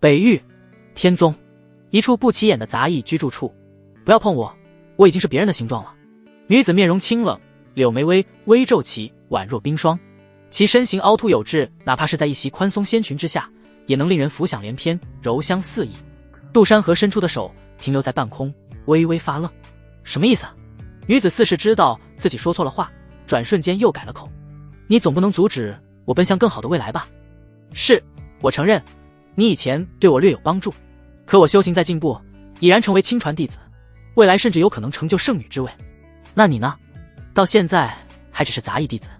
北域天宗一处不起眼的杂役居住处。不要碰我，我已经是别人的形状了。女子面容清冷，柳眉微皱起，宛若冰霜。其身形凹凸有致，哪怕是在一袭宽松仙裙之下，也能令人浮想联翩，柔香四溢。杜山河伸出的手停留在半空，微微发愣。什么意思？女子似是知道自己说错了话，转瞬间又改了口。你总不能阻止我奔向更好的未来吧？是，我承认你以前对我略有帮助，可我修行在进步，已然成为亲传弟子，未来甚至有可能成就圣女之位。那你呢？到现在还只是杂役弟子。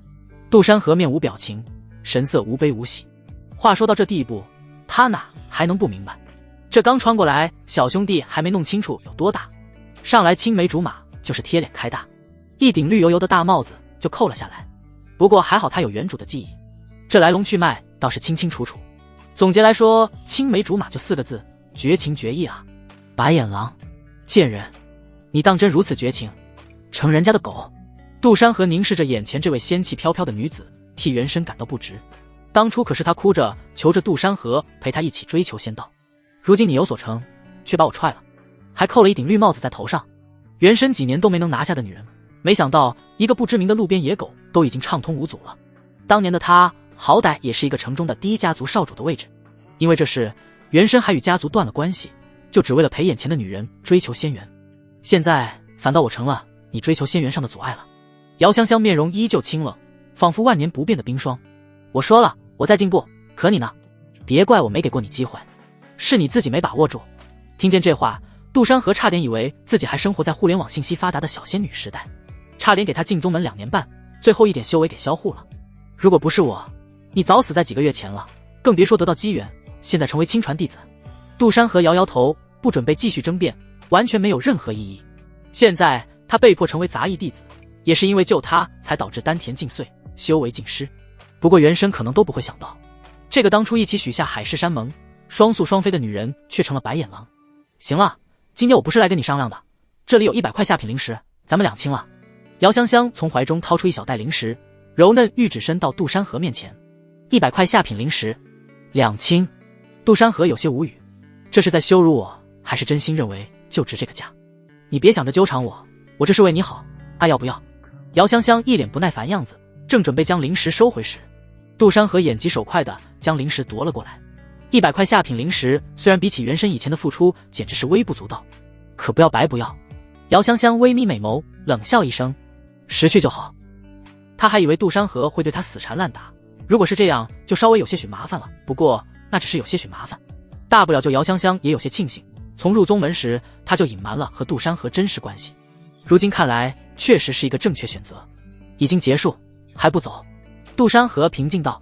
杜山河面无表情，神色无悲无喜。话说到这地步，他哪还能不明白？这刚穿过来，小兄弟还没弄清楚有多大，上来青梅竹马就是贴脸开大，一顶绿油油的大帽子就扣了下来。不过还好他有原主的记忆，这来龙去脉倒是清清楚楚。总结来说，青梅竹马就4个字，绝情绝义啊！白眼狼，贱人，你当真如此绝情？成人家的狗！杜山河凝视着眼前这位仙气飘飘的女子，替原神感到不值。当初可是他哭着求着杜山河陪他一起追求仙道，如今你有所成，却把我踹了，还扣了一顶绿帽子在头上。原神几年都没能拿下的女人，没想到一个不知名的路边野狗都已经畅通无阻了。当年的他好歹也是一个城中的第一家族少主的位置，因为这事，原神还与家族断了关系，就只为了陪眼前的女人追求仙缘。现在反倒我成了你追求仙缘上的阻碍了。姚香香面容依旧清冷，仿佛万年不变的冰霜。我说了，我在进步，可你呢？别怪我没给过你机会，是你自己没把握住。听见这话，杜山河差点以为自己还生活在互联网信息发达的小仙女时代，差点给他进宗门2年半，最后一点修为给销户了。如果不是我，你早死在几个月前了，更别说得到机缘，现在成为亲传弟子。杜山河摇摇头，不准备继续争辩，完全没有任何意义。现在他被迫成为杂役弟子，也是因为救他才导致丹田尽碎，修为尽失。不过原神可能都不会想到，这个当初一起许下海誓山盟，双宿双飞的女人却成了白眼狼。行了，今天我不是来跟你商量的，这里有100块下品灵石，咱们两清了。姚香香从怀中掏出一小袋灵石，柔嫩玉指伸到杜山河面前。100块下品灵石，两清。杜山河有些无语，这是在羞辱我，还是真心认为就值这个价？你别想着纠缠我，我这是为你好，爱要不要？姚香香一脸不耐烦样子，正准备将灵石收回时，杜山河眼疾手快地将灵石夺了过来。100块下品灵石虽然比起原神以前的付出简直是微不足道，可不要白不要。姚香香微眯美眸，冷笑一声，识趣就好。他还以为杜山河会对他死缠烂打，如果是这样就稍微有些许麻烦了，不过那只是有些许麻烦，大不了就姚香香也有些庆幸，从入宗门时他就隐瞒了和杜山河真实关系，如今看来确实是一个正确选择。已经结束还不走？杜山河平静道。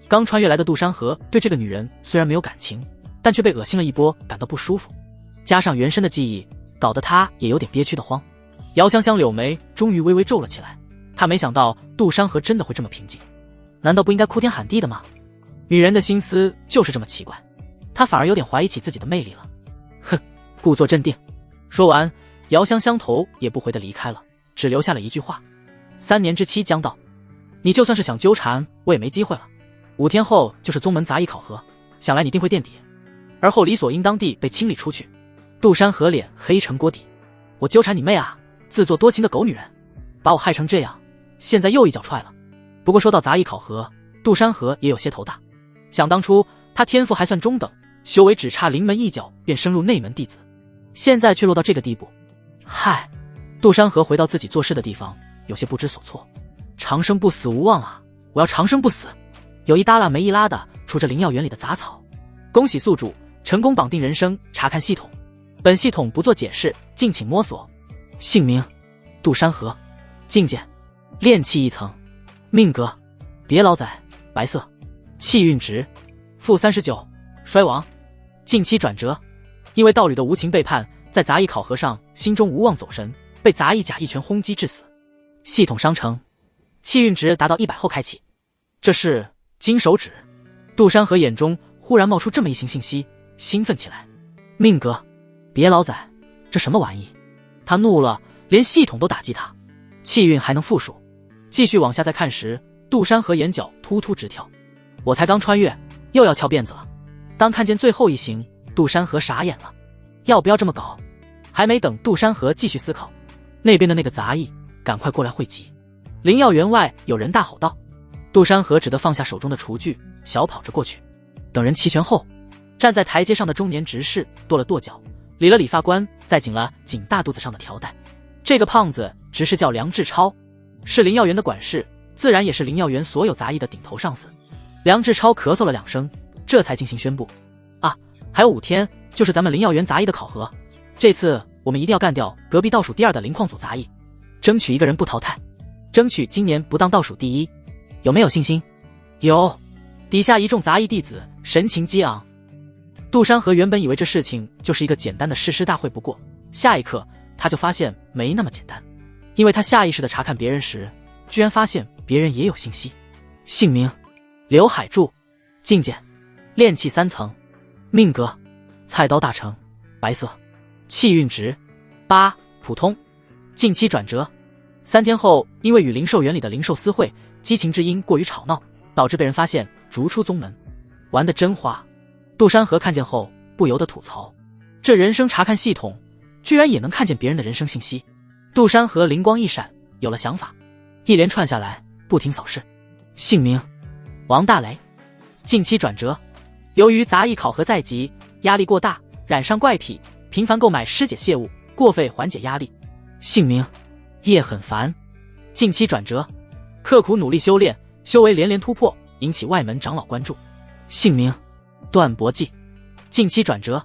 刚穿越来的杜山河对这个女人虽然没有感情，但却被恶心了一波，感到不舒服，加上原身的记忆，搞得他也有点憋屈的慌。姚香香柳眉终于微微皱了起来，她没想到杜山河真的会这么平静，难道不应该哭天喊地的吗？女人的心思就是这么奇怪，她反而有点怀疑起自己的魅力了。哼，故作镇定。说完，姚香香头也不回地离开了，只留下了一句话：3年之期将到，你就算是想纠缠我也没机会了。5天后就是宗门杂役考核，想来你定会垫底，而后理所应当地被清理出去。杜山河脸黑成锅底，我纠缠你妹啊，自作多情的狗女人，把我害成这样，现在又一脚踹了。不过说到杂役考核，杜山河也有些头大，想当初他天赋还算中等，修为只差临门一脚便升入内门弟子，现在却落到这个地步。嗨，杜山河回到自己做事的地方，有些不知所措。长生不死无望啊，我要长生不死。有一耷拉没一拉的除着灵药园里的杂草。恭喜宿主成功绑定人生，查看系统。本系统不做解释，敬请摸索。姓名杜山河，境界炼气1层，命格别老仔，白色，气运值-39，衰亡。近期转折，因为道侣的无情背叛，在杂役考核上心中无望走神，被杂役甲一拳轰击致死。系统商城，气运值达到100后开启。这是金手指。杜山河眼中忽然冒出这么一行信息，兴奋起来。命格别老仔，这什么玩意？他怒了，连系统都打击他。气运还能复数。继续往下再看时，杜山河眼角突突直跳。我才刚穿越，又要翘辫子了。当看见最后一行，杜山河傻眼了，要不要这么搞？还没等杜山河继续思考，那边的那个杂役赶快过来汇集。灵药园外有人大吼道，杜山河只得放下手中的厨具，小跑着过去。等人齐全后，站在台阶上的中年执事跺了跺脚，理了理发冠，再紧了紧大肚子上的条带。这个胖子执事叫梁志超，是灵药园的管事，自然也是灵药园所有杂役的顶头上司。梁志超咳嗽了2声，这才进行宣布：啊，还有5天就是咱们灵药园杂役的考核，这次我们一定要干掉隔壁倒数第2的灵矿组杂役，争取一个人不淘汰，争取今年不当倒数第1，有没有信心？有。底下一众杂役弟子神情激昂。杜山河原本以为这事情就是一个简单的誓师大会，不过下一刻他就发现没那么简单，因为他下意识地查看别人时，居然发现别人也有信息。姓名：刘海柱，境界：炼气3层，命格：菜刀大成，白色，气运值8，普通。近期转折：3天后，因为与灵兽园里的灵兽私会，激情之音过于吵闹，导致被人发现，逐出宗门。玩得真花。杜山河看见后不由得吐槽，这人生查看系统居然也能看见别人的人生信息。杜山河灵光一闪，有了想法，一连串下来不停扫视。姓名：王大雷，近期转折，由于杂役考核在即，压力过大，染上怪癖，频繁购买尸解械物，过费缓解压力。姓名：叶很烦，近期转折，刻苦努力修炼，修为连连突破，引起外门长老关注。姓名：段博记，近期转折，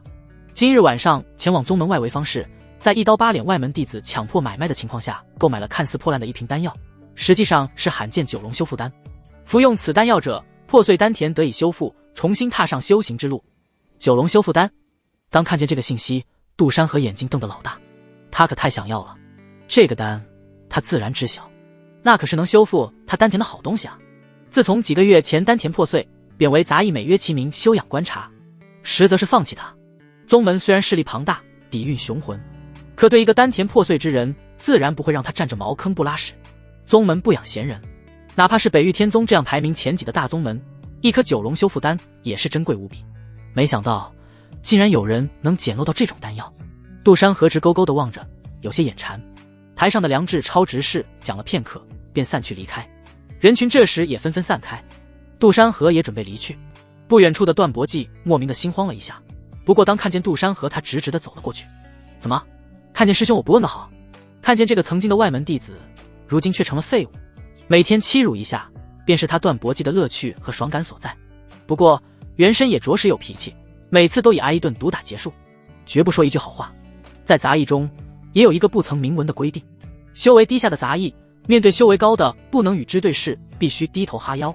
今日晚上前往宗门外围方室，在一刀8脸外门弟子强迫买卖的情况下，购买了看似破烂的一瓶丹药，实际上是罕见9龙修复丹。服用此丹药者，破碎丹田得以修复，重新踏上修行之路。9龙修复丹。当看见这个信息，杜山河眼睛瞪得老大，他可太想要了。这个丹他自然知晓，那可是能修复他丹田的好东西啊。自从几个月前丹田破碎，便为杂役美约其名休养观察，实则是放弃他。宗门虽然势力庞大，底蕴雄浑，可对一个丹田破碎之人，自然不会让他占着茅坑不拉屎。宗门不养闲人，哪怕是北域天宗这样排名前几的大宗门，一颗9龙修复丹也是珍贵无比。没想到竟然有人能捡漏到这种丹药。杜山河直勾勾地望着，有些眼馋。台上的梁志超执事讲了片刻，便散去离开。人群这时也纷纷散开，杜山河也准备离去。不远处的段博记莫名的心慌了一下，不过当看见杜山河，他直直地走了过去。怎么，看见师兄我不问个好？看见这个曾经的外门弟子，如今却成了废物，每天欺辱一下，便是他段博记的乐趣和爽感所在。不过原身也着实有脾气，每次都以挨一顿毒打结束，绝不说一句好话。在杂役中也有一个不曾明文的规定，修为低下的杂役面对修为高的，不能与之对视，必须低头哈腰。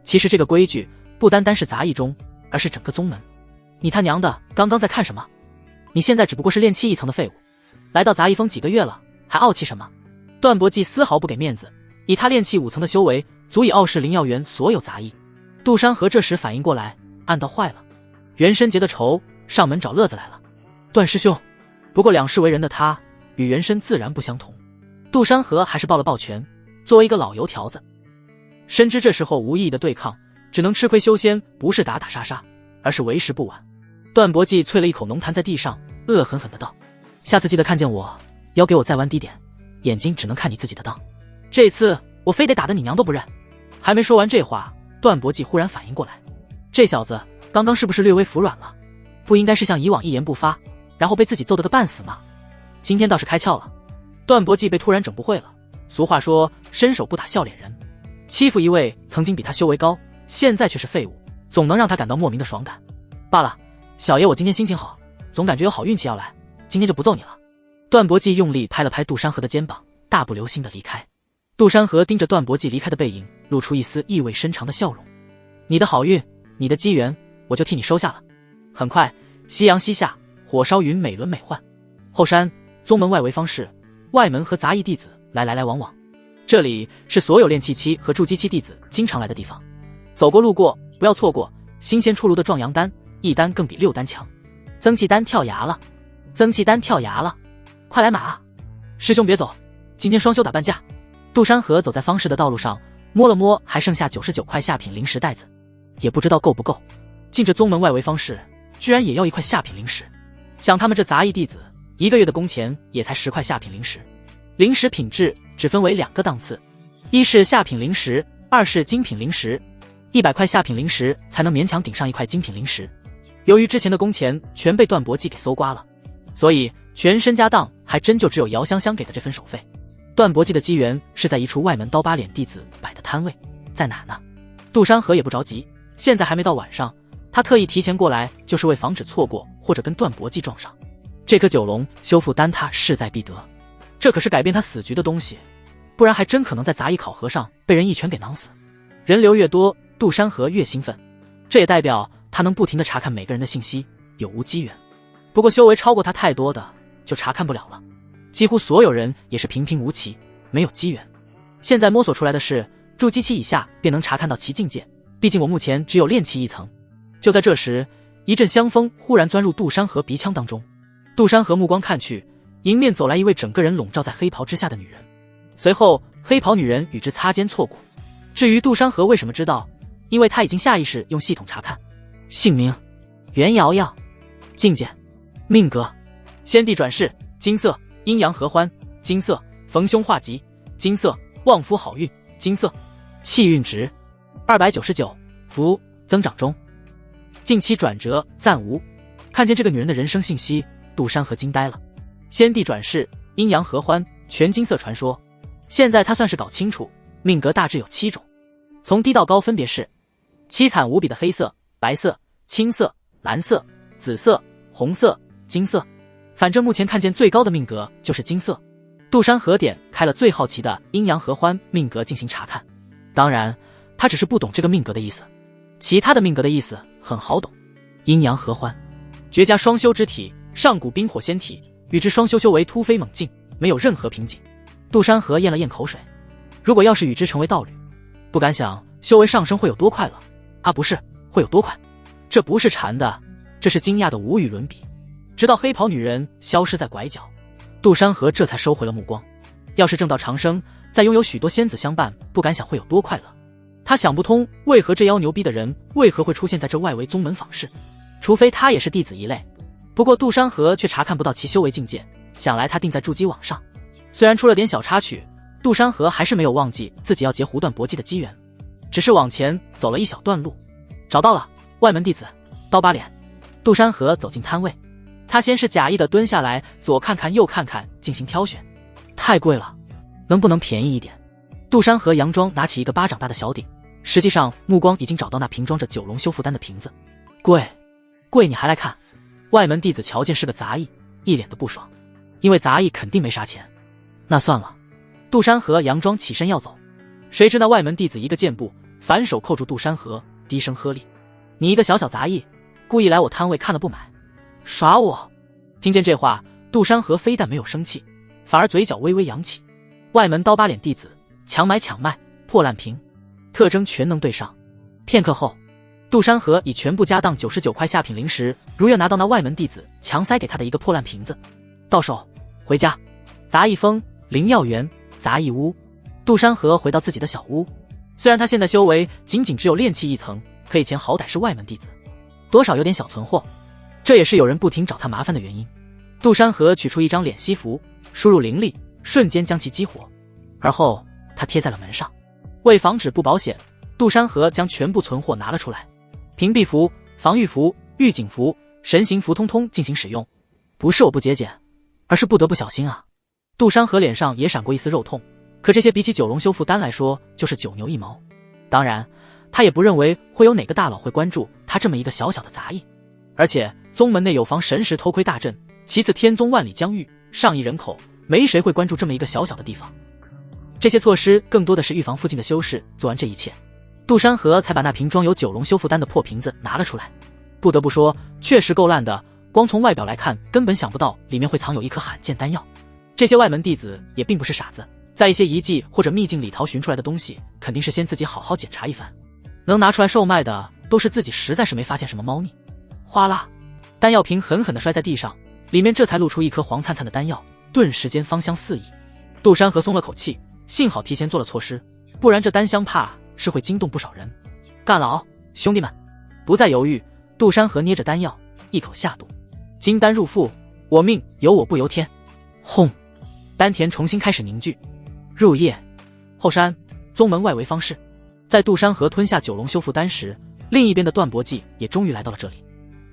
其实这个规矩不单单是杂役中，而是整个宗门。你他娘的刚刚在看什么？你现在只不过是炼气1层的废物，来到杂役峰几个月了，还傲气什么？段博记丝毫不给面子，以他炼气5层的修为，足以傲视灵药园所有杂役。杜山河这时反应过来，暗道坏了，元神结的仇，上门找乐子来了。段师兄，不过2世为人的他，与元神自然不相同。杜山河还是抱了抱拳，作为一个老油条子，深知这时候无意义的对抗，只能吃亏修仙，不是打打杀杀，而是为时不晚。段博记啐了一口浓痰在地上，恶狠狠的道：下次记得看见我，腰给我再弯低点，眼睛只能看你自己的当。这次我非得打得你娘都不认。还没说完这话，段博记忽然反应过来，这小子刚刚是不是略微服软了？不应该是像以往一言不发，然后被自己揍得个半死吗？今天倒是开窍了。段博记被突然整不会了。俗话说，伸手不打笑脸人，欺负一位曾经比他修为高，现在却是废物，总能让他感到莫名的爽感。罢了，小爷我今天心情好，总感觉有好运气要来，今天就不揍你了。段博记用力拍了拍杜山河的肩膀，大步流星的离开。杜山河盯着段博记离开的背影，露出一丝意味深长的笑容。你的好运，你的机缘，我就替你收下了。很快，夕阳西下，火烧云美轮美奂。后山宗门外围方室，外门和杂役弟子来往往，这里是所有炼气期和筑基期弟子经常来的地方。走过路过不要错过新鲜出炉的壮阳丹，一丹更比6丹强。增气丹跳崖了，增气丹跳崖了，快来买啊！师兄别走，今天双休打半价。杜山河走在方氏的道路上，摸了摸还剩下99块下品灵石袋子，也不知道够不够。进这宗门外围方室，居然也要1块下品灵石。像他们这杂役弟子，1个月的工钱也才10块下品灵石。灵石品质只分为2个档次，一是下品灵石，2是精品灵石。100块下品灵石才能勉强顶上1块精品灵石。由于之前的工钱全被段博记给搜刮了，所以全身家当还真就只有姚香香给的这份手费。段博记的机缘是在一处外门刀疤脸弟子摆的摊位，在哪呢？杜山河也不着急，现在还没到晚上，他特意提前过来，就是为防止错过或者跟段博记撞上。这颗九龙修复丹塔势在必得，这可是改变他死局的东西，不然还真可能在杂役考核上被人一拳给囊死。人流越多，杜山河越兴奋，这也代表他能不停地查看每个人的信息有无机缘。不过修为超过他太多的就查看不了了，几乎所有人也是平平无奇，没有机缘。现在摸索出来的是筑基期以下便能查看到其境界，毕竟我目前只有炼气1层。就在这时，一阵香风忽然钻入杜山河鼻腔当中。杜山河目光看去，迎面走来一位整个人笼罩在黑袍之下的女人，随后黑袍女人与之擦肩错过。至于杜山河为什么知道，因为他已经下意识用系统查看。姓名袁瑶瑶，境界命格先帝转世，金色阴阳合欢，金色逢凶化吉，金色旺夫好运，金色气运值299，福增长中，近期转折暂无。看见这个女人的人生信息，杜山河惊呆了。先帝转世，阴阳合欢，全金色传说。现在他算是搞清楚，命格大致有7种，从低到高分别是凄惨无比的黑色、白色、青色、蓝色、紫色、红色、金色。反正目前看见最高的命格就是金色。杜山河点开了最好奇的阴阳合欢命格进行查看，当然他只是不懂这个命格的意思，其他的命格的意思很好懂。阴阳合欢，绝佳双修之体，上古冰火仙体，与之双修修为突飞猛进，没有任何瓶颈。杜山河咽了咽口水，如果要是与之成为道侣，不敢想修为上升会有多快了啊，不是会有多快，这不是馋的，这是惊讶的无与伦比。直到黑袍女人消失在拐角，杜山河这才收回了目光。要是正道长生，再拥有许多仙子相伴，不敢想会有多快乐。他想不通为何这妖牛逼的人为何会出现在这外围宗门访视，除非他也是弟子一类。不过杜山河却查看不到其修为境界，想来他定在筑基网上。虽然出了点小插曲，杜山河还是没有忘记自己要截胡段博记的机缘，只是往前走了一小段路，找到了外门弟子刀疤脸。杜山河走进摊位，他先是假意的蹲下来，左看看右看看，进行挑选。太贵了，能不能便宜一点？杜山河佯装拿起一个巴掌大的小鼎，实际上目光已经找到那瓶装着九龙修复丹的瓶子。贵，贵你还来看？外门弟子瞧见是个杂役，一脸的不爽，因为杂役肯定没啥钱。那算了，杜山河佯装起身要走，谁知那外门弟子一个箭步反手扣住杜山河，低声呵厉：你一个小小杂役，故意来我摊位看了不买，耍我！听见这话，杜山河非但没有生气，反而嘴角微微扬起。外门刀疤脸弟子强买强卖，破烂瓶，特征全能对上。片刻后，杜山河以全部家当99块下品灵石，如愿拿到那外门弟子强塞给他的一个破烂瓶子。到手，回家。杂役峰灵药园杂役屋，杜山河回到自己的小屋。虽然他现在修为仅仅只有炼气1层，可以前好歹是外门弟子，多少有点小存货，这也是有人不停找他麻烦的原因。杜山河取出一张脸息符，输入灵力，瞬间将其激活，而后他贴在了门上。为防止不保险，杜山河将全部存货拿了出来，屏蔽符、防御符、预警符、神行符通通进行使用。不是我不节俭，而是不得不小心啊。杜山河脸上也闪过一丝肉痛，可这些比起九龙修复丹来说就是九牛一毛。当然他也不认为会有哪个大佬会关注他这么一个小小的杂役，而且宗门内有防神识偷窥大阵，其次天宗万里疆域，上亿人口，没谁会关注这么一个小小的地方。这些措施更多的是预防附近的修士。做完这一切，杜山河才把那瓶装有九龙修复丹的破瓶子拿了出来。不得不说，确实够烂的，光从外表来看根本想不到里面会藏有一颗罕见丹药。这些外门弟子也并不是傻子，在一些遗迹或者秘境里逃寻出来的东西，肯定是先自己好好检查一番，能拿出来售卖的都是自己实在是没发现什么猫腻。哗啦，丹药瓶狠狠地摔在地上，里面这才露出一颗黄灿灿的丹药，顿时间芳香四溢。杜山河松了口气，幸好提前做了措施，不然这丹香怕是会惊动不少人。干了哦，兄弟们！不再犹豫，杜山河捏着丹药，一口下毒。金丹入腹，我命由我不由天。轰！丹田重新开始凝聚。入夜，后山宗门外围方室，在杜山河吞下九龙修复丹时，另一边的段博济也终于来到了这里。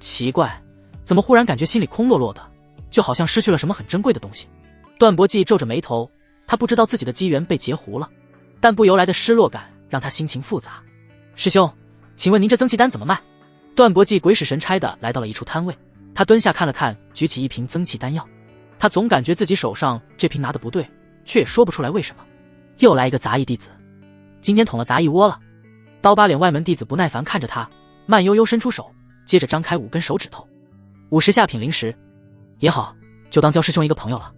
奇怪，怎么忽然感觉心里空落落的，就好像失去了什么很珍贵的东西。段博济皱着眉头，他不知道自己的机缘被截胡了，但不由来的失落感让他心情复杂。师兄，请问您这增气丹怎么卖？段博济鬼使神差的来到了一处摊位，他蹲下看了看，举起一瓶增气丹药。他总感觉自己手上这瓶拿的不对，却也说不出来为什么。又来一个杂役弟子，今天捅了杂役窝了。刀疤脸外门弟子不耐烦看着他，慢悠悠伸出手，接着张开5根手指头。50下品灵石，也好，就当交师兄一个朋友了。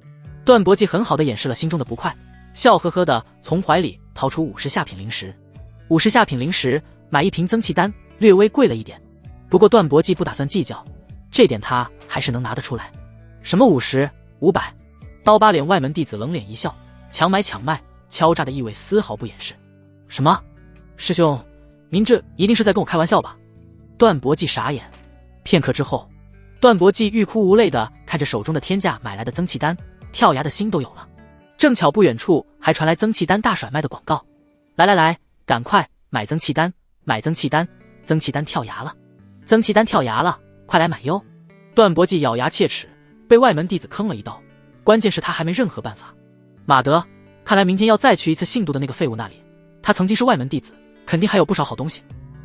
段博济很好的掩饰了心中的不快，笑呵呵的从怀里掏出50下品灵石。50下品灵石买一瓶增气丹，略微贵了一点，不过段博济不打算计较，这点他还是能拿得出来。什么50、500？刀疤脸外门弟子冷脸一笑，强买强卖，敲诈的意味丝毫不掩饰。什么？师兄，您这一定是在跟我开玩笑吧？段博济傻眼。片刻之后，段博济欲哭无泪的看着手中的天价买来的增气丹，跳崖的心都有了。正巧不远处还传来增气丹大甩卖的广告，来来来，赶快买增气丹，买增气丹，增气丹跳崖了，增气丹跳崖了，快来买哟！段博济咬牙切齿，被外门弟子坑了一刀，关键是他还没任何办法。马德，看来明天要再去一次信度的那个废物那里，他曾经是外门弟子，肯定还有不少好东西，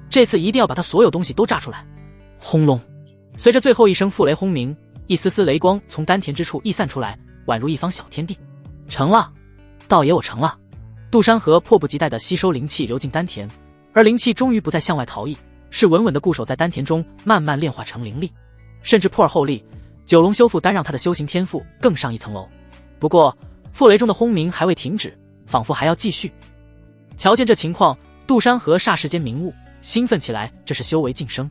这次一定要把他所有东西都炸出来。轰隆！随着最后一声负雷轰鸣，一丝丝雷光从丹田之处溢散出来，宛如一方小天地。成了，道爷我成了。杜山河迫不及待地吸收灵气流进丹田，而灵气终于不再向外逃逸，是稳稳地固守在丹田中，慢慢炼化成灵力，甚至破而后立。九龙修复丹让他的修行天赋更上一层楼。不过负雷中的轰鸣还未停止，仿佛还要继续。瞧见这情况，杜山河霎时间明悟，兴奋起来，这是修为晋升。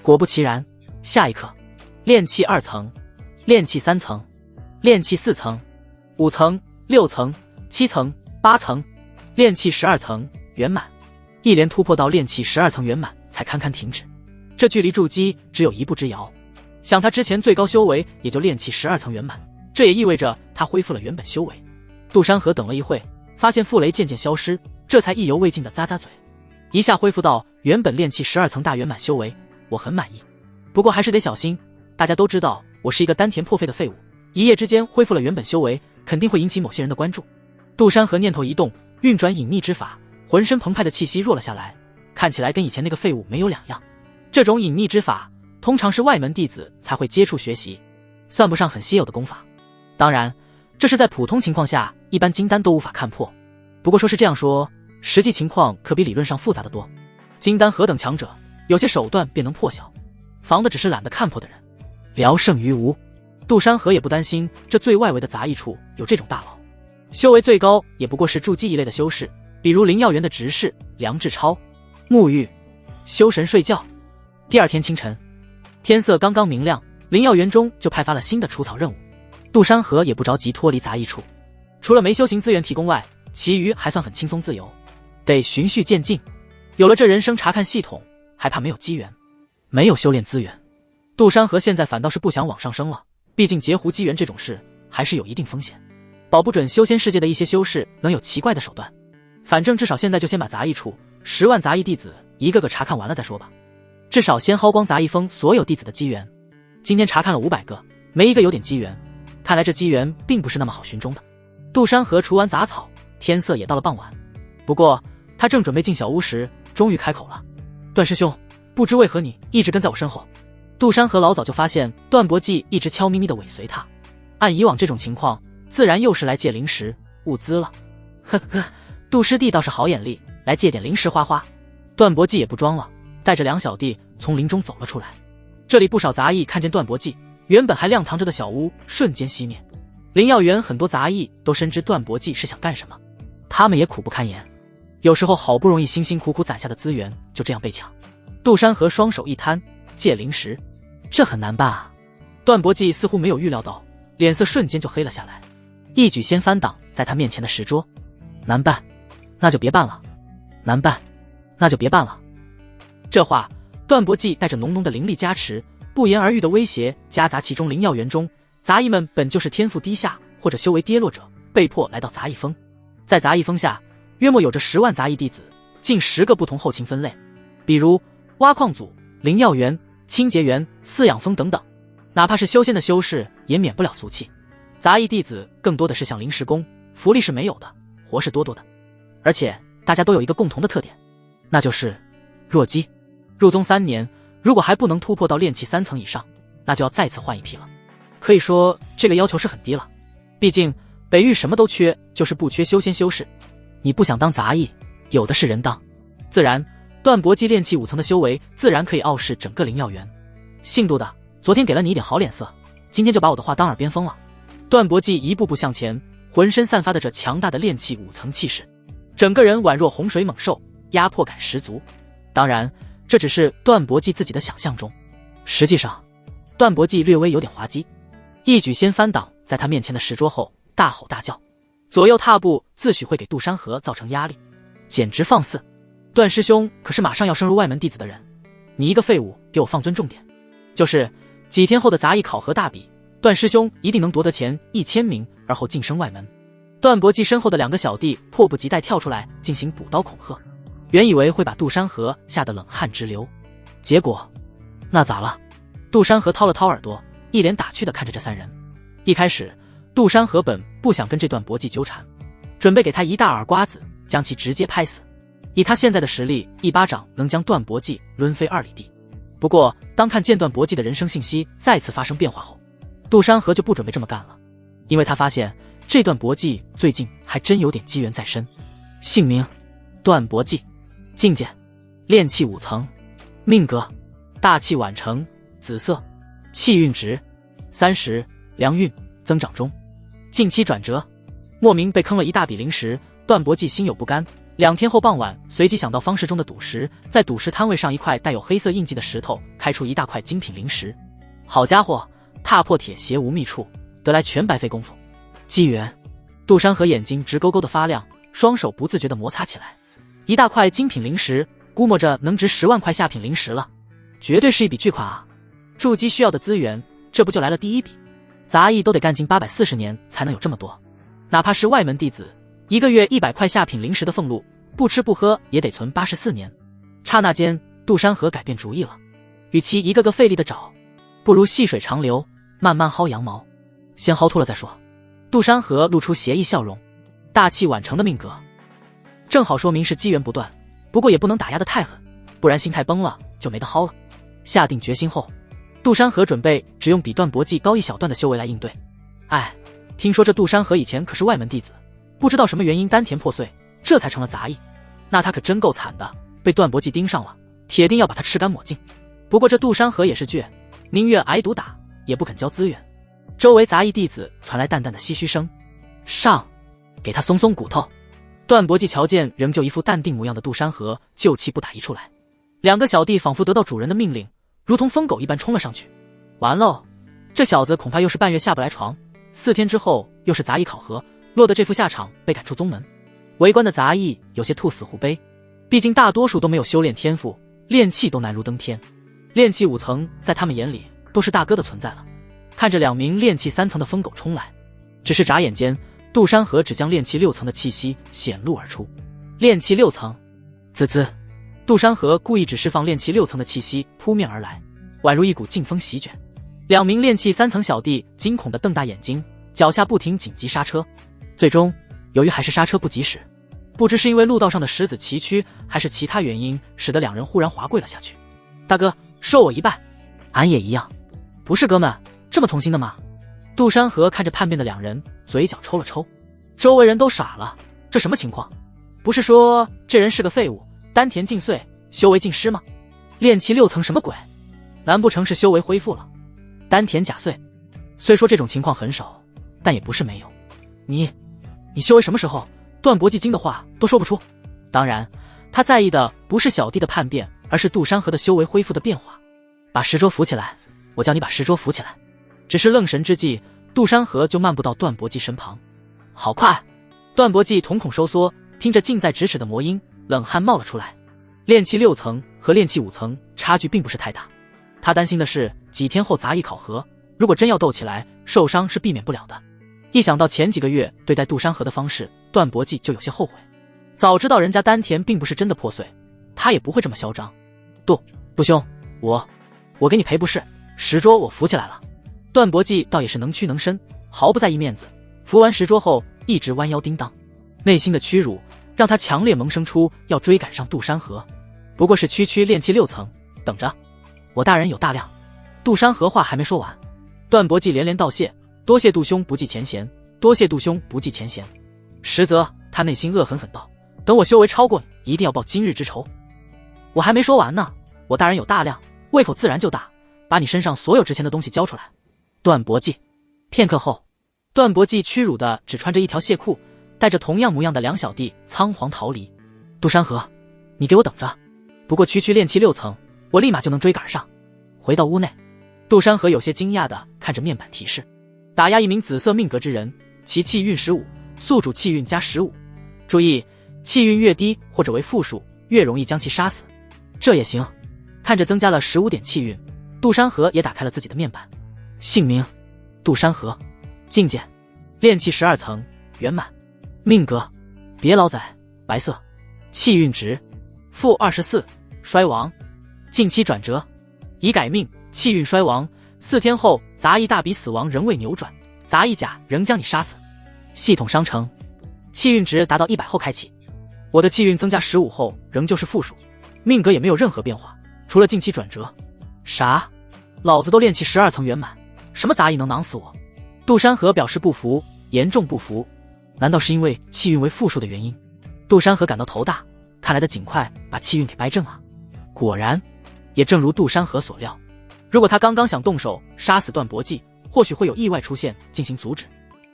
果不其然，下一刻，炼气2层，炼气3层，炼气4层，5层、6层、7层、8层，炼气12层圆满，一连突破到炼气12层圆满才堪堪停止。这距离筑基只有一步之遥，想他之前最高修为也就炼气12层圆满，这也意味着他恢复了原本修为。杜山河等了一会，发现负雷渐渐消失，这才意犹未尽的咂咂嘴，一下恢复到原本炼气12层大圆满修为，我很满意。不过还是得小心，大家都知道我是一个丹田破废的废物，一夜之间恢复了原本修为，肯定会引起某些人的关注。杜山河念头一动，运转隐匿之法，浑身澎湃的气息弱了下来，看起来跟以前那个废物没有两样。这种隐匿之法通常是外门弟子才会接触学习，算不上很稀有的功法。当然，这是在普通情况下一般金丹都无法看破。不过说是这样说，实际情况可比理论上复杂得多。金丹何等强者，有些手段便能破晓，防的只是懒得看破的人，聊胜于无。杜山河也不担心这最外围的杂役处有这种大佬，修为最高也不过是筑基一类的修士，比如灵药园的执事梁志超、沐浴、修神睡觉。第二天清晨，天色刚刚明亮，灵药园中就派发了新的除草任务。杜山河也不着急脱离杂役处，除了没修行资源提供外，其余还算很轻松自由，得循序渐进。有了这人生查看系统，还怕没有机缘，没有修炼资源。杜山河现在反倒是不想往上升了，毕竟截胡机缘这种事还是有一定风险，保不准修仙世界的一些修士能有奇怪的手段。反正至少现在就先把杂役处10万杂役弟子一个个查看完了再说吧，至少先薅光杂役峰所有弟子的机缘。今天查看了500个，没一个有点机缘，看来这机缘并不是那么好寻中的。杜山河除完杂草，天色也到了傍晚。不过他正准备进小屋时，终于开口了：段师兄，不知为何你一直跟在我身后。杜山河老早就发现段博济一直悄咪咪地尾随他，按以往这种情况，自然又是来借灵石物资了。呵呵，杜师弟倒是好眼力，来借点灵石花花。段博济也不装了，带着2小弟从林中走了出来。这里不少杂役看见段博济，原本还亮堂着的小屋瞬间熄灭。灵药园很多杂役都深知段博济是想干什么，他们也苦不堪言。有时候好不容易辛辛苦苦攒下的资源就这样被抢。杜山河双手一摊，借灵石，这很难办啊。段博济似乎没有预料到，脸色瞬间就黑了下来，一举先翻挡在他面前的石桌。难办，那就别办了；难办，那就别办了。这话，段博济带着浓浓的灵力加持，不言而喻的威胁夹杂其中灵药园中，杂役们本就是天赋低下或者修为跌落者，被迫来到杂役峰。在杂役峰下，约莫有着10万杂役弟子，近10个不同后勤分类，比如挖矿组、灵药园、清洁园、饲养峰等等。哪怕是修仙的修士，也免不了俗气。杂役弟子更多的是像临时工，福利是没有的，活是多的。而且大家都有一个共同的特点，那就是弱鸡。入宗3年，如果还不能突破到炼气3层以上，那就要再次换一批了。可以说这个要求是很低了，毕竟北域什么都缺，就是不缺修仙修士。你不想当杂役，有的是人当。自然段博祭炼气5层的修为自然可以傲视整个灵药园。信度的，昨天给了你一点好脸色，今天就把我的话当耳边风了。段博祭一步步向前，浑身散发着这强大的炼气5层气势，整个人宛若洪水猛兽，压迫感十足。当然这只是段博祭自己的想象中，实际上段博祭略微有点滑稽，一举先翻挡在他面前的石桌后，大吼大叫，左右踏步，自诩会给杜山河造成压力，简直放肆。段师兄可是马上要升入外门弟子的人，你一个废物给我放尊重点。就是几天后的杂役考核大比，段师兄一定能夺得前1000名，而后晋升外门。段博祭身后的2个小弟迫不及待跳出来进行补刀恐吓，原以为会把杜山河吓得冷汗直流，结果那咋了？杜山河掏了掏耳朵，一脸打趣地看着这3人。一开始杜山河本不想跟这段博祭纠缠，准备给他一大耳刮子，将其直接拍死。以他现在的实力，一巴掌能将段博祭抡飞2里地。不过当看见段博祭的人生信息再次发生变化后，杜山河就不准备这么干了，因为他发现这段博祭最近还真有点机缘在身。姓名段博祭，境界炼气5层，命格大器晚成，紫色，气运值30，良运增长中。近期转折，莫名被坑了一大笔灵石，段博祭心有不甘。2天后傍晚，随即想到方式中的赌石，在赌石摊位上一块带有黑色印记的石头开出一大块精品灵石。好家伙，踏破铁鞋无觅处，得来全白费功夫。机缘，杜山河眼睛直勾勾的发亮，双手不自觉地摩擦起来。一大块精品灵石，估摸着能值10万块下品灵石了，绝对是一笔巨款啊！筑基需要的资源，这不就来了第一笔？杂役都得干进840年才能有这么多，哪怕是外门弟子，1个月100块下品灵石的俸禄，不吃不喝也得存84年。刹那间，杜山河改变主意了，与其一个个费力的找，不如细水长流，慢慢薅羊毛，先薅秃了再说。杜山河露出邪意笑容，大器晚成的命格，正好说明是机缘不断，不过也不能打压得太狠，不然心态崩了就没得薅了。下定决心后，杜山河准备只用比段博祭高一小段的修为来应对。哎，听说这杜山河以前可是外门弟子，不知道什么原因丹田破碎，这才成了杂役。那他可真够惨的，被段博祭盯上了，铁定要把他吃干抹净。不过这杜山河也是倔，宁愿挨毒打，也不肯交资源。周围杂役弟子传来淡淡的唏嘘声，上，给他松松骨头。段博祭瞧见仍旧一副淡定模样的杜山河，就气不打一处来。2个小弟仿佛得到主人的命令，如同疯狗一般冲了上去。完喽，这小子恐怕又是半月下不来床，4天之后又是杂役考核，落得这副下场，被赶出宗门。围观的杂役有些兔死狐悲，毕竟大多数都没有修炼天赋，炼气都难如登天。炼气5层在他们眼里都是大哥的存在了。看着2名炼气3层的疯狗冲来，只是眨眼间，杜山河只将炼气6层的气息显露而出。炼气6层，滋滋，杜山河故意只释放炼气6层的气息扑面而来，宛如一股劲风席卷。2名炼气3层小弟惊恐地瞪大眼睛，脚下不停紧急刹车。最终由于还是刹车不及时，不知是因为路道上的石子崎岖，还是其他原因，使得2人忽然滑跪了下去。大哥，收我一拜。俺也一样。不是哥们，这么从心的吗？杜山河看着叛变的2人，嘴角抽了抽。周围人都傻了，这什么情况？不是说这人是个废物，丹田尽碎，修为尽失吗？炼气6层什么鬼？难不成是修为恢复了？丹田假碎？虽说这种情况很少，但也不是没有。你修为什么时候？段博祭惊的话都说不出。当然，他在意的不是小弟的叛变，而是杜山河的修为恢复的变化。把石桌扶起来，我叫你把石桌扶起来。只是愣神之际，杜山河就漫步到段博祭身旁。好快！段博祭瞳孔收缩，听着近在咫尺的魔音，冷汗冒了出来。炼气6层和炼气5层差距并不是太大，他担心的是几天后杂役考核，如果真要斗起来，受伤是避免不了的。一想到前几个月对待杜山河的方式，段博骥就有些后悔。早知道人家丹田并不是真的破碎，他也不会这么嚣张。杜兄，我给你赔不是，石桌我扶起来了。段博骥倒也是能屈能伸，毫不在意面子。扶完石桌后，一直弯腰叮当，内心的屈辱让他强烈萌生出要追赶上杜山河。不过是区炼气6层，等着，我大人有大量。杜山河话还没说完，段博骥连连道谢，多谢杜兄不计前嫌，多谢杜兄不计前嫌。实则他内心恶狠狠道：等我修为超过你，一定要报今日之仇。我还没说完呢，我大人有大量，胃口自然就大，把你身上所有值钱的东西交出来。段博骥。片刻后，段博骥屈辱的只穿着一条蟹裤，带着同样模样的两小弟仓皇逃离。杜山河，你给我等着，不过区炼气6层，我立马就能追赶上。回到屋内，杜山河有些惊讶的看着面板提示，打压一名紫色命格之人，其气运15，宿主气运加15。注意，气运越低或者为负数，越容易将其杀死。这也行。看着增加了15点气运，杜山河也打开了自己的面板。姓名：杜山河，境界：炼气12层圆满，命格：别老仔白色，气运值-24，衰亡，近期转折，已改命，气运衰亡，4天后杂役大比死亡仍未扭转，杂役甲仍将你杀死。系统商城，气运值达到100后开启。我的气运增加15后仍旧是负数，命格也没有任何变化，除了近期转折。啥？老子都炼气12层圆满，什么杂役能囊死我？杜山河表示不服，严重不服。难道是因为气运为负数的原因？杜山河感到头大，看来得尽快把气运给掰正啊。果然，也正如杜山河所料，如果他刚刚想动手杀死段博骥，或许会有意外出现进行阻止，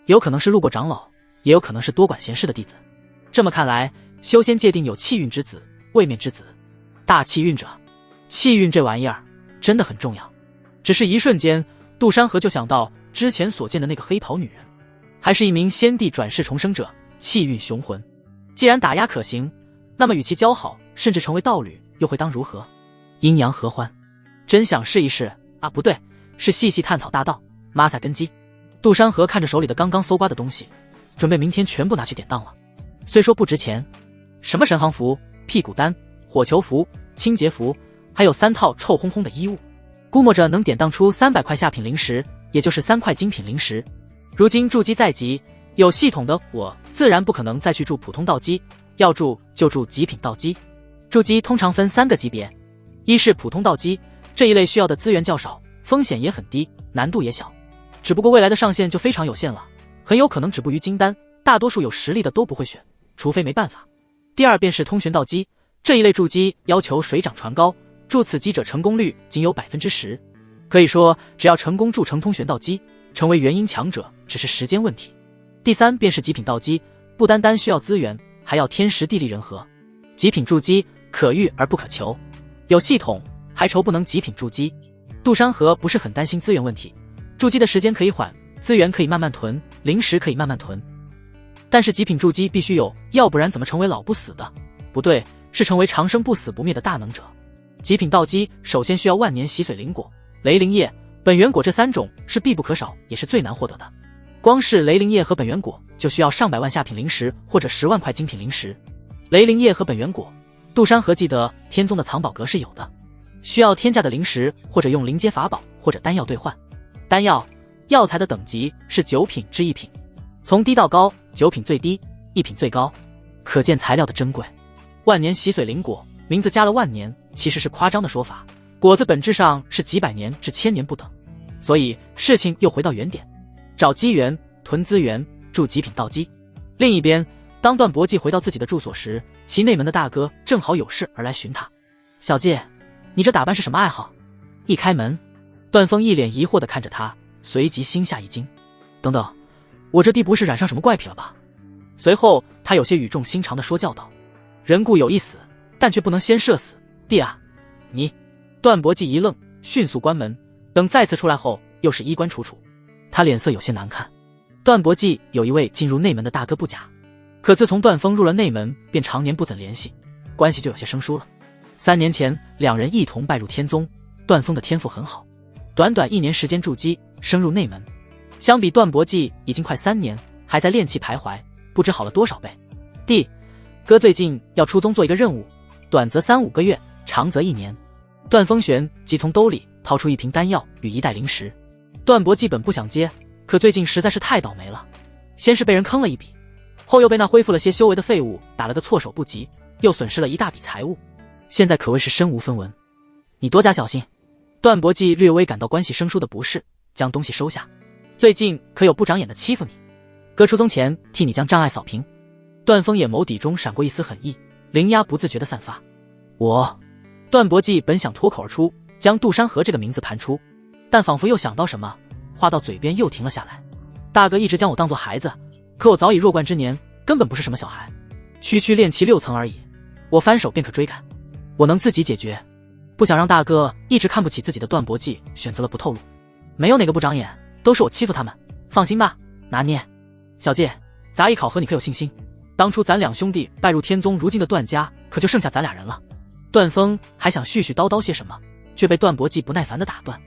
有可能是路过长老，也有可能是多管闲事的弟子。这么看来，修仙界定有气运之子、位面之子、大气运者。气运这玩意儿真的很重要。只是一瞬间，杜山河就想到之前所见的那个黑袍女人，还是一名先帝转世重生者，气运雄浑。既然打压可行，那么与其交好，甚至成为道侣，又会当如何？阴阳合欢，真想试一试啊！不对，是细细探讨大道，抹撒根基。杜山河看着手里的刚刚搜刮的东西，准备明天全部拿去典当了。虽说不值钱，什么神行符、屁股丹、火球符、清洁符，还有3套臭烘烘的衣物，估摸着能典当出300块下品灵石，也就是3块精品灵石。如今筑基在即，有系统的我自然不可能再去筑普通道基，要筑就筑极品道基。筑基通常分3个级别，一是普通道基，这一类需要的资源较少，风险也很低，难度也小，只不过未来的上限就非常有限了，很有可能止步于金丹，大多数有实力的都不会选，除非没办法。第二便是通玄道基，这一类筑基要求水涨船高，筑此基者成功率仅有 10%， 可以说只要成功筑成通玄道基，成为元婴强者只是时间问题。第三便是极品道基，不单单需要资源，还要天时地利人和。极品筑基可遇而不可求，有系统还愁不能极品筑基。杜山河不是很担心资源问题，筑基的时间可以缓，资源可以慢慢囤，灵石可以慢慢囤，但是极品筑基必须有，要不然怎么成为老不死的？不对，是成为长生不死不灭的大能者。极品道基首先需要万年洗髓灵果、雷灵叶、本源果，这3种是必不可少，也是最难获得的。光是雷灵叶和本源果就需要上百万下品灵石或者10万块精品灵石。雷灵叶和本源果，杜山河记得天宗的藏宝阁是有的，需要天价的灵石或者用灵阶法宝或者丹药兑换。丹药、药材的等级是9品至1品，从低到高，9品最低，1品最高，可见材料的珍贵。万年洗髓灵果，名字加了万年，其实是夸张的说法，果子本质上是几百年至1000年不等，所以事情又回到原点，找机缘，囤资源，筑极品道基。另一边，当段博骥回到自己的住所时，其内门的大哥正好有事而来寻他。小骥，你这打扮是什么爱好？一开门，段峰一脸疑惑地看着他，随即心下一惊。等等，我这弟不是染上什么怪癖了吧？随后他有些语重心长地说教道：人固有一死，但却不能先射死。弟啊，你……段博骥一愣，迅速关门，等再次出来后又是衣冠楚楚，他脸色有些难看。段博骥有一位进入内门的大哥不假，可自从段峰入了内门，便常年不怎联系，关系就有些生疏了。3年前两人一同拜入天宗，段峰的天赋很好，短短1年时间筑基，升入内门。相比段博纪已经快3年，还在炼气徘徊，不知好了多少倍。弟，哥最近要出宗做一个任务，短则3-5个月，长则1年。段风玄即从兜里掏出1瓶丹药与1袋灵石。段博纪本不想接，可最近实在是太倒霉了，先是被人坑了一笔，后又被那恢复了些修为的废物打了个措手不及，又损失了一大笔财物，现在可谓是身无分文。你多加小心。段博纪略微感到关系生疏的不适，将东西收下。最近可有不长眼的欺负你？哥出宗前替你将障碍扫平。段风眼眸底中闪过一丝狠意，灵压不自觉地散发。段博纪本想脱口而出，将杜山河这个名字盘出，但仿佛又想到什么，话到嘴边又停了下来。大哥一直将我当作孩子，可我早已弱冠之年，根本不是什么小孩，区炼气6层而已，我翻手便可追赶，我能自己解决。不想让大哥一直看不起自己的段博纪选择了不透露。没有哪个不长眼，都是我欺负他们，放心吧，拿捏。小介，杂役考核你可有信心？当初咱2兄弟拜入天宗，如今的段家可就剩下咱2人了。段风还想絮絮叨叨些什么，却被段博纪不耐烦地打断。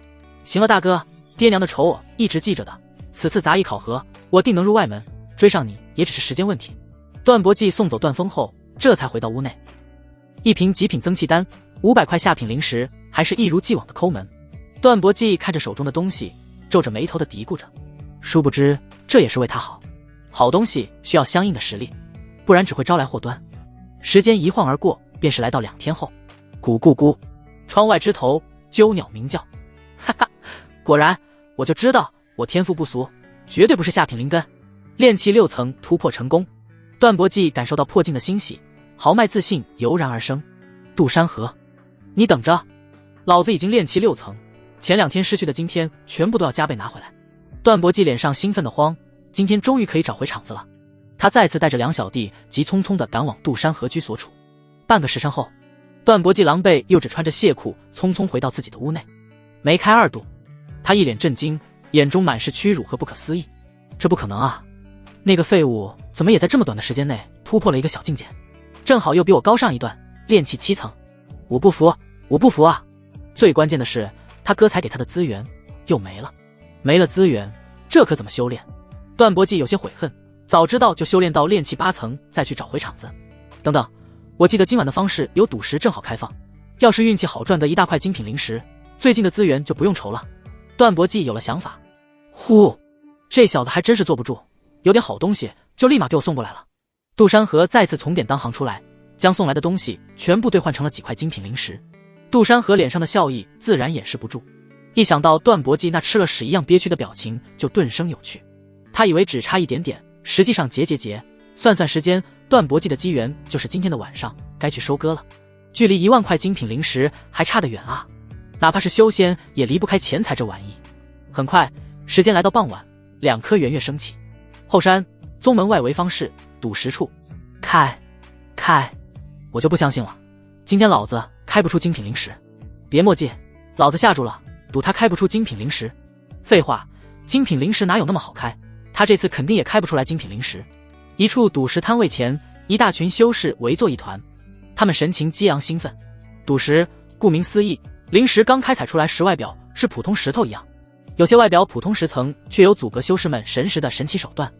行了大哥，爹娘的仇我一直记着的，此次杂役考核我定能入外门，追上你也只是时间问题。段博纪送走段风后，这才回到屋内。1瓶极品增气丹，500块下品灵石，还是一如既往的抠门。段博纪看着手中的东西，皱着眉头地嘀咕着，殊不知这也是为他好。好东西需要相应的实力，不然只会招来祸端。时间一晃而过，便是来到2天后。咕咕咕，窗外枝头鸠鸟鸣叫。哈哈，果然，我就知道我天赋不俗，绝对不是下品灵根。炼气6层突破成功，段博纪感受到破镜的欣喜，豪迈自信油然而生。杜山河，你等着，老子已经炼气6层，前2天失去的今天全部都要加倍拿回来。段博纪脸上兴奋的慌，今天终于可以找回场子了。他再次带着2小弟急匆匆地赶往杜山河居所处。半个时辰后，段博纪狼狈又只穿着亵裤匆匆回到自己的屋内。梅开2度，他一脸震惊，眼中满是屈辱和不可思议。这不可能啊，那个废物怎么也在这么短的时间内突破了一个小境界，正好又比我高上一段，炼气7层。我不服，我不服啊！最关键的是，他哥才给他的资源又没了，没了资源，这可怎么修炼？段博纪有些悔恨，早知道就修炼到炼气8层再去找回场子。等等，我记得今晚的方式有赌石正好开放，要是运气好赚得一大块精品灵石，最近的资源就不用愁了。段博纪有了想法，呼，这小子还真是坐不住，有点好东西就立马给我送过来了。杜山河再次从典当行出来，将送来的东西全部兑换成了几块精品灵石。杜山河脸上的笑意自然掩饰不住，一想到段博纪那吃了屎一样憋屈的表情，就顿生有趣。他以为只差一点点，实际上结，算算时间，段博纪的机缘就是今天的晚上，该去收割了。距离1万块精品灵石还差得远啊，哪怕是修仙也离不开钱财这玩意。很快，时间来到傍晚，2颗圆月升起。后山宗门外围方室赌石处，开，我就不相信了，今天老子开不出精品灵石。别墨迹，老子下注了，赌他开不出精品灵石。废话，精品灵石哪有那么好开，他这次肯定也开不出来精品灵石。一处赌石摊位前，一大群修士围坐一团，他们神情激昂兴奋。赌石顾名思义，灵石刚开采出来时外表是普通石头一样，有些外表普通石层却有阻隔修士们神识的神奇手段，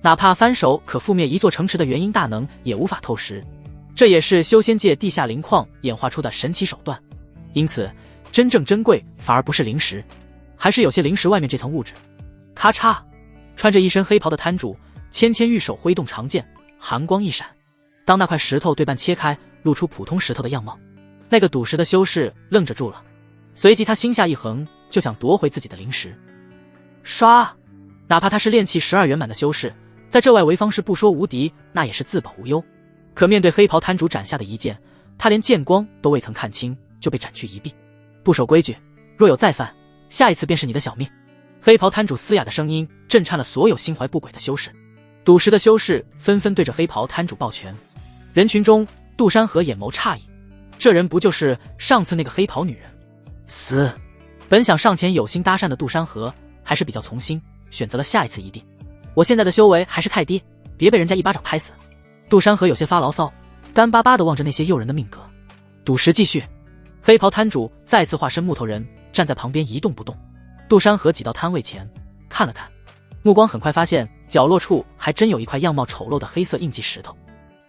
哪怕翻手可覆灭一座城池的元婴大能也无法透石，这也是修仙界地下灵矿演化出的神奇手段。因此真正珍贵反而不是灵石，还是有些灵石外面这层物质。咔嚓，穿着一身黑袍的摊主芊芊玉手挥动长剑，寒光一闪，当那块石头对半切开，露出普通石头的样貌，那个赌石的修士愣着住了，随即他心下一横，就想夺回自己的灵石。刷，哪怕他是炼气12圆满的修士，在这外围方式不说无敌，那也是自保无忧。可面对黑袍摊主斩下的一剑，他连剑光都未曾看清，就被斩去一臂。不守规矩，若有再犯，下一次便是你的小命。黑袍摊主嘶哑的声音震颤了所有心怀不轨的修士。赌石的修士纷纷对着黑袍摊主抱拳。人群中，杜山河眼眸诧异，这人不就是上次那个黑袍女人？死！本想上前有心搭讪的杜山河还是比较从心，选择了下一次一定。我现在的修为还是太低，别被人家一巴掌拍死。杜山河有些发牢骚，干巴巴地望着那些诱人的命格。赌石继续。黑袍摊主再次化身木头人，站在旁边一动不动。杜山河挤到摊位前看了看，目光很快发现角落处还真有一块样貌丑陋的黑色印记石头。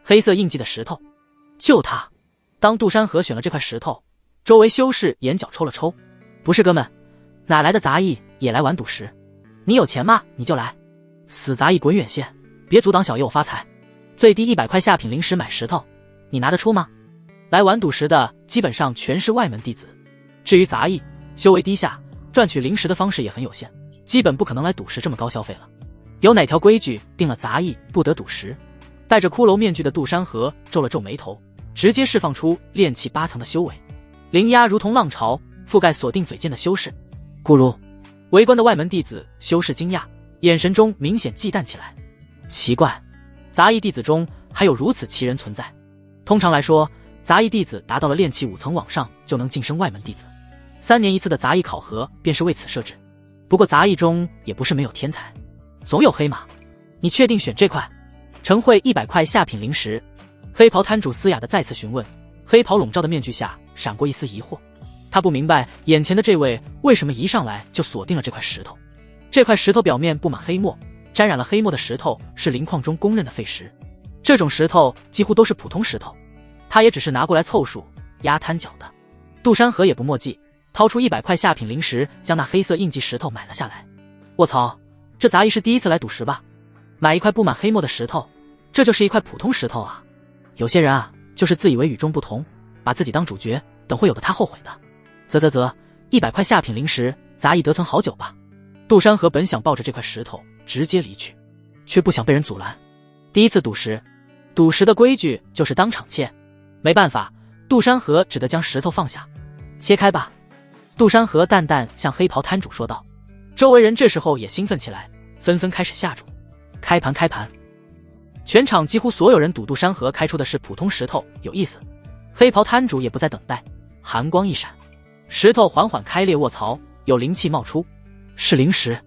黑色印记的石头，就它。当杜山河选了这块石头，周围修士眼角抽了抽。不是哥们，哪来的杂役也来玩赌石？你有钱吗？你就来。死杂役滚远些，别阻挡小爷我发财。最低100块下品灵石买石头，你拿得出吗？来玩赌石的基本上全是外门弟子，至于杂役，修为低下，赚取灵石的方式也很有限，基本不可能来赌石这么高消费了。有哪条规矩定了杂役不得赌石？戴着骷髅面具的杜山河皱了皱眉头，直接释放出炼气8层的修为，灵压如同浪潮覆盖锁定嘴尖的修士。咕噜，围观的外门弟子修士惊讶，眼神中明显忌惮起来。奇怪，杂役弟子中还有如此奇人存在。通常来说，杂役弟子达到了炼气5层往上就能晋升外门弟子，3年一次的杂役考核便是为此设置。不过杂役中也不是没有天才，总有黑马。你确定选这块？晨会100块下品灵石。黑袍摊主嘶哑的再次询问，黑袍笼罩的面具下闪过一丝疑惑。他不明白眼前的这位为什么一上来就锁定了这块石头。这块石头表面布满黑墨，沾染了黑墨的石头是灵矿中公认的废石，这种石头几乎都是普通石头，他也只是拿过来凑数压摊脚的。杜山河也不墨迹，掏出100块下品灵石，将那黑色印记石头买了下来。卧槽，这杂役是第一次来赌石吧？买一块布满黑墨的石头，这就是一块普通石头啊！有些人啊，就是自以为与众不同，把自己当主角，等会有的他后悔的。100块下品灵石，杂役得存好久吧。杜山河本想抱着这块石头直接离去，却不想被人阻拦。第一次赌石，赌石的规矩就是当场切。没办法，杜山河只得将石头放下。切开吧。杜山河淡淡向黑袍摊主说道。周围人这时候也兴奋起来，纷纷开始下注。开盘开盘。全场几乎所有人赌杜山河开出的是普通石头，有意思。黑袍摊主也不再等待，寒光一闪，石头缓缓开裂，卧槽，有灵气冒出，是灵石。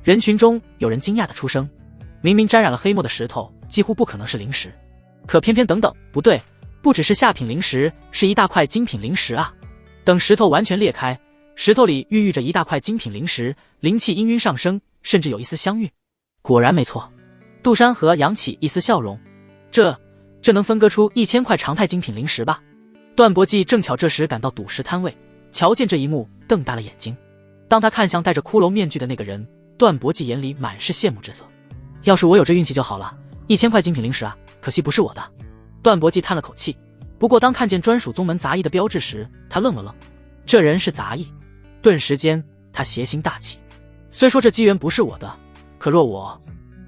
人群中有人惊讶的出声，明明沾染了黑墨的石头几乎不可能是灵石，可偏偏等等，不对，不只是下品灵石，是一大块精品灵石啊。等石头完全裂开，石头里孕育着一大块精品灵石，灵气氤氲上升，甚至有一丝香韵。果然没错。杜山河扬起一丝笑容，这能分割出1000块常态精品灵石吧？段伯纪正巧这时赶到赌石摊位，瞧见这一幕，瞪大了眼睛。当他看向戴着骷髅面具的那个人，段伯纪眼里满是羡慕之色。要是我有这运气就好了，1000块精品灵石啊，可惜不是我的。段伯纪叹了口气。不过当看见专属宗门杂役的标志时，他愣了愣，这人是杂役。顿时间，他邪心大起。虽说这机缘不是我的，可若我……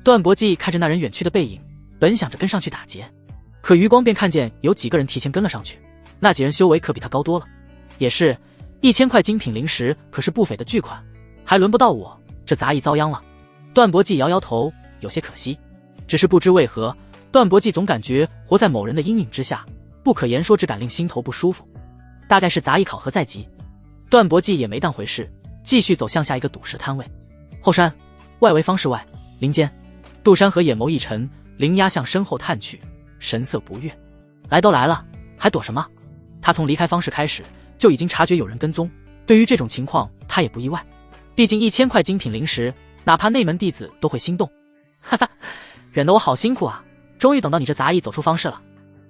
段伯纪看着那人远去的背影，本想着跟上去打劫，可余光便看见有几个人提前跟了上去，那几人修为可比他高多了。也是，1000块精品灵石可是不菲的巨款，还轮不到我，这杂役遭殃了。段伯纪摇摇头，有些可惜。只是不知为何，段伯纪总感觉活在某人的阴影之下，不可言说之感令心头不舒服。大概是杂役考核在即，段伯纪也没当回事，继续走向下一个赌石摊位。后山外围方室外林间，杜山河眼眸一沉，灵压向身后探去，神色不悦。来都来了，还躲什么？他从离开方室开始就已经察觉有人跟踪，对于这种情况他也不意外，毕竟1000块精品灵石，哪怕内门弟子都会心动。哈哈，忍得我好辛苦啊，终于等到你这杂役走出方室了。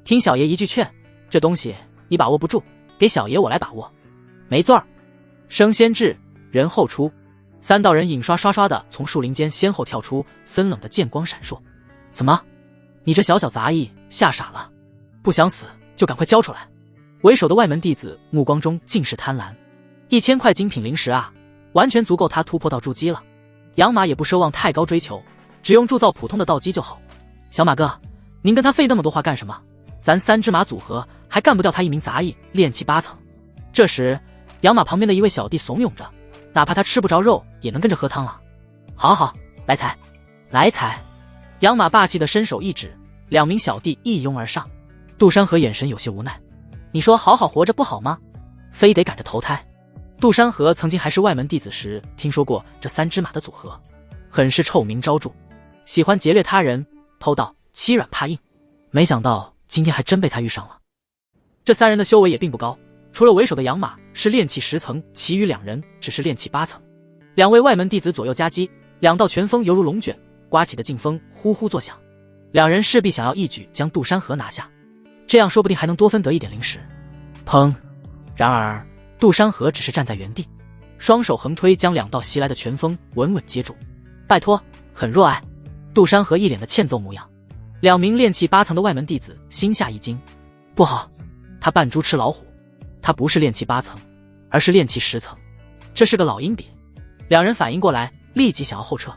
听小爷一句劝，这东西你把握不住，给小爷我来把握。没错儿。升仙至，人后出，3道人影刷刷刷的从树林间先后跳出，森冷的剑光闪烁。怎么，你这小小杂役吓傻了？不想死就赶快交出来。为首的外门弟子目光中尽是贪婪，1000块精品灵石啊，完全足够他突破到筑基了。养马也不奢望太高追求，只用铸造普通的道基就好。小马哥，您跟他费那么多话干什么？咱3只马组合还干不掉他一名杂役炼气8层。这时养马旁边的一位小弟怂恿着，哪怕他吃不着肉也能跟着喝汤啊。好好，来财来财。养马霸气的伸手一指，2名小弟一拥而上。杜山河眼神有些无奈，你说好好活着不好吗？非得赶着投胎。杜山河曾经还是外门弟子时听说过这3只马的组合，很是臭名昭著，喜欢劫掠他人，偷盗，欺软怕硬。没想到今天还真被他遇上了。这3人的修为也并不高，除了为首的养马是炼气10层，其余2人只是炼气8层。两位外门弟子左右夹击，两道拳风犹如龙卷，刮起的劲风呼呼作响。两人势必想要一举将杜山河拿下，这样说不定还能多分得一点灵石。砰！然而杜山河只是站在原地，双手横推，将两道袭来的拳风稳稳接住。拜托，很弱哎！杜山河一脸的欠揍模样。两名炼气8层的外门弟子心下一惊，不好，他扮猪吃老虎，他不是炼气8层，而是炼气10层，这是个老阴笔。两人反应过来，立即想要后撤，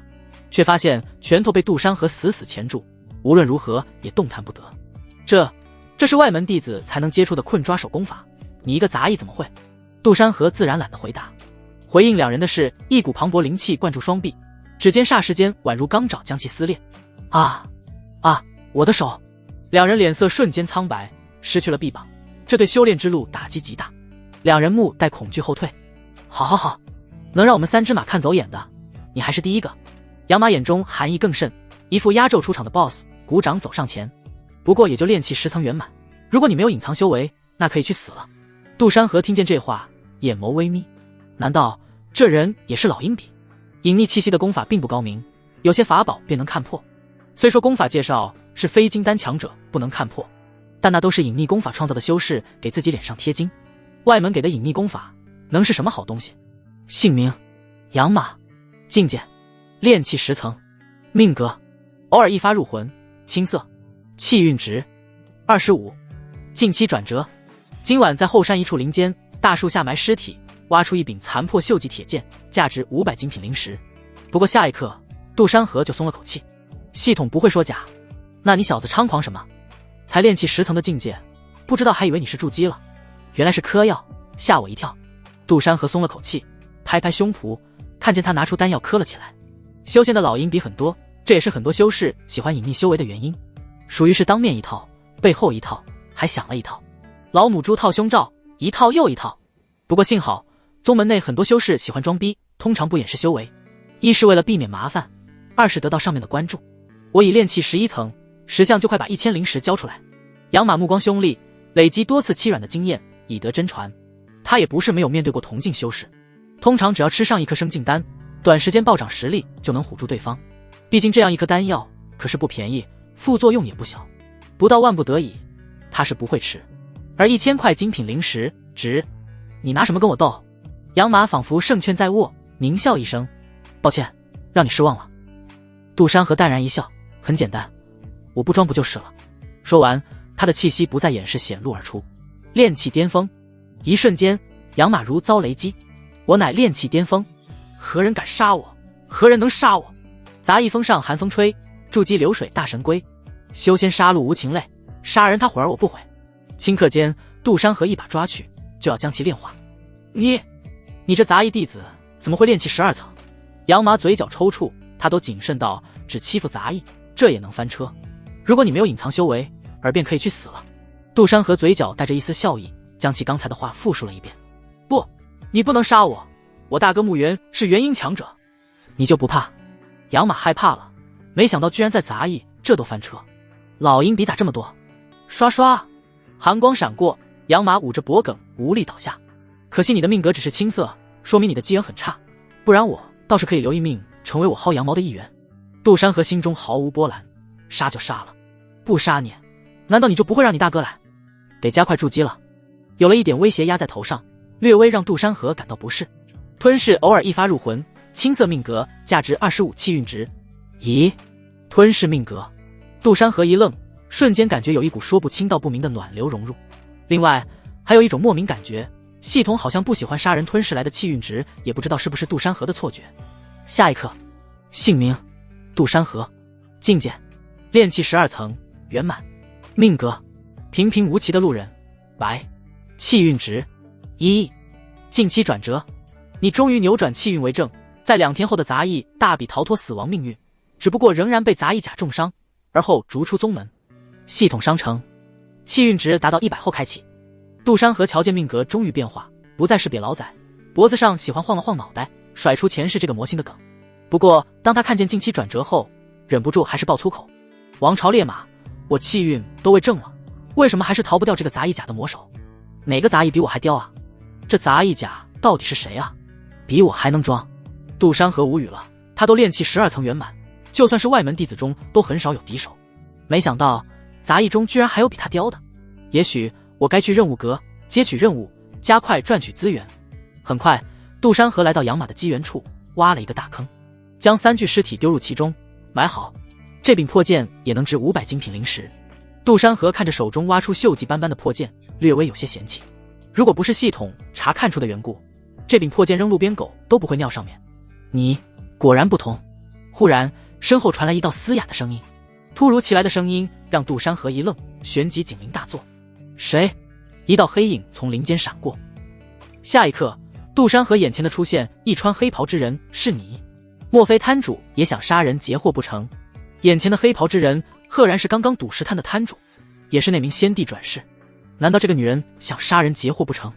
却发现拳头被杜山河死死钳住，无论如何也动弹不得。这是外门弟子才能接触的困抓手功法，你一个杂役怎么会？杜山河自然懒得回答，回应两人的是一股磅礴灵气灌注双臂，指尖霎时间宛如钢爪将其撕裂。啊！我的手！两人脸色瞬间苍白，失去了臂膀，这对修炼之路打击极大。两人目带恐惧后退。好，能让我们3只马看走眼的，你还是第一个。杨马眼中寒意更甚，一副压轴出场的 BOSS， 鼓掌走上前。不过也就炼气10层圆满，如果你没有隐藏修为，那可以去死了。杜山河听见这话，眼眸微眯，难道这人也是老阴笔？隐匿气息的功法并不高明，有些法宝便能看破。虽说功法介绍是非金丹强者不能看破，但那都是隐匿功法创造的修士给自己脸上贴金。外门给的隐匿功法能是什么好东西？姓名：杨马，境界：炼气10层，命格：偶尔一发入魂，青色，气运值25，近期转折。今晚在后山一处林间大树下埋尸体，挖出一柄残破锈迹铁剑，价值500精品灵石。不过下一刻杜山河就松了口气，系统不会说假。那你小子猖狂什么？才炼气10层的境界，不知道还以为你是筑基了，原来是嗑药，吓我一跳。杜山河松了口气，拍拍胸脯，看见他拿出丹药嗑了起来。修仙的老阴笔很多，这也是很多修士喜欢隐匿修为的原因，属于是当面一套，背后一套，还想了一套。老母猪套胸罩，一套又一套。不过幸好宗门内很多修士喜欢装逼，通常不掩饰修为，一是为了避免麻烦，二是得到上面的关注。我已炼气11层，10项就快把1000灵石交出来。杨马目光凶厉，累积多次欺软的经验，以得真传。他也不是没有面对过同境修士，通常只要吃上一颗生劲丹，短时间暴涨实力就能唬住对方。毕竟这样一颗丹药可是不便宜，副作用也不小，不到万不得已他是不会吃。而1000块精品灵石值，你拿什么跟我斗？杨马仿佛胜券在握，狞笑一声，抱歉，让你失望了。杜山河淡然一笑，很简单，我不装不就是了。说完，他的气息不再掩饰显露而出。炼气巅峰。一瞬间，杨马如遭雷击，我乃炼气巅峰，何人敢杀我？何人能杀我？杂役峰上寒风吹，筑基流水大神归。修仙杀戮无情泪，杀人他悔而我不悔。顷刻间，杜山河一把抓去，就要将其炼化。你这杂役弟子怎么会炼气12层？杨马嘴角抽搐，他都谨慎到只欺负杂役，这也能翻车？如果你没有隐藏修为，而便可以去死了。杜山河嘴角带着一丝笑意，将其刚才的话复述了一遍。不，你不能杀我，我大哥穆元是元婴强者，你就不怕？杨马害怕了，没想到居然在杂役，这都翻车。老阴笔咋这么多？刷刷，寒光闪过，杨马捂着脖梗无力倒下。可惜你的命格只是青色，说明你的机缘很差，不然我倒是可以留一命成为我薅羊毛的一员。杜山河心中毫无波澜，杀就杀了，不杀你，难道你就不会让你大哥来？得加快筑基了。有了一点威胁压在头上，略微让杜山河感到不适。吞噬偶尔一发入魂，青色命格，价值25气运值。咦，吞噬命格？杜山河一愣，瞬间感觉有一股说不清道不明的暖流融入。另外还有一种莫名感觉，系统好像不喜欢杀人吞噬来的气运值，也不知道是不是杜山河的错觉。下一刻，姓名杜山河，境界炼气12层圆满，命格平平无奇的路人，白，气运值1，近期转折，你终于扭转气运为正，在2天后的杂役大比逃脱死亡命运，只不过仍然被杂役甲重伤，而后逐出宗门。系统商城，气运值达到100后开启。杜山河瞧见命格终于变化，不再是瘪老仔，脖子上喜欢晃了晃脑袋，甩出前世这个魔性的梗。不过当他看见近期转折后，忍不住还是爆粗口：王朝烈马，我气运都为正了，为什么还是逃不掉这个杂役甲的魔手？哪个杂役比我还刁啊？这杂役甲到底是谁啊？比我还能装？杜山河无语了，他都炼气12层圆满，就算是外门弟子中都很少有敌手，没想到杂役中居然还有比他刁的。也许我该去任务阁接取任务，加快赚取资源。很快，杜山河来到养马的机缘处，挖了一个大坑，将3具尸体丢入其中，埋好。这柄破剑也能值500精品灵石。杜山河看着手中挖出锈迹斑斑的破剑，略微有些嫌弃。如果不是系统查看出的缘故，这柄破剑扔路边狗都不会尿上面。你果然不同。忽然，身后传来一道嘶哑的声音。突如其来的声音让杜山河一愣，旋即警铃大作。谁？一道黑影从林间闪过。下一刻，杜山河眼前的出现一穿黑袍之人。是你？莫非摊主也想杀人劫货不成？眼前的黑袍之人赫然是刚刚赌石摊的摊主，也是那名先帝转世。难道这个女人想杀人劫货不成？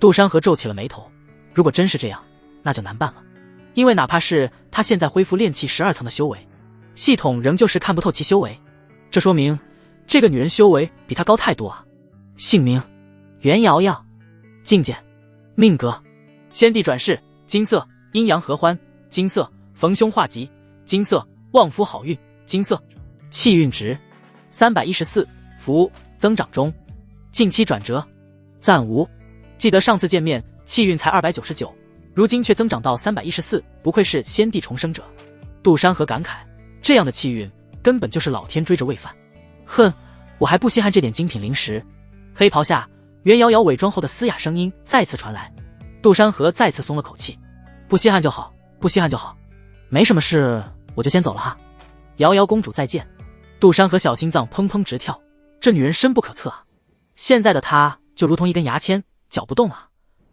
杜山河皱起了眉头。如果真是这样，那就难办了。因为哪怕是他现在恢复炼气12层的修为，系统仍旧是看不透其修为。这说明这个女人修为比他高太多啊。姓名：袁瑶瑶，境界：命格：先帝转世，金色，阴阳合欢，金色，逢凶化吉，金色，旺夫好运，金色。气运值314，符增长中，近期转折暂无。记得上次见面气运才299，如今却增长到314，不愧是先帝重生者。杜山河感慨，这样的气运根本就是老天追着喂饭。哼，我还不稀罕这点精品灵石。黑袍下，袁瑶瑶伪装后的嘶哑声音再次传来。杜山河再次松了口气，不稀罕就好，不稀罕就好，没什么事，我就先走了哈。瑶瑶公主再见。杜山河小心脏砰砰直跳，这女人深不可测啊。现在的她就如同一根牙签，搅不动啊，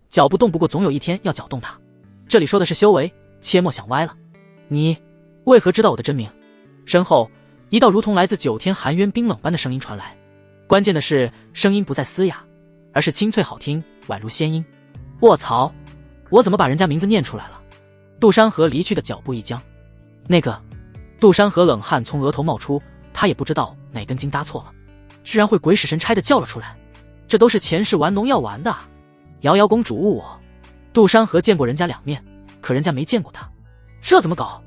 搅不动，不过总有一天要搅动她。这里说的是修为，切莫想歪了。你为何知道我的真名？身后一道如同来自9天寒渊冰冷般的声音传来，关键的是声音不再嘶哑，而是清脆好听，宛如仙音。卧槽，我怎么把人家名字念出来了？杜山河离去的脚步一僵。那个，杜山河冷汗从额头冒出，他也不知道哪根筋搭错了，居然会鬼使神差的叫了出来。这都是前世玩农药玩的啊。瑶瑶公主误我。杜山河见过人家2面，可人家没见过他，这怎么搞？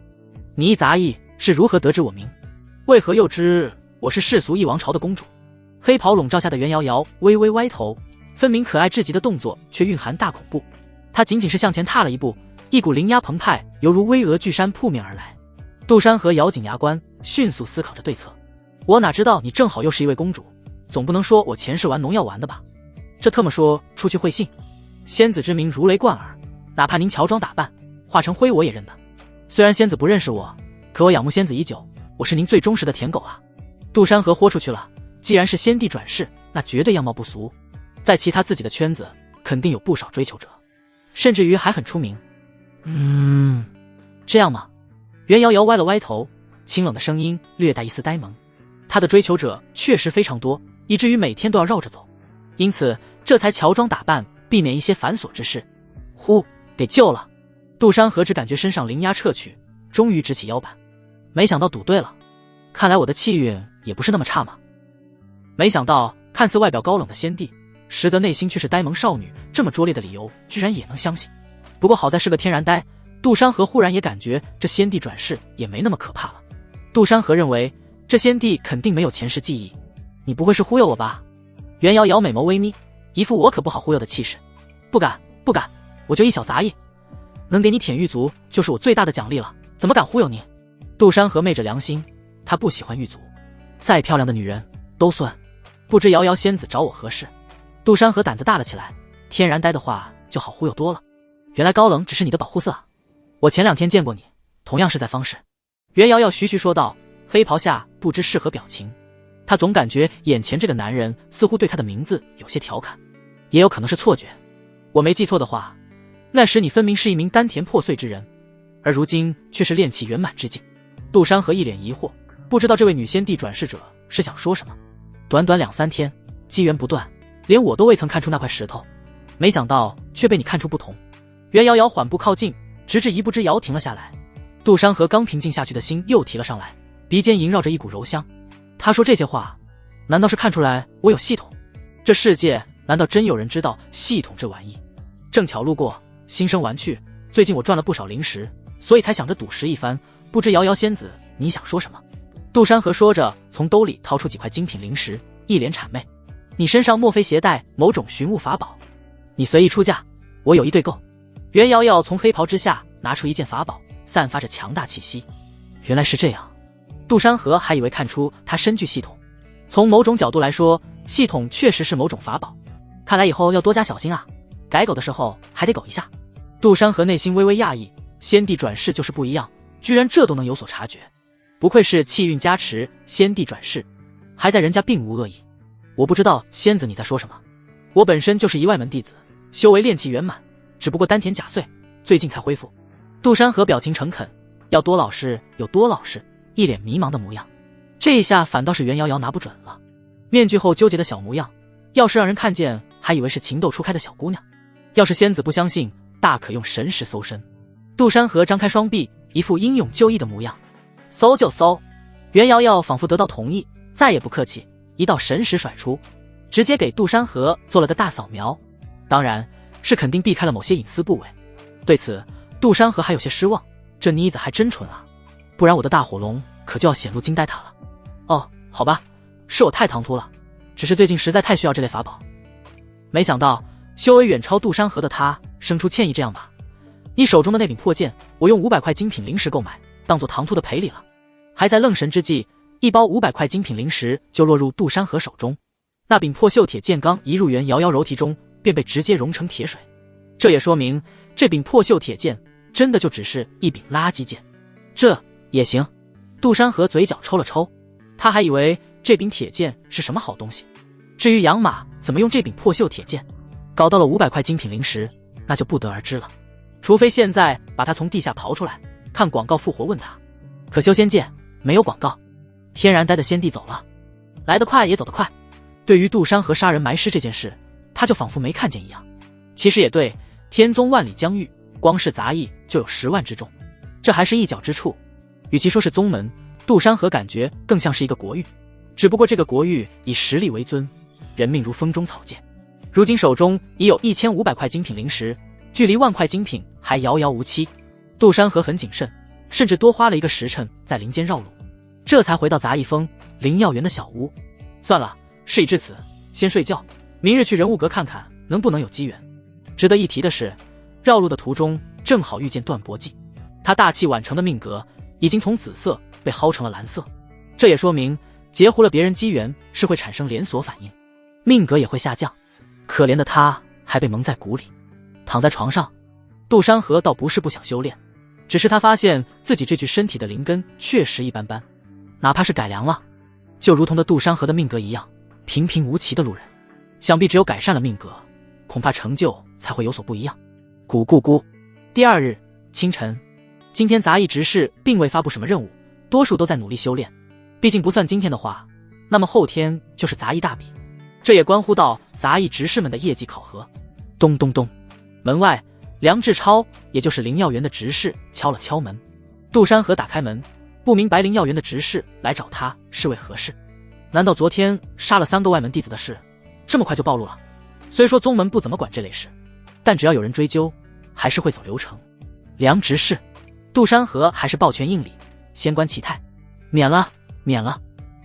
你一杂役是如何得知我名？为何又知我是世俗一王朝的公主？黑袍笼罩下的袁瑶瑶微微歪头，分明可爱至极的动作却蕴含大恐怖。她仅仅是向前踏了一步，一股灵压澎湃，犹如巍峨巨山扑面而来。杜山河咬紧牙关，迅速思考着对策。我哪知道你正好又是一位公主，总不能说我前世玩农药玩的吧？这特么说出去会信？仙子之名如雷贯耳，哪怕您乔装打扮化成灰我也认得。虽然仙子不认识我，可我仰慕仙子已久，我是您最忠实的舔狗啊。杜山河豁出去了，既然是先帝转世，那绝对样貌不俗，在其他自己的圈子肯定有不少追求者，甚至于还很出名。这样吗？袁瑶瑶歪了歪头，清冷的声音略带一丝呆萌。她的追求者确实非常多，以至于每天都要绕着走，因此这才乔装打扮，避免一些繁琐之事。呼，给救了！杜山河只感觉身上灵压撤去，终于直起腰板。没想到赌对了，看来我的气运也不是那么差嘛。没想到看似外表高冷的先帝，实则内心却是呆萌少女，这么拙劣的理由居然也能相信。不过好在是个天然呆，杜山河忽然也感觉这先帝转世也没那么可怕了。杜山河认为这先帝肯定没有前世记忆，你不会是忽悠我吧？袁瑶瑶美眸微眯，一副我可不好忽悠的气势。不敢不敢，我就一小杂役，能给你舔狱卒就是我最大的奖励了，怎么敢忽悠你？杜山河昧着良心，他不喜欢狱卒，再漂亮的女人都算。不知瑶瑶仙子找我何事？杜山河胆子大了起来，天然呆的话就好忽悠多了。原来高冷只是你的保护色啊！我前2天见过你，同样是在方氏。袁瑶瑶徐徐说道，黑袍下不知是何表情。她总感觉眼前这个男人似乎对她的名字有些调侃，也有可能是错觉。我没记错的话，那时你分明是一名丹田破碎之人，而如今却是炼气圆满之境。杜山河一脸疑惑，不知道这位女先帝转世者是想说什么。短短2-3天，机缘不断，连我都未曾看出那块石头，没想到却被你看出不同。袁瑶瑶缓步靠近，直至一步之遥停了下来。杜山河刚平静下去的心又提了上来，鼻间萦绕着一股柔香。他说这些话，难道是看出来我有系统？这世界难道真有人知道系统这玩意？正巧路过，心生玩趣，最近我赚了不少灵石，所以才想着赌石一番。不知瑶瑶仙子你想说什么？杜山河说着，从兜里掏出几块精品灵石，一脸谄媚。你身上莫非携带某种寻物法宝？你随意出价，我有一对够。袁瑶瑶从黑袍之下拿出一件法宝，散发着强大气息。原来是这样，杜山河还以为看出他身具系统。从某种角度来说，系统确实是某种法宝。看来以后要多加小心啊，改狗的时候还得狗一下。杜山河内心微微讶异，先帝转世就是不一样，居然这都能有所察觉。不愧是气运加持，先帝转世，还在人家并无恶意。我不知道仙子你在说什么，我本身就是一外门弟子，修为炼气圆满，只不过丹田假碎，最近才恢复。杜山河表情诚恳，要多老实有多老实，一脸迷茫的模样。这一下反倒是袁瑶瑶拿不准了，面具后纠结的小模样，要是让人看见，还以为是情窦初开的小姑娘。要是仙子不相信，大可用神识搜身。杜山河张开双臂，一副英勇就义的模样。搜就搜。袁瑶瑶仿佛得到同意，再也不客气，一道神识甩出，直接给杜山河做了个大扫描。当然是肯定避开了某些隐私部位。对此，杜山河还有些失望，这妮子还真蠢啊，不然我的大火龙可就要显露惊呆他了。哦，好吧，是我太唐突了，只是最近实在太需要这类法宝。没想到修为远超杜山河的他生出歉意，这样吧，你手中的那柄破剑，我用500块精品灵石购买，当做唐突的赔礼了。还在愣神之际，一包500块精品灵石就落入杜山河手中。那柄破锈铁剑刚一入袁瑶瑶柔体中，便被直接融成铁水。这也说明这柄破锈铁剑真的就只是一柄垃圾剑。这也行。杜山河嘴角抽了抽，他还以为这柄铁剑是什么好东西。至于养马怎么用这柄破锈铁剑搞到了500块精品灵石，那就不得而知了。除非现在把他从地下刨出来，看广告复活问他。可修仙界没有广告，天然呆的先帝走了，来得快也走得快。对于杜山河杀人埋尸这件事，他就仿佛没看见一样。其实也对，天宗万里疆域，光是杂役就有10万之众，这还是一角之处。与其说是宗门，杜山河感觉更像是一个国域，只不过这个国域以实力为尊，人命如风中草芥。如今手中已有1500块精品灵石，距离1万块精品还遥遥无期。杜山河很谨慎，甚至多花了1个时辰在林间绕路，这才回到杂役峰灵药园的小屋。算了，事已至此，先睡觉，明日去人物阁看看能不能有机缘。值得一提的是，绕路的途中正好遇见段伯记，他大器晚成的命格已经从紫色被薅成了蓝色，这也说明截胡了别人机缘是会产生连锁反应，命格也会下降。可怜的他还被蒙在鼓里。躺在床上，杜山河倒不是不想修炼，只是他发现自己这具身体的灵根确实一般般，哪怕是改良了，就如同的杜山河的命格一样，平平无奇的路人。想必只有改善了命格，恐怕成就才会有所不一样。咕咕咕。第2日清晨，今天杂役执事并未发布什么任务，多数都在努力修炼。毕竟不算今天的话，那么后天就是杂役大比，这也关乎到杂役执事们的业绩考核。咚咚咚，门外梁志超，也就是灵药园的执事敲了敲门。杜山河打开门，不明白灵药园的执事来找他是为何事。难道昨天杀了3个外门弟子的事这么快就暴露了？虽说宗门不怎么管这类事，但只要有人追究，还是会走流程。梁执事，杜山河还是抱拳应礼，仙官启泰，免了免了。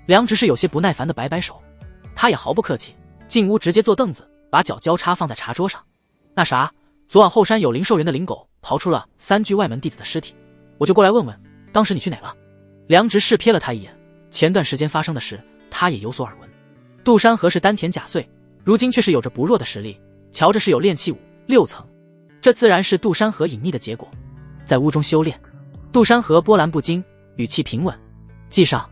梁执事有些不耐烦的摆摆手，他也毫不客气，进屋直接坐凳子，把脚交叉放在茶桌上。那啥，昨晚后山有灵兽园的灵狗刨出了3具外门弟子的尸体，我就过来问问，当时你去哪了？梁执事瞥了他一眼，前段时间发生的事他也有所耳闻。杜山河是丹田假碎，如今却是有着不弱的实力，瞧着是有炼气5、6层，这自然是杜山河隐匿的结果。在屋中修炼，杜山河波澜不惊，语气平稳。记上。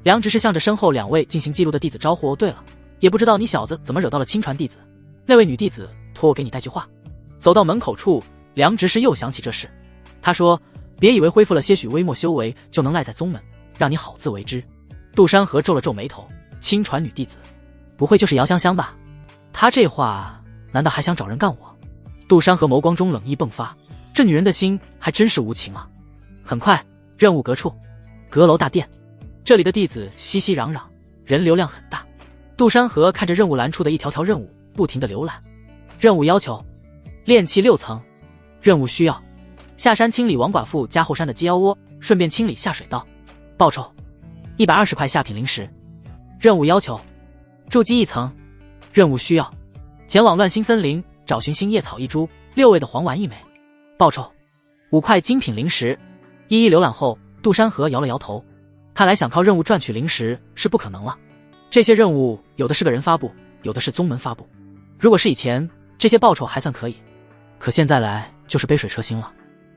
梁执事向着身后2位进行记录的弟子招呼。对了，也不知道你小子怎么惹到了亲传弟子，那位女弟子托我给你带句话。走到门口处，梁执事又想起这事，他说，别以为恢复了些许微末修为就能赖在宗门，让你好自为之。杜山河皱了皱眉头，亲传女弟子，不会就是姚香香吧？他这话难道还想找人干我？杜山河眸光中冷意迸发，这女人的心还真是无情啊。很快，任务阁处，阁楼大殿，这里的弟子熙熙攘攘，人流量很大。杜山河看着任务栏处的一条条任务，不停地浏览。任务要求：炼气6层。任务需要：下山清理王寡妇家后山的鸡腰窝，顺便清理下水道。报酬120块下品灵石。任务要求：筑基1层。任务需要前往乱星森林找寻新叶草1株，6味的黄丸1枚。报酬5块精品灵石。一一浏览后，杜山河摇了摇头，看来想靠任务赚取灵石是不可能了。这些任务有的是个人发布，有的是宗门发布。如果是以前，这些报酬还算可以，可现在来就是杯水车薪了。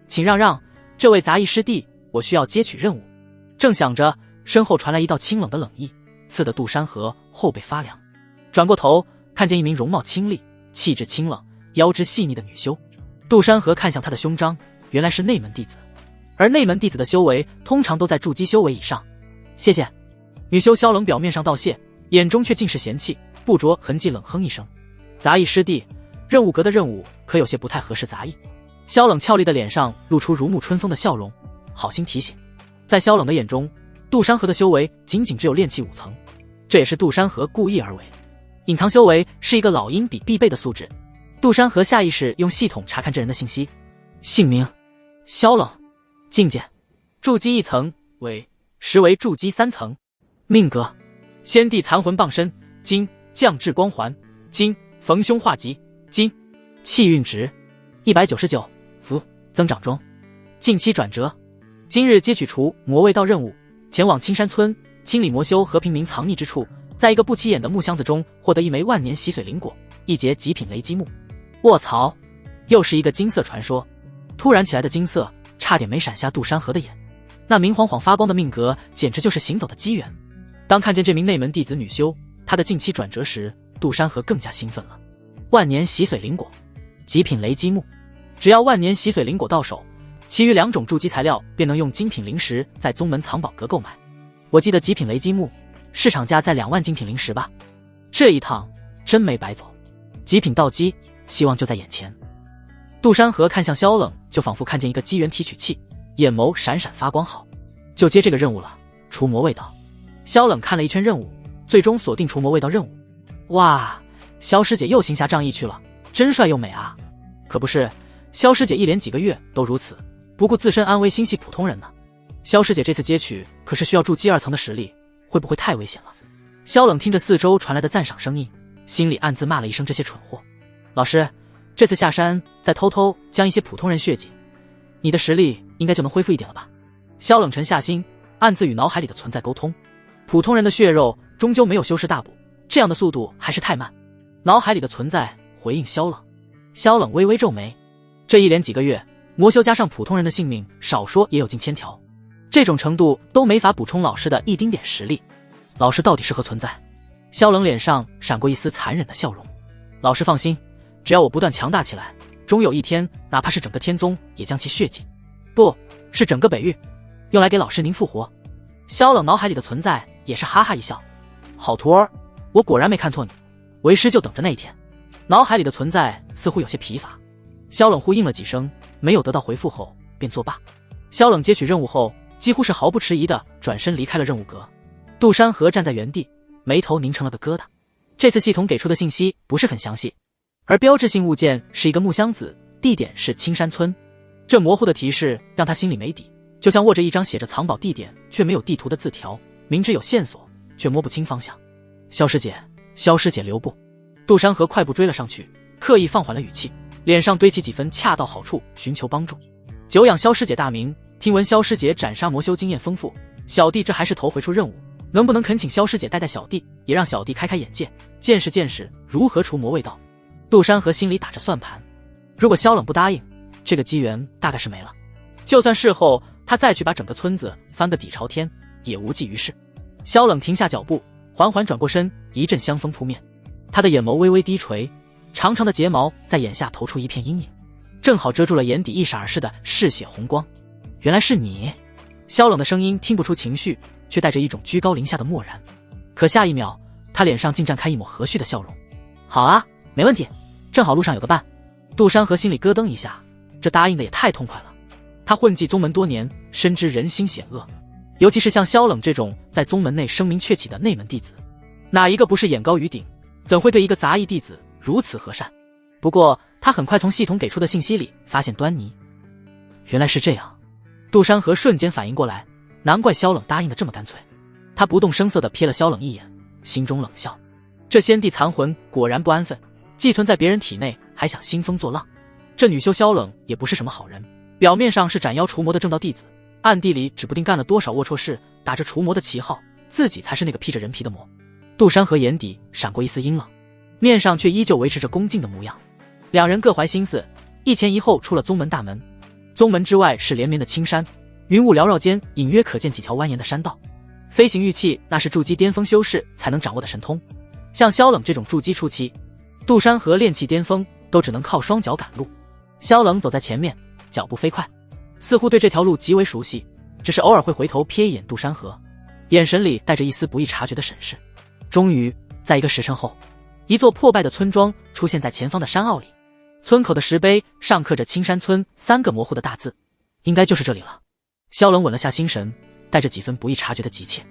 请让让，这位杂役师弟，我需要接取任务。正想着，身后传来一道清冷的冷意，刺得杜山河后背发凉。转过头，看见一名容貌清丽、气质清冷、腰肢细腻的女修。杜山河看向她的胸章，原来是内门弟子。而内门弟子的修为通常都在筑基修为以上。谢谢。女修萧冷表面上道谢，眼中却尽是嫌弃，不着痕迹冷哼一声。杂役师弟，任务阁的任务可有些不太合适杂役。萧冷俏丽的脸上露出如沐春风的笑容，好心提醒。在萧冷的眼中，杜山河的修为仅仅只有炼气5层，这也是杜山河故意而为。隐藏修为是一个老阴比必备的素质。杜山河下意识用系统查看这人的信息：姓名萧冷，境界筑基1层，实为筑基3层。命格先帝残魂傍身，今降至光环，今逢凶化吉，今气运值199，增长中。近期转折，今日接取除魔卫道任务，前往青山村清理魔修和平民藏匿之处，在一个不起眼的木箱子中获得1枚万年洗髓灵果，1节极品雷击木。卧槽，又是一个金色传说。突然起来的金色差点没闪瞎杜山河的眼，那明晃晃发光的命格简直就是行走的机缘。当看见这名内门弟子女修她的近期转折时，杜山河更加兴奋了。万年洗髓灵果，极品雷击木，只要万年洗髓灵果到手，其余2种筑基材料便能用精品灵石在宗门藏宝阁购买。我记得极品雷击木市场价在2万精品灵石吧，这一趟真没白走。极品道基，希望就在眼前。杜山河看向萧冷，就仿佛看见一个机缘提取器，眼眸闪闪发光。好，就接这个任务了，除魔卫道。萧冷看了一圈任务，最终锁定除魔卫道任务。哇，萧师姐又行侠仗义去了，真帅又美啊！可不是，萧师姐一连几个月都如此，不顾自身安危心系普通人呢。萧师姐这次接取可是需要筑基2层的实力，会不会太危险了？萧冷听着四周传来的赞赏声音，心里暗自骂了一声这些蠢货。老师，这次下山再偷偷将一些普通人血祭，你的实力应该就能恢复一点了吧？萧冷沉下心，暗自与脑海里的存在沟通。普通人的血肉终究没有修士大补，这样的速度还是太慢。脑海里的存在回应萧冷。萧冷微微皱眉，这一连几个月，魔修加上普通人的性命，少说也有近1000条，这种程度都没法补充老师的一丁点实力。老师到底是何存在？萧冷脸上闪过一丝残忍的笑容。老师放心，只要我不断强大起来，终有一天哪怕是整个天宗也将其血祭，不是整个北域，用来给老师您复活。萧冷脑海里的存在也是哈哈一笑。好徒儿，我果然没看错你，为师就等着那一天。脑海里的存在似乎有些疲乏，萧冷呼应了几声，没有得到回复后便作罢。萧冷接取任务后，几乎是毫不迟疑地转身离开了任务阁。杜山河站在原地，眉头拧成了个疙瘩。这次系统给出的信息不是很详细，而标志性物件是一个木箱子，地点是青山村。这模糊的提示让他心里没底，就像握着一张写着藏宝地点却没有地图的字条，明知有线索却摸不清方向。萧师姐，萧师姐留步！杜山河快步追了上去，刻意放缓了语气，脸上堆起几分恰到好处，寻求帮助。久仰萧师姐大名，听闻萧师姐斩杀魔修经验丰富，小弟这还是头回出任务，能不能恳请萧师姐带带小弟，也让小弟开开眼界，见识如何除魔卫道。杜山河心里打着算盘，如果萧冷不答应，这个机缘大概是没了。就算事后他再去把整个村子翻个底朝天，也无济于事。萧冷停下脚步，缓缓转过身，一阵香风扑面，他的眼眸微微低垂，长长的睫毛在眼下投出一片阴影，正好遮住了眼底一闪而逝的嗜血红光。原来是你！萧冷的声音听不出情绪，却带着一种居高临下的漠然。可下一秒，他脸上竟绽开一抹和煦的笑容。好啊，没问题，正好路上有个伴。杜山河心里咯噔一下，这答应的也太痛快了。他混迹宗门多年，深知人心险恶，尤其是像萧冷这种在宗门内声名鹊起的内门弟子，哪一个不是眼高于顶，怎会对一个杂役弟子如此和善？不过他很快从系统给出的信息里发现端倪。原来是这样。杜山河瞬间反应过来，难怪萧冷答应的这么干脆。他不动声色地瞥了萧冷一眼，心中冷笑，这先帝残魂果然不安分，寄存在别人体内还想兴风作浪。这女修萧冷也不是什么好人，表面上是斩妖除魔的正道弟子，暗地里指不定干了多少龌龊事，打着除魔的旗号，自己才是那个披着人皮的魔。杜山河眼底闪过一丝阴冷，面上却依旧维持着恭敬的模样。两人各怀心思，一前一后出了宗门大门。宗门之外是连绵的青山，云雾缭绕间隐约可见几条蜿蜒的山道。飞行玉器那是筑基巅峰修士才能掌握的神通，像萧冷这种筑基初期，杜山河炼气巅峰都只能靠双脚赶路。萧冷走在前面，脚步飞快，似乎对这条路极为熟悉，只是偶尔会回头瞥一眼杜山河，眼神里带着一丝不易察觉的审视。终于在一个时辰后，一座破败的村庄出现在前方的山坳里，村口的石碑上刻着青山村3个模糊的大字，应该就是这里了。萧冷稳了下心神，带着几分不易察觉的急切。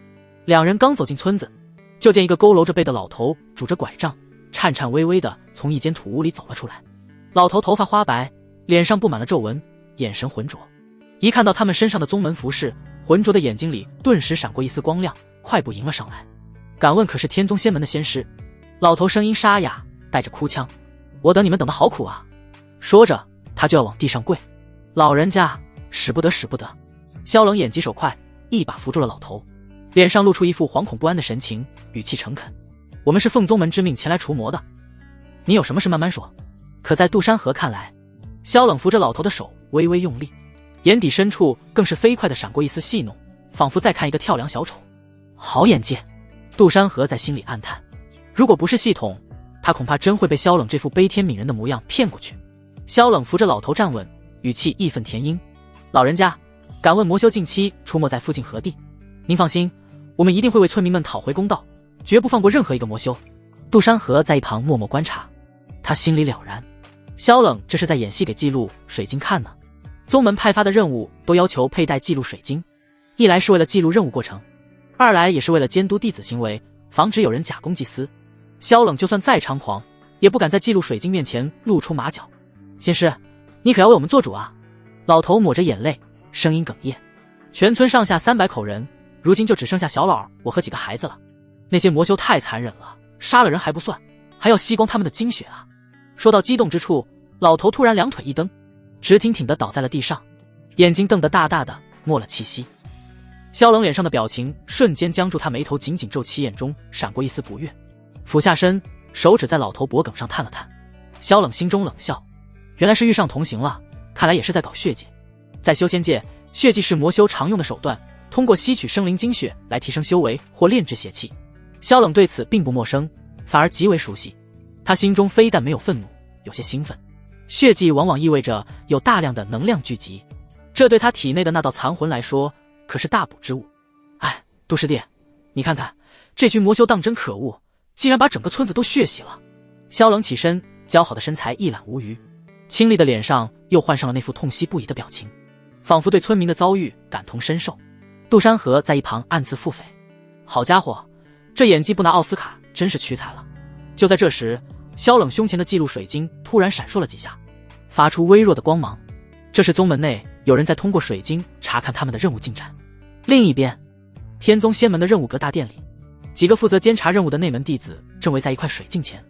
两人刚走进村子，就见一个佝偻着背的老头拄着拐杖，颤颤巍巍地从一间土屋里走了出来。老头头发花白，脸上布满了皱纹，眼神浑浊。一看到他们身上的宗门服饰，浑浊的眼睛里顿时闪过一丝光亮，快步迎了上来。敢问可是天宗仙门的仙师？老头声音沙哑，带着哭腔。我等你们等得好苦啊！说着，他就要往地上跪。老人家，使不得，使不得！萧冷眼疾手快，一把扶住了老头，脸上露出一副惶恐不安的神情，语气诚恳：我们是奉宗门之命前来除魔的，你有什么事慢慢说。可在杜山河看来，萧冷扶着老头的手微微用力，眼底深处更是飞快地闪过一丝戏弄，仿佛在看一个跳梁小丑。好眼界！杜山河在心里暗叹，如果不是系统，他恐怕真会被萧冷这副悲天悯人的模样骗过去。萧冷扶着老头站稳，语气义愤填膺：老人家，敢问魔修近期出没在附近何地？您放心，我们一定会为村民们讨回公道，绝不放过任何一个魔修。杜山河在一旁默默观察，他心里了然，萧冷这是在演戏给记录水晶看呢。宗门派发的任务都要求佩戴记录水晶，一来是为了记录任务过程，二来也是为了监督弟子行为，防止有人假公济私。萧冷就算再猖狂，也不敢在记录水晶面前露出马脚。仙师，你可要为我们做主啊！老头抹着眼泪，声音哽咽。全村上下300口人，如今就只剩下小老我和几个孩子了。那些魔修太残忍了，杀了人还不算，还要吸光他们的精血啊！说到激动之处，老头突然两腿一蹬，直挺挺地倒在了地上，眼睛瞪得大大的，没了气息。萧冷脸上的表情瞬间僵住，他眉头紧紧皱起，眼中闪过一丝不悦，俯下身，手指在老头脖颈上探了探。萧冷心中冷笑，原来是遇上同行了，看来也是在搞血迹。在修仙界，血迹是魔修常用的手段，通过吸取生灵精血来提升修为或炼制邪气。萧冷对此并不陌生，反而极为熟悉。他心中非但没有愤怒，有些兴奋。血迹往往意味着有大量的能量聚集，这对他体内的那道残魂来说可是大补之物。哎，杜师弟，你看看这群魔修当真可恶，竟然把整个村子都血洗了。萧冷起身，姣好的身材一览无余，清丽的脸上又换上了那副痛惜不已的表情，仿佛对村民的遭遇感同身受。杜山河在一旁暗自腹诽，好家伙，这演技不拿奥斯卡真是屈才了。就在这时，萧冷胸前的记录水晶突然闪烁了几下，发出微弱的光芒，这是宗门内有人在通过水晶查看他们的任务进展。另一边，天宗仙门的任务阁大殿里，几个负责监察任务的内门弟子正围在一块水镜前，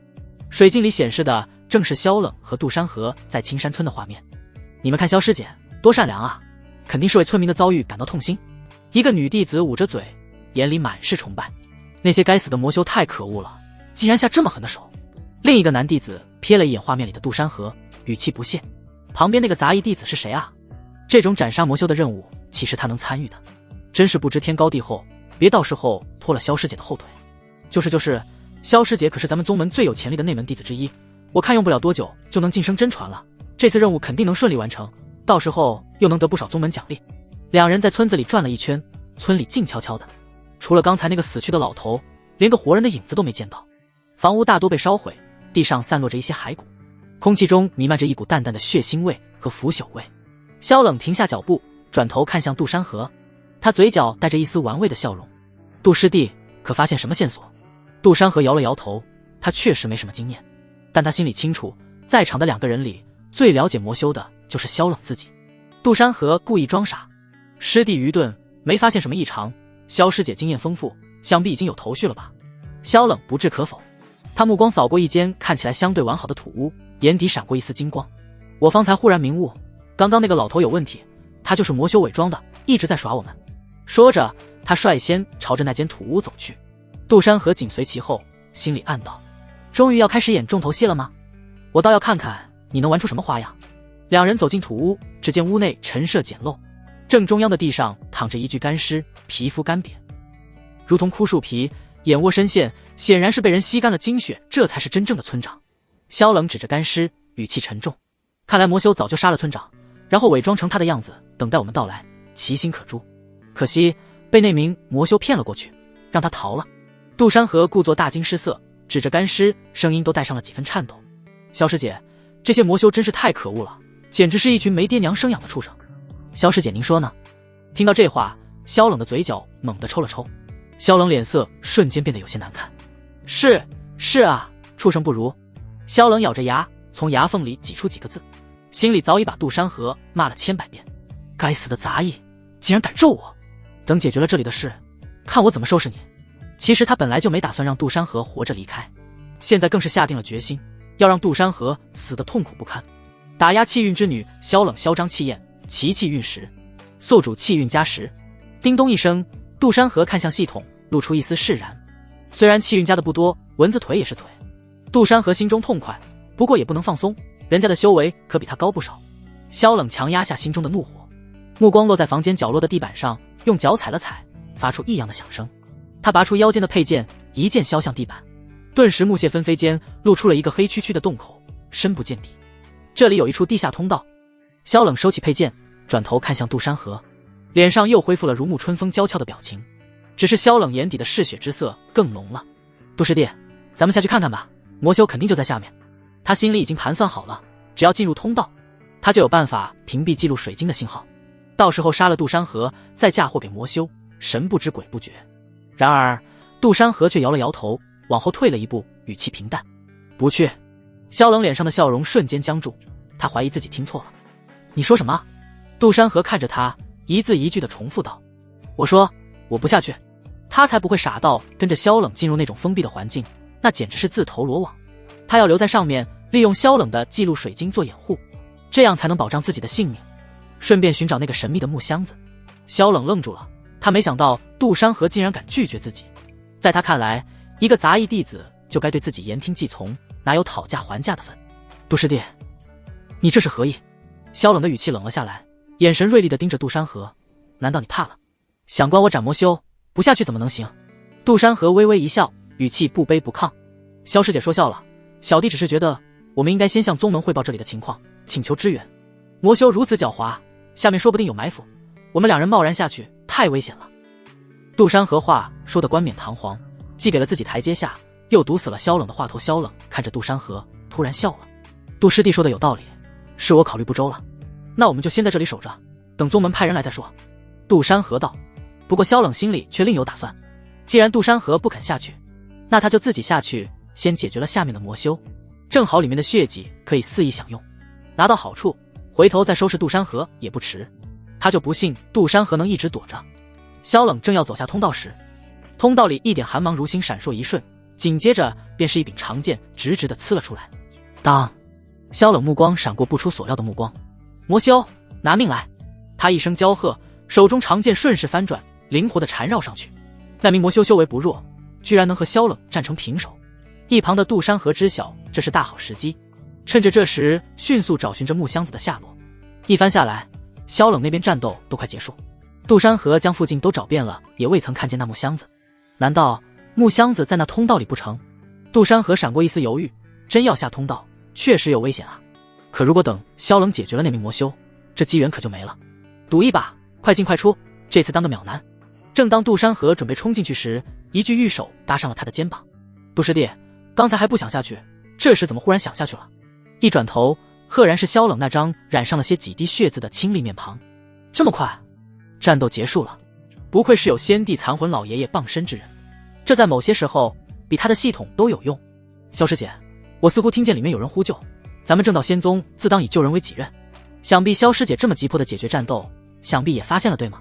水镜里显示的正是萧冷和杜山河在青山村的画面。你们看萧师姐多善良啊，肯定是为村民的遭遇感到痛心。一个女弟子捂着嘴，眼里满是崇拜，那些该死的魔修太可恶了，竟然下这么狠的手。另一个男弟子瞥了一眼画面里的杜山河，语气不屑，旁边那个杂役弟子是谁啊？这种斩杀魔修的任务岂是他能参与的？真是不知天高地厚，别到时候拖了萧师姐的后腿。就是，萧师姐可是咱们宗门最有潜力的内门弟子之一，我看用不了多久就能晋升真传了，这次任务肯定能顺利完成，到时候又能得不少宗门奖励。两人在村子里转了一圈，村里静悄悄的，除了刚才那个死去的老头，连个活人的影子都没见到。房屋大多被烧毁，地上散落着一些骸骨，空气中弥漫着一股淡淡的血腥味和腐朽味。萧冷停下脚步，转头看向杜山河，他嘴角带着一丝玩味的笑容。杜师弟可发现什么线索？杜山河摇了摇头，他确实没什么经验，但他心里清楚，在场的2个人里最了解魔修的就是萧冷自己。杜山河故意装傻，师弟愚钝，没发现什么异常。萧师姐经验丰富，想必已经有头绪了吧？萧冷不置可否，他目光扫过一间看起来相对完好的土屋，眼底闪过一丝金光。我方才忽然明悟，刚刚那个老头有问题，他就是魔修伪装的，一直在耍我们。说着，他率先朝着那间土屋走去。杜山河紧随其后，心里暗道：终于要开始演重头戏了吗？我倒要看看你能玩出什么花样。两人走进土屋，只见屋内陈设简陋，正中央的地上躺着一具干尸，皮肤干瘪，如同枯树皮，眼窝深陷，显然是被人吸干了精血，这才是真正的村长。萧冷指着干尸，语气沉重：看来魔修早就杀了村长，然后伪装成他的样子，等待我们到来，其心可诛。可惜被那名魔修骗了过去，让他逃了。杜山河故作大惊失色，指着干尸，声音都带上了几分颤抖：萧师姐，这些魔修真是太可恶了，简直是一群没爹娘生养的畜生。萧师姐您说呢？听到这话，萧冷的嘴角猛地抽了抽，萧冷脸色瞬间变得有些难看。是啊，畜生不如。萧冷咬着牙，从牙缝里挤出几个字，心里早已把杜山河骂了千百遍。该死的杂役，竟然敢咒我！等解决了这里的事，看我怎么收拾你。其实他本来就没打算让杜山河活着离开，现在更是下定了决心，要让杜山河死得痛苦不堪。打压气运之女，萧冷嚣张气焰，其气运10，宿主气运加10。叮咚一声，杜山河看向系统，露出一丝释然。虽然气运加的不多，蚊子腿也是腿。杜山河心中痛快，不过也不能放松，人家的修为可比他高不少。萧冷强压下心中的怒火，目光落在房间角落的地板上，用脚踩了踩，发出异样的响声。他拔出腰间的佩剑，一剑削向地板，顿时木屑纷飞间露出了一个黑黢黢的洞口，深不见底。这里有一处地下通道。萧冷收起佩剑，转头看向杜山河，脸上又恢复了如沐春风娇俏的表情，只是萧冷眼底的嗜血之色更浓了。杜师弟，咱们下去看看吧，魔修肯定就在下面。他心里已经盘算好了，只要进入通道，他就有办法屏蔽记录水晶的信号，到时候杀了杜山河，再嫁祸给魔修，神不知鬼不觉。然而杜山河却摇了摇头，往后退了一步，语气平淡：不去。萧冷脸上的笑容瞬间僵住，他怀疑自己听错了。你说什么？杜山河看着他，一字一句地重复道：我说我不下去。他才不会傻到跟着萧冷进入那种封闭的环境，那简直是自投罗网。他要留在上面，利用萧冷的记录水晶做掩护，这样才能保障自己的性命，顺便寻找那个神秘的木箱子。萧冷愣住了，他没想到杜山河竟然敢拒绝自己。在他看来，一个杂役弟子就该对自己言听计从，哪有讨价还价的份？杜师弟，你这是何意？萧冷的语气冷了下来，眼神锐利地盯着杜山河。难道你怕了？想关我斩魔修，不下去怎么能行？杜山河微微一笑，语气不卑不亢。萧师姐说笑了，小弟只是觉得我们应该先向宗门汇报这里的情况，请求支援。魔修如此狡猾，下面说不定有埋伏，我们两人贸然下去太危险了。杜山河话说得冠冕堂皇，既给了自己台阶下，又堵死了萧冷的话头。萧冷看着杜山河，突然笑了：杜师弟说的有道理，是我考虑不周了，那我们就先在这里守着，等宗门派人来再说。杜山河道。不过萧冷心里却另有打算，既然杜山河不肯下去，那他就自己下去，先解决了下面的魔修，正好里面的血迹可以肆意享用，拿到好处，回头再收拾杜山河也不迟。他就不信杜山河能一直躲着。萧冷正要走下通道时，通道里一点寒芒如星闪烁一瞬，紧接着便是一柄长剑直直地刺了出来。当，萧冷目光闪过不出所料的目光，魔修拿命来！他一声娇喝，手中长剑顺势翻转，灵活地缠绕上去。那名魔修修为不弱，居然能和萧冷战成平手。一旁的杜山河知晓这是大好时机，趁着这时迅速找寻着木箱子的下落。一番下来，萧冷那边战斗都快结束，杜山河将附近都找遍了，也未曾看见那木箱子。难道木箱子在那通道里不成？杜山河闪过一丝犹豫，真要下通道，确实有危险啊。可如果等萧冷解决了那名魔修，这机缘可就没了。赌一把，快进快出，这次当个秒男。正当杜山河准备冲进去时，一具玉手搭上了他的肩膀。杜师弟，刚才还不想下去，这时怎么忽然想下去了？一转头，赫然是萧冷那张染上了些几滴血渍的清丽面庞。这么快，战斗结束了，不愧是有先帝残魂老爷爷傍身之人，这在某些时候比他的系统都有用。萧师姐，我似乎听见里面有人呼救，咱们正道仙宗自当以救人为己任。想必萧师姐这么急迫的解决战斗，想必也发现了对吗？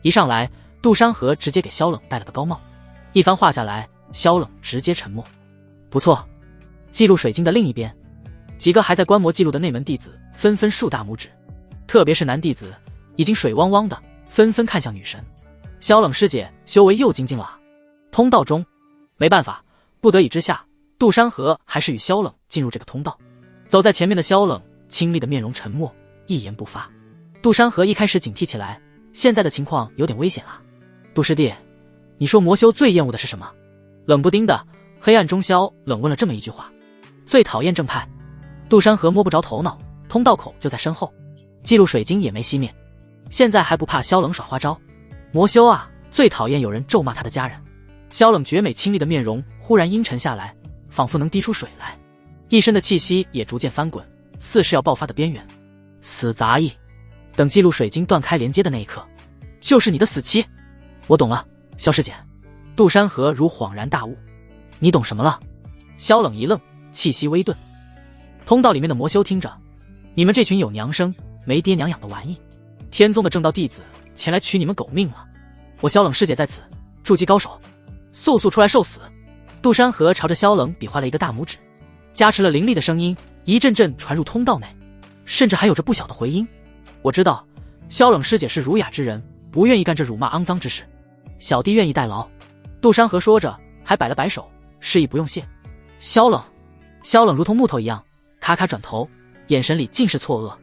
一上来，杜山河直接给萧冷戴了个高帽，一番话下来，萧冷直接沉默。不错。记录水晶的另一边，几个还在观摩记录的内门弟子纷纷竖大拇指，特别是男弟子已经水汪汪的，纷纷看向女神。萧冷师姐修为又精进了啊。通道中，没办法，不得已之下，杜山河还是与萧冷进入这个通道。走在前面的萧冷清丽的面容沉默，一言不发。杜山河一开始警惕起来，现在的情况有点危险啊。杜师弟，你说魔修最厌恶的是什么？冷不丁的，黑暗中萧冷问了这么一句话。最讨厌正派。杜山河摸不着头脑，通道口就在身后，记录水晶也没熄灭，现在还不怕萧冷耍花招？魔修啊，最讨厌有人咒骂他的家人。萧冷绝美清丽的面容忽然阴沉下来，仿佛能滴出水来，一身的气息也逐渐翻滚，似是要爆发的边缘。死杂役，等记录水晶断开连接的那一刻，就是你的死期。我懂了，萧师姐。杜山河如恍然大悟。你懂什么了？萧冷一愣，气息微顿。通道里面的魔修听着，你们这群有娘生没爹娘养的玩意，天宗的正道弟子前来取你们狗命了。我萧冷师姐在此，筑基高手，速速出来受死！杜山河朝着萧冷比划了一个大拇指，加持了灵力的声音一阵阵传入通道内，甚至还有着不小的回音。我知道萧冷师姐是儒雅之人，不愿意干这辱骂肮脏之事，小弟愿意代劳。杜山河说着还摆了摆手，示意不用谢。萧冷如同木头一样咔咔转头，眼神里尽是错愕。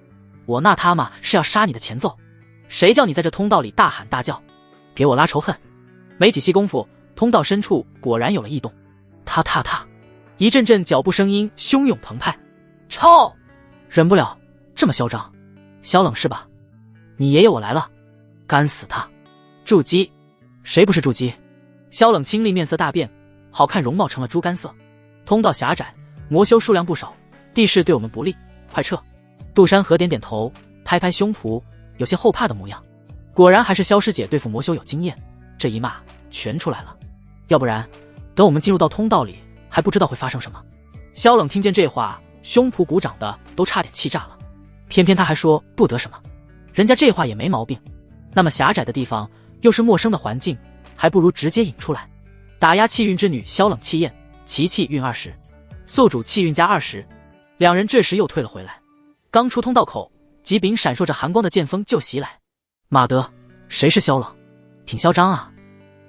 我那他妈是要杀你的前奏，谁叫你在这通道里大喊大叫，给我拉仇恨。没几息功夫，通道深处果然有了异动，踏踏踏，一阵阵脚步声音汹涌澎湃。操！忍不了，这么嚣张。萧冷是吧？你爷爷我来了，干死他！筑基，谁不是筑基？萧冷清丽面色大变，好看容貌成了猪肝色。通道狭窄，魔修数量不少，地势对我们不利，快撤！杜山河点点头，拍拍胸脯，有些后怕的模样。果然还是萧师姐对付魔修有经验，这一骂全出来了。要不然等我们进入到通道里，还不知道会发生什么。萧冷听见这话，胸脯鼓掌的都差点气炸了。偏偏他还说不得什么，人家这话也没毛病。那么狭窄的地方，又是陌生的环境，还不如直接引出来。打压气运之女萧冷气焰，其气运20，宿主气运加20。两人这时又退了回来。刚出通道口，几柄闪烁着寒光的剑锋就袭来。马德，谁是萧冷？挺嚣张啊！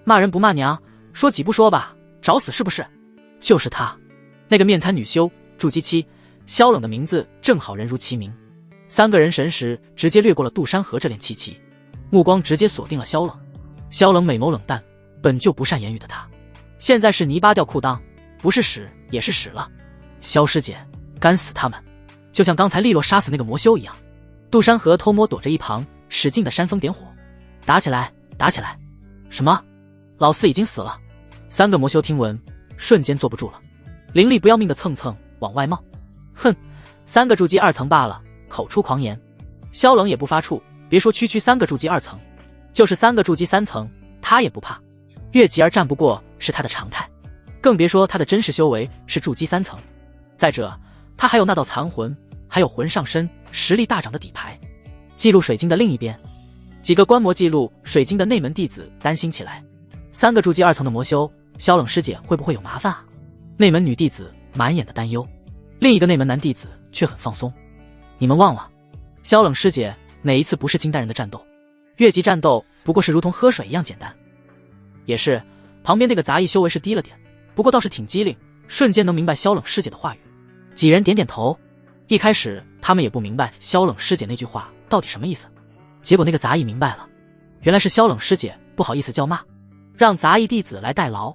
骂人不骂娘，说几不说吧，找死是不是？就是他，那个面瘫女修筑基期，萧冷的名字正好人如其名。三个人神识直接掠过了杜山河这脸气息，目光直接锁定了萧冷。萧冷美眸冷淡，本就不善言语的他，现在是泥巴掉裤裆，不是屎也是屎了。萧师姐，干死他们，就像刚才利落杀死那个魔修一样。杜山河偷摸躲着一旁，使劲的煽风点火。打起来，打起来！什么？老四已经死了。三个魔修听闻，瞬间坐不住了，灵力不要命的蹭蹭往外冒。哼，三个筑基2层罢了，口出狂言。萧冷也不发怵，别说区3个筑基2层，就是3个筑基3层，他也不怕。越级而战不过是他的常态，更别说他的真实修为是筑基3层。再者，他还有那道残魂，还有魂上身，实力大涨的底牌。记录水晶的另一边，几个观摩记录水晶的内门弟子担心起来，3个筑基2层的魔修，萧冷师姐会不会有麻烦啊？内门女弟子满眼的担忧，另一个内门男弟子却很放松。你们忘了，萧冷师姐哪一次不是金丹人的战斗？越级战斗不过是如同喝水一样简单。也是，旁边那个杂役修为是低了点，不过倒是挺机灵，瞬间能明白萧冷师姐的话语。几人点点头。一开始他们也不明白萧冷师姐那句话到底什么意思，结果那个杂役明白了，原来是萧冷师姐不好意思叫骂，让杂役弟子来代劳。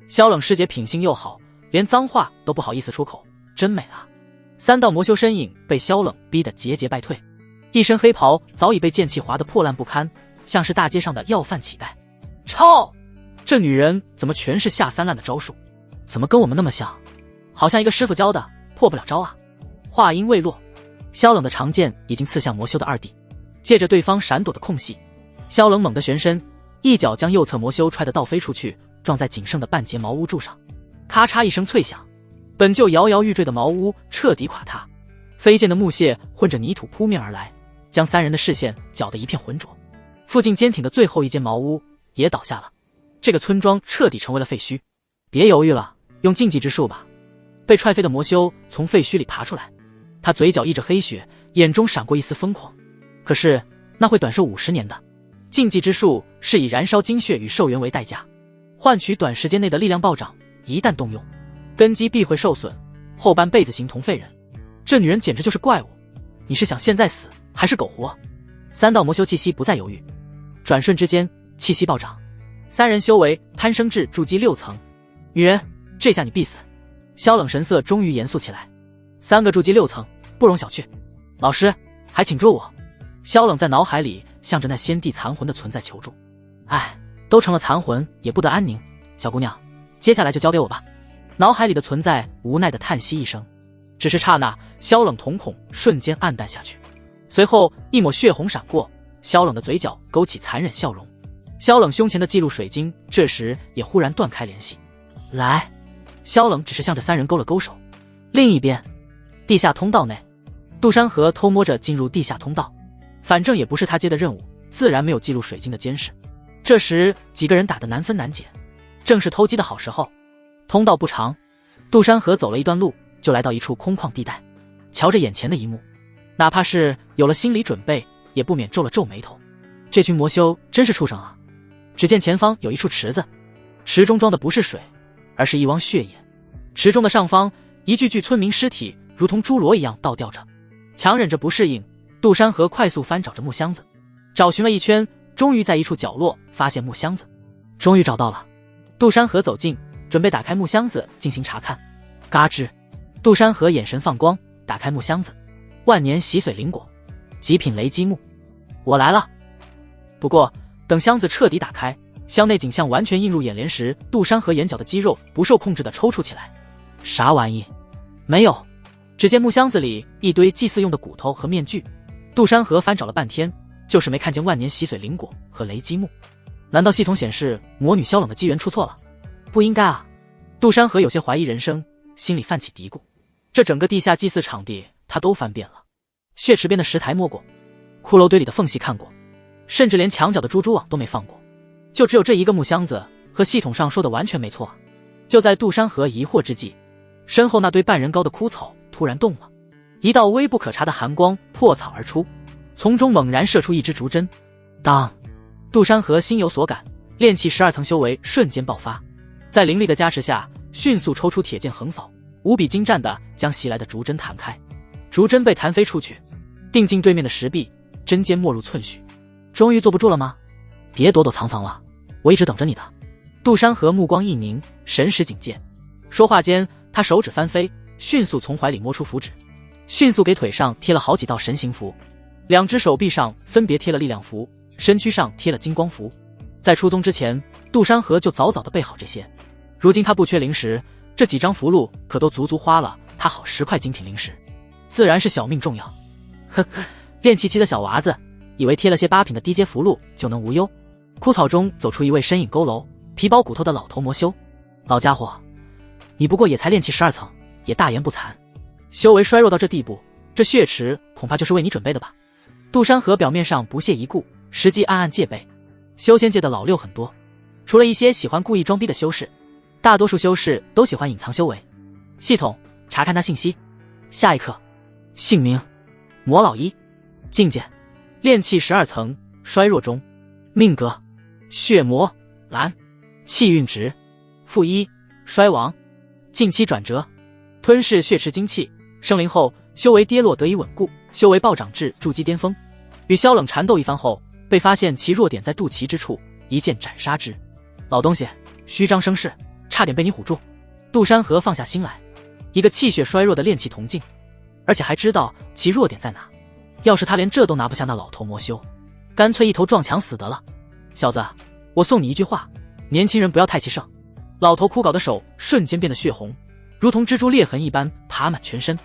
萧冷师姐品性又好，连脏话都不好意思出口，真美啊。3道魔修身影被萧冷逼得节节败退，一身黑袍早已被剑气划得破烂不堪，像是大街上的要饭乞丐。操！这女人怎么全是下三滥的招数？怎么跟我们那么像？好像一个师傅教的，破不了招啊。话音未落，萧冷的长剑已经刺向魔修的2弟，借着对方闪躲的空隙，萧冷猛地旋身，一脚将右侧魔修踹得倒飞出去，撞在仅剩的半截茅屋柱上。咔嚓一声脆响，本就摇摇欲坠的茅屋彻底垮塌，飞溅的木屑混着泥土扑面而来，将三人的视线搅得一片浑浊。附近坚挺的最后一间茅屋也倒下了，这个村庄彻底成为了废墟。别犹豫了，用禁忌之术吧。被踹飞的魔修从废墟里爬出来，他嘴角溢着黑血，眼中闪过一丝疯狂。可是那会短寿50年的。禁忌之术是以燃烧精血与寿元为代价，换取短时间内的力量暴涨，一旦动用，根基必会受损，后半辈子形同废人。这女人简直就是怪物，你是想现在死还是苟活？3道魔修气息不再犹豫，转瞬之间气息暴涨，三人修为攀升至筑基6层。女人，这下你必死。萧冷神色终于严肃起来，3个筑基6层不容小觑，老师还请助我。萧冷在脑海里向着那先帝残魂的存在求助。哎，都成了残魂也不得安宁，小姑娘，接下来就交给我吧。脑海里的存在无奈的叹息一声，只是刹那，萧冷瞳孔瞬间暗淡下去，随后一抹血红闪过，萧冷的嘴角勾起残忍笑容。萧冷胸前的记录水晶这时也忽然断开联系。来，萧冷只是向着三人勾了勾手。另一边，地下通道内，杜山河偷摸着进入地下通道，反正也不是他接的任务，自然没有记录水晶的监视。这时几个人打得难分难解，正是偷鸡的好时候。通道不长，杜山河走了一段路就来到一处空旷地带，瞧着眼前的一幕，哪怕是有了心理准备，也不免皱了皱眉头。这群魔修真是畜生啊！只见前方有一处池子，池中装的不是水，而是一汪血液。池中的上方，一具具村民尸体如同侏罗一样倒吊着。强忍着不适应，杜山河快速翻找着木箱子，找寻了一圈，终于在一处角落发现木箱子。终于找到了。杜山河走近，准备打开木箱子进行查看。嘎吱，杜山河眼神放光，打开木箱子，万年洗髓灵果，极品雷击木。我来了。不过等箱子彻底打开，箱内景象完全映入眼帘时，杜山河眼角的肌肉不受控制地抽搐起来。啥玩意？没有。只见木箱子里一堆祭祀用的骨头和面具，杜山河翻找了半天，就是没看见万年洗髓灵果和雷击木。难道系统显示魔女萧冷的机缘出错了？不应该啊！杜山河有些怀疑人生，心里泛起嘀咕。这整个地下祭祀场地他都翻遍了，血池边的石台摸过，骷髅堆里的缝隙看过，甚至连墙角的蛛蛛网都没放过，就只有这一个木箱子和系统上说的完全没错啊！就在杜山河疑惑之际，身后那堆半人高的枯草突然动了，一道微不可察的寒光破草而出，从中猛然射出一支竹针。当！杜山河心有所感，炼气12层修为瞬间爆发，在灵力的加持下，迅速抽出铁剑横扫，无比精湛地将袭来的竹针弹开。竹针被弹飞出去，定进对面的石壁，针尖没入寸许。终于坐不住了吗？别躲躲藏藏了，我一直等着你的。杜山河目光一凝，神识警戒。说话间，他手指翻飞，迅速从怀里摸出符纸，迅速给腿上贴了好几道神行符，2只手臂上分别贴了力量符，身躯上贴了金光符。在出宗之前，杜山河就早早的备好这些。如今他不缺灵石，这几张符箓可都足足花了他好10块精品灵石，自然是小命重要。呵呵，练气期的小娃子，以为贴了些8品的低阶符箓就能无忧。枯草中走出一位身影佝偻、皮包骨头的老头魔修。老家伙，你不过也才炼气12层，也大言不惭，修为衰弱到这地步，这血池恐怕就是为你准备的吧？杜山河表面上不屑一顾，实际暗暗戒备。修仙界的老六很多，除了一些喜欢故意装逼的修士，大多数修士都喜欢隐藏修为。系统查看他信息。下一刻，姓名魔老一，境界炼气12层，衰弱中，命格血魔蓝，气运值-1，衰亡，近期转折，吞噬血池精气，生灵后修为跌落得以稳固，修为暴涨至筑基巅峰。与萧冷缠斗一番后，被发现其弱点在肚脐之处，一剑斩杀之。老东西，虚张声势，差点被你唬住。杜山河放下心来，一个气血衰弱的炼气铜镜，而且还知道其弱点在哪。要是他连这都拿不下那老头魔修，干脆一头撞墙死得了。小子，我送你一句话，年轻人不要太气盛。老头枯槁的手瞬间变得血红，如同蜘蛛裂痕一般爬满全身。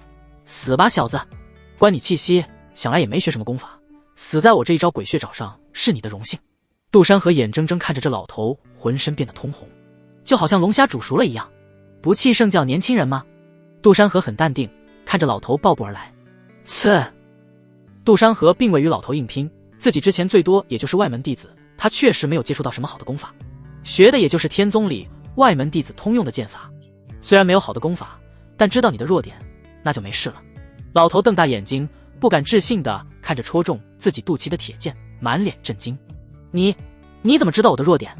死吧小子，关你气息，想来也没学什么功法，死在我这一招鬼血爪上是你的荣幸。杜山河眼睁睁看着这老头浑身变得通红，就好像龙虾煮熟了一样。不气盛叫年轻人吗？杜山河很淡定，看着老头抱步而来。刺！杜山河并未与老头硬拼，自己之前最多也就是外门弟子，他确实没有接触到什么好的功法，学的也就是天宗里外门弟子通用的剑法。虽然没有好的功法，但知道你的弱点，那就没事了。老头瞪大眼睛，不敢置信地看着戳中自己肚脐的铁剑，满脸震惊。你怎么知道我的弱点？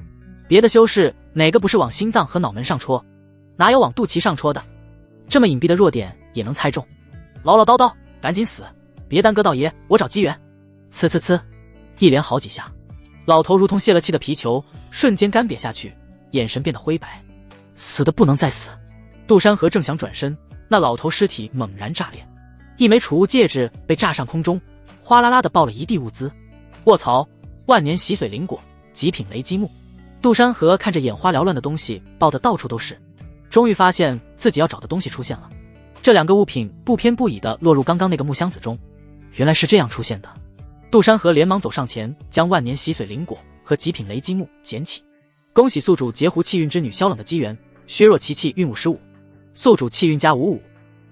别的修士哪个不是往心脏和脑门上戳，哪有往肚脐上戳的？这么隐蔽的弱点也能猜中？唠唠叨叨，赶紧死，别耽搁道爷，我找机缘。呲呲呲，一连好几下，老头如同泄了气的皮球，瞬间干瘪下去，眼神变得灰白，死的不能再死。杜山河正想转身，那老头尸体猛然炸裂，一枚储物戒指被炸上空中，哗啦啦的爆了一地物资。卧槽！万年洗髓灵果，极品雷击木。杜山河看着眼花缭乱的东西爆得到处都是，终于发现自己要找的东西出现了。这两个物品不偏不倚地落入刚刚那个木箱子中，原来是这样出现的。杜山河连忙走上前，将万年洗髓灵果和极品雷击木捡起。恭喜宿主截胡气运之女萧冷的机缘，削弱其气运55，宿主气运加55。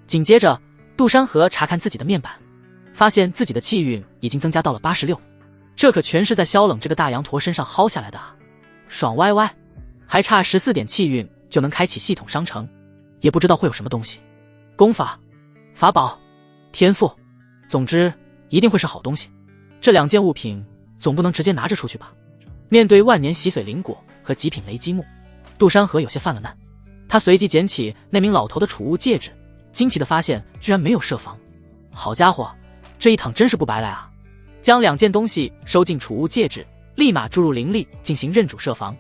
紧接着，杜山河查看自己的面板，发现自己的气运已经增加到了86，这可全是在萧冷这个大羊驼身上薅下来的啊！爽歪歪，还差14点气运就能开启系统商城，也不知道会有什么东西，功法、法宝、天赋，总之一定会是好东西。这两件物品总不能直接拿着出去吧？面对万年洗髓灵果和极品雷击木，杜山河有些犯了难。他随即捡起那名老头的储物戒指，惊奇地发现居然没有设防。好家伙，这一趟真是不白来啊！将两件东西收进储物戒指，立马注入灵力进行认主设防。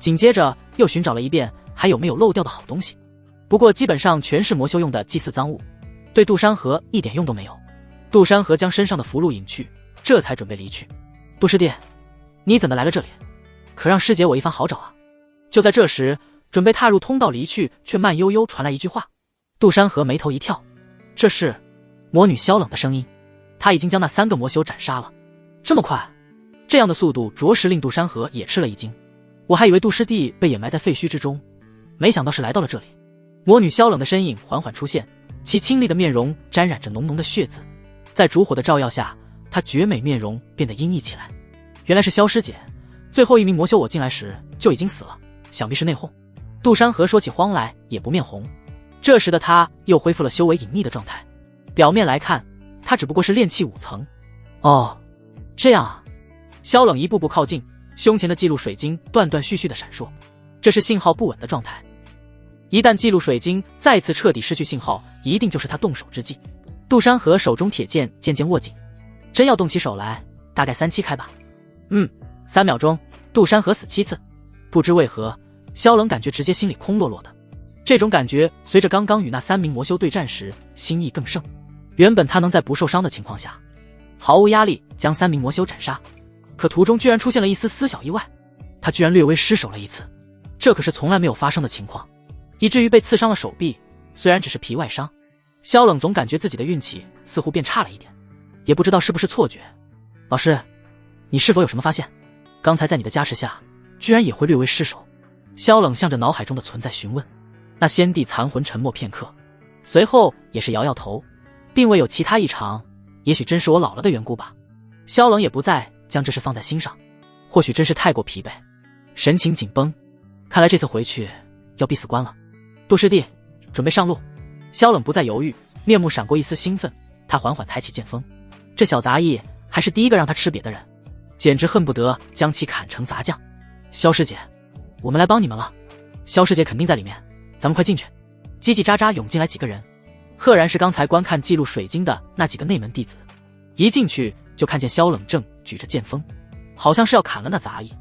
紧接着又寻找了一遍还有没有漏掉的好东西，不过基本上全是魔修用的祭祀赃物，对杜山河一点用都没有。杜山河将身上的符箓隐去，这才准备离去。杜师弟，你怎的来了这里？可让师姐我一番好找啊！就在这时，准备踏入通道离去，却慢悠悠传来一句话。杜山河眉头一跳，这是魔女萧冷的声音。他已经将那3个魔修斩杀了，这么快？这样的速度着实令杜山河也吃了一惊。我还以为杜师弟被掩埋在废墟之中，没想到是来到了这里。魔女萧冷的身影缓缓出现，其清丽的面容沾染着浓浓的血渍，在烛火的照耀下，她绝美面容变得阴翳起来。原来是萧师姐，最后一名魔修我进来时就已经死了，想必是内讧。杜山河说起慌来也不面红，这时的他又恢复了修为隐匿的状态。表面来看，他只不过是炼气5层。哦，这样啊。萧冷一步步靠近，胸前的记录水晶断断续续的闪烁，这是信号不稳的状态。一旦记录水晶再次彻底失去信号，一定就是他动手之际。杜山河手中铁剑渐渐握紧，真要动起手来，大概3七开吧。3秒钟，杜山河死7次。不知为何，萧冷感觉直接心里空落落的。这种感觉随着刚刚与那3名魔修对战时心意更盛。原本他能在不受伤的情况下毫无压力将3名魔修斩杀，可途中居然出现了一丝丝小意外，他居然略微失手了一次，这可是从来没有发生的情况，以至于被刺伤了手臂，虽然只是皮外伤。萧冷总感觉自己的运气似乎变差了一点，也不知道是不是错觉。老师，你是否有什么发现？刚才在你的加持下居然也会略微失手。萧冷向着脑海中的存在询问。那先帝残魂沉默片刻，随后也是摇摇头，并未有其他异常，也许真是我老了的缘故吧。萧冷也不再将这事放在心上，或许真是太过疲惫，神情紧绷，看来这次回去要闭死关了。杜师弟，准备上路。萧冷不再犹豫，面目闪过一丝兴奋，他缓缓抬起剑锋。这小杂役还是第一个让他吃瘪的人，简直恨不得将其砍成杂酱。萧师姐，我们来帮你们了。萧师姐肯定在里面，咱们快进去。叽叽喳喳涌进来几个人，赫然是刚才观看记录水晶的那几个内门弟子。一进去就看见萧冷正举着剑锋，好像是要砍了那杂役。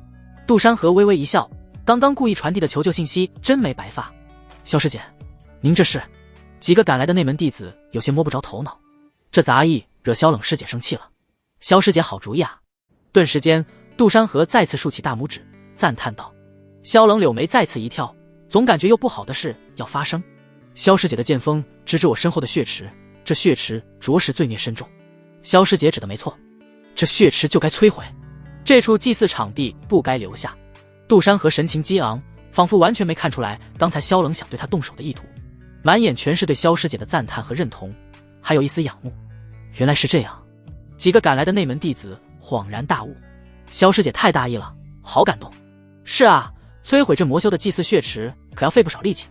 杜山河微微一笑，刚刚故意传递的求救信息真没白发。萧师姐，您这是？几个赶来的内门弟子有些摸不着头脑，这杂役惹萧冷师姐生气了。萧师姐好主意啊！顿时间，杜山河再次竖起大拇指，赞叹道。萧冷柳眉再次一跳，总感觉又不好的事要发生。萧师姐的剑锋直指我身后的血池，这血池着实罪孽深重。萧师姐指的没错，这血池就该摧毁，这处祭祀场地不该留下。杜山河神情激昂，仿佛完全没看出来刚才萧冷想对他动手的意图，满眼全是对萧师姐的赞叹和认同，还有一丝仰慕。原来是这样，几个赶来的内门弟子恍然大悟，萧师姐太大意了，好感动。是啊，摧毁这魔修的祭祀血池可要费不少力气，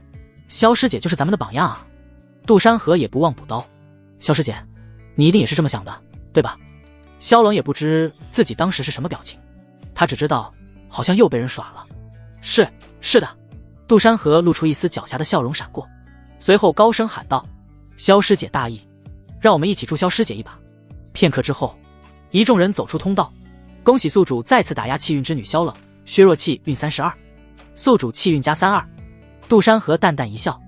萧师姐就是咱们的榜样啊。杜山河也不忘补刀，萧师姐，你一定也是这么想的，对吧？萧冷也不知自己当时是什么表情，他只知道好像又被人耍了。是的。杜山河露出一丝狡黠的笑容闪过，随后高声喊道：萧师姐大意，让我们一起助萧师姐一把。片刻之后，一众人走出通道，恭喜宿主再次打压气运之女萧冷，削弱气运32，宿主气运加32。杜山河淡淡一笑，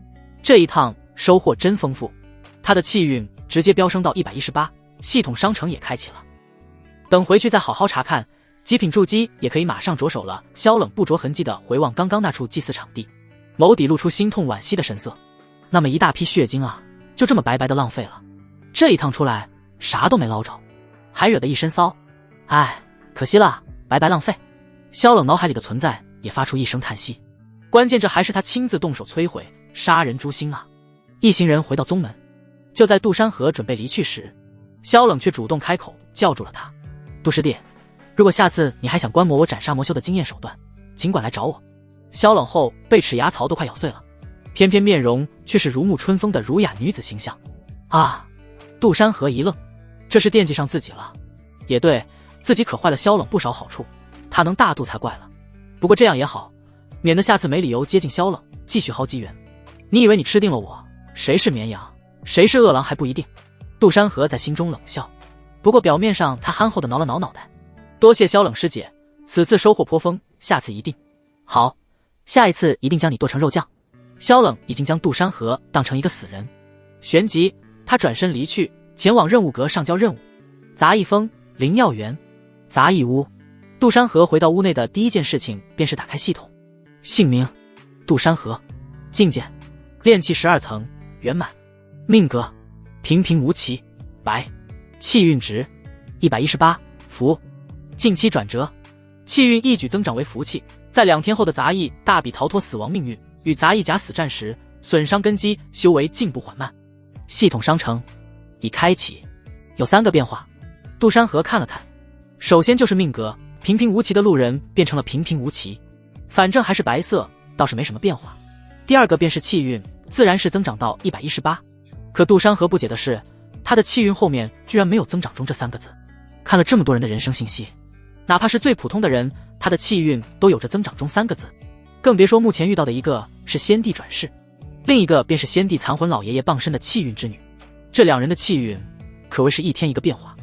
这一趟收获真丰富，他的气运直接飙升到118，系统商城也开启了。等回去再好好查看，极品筑基也可以马上着手了。萧冷不着痕迹地回望刚刚那处祭祀场地，眸底露出心痛惋惜的神色。那么一大批血晶啊，就这么白白的浪费了。这一趟出来啥都没捞着，还惹得一身骚，唉，可惜了，白白浪费。萧冷脑海里的存在也发出一声叹息，关键这还是他亲自动手摧毁，杀人诛心啊。一行人回到宗门，就在杜山河准备离去时，萧冷却主动开口叫住了他。杜师弟，如果下次你还想观摩我斩杀魔修的经验手段，尽管来找我。萧冷后被齿牙槽都快咬碎了，偏偏面容却是如沐春风的儒雅女子形象啊！杜山河一愣，这是惦记上自己了。也对，自己可坏了萧冷不少好处，他能大度才怪了。不过这样也好，免得下次没理由接近萧冷，继续薅机缘。你以为你吃定了我，谁是绵羊，谁是饿狼还不一定。杜山河在心中冷笑，不过表面上他憨厚地挠了挠脑袋。多谢萧冷师姐，此次收获颇丰，下次一定。好，下一次一定将你剁成肉酱。萧冷已经将杜山河当成一个死人，旋即他转身离去，前往任务阁上交任务。杂役峰灵药园杂役屋，杜山河回到屋内的第一件事情便是打开系统。姓名杜山河，境界炼气12层圆满，命格平平无奇白，气运值118福，近期转折，气运一举增长为福气，在2天后的杂役大比逃脱死亡命运，与杂役甲死战时损伤根基，修为进步缓慢。系统商城已开启，有3个变化。杜山河看了看，首先就是命格，平平无奇的路人变成了平平无奇，反正还是白色，倒是没什么变化。第2个便是气运，自然是增长到118。可杜山河不解的是，他的气运后面居然没有增长中这3个字。看了这么多人的人生信息，哪怕是最普通的人，他的气运都有着增长中3个字，更别说目前遇到的一个是先帝转世，另一个便是先帝残魂老爷爷傍身的气运之女。这2人的气运可谓是一天一个变化，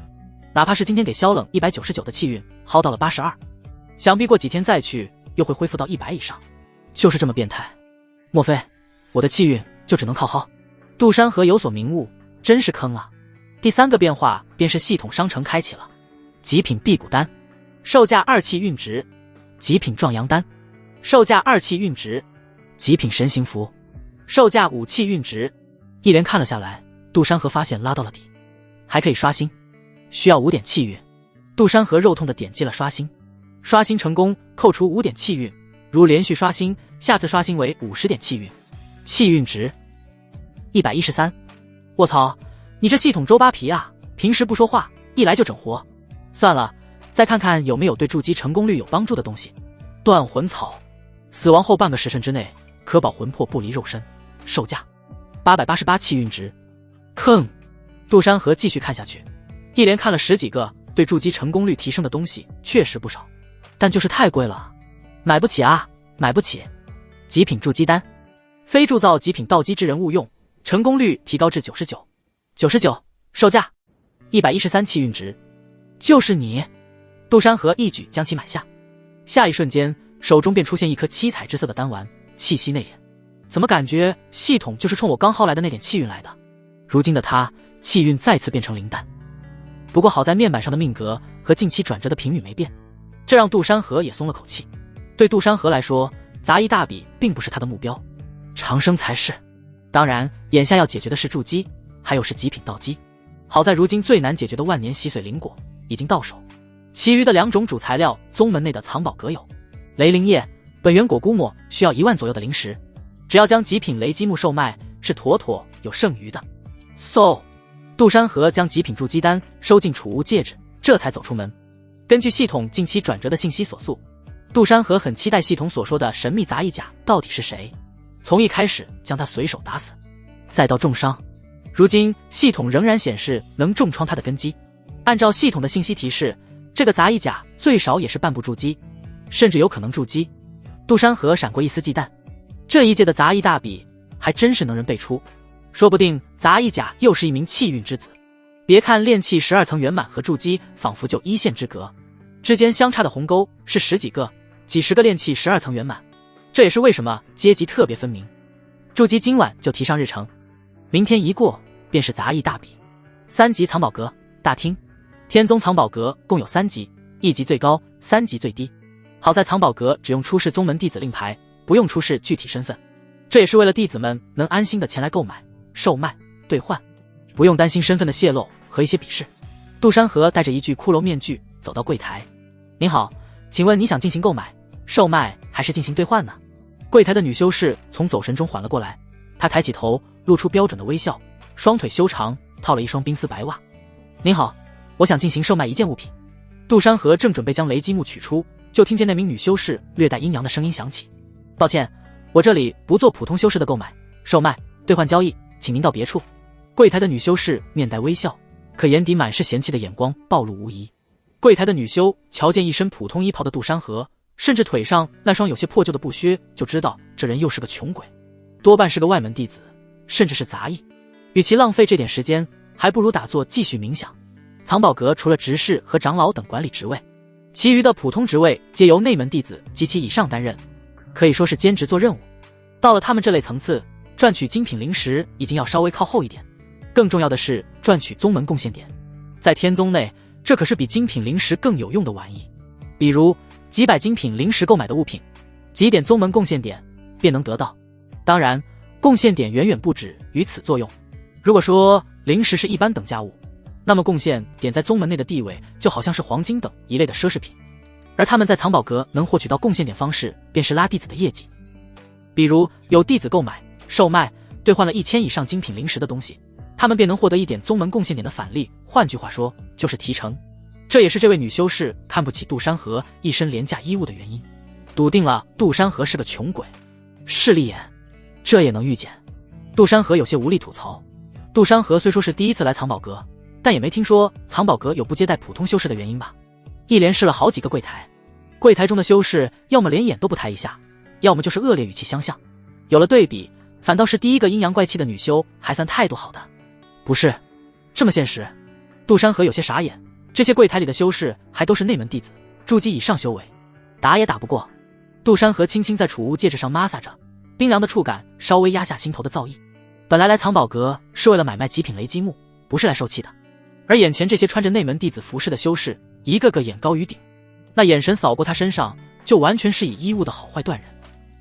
哪怕是今天给萧冷199的气运薅到了82，想必过几天再去又会恢复到100以上，就是这么变态。莫非我的气运就只能靠薅？杜山河有所明悟，真是坑啊。第3个变化便是系统商城开启了，极品辟谷丹，售价2气运值；极品壮阳丹，售价2气运值；极品神行符，售价5气运值。一连看了下来，杜山河发现拉到了底，还可以刷新，需要5点气运。杜山河肉痛地点击了刷新，刷新成功，扣除5点气运，如连续刷新，下次刷新为50点气运，气运值113。卧槽，你这系统周扒皮啊，平时不说话，一来就整活。算了，再看看有没有对筑基成功率有帮助的东西。断魂草，死亡后半个时辰之内可保魂魄不离肉身，售价888气运值。坑！杜山河继续看下去，一连看了10几个对筑基成功率提升的东西，确实不少，但就是太贵了，买不起啊，买不起。极品筑基丹，非铸造极品道基之人勿用，成功率提高至99，售价113气运值。就是你！杜山河一举将其买下，下一瞬间手中便出现一颗七彩之色的丹丸，气息内敛。怎么感觉系统就是冲我刚薅来的那点气运来的？如今的他气运再次变成灵丹，不过好在面板上的命格和近期转折的频率没变，这让杜山河也松了口气。对杜山河来说，杂役大比并不是他的目标，长生才是。当然眼下要解决的是筑基，还有是极品道基。好在如今最难解决的万年洗髓灵果已经到手，其余的2种主材料宗门内的藏宝阁有雷灵叶、本源果菇末，需要1万左右的灵石，只要将极品雷积木售卖，是妥妥有剩余的。嗖！杜山河将极品筑基丹收进储物戒指，这才走出门。根据系统近期转折的信息所诉，杜山河很期待系统所说的神秘杂役甲到底是谁，从一开始将他随手打死，再到重伤，如今系统仍然显示能重创他的根基。按照系统的信息提示，这个杂役甲最少也是半步筑基，甚至有可能筑基。杜山河闪过一丝忌惮，这一届的杂役大比还真是能人辈出，说不定杂役甲又是一名气运之子。别看炼气12层圆满和筑基仿佛就一线之隔，之间相差的鸿沟是十几个、几十个炼气12层圆满，这也是为什么阶级特别分明。筑基今晚就提上日程，明天一过便是杂役大比。3级藏宝阁大厅，天宗藏宝阁共有3级，1级最高，3级最低。好在藏宝阁只用出示宗门弟子令牌，不用出示具体身份，这也是为了弟子们能安心的前来购买、售卖、兑换，不用担心身份的泄露和一些鄙视。杜山河戴着一具骷髅面具走到柜台，您好，请问你想进行购买、售卖还是进行兑换呢？柜台的女修士从走神中缓了过来，她抬起头露出标准的微笑，双腿修长，套了一双冰丝白袜。您好，我想进行售卖一件物品。杜山河正准备将雷击木取出，就听见那名女修士略带阴阳的声音响起，抱歉，我这里不做普通修士的购买、售卖、兑换交易，请您到别处。柜台的女修士面带微笑，可眼底满是嫌弃的眼光暴露无遗。柜台的女修瞧见一身普通衣袍的杜山河，甚至腿上那双有些破旧的布靴，就知道这人又是个穷鬼，多半是个外门弟子，甚至是杂役。与其浪费这点时间，还不如打坐继续冥想。藏宝阁除了执事和长老等管理职位，其余的普通职位皆由内门弟子及其以上担任，可以说是兼职做任务。到了他们这类层次，赚取精品灵石已经要稍微靠后一点，更重要的是赚取宗门贡献点。在天宗内，这可是比精品灵石更有用的玩意。比如几百精品灵石购买的物品，几点宗门贡献点便能得到。当然，贡献点远远不止于此作用。如果说灵石是一般等价物，那么贡献点在宗门内的地位就好像是黄金等一类的奢侈品，而他们在藏宝阁能获取到贡献点方式便是拉弟子的业绩。比如有弟子购买、售卖、兑换了1000以上精品灵石的东西，他们便能获得1点宗门贡献点的返利，换句话说就是提成。这也是这位女修士看不起杜山河一身廉价衣物的原因，笃定了杜山河是个穷鬼。势利眼，这也能预见。杜山河有些无力吐槽，杜山河虽说是第一次来藏宝阁，但也没听说藏宝阁有不接待普通修士的原因吧。一连试了好几个柜台，柜台中的修士要么连眼都不抬一下，要么就是恶劣语气相向。有了对比，反倒是第一个阴阳怪气的女修还算态度好的。不是这么现实。杜山河有些傻眼，这些柜台里的修士还都是内门弟子，筑基以上修为，打也打不过。杜山河轻轻在储物戒指上摩挲着，冰凉的触感稍微压下心头的躁意。本来藏宝阁是为了买卖极品雷击木，不是来受气的。而眼前这些穿着内门弟子服饰的修士，一个个眼高于顶，那眼神扫过他身上，就完全是以衣物的好坏断人。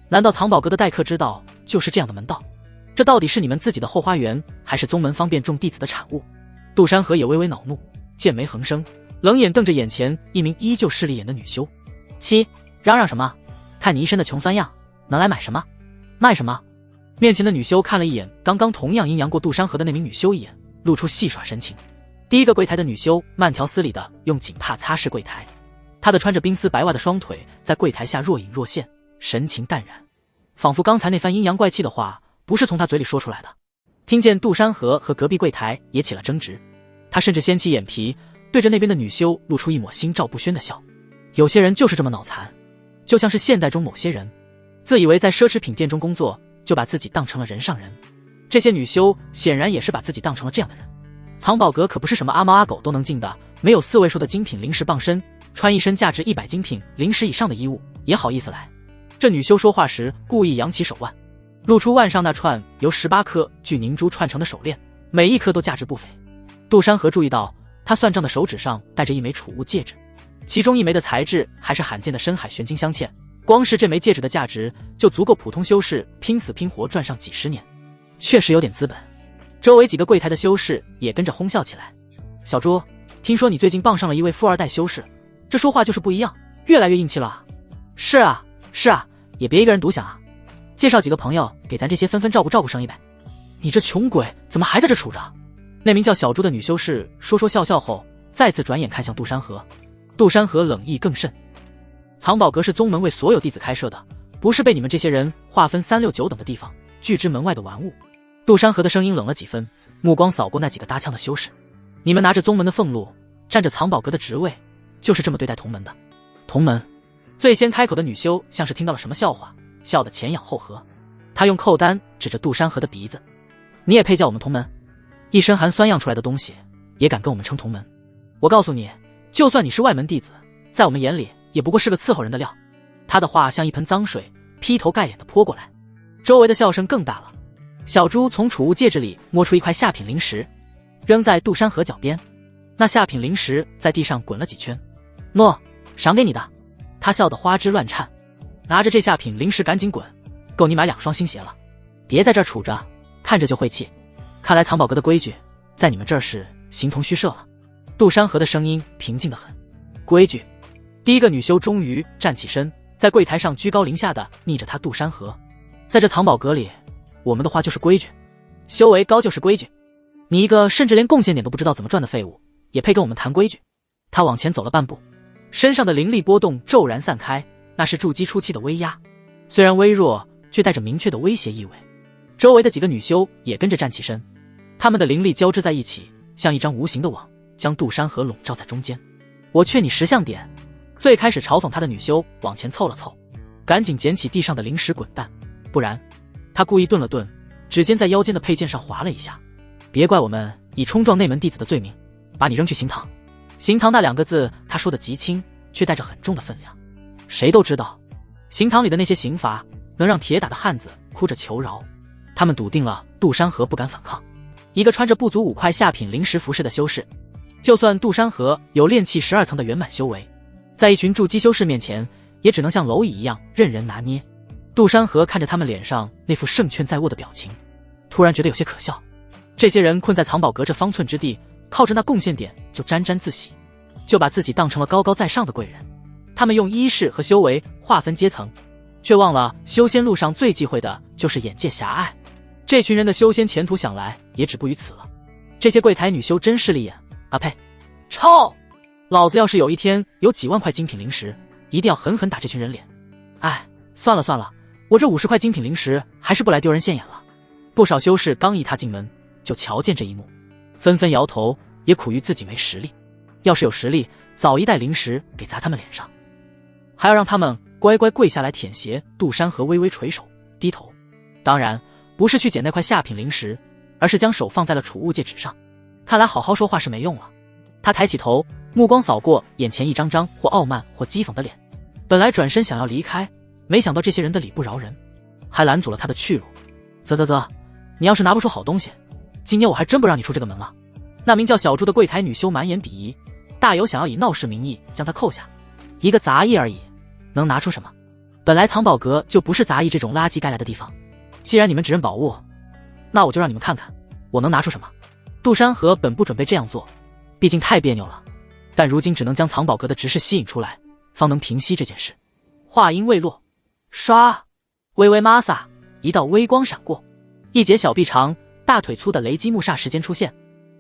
难道藏宝阁的待客之道就是这样的门道？这到底是你们自己的后花园，还是宗门方便众弟子的产物？杜山河也微微恼怒，剑眉横生，冷眼瞪着眼前一名依旧势利眼的女修。七，嚷嚷什么？看你一身的穷酸样，能来买什么？卖什么？面前的女修看了一眼刚刚同样阴阳过杜山河的那名女修一眼，露出戏耍神情。第一个柜台的女修慢条斯理地用锦帕擦拭柜台，她的穿着冰丝白袜的双腿在柜台下若隐若现，神情淡然，仿佛刚才那番阴阳怪气的话不是从她嘴里说出来的。听见杜山河和隔壁柜台也起了争执，他甚至掀起眼皮，对着那边的女修露出一抹心照不宣的笑。有些人就是这么脑残，就像是现代中某些人，自以为在奢侈品店中工作，就把自己当成了人上人。这些女修显然也是把自己当成了这样的人。藏宝阁可不是什么阿猫阿狗都能进的，没有4位数的精品灵石傍身，穿一身价值100精品灵石以上的衣物也好意思来。这女修说话时故意扬起手腕，露出腕上那串由18颗巨凝珠串成的手链，每一颗都价值不菲。杜山河注意到她算账的手指上戴着一枚储物戒指，其中一枚的材质还是罕见的深海玄金镶嵌，光是这枚戒指的价值就足够普通修士拼死拼活赚上几十年，确实有点资本。周围几个柜台的修士也跟着哄笑起来。小朱，听说你最近傍上了一位富二代修士，这说话就是不一样，越来越硬气了啊。是啊，也别一个人独享啊，介绍几个朋友给咱这些纷纷照顾照顾生意呗。你这穷鬼怎么还在这杵着？那名叫小朱的女修士说说笑笑后，再次转眼看向杜山河。杜山河冷意更甚。藏宝阁是宗门为所有弟子开设的，不是被你们这些人划分3、6、9等的地方，拒之门外的玩物。杜山河的声音冷了几分，目光扫过那几个搭腔的修士。你们拿着宗门的俸禄，占着藏宝阁的职位，就是这么对待同门的。同门。最先开口的女修像是听到了什么笑话，笑得前仰后合。她用扣单指着杜山河的鼻子：你也配叫我们同门？一身含酸样出来的东西也敢跟我们称同门？我告诉你，就算你是外门弟子，在我们眼里也不过是个伺候人的料。他的话像一盆脏水劈头盖脸地泼过来，周围的笑声更大了。小朱从储物戒指里摸出一块下品灵石，扔在杜山河脚边。那下品灵石在地上滚了几圈。诺，赏给你的。他笑得花枝乱颤。拿着这下品灵石赶紧滚，够你买2双新鞋了。别在这儿杵着，看着就晦气。看来藏宝阁的规矩在你们这儿是形同虚设了。杜山河的声音平静得很。规矩。第一个女修终于站起身，在柜台上居高临下的睨着他杜山河。在这藏宝阁里，我们的话就是规矩，修为高就是规矩。你一个甚至连贡献点都不知道怎么赚的废物，也配跟我们谈规矩？他往前走了半步，身上的灵力波动骤然散开，那是筑基初期的威压，虽然微弱，却带着明确的威胁意味。周围的几个女修也跟着站起身，她们的灵力交织在一起，像一张无形的网，将杜山河笼罩在中间。我劝你识相点。最开始嘲讽他的女修往前凑了凑，赶紧捡起地上的灵石滚蛋，不然。他故意顿了顿，指尖在腰间的佩剑上划了一下。别怪我们以冲撞内门弟子的罪名，把你扔去刑堂。刑堂那2个字他说的极轻，却带着很重的分量。谁都知道，刑堂里的那些刑罚能让铁打的汉子哭着求饶。他们笃定了杜山河不敢反抗。一个穿着不足5块下品灵石服饰的修士，就算杜山河有炼气12层的圆满修为，在一群筑基修士面前，也只能像蝼蚁一样任人拿捏。杜山河看着他们脸上那副胜券在握的表情，突然觉得有些可笑。这些人困在藏宝阁这方寸之地，靠着那贡献点就沾沾自喜，就把自己当成了高高在上的贵人。他们用衣饰和修为划分阶层，却忘了修仙路上最忌讳的就是眼界狭隘。这群人的修仙前途想来也止步于此了。这些柜台女修真势利眼啊呸！臭！老子要是有一天有几万块精品灵石，一定要狠狠打这群人脸。哎，算了算了，我这50块精品灵石还是不来丢人现眼了。不少修士刚一踏进门，就瞧见这一幕，纷纷摇头，也苦于自己没实力。要是有实力，早一袋灵石给砸他们脸上，还要让他们乖乖跪下来舔鞋。杜山河微微垂手低头，当然不是去捡那块下品灵石，而是将手放在了储物戒指上。看来好好说话是没用了。他抬起头，目光扫过眼前一张张或傲慢或讥讽的脸，本来转身想要离开，没想到这些人的理不饶人，还拦阻了他的去路。啧，你要是拿不出好东西，今年我还真不让你出这个门了。那名叫小朱的柜台女修满眼鄙夷，大有想要以闹事名义将他扣下。一个杂役而已，能拿出什么？本来藏宝阁就不是杂役这种垃圾该来的地方，既然你们只认宝物，那我就让你们看看我能拿出什么。杜山河本不准备这样做，毕竟太别扭了，但如今只能将藏宝阁的执事吸引出来，方能平息这件事。话音未落，唰，微微玛撒，一道微光闪过，一截小臂长、大腿粗的雷击木霎时间出现，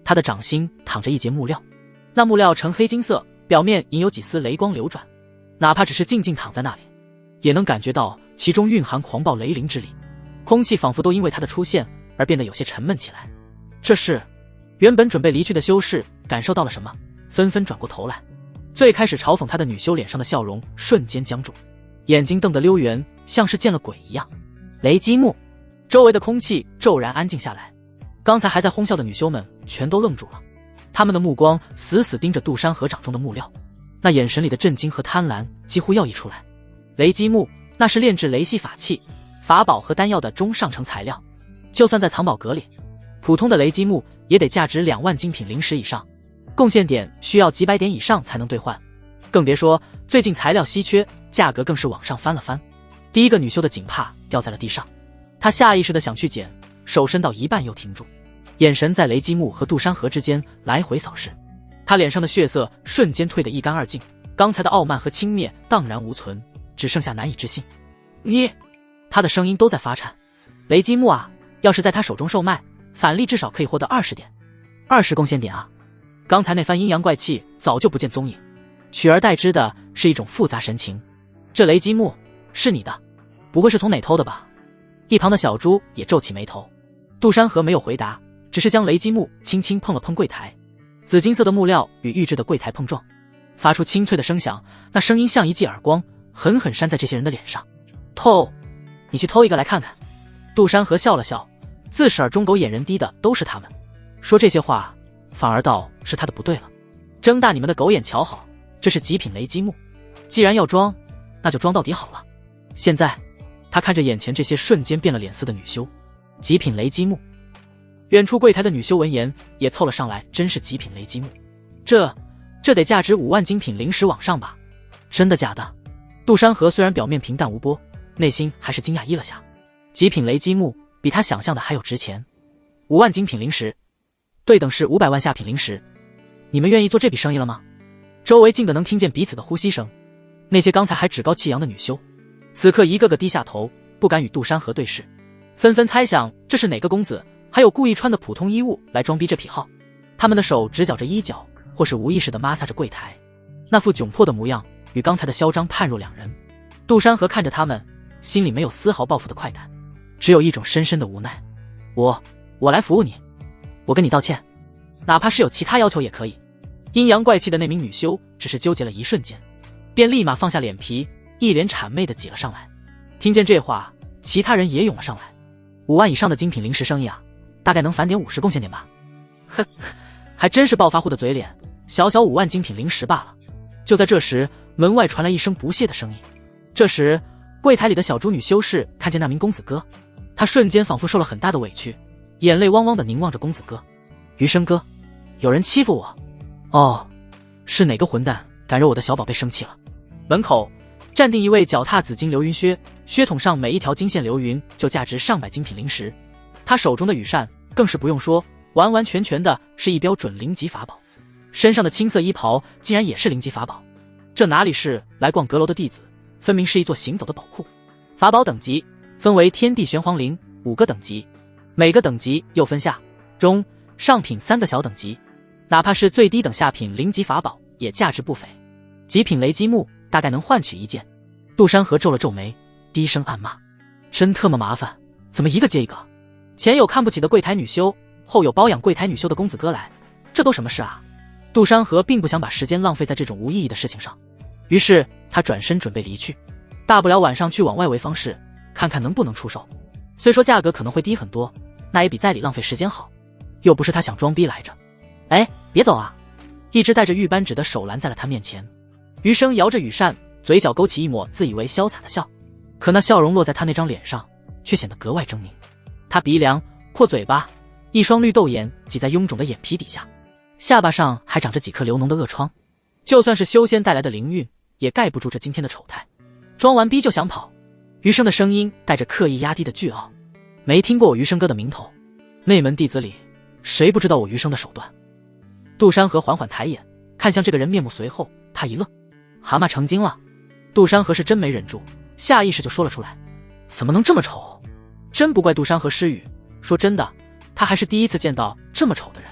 他的掌心躺着一截木料，那木料呈黑金色，表面隐有几丝雷光流转，哪怕只是静静躺在那里，也能感觉到其中蕴含狂暴雷灵之力。空气仿佛都因为他的出现而变得有些沉闷起来。这是原本准备离去的修士感受到了什么，纷纷转过头来。最开始嘲讽他的女修脸上的笑容瞬间僵住，眼睛瞪得溜圆，像是见了鬼一样。雷击木，周围的空气骤然安静下来，刚才还在哄笑的女修们全都愣住了，他们的目光死死盯着杜山河掌中的木料，那眼神里的震惊和贪婪几乎要溢出来。雷击木，那是炼制雷系法器、法宝和丹药的中上乘材料，就算在藏宝阁里，普通的雷击木也得价值2万精品灵石以上，贡献点需要几百点以上才能兑换，更别说最近材料稀缺，价格更是往上翻了翻。第一个女修的锦帕掉在了地上，她下意识地想去捡，手伸到一半又停住，眼神在雷击木和杜山河之间来回扫视，她脸上的血色瞬间退得一干二净，刚才的傲慢和轻蔑荡然无存，只剩下难以置信。你，她的声音都在发颤。雷击木啊，要是在她手中售卖，返利至少可以获得20点。20贡献点啊！刚才那番阴阳怪气早就不见踪影，取而代之的是一种复杂神情。这雷击木是你的？不会是从哪偷的吧？一旁的小猪也皱起眉头。杜山河没有回答，只是将雷击木轻轻碰了碰柜台，紫金色的木料与预制的柜台碰撞，发出清脆的声响，那声音像一记耳光，狠狠扇在这些人的脸上。偷？你去偷一个来看看。杜山河笑了笑，自始而终狗眼人低的都是他们，说这些话反而倒是他的不对了。睁大你们的狗眼瞧好，这是极品雷击木，既然要装，那就装到底好了。现在他看着眼前这些瞬间变了脸色的女修，极品雷击木。远处柜台的女修闻言也凑了上来，真是极品雷击木，这得价值5万精品灵石往上吧？真的假的？杜山河虽然表面平淡无波，内心还是惊讶一了下。极品雷击木比他想象的还有值钱，5万精品灵石对等是500万下品灵石。你们愿意做这笔生意了吗？周围静得能听见彼此的呼吸声，那些刚才还趾高气扬的女修，此刻一个个低下头，不敢与杜山河对视，纷纷猜想这是哪个公子还有故意穿的普通衣物来装逼这匹号。他们的手直绞着衣角，或是无意识地摩擦着柜台，那副窘迫的模样与刚才的嚣张判若两人。杜山河看着他们，心里没有丝毫报复的快感，只有一种深深的无奈。我来服务你，我跟你道歉，哪怕是有其他要求也可以。阴阳怪气的那名女修只是纠结了一瞬间，便立马放下脸皮，一脸谄媚地挤了上来。听见这话，其他人也涌了上来。5万以上的精品灵石生意啊，大概能返点50贡献点吧。哼，还真是暴发户的嘴脸，小小5万精品灵石罢了。就在这时，门外传来一声不屑的声音。这时柜台里的小猪女修士看见那名公子哥，她瞬间仿佛受了很大的委屈，眼泪汪汪地凝望着公子哥。余生哥，有人欺负我？哦，是哪个混蛋敢惹我的小宝贝生气了？门口站定一位脚踏紫金流云靴，靴筒上每一条金线流云就价值上百精品灵石。他手中的羽扇更是不用说，完完全全的是一标准零级法宝，身上的青色衣袍竟然也是零级法宝。这哪里是来逛阁楼的弟子，分明是一座行走的宝库。法宝等级分为天地玄黄灵5个等级，每个等级又分下、中、上品3个小等级，哪怕是最低等下品零级法宝也价值不菲。极品雷击木大概能换取1件。杜山河皱了皱眉，低声暗骂：真特么麻烦，怎么一个接一个？前有看不起的柜台女修，后有包养柜台女修的公子哥来，这都什么事啊？杜山河并不想把时间浪费在这种无意义的事情上，于是他转身准备离去，大不了晚上去往外围方室看看能不能出手，虽说价格可能会低很多，那也比在里浪费时间好，又不是他想装逼来着。哎，别走啊！一只带着玉扳指的手拦在了他面前。余生摇着羽扇，嘴角勾起一抹自以为潇洒的笑，可那笑容落在他那张脸上却显得格外狰狞。他鼻梁、阔嘴巴，一双绿豆眼挤在臃肿的眼皮底下，下巴上还长着几颗流脓的恶疮，就算是修仙带来的灵韵也盖不住这今天的丑态。装完逼就想跑？余生的声音带着刻意压低的倨傲。没听过我余生哥的名头，内门弟子里谁不知道我余生的手段？杜山河缓缓抬眼看向这个人，面目随后他一愣，蛤蟆成精了。杜山河是真没忍住，下意识就说了出来：怎么能这么丑？真不怪杜山河失语，说真的，他还是第一次见到这么丑的人，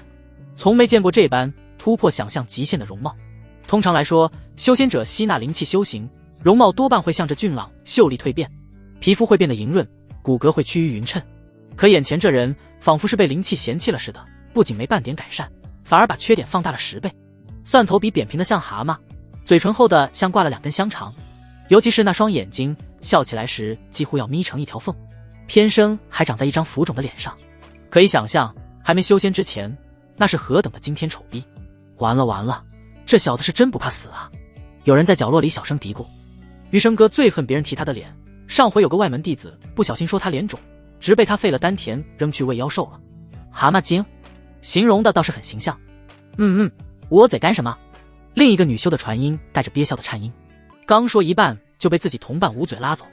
从没见过这般突破想象极限的容貌。通常来说，修仙者吸纳灵气修行，容貌多半会向着俊朗秀丽蜕变，皮肤会变得莹润，骨骼会趋于匀称。可眼前这人仿佛是被灵气嫌弃了似的，不仅没半点改善，反而把缺点放大了10倍。蒜头鼻扁平的像蛤蟆，嘴唇厚的像挂了2根香肠，尤其是那双眼睛，笑起来时几乎要眯成一条缝，偏生还长在一张浮肿的脸上。可以想象，还没修仙之前，那是何等的惊天丑逼。完了完了，这小子是真不怕死啊！有人在角落里小声嘀咕。余生哥最恨别人提他的脸，上回有个外门弟子不小心说他脸肿，直被他废了丹田扔去喂妖兽了。蛤蟆精，形容的倒是很形象。捂我嘴干什么？另一个女修的传音带着憋笑的颤音，刚说一半就被自己同伴捂嘴拉走。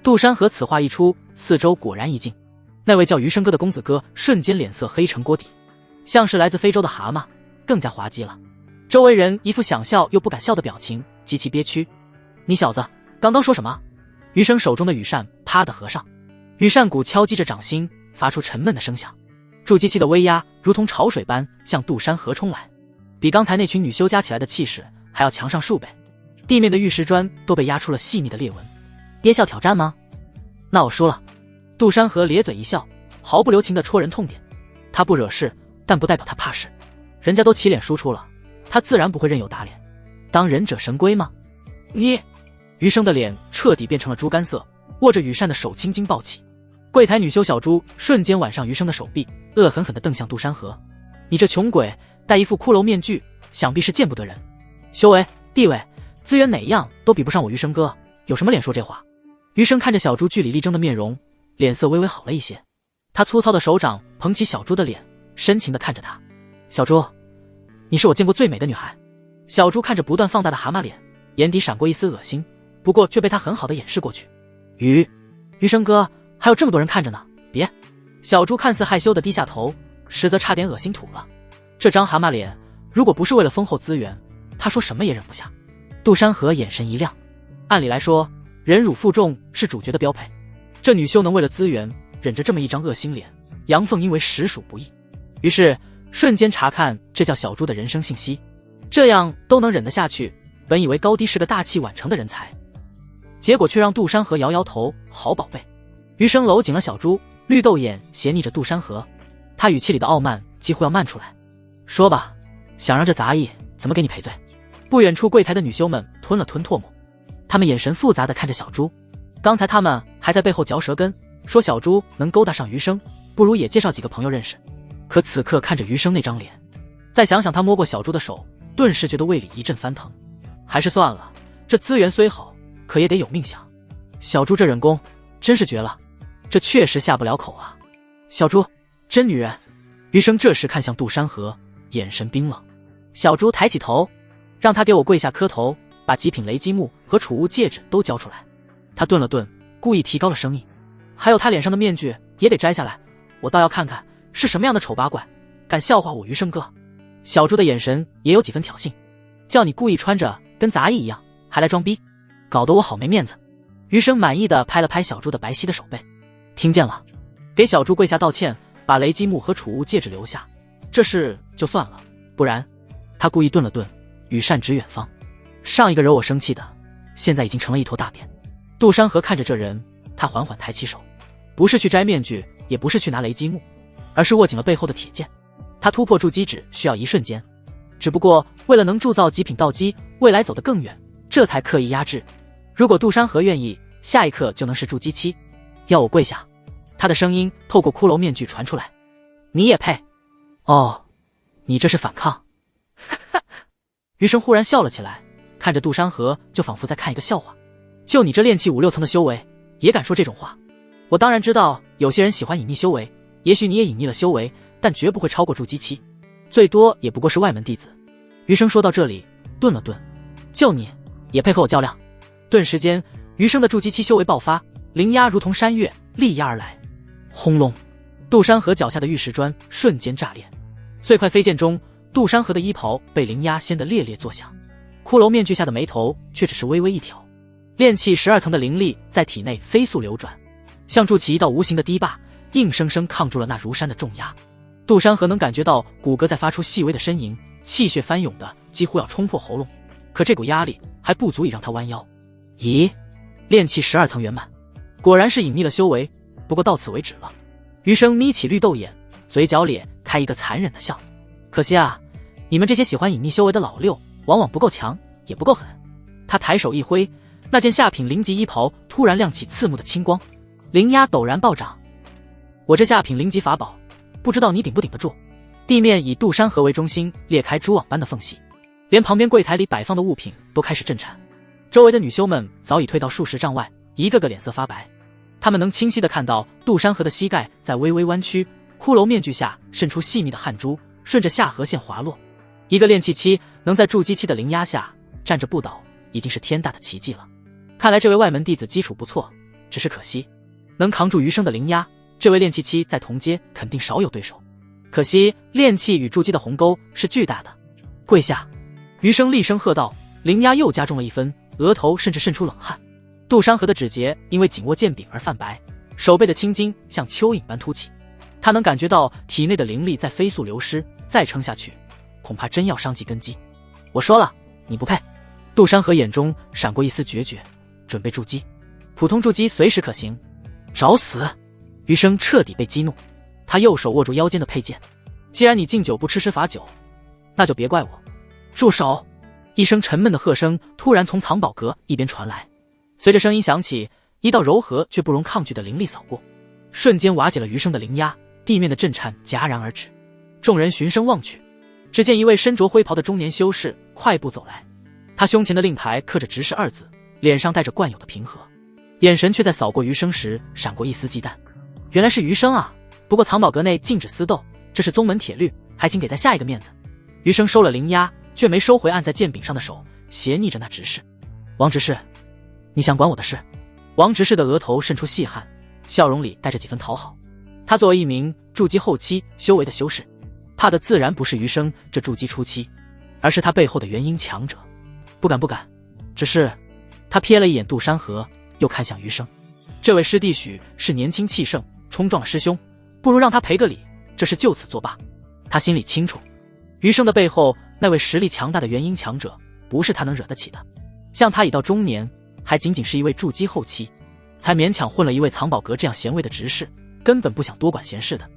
杜山河此话一出，四周果然一静。那位叫余生哥的公子哥瞬间脸色黑成锅底，像是来自非洲的蛤蟆，更加滑稽了。周围人一副想笑又不敢笑的表情，极其憋屈。你小子刚刚说什么？余生手中的羽扇啪的合上，羽扇骨敲击着掌心，发出沉闷的声响。筑基期的威压如同潮水般向杜山河冲来，比刚才那群女修加起来的气势还要强上数倍。地面的玉石砖都被压出了细腻的裂纹。憋笑挑战吗？那我输了。杜山河咧嘴一笑，毫不留情地戳人痛点。他不惹事，但不代表他怕事。人家都起脸输出了，他自然不会任由打脸。当忍者神龟吗？你！余生的脸彻底变成了猪肝色，握着羽扇的手青筋暴起。柜台女修小猪瞬间挽上余生的手臂，恶狠狠地瞪向杜山河。你这穷鬼，戴一副骷髅面具，想必是见不得人。修为、地位、资源哪一样都比不上我余生哥，有什么脸说这话？余生看着小猪据理力争的面容，脸色微微好了一些。他粗糙的手掌捧起小猪的脸，深情地看着她。小猪，你是我见过最美的女孩。小猪看着不断放大的蛤蟆脸，眼底闪过一丝恶心，不过却被他很好的掩饰过去。余生哥，还有这么多人看着呢，别。小猪看似害羞的低下头，实则差点恶心吐了。这张蛤蟆脸，如果不是为了丰厚资源，他说什么也忍不下。杜山河眼神一亮，按理来说，忍辱负重是主角的标配。这女修能为了资源忍着这么一张恶心脸，阳奉阴违实属不易。于是瞬间查看这叫小猪的人生信息，这样都能忍得下去，本以为高低是个大器晚成的人才，结果却让杜山河摇摇头，好宝贝。余生搂紧了小猪，绿豆眼斜睨着杜山河，他语气里的傲慢几乎要漫出来。说吧，想让这杂役怎么给你赔罪？不远处柜台的女修们吞了吞唾沫，她们眼神复杂地看着小猪。刚才她们还在背后嚼舌根，说小猪能勾搭上余生，不如也介绍几个朋友认识。可此刻看着余生那张脸，再想想他摸过小猪的手，顿时觉得胃里一阵翻腾。还是算了，这资源虽好，可也得有命享。小猪这忍功真是绝了，这确实下不了口啊。小猪真女人。余生这时看向杜山河，眼神冰冷。小猪抬起头，让他给我跪下磕头，把极品雷击木和储物戒指都交出来。他顿了顿，故意提高了声音，还有他脸上的面具也得摘下来，我倒要看看是什么样的丑八怪敢笑话我余生哥。小猪的眼神也有几分挑衅，叫你故意穿着跟杂役一样还来装逼，搞得我好没面子。余生满意的拍了拍小猪的白皙的手背，听见了，给小猪跪下道歉，把雷击木和储物戒指留下，这事就算了，不然。他故意顿了顿，羽扇指远方，上一个惹我生气的现在已经成了一坨大便。杜山河看着这人，他缓缓抬起手，不是去摘面具，也不是去拿雷击木，而是握紧了背后的铁剑。他突破筑基指需要一瞬间，只不过为了能铸造极品道基，未来走得更远，这才刻意压制。如果杜山河愿意，下一刻就能是筑基期。要我跪下？他的声音透过骷髅面具传出来。你也配？哦，你这是反抗？余生忽然笑了起来，看着杜山河就仿佛在看一个笑话。就你这炼气5、6层的修为，也敢说这种话？我当然知道有些人喜欢隐匿修为，也许你也隐匿了修为，但绝不会超过筑基期，最多也不过是外门弟子。余生说到这里顿了顿，就你也配和我较量？顿时间，余生的筑基期修为爆发，灵压如同山岳力压而来。轰隆，杜山河脚下的玉石砖瞬间炸裂，碎块飞溅中，杜山河的衣袍被灵压掀得猎猎作响，骷髅面具下的眉头却只是微微一挑。炼气12层的灵力在体内飞速流转，像筑起一道无形的堤坝，硬生生抗住了那如山的重压。杜山河能感觉到骨骼在发出细微的呻吟，气血翻涌的几乎要冲破喉咙，可这股压力还不足以让他弯腰。咦，炼气12层圆满，果然是隐匿了修为，不过到此为止了。余生眯起绿豆眼，嘴角咧开一个残忍的笑。可惜啊，你们这些喜欢隐匿修为的老六，往往不够强，也不够狠。他抬手一挥，那件下品灵级衣袍突然亮起刺目的青光，灵压陡然暴涨。我这下品灵级法宝，不知道你顶不顶得住。地面以杜山河为中心裂开蛛网般的缝隙，连旁边柜台里摆放的物品都开始震颤。周围的女修们早已退到数十丈外，一个个脸色发白。她们能清晰地看到杜山河的膝盖在微微弯曲，骷髅面具下渗出细密的汗珠，顺着下颌线滑落。一个炼气期能在筑基期的灵压下站着不倒，已经是天大的奇迹了。看来这位外门弟子基础不错，只是可惜能扛住余生的灵压，这位炼气期在同阶肯定少有对手。可惜炼气与筑基的鸿沟是巨大的。跪下！余生厉声喝道，灵压又加重了一分，额头甚至渗出冷汗。杜山河的指节因为紧握剑柄而泛白，手背的青筋像蚯蚓般凸起。他能感觉到体内的灵力在飞速流失，再撑下去，恐怕真要伤及根基。我说了，你不配。杜山河眼中闪过一丝决绝，准备筑基。普通筑基随时可行。找死！余生彻底被激怒，他右手握住腰间的佩剑。既然你敬酒不吃吃罚酒，那就别怪我。住手！一声沉闷的喝声突然从藏宝阁一边传来，随着声音响起，一道柔和却不容抗拒的灵力扫过，瞬间瓦解了余生的灵压，地面的震颤戛然而止。众人循声望去，只见一位身着灰袍的中年修士快步走来，他胸前的令牌刻着执事二字，脸上带着惯有的平和，眼神却在扫过余生时闪过一丝忌惮。原来是余生啊，不过藏宝阁内禁止私斗，这是宗门铁律，还请给在下一个面子。余生收了灵压，却没收回按在剑柄上的手，斜睨着那执事。王执事，你想管我的事？王执事的额头渗出细汗，笑容里带着几分讨好。他作为一名筑基后期修为的修士，怕的自然不是余生这筑基初期，而是他背后的元婴强者。不敢，只是他瞥了一眼杜山河，又看向余生。这位师弟许是年轻气盛，冲撞了师兄，不如让他赔个礼，这事就此作罢。他心里清楚，余生的背后那位实力强大的元婴强者不是他能惹得起的。像他已到中年，还仅仅是一位筑基后期，才勉强混了一位藏宝阁这样贤位的执事，根本不想多管闲事的。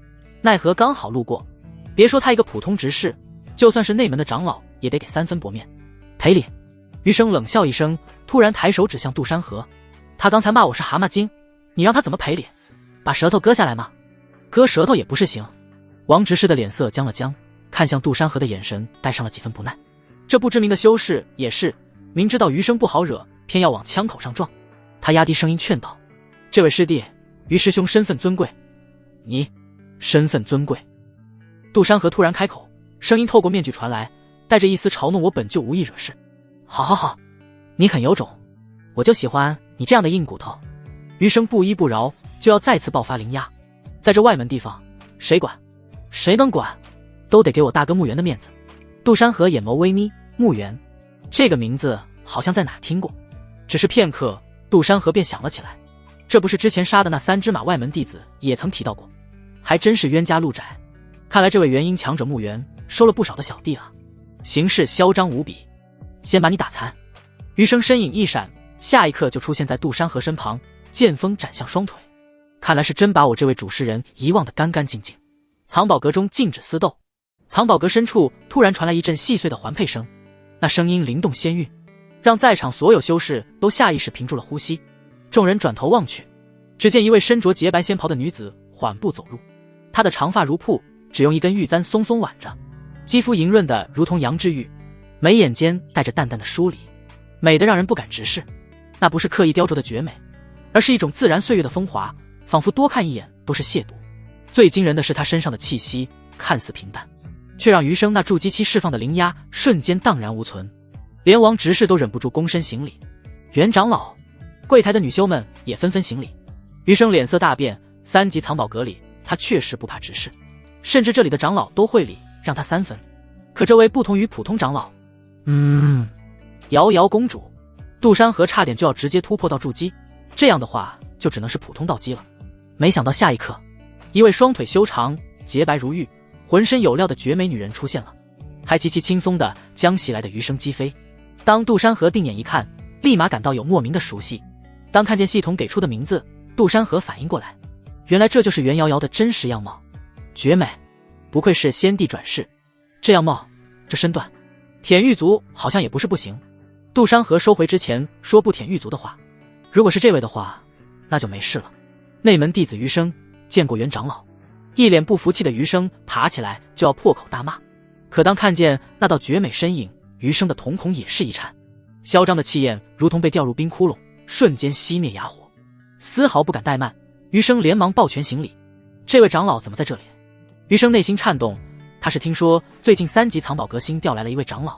奈何刚好路过，别说他一个普通执事，就算是内门的长老也得给3分薄面。赔礼！余生冷笑一声，突然抬手指向杜山河。他刚才骂我是蛤蟆精，你让他怎么赔礼？把舌头割下来吗？割舌头也不是行。王执事的脸色僵了僵，看向杜山河的眼神带上了几分不耐。这不知名的修士也是明知道余生不好惹，偏要往枪口上撞。他压低声音劝道：这位师弟，余师兄身份尊贵。你身份尊贵？杜山河突然开口，声音透过面具传来，带着一丝嘲弄。我本就无意惹事。好，你很有种，我就喜欢你这样的硬骨头。余生不依不饶，就要再次爆发灵压。在这外门地方，谁管？谁能管？都得给我大哥墓园的面子。杜山河眼眸微眯，墓园这个名字好像在哪听过。只是片刻，杜山河便想了起来，这不是之前杀的那3只马外门弟子也曾提到过？还真是冤家路窄。看来这位元婴强者墓园收了不少的小弟啊，行事嚣张无比。先把你打残。余生身影一闪，下一刻就出现在杜山河身旁，剑锋斩向双腿。看来是真把我这位主事人遗忘得干干净净。藏宝阁中禁止私斗。藏宝阁深处突然传来一阵细碎的环佩声，那声音灵动仙韵，让在场所有修士都下意识屏住了呼吸。众人转头望去，只见一位身着洁白仙袍的女子缓步走入，她的长发如瀑，只用一根玉簪松松挽着，肌肤莹润的如同羊脂玉，眉眼间带着淡淡的疏离，美得让人不敢直视。那不是刻意雕琢的绝美，而是一种自然岁月的风华，仿佛多看一眼都是亵渎。最惊人的是她身上的气息，看似平淡，却让余生那筑基期释放的灵压瞬间荡然无存。连王执事都忍不住躬身行礼。袁长老，柜台的女修们也纷纷行礼。余生脸色大变，3级藏宝阁里他确实不怕执事，甚至这里的长老都会礼，让他3分。可这位不同于普通长老。瑶瑶公主。杜山河差点就要直接突破到筑基，这样的话就只能是普通道基了。没想到下一刻，一位双腿修长、洁白如玉、浑身有料的绝美女人出现了，还极其轻松地将袭来的余生击飞。当杜山河定眼一看，立马感到有莫名的熟悉。当看见系统给出的名字，杜山河反应过来，原来这就是袁瑶瑶的真实样貌。绝美，不愧是先帝转世，这样貌，这身段，舔狱卒好像也不是不行。杜山河收回之前说不舔狱卒的话，如果是这位的话，那就没事了。内门弟子余生见过袁长老。一脸不服气的余生爬起来就要破口大骂，可当看见那道绝美身影，余生的瞳孔也是一颤，嚣张的气焰如同被掉入冰窟窿，瞬间熄灭哑火，丝毫不敢怠慢。余生连忙抱拳行礼。这位长老怎么在这里？余生内心颤动，他是听说最近3级藏宝阁新调来了一位长老，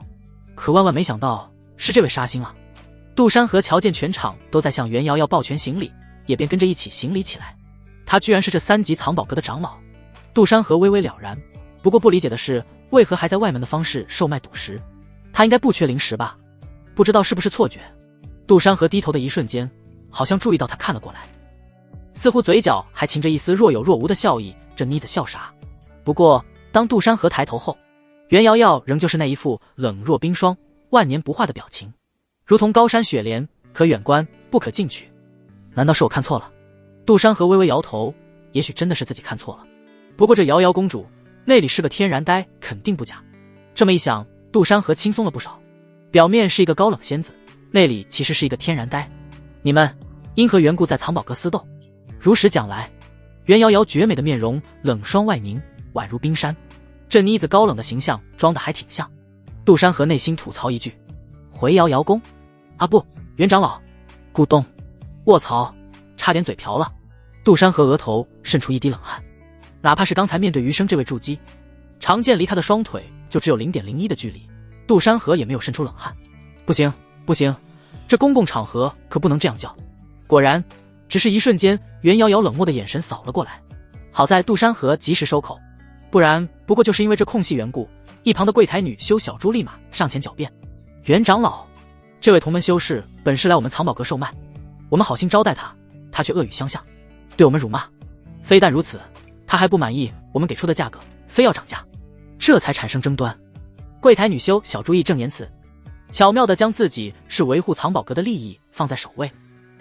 可万万没想到是这位杀星啊。杜山河瞧见全场都在向袁瑶瑶抱拳行礼，也便跟着一起行礼起来。他居然是这3级藏宝阁的长老。杜山河微微了然，不过不理解的是，为何还在外门的方式售卖赌石？他应该不缺灵石吧？不知道是不是错觉。杜山河低头的一瞬间，好像注意到他看了过来，似乎嘴角还噙着一丝若有若无的笑意，这妮子笑啥。不过当杜山河抬头后，袁瑶瑶仍旧是那一副冷若冰霜、万年不化的表情，如同高山雪莲，可远观不可近取。难道是我看错了？杜山河微微摇头，也许真的是自己看错了。不过这瑶瑶公主那里是个天然呆，肯定不假。这么一想，杜山河轻松了不少。表面是一个高冷仙子，那里其实是一个天然呆。你们因何缘故在藏宝阁私斗？如实讲来。袁瑶瑶绝美的面容冷霜外凝，宛如冰山。这妮子高冷的形象装得还挺像。杜山河内心吐槽一句：回瑶瑶宫？啊不，袁长老。咕咚，卧槽，差点嘴瓢了。杜山河额头渗出一滴冷汗。哪怕是刚才面对余生这位筑基，常见离他的双腿就只有 0.01 的距离，杜山河也没有渗出冷汗。不行不行，这公共场合可不能这样叫。果然只是一瞬间，袁瑶瑶冷漠的眼神扫了过来。好在杜山河及时收口，不然不过就是因为这空隙缘故，一旁的柜台女修小猪立马上前狡辩：袁长老，这位同门修士本是来我们藏宝阁售卖，我们好心招待他，他却恶语相向，对我们辱骂。非但如此，他还不满意我们给出的价格，非要涨价，这才产生争端。柜台女修小朱义正言辞，巧妙地将自己是维护藏宝阁的利益放在首位。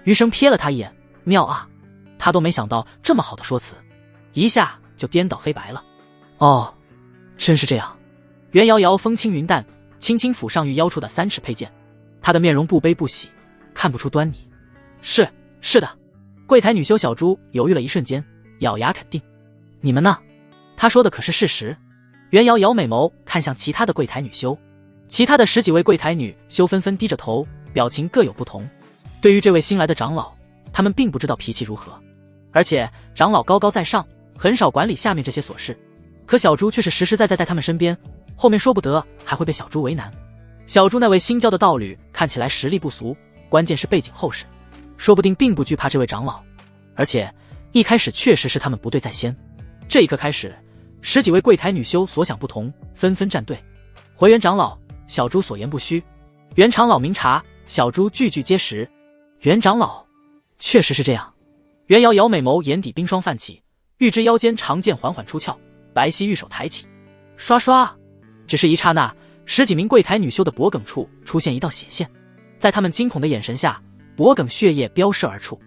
余生瞥了他一眼，妙啊，他都没想到这么好的说辞，一下就颠倒黑白了。哦，真是这样。袁瑶瑶风轻云淡，轻轻抚上玉腰处的3尺佩剑，她的面容不悲不喜，看不出端倪。是的。柜台女修小朱犹豫了一瞬间，咬牙肯定。你们呢？她说的可是事实。袁瑶瑶美眸看向其他的柜台女修，其他的10几位柜台女修纷纷低着头，表情各有不同。对于这位新来的长老，他们并不知道脾气如何，而且长老高高在上，很少管理下面这些琐事。可小猪却是实实在在在他们身边，后面说不得还会被小猪为难。小猪那位新教的道侣看起来实力不俗，关键是背景厚实，说不定并不惧怕这位长老。而且一开始确实是他们不对在先。这一刻开始，10几位柜台女修所想不同，纷纷站队。回袁长老，小猪所言不虚。袁长老明察，小猪句句皆实。袁长老，确实是这样。袁瑶瑶美眸眼底冰霜泛起，玉之腰间长剑缓缓出鞘，白皙玉手抬起，刷刷。只是一刹那，10几名柜台女修的脖颈处出现一道血线，在他们惊恐的眼神下，脖颈血液飙射而出。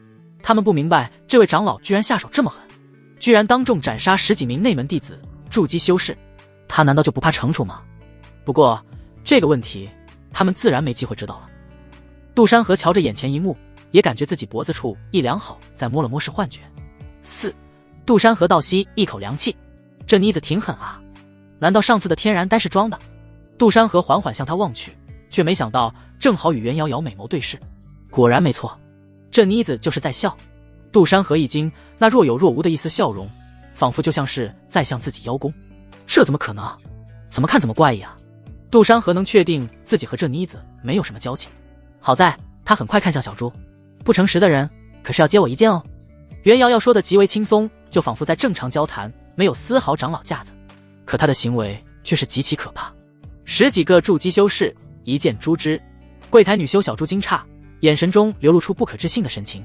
他们不明白这位长老居然下手这么狠，居然当众斩杀10几名内门弟子筑基修士，他难道就不怕惩处吗？不过这个问题他们自然没机会知道了。杜山河瞧着眼前一幕，也感觉自己脖子处一凉好，再摸了摸是幻觉。杜山河倒吸一口凉气，这妮子挺狠啊，难道上次的天然呆是装的？杜山河缓缓向他望去，却没想到正好与袁瑶瑶美眸对视，果然没错，这妮子就是在笑。杜山河一惊，那若有若无的一丝笑容，仿佛就像是在向自己邀功。这怎么可能？怎么看怎么怪异啊！杜山河能确定自己和这妮子没有什么交情，好在他很快看向小猪，不诚实的人可是要接我一剑哦。袁瑶瑶说的极为轻松，就仿佛在正常交谈，没有丝毫长老架子，可他的行为却是极其可怕。10几个筑基修士一剑诛之。柜台女修小猪惊诧，眼神中流露出不可置信的神情。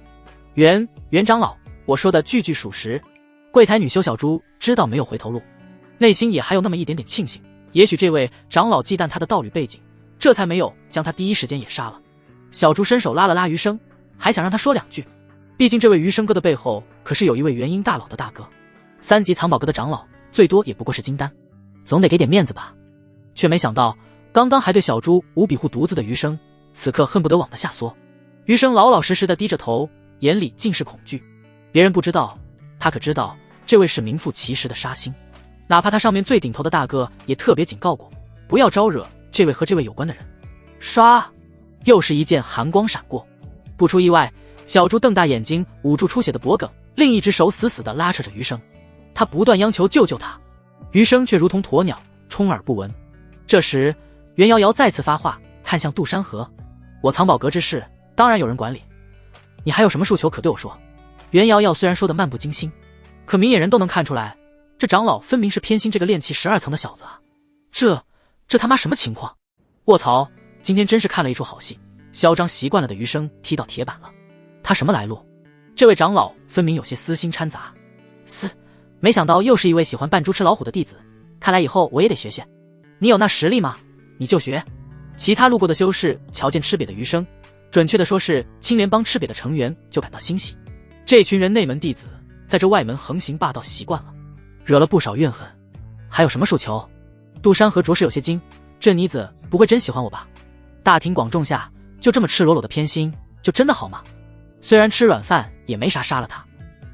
袁长老，我说的句句属实。柜台女修小猪知道没有回头路，内心也还有那么一点点庆幸，也许这位长老忌惮他的道侣背景，这才没有将他第一时间也杀了。小猪伸手拉了拉余生，还想让他说2句，毕竟这位余生哥的背后可是有一位元婴大佬的大哥，3级藏宝阁的长老，最多也不过是金丹，总得给点面子吧。却没想到刚刚还对小猪无比护犊子的余生，此刻恨不得往他下缩。余生老老实实的低着头，眼里尽是恐惧。别人不知道，他可知道这位是名副其实的杀星，哪怕他上面最顶头的大哥也特别警告过，不要招惹这位和这位有关的人。唰，又是一剑寒光闪过。不出意外，小猪瞪大眼睛捂住出血的脖颈，另一只手死死地拉扯着余生，他不断央求救救他，余生却如同鸵鸟充耳不闻。这时袁瑶瑶再次发话，看向杜山河，我藏宝阁之事当然有人管理，你还有什么诉求可对我说？袁瑶瑶虽然说的漫不经心，可明眼人都能看出来，这长老分明是偏心这个炼气12层的小子啊！这他妈什么情况？卧槽，今天真是看了一出好戏，嚣张习惯了的余生踢到铁板了。他什么来路？这位长老分明有些私心掺杂。没想到又是一位喜欢扮猪吃老虎的弟子，看来以后我也得学学。你有那实力吗？你就学。其他路过的修士瞧见吃瘪的余生，准确的说是青莲帮吃瘪的成员，就感到欣喜。这群人内门弟子在这外门横行霸道习惯了，惹了不少怨恨。还有什么诉求？杜山河着实有些惊，这妮子不会真喜欢我吧？大庭广众下就这么赤裸裸的偏心，就真的好吗？虽然吃软饭也没啥杀了他。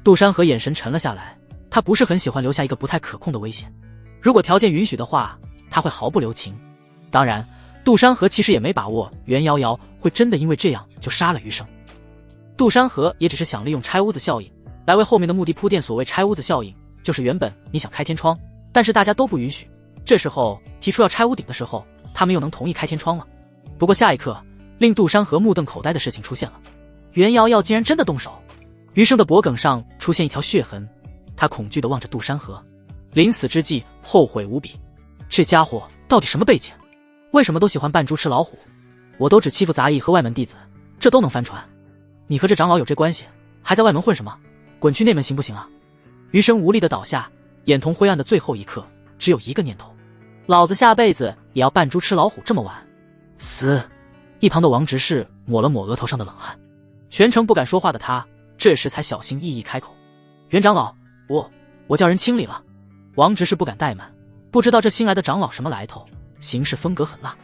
杜山河眼神沉了下来，他不是很喜欢留下一个不太可控的危险。如果条件允许的话，他会毫不留情。当然，杜山河其实也没把握袁瑶瑶会真的因为这样就杀了余生。杜山河也只是想利用拆屋子效应来为后面的目的铺垫。所谓拆屋子效应，就是原本你想开天窗，但是大家都不允许，这时候提出要拆屋顶的时候，他们又能同意开天窗了。不过下一刻，令杜山河目瞪口呆的事情出现了，袁瑶瑶竟然真的动手。余生的脖颈上出现一条血痕，他恐惧地望着杜山河，临死之际后悔无比。这家伙到底什么背景？为什么都喜欢扮猪吃老虎？我都只欺负杂役和外门弟子，这都能翻船？你和这长老有这关系，还在外门混什么？滚去内门行不行啊？余生无力地倒下，眼瞳灰暗的最后一刻只有一个念头：老子下辈子也要扮猪吃老虎这么玩。死！一旁的王执事抹了抹额头上的冷汗，全程不敢说话的他这时才小心翼翼开口：袁长老，我叫人清理了。王执事不敢怠慢，不知道这新来的长老什么来头，行事风格很辣。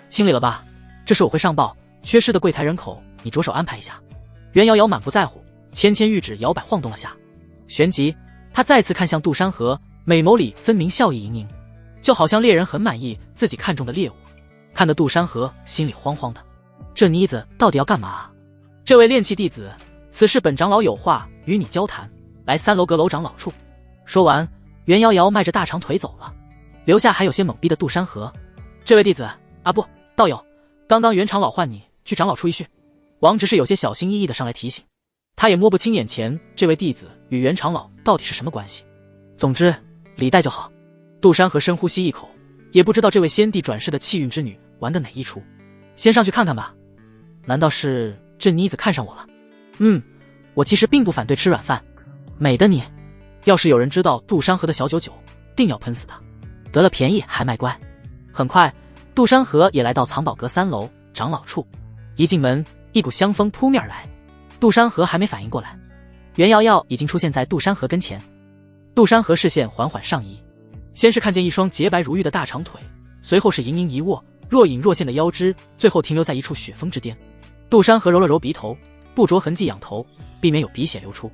清理了吧，这事我会上报，缺失的柜台人口你着手安排一下。袁瑶瑶满不在乎，芊芊玉指摇摆晃动了下，旋即他再次看向杜山河，美眸里分明笑意盈盈，就好像猎人很满意自己看中的猎物，看得杜山河心里慌慌的。这妮子到底要干嘛啊？这位炼气弟子，此事本长老有话与你交谈，来3楼阁楼长老处。说完，袁瑶瑶迈着大长腿走了，留下还有些懵逼的杜山河。这位弟子啊，不，道友，刚刚袁长老唤你去长老处一叙。王执事有些小心翼翼的上来提醒，他也摸不清眼前这位弟子与袁长老到底是什么关系。总之礼待就好。杜山河深呼吸一口，也不知道这位先帝转世的气运之女玩的哪一出，先上去看看吧。难道是这妮子看上我了？我其实并不反对吃软饭，美的你。要是有人知道杜山河的小九九，定要喷死他。得了便宜还卖乖。很快，杜山河也来到藏宝阁3楼长老处。一进门，一股香风扑面而来。杜山河还没反应过来，袁瑶瑶已经出现在杜山河跟前。杜山河视线缓缓上移，先是看见一双洁白如玉的大长腿，随后是盈盈一握，若隐若现的腰肢，最后停留在一处雪峰之巅。杜山河揉了揉鼻头，不着痕迹仰头，避免有鼻血流出，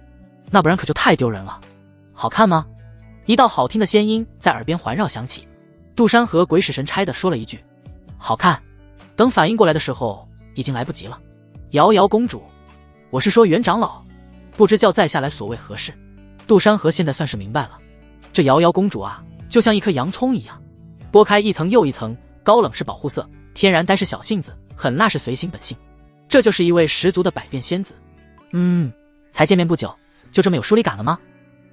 那不然可就太丢人了。好看吗？一道好听的仙音在耳边环绕响起。杜山河鬼使神差地说了一句：好看。等反应过来的时候，已经来不及了。瑶瑶公主，我是说袁长老，不知叫在下来所谓何事。杜山河现在算是明白了，这瑶瑶公主啊，就像一颗洋葱一样，剥开一层又一层，高冷是保护色，天然呆是小性子，狠辣是随心本性，这就是一位十足的百变仙子。才见面不久，就这么有疏离感了吗？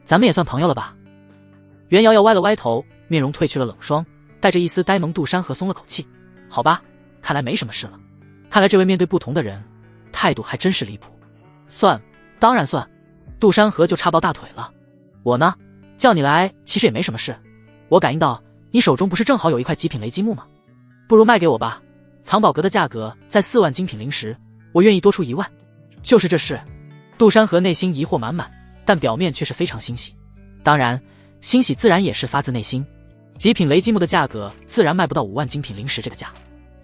咱们也算朋友了吧？袁瑶瑶歪了歪头，面容褪去了冷霜，带着一丝呆萌。杜山河松了口气，好吧，看来没什么事了。看来这位面对不同的人，态度还真是离谱。算，当然算。杜山河就插爆大腿了。我呢，叫你来其实也没什么事，我感应到你手中不是正好有一块极品雷击木吗？不如卖给我吧，藏宝阁的价格在4万精品灵石，我愿意多出1万。就是这事。杜山河内心疑惑满满，但表面却是非常欣喜。当然，欣喜自然也是发自内心。极品雷击木的价格自然卖不到5万精品灵石这个价。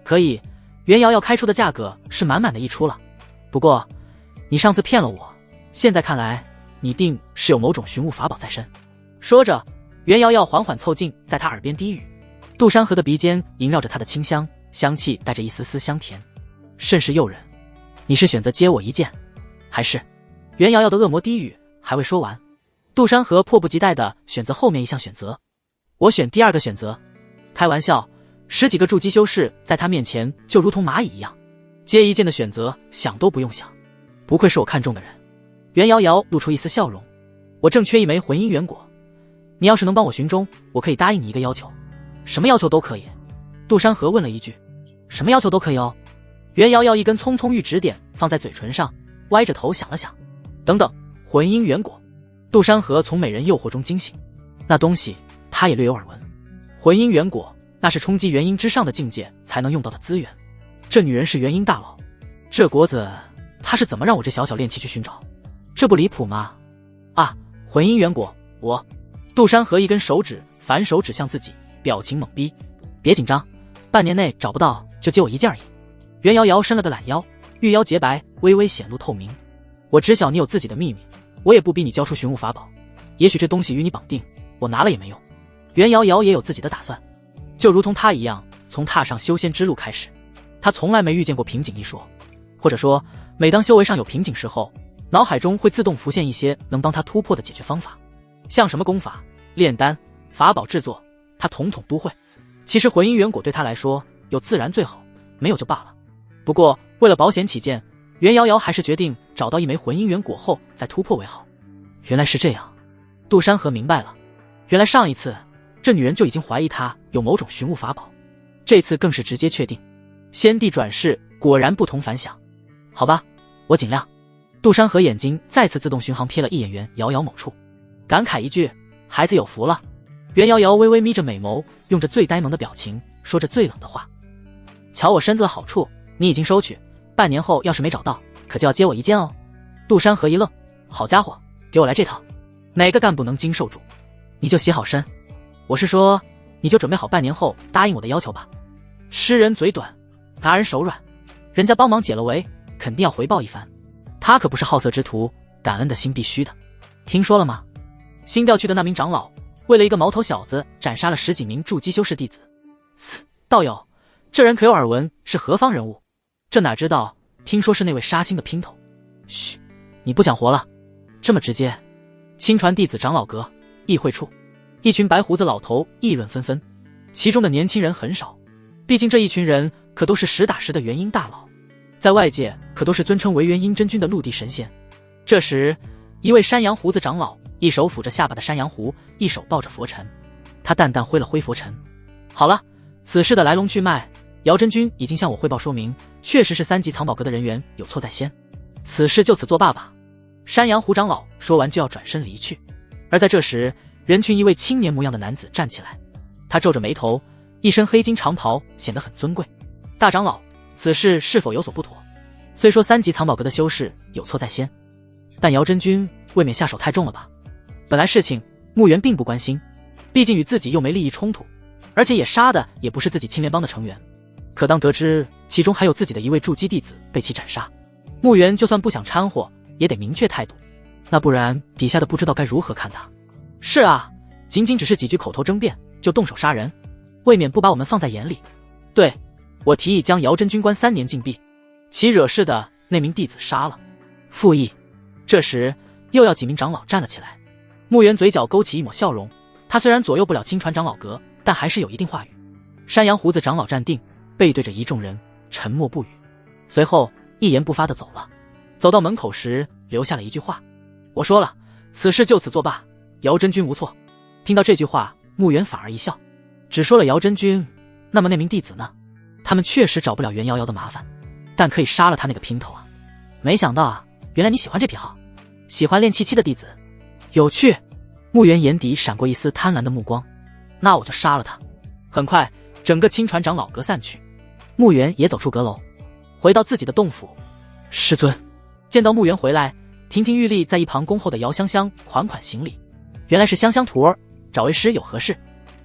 可以，袁瑶瑶开出的价格是满满的一出了。不过，你上次骗了我，现在看来，你定是有某种寻物法宝在身。说着，袁瑶瑶缓缓凑近，在他耳边低语。杜山河的鼻尖萦绕着他的清香，香气带着一丝丝香甜，甚是诱人。你是选择接我一剑，还是……袁瑶瑶的恶魔低语还未说完，杜山河迫不及待地选择后面一项选择。我选第2个选择。开玩笑，10几个筑基修士在他面前就如同蚂蚁一样，接一剑的选择想都不用想。不愧是我看中的人。袁瑶瑶露出一丝笑容。我正缺一枚魂姻圆果，你要是能帮我寻中，我可以答应你一个要求。什么要求都可以？杜山河问了一句。什么要求都可以哦。袁瑶瑶一根葱葱玉指点放在嘴唇上，歪着头想了想。等等，魂姻圆果。杜山河从美人诱惑中惊醒，那东西他也略有耳闻。魂婴元果，那是冲击元婴之上的境界才能用到的资源。这女人是元婴大佬，这国子她是怎么让我这小小炼器去寻找？这不离谱吗？啊，魂婴元果，我……杜山河一根手指反手指向自己，表情猛逼。别紧张，半年内找不到就借我一件而已。袁瑶瑶伸了个懒腰，玉腰洁白，微微显露透明。我知晓你有自己的秘密，我也不逼你交出寻物法宝。也许这东西与你绑定，我拿了也没用。袁瑶瑶也有自己的打算，就如同她一样，从踏上修仙之路开始，她从来没遇见过瓶颈一说，或者说，每当修为上有瓶颈时候，脑海中会自动浮现一些能帮她突破的解决方法，像什么功法、炼丹、法宝制作，她统统都会。其实魂婴元果对她来说，有自然最好，没有就罢了。不过为了保险起见，袁瑶瑶还是决定找到一枚魂婴元果后再突破为好。原来是这样，杜山河明白了，原来上一次这女人就已经怀疑他有某种寻物法宝，这次更是直接确定。先帝转世果然不同凡响。好吧，我尽量。杜山河眼睛再次自动巡航瞥了一眼袁瑶瑶某处，感慨一句：孩子有福了。袁瑶瑶微微眯着美眸，用着最呆萌的表情说着最冷的话：瞧我身子的好处，你已经收取，半年后要是没找到，可就要接我一剑哦。杜山河一愣，好家伙，给我来这套，哪个干部能经受住？你就洗好身，我是说，你就准备好半年后答应我的要求吧。吃人嘴短，拿人手软，人家帮忙解了围，肯定要回报一番。他可不是好色之徒，感恩的心必须的。听说了吗？新调去的那名长老，为了一个毛头小子，斩杀了10几名筑基修士弟子。道友，这人可有耳闻是何方人物？这哪知道，听说是那位杀星的姘头。嘘，你不想活了？这么直接？亲传弟子长老阁议会处，一群白胡子老头议论纷纷，其中的年轻人很少，毕竟这一群人可都是实打实的元婴大佬，在外界可都是尊称为元婴真君的陆地神仙。这时，一位山羊胡子长老一手抚着下巴的山羊胡，一手抱着佛尘，他淡淡挥了挥佛尘。好了，此事的来龙去脉，姚真君已经向我汇报说明，确实是3级藏宝阁的人员有错在先，此事就此作罢吧。山羊胡长老说完就要转身离去，而在这时，人群一位青年模样的男子站起来，他皱着眉头，一身黑金长袍，显得很尊贵。大长老，此事是否有所不妥？虽说3级藏宝阁的修士有错在先，但姚真君未免下手太重了吧？本来事情穆元并不关心，毕竟与自己又没利益冲突，而且也杀的也不是自己青莲帮的成员。可当得知其中还有自己的一位筑基弟子被其斩杀，穆元就算不想掺和，也得明确态度，那不然底下的不知道该如何看他。是啊，仅仅只是几句口头争辩就动手杀人，未免不把我们放在眼里。对，我提议将姚真君关3年禁闭，其惹事的那名弟子杀了。复议。这时又要几名长老站了起来，穆元嘴角勾起一抹笑容，他虽然左右不了亲传长老阁，但还是有一定话语。山羊胡子长老站定，背对着一众人沉默不语，随后一言不发地走了。走到门口时留下了一句话：我说了，此事就此作罢，姚真君无错。听到这句话，穆元反而一笑，只说了姚真君，那么那名弟子呢？他们确实找不了袁瑶瑶的麻烦，但可以杀了他那个姘头啊。没想到啊，原来你喜欢这癖好，喜欢练气的弟子，有趣。穆元眼底闪过一丝贪婪的目光，那我就杀了他。很快整个亲传长老阁散去，穆元也走出阁楼，回到自己的洞府。师尊。见到穆元回来，亭亭玉立在一旁恭候的姚香香款款行礼。原来是香香徒儿，找为师有何事？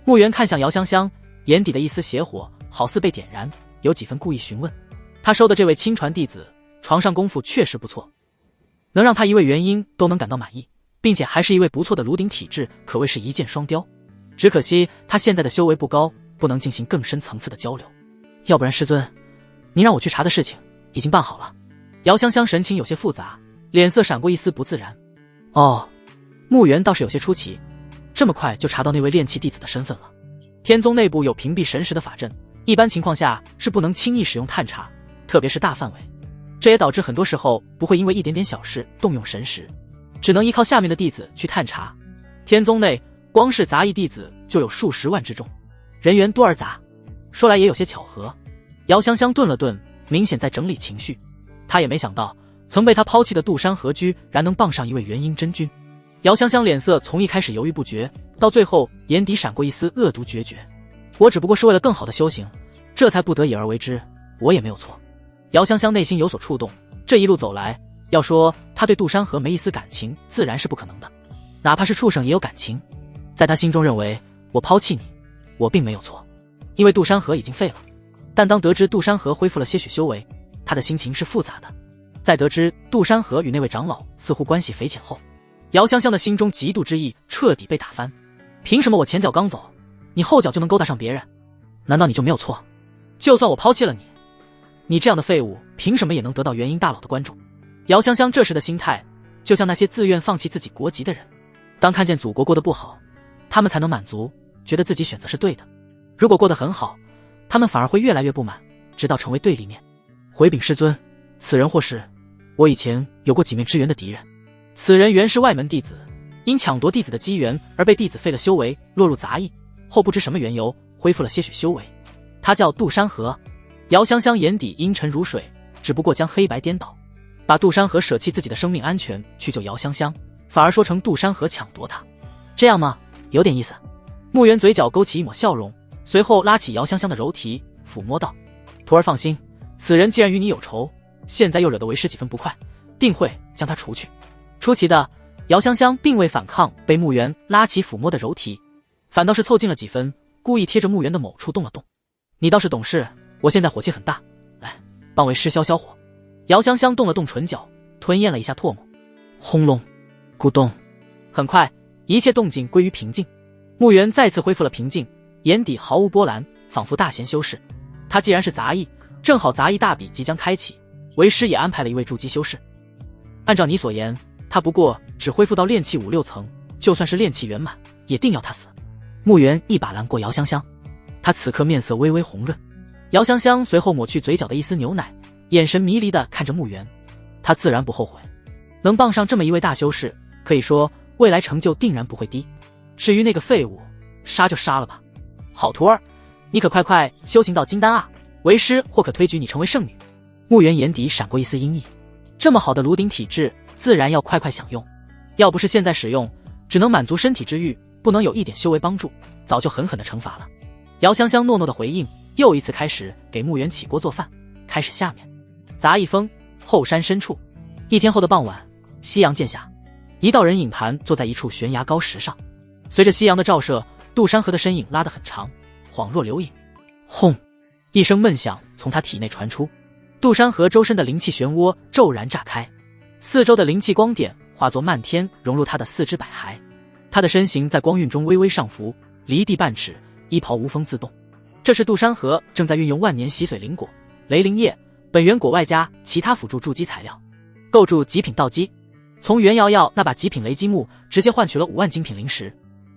穆元看向姚香香，眼底的一丝邪火好似被点燃，有几分故意询问。他收的这位亲传弟子，床上功夫确实不错，能让他一位元婴都能感到满意，并且还是一位不错的炉鼎体质，可谓是一箭双雕。只可惜他现在的修为不高，不能进行更深层次的交流。要不然师尊，您让我去查的事情已经办好了。姚香香神情有些复杂，脸色闪过一丝不自然。哦，穆元倒是有些出奇，这么快就查到那位炼气弟子的身份了。天宗内部有屏蔽神识的法阵，一般情况下是不能轻易使用探查，特别是大范围。这也导致很多时候不会因为一点点小事动用神识，只能依靠下面的弟子去探查。天宗内光是杂役弟子就有数十万之众，人员多而杂。说来也有些巧合。姚香香顿了顿，明显在整理情绪。他也没想到，曾被他抛弃的杜山河居然能傍上一位元婴真君。姚香香脸色从一开始犹豫不决，到最后眼底闪过一丝恶毒决绝。我只不过是为了更好的修行，这才不得已而为之，我也没有错。姚香香内心有所触动，这一路走来，要说她对杜山河没一丝感情，自然是不可能的。哪怕是畜生也有感情，在她心中认为我抛弃你，我并没有错，因为杜山河已经废了。但当得知杜山河恢复了些许修为，她的心情是复杂的。在得知杜山河与那位长老似乎关系匪浅后，姚香香的心中嫉妒之意彻底被打翻。凭什么我前脚刚走，你后脚就能勾搭上别人？难道你就没有错？就算我抛弃了你，你这样的废物凭什么也能得到元婴大佬的关注？姚香香这时的心态就像那些自愿放弃自己国籍的人，当看见祖国过得不好，他们才能满足，觉得自己选择是对的。如果过得很好，他们反而会越来越不满，直到成为对立面。回禀师尊，此人或是我以前有过几面之缘的敌人，此人原是外门弟子，因抢夺弟子的机缘而被弟子废了修为，落入杂役，后不知什么缘由恢复了些许修为。他叫杜山河。姚香香眼底阴沉如水，只不过将黑白颠倒，把杜山河舍弃自己的生命安全去救姚香香，反而说成杜山河抢夺他，这样吗？有点意思。穆元嘴角勾起一抹笑容，随后拉起姚香香的柔蹄，抚摸道：徒儿放心，此人既然与你有仇，现在又惹得为师几分不快，定会将他除去。出奇的，姚香香并未反抗被穆元拉起抚摸的柔蹄，反倒是凑近了几分，故意贴着穆元的某处动了动。你倒是懂事，我现在火气很大，来，帮为师消消火。姚香香动了动唇角，吞咽了一下唾沫。轰隆，咕咚，很快一切动静归于平静。穆元再次恢复了平静，眼底毫无波澜，仿佛大贤修士。他既然是杂役，正好杂役大比即将开启，为师也安排了一位筑基修士。按照你所言，他不过只恢复到炼气5、6层，就算是炼气圆满，也定要他死。穆元一把拦过姚香香，他此刻面色微微红润。姚香香随后抹去嘴角的一丝牛奶，眼神迷离地看着穆元。他自然不后悔，能傍上这么一位大修士，可以说未来成就定然不会低。至于那个废物，杀就杀了吧。好徒儿，你可快快修行到金丹啊，为师或可推举你成为圣女。穆元眼底闪过一丝阴翳，这么好的炉鼎体质，自然要快快享用。要不是现在使用，只能满足身体之欲，不能有一点修为帮助，早就狠狠的惩罚了。姚香香诺诺的回应，又一次开始给穆元起锅做饭。开始下面，杂役峰后山深处，一天后的傍晚，夕阳渐下，一道人影盘坐在一处悬崖高石上。随着夕阳的照射，杜山河的身影拉得很长，恍若流影。轰！一声闷响从他体内传出，杜山河周身的灵气漩涡骤然炸开，四周的灵气光点化作漫天，融入他的四肢百骸。他的身形在光晕中微微上浮，离地半尺，衣袍无风自动。这是杜山河正在运用万年洗髓灵果、雷灵液、本源果外加其他辅助筑基材料，构筑极品道基。从袁瑶瑶那把极品雷击木直接换取了5万精品灵石。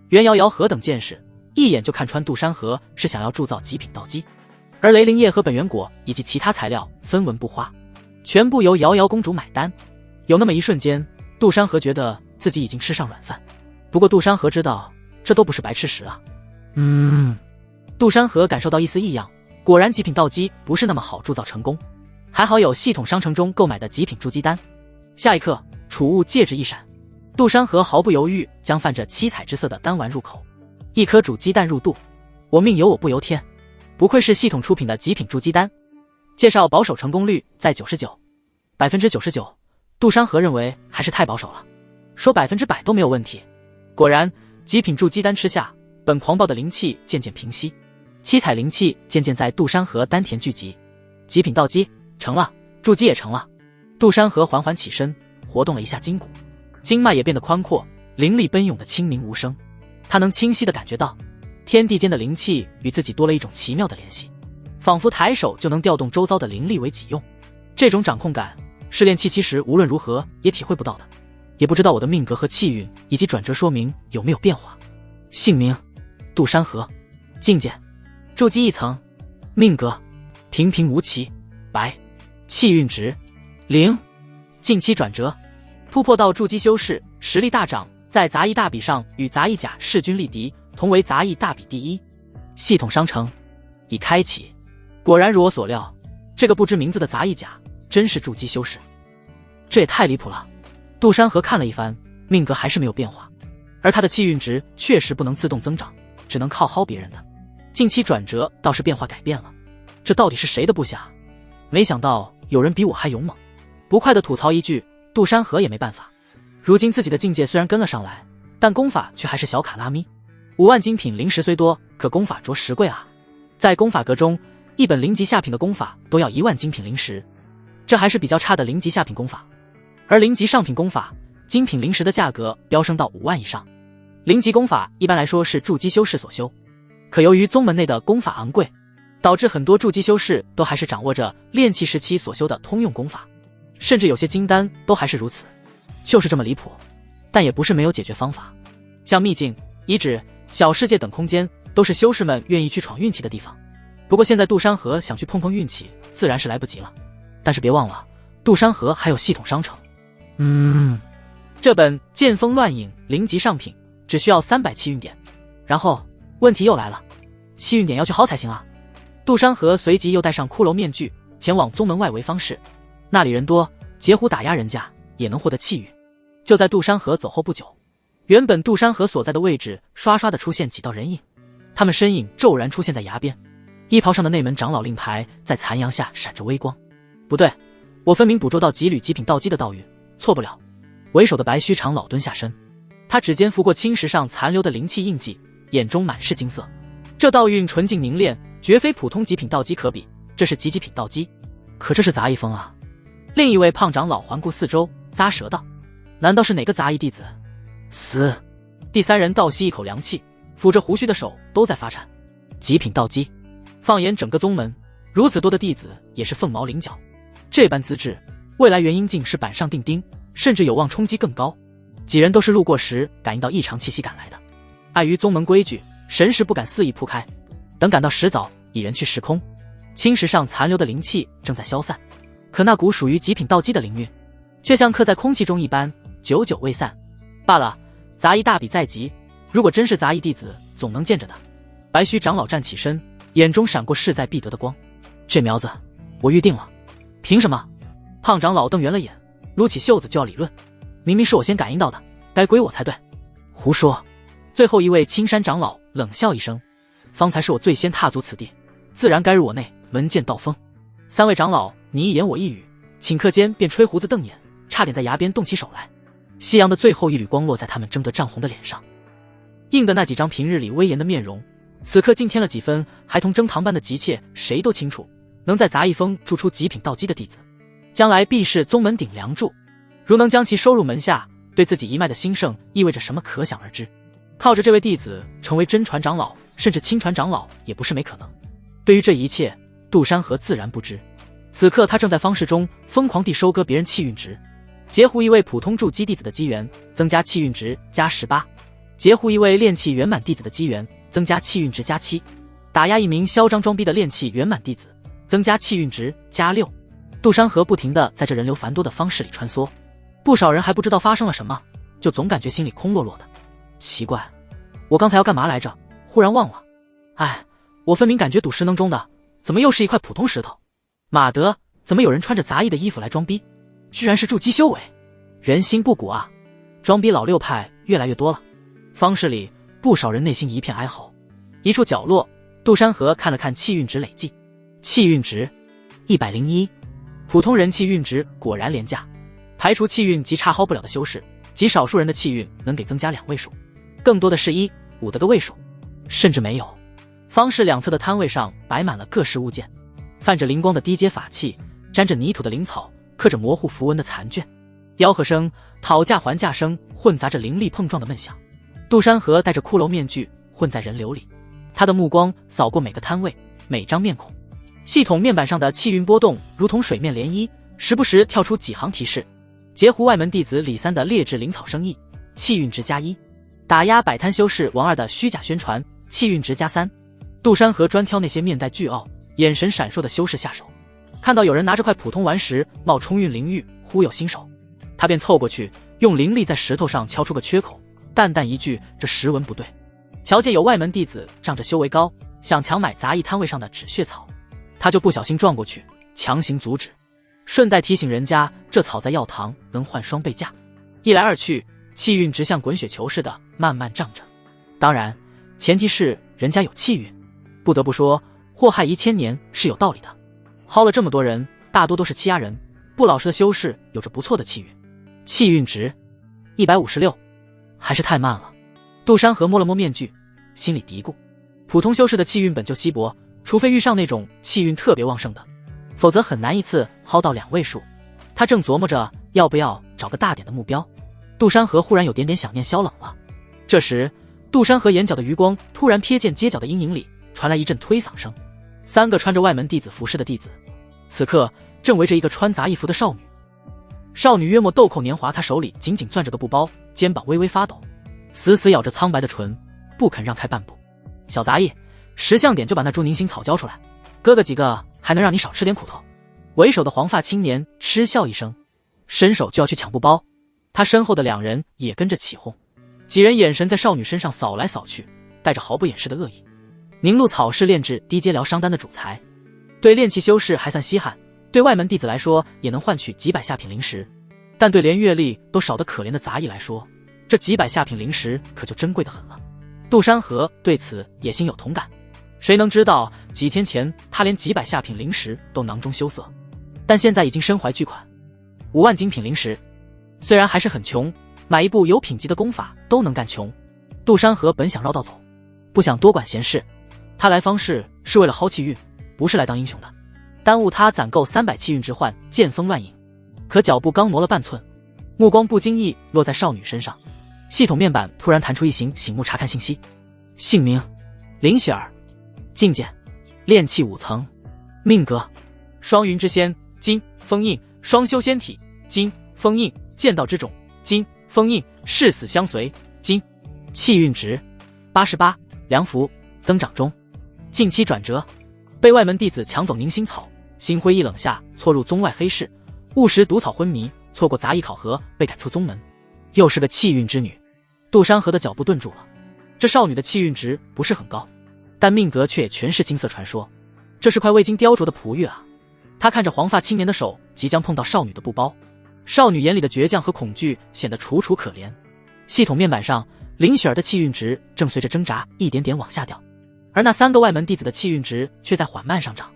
袁瑶瑶何等见识，一眼就看穿杜山河是想要铸造极品道基，而雷灵液和本源果以及其他材料分文不花，全部由瑶瑶公主买单。有那么一瞬间，杜山河觉得自己已经吃上软饭。不过杜山河知道，这都不是白吃食啊。杜山河感受到一丝异样，果然极品道基不是那么好铸造成功，还好有系统商城中购买的极品筑基丹。下一刻，储物戒指一闪，杜山河毫不犹豫将泛着七彩之色的丹丸入口，一颗煮鸡蛋入肚。我命由我不由天，不愧是系统出品的极品筑基丹。介绍保守成功率在99%，99%。杜山河认为还是太保守了，说100%都没有问题。果然，极品筑基丹吃下，本狂暴的灵气渐渐平息，七彩灵气渐渐在杜山河丹田聚集。极品道基成了，筑基也成了。杜山河缓缓起身，活动了一下筋骨，经脉也变得宽阔，灵力奔涌的清明无声。他能清晰地感觉到，天地间的灵气与自己多了一种奇妙的联系，仿佛抬手就能调动周遭的灵力为己用。这种掌控感是炼气期时无论如何也体会不到的。也不知道我的命格和气运以及转折说明有没有变化。姓名：杜山河，境界：筑基1层，命格：平平无奇，白，气运值0，近期转折：突破到筑基修士，实力大涨，在杂役大比上与杂役甲势均力敌，同为杂役大比第1。系统商城已开启。果然如我所料，这个不知名字的杂役甲真是筑基修士，这也太离谱了。杜山河看了一番，命格还是没有变化，而他的气运值确实不能自动增长，只能靠薅别人的。近期转折倒是变化改变了，这到底是谁的部下？没想到有人比我还勇猛。不快地吐槽一句，杜山河也没办法。如今自己的境界虽然跟了上来，但功法却还是小卡拉咪。5万精品灵石虽多，可功法着实贵啊。在功法阁中，一本零级下品的功法都要1万精品灵石，这还是比较差的零级下品功法。而零级上品功法，精品灵石的价格飙升到5万以上。零级功法一般来说是筑基修士所修，可由于宗门内的功法昂贵，导致很多筑基修士都还是掌握着炼气时期所修的通用功法，甚至有些金丹都还是如此。就是这么离谱，但也不是没有解决方法。像秘境、遗址、小世界等空间都是修士们愿意去闯运气的地方。不过现在杜山河想去碰碰运气，自然是来不及了。但是别忘了，杜山河还有系统商城。这本剑锋乱影零级上品只需要300气运点。然后问题又来了，气运点要去薅才行啊。杜山河随即又戴上骷髅面具，前往宗门外围方室。那里人多，截胡打压人家也能获得气运。就在杜山河走后不久，原本杜山河所在的位置刷刷地出现几道人影，他们身影骤然出现在崖边，衣袍上的内门长老令牌在残阳下闪着微光。不对，我分明捕捉到几缕极品道基的道运，错不了。为首的白须长老蹲下身，他指尖拂过青石上残留的灵气印记，眼中满是金色。这道运纯净凝练，绝非普通极品道基可比，这是极品道基。可这是杂役风啊！另一位胖长老环顾四周，咂舌道：“难道是哪个杂役弟子？”嘶！第三人倒吸一口凉气，抚着胡须的手都在发颤。极品道基，放眼整个宗门，如此多的弟子也是凤毛麟角。这般资质，未来元婴境是板上钉钉，甚至有望冲击更高。几人都是路过时感应到异常气息赶来的，碍于宗门规矩，神识不敢肆意铺开。等赶到石早，已人去时空，青石上残留的灵气正在消散，可那股属于极品道基的灵韵，却像刻在空气中一般，久久未散。罢了，杂役大比在即，如果真是杂役弟子，总能见着的。白须长老站起身，眼中闪过势在必得的光。这苗子，我预定了。凭什么？胖长老瞪圆了眼，撸起袖子就要理论。明明是我先感应到的，该归我才对。胡说！最后一位青山长老冷笑一声，方才是我最先踏足此地，自然该入我内门见道风。3位长老你一言我一语，顷刻间便吹胡子瞪眼，差点在崖边动起手来。夕阳的最后一缕光落在他们争得涨红的脸上，映的那几张平日里威严的面容，此刻竟添了几分孩童争堂般的急切。谁都清楚，能在杂役峰铸出极品道基的弟子，将来必是宗门顶梁柱。如能将其收入门下，对自己一脉的兴盛意味着什么可想而知。靠着这位弟子成为真传长老，甚至亲传长老，也不是没可能。对于这一切，杜山河自然不知。此刻他正在方式中疯狂地收割别人气运值，截胡一位普通筑基弟子的机缘，增加气运值加18；截胡一位炼气圆满弟子的机缘，增加气运值加7；打压一名嚣张装逼的炼气圆满弟子，增加气运值加6。杜山河不停地在这人流繁多的方式里穿梭，不少人还不知道发生了什么，就总感觉心里空落落的。奇怪，我刚才要干嘛来着？忽然忘了。哎，我分明感觉赌石能中的，怎么又是一块普通石头？马德，怎么有人穿着杂役的衣服来装逼？居然是筑基修为，人心不古啊！装逼老六派越来越多了。方室里不少人内心一片哀嚎。一处角落，杜山河看了看气运值累计，气运值101，普通人气运值果然廉价。排除气运极差薅不了的修士，极少数人的气运能给增加2位数，更多的是1、5的个位数，甚至没有。方室两侧的摊位上摆满了各式物件，泛着灵光的低阶法器，沾着泥土的灵草，刻着模糊符文的残卷，吆喝声、讨价还价声混杂着灵力碰撞的闷响。杜山河戴着骷髅面具混在人流里，他的目光扫过每个摊位，每张面孔。系统面板上的气运波动如同水面涟漪，时不时跳出几行提示。截胡外门弟子李三的劣质灵草生意，气运值加1；打压摆摊修士王二的虚假宣传，气运值加3。杜山河专挑那些面带倨傲、眼神闪烁的修士下手，看到有人拿着块普通顽石冒冲运灵玉忽悠新手，他便凑过去，用灵力在石头上敲出个缺口，淡淡一句：“这石纹不对。”瞧见有外门弟子仗着修为高，想强买杂役摊位上的止血草，他就不小心撞过去，强行阻止，顺带提醒人家这草在药堂能换双倍价。一来二去，气运值像滚雪球似的慢慢涨着。当然，前提是人家有气运。不得不说，祸害1000年是有道理的。薅了这么多人，大多都是欺压人、不老实的修士，有着不错的气运。气运值156，还是太慢了。杜山河摸了摸面具，心里嘀咕：普通修士的气运本就稀薄，除非遇上那种气运特别旺盛的，否则很难一次薅到2位数。他正琢磨着要不要找个大点的目标，杜山河忽然有点想念萧冷了。这时，杜山河眼角的余光突然瞥见街角的阴影里传来一阵推搡声，3个穿着外门弟子服饰的弟子，此刻正围着一个穿杂役服的少女。少女约莫豆蔻年华，她手里紧紧攥着个布包，肩膀微微发抖，死死咬着苍白的唇，不肯让开半步。小杂役识相点，就把那株凝心草交出来，哥哥几个还能让你少吃点苦头。为首的黄发青年嗤笑一声，伸手就要去抢布包，他身后的2人也跟着起哄，几人眼神在少女身上扫来扫去，带着毫不掩饰的恶意。凝露草是炼制低阶疗伤丹的主材，对炼气修士还算稀罕，对外门弟子来说也能换取几百下品灵石，但对连阅历都少得可怜的杂役来说，这几百下品灵石可就珍贵得很了。杜山河对此也心有同感，谁能知道几天前他连几百下品灵石都囊中羞涩，但现在已经身怀巨款5万精品灵石，虽然还是很穷，买一部有品级的功法都能干穷。杜山河本想绕道走，不想多管闲事，他来方士是为了薅气运，不是来当英雄的。耽误他攒够300气运值换剑锋乱影，可脚步刚挪了半寸，目光不经意落在少女身上，系统面板突然弹出一行醒目查看信息：姓名林雪儿，境界炼气5层，命格双云之仙，金封印，双修仙体，金封印，剑道之种，金封印，誓死相随，金。气运值88，良符增长中。近期转折，被外门弟子抢走凝心草，心灰意冷下错入宗外黑市，误食毒草昏迷，错过杂役考核，被赶出宗门。又是个气运之女。杜山河的脚步顿住了，这少女的气运值不是很高，但命格却也全是金色传说，这是块未经雕琢的璞玉啊。他看着黄发青年的手即将碰到少女的布包，少女眼里的倔强和恐惧显得楚楚可怜。系统面板上，林雪儿的气运值正随着挣扎一点点往下掉，而那3个外门弟子的气运值却在缓慢上涨。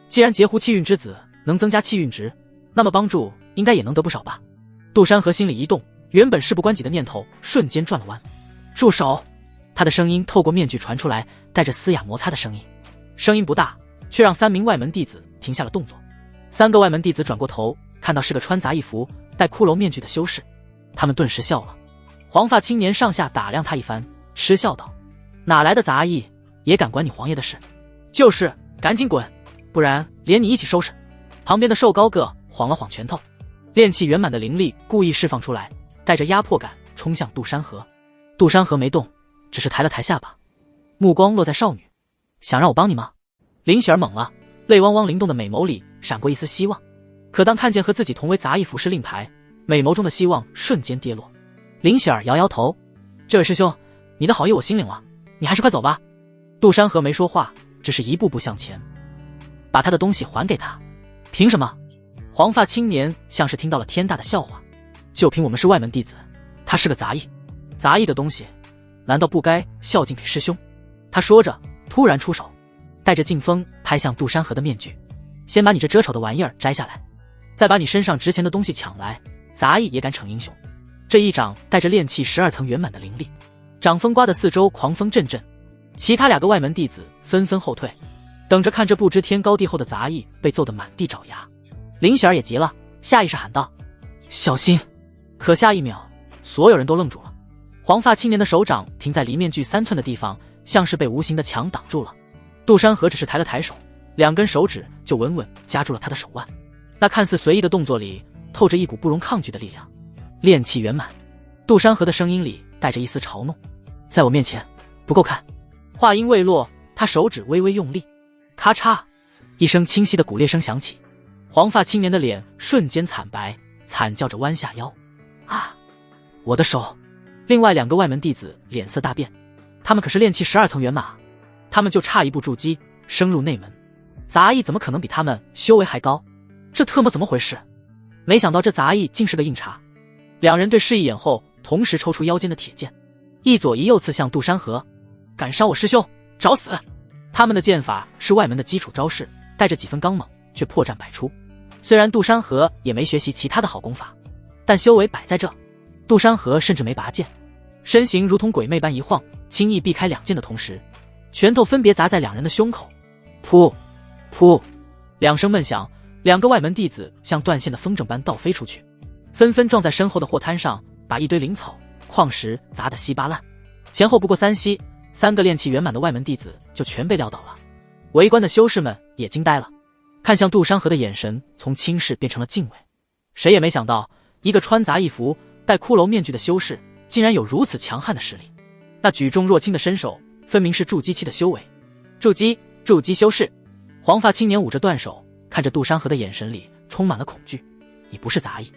既然截胡气运之子能增加气运值，那么帮助应该也能得不少吧。杜山河心里一动，原本事不关己的念头瞬间转了弯。住手！他的声音透过面具传出来，带着嘶哑摩擦的声音，声音不大，却让3名外门弟子停下了动作。3个外门弟子转过头，看到是个穿杂役服、戴骷髅面具的修士，他们顿时笑了。黄发青年上下打量他一番，嗤笑道：哪来的杂役，也敢管你皇爷的事？就是，赶紧滚，不然连你一起收拾。旁边的瘦高个晃了晃拳头，炼气圆满的灵力故意释放出来，带着压迫感冲向杜山河。杜山河没动，只是抬了抬下巴，目光落在少女。想让我帮你吗？林雪儿懵了，泪汪汪灵动的美眸里闪过一丝希望，可当看见和自己同为杂役服饰令牌，美眸中的希望瞬间跌落。林雪儿摇摇头：这位师兄，你的好意我心领了，你还是快走吧。杜山河没说话，只是一步步向前，把他的东西还给他。凭什么？黄发青年像是听到了天大的笑话，就凭我们是外门弟子，他是个杂役，杂役的东西难道不该孝敬给师兄？他说着突然出手，带着劲风拍向杜山河的面具，先把你这遮丑的玩意儿摘下来，再把你身上值钱的东西抢来，杂役也敢逞英雄。这一掌带着炼气12层圆满的灵力，掌风刮得四周狂风阵阵，其他2个外门弟子纷纷后退，等着看这不知天高地厚的杂役被揍得满地找牙。林雪儿也急了，下意识喊道：小心！可下一秒，所有人都愣住了。黄发青年的手掌停在离面具3寸的地方，像是被无形的墙挡住了。杜山河只是抬了抬手，2根手指就稳稳夹住了他的手腕。那看似随意的动作里，透着一股不容抗拒的力量。炼气圆满。杜山河的声音里带着一丝嘲弄：在我面前不够看。话音未落，他手指微微用力，咔嚓一声清晰的骨裂声响起，黄发青年的脸瞬间惨白，惨叫着弯下腰。啊！我的手！另外2个外门弟子脸色大变，他们可是炼气12层圆满，他们就差一步筑基升入内门，杂役怎么可能比他们修为还高？这特么怎么回事？没想到这杂役竟是个硬茬。2人对视一眼后，同时抽出腰间的铁剑，一左一右刺向杜山河。敢伤我师兄，找死！他们的剑法是外门的基础招式，带着几分刚猛，却破绽百出。虽然杜山河也没学习其他的好功法，但修为摆在这，杜山河甚至没拔剑，身形如同鬼魅般一晃，轻易避开两剑的同时，拳头分别砸在两人的胸口。噗噗，两声闷响，两个外门弟子像断线的风筝般倒飞出去，纷纷撞在身后的货摊上，把一堆灵草、矿石砸得稀巴烂。前后不过3息，3个炼气圆满的外门弟子就全被撂倒了。围观的修士们也惊呆了，看向杜山河的眼神从轻视变成了敬畏。谁也没想到，一个穿杂役服、戴骷髅面具的修士，竟然有如此强悍的实力。那举重若轻的身手，分明是筑基期的修为。筑基修士。黄发青年捂着断手，看着杜山河的眼神里充满了恐惧。你不是杂役。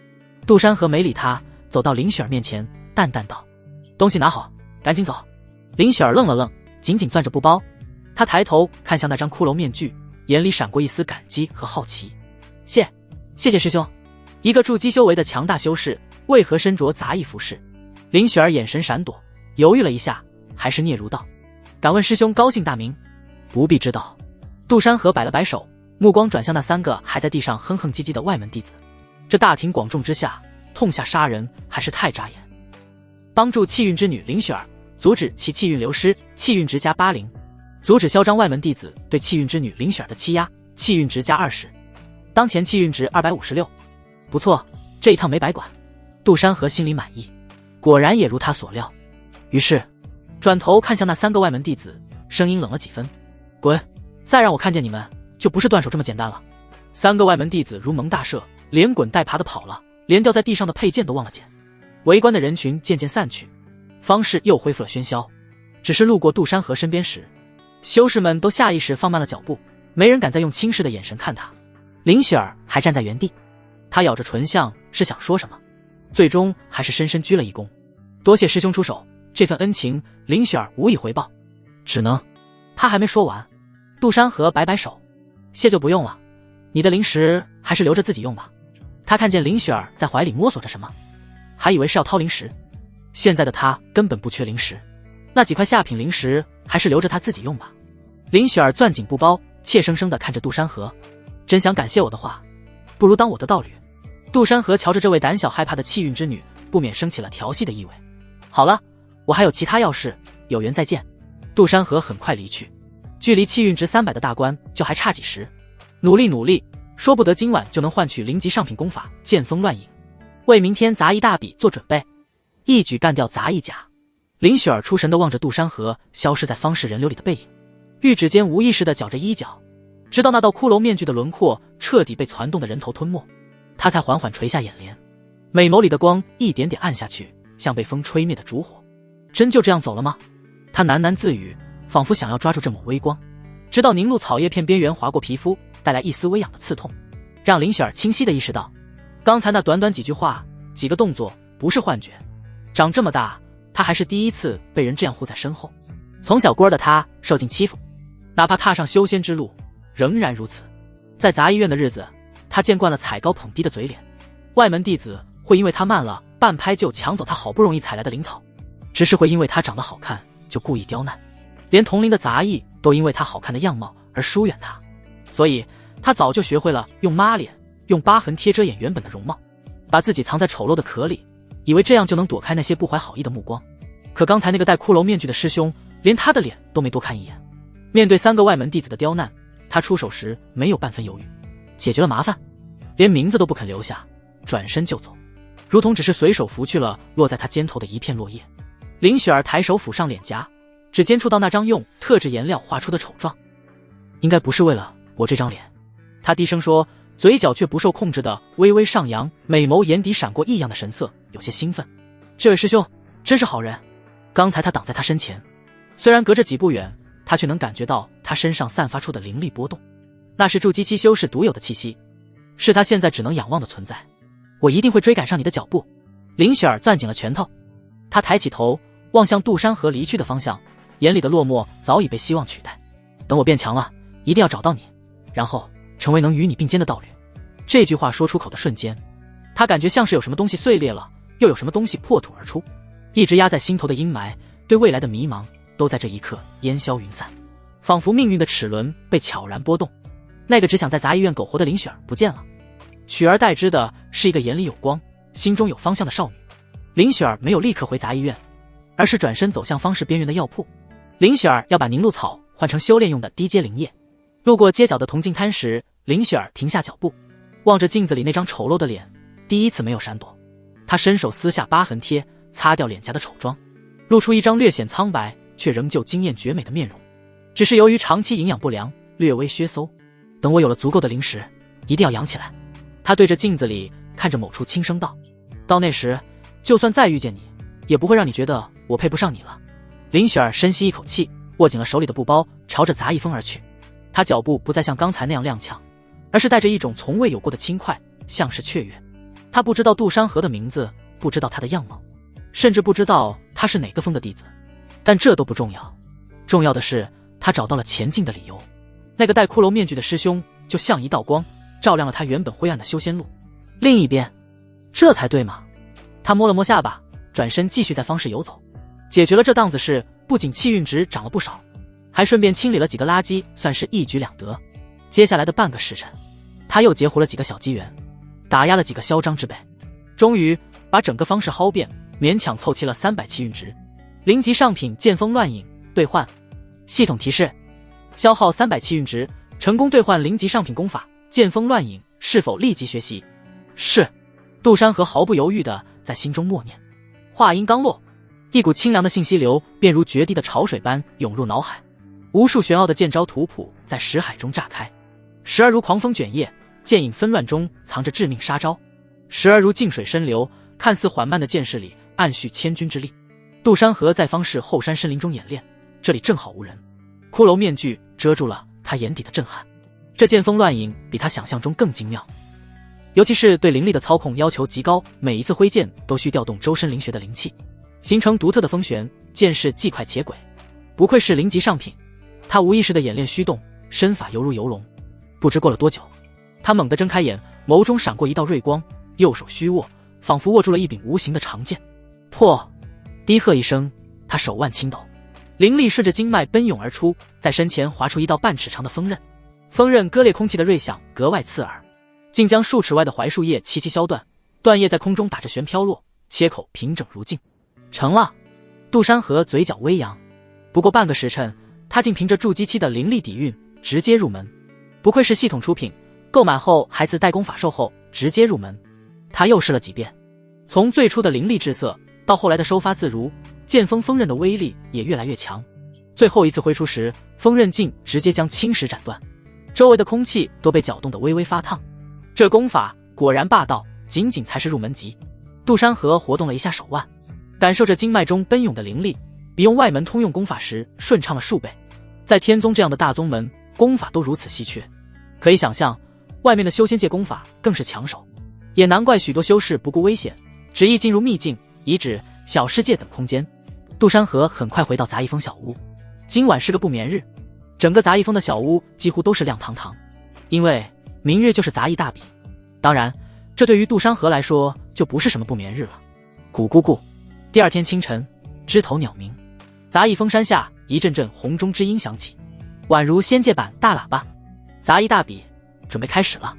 杜山河没理他，走到林雪儿面前，淡淡道：东西拿好，赶紧走。林雪儿愣了愣，紧紧攥着布包。他抬头看向那张骷髅面具，眼里闪过一丝感激和好奇。谢谢师兄。一个筑基修为的强大修士，为何身着杂役服饰？林雪儿眼神闪躲，犹豫了一下，还是嗫嚅道：敢问师兄高姓大名？不必知道。杜山河摆了摆手，目光转向那3个还在地上哼哼唧唧的外门弟子。这大庭广众之下痛下杀人，还是太扎眼。帮助气运之女林雪儿，阻止其气运流失，气运值加80；阻止嚣张外门弟子对气运之女林雪儿的欺压，气运值加20。当前气运值256。不错，这一趟没白管。杜山河心里满意，果然也如他所料。于是转头看向那3个外门弟子，声音冷了几分：滚！再让我看见你们，就不是断手这么简单了。3个外门弟子如蒙大赦，连滚带爬的跑了，连掉在地上的佩剑都忘了捡。围观的人群渐渐散去，方士又恢复了喧嚣。只是路过杜山河身边时，修士们都下意识放慢了脚步，没人敢再用轻视的眼神看他。林雪儿还站在原地，她咬着唇像是想说什么，最终还是深深鞠了一躬。多谢师兄出手，这份恩情林雪儿无以回报，只能……他还没说完，杜山河摆摆手：谢就不用了，你的灵石还是留着自己用吧。他看见林雪儿在怀里摸索着什么，还以为是要掏灵石。现在的他根本不缺灵石，那几块下品灵石还是留着他自己用吧。林雪儿攥紧布包，怯生生地看着杜山河：真想感谢我的话，不如当我的道侣。杜山河瞧着这位胆小害怕的气运之女，不免生起了调戏的意味。好了，我还有其他要事，有缘再见。杜山河很快离去，距离气运值300的大关就还差几时。努力，说不得今晚就能换取0级上品功法剑锋乱影，为明天杂役大比做准备，一举干掉杂役甲。林雪儿出神地望着杜山河消失在方士人流里的背影，玉指间无意识地绞着衣角，直到那道骷髅面具的轮廓彻底被攒动的人头吞没，他才缓缓垂下眼帘，美眸里的光一点点暗下去，像被风吹灭的烛火。真就这样走了吗？他喃喃自语，仿佛想要抓住这抹微光，直到凝露草叶片边缘划过皮肤，带来一丝微痒的刺痛，让林雪儿清晰地意识到，刚才那短短几句话、几个动作不是幻觉。长这么大，他还是第一次被人这样护在身后。从小孤儿的他受尽欺负，哪怕踏上修仙之路，仍然如此。在杂医院的日子，他见惯了踩高捧低的嘴脸，外门弟子会因为他慢了半拍就抢走他好不容易采来的灵草，只是会因为他长得好看就故意刁难，连同龄的杂役都因为他好看的样貌而疏远他。所以他早就学会了用抹脸、用疤痕贴遮掩原本的容貌，把自己藏在丑陋的壳里，以为这样就能躲开那些不怀好意的目光。可刚才那个戴骷髅面具的师兄，连他的脸都没多看一眼。面对3个外门弟子的刁难，他出手时没有半分犹豫，解决了麻烦，连名字都不肯留下，转身就走，如同只是随手拂去了落在他肩头的一片落叶。林雪儿抬手抚上脸颊，只接触到那张用特制颜料画出的丑状。应该不是为了我这张脸，他低声说，嘴角却不受控制的微微上扬，美眸眼底闪过异样的神色，有些兴奋。这位师兄真是好人。刚才他挡在他身前，虽然隔着几步远，他却能感觉到他身上散发出的灵力波动，那是筑基期修士独有的气息，是他现在只能仰望的存在。我一定会追赶上你的脚步。林雪儿攥紧了拳头，他抬起头望向杜山河离去的方向，眼里的落寞早已被希望取代。等我变强了，一定要找到你，然后成为能与你并肩的道侣。这句话说出口的瞬间，他感觉像是有什么东西碎裂了，又有什么东西破土而出。一直压在心头的阴霾，对未来的迷茫，都在这一刻烟消云散，仿佛命运的齿轮被悄然拨动。那个只想在杂医院苟活的林雪儿不见了，取而代之的是一个眼里有光、心中有方向的少女。林雪儿没有立刻回杂医院，而是转身走向方氏边缘的药铺。林雪儿要把凝露草换成修炼用的低阶灵液。路过街角的铜镜摊时，林雪儿停下脚步，望着镜子里那张丑陋的脸，第一次没有闪躲。她伸手撕下疤痕贴，擦掉脸颊的丑妆，露出一张略显苍白却仍旧惊艳绝美的面容。只是由于长期营养不良，略微削馊。等我有了足够的灵石，一定要养起来。她对着镜子里看着某处轻声道，到那时，就算再遇见你，也不会让你觉得我配不上你了。林雪儿深吸一口气，握紧了手里的布包，朝着杂役峰而去。她脚步不再像刚才那样踉跄，而是带着一种从未有过的轻快，像是雀跃。她不知道杜山河的名字，不知道他的样貌，甚至不知道他是哪个峰的弟子，但这都不重要。重要的是，他找到了前进的理由。那个戴骷髅面具的师兄就像一道光，照亮了他原本灰暗的修仙路。另一边，这才对嘛。他摸了摸下巴，转身继续在方氏游走。解决了这档子事，不仅气运值涨了不少，还顺便清理了几个垃圾，算是一举两得。接下来的半个时辰，他又截胡了几个小机缘，打压了几个嚣张之辈，终于把整个方式薅遍，勉强凑齐了300气运值。零级上品剑锋乱影兑换。系统提示：消耗300气运值，成功兑换0级上品功法剑锋乱影，是否立即学习？是。杜山河毫不犹豫地在心中默念。话音刚落，一股清凉的信息流便如决堤的潮水般涌入脑海，无数玄奥的剑招图谱在识海中炸开，时而如狂风卷叶，剑影纷乱中藏着致命杀招；时而如静水深流，看似缓慢的剑势里暗蓄千钧之力。杜山河在方氏后山森林中演练，这里正好无人，骷髅面具遮住了他眼底的震撼。这剑锋乱影比他想象中更精妙，尤其是对灵力的操控要求极高，每一次挥剑都需调动周身灵穴的灵气，形成独特的风旋，剑势既快且诡。不愧是0级上品，他无意识的眼链虚动，身法犹如游龙。不知过了多久，他猛地睁开眼，眸中闪过一道锐光，右手虚握，仿佛握住了一柄无形的长剑。破！低喝一声，他手腕轻抖，灵力顺着经脉奔涌而出，在身前划出一道半尺长的锋刃。锋刃割裂空气的锐响格外刺耳，竟将数尺外的槐树叶齐齐削断，断叶在空中打着旋飘落，切口平整如镜。成了！杜山河嘴角微扬，不过半个时辰，他竟凭着筑基期的灵力底蕴直接入门。不愧是系统出品，购买后还自带功法售后，直接入门。他又试了几遍，从最初的灵力滞涩到后来的收发自如，剑锋锋刃的威力也越来越强。最后一次挥出时，锋刃劲直接将青石斩断，周围的空气都被搅动得微微发烫。这功法果然霸道，仅仅才是入门级。杜山河活动了一下手腕，感受着经脉中奔涌的灵力，比用外门通用功法时顺畅了数倍。在天宗这样的大宗门，功法都如此稀缺，可以想象外面的修仙界功法更是抢手，也难怪许多修士不顾危险，执意进入秘境、遗址、小世界等空间。杜山河很快回到杂役峰小屋，今晚是个不眠日，整个杂役峰的小屋几乎都是亮堂堂，因为明日就是杂役大比。当然，这对于杜山河来说就不是什么不眠日了。咕咕咕，第二天清晨，枝头鸟鸣，杂役峰山下一阵阵洪钟之音响起，宛如仙界版大喇叭。杂役大比准备开始了。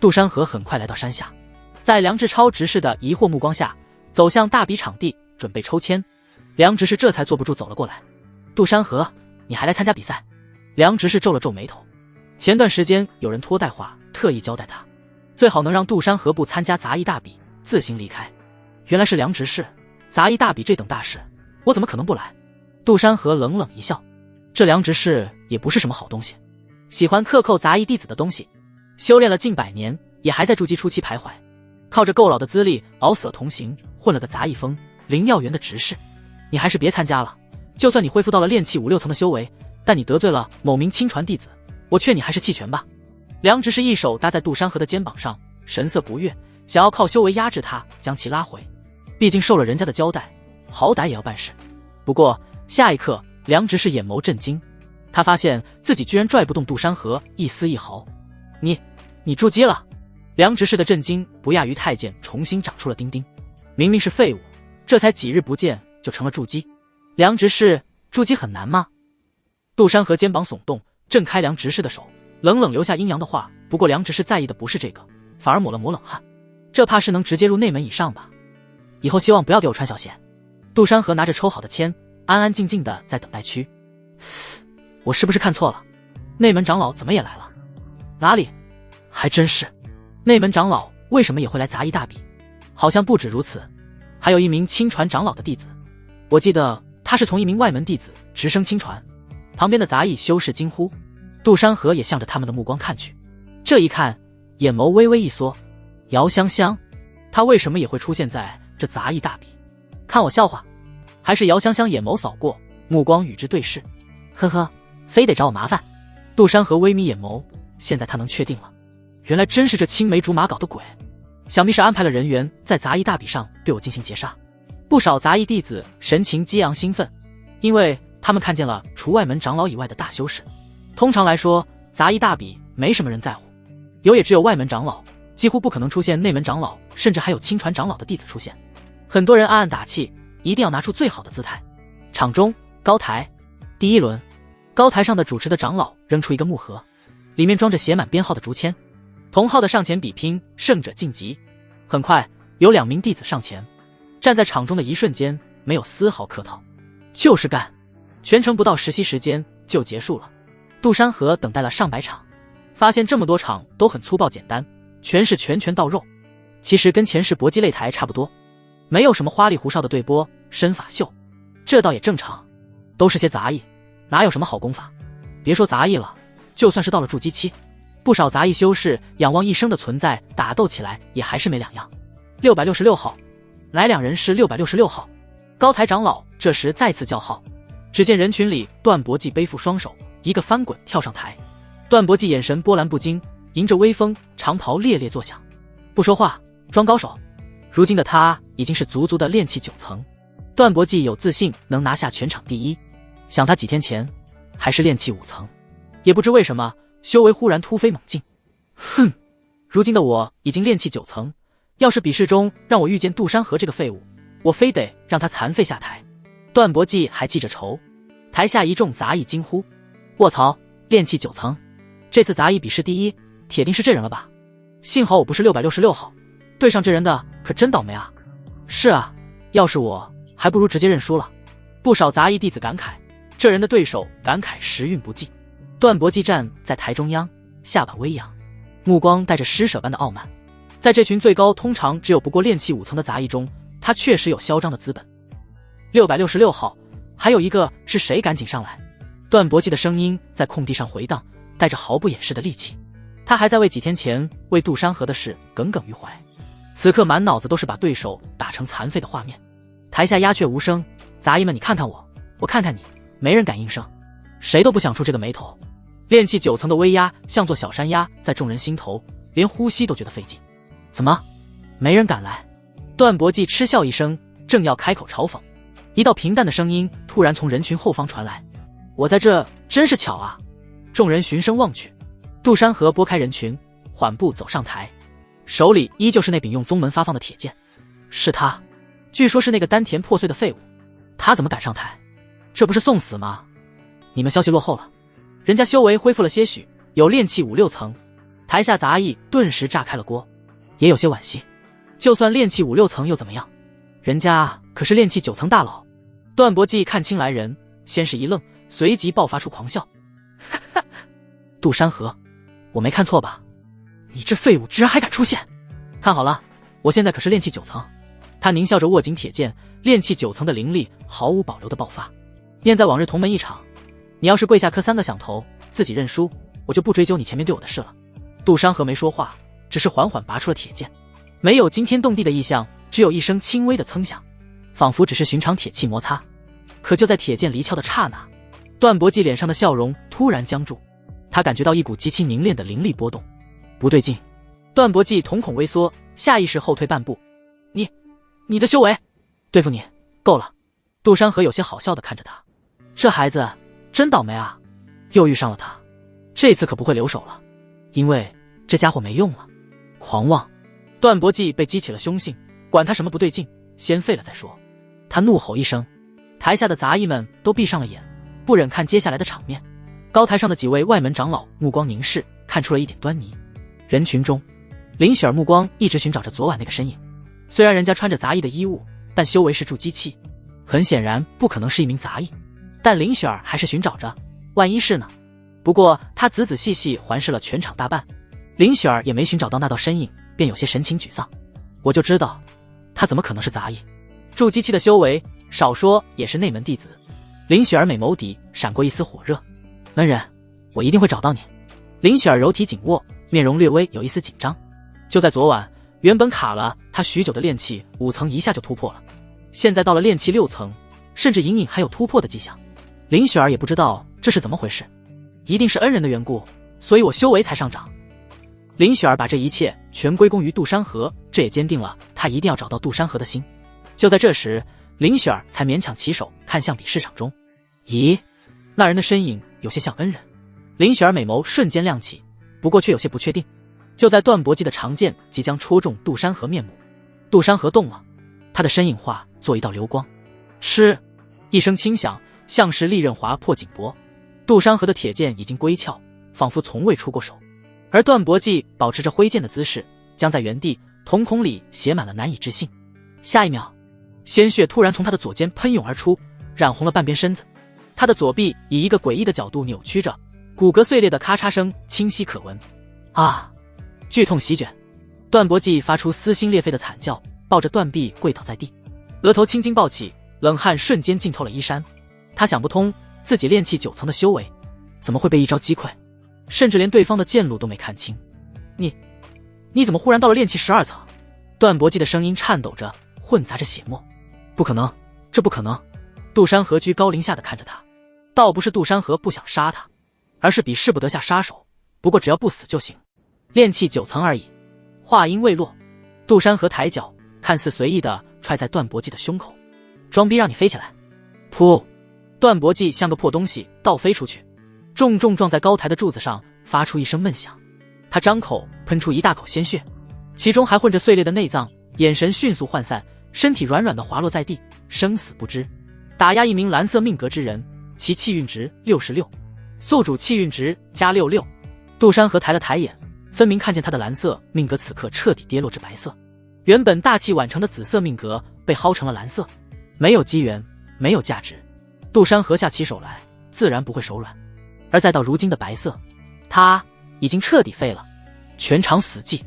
杜山河很快来到山下，在梁志超执事的疑惑目光下，走向大比场地，准备抽签。梁执事这才坐不住走了过来。杜山河，你还来参加比赛？梁执事皱了皱眉头。前段时间有人托带话，特意交代他，最好能让杜山河不参加杂役大比，自行离开。原来是梁执事，杂役大比这等大事，我怎么可能不来？杜山河冷冷一笑，这梁执事也不是什么好东西，喜欢克扣杂役弟子的东西，修炼了近100年，也还在筑基初期徘徊，靠着够老的资历熬死了同行，混了个杂役峰灵药园的执事。你还是别参加了，就算你恢复到了炼气5、6层的修为，但你得罪了某名亲传弟子，我劝你还是弃权吧。梁执事一手搭在杜山河的肩膀上，神色不悦，想要靠修为压制他，将其拉回。毕竟受了人家的交代，好歹也要办事。不过下一刻，梁执事眼眸震惊，他发现自己居然拽不动杜山河一丝一毫。你筑基了？梁执事的震惊不亚于太监重新长出了丁丁。明明是废物，这才几日不见，就成了筑基。梁执事，筑基很难吗？杜山河肩膀耸动，挣开梁执事的手，冷冷留下阴阳的话。不过梁执事在意的不是这个，反而抹了抹冷汗。这怕是能直接入内门以上吧？以后希望不要给我穿小鞋。杜山河拿着抽好的签，安安静静的在等待区。我是不是看错了？内门长老怎么也来了？哪里？还真是。内门长老为什么也会来杂役大比？好像不止如此，还有一名亲传长老的弟子。我记得他是从一名外门弟子直升亲传。旁边的杂役修士惊呼，杜山河也向着他们的目光看去。这一看，眼眸微微一缩。姚香香，他为什么也会出现在这杂役大比？看我笑话？还是姚香香眼眸扫过，目光与之对视。呵呵，非得找我麻烦。杜山河微眯眼眸，现在他能确定了，原来真是这青梅竹马搞的鬼，想必是安排了人员在杂役大比上对我进行劫杀。不少杂役弟子神情激昂兴奋，因为他们看见了除外门长老以外的大修士。通常来说，杂役大比没什么人在乎，有也只有外门长老，几乎不可能出现内门长老，甚至还有亲传长老的弟子出现。很多人暗暗打气，一定要拿出最好的姿态。场中高台第一轮，高台上的主持的长老扔出一个木盒，里面装着写满编号的竹签，同号的上前比拼，胜者晋级。很快有2名弟子上前，站在场中的一瞬间，没有丝毫客套，就是干。全程不到实习时间就结束了。杜山河等待了上百场，发现这么多场都很粗暴简单，全是拳拳到肉。其实跟前世搏击擂台差不多，没有什么花里胡哨的对波身法秀，这倒也正常，都是些杂役，哪有什么好功法。别说杂役了，就算是到了筑基期，不少杂役修士仰望一生的存在，打斗起来也还是没两样。666号，来2人是666号。高台长老这时再次叫号，只见人群里段博济背负双手，一个翻滚跳上台。段博济眼神波澜不惊，迎着微风，长袍猎猎作响，不说话，装高手。如今的他已经是足足的炼气9层，段博济有自信能拿下全场第一。想他几天前还是炼气5层，也不知为什么修为忽然突飞猛进。哼，如今的我已经炼气9层，要是比试中让我遇见杜山河这个废物，我非得让他残废下台。段博济还记着仇。台下一众杂役惊呼：卧槽，炼气9层，这次杂役比试第一铁定是这人了吧？幸好我不是666号，对上这人的可真倒霉啊。是啊，要是我还不如直接认输了。不少杂役弟子感慨，这人的对手感慨时运不济。段博济站在台中央，下巴微扬，目光带着施舍般的傲慢。在这群最高通常只有不过炼气5层的杂役中，他确实有嚣张的资本。666号，还有一个是谁赶紧上来？段博济的声音在空地上回荡，带着毫不掩饰的戾气。他还在为几天前为杜山河的事耿耿于怀，此刻满脑子都是把对手打成残废的画面。台下鸦雀无声，杂役们你看看我，我看看你，没人敢应声，谁都不想出这个眉头。炼气9层的威压像座小山压在众人心头，连呼吸都觉得费劲。怎么没人敢来？段博济嗤笑一声，正要开口嘲讽，一道平淡的声音突然从人群后方传来：我在这真是巧啊。众人循声望去，杜山河拨开人群，缓步走上台，手里依旧是那柄用宗门发放的铁剑。是他，据说是那个丹田破碎的废物，他怎么敢上台？这不是送死吗？你们消息落后了，人家修为恢复了些许，有炼气5、6层。台下杂役顿时炸开了锅，也有些惋惜。就算炼气5、6层又怎么样？人家可是炼气9层大佬。段博济看清来人，先是一愣，随即爆发出狂笑。杜山河，我没看错吧？你这废物居然还敢出现！看好了，我现在可是炼气9层。他狞笑着握紧铁剑，炼气9层的灵力毫无保留的爆发。念在往日同门一场，你要是跪下磕3个响头，自己认输，我就不追究你前面对我的事了。杜山河没说话，只是缓缓拔出了铁剑，没有惊天动地的异象，只有一声轻微的噌响，仿佛只是寻常铁器摩擦。可就在铁剑离鞘的刹那，段博济脸上的笑容突然僵住，他感觉到一股极其凝练的灵力波动。不对劲！段博济瞳孔微缩，下意识后退半步。你的修为，对付你够了。杜山河有些好笑地看着他，这孩子真倒霉啊，又遇上了他，这次可不会留手了，因为这家伙没用了。狂妄！段博济被激起了凶性，管他什么不对劲，先废了再说。他怒吼一声，台下的杂役们都闭上了眼，不忍看接下来的场面。高台上的几位外门长老目光凝视，看出了一点端倪。人群中，林雪儿目光一直寻找着昨晚那个身影。虽然人家穿着杂役的衣物，但修为是筑基期，很显然不可能是一名杂役。但林雪儿还是寻找着，万一是呢？不过她仔仔细细环视了全场大半，林雪儿也没寻找到那道身影，便有些神情沮丧。我就知道，他怎么可能是杂役？筑基期的修为，少说也是内门弟子。林雪儿美眸底闪过一丝火热。恩人，我一定会找到你。林雪儿柔体紧握，面容略微有一丝紧张。就在昨晚，原本卡了她许久的炼气5层一下就突破了，现在到了炼气6层，甚至隐隐还有突破的迹象。林雪儿也不知道这是怎么回事，一定是恩人的缘故，所以我修为才上涨。林雪儿把这一切全归功于杜山河，这也坚定了她一定要找到杜山河的心。就在这时，林雪儿才勉强起手看向比试场中。咦，那人的身影有些像恩人。林雪儿美眸瞬间亮起，不过却有些不确定。就在段博基的长剑即将戳中杜山河面目，杜山河动了，他的身影化作一道流光。嗤，一声轻响，像是利刃划破颈脖。杜山河的铁剑已经归鞘，仿佛从未出过手。而段博基保持着挥剑的姿势，僵在原地，瞳孔里写满了难以置信。下一秒，鲜血突然从他的左肩喷涌而出，染红了半边身子。他的左臂以一个诡异的角度扭曲着，骨骼碎裂的咔嚓声清晰可闻。啊！剧痛席卷，段博基发出撕心裂肺的惨叫，抱着断臂跪倒在地，额头青筋暴起，冷汗瞬间浸透了衣衫。他想不通，自己炼气9层的修为怎么会被一招击溃，甚至连对方的剑路都没看清。你怎么忽然到了炼气12层？段博基的声音颤抖着，混杂着血沫。不可能，这不可能！杜山河居高临下的看着他，倒不是杜山河不想杀他，而是比试不得下杀手，不过只要不死就行。炼气9层而已。话音未落，杜山河抬脚，看似随意的踹在段博基的胸口。装逼让你飞起来！噗！段博基像个破东西倒飞出去，重重撞在高台的柱子上，发出一声闷响。他张口喷出一大口鲜血，其中还混着碎裂的内脏，眼神迅速涣散，身体软软的滑落在地，生死不知。打压一名蓝色命格之人，其气运值66，宿主气运值加66。杜山河抬了抬眼，分明看见他的蓝色命格此刻彻底跌落至白色，原本大器晚成的紫色命格被薅成了蓝色。没有机缘，没有价值，杜山河下起手来自然不会手软。而再到如今的白色，他已经彻底废了。全场死寂，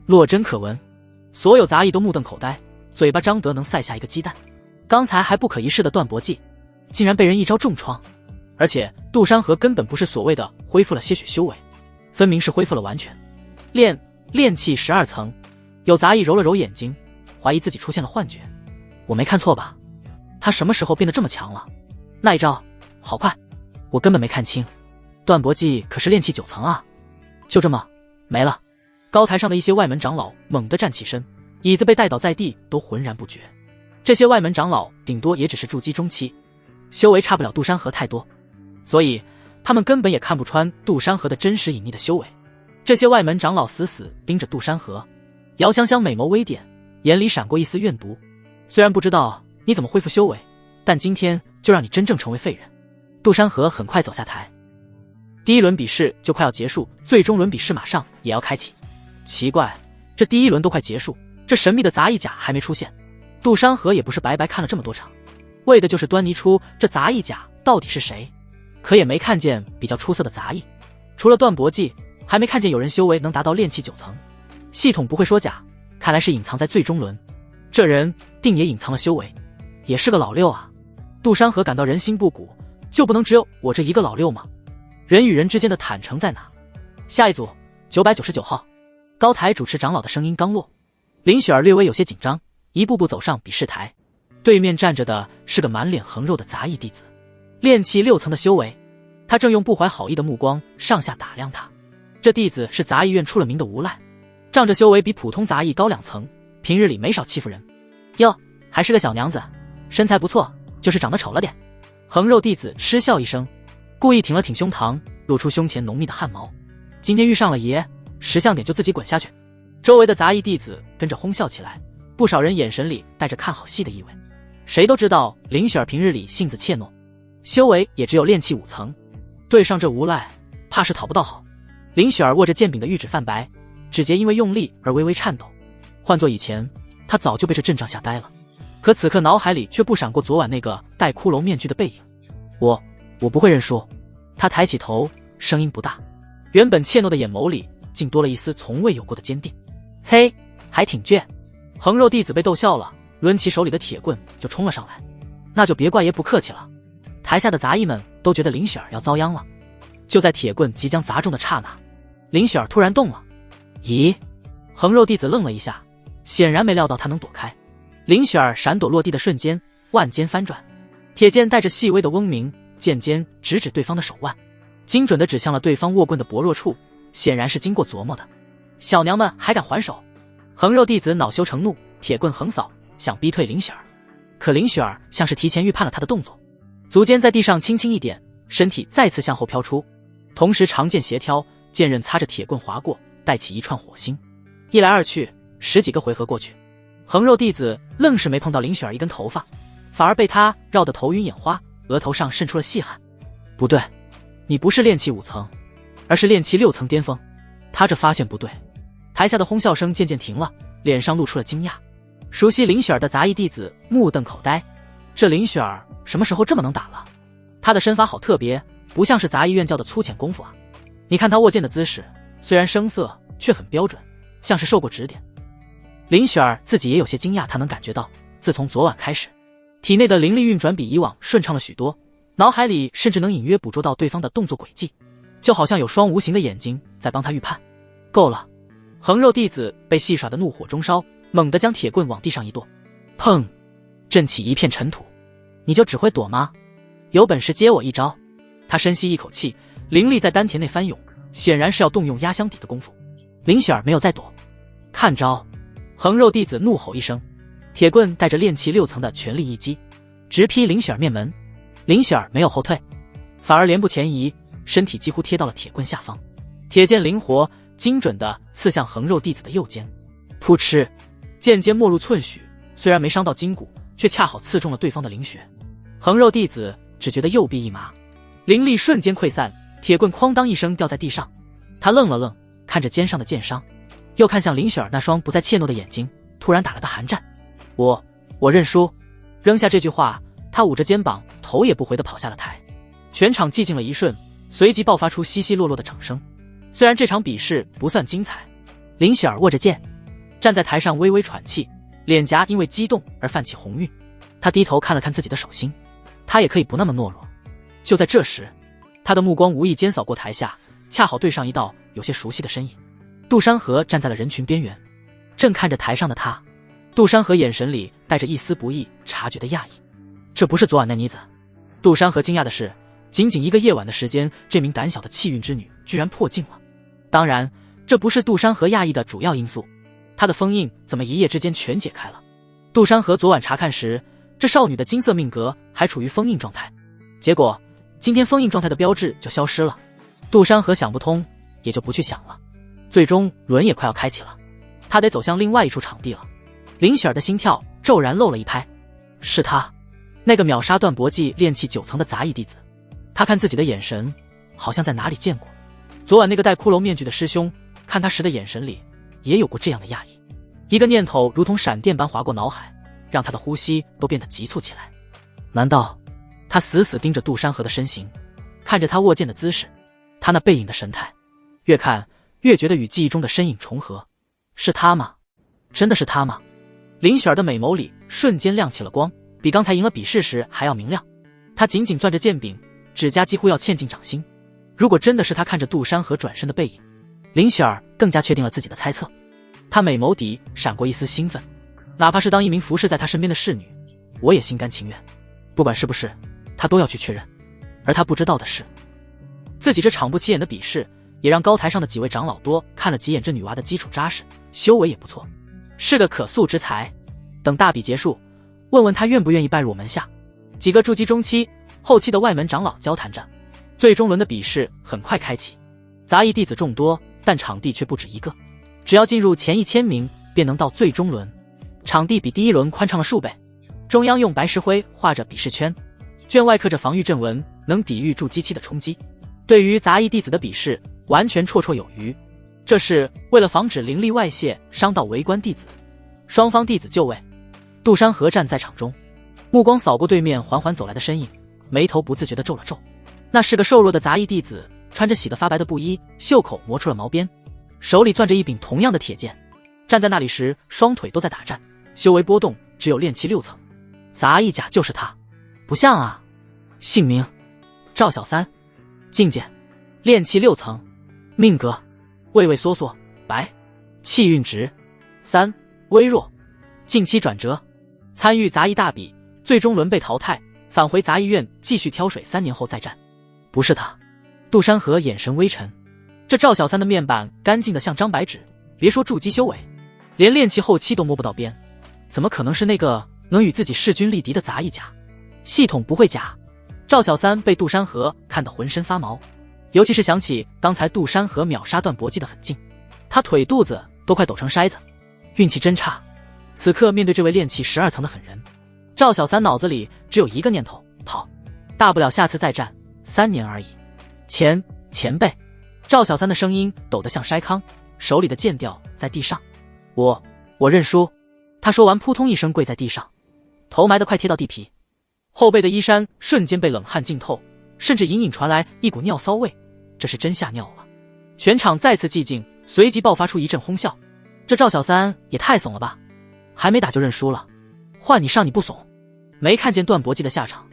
落针可闻，所有杂役都目瞪口呆，嘴巴张得能塞下一个鸡蛋。刚才还不可一世的段博基，竟然被人一招重创，而且杜山河根本不是所谓的恢复了些许修为，分明是恢复了完全。炼气12层，有杂役揉了揉眼睛，怀疑自己出现了幻觉。我没看错吧？他什么时候变得这么强了？那一招好快，我根本没看清。段博基可是炼气9层啊！就这么没了。高台上的一些外门长老猛地站起身，椅子被带倒在地，都浑然不觉。这些外门长老顶多也只是筑基中期，修为差不了杜山河太多，所以他们根本也看不穿杜山河的真实隐秘的修为。这些外门长老死死盯着杜山河，姚香香美眸微点，眼里闪过一丝怨毒。虽然不知道你怎么恢复修为，但今天就让你真正成为废人。杜山河很快走下台，第一轮比试就快要结束，最终轮比试马上也要开启。奇怪，这第一轮都快结束，这神秘的杂役甲还没出现。杜山河也不是白白看了这么多场，为的就是端倪出这杂役甲到底是谁。可也没看见比较出色的杂役，除了段博基，还没看见有人修为能达到炼气9层。系统不会说假，看来是隐藏在最终轮。这人定也隐藏了修为，也是个老六啊。杜山河感到人心不古，就不能只有我这一个老六吗？人与人之间的坦诚在哪？下一组999号。高台主持长老的声音刚落，林雪儿略微有些紧张，一步步走上比试台。对面站着的是个满脸横肉的杂役弟子，炼气6层的修为。他正用不怀好意的目光上下打量他。这弟子是杂役院出了名的无赖，仗着修为比普通杂役高2层，平日里没少欺负人。哟，还是个小娘子，身材不错，就是长得丑了点。横肉弟子嗤笑一声，故意挺了挺胸膛，露出胸前浓密的汗毛。今天遇上了爷，识相点就自己滚下去。周围的杂役弟子跟着哄笑起来，不少人眼神里带着看好戏的意味。谁都知道林雪儿平日里性子怯懦，修为也只有炼气5层，对上这无赖，怕是讨不到好。林雪儿握着剑柄的玉指泛白，指节因为用力而微微颤抖。换做以前，她早就被这阵仗吓呆了，可此刻脑海里却不闪过昨晚那个戴骷髅面具的背影。我不会认输。她抬起头，声音不大，原本怯懦的眼眸里竟多了一丝从未有过的坚定。嘿，还挺倔。横肉弟子被逗笑了，抡起手里的铁棍就冲了上来。那就别怪爷不客气了。台下的杂役们都觉得林雪儿要遭殃了。就在铁棍即将砸中的刹那，林雪儿突然动了。咦？横肉弟子愣了一下，显然没料到他能躲开。林雪儿闪躲落地的瞬间，腕尖翻转，铁剑带着细微的嗡鸣，剑尖直指对方的手腕，精准地指向了对方握棍的薄弱处，显然是经过琢磨的。小娘们还敢还手？横肉弟子恼羞成怒，铁棍横扫，想逼退林雪儿。可林雪儿像是提前预判了他的动作，足尖在地上轻轻一点，身体再次向后飘出，同时长剑斜挑，剑刃擦着铁棍划过，带起一串火星。一来二去，10几个回合过去，横肉弟子愣是没碰到林雪儿一根头发，反而被他绕得头晕眼花，额头上渗出了细汗。不对，你不是炼气5层，而是炼气6层巅峰。他这发现不对，台下的哄笑声渐渐停了，脸上露出了惊讶。熟悉林雪儿的杂役弟子目瞪口呆，这林雪儿什么时候这么能打了？她的身法好特别，不像是杂役院教的粗浅功夫啊。你看她握剑的姿势，虽然生涩，却很标准，像是受过指点。林雪儿自己也有些惊讶，她能感觉到自从昨晚开始，体内的灵力运转比以往顺畅了许多，脑海里甚至能隐约捕捉到对方的动作轨迹，就好像有双无形的眼睛在帮她预判。够了！横肉弟子被戏耍的怒火中烧，猛地将铁棍往地上一跺，砰！震起一片尘土。你就只会躲吗？有本事接我一招！他深吸一口气，灵力在丹田内翻涌，显然是要动用压箱底的功夫。林雪儿没有再躲，看招！横肉弟子怒吼一声，铁棍带着炼气6层的全力一击，直劈林雪儿面门。林雪儿没有后退，反而连步前移，身体几乎贴到了铁棍下方，铁剑灵活精准地刺向横肉弟子的右肩。噗嗤，剑尖没入寸许，虽然没伤到筋骨，却恰好刺中了对方的灵穴。横肉弟子只觉得右臂一麻，灵力瞬间溃散，铁棍哐当一声掉在地上。他愣了愣，看着肩上的剑伤，又看向林雪儿那双不再怯懦的眼睛，突然打了个寒战。我认输。扔下这句话，他捂着肩膀，头也不回地跑下了台。全场寂静了一瞬，随即爆发出稀稀落落的掌声。虽然这场比试不算精彩，林雪儿握着剑站在台上微微喘气，脸颊因为激动而泛起红晕。她低头看了看自己的手心，她也可以不那么懦弱。就在这时，她的目光无意间扫过台下，恰好对上一道有些熟悉的身影。杜山河站在了人群边缘，正看着台上的他。杜山河眼神里带着一丝不易察觉的讶异，这不是昨晚那妮子。杜山河惊讶的是，仅仅一个夜晚的时间，这名胆小的气运之女居然破境了。当然，这不是杜山河讶异的主要因素，她的封印怎么一夜之间全解开了？杜山河昨晚查看时，这少女的金色命格还处于封印状态，结果今天封印状态的标志就消失了。杜山河想不通，也就不去想了。最终轮也快要开启了，他得走向另外一处场地了。林雪儿的心跳骤然漏了一拍，是他，那个秒杀段搏技炼气9层的杂役弟子。他看自己的眼神，好像在哪里见过。昨晚那个戴骷髅面具的师兄，看他时的眼神里也有过这样的讶异。一个念头如同闪电般划过脑海，让他的呼吸都变得急促起来。难道他死死盯着杜山河的身形，看着他握剑的姿势，他那背影的神态，越看越觉得与记忆中的身影重合。是他吗？真的是他吗？林雪儿的美眸里瞬间亮起了光，比刚才赢了比试时还要明亮。她紧紧攥着剑柄，指甲几乎要嵌进掌心。如果真的是他看着杜山河转身的背影，林雪儿更加确定了自己的猜测。她美眸底闪过一丝兴奋，哪怕是当一名服侍在她身边的侍女，我也心甘情愿。不管是不是，她都要去确认。而她不知道的是，自己这场不起眼的比试，也让高台上的几位长老多看了几眼这女娃的基础扎实，修为也不错，是个可塑之才。等大比结束，问问她愿不愿意拜入我门下。几个筑基中期、后期的外门长老交谈着。最终轮的比试很快开启，杂役弟子众多，但场地却不止一个。只要进入前1000名，便能到最终轮。场地比第一轮宽敞了数倍，中央用白石灰画着比试圈，卷外刻着防御阵纹，能抵御筑基期的冲击。对于杂役弟子的比试，完全绰绰有余。这是为了防止灵力外泄伤到围观弟子。双方弟子就位，杜山河站在场中，目光扫过对面缓缓走来的身影，眉头不自觉地皱了皱。那是个瘦弱的杂役弟子，穿着洗得发白的布衣，袖口磨出了毛边，手里攥着一柄同样的铁剑。站在那里时，双腿都在打颤，修为波动只有炼气6层。杂役甲就是他，不像啊。姓名：赵小三，境界：炼气6层，命格：畏畏缩缩，白，气运值3，微弱，近期转折，参与杂役大比，最终轮被淘汰，返回杂役院继续挑水，3年后再战。不是他。杜山河眼神微沉，这赵小三的面板干净的像张白纸，别说筑基修为，连炼气后期都摸不到边，怎么可能是那个能与自己势均力敌的杂役甲？系统不会假。赵小三被杜山河看得浑身发毛，尤其是想起刚才杜山河秒杀段搏击的狠劲，他腿肚子都快抖成筛子。运气真差。此刻面对这位炼气12层的狠人，赵小三脑子里只有一个念头：跑，大不了下次再战，3年而已。前辈。赵小三的声音抖得像筛糠，手里的剑掉在地上。我认输。他说完扑通一声跪在地上，头埋得快贴到地皮，后背的衣衫瞬间被冷汗浸透，甚至隐隐传来一股尿骚味，这是真吓尿了。全场再次寂静，随即爆发出一阵哄笑。这赵小三也太怂了吧，还没打就认输了，换你上你不怂？没看见段搏击的下场，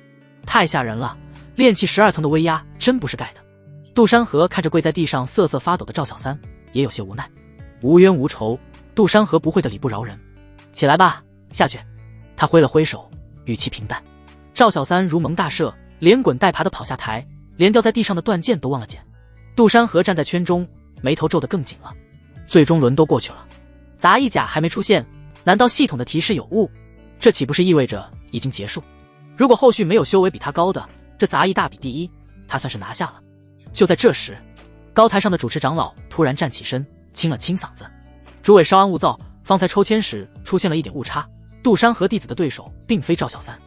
太吓人了，炼气12层的威压真不是盖的。杜山河看着跪在地上瑟瑟发抖的赵小三，也有些无奈。无冤无仇，杜山河不会的理不饶人。起来吧，下去。他挥了挥手，语气平淡。赵小三如蒙大赦，连滚带爬地跑下台，连掉在地上的断剑都忘了捡。杜山河站在圈中，眉头皱得更紧了。最终轮都过去了，杂役甲还没出现，难道系统的提示有误？这岂不是意味着已经结束？如果后续没有修为比他高的，这杂役大比第一，他算是拿下了。就在这时，高台上的主持长老突然站起身，清了清嗓子：“诸位稍安勿躁，方才抽签时出现了一点误差，杜山河弟子的对手并非赵小三。”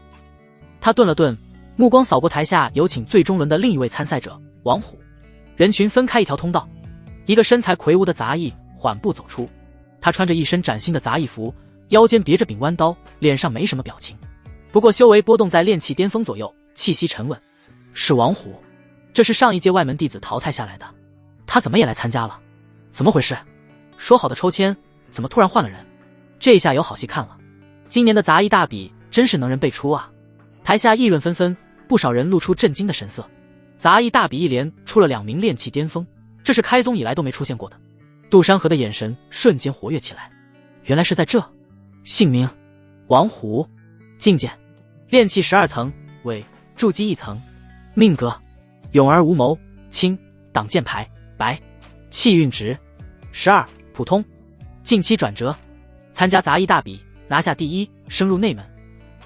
他顿了顿，目光扫过台下有请最终轮的另一位参赛者王虎。人群分开一条通道，一个身材魁梧的杂役缓步走出，他穿着一身崭新的杂役服，腰间别着柄弯刀，脸上没什么表情，不过修为波动在炼气巅峰左右，气息沉稳。是王虎，这是上一届外门弟子淘汰下来的，他怎么也来参加了？怎么回事？说好的抽签，怎么突然换了人？这下有好戏看了。今年的杂役大比真是能人辈出啊！台下议论纷纷，不少人露出震惊的神色。杂役大比一连出了2名炼气巅峰，这是开宗以来都没出现过的。杜山河的眼神瞬间活跃起来，原来是在这。姓名：王虎，境界：炼气12层，为筑基1层，命格：勇而无谋，轻，挡箭牌，白，气运值12，普通，近期转折，参加杂役大比，拿下第一，升入内门，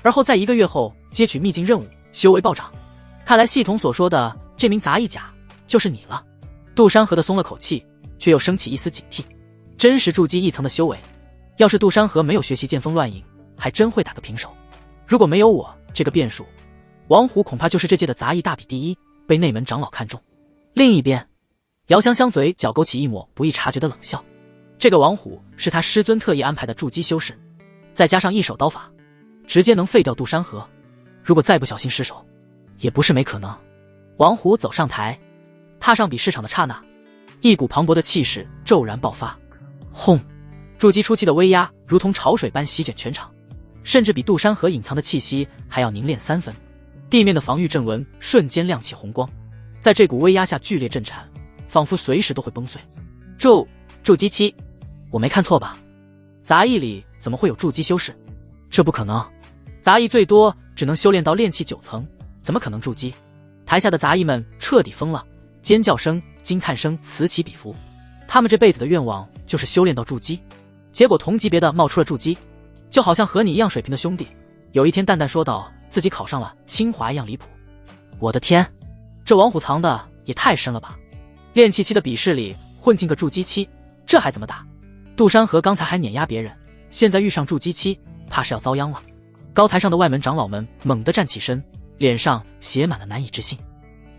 而后在1个月后接取秘境任务，修为暴涨。看来系统所说的这名杂役甲就是你了。杜山河的松了口气，却又升起一丝警惕。真实筑基1层的修为，要是杜山河没有学习剑锋乱影，还真会打个平手。如果没有我这个变数，王虎恐怕就是这届的杂役大比第一，被内门长老看中。另一边，姚香香嘴角勾起一抹不易察觉的冷笑。这个王虎是他师尊特意安排的筑基修士，再加上一手刀法，直接能废掉杜山河。如果再不小心失手，也不是没可能。王虎走上台，踏上比试场的刹那，一股磅礴的气势骤然爆发。轰！筑基初期的威压如同潮水般席卷全场，甚至比杜山河隐藏的气息还要凝练3分。地面的防御阵纹瞬间亮起红光，在这股威压下剧烈震颤，仿佛随时都会崩碎。筑基期，我没看错吧？杂役里怎么会有筑基修士？这不可能，杂役最多只能修炼到炼气9层，怎么可能筑基？台下的杂役们彻底疯了，尖叫声、惊叹声此起彼伏。他们这辈子的愿望就是修炼到筑基，结果同级别的冒出了筑基，就好像和你一样水平的兄弟，有一天淡淡说道自己考上了清华一样离谱。我的天，这王虎藏的也太深了吧！炼气期的比试里混进个筑基期，这还怎么打？杜山河刚才还碾压别人，现在遇上筑基期，怕是要遭殃了。高台上的外门长老们猛地站起身，脸上写满了难以置信。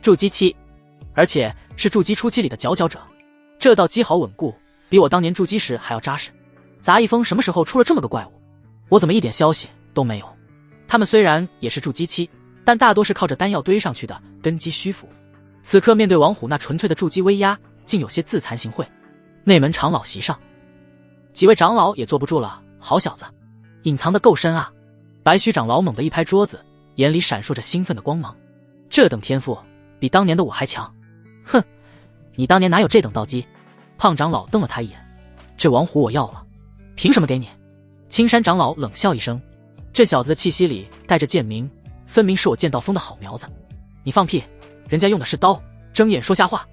筑基期，而且是筑基初期里的佼佼者，这道基好稳固，比我当年筑基时还要扎实。杂役峰什么时候出了这么个怪物？我怎么一点消息都没有？他们虽然也是筑基期，但大多是靠着丹药堆上去的根基虚浮。此刻面对王虎那纯粹的筑基威压，竟有些自惭形秽。内门长老席上，几位长老也坐不住了。好小子，隐藏得够深啊！白须长老猛地一拍桌子，眼里闪烁着兴奋的光芒。这等天赋比当年的我还强。哼，你当年哪有这等道基？胖长老瞪了他一眼。这王虎我要了，凭什么给你？青山长老冷笑一声，这小子的气息里带着剑名，分明是我剑道峰的好苗子。你放屁，人家用的是刀，睁眼说瞎话。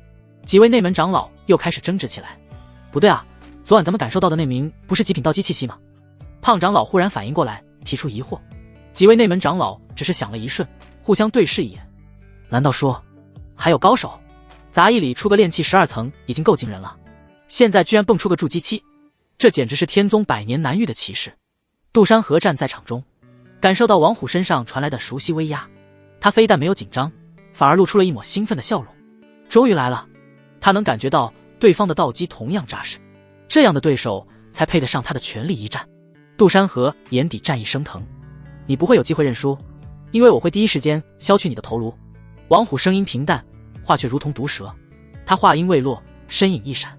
几位内门长老又开始争执起来。不对啊，昨晚咱们感受到的那名不是极品道基气息吗？胖长老忽然反应过来，提出疑惑。几位内门长老只是想了一瞬，互相对视一眼。难道说还有高手？杂役里出个炼气12层已经够惊人了，现在居然蹦出个筑基期，这简直是天宗100年难遇的奇事。杜山河站在场中，感受到王虎身上传来的熟悉威压，他非但没有紧张，反而露出了一抹兴奋的笑容。终于来了，他能感觉到对方的道基同样扎实，这样的对手才配得上他的全力一战。杜山河眼底战意升腾，你不会有机会认输，因为我会第一时间削去你的头颅。王虎声音平淡，话却如同毒蛇。他话音未落，身影一闪，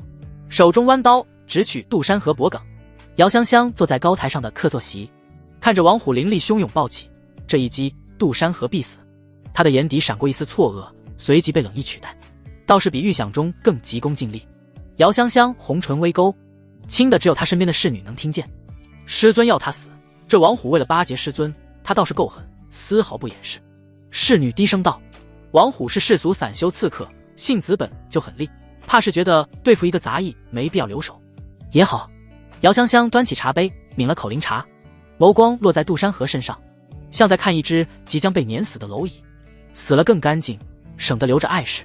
手中弯刀直取杜山河脖颈。姚香香坐在高台上的客座席，看着王虎灵力汹涌暴起，这一击杜山河必死。他的眼底闪过一丝错愕，随即被冷意取代，倒是比预想中更急功近利。姚香香红唇微勾，轻的只有他身边的侍女能听见。师尊要他死，这王虎为了巴结师尊，他倒是够狠，丝毫不掩饰。侍女低声道：王虎是世俗散修刺客，性子本就很戾，怕是觉得对付一个杂役没必要留手。也好。姚香香端起茶杯，抿了口灵茶，眸光落在杜山河身上，像在看一只即将被碾死的蝼蚁。死了更干净，省得留着碍事。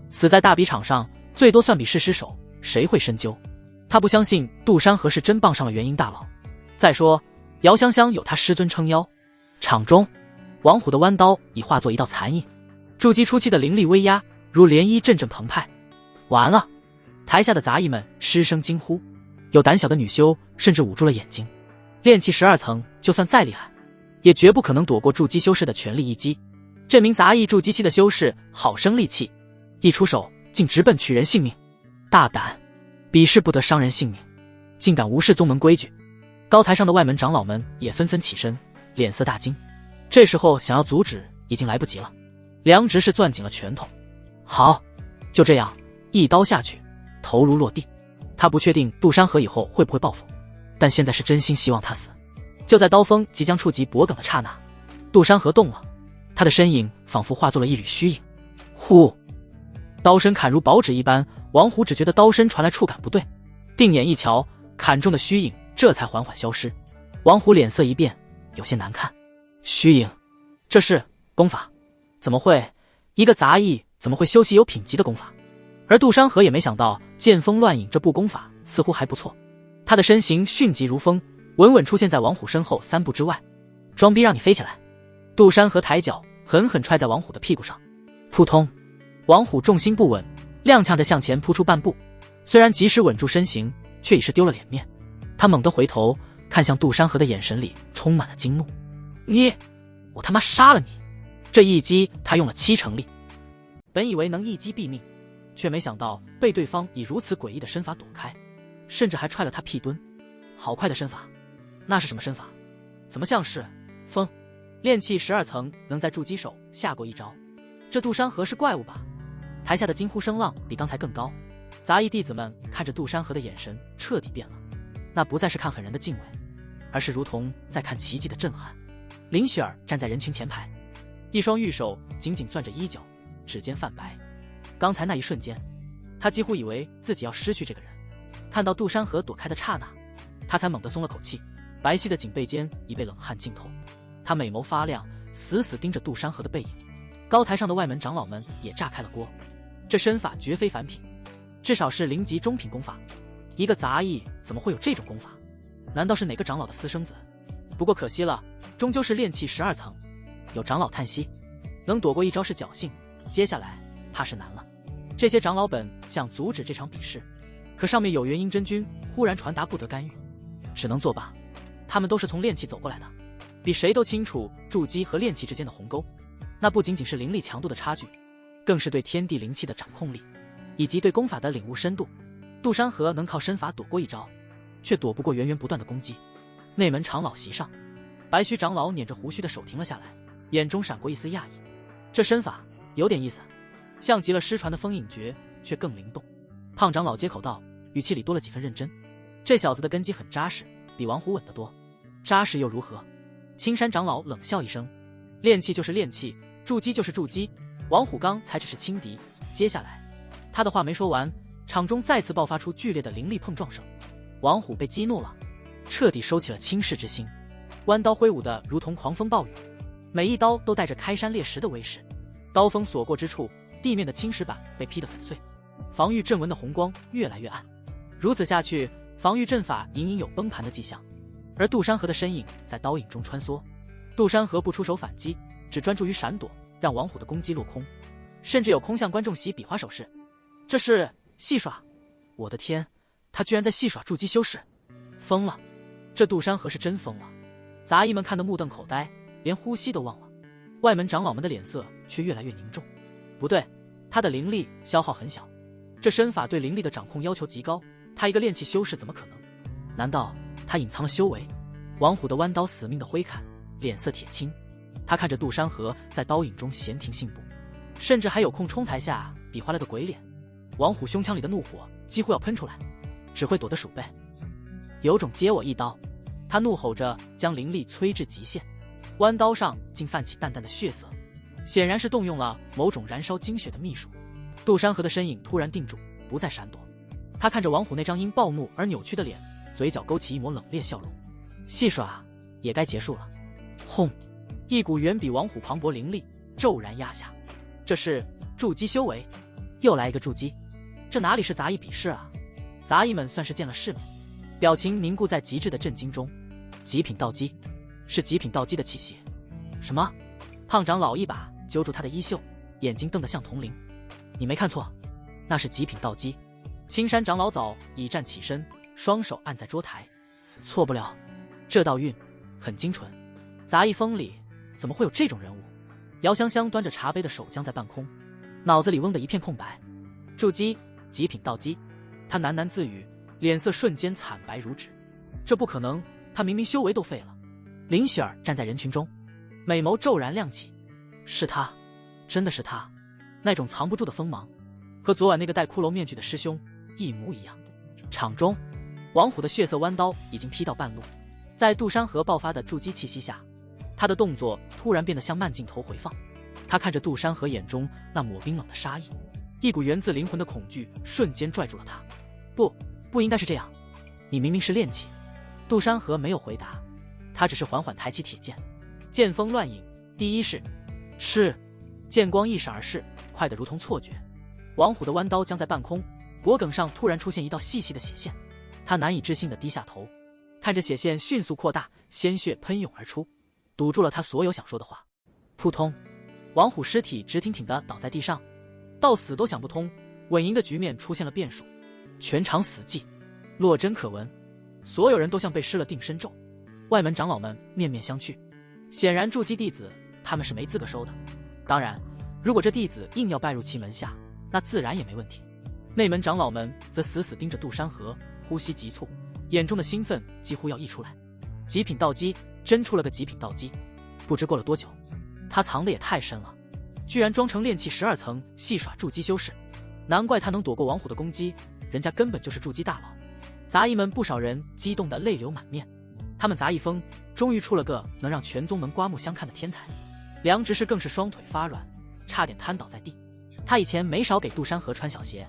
死在大比场上，最多算比试失手，谁会深究？他不相信杜山河是真傍上了元婴大佬。再说姚香香有他师尊撑腰。场中王虎的弯刀已化作一道残影，筑基初期的灵力威压如涟漪阵阵澎湃。完了！台下的杂役们失声惊呼，有胆小的女修甚至捂住了眼睛。炼气12层就算再厉害，也绝不可能躲过筑基修士的全力一击。这名杂役筑基期的修士好生戾气，一出手竟直奔取人性命。大胆！比试不得伤人性命，竟敢无视宗门规矩。高台上的外门长老们也纷纷起身，脸色大惊。这时候想要阻止已经来不及了，梁执事攥紧了拳头。好，就这样一刀下去，头颅落地。他不确定杜山河以后会不会报复，但现在是真心希望他死。就在刀锋即将触及脖颈的刹那，杜山河动了，他的身影仿佛化作了一缕虚影。呼！刀身砍如薄纸一般，王虎只觉得刀身传来触感不对，定眼一瞧，砍中的虚影这才缓缓消失。王虎脸色一变，有些难看。虚影，这是功法？怎么会？一个杂役怎么会修习有品级的功法？而杜山河也没想到剑锋乱影这部功法似乎还不错，他的身形迅疾如风，稳稳出现在王虎身后3步之外。装逼让你飞起来！杜山河抬脚狠狠踹在王虎的屁股上，扑通！王虎重心不稳，踉跄着向前扑出半步，虽然及时稳住身形，却已是丢了脸面。他猛地回头看向杜山河的眼神里充满了惊怒。我他妈杀了你！这一击他用了7成力，本以为能一击毙命，却没想到被对方以如此诡异的身法躲开，甚至还踹了他屁墩。好快的身法！那是什么身法？怎么像是风？炼气12层能在筑基手下过一招，这杜山河是怪物吧？台下的惊呼声浪比刚才更高，杂役弟子们看着杜山河的眼神彻底变了，那不再是看狠人的敬畏，而是如同在看奇迹的震撼。林雪儿站在人群前排，一双玉手紧紧攥着衣角，指尖泛白。刚才那一瞬间，他几乎以为自己要失去这个人。看到杜山河躲开的刹那，他才猛地松了口气，白皙的颈背间已被冷汗浸透。他美眸发亮，死死盯着杜山河的背影。高台上的外门长老们也炸开了锅，这身法绝非凡品，至少是0级中品功法。一个杂役怎么会有这种功法？难道是哪个长老的私生子？不过可惜了，终究是炼气12层。有长老叹息，能躲过一招是侥幸，接下来怕是难了。这些长老本想阻止这场比试，可上面有元婴真君忽然传达不得干预，只能作罢。他们都是从炼气走过来的，比谁都清楚筑基和炼气之间的鸿沟。那不仅仅是灵力强度的差距，更是对天地灵气的掌控力，以及对功法的领悟深度。杜山河能靠身法躲过一招，却躲不过源源不断的攻击。内门长老席上，白须长老捻着胡须的手停了下来，眼中闪过一丝讶异。这身法有点意思，像极了失传的风影诀，却更灵动。胖长老接口道，语气里多了几分认真。这小子的根基很扎实，比王虎稳得多。扎实又如何？青山长老冷笑一声，炼气就是炼气，筑基就是筑基，王虎刚才只是轻敌。接下来他的话没说完，场中再次爆发出剧烈的灵力碰撞声。王虎被激怒了，彻底收起了轻视之心，弯刀挥舞的如同狂风暴雨，每一刀都带着开山裂石的威势。刀锋所过之处，地面的青石板被劈得粉碎，防御阵纹的红光越来越暗。如此下去，防御阵法隐隐有崩盘的迹象。而杜山河的身影在刀影中穿梭，杜山河不出手反击，只专注于闪躲，让王虎的攻击落空，甚至有空向观众席比划手势。这是戏耍！我的天，他居然在戏耍筑基修士！疯了！这杜山河是真疯了！杂役们看得目瞪口呆，连呼吸都忘了。外门长老们的脸色却越来越凝重。不对，他的灵力消耗很小，这身法对灵力的掌控要求极高，他一个炼气修士怎么可能？难道他隐藏了修为？王虎的弯刀死命的挥砍，脸色铁青。他看着杜山河在刀影中闲庭信步，甚至还有空冲台下比划了个鬼脸。王虎胸腔里的怒火几乎要喷出来，只会躲得鼠辈，有种接我一刀！他怒吼着，将灵力催至极限，弯刀上竟泛起淡淡的血色，显然是动用了某种燃烧精血的秘术。杜山河的身影突然定住，不再闪躲。他看着王虎那张因暴怒而扭曲的脸，嘴角勾起一抹冷冽笑容。戏耍也该结束了。轰！一股远比王虎磅礴灵力骤然压下。这是筑基修为，又来一个筑基，这哪里是杂役比试啊？杂役们算是见了世面，表情凝固在极致的震惊中。极品道基，是极品道基的气息。什么？胖长老一把揪住他的衣袖，眼睛瞪得像铜铃。你没看错，那是极品道基。青山长老早已站起身，双手按在桌台。错不了，这道韵很精纯。杂役风里怎么会有这种人物？姚香香端着茶杯的手僵在半空，脑子里嗡的一片空白。筑基，极品道基，他喃喃自语，脸色瞬间惨白如纸。这不可能，他明明修为都废了。林雪儿站在人群中，美眸骤然亮起。是他，真的是他，那种藏不住的锋芒，和昨晚那个戴骷髅面具的师兄一模一样。场中，王虎的血色弯刀已经劈到半路，在杜山河爆发的筑基气息下，他的动作突然变得像慢镜头回放。他看着杜山河眼中那抹冰冷的杀意，一股源自灵魂的恐惧瞬间拽住了他。不应该是这样，你明明是炼气。杜山河没有回答，他只是缓缓抬起铁剑，剑锋乱影，第一式，是剑光一闪而逝，快得如同错觉。王虎的弯刀僵在半空，脖颈上突然出现一道细细的血线，他难以置信地低下头，看着血线迅速扩大，鲜血喷涌而出，堵住了他所有想说的话。扑通，王虎尸体直挺挺地倒在地上，到死都想不通，稳赢的局面出现了变数，全场死寂，落针可闻，所有人都像被施了定身咒。外门长老们面面相觑，显然筑基弟子他们是没资格收的。当然，如果这弟子硬要拜入其门下，那自然也没问题。内门长老们则死死盯着杜山河，呼吸急促，眼中的兴奋几乎要溢出来。极品道基，真出了个极品道基！不知过了多久，他藏得也太深了，居然装成炼气12层戏耍筑基修士。难怪他能躲过王虎的攻击，人家根本就是筑基大佬。杂役们不少人激动得泪流满面，他们杂役峰终于出了个能让全宗门刮目相看的天才。梁执事更是双腿发软，差点瘫倒在地。他以前没少给杜山河穿小鞋，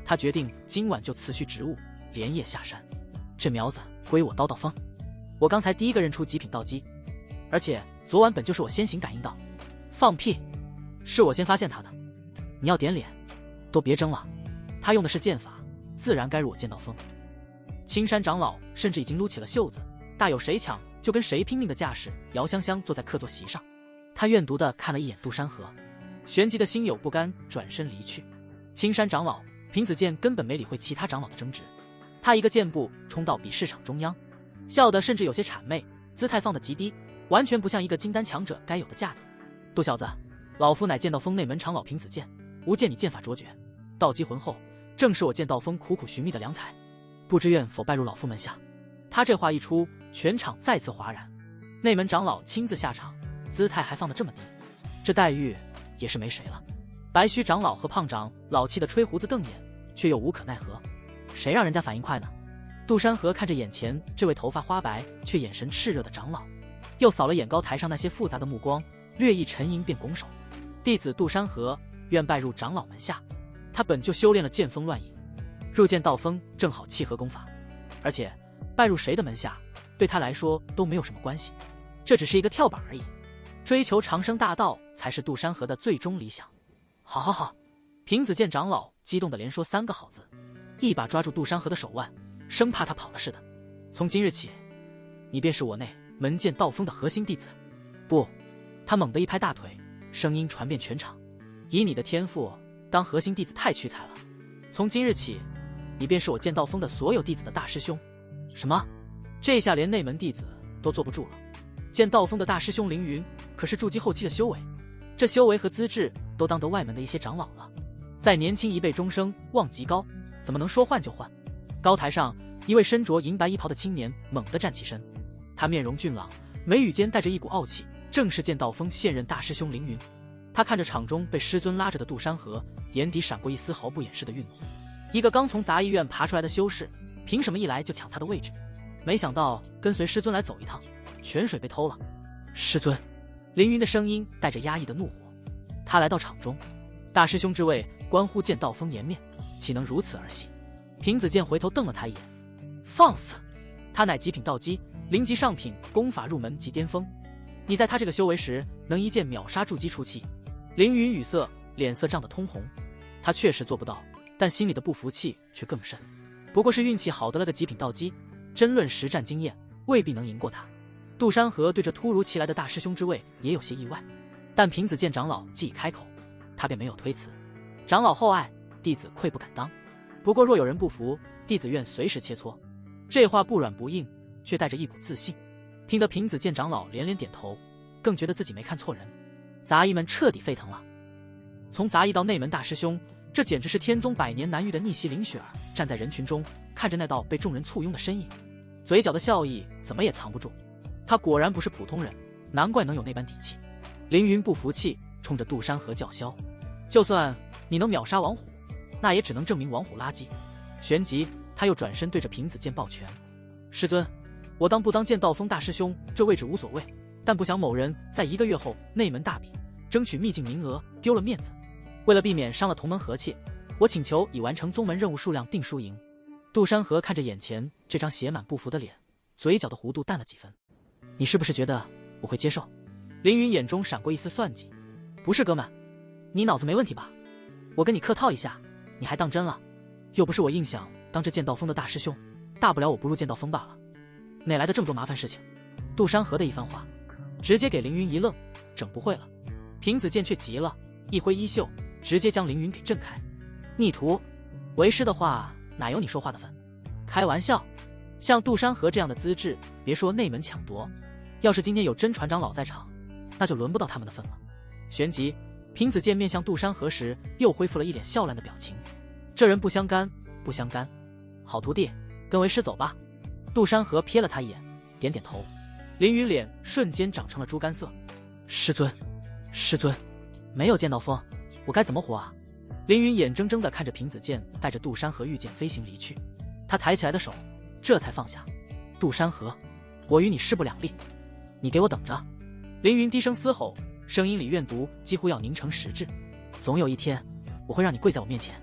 他决定今晚就辞去职务，连夜下山。这苗子归我刀道峰，我刚才第一个认出极品道基，而且昨晚本就是我先行感应到。放屁，是我先发现他的。你要点脸，都别争了，他用的是剑法，自然该入我剑道峰。青山长老甚至已经撸起了袖子，大有谁抢就跟谁拼命的架势，姚香香坐在客座席上，她怨毒地看了一眼杜山河，旋即的心有不甘，转身离去。青山长老平子健根本没理会其他长老的争执，他一个箭步冲到比试场中央，笑得甚至有些谄媚，姿态放得极低，完全不像一个金丹强者该有的架子。杜小子，老夫乃剑道峰内门长老平子健，吾见你剑法卓绝，道基浑厚，正是我剑道峰苦苦寻觅的良才，不知愿否拜入老夫门下。他这话一出，全场再次哗然。内门长老亲自下场，姿态还放得这么低，这待遇也是没谁了。白须长老和胖长老气得吹胡子瞪眼，却又无可奈何。谁让人家反应快呢？杜山河看着眼前这位头发花白却眼神炽热的长老，又扫了眼高台上那些复杂的目光，略一沉吟便拱手：弟子杜山河愿拜入长老门下。他本就修炼了剑锋乱影，入剑道锋正好契合功法，而且拜入谁的门下对他来说都没有什么关系，这只是一个跳板而已。追求长生大道才是杜山河的最终理想。好好好！平子健长老激动的连说3个好字，一把抓住杜山河的手腕，生怕他跑了似的。从今日起，你便是我内门剑道锋的核心弟子。不，他猛地一拍大腿，声音传遍全场：以你的天赋，当核心弟子太屈才了。从今日起，你便是我剑道锋的所有弟子的大师兄。什么？这下连内门弟子都坐不住了。剑道锋的大师兄凌云可是筑基后期的修为，这修为和资质都当得外门的一些长老了，再年轻一辈终生望极高，怎么能说换就换？高台上一位身着银白衣袍的青年猛地站起身，他面容俊朗，眉宇间带着一股傲气，正是剑道锋现任大师兄凌云。他看着场中被师尊拉着的杜山河，眼底闪过一丝毫不掩饰的愠怒。一个刚从杂役院爬出来的修士，凭什么一来就抢他的位置？没想到跟随师尊来走一趟，泉水被偷了。师尊，凌云的声音带着压抑的怒火。他来到场中，大师兄之位关乎剑道锋颜面，岂能如此儿戏？平子健回头瞪了他一眼，放肆！他乃极品道基，灵级上品，功法入门即巅峰。你在他这个修为时，能一剑秒杀筑基初期？凌云语塞，脸色涨得通红。他确实做不到，但心里的不服气却更甚。不过是运气好得了个极品道基，真论实战经验，未必能赢过他。杜山河对这突如其来的大师兄之位也有些意外，但平子健长老既已开口，他便没有推辞。长老厚爱，弟子愧不敢当。不过若有人不服，弟子愿随时切磋。这话不软不硬，却带着一股自信。听得平子健长老连连点头，更觉得自己没看错人。杂役们彻底沸腾了。从杂役到内门大师兄，这简直是天宗100年难遇的逆袭。林雪儿站在人群中，看着那道被众人簇拥的身影，嘴角的笑意怎么也藏不住。他果然不是普通人，难怪能有那般底气。凌云不服气，冲着杜山河叫嚣：就算你能秒杀王虎，那也只能证明王虎垃圾。旋即他又转身对着平子健抱拳：师尊，我当不当剑道锋大师兄这位置无所谓，但不想某人在1个月后内门大比争取秘境名额丢了面子，为了避免伤了同门和气，我请求以完成宗门任务数量定输赢。杜山河看着眼前这张写满不服的脸，嘴角的弧度淡了几分。你是不是觉得我会接受？凌云眼中闪过一丝算计。不是哥们，你脑子没问题吧？我跟你客套一下，你还当真了？又不是我硬想当这剑道锋的大师兄，大不了我不入剑道锋罢了，哪来的这么多麻烦事情？杜山河的一番话直接给凌云一愣，整不会了。平子健却急了，一挥衣袖直接将凌云给震开。逆徒，为师的话哪有你说话的份？开玩笑，像杜山河这样的资质，别说内门抢夺，要是今天有真传长老在场，那就轮不到他们的份了。旋即平子健面向杜山河时，又恢复了一脸笑烂的表情。这人不相干，不相干。好徒弟，跟为师走吧。杜山河瞥了他一眼，点点头。凌云脸瞬间长成了猪肝色。师尊，师尊，没有剑道锋，我该怎么活啊？凌云眼睁睁地看着平子健带着杜山河御剑飞行离去，他抬起来的手这才放下。杜山河，我与你势不两立，你给我等着！凌云低声嘶吼，声音里怨毒几乎要凝成实质。总有一天，我会让你跪在我面前。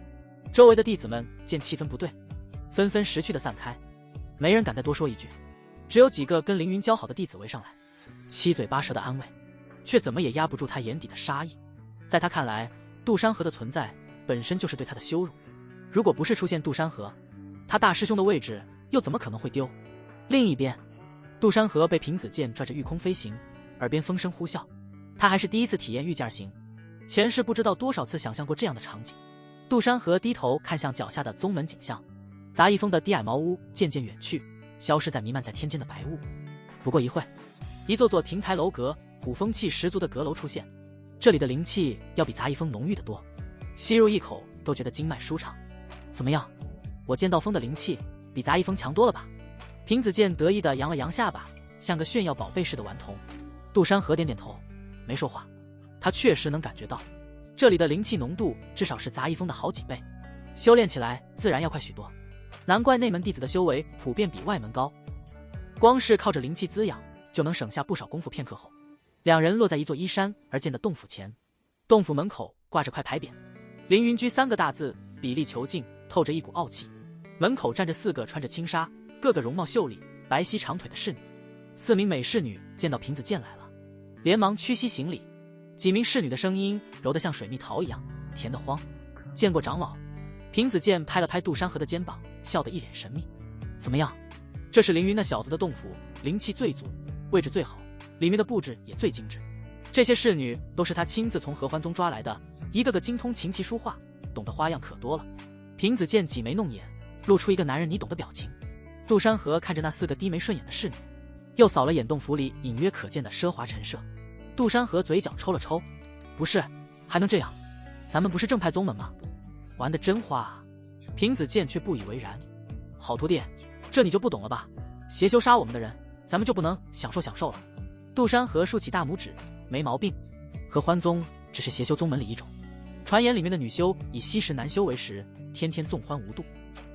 周围的弟子们见气氛不对，纷纷识趣的散开，没人敢再多说一句。只有几个跟凌云交好的弟子围上来，七嘴八舌的安慰，却怎么也压不住他眼底的杀意。在他看来，杜山河的存在本身就是对他的羞辱。如果不是出现杜山河，他大师兄的位置又怎么可能会丢？另一边，杜山河被平子剑拽着御空飞行，耳边风声呼啸。他还是第一次体验御剑而行，前世不知道多少次想象过这样的场景。杜山河低头看向脚下的宗门景象，杂役峰的低矮茅屋渐渐远去，消失在弥漫在天间的白雾。不过一会，一座座亭台楼阁、古风气十足的阁楼出现，这里的灵气要比杂役峰浓郁得多，吸入一口都觉得经脉舒畅。怎么样，我剑道峰的灵气比杂役峰强多了吧？平子剑得意地扬了扬下巴，像个炫耀宝贝似的顽童。杜山河点点头，没说话。他确实能感觉到这里的灵气浓度至少是杂役峰的好几倍，修炼起来自然要快许多。难怪内门弟子的修为普遍比外门高，光是靠着灵气滋养就能省下不少功夫。片刻后，两人落在一座依山而建的洞府前。洞府门口挂着块牌匾，凌云居3个大字，比例遒劲，透着一股傲气。门口站着4个穿着轻纱、个个容貌秀丽、白皙长腿的侍女。4名美侍女见到平子剑来了，连忙屈膝行礼。几名侍女的声音柔得像水蜜桃一样，甜得慌。见过长老。平子剑拍了拍杜山河的肩膀，笑得一脸神秘。怎么样？这是凌云那小子的洞府，灵气最足，位置最好，里面的布置也最精致。这些侍女都是他亲自从合欢宗抓来的，一个个精通琴棋书画，懂得花样可多了。平子剑挤眉弄眼，露出一个男人你懂的表情。杜山河看着那4个低眉顺眼的侍女，又扫了眼洞府里隐约可见的奢华陈设。杜山河嘴角抽了抽，不是，还能这样？咱们不是正派宗门吗？玩得真花啊！平子剑却不以为然。好徒弟，这你就不懂了吧？邪修杀我们的人，咱们就不能享受享受了？杜山河竖起大拇指，没毛病。合欢宗只是邪修宗门里一种，传言里面的女修以吸食男修为食，天天纵欢无度，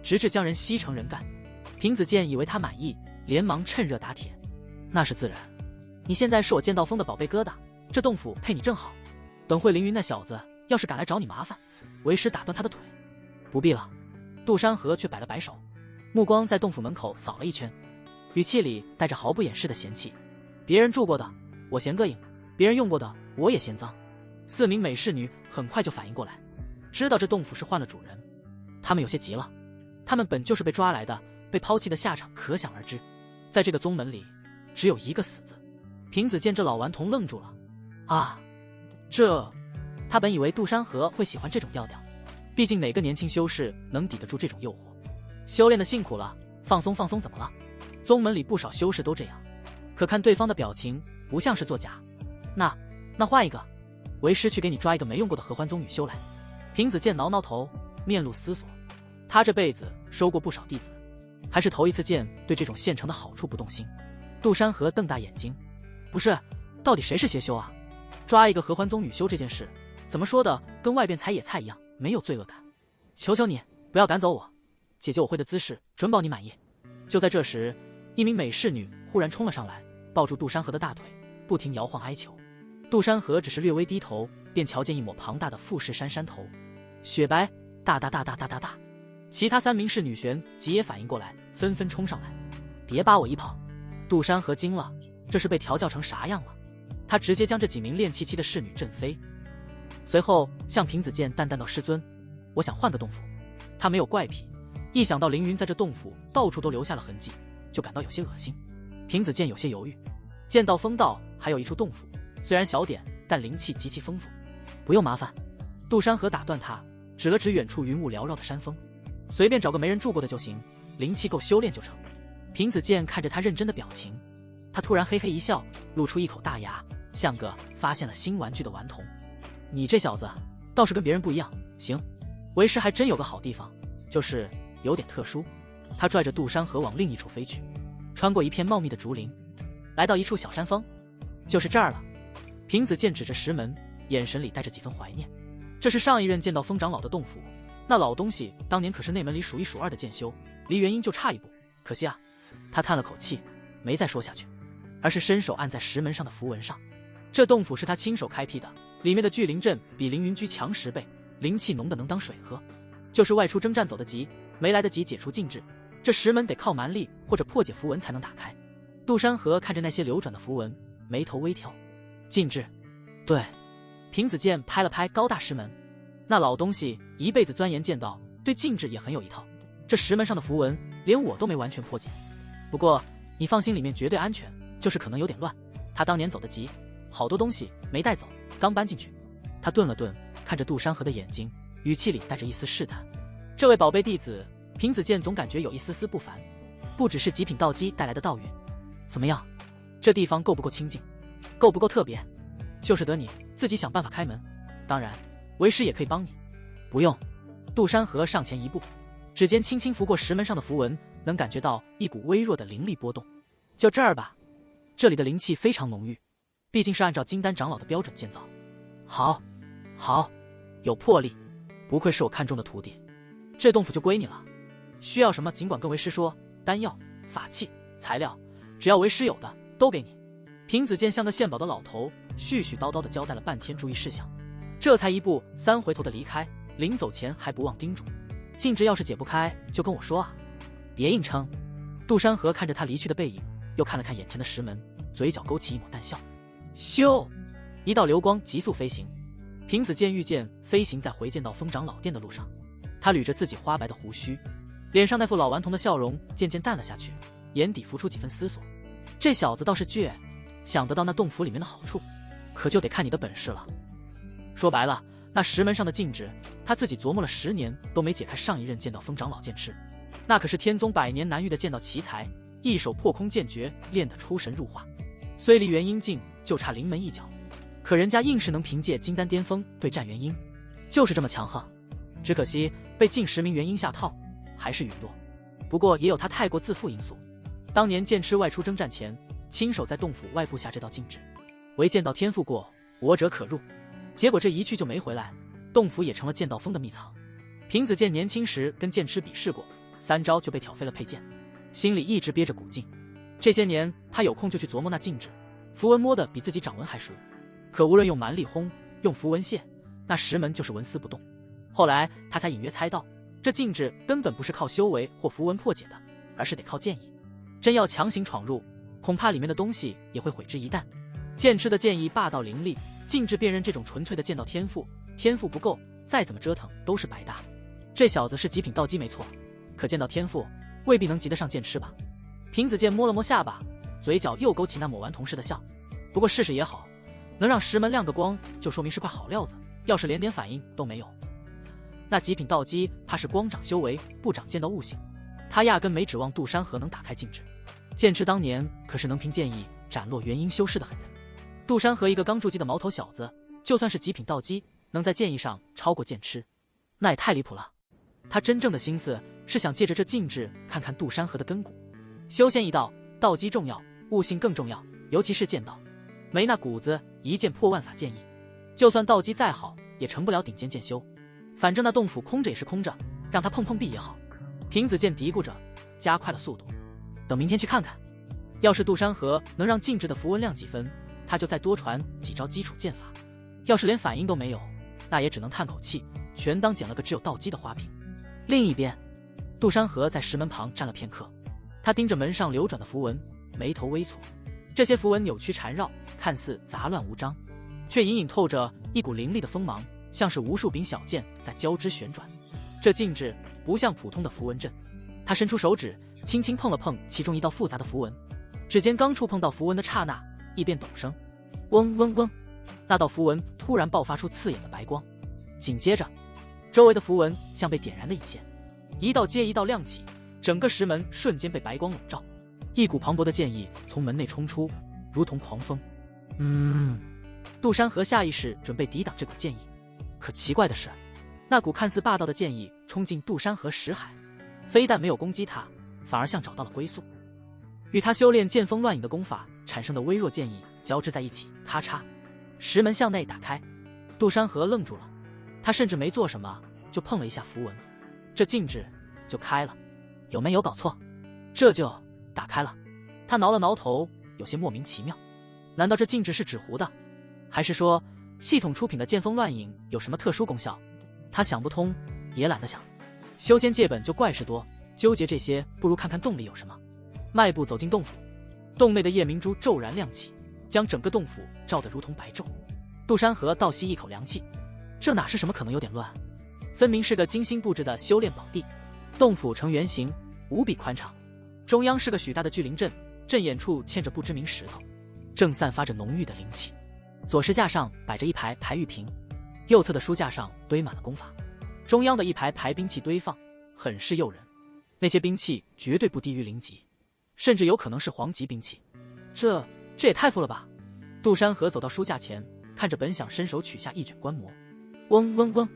直至将人吸成人干。平子剑以为他满意，连忙趁热打铁。那是自然，你现在是我剑道峰的宝贝疙瘩，这洞府配你正好。等会凌云那小子要是敢来找你麻烦，为师打断他的腿。不必了。杜山河却摆了摆手，目光在洞府门口扫了一圈，语气里带着毫不掩饰的嫌弃。别人住过的我嫌膈应，别人用过的我也嫌脏。4名美侍女很快就反应过来，知道这洞府是换了主人。他们有些急了，他们本就是被抓来的，被抛弃的下场可想而知。在这个宗门里只有一个死字。平子见这老顽童愣住了。啊，这……他本以为杜山河会喜欢这种调调，毕竟哪个年轻修士能抵得住这种诱惑？修炼的辛苦了，放松放松怎么了？宗门里不少修士都这样。可看对方的表情，不像是作假。那换一个，为师去给你抓一个没用过的合欢宗女修来。平子剑挠挠头，面露思索。他这辈子收过不少弟子，还是头一次见对这种现成的好处不动心。杜山河瞪大眼睛，不是，到底谁是邪修啊？抓一个合欢宗女修这件事，怎么说的跟外边采野菜一样，没有罪恶感。求求你不要赶走我，姐姐我会的姿势准保你满意。就在这时，一名美侍女忽然冲了上来，抱住杜山河的大腿，不停摇晃哀求。杜山河只是略微低头，便瞧见一抹庞大的富士山山头，雪白大。其他3名侍女旋即也反应过来，纷纷冲上来。别扒我一跑！杜山河惊了，这是被调教成啥样了？他直接将这几名练气期的侍女震飞，随后向平子剑淡淡道：师尊，我想换个洞府。他没有怪癖，一想到凌云在这洞府到处都留下了痕迹，就感到有些恶心。平子剑有些犹豫，剑道峰道还有一处洞府，虽然小点，但灵气极其丰富。不用麻烦。杜山河打断他，指了指远处云雾缭绕的山峰，随便找个没人住过的就行，灵气够修炼就成。平子剑看着他认真的表情，他突然嘿嘿一笑，露出一口大牙，像个发现了新玩具的顽童。你这小子倒是跟别人不一样。行，为师还真有个好地方，就是有点特殊。他拽着杜山河往另一处飞去，穿过一片茂密的竹林，来到一处小山峰。就是这儿了。平子剑指着石门，眼神里带着几分怀念。这是上一任剑道峰长老的洞府，那老东西当年可是内门里数1数2的剑修，离元婴就差一步，可惜啊。他叹了口气，没再说下去，而是伸手按在石门上的符文上。这洞府是他亲手开辟的，里面的聚灵阵比凌云居强10倍，灵气浓的能当水喝。就是外出征战走得急，没来得及解除禁制，这石门得靠蛮力或者破解符文才能打开。杜山河看着那些流转的符文，眉头微挑。禁制？对。平子剑拍了拍高大石门，那老东西一辈子钻研剑道，对禁制也很有一套。这石门上的符文连我都没完全破解，不过你放心，里面绝对安全，就是可能有点乱。他当年走得急，好多东西没带走，刚搬进去。他顿了顿，看着杜山河的眼睛，语气里带着一丝试探。这位宝贝弟子，平子健总感觉有一丝丝不凡，不只是极品道基带来的道运。怎么样？这地方够不够清静？够不够特别？就是得你自己想办法开门。当然，为师也可以帮你。不用。杜山河上前一步，指尖轻轻拂过石门上的符文，能感觉到一股微弱的灵力波动。就这儿吧，这里的灵气非常浓郁，毕竟是按照金丹长老的标准建造。好，好，有魄力，不愧是我看中的徒弟。这洞府就归你了，需要什么尽管跟为师说，丹药、法器、材料，只要为师有的都给你。平子健像个献宝的老头，絮絮叨叨地交代了半天注意事项，这才一步三回头地离开。临走前还不忘叮嘱，禁制要是解不开就跟我说啊，别硬撑。杜山河看着他离去的背影，又看了看眼前的石门，嘴角勾起一抹淡笑。咻，一道流光急速飞行。平子健遇见飞行在回剑道峰长老殿的路上，他捋着自己花白的胡须，脸上那副老顽童的笑容渐渐淡了下去，眼底浮出几分思索。这小子倒是倔，想得到那洞府里面的好处，可就得看你的本事了。说白了，那石门上的禁制，他自己琢磨了10年都没解开。上一任剑道峰长老剑痴，那可是天宗100年难遇的剑道奇才，一手破空剑诀练得出神入化，虽离元婴境就差临门一脚，可人家硬是能凭借金丹巅峰对战元婴，就是这么强横。只可惜被近10名元婴下套，还是陨落。不过也有他太过自负因素。当年剑痴外出征战前，亲手在洞府外布下这道禁制，唯剑道天赋过，我者可入。结果这一去就没回来，洞府也成了剑道峰的秘藏。平子健年轻时跟剑痴比试过，3招就被挑飞了佩剑，心里一直憋着股劲。这些年他有空就去琢磨那禁制，符文摸得比自己掌纹还熟，可无论用蛮力轰，用符文泄，那石门就是纹丝不动。后来他才隐约猜到，这禁制根本不是靠修为或符文破解的，而是得靠剑意。真要强行闯入，恐怕里面的东西也会毁之一旦。剑痴的剑意霸道凌厉，禁制辨认这种纯粹的剑道天赋，天赋不够，再怎么折腾都是白搭。这小子是极品道基没错，可剑道天赋未必能及得上剑痴吧？平子健摸了摸下巴，嘴角又勾起那抹顽童似的笑。不过试试也好，能让石门亮个光，就说明是块好料子。要是连点反应都没有，那极品道基怕是光长修为，不长剑道悟性。他压根没指望杜山河能打开禁制。剑痴当年可是能凭剑意斩落元婴修士的狠人。杜山河一个刚筑基的毛头小子，就算是极品道基，能在剑意上超过剑痴，那也太离谱了。他真正的心思是想借着这禁制看看杜山河的根骨。修仙一道，道基重要，悟性更重要，尤其是剑道，没那骨子，一剑破万法剑意，就算道基再好，也成不了顶尖剑修。反正那洞府空着也是空着，让他碰碰壁也好。平子健嘀咕着，加快了速度。等明天去看看，要是杜山河能让禁制的符文亮几分，他就再多传几招基础剑法。要是连反应都没有，那也只能叹口气，全当捡了个只有道基的花瓶。另一边，杜山河在石门旁站了片刻，他盯着门上流转的符文，眉头微蹙。这些符文扭曲缠绕，看似杂乱无章，却隐隐透着一股凌厉的锋芒，像是无数柄小剑在交织旋转。这禁制不像普通的符文阵。他伸出手指，轻轻碰了碰其中一道复杂的符文，指尖刚触碰到符文的刹那，一变陡声，嗡嗡嗡，那道符文突然爆发出刺眼的白光，紧接着周围的符文像被点燃的引线，一道接一道亮起，整个石门瞬间被白光笼罩。一股磅礴的剑意从门内冲出，如同狂风。杜山河下意识准备抵挡这股剑意，可奇怪的是，那股看似霸道的剑意冲进杜山河识海，非但没有攻击他，反而像找到了归宿。与他修炼剑锋乱影的功法产生的微弱剑意交织在一起，咔嚓，石门向内打开。杜山河愣住了，他甚至没做什么，就碰了一下符文，这禁制就开了。有没有搞错？这就打开了。他挠了挠头，有些莫名其妙。难道这禁制是纸糊的？还是说系统出品的剑锋乱影有什么特殊功效？他想不通，也懒得想。修仙界本就怪事多，纠结这些不如看看洞里有什么。迈步走进洞府，洞内的夜明珠骤然亮起，将整个洞府照得如同白昼。杜山河倒吸一口凉气，这哪是什么可能有点乱，分明是个精心布置的修炼宝地。洞府呈圆形，无比宽敞，中央是个许大的聚灵阵，正眼处嵌着不知名石头，正散发着浓郁的灵气。左石架上摆着一排排玉瓶，右侧的书架上堆满了功法，中央的一排排兵器堆放，很是诱人。那些兵器绝对不低于0级，甚至有可能是皇级兵器。这也太富了吧！杜山河走到书架前，看着本想伸手取下一卷观摩，嗡嗡嗡，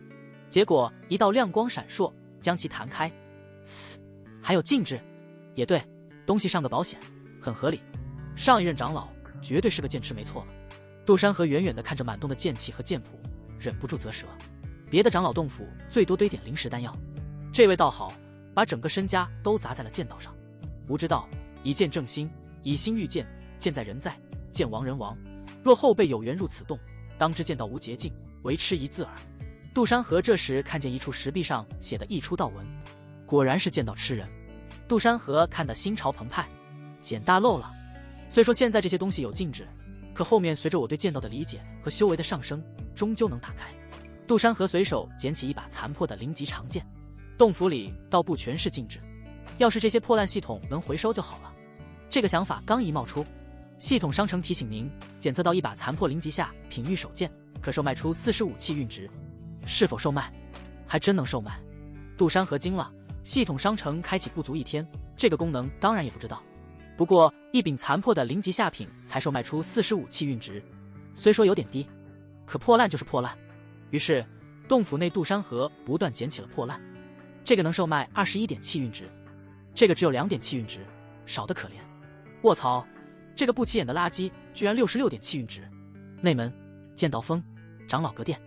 结果一道亮光闪烁，将其弹开。还有禁制，也对，东西上个保险，很合理。上一任长老绝对是个剑痴，没错了。杜山河远远地看着满洞的剑气和剑谱，忍不住啧舌。别的长老洞府最多堆点临时丹药，这位倒好，把整个身家都砸在了剑道上。吾知道，以剑正心，以心御剑，剑在人在，剑亡人亡。若后辈有缘入此洞，当知剑道无捷径，唯痴一字耳。杜山河这时看见一处石壁上写的一出道文，果然是剑道痴人。杜山河看得心潮澎湃，捡大漏了。虽说现在这些东西有禁制，可后面随着我对剑道的理解和修为的上升，终究能打开。杜山河随手捡起一把残破的0级长剑，洞府里倒不全是禁制，要是这些破烂系统能回收就好了。这个想法刚一冒出，系统商城提醒您，检测到一把残破0级下品玉手剑，可售卖出45气运值。是否售卖？还真能售卖。杜山河惊了，系统商城开启不足1天，这个功能当然也不知道。不过一柄残破的0级下品才售卖出45气运值，虽说有点低，可破烂就是破烂。于是洞府内杜山河不断捡起了破烂。这个能售卖21点气运值，这个只有2点气运值，少得可怜。卧槽，这个不起眼的垃圾居然66点气运值。内门剑道峰长老阁殿，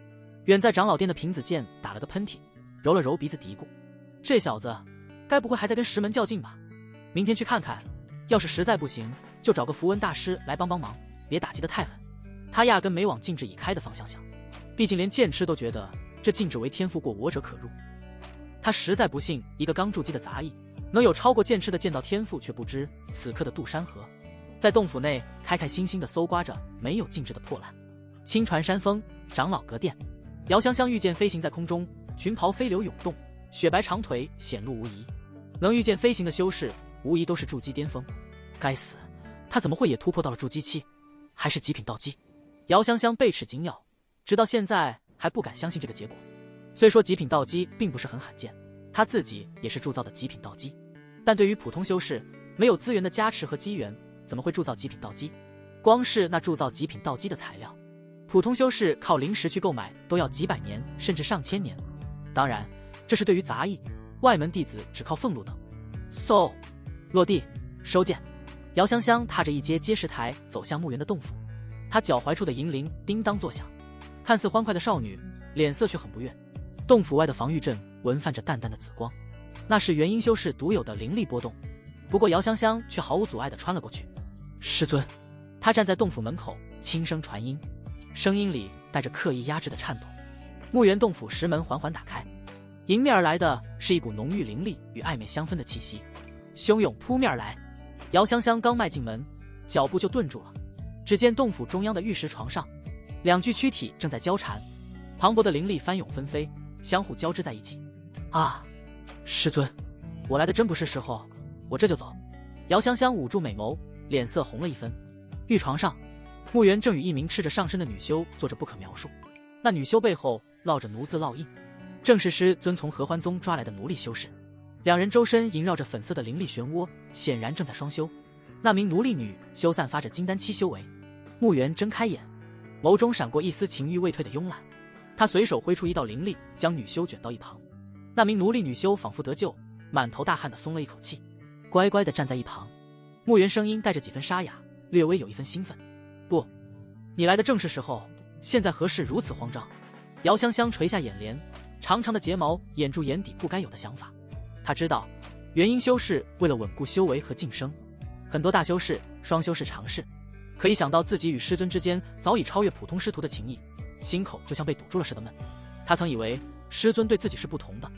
远在长老殿的平子剑打了个喷嚏，揉了揉鼻子嘀咕，这小子该不会还在跟石门较劲吧？明天去看看，要是实在不行，就找个符文大师来帮帮忙，别打击得太狠。他压根没往禁制已开的方向想，毕竟连剑痴都觉得这禁制为天赋过我者可入。他实在不信一个刚筑基的杂役能有超过剑痴的剑道天赋，却不知此刻的杜山河在洞府内开心心地搜刮着没有禁制的破烂。青船山峰长老阁殿，姚香香御剑飞行在空中，裙袍飞流涌动，雪白长腿显露无遗。能御剑飞行的修士无疑都是筑基巅峰。该死，他怎么会也突破到了筑基期？还是极品道基？姚香香被齿紧咬，直到现在还不敢相信这个结果。虽说极品道基并不是很罕见，他自己也是铸造的极品道基，但对于普通修士，没有资源的加持和机缘，怎么会铸造极品道基？光是那铸造极品道基的材料，普通修士靠灵石去购买都要几百年甚至上千年。当然，这是对于杂役，外门弟子只靠俸禄等。落地收剑。姚香香踏着一阶阶石台走向墓园的洞府，她脚踝处的银铃叮当作响，看似欢快的少女，脸色却很不悦。洞府外的防御阵文泛着淡淡的紫光，那是元婴修士独有的灵力波动。不过姚香香却毫无阻碍地穿了过去。师尊，她站在洞府门口，轻声传音，声音里带着刻意压制的颤抖。墓园洞府石门缓缓打开，迎面而来的是一股浓郁灵力与暧昧相分的气息，汹涌扑面而来。姚香香刚迈进门，脚步就顿住了。只见洞府中央的玉石床上，2具躯体正在交缠，磅礴的灵力翻涌纷飞，相互交织在一起。啊，师尊，我来的真不是时候，我这就走。姚香香捂住美眸，脸色红了一分。玉床上，墓园正与一名赤着上身的女修做着不可描述，那女修背后烙着奴字烙印，正是师尊从合欢宗抓来的奴隶修士。2人周身萦绕着粉色的灵力漩涡，显然正在双修。那名奴隶女修散发着金丹期修为。墓园睁开眼，眸中闪过一丝情欲未退的慵懒，他随手挥出一道灵力，将女修卷到一旁。那名奴隶女修仿佛得救，满头大汗地松了一口气，乖乖地站在一旁。墓园声音带着几分沙哑，略微有一分兴奋。不，你来的正是时候，现在何事如此慌张？姚香香垂下眼帘，长长的睫毛掩住眼底不该有的想法。他知道，元婴修士为了稳固修为和晋升，很多大修士、双修士尝试，可一想到自己与师尊之间早已超越普通师徒的情谊，心口就像被堵住了似的闷。他曾以为师尊对自己是不同的，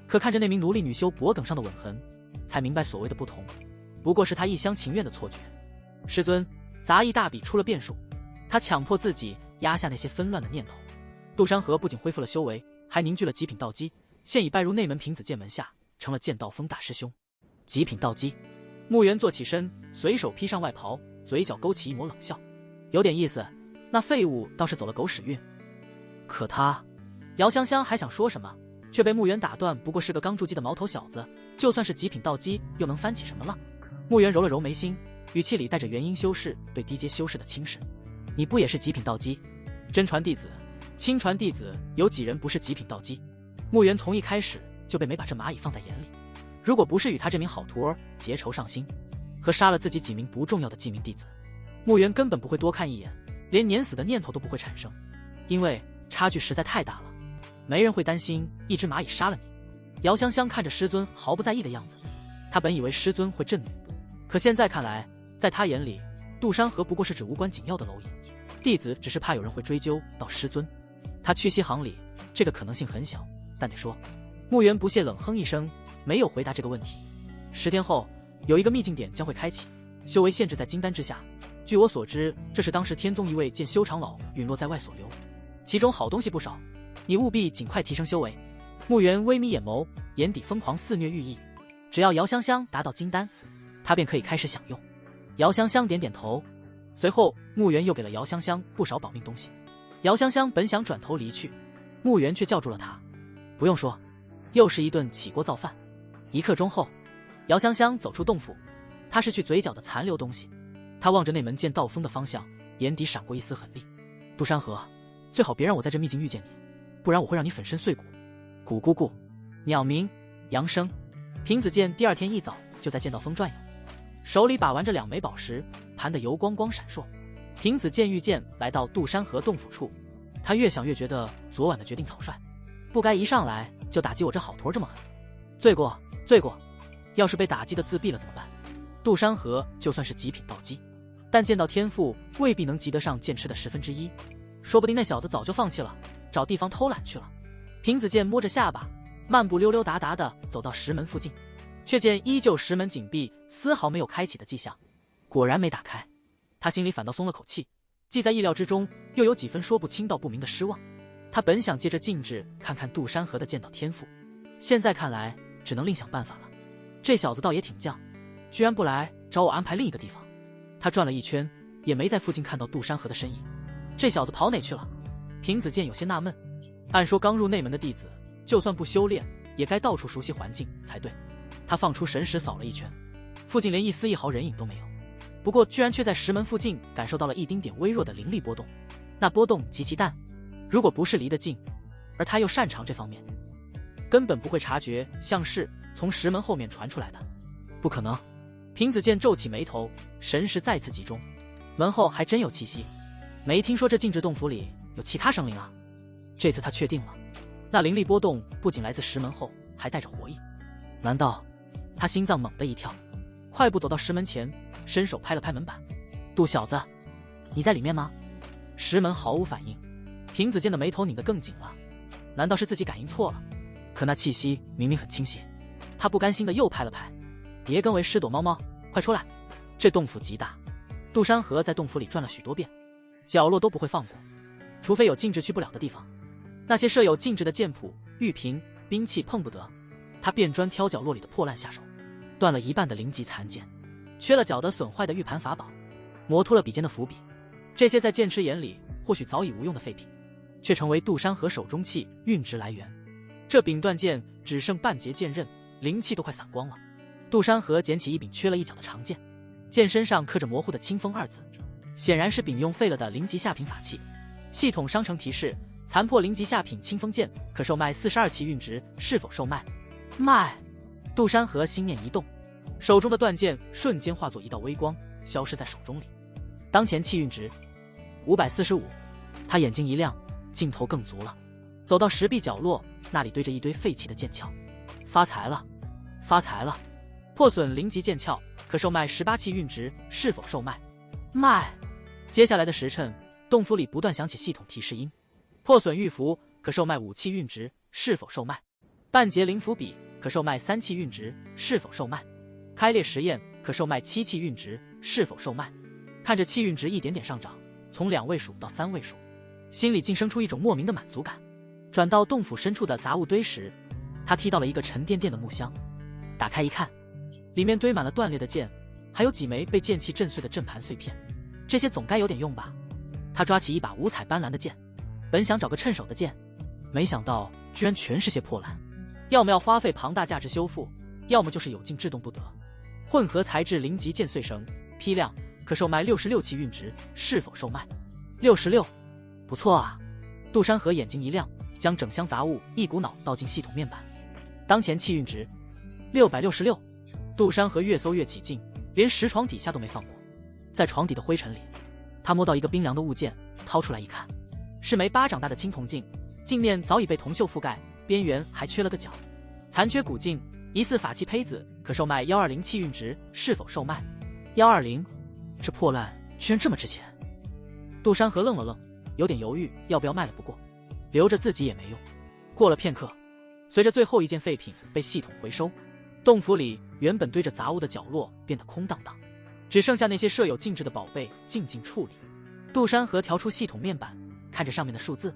可看着那名奴隶女修脖颈上的吻痕，才明白所谓的不同，不过是他一厢情愿的错觉。师尊，杂役大比出了变数，他强迫自己压下那些纷乱的念头。杜山河不仅恢复了修为，还凝聚了极品道基，现已拜入内门平子剑门下，成了剑道峰大师兄。极品道基，穆元坐起身，随手披上外袍，嘴角勾起一抹冷笑，有点意思。那废物倒是走了狗屎运。可他，姚香香还想说什么，却被穆元打断。不过是个刚筑基的毛头小子，就算是极品道基，又能翻起什么了？穆元揉了揉眉心，语气里带着元婴修士对低阶修士的轻视。你不也是极品道基？真传弟子、亲传弟子，有几人不是极品道基？穆元从一开始就被没把这蚂蚁放在眼里。如果不是与他这名好徒儿结仇上心，和杀了自己几名不重要的记名弟子，穆元根本不会多看一眼，连碾死的念头都不会产生，因为差距实在太大了。没人会担心一只蚂蚁杀了你。姚香香看着师尊毫不在意的样子，他本以为师尊会震怒，可现在看来，在他眼里，杜山河不过是指无关紧要的蝼蚁，弟子只是怕有人会追究到师尊。他屈膝行礼，这个可能性很小，但得说。穆元不屑冷哼一声，没有回答这个问题。10天后，有一个秘境点将会开启，修为限制在金丹之下。据我所知，这是当时天宗一位见修长老陨落在外所留，其中好东西不少，你务必尽快提升修为。穆元微眯眼眸，眼底疯狂肆虐寓意。只要姚香香达到金丹，他便可以开始享用。姚香香点点头，随后穆元又给了姚香香不少保命东西。姚香香本想转头离去，穆元却叫住了她。不用说，又是一顿起锅造饭。1刻钟后，姚香香走出洞府，她是去嘴角的残留东西。她望着那门剑道锋的方向，眼底闪过一丝狠厉。杜山河，最好别让我在这秘境遇见你，不然我会让你粉身碎骨。古姑姑，鸟鸣，扬声。平子剑第2天一早就在剑道峰转悠，手里把玩着2枚宝石，盘得油光光闪烁。平子剑御剑来到杜山河洞府处，他越想越觉得昨晚的决定草率，不该一上来就打击我这好徒儿这么狠。罪过，罪过！要是被打击的自闭了怎么办？杜山河就算是极品道基，但剑道天赋未必能及得上剑痴的1/10，说不定那小子早就放弃了，找地方偷懒去了。平子剑摸着下巴，漫步溜溜达达地走到石门附近，却见依旧石门紧闭，丝毫没有开启的迹象。果然没打开，他心里反倒松了口气，既在意料之中，又有几分说不清道不明的失望。他本想借着静止看看杜山河的剑道天赋，现在看来只能另想办法了。这小子倒也挺犟，居然不来找我安排另一个地方。他转了一圈，也没在附近看到杜山河的身影。这小子跑哪去了？平子剑有些纳闷。按说刚入内门的弟子，就算不修炼，也该到处熟悉环境才对。他放出神识扫了一圈，附近连一丝一毫人影都没有。不过居然却在石门附近感受到了一丁点微弱的灵力波动，那波动极其淡，如果不是离得近，而他又擅长这方面，根本不会察觉，像是从石门后面传出来的。不可能！平子剑皱起眉头，神识再次集中，门后还真有气息。没听说这静止洞府里有其他生灵啊？这次他确定了，那灵力波动不仅来自石门后，还带着活意。难道？他心脏猛地一跳，快步走到石门前，伸手拍了拍门板：“杜小子，你在里面吗？”石门毫无反应。平子剑的眉头拧得更紧了，难道是自己感应错了？可那气息明明很清晰。他不甘心的又拍了拍：“别跟为师躲猫猫，快出来！”这洞府极大，杜山河在洞府里转了许多遍，角落都不会放过，除非有禁制去不了的地方。那些设有禁制的剑谱、玉瓶、兵器碰不得。他便专挑角落里的破烂下手，断了一半的灵级残剑，缺了角的损坏的玉盘法宝，磨秃了笔尖的伏笔。这些在剑痴眼里或许早已无用的废品，却成为杜山河手中气运值来源。这柄断剑只剩半截剑刃，灵气都快散光了。杜山河捡起一柄缺了一角的长剑，剑身上刻着模糊的清风2字，显然是柄用废了的灵级下品法器。系统商城提示：残破灵级下品清风剑，可售卖42期运值，是否售卖？卖！杜山河心念一动，手中的断剑瞬间化作一道微光，消失在手中里。当前气运值545，他眼睛一亮，劲头更足了。走到石壁角落，那里堆着一堆废弃的剑鞘。发财了，发财了！破损灵级剑鞘可售卖18期运值，是否售卖？卖！接下来的时辰，洞府里不断响起系统提示音。破损玉符可售卖5期运值，是否售卖？半截灵符笔可售卖3期运值，是否售卖？开裂实验可售卖7期运值，是否售卖？看着气运值一点点上涨，从2位数到3位数，心里竟生出一种莫名的满足感。转到洞府深处的杂物堆时，他踢到了一个沉甸甸的木箱，打开一看，里面堆满了断裂的剑还有几枚被剑气震碎的阵盘碎片，这些总该有点用吧。他抓起一把五彩斑斓的剑，本想找个趁手的剑，没想到居然全是些破烂，要么要花费庞大价值修复，要么就是有劲制动不得。混合材质零级剑碎绳，批量可售卖66期运值，是否售卖？66，不错啊。杜山河眼睛一亮，将整箱杂物一股脑倒进系统面板。当前气运值666。杜山河越搜越起劲，连石床底下都没放过。在床底的灰尘里，他摸到一个冰凉的物件，掏出来一看，是枚巴掌大的青铜镜，镜面早已被铜锈覆盖，边缘还缺了个角，残缺古镜，疑似法器胚子，可售卖120气运值，是否售卖？120，这破烂居然这么值钱。杜山河愣了愣，有点犹豫要不要卖了，不过留着自己也没用。过了片刻，随着最后一件废品被系统回收，洞府里原本堆着杂物的角落变得空荡荡，只剩下那些设有禁制的宝贝静静矗立。杜山河调出系统面板，看着上面的数字，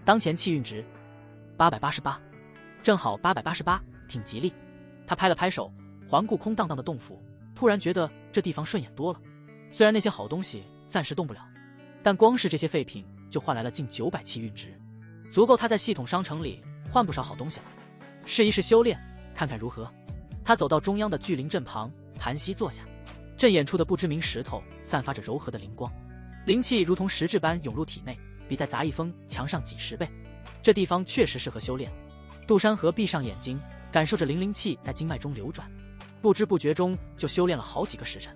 当前气运值888，正好888，挺吉利。他拍了拍手，环顾空荡荡的洞府，突然觉得这地方顺眼多了。虽然那些好东西暂时动不了，但光是这些废品就换来了近900气运值，足够他在系统商城里换不少好东西了。试一试修炼，看看如何。他走到中央的巨灵阵旁，盘膝坐下，阵眼处的不知名石头散发着柔和的灵光，灵气如同实质般涌入体内，比在杂役峰强上几10倍。这地方确实适合修炼。杜山河闭上眼睛，感受着灵气在经脉中流转，不知不觉中就修炼了好几个时辰，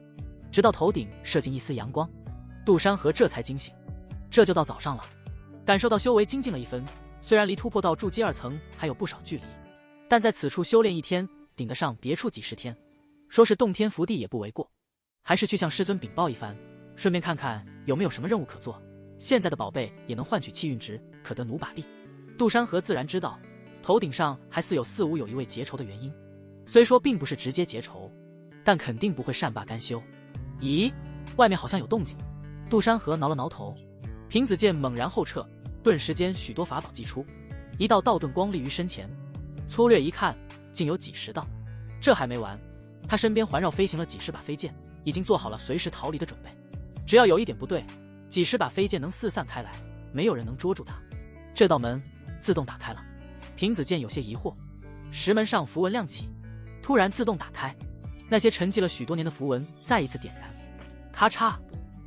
直到头顶射进一丝阳光，杜山河这才惊醒。这就到早上了，感受到修为精进了1分，虽然离突破到筑基2层还有不少距离，但在此处修炼1天顶得上别处几10天，说是洞天福地也不为过。还是去向师尊禀报一番，顺便看看有没有什么任务可做。现在的宝贝也能换取气运值，可得努把力。杜山河自然知道头顶上还似有似无有一位结仇的原因，虽说并不是直接结仇，但肯定不会善罢甘休。咦，外面好像有动静。杜山河挠了挠头，平子剑猛然后撤，顿时间许多法宝祭出，一道道盾光立于身前，粗略一看竟有几10道。这还没完，他身边环绕飞行了几10把飞剑，已经做好了随时逃离的准备。只要有一点不对，几10把飞剑能四散开来，没有人能捉住他。这道门自动打开了。平子剑有些疑惑，石门上符文亮起，突然自动打开，那些沉寂了许多年的符文再一次点燃，咔嚓，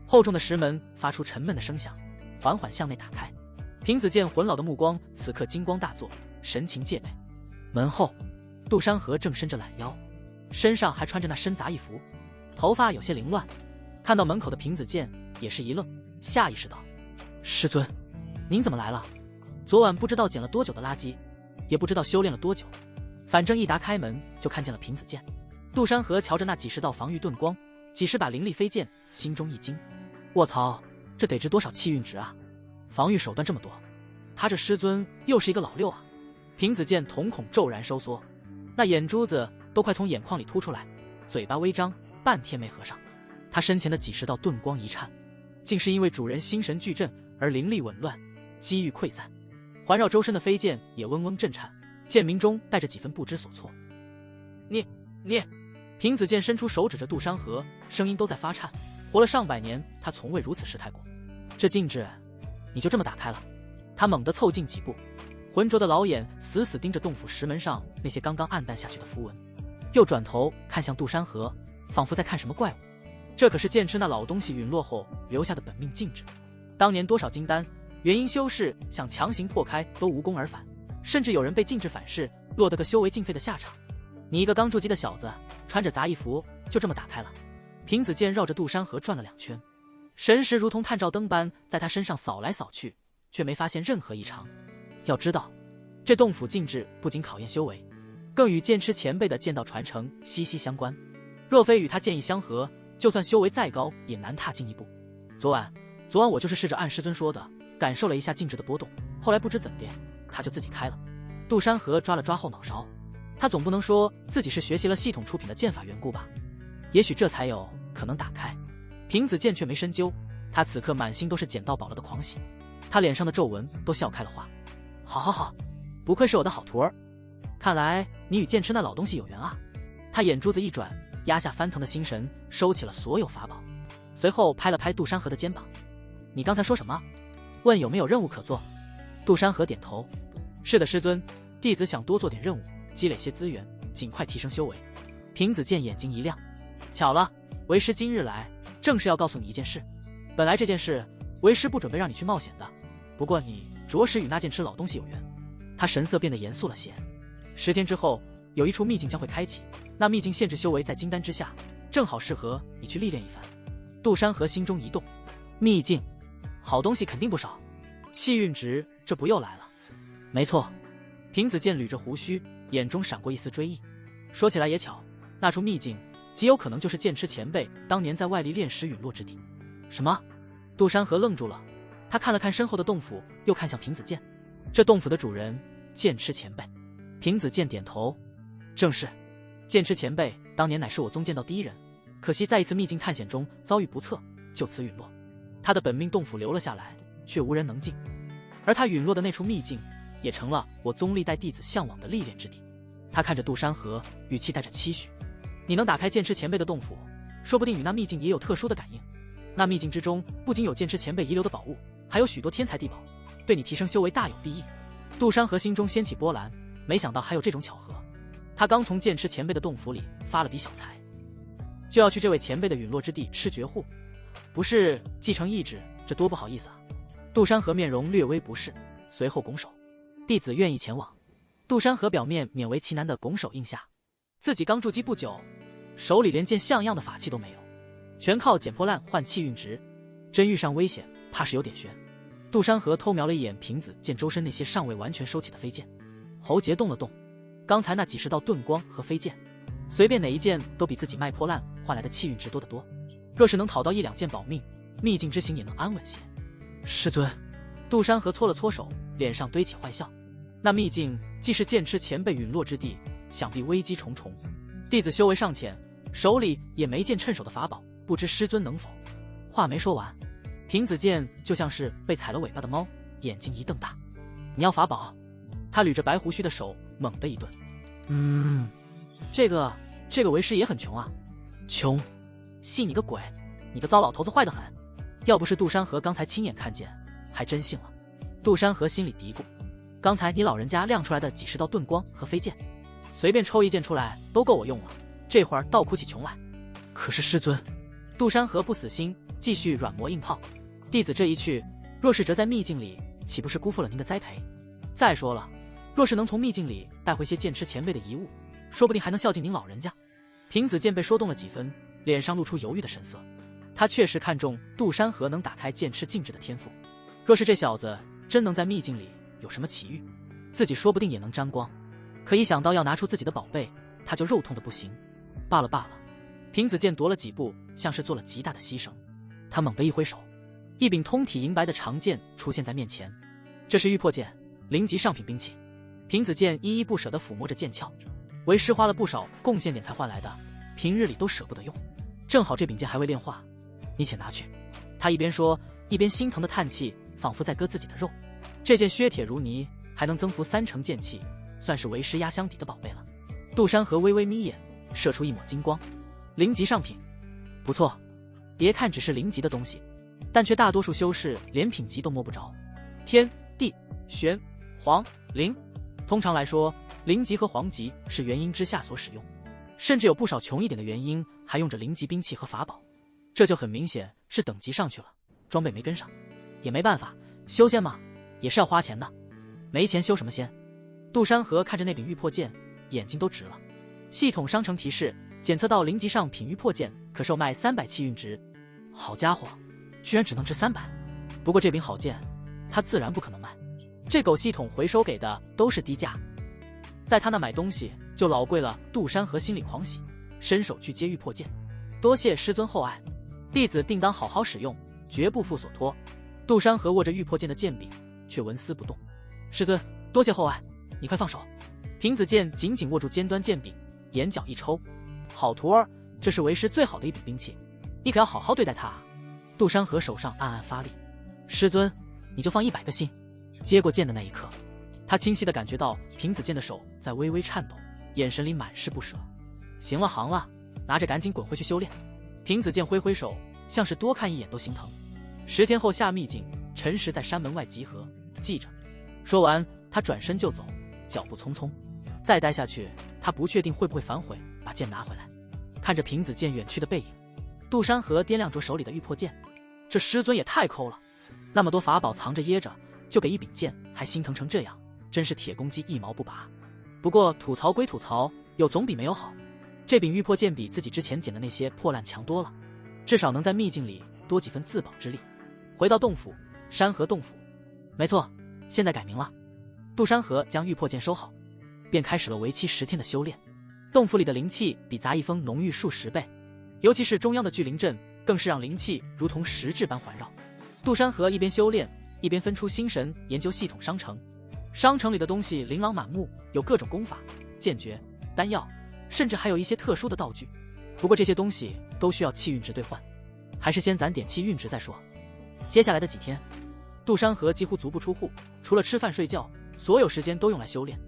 厚重的石门发出沉闷的声响，缓缓向内打开。平子剑浑老的目光此刻金光大作，神情戒备。门后，杜山河正伸着懒腰，身上还穿着那身杂役服，头发有些凌乱。看到门口的平子剑也是一愣，下意识道：师尊，您怎么来了？昨晚不知道捡了多久的垃圾，也不知道修炼了多久，反正一打开门就看见了平子剑。杜山河瞧着那几10道防御盾光，几10把灵力飞剑，心中一惊，卧槽，这得值多少气运值啊？防御手段这么多，他这师尊又是一个老六啊！平子剑瞳孔骤然收缩，那眼珠子都快从眼眶里凸出来，嘴巴微张，半天没合上。他身前的几10道盾光一颤，竟是因为主人心神俱震而灵力紊乱，机遇溃散。环绕周身的飞剑也嗡嗡震颤，剑鸣中带着几分不知所措。你，平子剑伸出手指着杜山河，声音都在发颤。活了上百年，他从未如此失态过。这禁制，你就这么打开了？他猛地凑近几步，浑浊的老眼死死盯着洞府石门上那些刚刚暗淡下去的符文，又转头看向杜山河，仿佛在看什么怪物。这可是剑痴那老东西陨落后留下的本命禁制，当年多少金丹元婴修士想强行破开都无功而返，甚至有人被禁制反噬，落得个修为尽废的下场。你一个刚筑基的小子，穿着杂役服就这么打开了？平子剑绕着杜山河转了2圈，神识如同探照灯般在他身上扫来扫去，却没发现任何异常。要知道，这洞府禁制不仅考验修为，更与剑痴前辈的剑道传承息息相关。若非与他剑意相合，就算修为再高也难踏进一步。昨晚我就是试着按师尊说的感受了一下禁制的波动，后来不知怎的他就自己开了。杜山河抓了抓后脑勺，他总不能说自己是学习了系统出品的剑法缘故吧？也许这才有可能打开。平子剑却没深究，他此刻满心都是捡到宝了的狂喜，他脸上的皱纹都笑开了花。好，不愧是我的好徒儿，看来你与剑痴那老东西有缘啊。他眼珠子一转，压下翻腾的心神，收起了所有法宝，随后拍了拍杜山河的肩膀：“你刚才说什么？问有没有任务可做？”杜山河点头：“是的，师尊，弟子想多做点任务，积累些资源，尽快提升修为。”平子健眼睛一亮：“巧了，为师今日来，正是要告诉你一件事。本来这件事，为师不准备让你去冒险的，不过你着实与那剑痴老东西有缘。”他神色变得严肃了些。10天之后，有一处秘境将会开启，那秘境限制修为在金丹之下，正好适合你去历练一番。杜山河心中一动，秘境，好东西肯定不少。气运值，这不又来了？没错。平子健捋着胡须，眼中闪过一丝追忆。说起来也巧，那处秘境极有可能就是剑痴前辈当年在外力炼时陨落之地。什么？杜山河愣住了，他看了看身后的洞府，又看向平子健。这洞府的主人，剑痴前辈。平子健点头，正是。剑痴前辈当年乃是我宗剑道第一人，可惜在一次秘境探险中遭遇不测，就此陨落。他的本命洞府留了下来，却无人能进，而他陨落的那处秘境，也成了我宗历代弟子向往的历练之地。他看着杜山河，语气带着期许：“你能打开剑痴前辈的洞府，说不定与那秘境也有特殊的感应。那秘境之中不仅有剑痴前辈遗留的宝物，还有许多天才地宝，对你提升修为大有裨益。”杜山河心中掀起波澜，没想到还有这种巧合。他刚从剑痴前辈的洞府里发了笔小财，就要去这位前辈的陨落之地吃绝户，不是继承意志，这多不好意思啊！杜山河面容略微不适，随后拱手：“弟子愿意前往。”杜山河表面勉为其难的拱手应下，自己刚筑基不久，手里连件像样的法器都没有，全靠捡破烂换气运值，真遇上危险，怕是有点悬。杜山河偷瞄了一眼平子健周身那些尚未完全收起的飞剑，喉结动了动，刚才那几十道盾光和飞剑，随便哪一件都比自己卖破烂换来的气运值多得多。若是能讨到1、2件保命，秘境之行也能安稳些。师尊，杜山河搓了搓手，脸上堆起坏笑。那秘境既是剑痴前辈陨落之地，想必危机重重。弟子修为尚浅，手里也没件趁手的法宝，不知师尊能否？话没说完，平子健就像是被踩了尾巴的猫，眼睛一瞪大：“你要法宝？”他捋着白胡须的手猛地一顿：“这个为师也很穷啊。”“穷？信你个鬼！你个糟老头子坏得很。要不是杜山河刚才亲眼看见，还真信了。”杜山河心里嘀咕：“刚才你老人家亮出来的几十道盾光和飞剑，随便抽一件出来都够我用了，这会儿倒哭起穷来。可是师尊……”杜山河不死心，继续软磨硬泡：“弟子这一去，若是折在秘境里，岂不是辜负了您的栽培？再说了，若是能从秘境里带回些剑痴前辈的遗物，说不定还能孝敬您老人家。”平子健被说动了几分，脸上露出犹豫的神色。他确实看中杜山河能打开剑痴禁制的天赋，若是这小子真能在秘境里有什么奇遇，自己说不定也能沾光。可一想到要拿出自己的宝贝，他就肉痛的不行。罢了罢了。平子健踱了几步，像是做了极大的牺牲。他猛地一挥手，一柄通体银白的长剑出现在面前。这是玉破剑，0级上品兵器。平子健依依不舍地抚摸着剑鞘，为师花了不少贡献点才换来的，平日里都舍不得用。正好这柄剑还未炼化，你且拿去。他一边说，一边心疼的叹气，仿佛在割自己的肉。这件削铁如泥，还能增幅3成剑气，算是为师压箱底的宝贝了。杜山河微微眯眼，射出一抹金光。0级上品，不错。别看只是0级的东西，但却大多数修士连品级都摸不着。天地玄黄灵，通常来说，0级和黄级是元婴之下所使用，甚至有不少穷一点的元婴还用着0级兵器和法宝，这就很明显是等级上去了，装备没跟上。也没办法，修仙嘛，也是要花钱的，没钱修什么仙？杜山河看着那柄玉破剑，眼睛都直了。系统商城提示，检测到0级上品玉破剑可售卖300气运值。好家伙，居然只能值300。不过这柄好剑，他自然不可能卖，这狗系统回收给的都是低价，在他那买东西就老贵了。杜山河心里狂喜，伸手去接玉破剑。多谢师尊厚爱，弟子定当好好使用，绝不负所托。杜山河握着玉破剑的剑柄，却纹丝不动。师尊，多谢厚爱，你快放手。平子剑紧紧握住尖端剑柄，眼角一抽：好徒儿，这是为师最好的一柄兵器，你可要好好对待它啊。杜山河手上暗暗发力：师尊，你就放100个心。接过剑的那一刻，他清晰地感觉到平子剑的手在微微颤抖，眼神里满是不舍。行了行了，拿着赶紧滚回去修炼。平子健挥挥手，像是多看一眼都心疼。10天后下秘境，辰时在山门外集合，记着。说完，他转身就走，脚步匆匆。再待下去，他不确定会不会反悔，把剑拿回来。看着平子健远去的背影，杜山河掂量着手里的玉破剑，这师尊也太抠了，那么多法宝藏着掖着，就给一柄剑，还心疼成这样，真是铁公鸡一毛不拔。不过吐槽归吐槽，有总比没有好。这柄玉破剑比自己之前捡的那些破烂强多了，至少能在秘境里多几分自保之力。回到洞府，山河洞府，没错，现在改名了。杜山河将玉破剑收好，便开始了为期10天的修炼。洞府里的灵气比杂役峰浓郁数10倍，尤其是中央的聚灵阵，更是让灵气如同实质般环绕。杜山河一边修炼，一边分出心神研究系统商城。商城里的东西琳琅满目，有各种功法、剑诀、丹药，甚至还有一些特殊的道具。不过这些东西都需要气运值兑换，还是先攒点气运值再说。接下来的几天，杜山河几乎足不出户，除了吃饭睡觉，所有时间都用来修炼。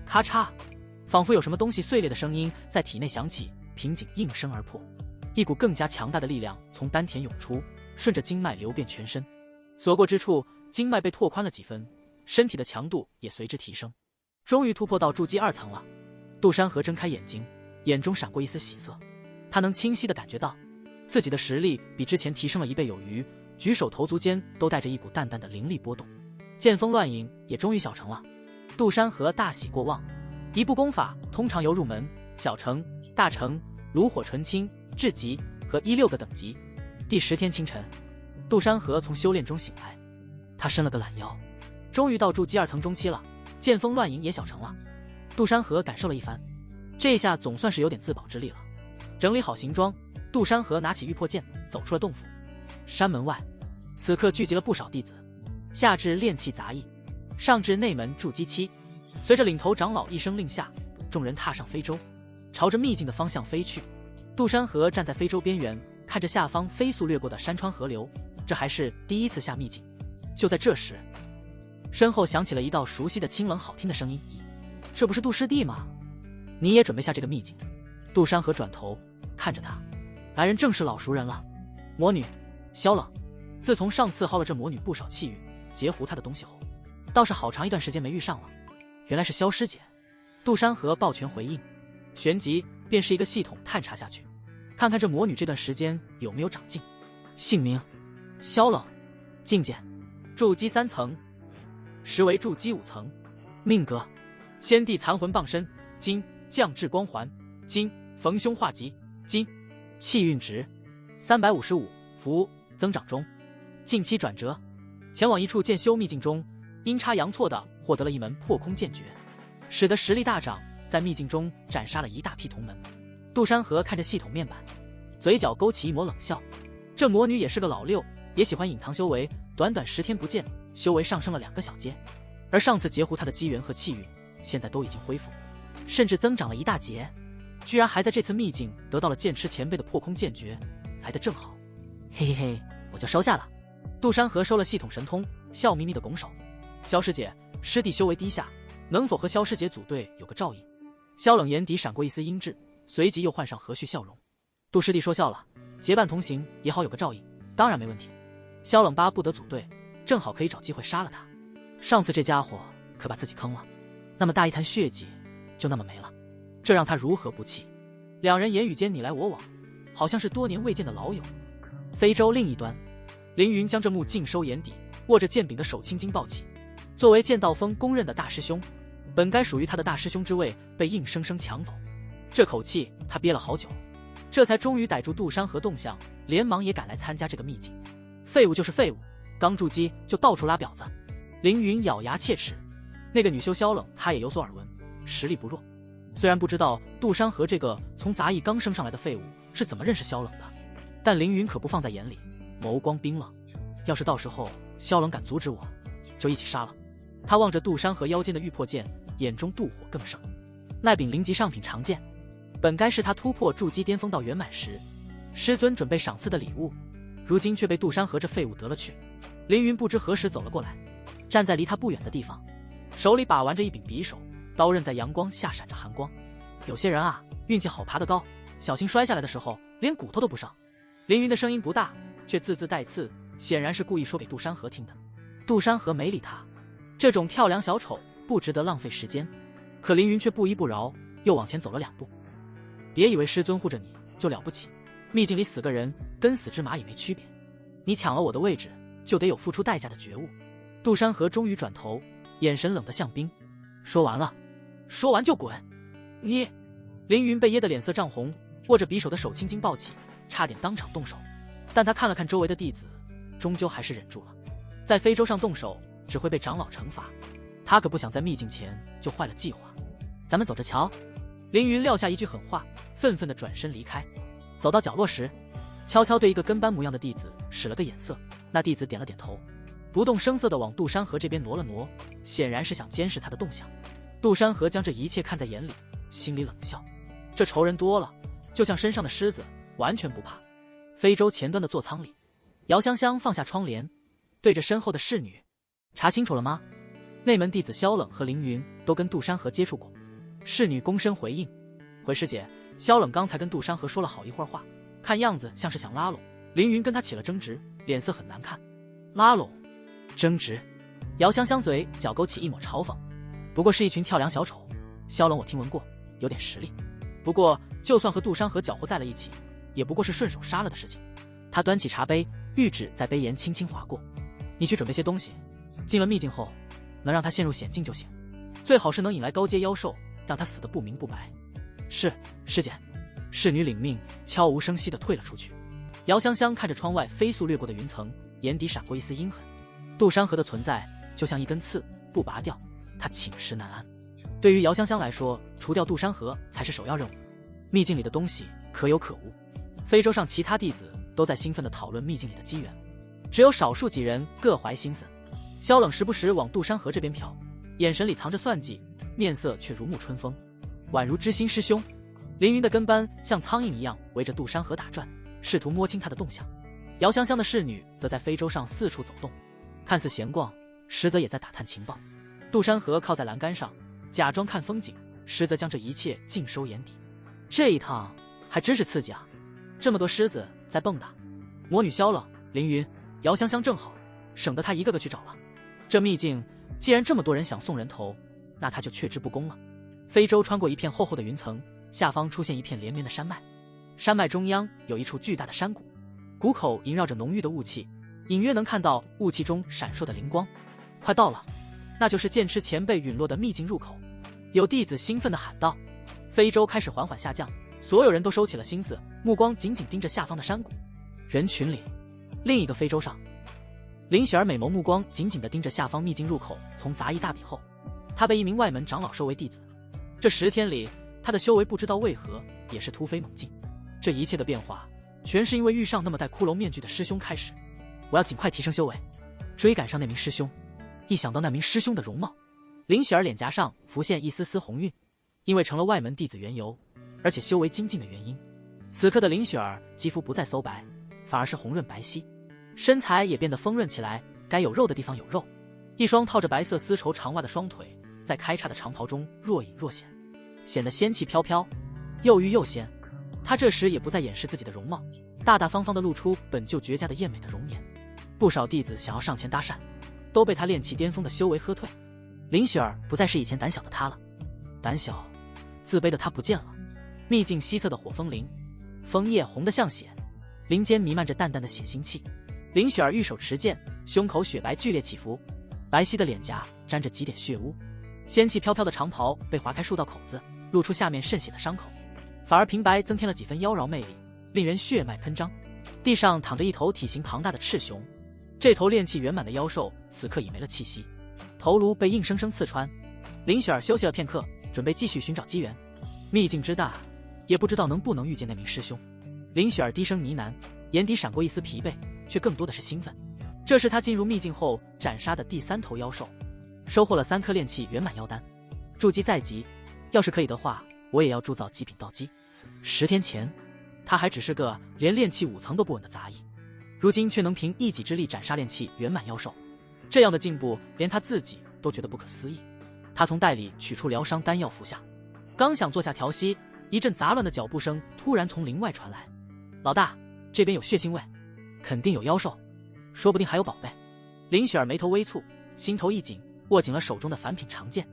咔嚓，仿佛有什么东西碎裂的声音在体内响起，瓶颈应声而破，一股更加强大的力量从丹田涌出，顺着经脉流遍全身。所过之处，经脉被拓宽了几分，身体的强度也随之提升。终于突破到筑基2层了。杜山河睁开眼睛，眼中闪过一丝喜色。他能清晰地感觉到自己的实力比之前提升了1倍有余，举手投足间都带着一股淡淡的灵力波动。剑锋乱影也终于小成了。杜山河大喜过望。一部功法通常由入门、小成、大成、炉火纯青、至极和16个等级。第10天清晨，杜山河从修炼中醒来，他伸了个懒腰，终于到筑基2层中期了。剑锋乱影也小成了。杜山河感受了一番，这一下总算是有点自保之力了。整理好行装，杜山河拿起玉破剑走出了洞府。山门外此刻聚集了不少弟子，下至炼器杂役，上至内门筑基期。随着领头长老一声令下，众人踏上飞舟，朝着秘境的方向飞去。杜山河站在飞舟边缘，看着下方飞速掠过的山川河流，这还是第一次下秘境。就在这时，身后响起了一道熟悉的清冷好听的声音：“这不是杜师弟吗？你也准备下这个秘境？”杜山河转头看着他，来人正是老熟人了，魔女萧冷。自从上次耗了这魔女不少气运，截胡她的东西后，倒是好长一段时间没遇上了。原来是萧师姐。杜山河抱拳回应，旋即便是一个系统探查下去，看看这魔女这段时间有没有长进。姓名萧冷，境界筑基3层，实为筑基5层。命格先帝残魂傍身，今降至光环，今逢凶化吉，今气运值355，服增长中。近期转折，前往一处剑修秘境中，阴差阳错地获得了一门破空剑诀，使得实力大涨，在秘境中斩杀了一大批同门。杜山河看着系统面板，嘴角勾起一抹冷笑。这魔女也是个老六，也喜欢隐藏修为，短短10天不见，修为上升了2个小阶，而上次截胡她的机缘和气运，现在都已经恢复，甚至增长了1大截，居然还在这次秘境得到了剑痴前辈的破空剑诀，来得正好。嘿嘿嘿，我就收下了。杜山河收了系统神通，笑眯眯的拱手：“萧师姐，师弟修为低下，能否和萧师姐组队有个照应？”萧冷眼底闪过一丝阴鸷，随即又换上和煦笑容：“杜师弟说笑了，结伴同行也好有个照应，当然没问题。”萧冷巴不得组队，正好可以找机会杀了他。上次这家伙可把自己坑了，那么大一滩血迹就那么没了，这让他如何不气？两人言语间你来我往，好像是多年未见的老友。非洲另一端，凌云将这幕尽收眼底，握着剑柄的手青筋暴起。作为剑道峰公认的大师兄，本该属于他的大师兄之位被硬生生抢走，这口气他憋了好久，这才终于逮住杜山河动向，连忙也赶来参加这个秘境。废物就是废物，刚筑基就到处拉婊子。凌云咬牙切齿，那个女修萧冷他也有所耳闻，实力不弱。虽然不知道杜山河这个从杂役刚升上来的废物是怎么认识萧冷的，但凌云可不放在眼里，眸光冰冷。要是到时候萧冷敢阻止我，就一起杀了。他望着杜山河腰间的玉破剑，眼中妒火更盛。那柄灵级上品长剑，本该是他突破筑基巅峰到圆满时师尊准备赏赐的礼物，如今却被杜山河这废物得了去。凌云不知何时走了过来，站在离他不远的地方，手里把玩着一柄匕首，刀刃在阳光下闪着寒光。有些人啊，运气好爬得高，小心摔下来的时候连骨头都不伤。凌云的声音不大，却字字带刺，显然是故意说给杜山河听的。杜山河没理他，这种跳梁小丑不值得浪费时间。可凌云却不依不饶，又往前走了2步。别以为师尊护着你就了不起，秘境里死个人跟死只蚂蚁没区别。你抢了我的位置，就得有付出代价的觉悟。杜山河终于转头，眼神冷得像冰。说完了，说完就滚。你……凌云被噎得脸色涨红，握着匕首的手青筋暴起，差点当场动手。但他看了看周围的弟子，终究还是忍住了。在非洲上动手只会被长老惩罚，他可不想在秘境前就坏了计划。咱们走着瞧。凌云撂下一句狠话，愤愤地转身离开。走到角落时，悄悄对一个跟班模样的弟子使了个眼色，那弟子点了点头，不动声色地往杜山河这边挪了挪，显然是想监视他的动向。杜山河将这一切看在眼里，心里冷笑，这仇人多了，就像身上的虱子，完全不怕。非洲前端的座舱里，姚香香放下窗帘，对着身后的侍女：查清楚了吗？内门弟子萧冷和凌云都跟杜山河接触过。侍女躬身回应：回师姐，萧冷刚才跟杜山河说了好一会儿话，看样子像是想拉拢。凌云跟他起了争执，脸色很难看。拉拢？争执？姚香香嘴角勾起一抹嘲讽。不过是一群跳梁小丑，萧冷我听闻过，有点实力。不过就算和杜山河搅和在了一起，也不过是顺手杀了的事情。他端起茶杯，玉指在杯沿轻轻划过。你去准备些东西，进了秘境后能让他陷入险境就行，最好是能引来高阶妖兽，让他死得不明不白。是，师姐。侍女领命，悄无声息地退了出去。姚香香看着窗外飞速掠过的云层，眼底闪过一丝阴狠。杜山河的存在就像一根刺，不拔掉，他寝食难安。对于姚香香来说，除掉杜山河才是首要任务。秘境里的东西可有可无，非洲上其他弟子都在兴奋地讨论秘境里的机缘，只有少数几人各怀心思。萧冷时不时往杜山河这边瞟，眼神里藏着算计，面色却如沐春风，宛如知心师兄。凌云的跟班像苍蝇一样围着杜山河打转，试图摸清他的动向。姚香香的侍女则在非洲上四处走动，看似闲逛，实则也在打探情报。杜山河靠在栏杆上，假装看风景，实则将这一切尽收眼底。这一趟还真是刺激啊！这么多狮子在蹦跶，魔女萧冷、凌云、姚香香正好，省得他一个个去找了。这秘境既然这么多人想送人头，那他就却之不恭了。非洲穿过一片厚厚的云层，下方出现一片连绵的山脉，山脉中央有一处巨大的山谷，谷口萦绕着浓郁的雾气，隐约能看到雾气中闪烁的灵光。快到了，那就是剑痴前辈陨落的秘境入口。有弟子兴奋地喊道。非洲开始缓缓下降，所有人都收起了心思，目光紧紧盯着下方的山谷。人群里，另一个非洲上，林雪儿美眸目光紧紧地盯着下方秘境入口，从杂役大比后，她被一名外门长老收为弟子。这10天里，她的修为不知道为何也是突飞猛进。这一切的变化，全是因为遇上那么戴骷髅面具的师兄开始。我要尽快提升修为，追赶上那名师兄。一想到那名师兄的容貌，林雪儿脸颊上浮现一丝丝红晕。因为成了外门弟子缘由，而且修为精进的原因，此刻的林雪儿肌肤不再馊白，反而是红润白皙，身材也变得丰润起来，该有肉的地方有肉。一双套着白色丝绸长袜的双腿，在开叉的长袍中若隐若显，显得仙气飘飘，又玉又仙。她这时也不再掩饰自己的容貌，大大方方地露出本就绝佳的艳美的容颜。不少弟子想要上前搭讪，都被她炼气巅峰的修为喝退。林雪儿不再是以前胆小的她了，胆小自卑的他不见了。秘境西侧的火风林，枫叶红得像血，林间弥漫着淡淡的血腥气。林雪儿玉手持剑，胸口雪白剧烈起伏，白皙的脸颊沾着几点血污，仙气飘飘的长袍被划开数道口子，露出下面渗血的伤口，反而平白增添了几分妖娆魅力，令人血脉喷张。地上躺着一头体型庞大的赤熊，这头炼气圆满的妖兽此刻已没了气息，头颅被硬生生刺穿。林雪儿休息了片刻，准备继续寻找机缘。秘境之大，也不知道能不能遇见那名师兄。林雪儿低声呢喃，眼底闪过一丝疲惫，却更多的是兴奋。这是她进入秘境后斩杀的第3头妖兽，收获了3颗炼气圆满妖丹。筑基在即，要是可以的话，我也要铸造极品道基。10天前，他还只是个连炼气5层都不稳的杂役，如今却能凭一己之力斩杀炼气圆满妖兽，这样的进步连他自己都觉得不可思议。他从袋里取出疗伤丹药服下，刚想坐下调息，一阵杂乱的脚步声突然从林外传来。老大，这边有血腥味，肯定有妖兽，说不定还有宝贝。林雪儿眉头微蹙，心头一紧，握紧了手中的凡品长剑。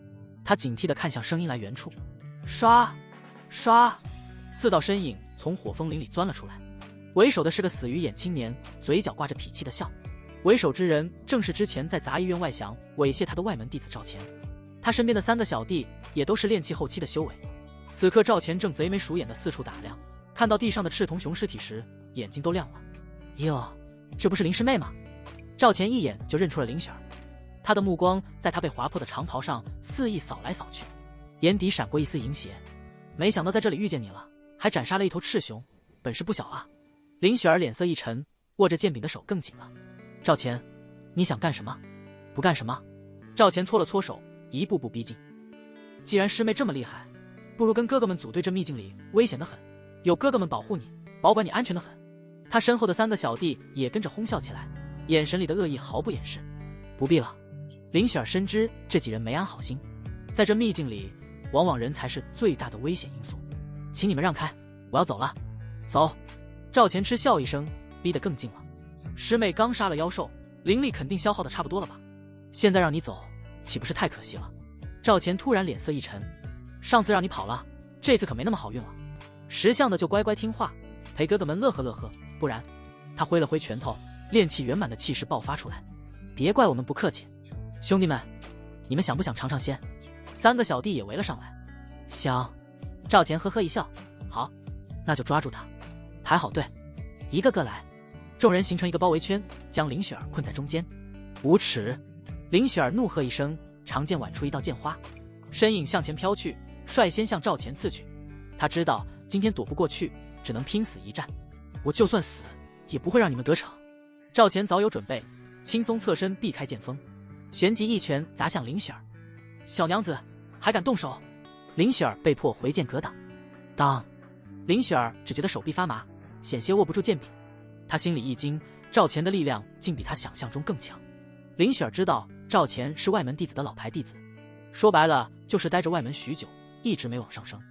他警惕地看向声音来源处，唰唰，4道身影从火风林里钻了出来。为首的是个死鱼眼青年，嘴角挂着痞气的笑。为首之人正是之前在杂役院外降猥亵他的外门弟子赵钱。他身边的3个小弟也都是炼气后期的修为。此刻赵钱正贼眉鼠眼的四处打量，看到地上的赤铜熊尸体时，眼睛都亮了。哟，这不是林师妹吗？赵钱一眼就认出了林雪儿，他的目光在她被划破的长袍上肆意扫来扫去，眼底闪过一丝淫邪。没想到在这里遇见你了，还斩杀了一头赤熊，本事不小啊！林雪儿脸色一沉，握着剑柄的手更紧了。赵钱，你想干什么？不干什么？赵钱搓了搓手，一步步逼近。既然师妹这么厉害，不如跟哥哥们组队，这秘境里危险得很，有哥哥们保护你，保管你安全得很。他身后的3个小弟也跟着哄笑起来，眼神里的恶意毫不掩饰。不必了。林雪儿深知这几人没安好心，在这秘境里，往往人才是最大的危险因素。请你们让开，我要走了。走。赵钱嗤笑一声，逼得更近了。师妹刚杀了妖兽，灵力肯定消耗的差不多了吧？现在让你走，岂不是太可惜了？赵钱突然脸色一沉，上次让你跑了，这次可没那么好运了。识相的就乖乖听话，陪哥哥们乐呵乐呵，不然……他挥了挥拳头，炼气圆满的气势爆发出来。别怪我们不客气，兄弟们，你们想不想尝尝鲜？3个小弟也围了上来。想。赵钱呵呵一笑，好，那就抓住他，排好队，一个个来。众人形成一个包围圈，将林雪儿困在中间。无耻！林雪儿怒喝一声，长剑挽出一道剑花，身影向前飘去，率先向赵钱刺去。他知道今天躲不过去，只能拼死一战。我就算死，也不会让你们得逞。赵钱早有准备，轻松侧身避开剑锋，旋即一拳砸向林雪儿。小娘子，还敢动手？林雪儿被迫回剑格挡。当！林雪儿只觉得手臂发麻，险些握不住剑柄。他心里一惊，赵钱的力量竟比他想象中更强。林雪儿知道赵钱是外门弟子的老牌弟子，说白了就是待着外门许久，一直没往上升。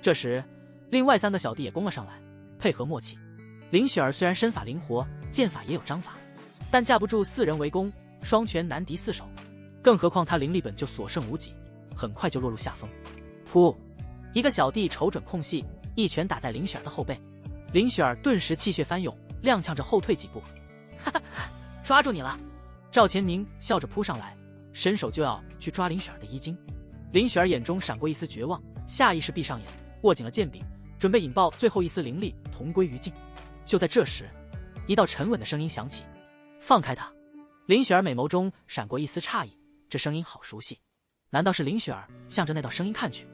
这时另外3个小弟也攻了上来，配合默契。林雪儿虽然身法灵活，剑法也有章法，但架不住4人围攻，双拳难敌4手，更何况他灵力本就所剩无几，很快就落入下风。噗！一个小弟瞅准空隙，一拳打在林雪儿的后背。林雪儿顿时气血翻涌，踉跄着后退几步。哈哈，抓住你了！赵钱宁笑着扑上来，伸手就要去抓林雪儿的衣襟。林雪儿眼中闪过一丝绝望，下意识闭上眼，握紧了剑柄，准备引爆最后一丝灵力，同归于尽。就在这时，一道沉稳的声音响起：“放开他！”林雪儿美眸中闪过一丝诧异，这声音好熟悉，难道是林雪儿向着那道声音看去？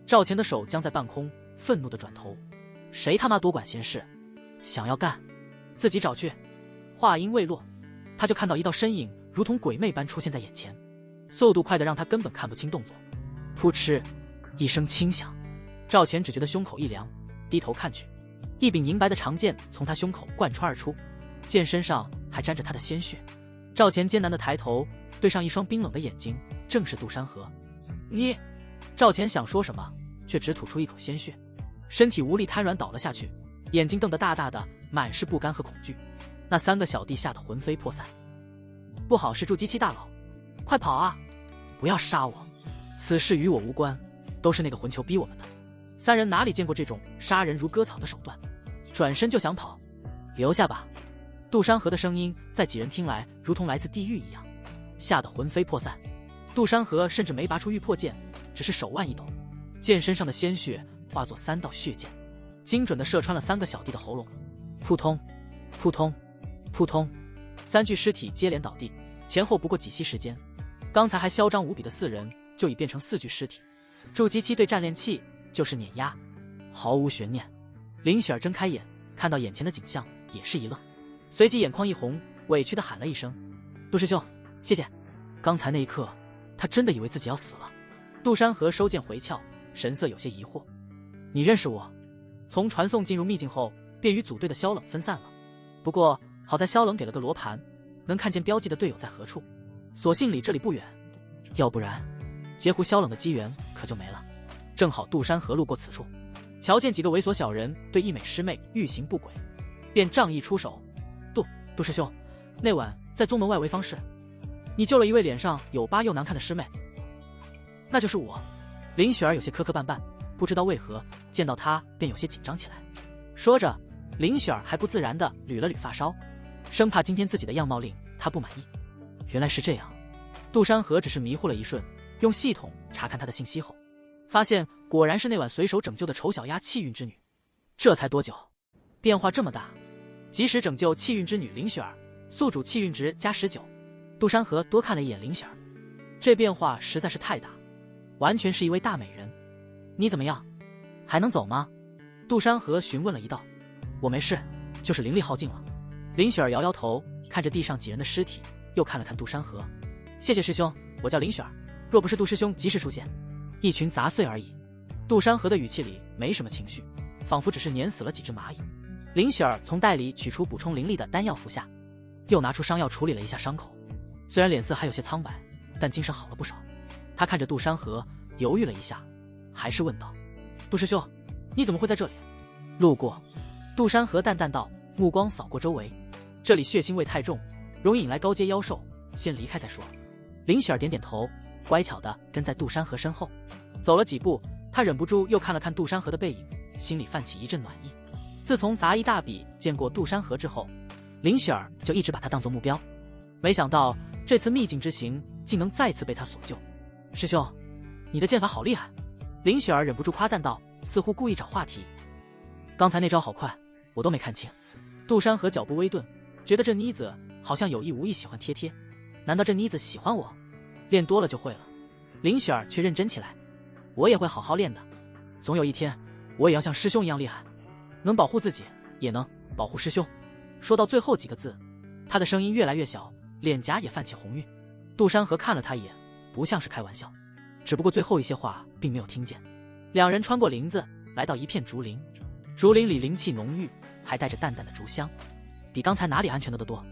赵钱的手僵在半空，愤怒地转头：“谁他妈多管闲事？想要干，自己找去！”话音未落，他就看到一道身影如同鬼魅般出现在眼前，速度快得让他根本看不清动作。噗嗤一声轻响，赵钱只觉得胸口一凉，低头看去，一柄银白的长剑从他胸口贯穿而出，剑身上还沾着他的鲜血。赵钱艰难地抬头，对上一双冰冷的眼睛，正是杜山河。你……赵钱想说什么，却只吐出一口鲜血，身体无力瘫软倒了下去，眼睛瞪得大大的，满是不甘和恐惧。那3个小弟吓得魂飞魄散。不好是筑基期大佬，快跑啊！不要杀我，此事与我无关，都是那个混球逼我们的。3人哪里见过这种杀人如割草的手段，转身就想跑。留下吧！杜山河的声音在几人听来如同来自地狱一样，吓得魂飞魄散。杜山河甚至没拔出玉破剑，只是手腕一抖，剑身上的鲜血化作3道血箭，精准地射穿了3个小弟的喉咙。扑通扑通扑通，3具尸体接连倒地，前后不过几息时间，刚才还嚣张无比的4人就已变成4具尸体。筑基期对战炼器就是碾压，毫无悬念。林雪儿睁开眼，看到眼前的景象也是一愣，随即眼眶一红，委屈地喊了一声：“杜师兄，谢谢。”刚才那一刻他真的以为自己要死了。杜山河收剑回鞘，神色有些疑惑：“你认识我？”从传送进入秘境后，便与组队的萧冷分散了。不过好在萧冷给了个罗盘，能看见标记的队友在何处，所幸离这里不远，要不然截胡萧冷的机缘可就没了。正好杜山河路过此处，瞧见几个猥琐小人对一美师妹欲行不轨，便仗义出手。杜师兄，那晚在宗门外围方室，你救了一位脸上有疤又难看的师妹。那就是我。林雪儿有些磕磕绊绊，不知道为何见到他便有些紧张起来。说着，林雪儿还不自然地捋了捋发梢，生怕今天自己的样貌令他不满意。原来是这样，杜山河只是迷糊了一瞬，用系统查看他的信息后，发现果然是那晚随手拯救的丑小鸭气运之女。这才多久，变化这么大？及时拯救气运之女林雪儿，宿主气运值加19。杜山河多看了一眼林雪儿，这变化实在是太大，完全是一位大美人。你怎么样？还能走吗？杜山河询问了一道。我没事，就是灵力耗尽了。林雪儿摇摇头，看着地上几人的尸体，又看了看杜山河。谢谢师兄，我叫林雪儿，若不是杜师兄及时出现，一群杂碎而已。杜山河的语气里没什么情绪，仿佛只是碾死了几只蚂蚁。林雪儿从袋里取出补充灵力的丹药服下，又拿出伤药处理了一下伤口，虽然脸色还有些苍白，但精神好了不少。他看着杜山河，犹豫了一下，还是问道：杜师兄，你怎么会在这里？路过。杜山河淡淡道，目光扫过周围，这里血腥味太重，容易引来高阶妖兽，先离开再说。林雪儿点点头，乖巧地跟在杜山河身后。走了几步，他忍不住又看了看杜山河的背影，心里泛起一阵暖意。自从杂役大比见过杜山河之后，林雪儿就一直把他当作目标，没想到这次秘境之行竟能再次被他所救。师兄，你的剑法好厉害！林雪儿忍不住夸赞道，似乎故意找话题。刚才那招好快，我都没看清。杜山河脚步微顿，觉得这妮子好像有意无意喜欢贴贴，难道这妮子喜欢我？练多了就会了。林雪儿却认真起来，我也会好好练的，总有一天我也要像师兄一样厉害，能保护自己，也能保护师兄。说到最后几个字，他的声音越来越小，脸颊也泛起红晕。杜山河看了他一眼，不像是开玩笑，只不过最后一些话并没有听见。两人穿过林子，来到一片竹林，竹林里灵气浓郁，还带着淡淡的竹香，比刚才哪里安全的多。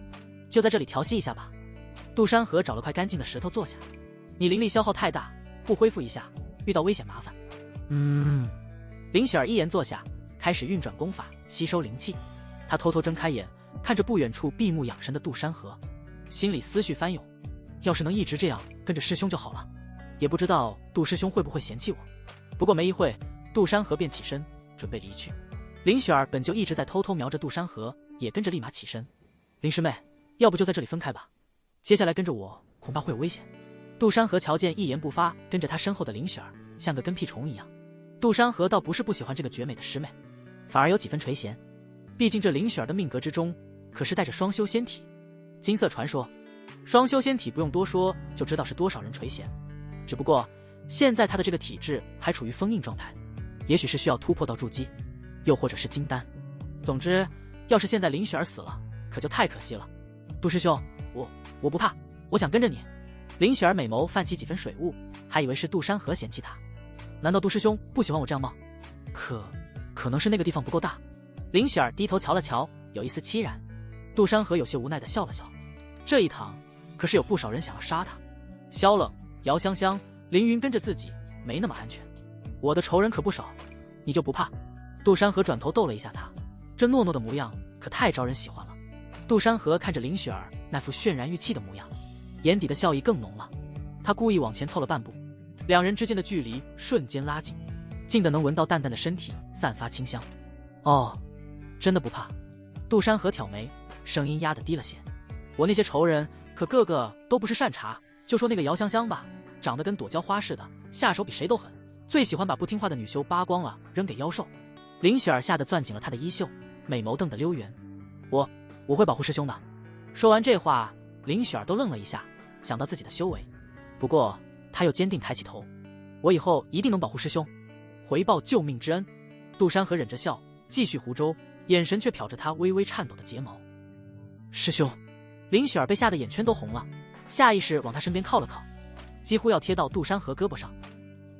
就在这里调息一下吧。杜山河找了块干净的石头坐下。你灵力消耗太大，不恢复一下，遇到危险麻烦。林雪儿一言坐下，开始运转功法吸收灵气。他偷偷睁开眼，看着不远处闭目养神的杜山河，心里思绪翻涌，要是能一直这样跟着师兄就好了。也不知道杜师兄会不会嫌弃我。不过没一会，杜山河便起身准备离去。林雪儿本就一直在偷偷瞄着杜山河，也跟着立马起身。林师妹，要不就在这里分开吧，接下来跟着我恐怕会有危险。杜山河瞧见一言不发跟着他身后的林雪儿，像个跟屁虫一样。杜山河倒不是不喜欢这个绝美的师妹，反而有几分垂涎。毕竟这林雪儿的命格之中可是带着双修仙体。金色传说，双修仙体不用多说就知道是多少人垂涎。只不过现在他的这个体质还处于封印状态，也许是需要突破到筑基，又或者是金丹。总之，要是现在林雪儿死了，可就太可惜了。杜师兄，我不怕，我想跟着你。林雪儿美眸泛起几分水雾，还以为是杜山河嫌弃他。难道杜师兄不喜欢我这样吗？可能是那个地方不够大。林雪儿低头瞧了瞧，有一丝凄然。杜山河有些无奈地笑了笑，这一趟可是有不少人想要杀他。萧冷、姚香香、凌云跟着自己，没那么安全。我的仇人可不少，你就不怕？杜山河转头逗了一下他，这糯糯的模样可太招人喜欢了。杜山河看着林雪儿那副渲然欲泣的模样，眼底的笑意更浓了。他故意往前凑了半步，两人之间的距离瞬间拉近，近的能闻到淡淡的身体散发清香。哦，真的不怕？杜山河挑眉，声音压得低了些。我那些仇人可个个都不是善茬，就说那个姚香香吧，长得跟朵娇花似的，下手比谁都狠，最喜欢把不听话的女修扒光了扔给妖兽。林雪儿吓得攥紧了他的衣袖，美眸瞪得溜圆。我会保护师兄的。说完这话，林雪儿都愣了一下，想到自己的修为，不过她又坚定抬起头，我以后一定能保护师兄，回报救命之恩。杜山河忍着笑，继续湖州，眼神却瞟着他微微颤抖的睫毛。师兄！林雪儿被吓得眼圈都红了，下意识往他身边靠了靠，几乎要贴到杜山河胳膊上。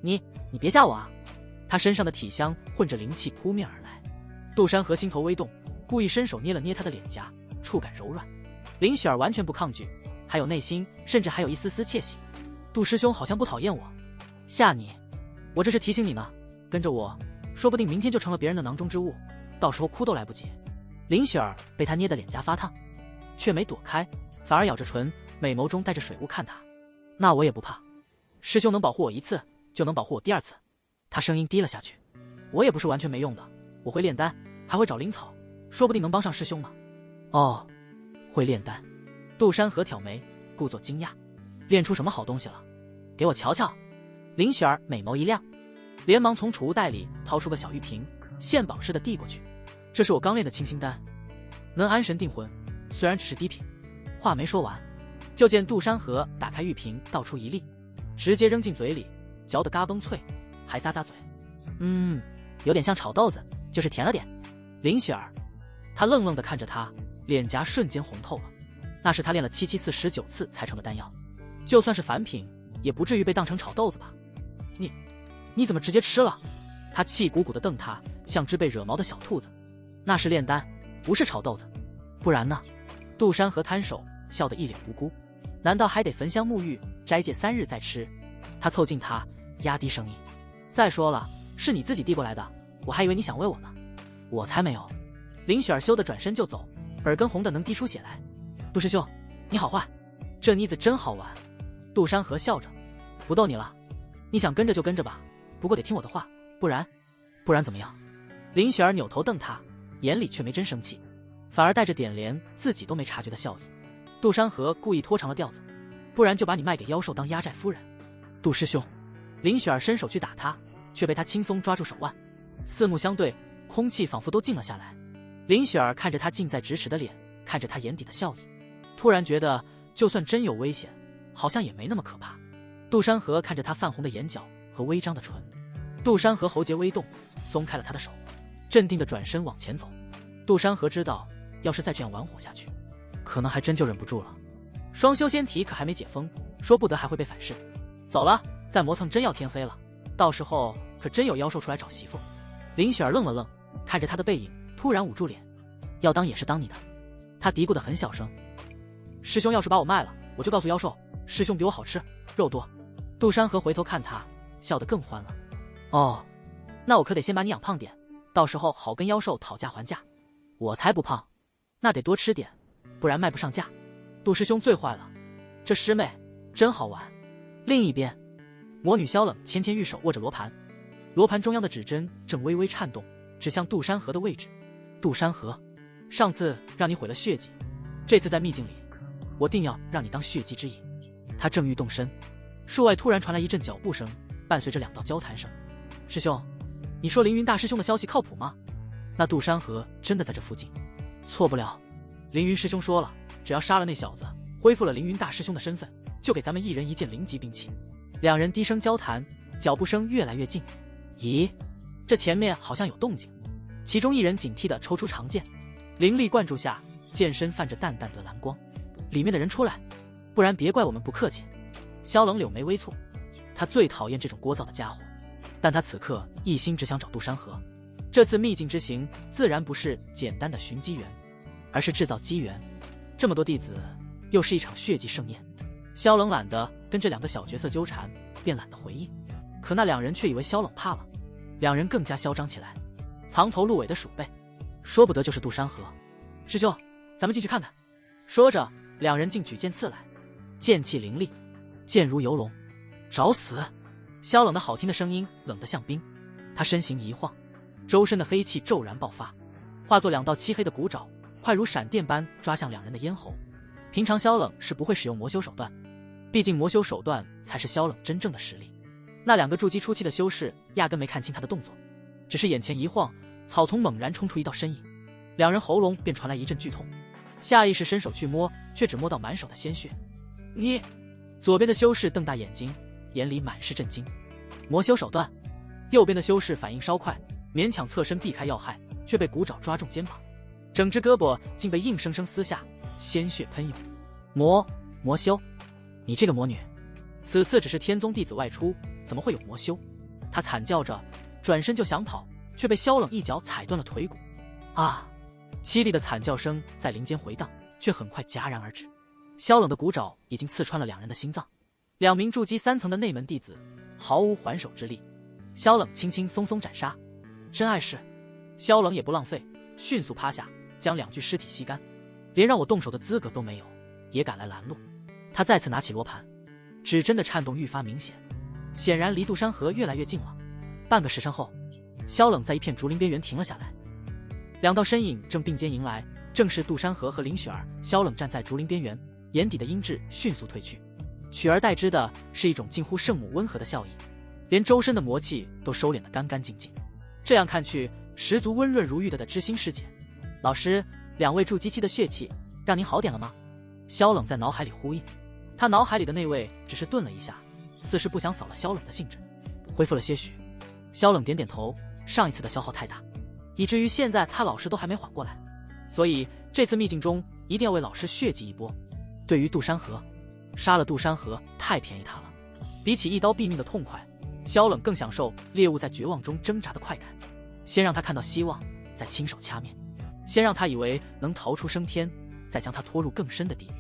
你别吓我啊！他身上的体香混着灵气扑面而来。杜山河心头微动，故意伸手捏了捏他的脸颊，触感柔软。林雪儿完全不抗拒，还有内心甚至还有一丝丝窃喜。杜师兄好像不讨厌我，吓你？我这是提醒你呢，跟着我，说不定明天就成了别人的囊中之物，到时候哭都来不及。林雪儿被他捏得脸颊发烫，却没躲开，反而咬着唇，美眸中带着水雾看他。那我也不怕，师兄能保护我一次，就能保护我第二次。他声音低了下去。我也不是完全没用的，我会炼丹，还会找灵草，说不定能帮上师兄呢。哦，会炼丹。杜山河挑眉，故作惊讶，炼出什么好东西了？给我瞧瞧。林雪儿美眸一亮，连忙从储物袋里掏出个小玉瓶，献宝似的递过去。这是我刚炼的清心丹，能安神定魂，虽然只是低品。话没说完，就见杜山河打开玉瓶，倒出一粒，直接扔进嘴里，嚼得嘎嘣脆，还咂咂嘴。有点像炒豆子，就是甜了点。林雪儿，他愣愣地看着他，脸颊瞬间红透了。那是他练了774、19次才成的丹药，就算是凡品，也不至于被当成炒豆子吧？你怎么直接吃了？他气鼓鼓地瞪他，像只被惹毛的小兔子。那是炼丹，不是炒豆子，不然呢？杜山河摊手，笑得一脸无辜。难道还得焚香沐浴，斋戒3日再吃？他凑近他，压低声音。再说了，是你自己递过来的，我还以为你想喂我呢。我才没有。林雪儿羞得转身就走，耳根红的能滴出血来。杜师兄，你好坏，这妮子真好玩。杜山河笑着，不逗你了，你想跟着就跟着吧，不过得听我的话，不然怎么样？林雪儿扭头瞪他，眼里却没真生气，反而带着点连自己都没察觉的笑意。杜山河故意拖长了调子，不然就把你卖给妖兽当压寨夫人。杜师兄，林雪儿伸手去打他，却被他轻松抓住手腕，四目相对，空气仿佛都静了下来。林雪儿看着他近在咫尺的脸，看着他眼底的笑意，突然觉得就算真有危险，好像也没那么可怕。杜山河看着他泛红的眼角和微张的唇，杜山河喉结微动，松开了他的手，镇定地转身往前走。杜山河知道，要是再这样玩火下去，可能还真就忍不住了。双修仙体可还没解封，说不得还会被反噬。走了，再磨蹭真要天黑了，到时候可真有妖兽出来找媳妇。林雪儿愣了愣，看着他的背影，突然捂住脸。要当也是当你的。他嘀咕得很小声。师兄要是把我卖了，我就告诉妖兽，师兄比我好吃，肉多。杜山河回头看他，笑得更欢了。哦，那我可得先把你养胖点，到时候好跟妖兽讨价还价。我才不胖，那得多吃点，不然卖不上价。杜师兄最坏了，这师妹真好玩。另一边，魔女萧冷纤纤玉手握着罗盘，罗盘中央的指针正微微颤动，指向杜山河的位置。杜山河，上次让你毁了血迹，这次在秘境里，我定要让你当血迹之影。他正欲动身，树外突然传来一阵脚步声，伴随着2道交谈声。师兄，你说凌云大师兄的消息靠谱吗？那杜山河真的在这附近？错不了，凌云师兄说了，只要杀了那小子，恢复了凌云大师兄的身份，就给咱们一人一件灵级兵器。两人低声交谈，脚步声越来越近。咦，这前面好像有动静。其中一人警惕地抽出长剑，灵力灌注下，剑身泛着淡淡的蓝光。里面的人出来，不然别怪我们不客气。萧冷柳眉微蹙，他最讨厌这种聒噪的家伙，但他此刻一心只想找杜山河。这次秘境之行自然不是简单的寻机缘，而是制造机缘。这么多弟子，又是一场血祭盛宴。萧冷懒得跟这2个小角色纠缠，便懒得回应。可那2人却以为萧冷怕了，2人更加嚣张起来，藏头露尾的数背，说不得就是杜山河。师兄，咱们进去看看。说着，2人竟举剑刺来，剑气凌厉，剑如游龙。找死！萧冷的好听的声音冷得像冰。他身形一晃，周身的黑气骤然爆发，化作2道漆黑的骨爪，快如闪电般抓向2人的咽喉。平常萧冷是不会使用魔修手段，毕竟魔修手段才是萧冷真正的实力。那2个筑基初期的修士压根没看清他的动作，只是眼前一晃，草丛猛然冲出一道身影，2人喉咙便传来一阵剧痛，下意识伸手去摸，却只摸到满手的鲜血。你……左边的修士瞪大眼睛，眼里满是震惊。魔修手段。右边的修士反应稍快，勉强侧身避开要害，却被骨爪抓中肩膀，整只胳膊竟被硬生生撕下，鲜血喷涌。魔修，你这个魔女，此次只是天宗弟子外出，怎么会有魔修？他惨叫着转身就想跑，却被萧冷一脚踩断了腿骨。啊！凄厉的惨叫声在林间回荡，却很快戛然而止。萧冷的骨爪已经刺穿了2人的心脏。2名筑基3层的内门弟子毫无还手之力。萧冷轻轻松松斩杀，真碍事。萧冷也不浪费，迅速趴下，将2具尸体吸干，连让我动手的资格都没有，也敢来拦路。他再次拿起罗盘，指针的颤动愈发明显，显然离杜山河越来越近了。半个时辰后，萧冷在一片竹林边缘停了下来，2道身影正并肩迎来，正是杜山河和林雪儿。萧冷站在竹林边缘，眼底的阴鸷迅速褪去，取而代之的是一种近乎圣母温和的笑意，连周身的魔气都收敛得干干净净。这样看去，十足温润如玉的知心师姐。老师，2位筑基期的血气让您好点了吗？萧冷在脑海里呼应，他脑海里的那位只是顿了一下，似是不想扫了萧冷的兴致，恢复了些许。萧冷点点头，上一次的消耗太大，以至于现在他老师都还没缓过来，所以这次秘境中一定要为老师血祭一波。对于杜山河，杀了杜山河太便宜他了，比起一刀毙命的痛快，萧冷更享受猎物在绝望中挣扎的快感。先让他看到希望，再亲手掐灭；先让他以为能逃出升天，再将他拖入更深的地狱。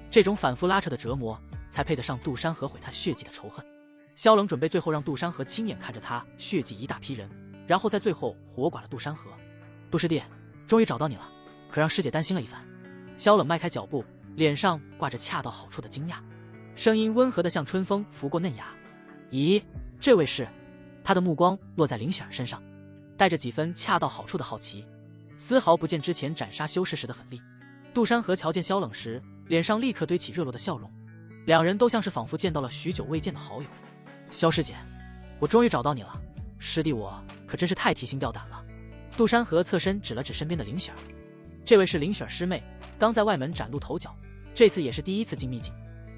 这种反复拉扯的折磨，才配得上杜山河毁他血迹的仇恨。萧冷准备最后让杜山河亲眼看着他血祭一大批人，然后在最后活剐了杜山河。杜师弟，终于找到你了，可让师姐担心了一番。萧冷迈开脚步，脸上挂着恰到好处的惊讶，声音温和的像春风拂过嫩芽。咦，这位是？他的目光落在林雪儿身上，带着几分恰到好处的好奇，丝毫不见之前斩杀修士时的狠厉。杜山河瞧见萧冷时，脸上立刻堆起热络的笑容，2人都像是仿佛见到了许久未见的好友。萧师姐，我终于找到你了，师弟我可真是太提心吊胆了。杜山河侧身指了指身边的林雪儿，这位是林雪儿师妹，刚在外门崭露头角，这次也是第一次进秘境。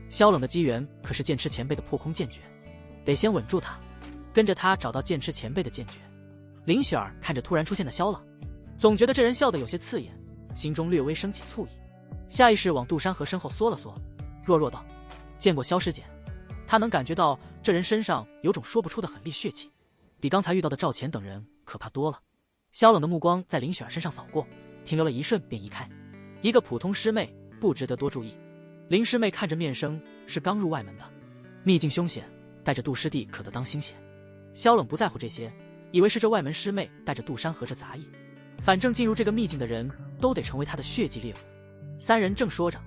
萧冷的机缘可是剑痴前辈的破空剑诀，得先稳住他，跟着他找到剑痴前辈的剑诀。林雪儿看着突然出现的萧冷，总觉得这人笑得有些刺眼，心中略微升起醋意，下意识往杜山河身后缩了缩，弱弱道：见过萧师姐。他能感觉到这人身上有种说不出的狠厉血气，比刚才遇到的赵钱等人可怕多了。萧冷的目光在林雪儿身上扫过，停留了一瞬便移开。一个普通师妹不值得多注意。林师妹看着面生，是刚入外门的，秘境凶险，带着杜师弟可得当心些。萧冷不在乎这些，以为是这外门师妹带着杜山河这杂役，反正进入这个秘境的人都得成为他的血祭猎物。3人正说着，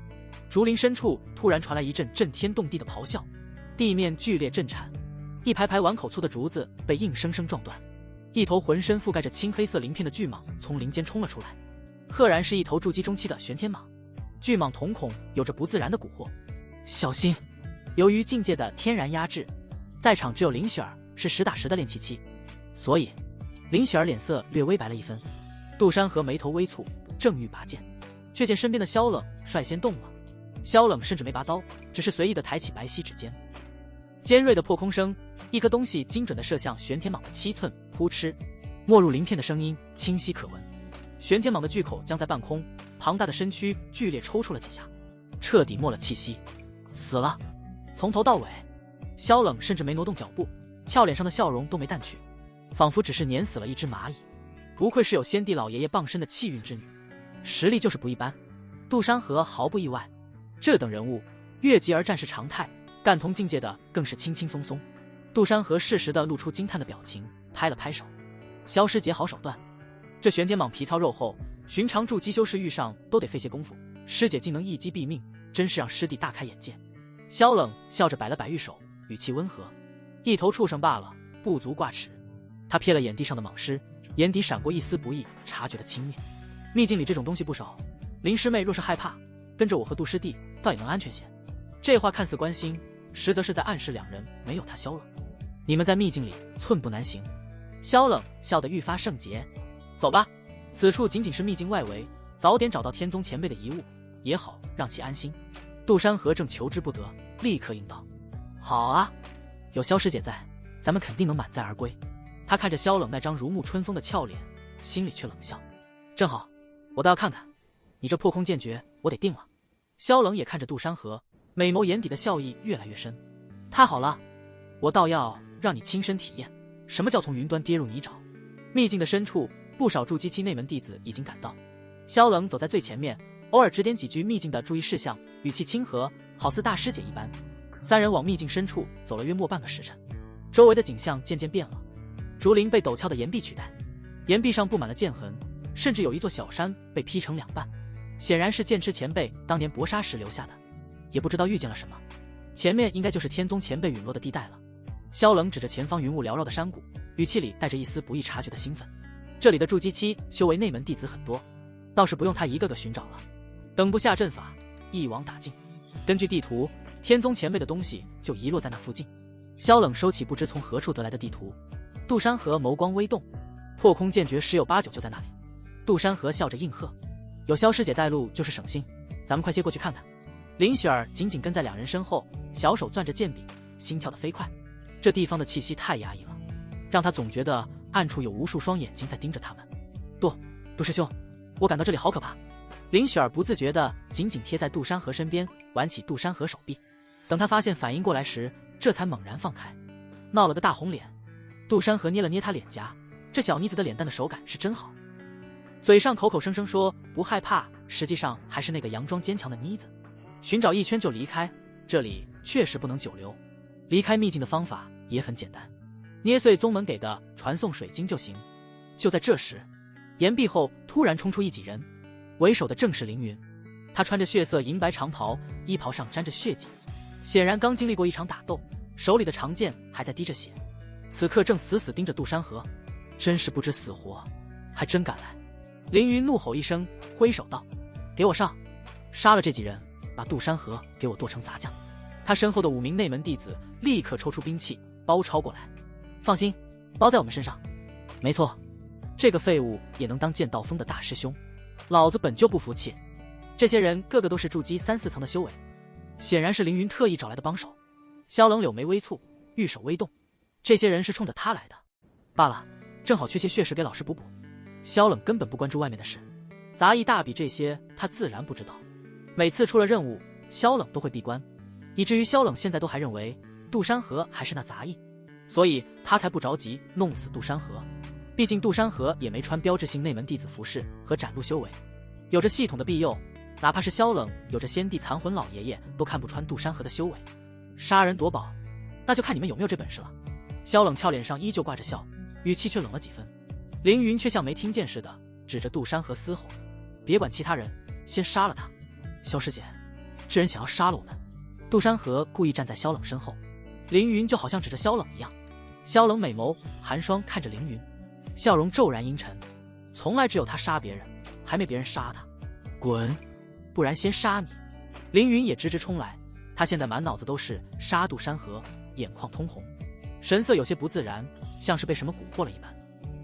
竹林深处突然传来一阵震天动地的咆哮，地面剧烈震颤，一排排碗口粗的竹子被硬生生撞断，一头浑身覆盖着青黑色鳞片的巨蟒从林间冲了出来，赫然是一头筑基中期的玄天蟒。巨蟒瞳孔有着不自然的蛊惑，小心！由于境界的天然压制，在场只有林雪儿是实打实的练气期，所以林雪儿脸色略微白了一分。杜山河眉头微蹙，正欲拔剑，却见身边的萧冷率先动了。萧冷甚至没拔刀，只是随意的抬起白皙指尖，尖锐的破空声，一颗东西精准地射向玄天蟒的7寸，扑哧，没入鳞片的声音清晰可闻。玄天蟒的巨口僵在半空，庞大的身躯剧烈抽搐了几下，彻底没了气息，死了。从头到尾，萧冷甚至没挪动脚步，俏脸上的笑容都没淡去，仿佛只是碾死了一只蚂蚁。不愧是有先帝老爷爷傍身的气运之女，实力就是不一般。杜山河毫不意外，这等人物越级而战是常态，干同境界的更是轻轻松松。杜山河适时地露出惊叹的表情，拍了拍手：萧师姐好手段。这玄天蟒皮糙肉厚，寻常筑基修士遇上都得费些功夫，师姐竟能一击毙命，真是让师弟大开眼界。萧冷笑着摆了摆玉手，语气温和：一头畜生罢了，不足挂齿。他瞥了眼地上的蟒尸，眼底闪过一丝不易察觉的轻蔑。秘境里这种东西不少，林师妹若是害怕，跟着我和杜师弟倒也能安全些。这话看似关心，实则是在暗示2人没有他萧冷，你们在秘境里寸步难行。萧冷笑得愈发圣洁：走吧，此处仅仅是秘境外围，早点找到天宗前辈的遗物也好让其安心。杜山河正求之不得，立刻应道：好啊，有萧师姐在，咱们肯定能满载而归。他看着萧冷那张如沐春风的俏脸，心里却冷笑：正好，我倒要看看你这破空剑诀，我得定了。萧冷也看着杜山河，美眸眼底的笑意越来越深。太好了，我倒要让你亲身体验什么叫从云端跌入泥沼。秘境的深处，不少筑基期内门弟子已经赶到。萧冷走在最前面，偶尔指点几句秘境的注意事项，语气亲和，好似大师姐一般。3人往秘境深处走了约莫半个时辰，周围的景象渐渐变了，竹林被陡峭的岩壁取代，岩壁上布满了剑痕，甚至有一座小山被劈成2半，显然是剑痴前辈当年搏杀时留下的，也不知道遇见了什么。前面应该就是天宗前辈陨落的地带了。萧冷指着前方云雾缭绕的山谷，语气里带着一丝不易察觉的兴奋。这里的筑基期修为内门弟子很多，倒是不用他一个个寻找了，等不下阵法，一网打尽。根据地图，天宗前辈的东西就遗落在那附近。萧冷收起不知从何处得来的地图，杜山河眸光微动，破空剑诀10有8九就在那里。杜山河笑着应和：“有萧师姐带路就是省心，咱们快些过去看看。”林雪儿紧紧跟在2人身后，小手攥着剑柄，心跳得飞快。这地方的气息太压抑了，让他总觉得暗处有无数双眼睛在盯着他们。杜师兄，我感到这里好可怕。林雪儿不自觉地紧紧贴在杜山河身边，挽起杜山河手臂。等他发现反应过来时，这才猛然放开。闹了个大红脸。杜山河捏了捏他脸颊，这小妮子的脸蛋的手感是真好。嘴上口口声声说不害怕，实际上还是那个佯装坚强的妮子。寻找一圈就离开，这里确实不能久留。离开秘境的方法也很简单，捏碎宗门给的传送水晶就行。就在这时，岩壁后突然冲出一几人，为首的正是凌云。他穿着血色银白长袍，衣袍上沾着血迹，显然刚经历过一场打斗，手里的长剑还在滴着血，此刻正死死盯着杜山河，真是不知死活，还真敢来。凌云怒吼一声，挥手道：“给我上！杀了这几人，把杜山河给我剁成杂酱。”他身后的5名内门弟子立刻抽出兵器包抄过来。放心，包在我们身上。没错，这个废物也能当剑道峰的大师兄，老子本就不服气。这些人个个都是筑基3、4层的修为，显然是凌云特意找来的帮手。萧冷柳眉微蹙，玉手微动，这些人是冲着他来的。罢了，正好缺些血石给老师补补。萧冷根本不关注外面的事，杂役大比这些他自然不知道。每次出了任务，萧冷都会闭关，以至于萧冷现在都还认为杜山河还是那杂役，所以他才不着急弄死杜山河。毕竟杜山河也没穿标志性内门弟子服饰和展露修为，有着系统的庇佑，哪怕是萧冷有着先帝残魂老爷爷都看不穿杜山河的修为。杀人夺宝，那就看你们有没有这本事了。萧冷俏脸上依旧挂着笑，语气却冷了几分。凌云却像没听见似的，指着杜山河嘶吼：“别管其他人，先杀了他！”萧师姐，这人想要杀了我们。杜山河故意站在萧冷身后，凌云就好像指着萧冷一样。萧冷美眸寒霜看着凌云，笑容骤然阴沉。从来只有他杀别人，还没别人杀他。滚，不然先杀你！凌云也直直冲来，他现在满脑子都是杀杜山河，眼眶通红，神色有些不自然，像是被什么蛊惑了一般，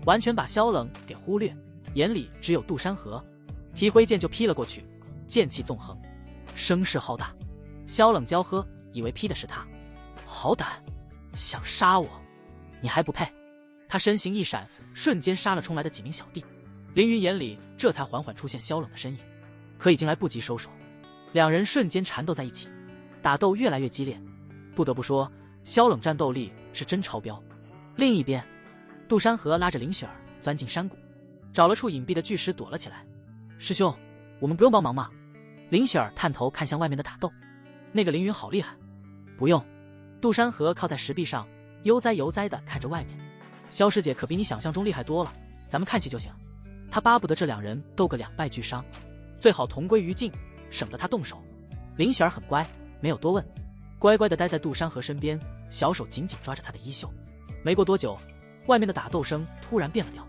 完全把萧冷给忽略，眼里只有杜山河。提挥剑就劈了过去，剑气纵横，声势浩大。萧冷娇喝，以为劈的是他。好胆，想杀我，你还不配！他身形一闪，瞬间杀了冲来的几名小弟。凌云眼里这才缓缓出现萧冷的身影，可已经来不及收手。2人瞬间缠斗在一起，打斗越来越激烈。不得不说，萧冷战斗力是真超标。另一边，杜山河拉着林雪儿钻进山谷，找了处隐蔽的巨石躲了起来。师兄，我们不用帮忙吗？林雪儿探头看向外面的打斗。那个凌云好厉害。不用。杜山河靠在石壁上，悠哉悠哉地看着外面。萧师姐可比你想象中厉害多了，咱们看戏就行。他巴不得这2人斗个2败俱伤，最好同归于尽，省得他动手。林雪儿很乖，没有多问，乖乖地待在杜山河身边，小手紧紧抓着他的衣袖。没过多久，外面的打斗声突然变了调。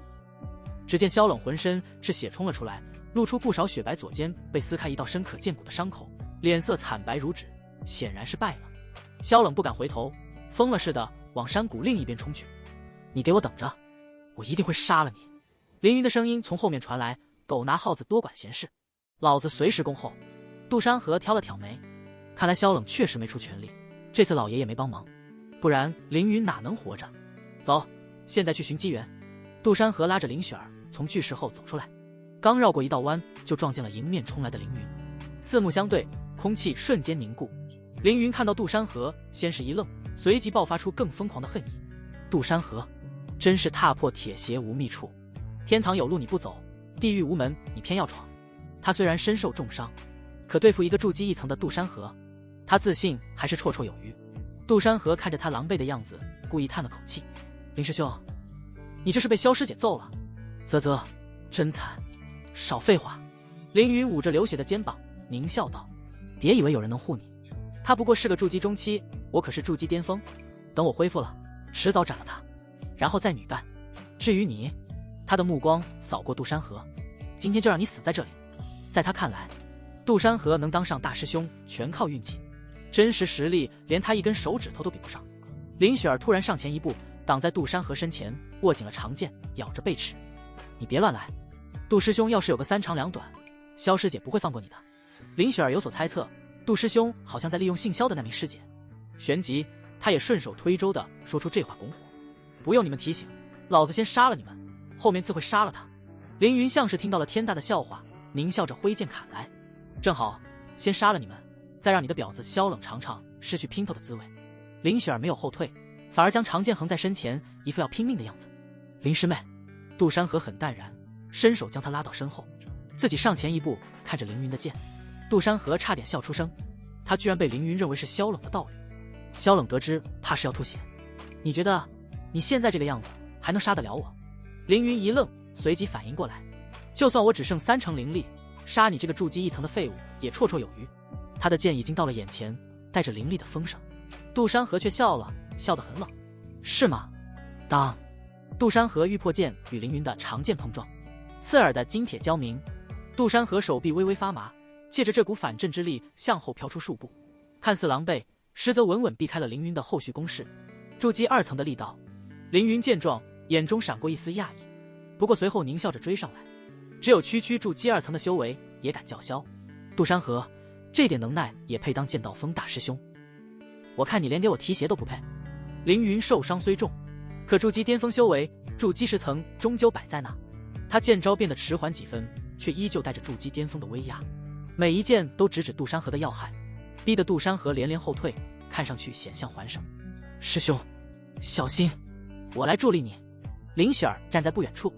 只见萧冷浑身是血冲了出来，露出不少雪白，左肩被撕开一道深可见骨的伤口，脸色惨白如纸，显然是败了。萧冷不敢回头，疯了似的往山谷另一边冲去。你给我等着，我一定会杀了你！凌云的声音从后面传来，狗拿耗子多管闲事，老子随时恭候。杜山河挑了挑眉，看来萧冷确实没出全力，这次老爷爷没帮忙，不然凌云哪能活着。走，现在去寻机缘。杜山河拉着林雪儿从巨石后走出来，刚绕过一道弯，就撞见了迎面冲来的凌云。四目相对，空气瞬间凝固。凌云看到杜山河，先是一愣，随即爆发出更疯狂的恨意。杜山河，真是踏破铁鞋无觅处，天堂有路你不走，地狱无门你偏要闯。他虽然身受重伤，可对付一个筑基1层的杜山河，他自信还是绰绰有余。杜山河看着他狼狈的样子，故意叹了口气：“林师兄，你这是被萧师姐揍了？”啧啧，真惨，少废话。凌云捂着流血的肩膀，狞笑道：“别以为有人能护你，他不过是个筑基中期，我可是筑基巅峰。等我恢复了，迟早斩了他，然后再女干。至于你……”他的目光扫过杜山河，今天就让你死在这里。在他看来，杜山河能当上大师兄全靠运气，真实实力连他一根手指头都比不上。林雪儿突然上前一步，挡在杜山河身前，握紧了长剑，咬着贝齿：“你别乱来，杜师兄要是有个3长2短，萧师姐不会放过你的。”林雪儿有所猜测，杜师兄好像在利用姓萧的那名师姐，旋即他也顺手推舟的说出这话拱火：“不用你们提醒，老子先杀了你们，后面自会杀了他。”凌云像是听到了天大的笑话，狞笑着挥剑砍来：“正好，先杀了你们，再让你的婊子萧冷尝尝失去姘头的滋味。”林雪儿没有后退，反而将长剑横在身前，一副要拼命的样子。“林师妹！”杜山河很淡然，伸手将她拉到身后，自己上前一步，看着凌云的剑。杜山河差点笑出声，他居然被凌云认为是萧冷的道侣。萧冷得知，怕是要吐血。“你觉得你现在这个样子还能杀得了我？”凌云一愣，随即反应过来，就算我只剩3成灵力，杀你这个筑基1层的废物也绰绰有余。他的剑已经到了眼前，带着凌厉的风声。杜山河却笑了，笑得很冷：“是吗？”当，杜山河玉破剑与凌云的长剑碰撞，刺耳的金铁交鸣。杜山河手臂微微发麻，借着这股反震之力向后飘出数步，看似狼狈，实则稳稳避开了凌云的后续攻势。筑基2层的力道。凌云见状，眼中闪过一丝讶异，不过随后狞笑着追上来。只有区区筑基2层的修为也敢叫嚣？杜山河，这点能耐也配当剑道峰大师兄？我看你连给我提鞋都不配。凌云受伤虽重，可筑基巅峰修为，筑基10层终究摆在那。他剑招变得迟缓几分，却依旧带着筑基巅峰的威压，每一剑都直指杜山河的要害，逼得杜山河连连后退，看上去险象环生。“师兄，小心，我来助力你。”林雪儿站在不远处，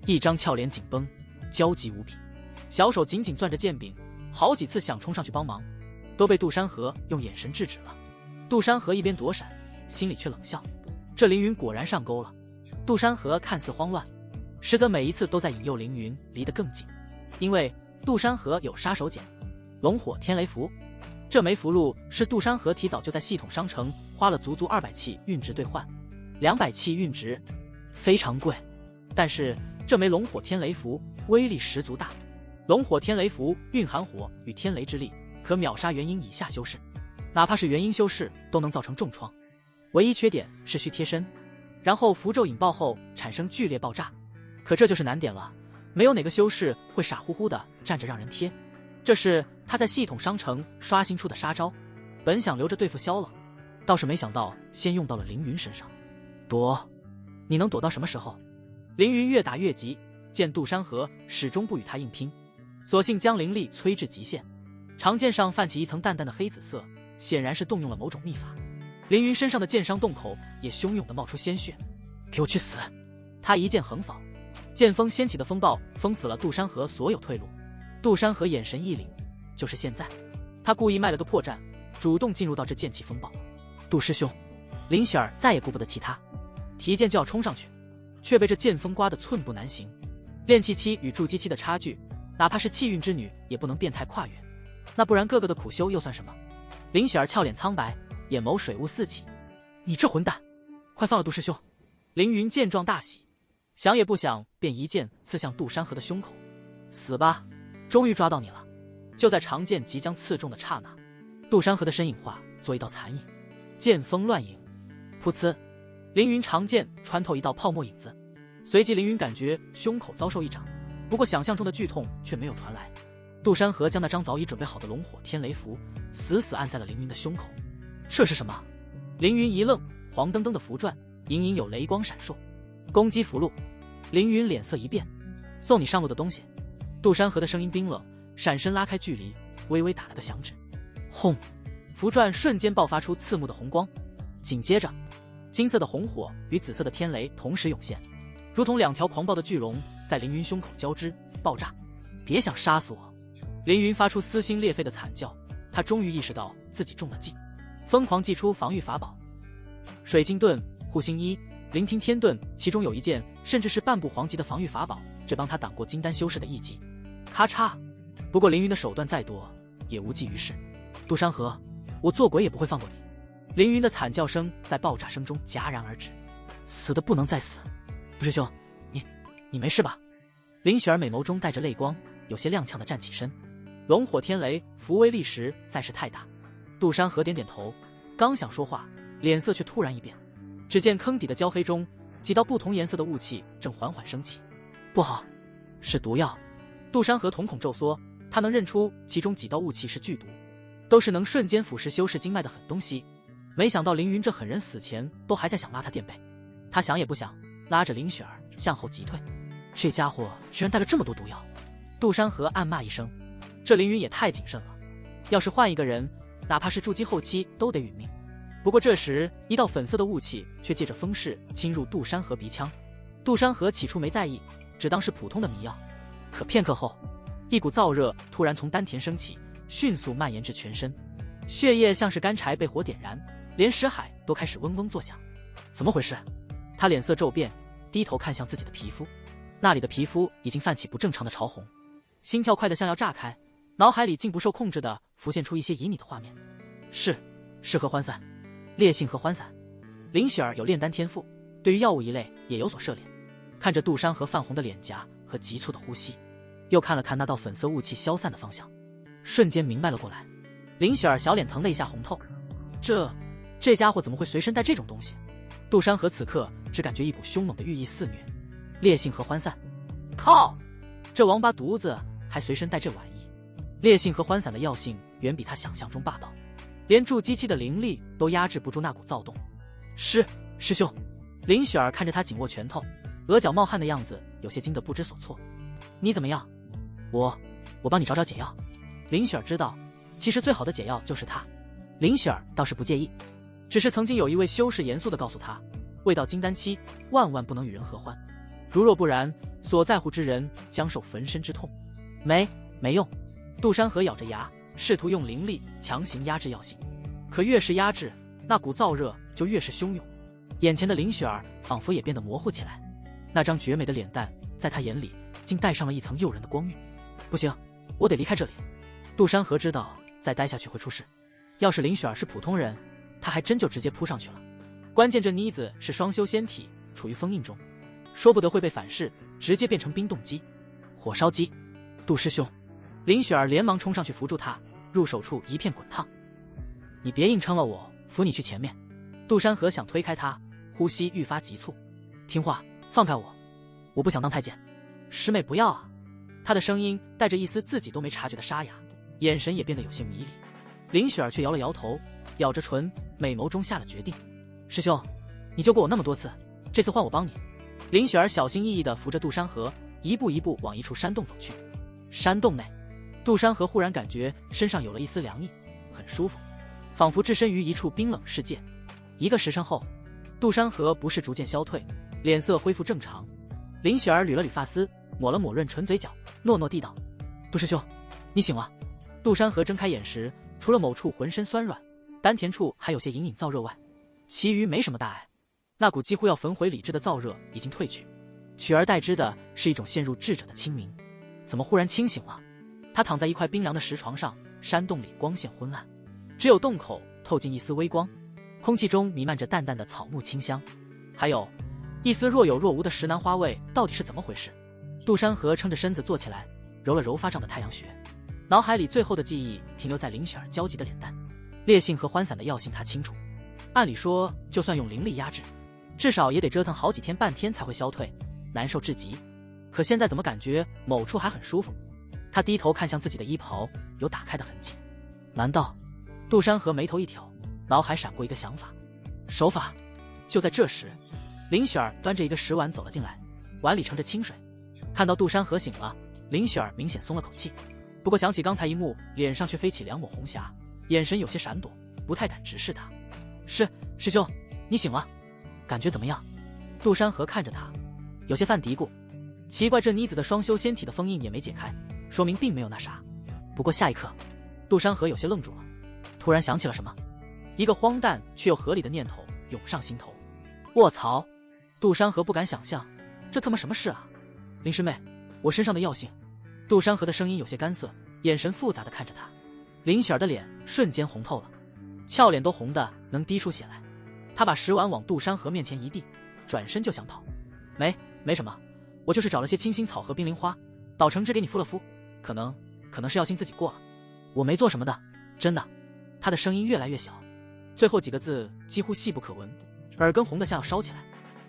一张俏脸紧绷，焦急无比，小手紧紧攥着剑柄，好几次想冲上去帮忙，都被杜山河用眼神制止了。杜山河一边躲闪，心里却冷笑：这凌云果然上钩了。杜山河看似慌乱，实则每一次都在引诱凌云离得更近，因为杜山河有杀手锏龙火天雷符，这枚符箓是杜山河提早就在系统商城花了足200气运值兑换，200气运值非常贵，但是这枚龙火天雷符威力十足大。龙火天雷符蕴含火与天雷之力，可秒杀元婴以下修士，哪怕是元婴修士都能造成重创。唯一缺点是需贴身，然后符咒引爆后产生剧烈爆炸。可这就是难点了，没有哪个修士会傻乎乎的站着让人贴。这是他在系统商城刷新出的杀招，本想留着对付萧冷，倒是没想到先用到了凌云身上。躲，你能躲到什么时候？凌云越打越急，见杜山河始终不与他硬拼，索性将灵力催至极限，长剑上泛起一层淡淡的黑紫色，显然是动用了某种秘法。凌云身上的剑伤洞口也汹涌地冒出鲜血。给我去死！他一剑横扫，剑锋掀起的风暴封死了杜山河所有退路。杜山河眼神一凛，就是现在。他故意卖了个破绽，主动进入到这剑气风暴。杜师兄，林雪儿再也顾不得其他，提剑就要冲上去，却被这剑锋刮得寸步难行。炼气期与筑基期的差距，哪怕是气运之女也不能变态跨越，那不然个个的苦修又算什么？林雪儿俏脸苍白，眼眸水雾四起。你这混蛋，快放了杜师兄！凌云见状大喜，想也不想便一剑刺向杜山河的胸口。死吧，终于抓到你了！就在长剑即将刺中的刹那，杜山河的身影化作一道残影，剑锋乱影，噗呲，凌云长剑穿透一道泡沫影子，随即凌云感觉胸口遭受一掌，不过想象中的剧痛却没有传来。杜山河将那张早已准备好的龙火天雷符死死按在了凌云的胸口。这是什么？凌云一愣，黄澄澄的符篆隐隐有雷光闪烁。攻击符箓。凌云脸色一变，送你上路的东西。杜山河的声音冰冷，闪身拉开距离，微微打了个响指。轰！符篆瞬间爆发出刺目的红光，紧接着金色的红火与紫色的天雷同时涌现，如同两条狂暴的巨龙在凌云胸口交织爆炸。别想杀死我！凌云发出撕心裂肺的惨叫，他终于意识到自己中了计，疯狂祭出防御法宝。水晶盾、护心衣、聆听天盾，其中有一件甚至是半步黄级的防御法宝，这帮他挡过金丹修士的一击。咔嚓！不过凌云的手段再多，也无济于事。杜山河，我做鬼也不会放过你！凌云的惨叫声在爆炸声中戛然而止。死的不能再死！杜师兄，你没事吧？林雪儿美眸中带着泪光，有些踉跄地站起身。龙火天雷，符威力时再是太大。杜山河点点头，刚想说话，脸色却突然一变。只见坑底的焦黑中，几道不同颜色的雾气正缓缓升起。不好，是毒药！杜山河瞳孔骤缩，他能认出其中几道雾气是剧毒，都是能瞬间腐蚀修士经脉的狠东西。没想到凌云这狠人死前都还在想拉他垫背，他想也不想，拉着林雪儿向后急退。这家伙居然带了这么多毒药！杜山河暗骂一声，这凌云也太谨慎了，要是换一个人，哪怕是筑基后期都得殒命。不过这时一道粉色的雾气却借着风势侵入杜山河鼻腔。杜山河起初没在意，只当是普通的迷药，可片刻后，一股燥热突然从丹田升起，迅速蔓延至全身，血液像是干柴被火点燃，连识海都开始嗡嗡作响。怎么回事？他脸色骤变，低头看向自己的皮肤，那里的皮肤已经泛起不正常的潮红，心跳快得像要炸开，脑海里竟不受控制地浮现出一些旖旎的画面。是合欢散，烈性合欢散。林雪儿有炼丹天赋，对于药物一类也有所涉猎。看着杜山河泛红的脸颊和急促的呼吸，又看了看那道粉色雾气消散的方向，瞬间明白了过来。林雪儿小脸腾的一下红透，这家伙怎么会随身带这种东西？杜山河此刻只感觉一股凶猛的寓意肆虐。烈性合欢散，靠！这王八犊子还随身带这玩意。烈性合欢散的药性远比他想象中霸道，连筑基期的灵力都压制不住那股躁动。师兄！林雪儿看着他紧握拳头，额角冒汗的样子，有些惊得不知所措。你怎么样？我帮你找找解药。林雪儿知道，其实最好的解药就是他。林雪儿倒是不介意，只是曾经有一位修士严肃地告诉他，未到金丹期，万万不能与人合欢，如若不然，所在乎之人将受焚身之痛。没用。杜山河咬着牙，试图用灵力强行压制药性，可越是压制，那股燥热就越是汹涌。眼前的林雪儿仿佛也变得模糊起来，那张绝美的脸蛋在他眼里竟带上了一层诱人的光晕。不行，我得离开这里。杜山河知道再待下去会出事，要是林雪儿是普通人，他还真就直接扑上去了。关键这妮子是双修仙体，处于封印中，说不得会被反噬，直接变成冰冻鸡、火烧鸡。杜师兄！林雪儿连忙冲上去扶住他，入手处一片滚烫。你别硬撑了，我扶你去前面。杜山河想推开他，呼吸愈发急促。听话，放开我不想当太监。师妹不要啊！他的声音带着一丝自己都没察觉的沙哑，眼神也变得有些迷离。林雪儿却摇了摇头，咬着唇，美眸中下了决定。师兄，你救过我那么多次，这次换我帮你。林雪儿小心翼翼地扶着杜山河，一步一步往一处山洞走去。山洞内，杜山河忽然感觉身上有了一丝凉意，很舒服，仿佛置身于一处冰冷世界。一个时辰后，杜山河不适逐渐消退，脸色恢复正常。林雪儿捋了捋发丝，抹了抹润唇嘴角，糯糯地道：杜师兄，你醒了。杜山河睁开眼时，除了某处浑身酸软，丹田处还有些隐隐燥热外，其余没什么大碍。那股几乎要焚毁理智的燥热已经褪去，取而代之的是一种陷入智者的清明。怎么忽然清醒了？他躺在一块冰凉的石床上，山洞里光线昏暗，只有洞口透进一丝微光，空气中弥漫着淡淡的草木清香，还有一丝若有若无的石楠花味。到底是怎么回事？杜山河撑着身子坐起来，揉了揉发胀的太阳穴，脑海里最后的记忆停留在林雪儿焦急的脸蛋。烈性和欢散的药性他清楚，按理说就算用灵力压制，至少也得折腾好几天半天才会消退，难受至极。可现在怎么感觉某处还很舒服？他低头看向自己的衣袍，有打开的痕迹。难道……杜山河眉头一挑，脑海闪过一个想法。手法。就在这时，林雪儿端着一个石碗走了进来，碗里盛着清水。看到杜山河醒了，林雪儿明显松了口气，不过想起刚才一幕，脸上却飞起两抹红霞，眼神有些闪躲，不太敢直视他。师兄，你醒了，感觉怎么样？杜山河看着他，有些犯嘀咕。奇怪，这妮子的双修仙体的封印也没解开，说明并没有那啥。不过下一刻，杜山河有些愣住了，突然想起了什么，一个荒诞却又合理的念头涌上心头。卧槽，杜山河不敢想象，这他妈什么事啊？林师妹，我身上的药性。杜山河的声音有些干涩，眼神复杂的看着他。林雪儿的脸瞬间红透了，俏脸都红的能滴出血来。他把食丸往杜山河面前一递，转身就想跑。没什么，我就是找了些清新草和冰灵花，捣成汁给你敷了敷，可能是药性自己过了。我没做什么的，真的。他的声音越来越小，最后几个字几乎细不可闻，耳根红得像要烧起来。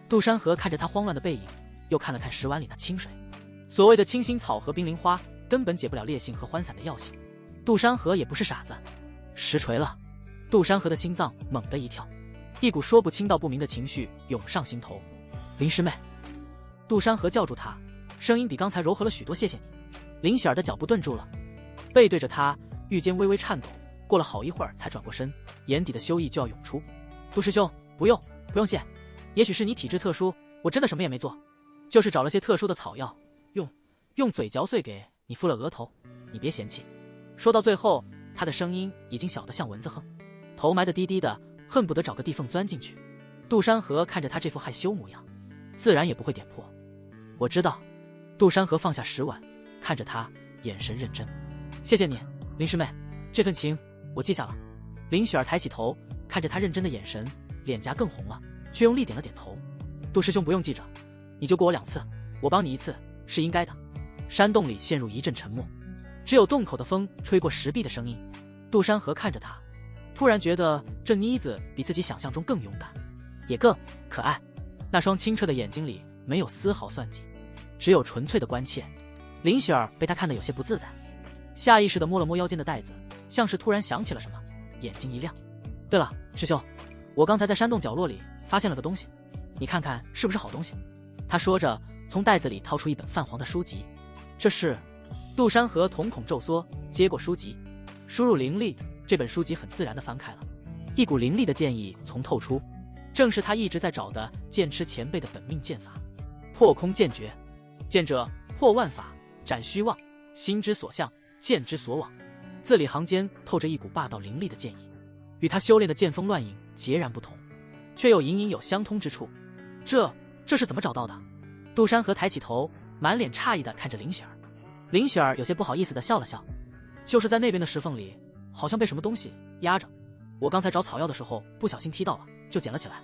杜山河看着他慌乱的背影，又看了看食丸里那清水。所谓的清新草和冰灵花根本解不了烈性和欢散的药性。杜山河也不是傻子，实锤了。杜山河的心脏猛地一跳，一股说不清道不明的情绪涌上心头。林师妹，杜山河叫住他，声音比刚才柔和了许多。谢谢你。林雪儿的脚步顿住了，背对着他，玉肩微微颤抖，过了好一会儿才转过身，眼底的羞意就要涌出。杜师兄，不用谢，也许是你体质特殊，我真的什么也没做，就是找了些特殊的草药，用嘴嚼碎给你敷了额头，你别嫌弃。说到最后，他的声音已经小得像蚊子哼，头埋得低低的，恨不得找个地缝钻进去。杜山河看着他这副害羞模样，自然也不会点破。我知道。杜山河放下食碗，看着他，眼神认真。谢谢你，林师妹，这份情我记下了。林雪儿抬起头，看着他认真的眼神，脸颊更红了，却用力点了点头。杜师兄不用记着，你救过我2次，我帮你1次是应该的。山洞里陷入一阵沉默，只有洞口的风吹过石壁的声音。杜山河看着他，突然觉得这妮子比自己想象中更勇敢，也更可爱。那双清澈的眼睛里没有丝毫算计，只有纯粹的关切。林雪儿被他看得有些不自在，下意识地摸了摸腰间的带子，像是突然想起了什么，眼睛一亮。对了，师兄，我刚才在山洞角落里发现了个东西，你看看是不是好东西？他说着，从袋子里掏出一本泛黄的书籍。这是……杜山河瞳孔骤缩，接过书籍，输入灵力，这本书籍很自然地翻开了，一股凌厉的剑意从透出，正是他一直在找的剑痴前辈的本命剑法——破空剑诀。剑者，破万法，斩虚妄，心之所向，剑之所往。字里行间透着一股霸道凌厉的剑意，与他修炼的剑锋乱影截然不同，却又隐隐有相通之处。这是怎么找到的？杜山河抬起头，满脸诧异地看着林雪儿。林雪儿有些不好意思地笑了笑，就是在那边的石缝里，好像被什么东西压着，我刚才找草药的时候不小心踢到了，就捡了起来。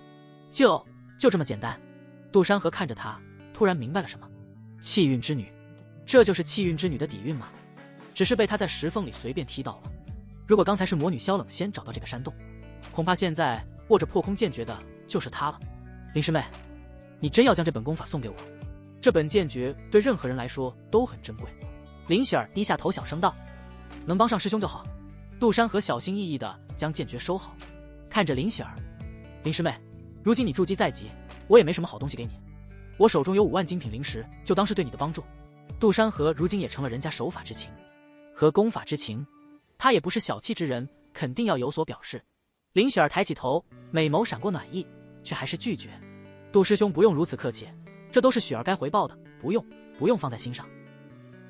就这么简单。杜山河看着他，突然明白了什么。气运之女，这就是气运之女的底蕴吗？只是被他在石缝里随便踢到了。如果刚才是魔女萧冷仙找到这个山洞，恐怕现在握着破空剑诀的就是她了。林师妹，你真要将这本功法送给我？这本剑诀对任何人来说都很珍贵。林雪儿低下头小声道：“能帮上师兄就好。”杜山河小心翼翼地将剑诀收好，看着林雪儿：“林师妹，如今你筑基在即，我也没什么好东西给你。我手中有5万精品灵石，就当是对你的帮助。”杜山河如今也成了人家守法之情和攻法之情，他也不是小气之人，肯定要有所表示。林雪儿抬起头，美眸闪过暖意，却还是拒绝：“杜师兄不用如此客气，这都是雪儿该回报的，不用放在心上。”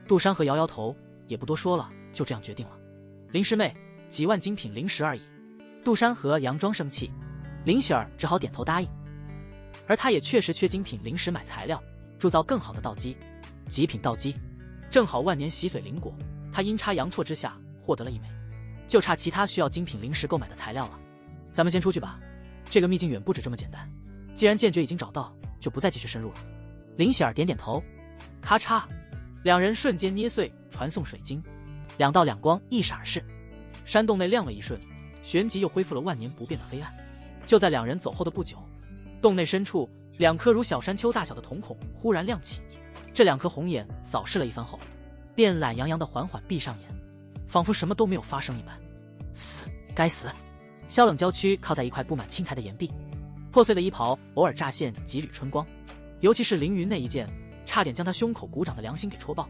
杜山河摇摇头，也不多说了，就这样决定了。林师妹，几万精品灵石而已。杜山河佯装生气，林雪儿只好点头答应。而他也确实缺精品灵石买材料，铸造更好的道基。极品道基，正好万年洗髓灵果，他阴差阳错之下获得了1枚，就差其他需要精品灵石购买的材料了。咱们先出去吧，这个秘境远不止这么简单。既然剑诀已经找到，就不再继续深入了。林雪儿点点头，咔嚓，两人瞬间捏碎传送水晶，2道两光一闪而逝，山洞内亮了一瞬，旋即又恢复了万年不变的黑暗。就在两人走后的不久，洞内深处2颗如小山丘大小的瞳孔忽然亮起，这2颗红眼扫视了一番后，便懒洋洋地缓缓闭上眼，仿佛什么都没有发生一般。该死！萧冷娇躯靠在一块布满青苔的岩壁，破碎的衣袍偶尔乍现几缕春光，尤其是凌云那一剑，差点将他胸口鼓掌的良心给戳爆。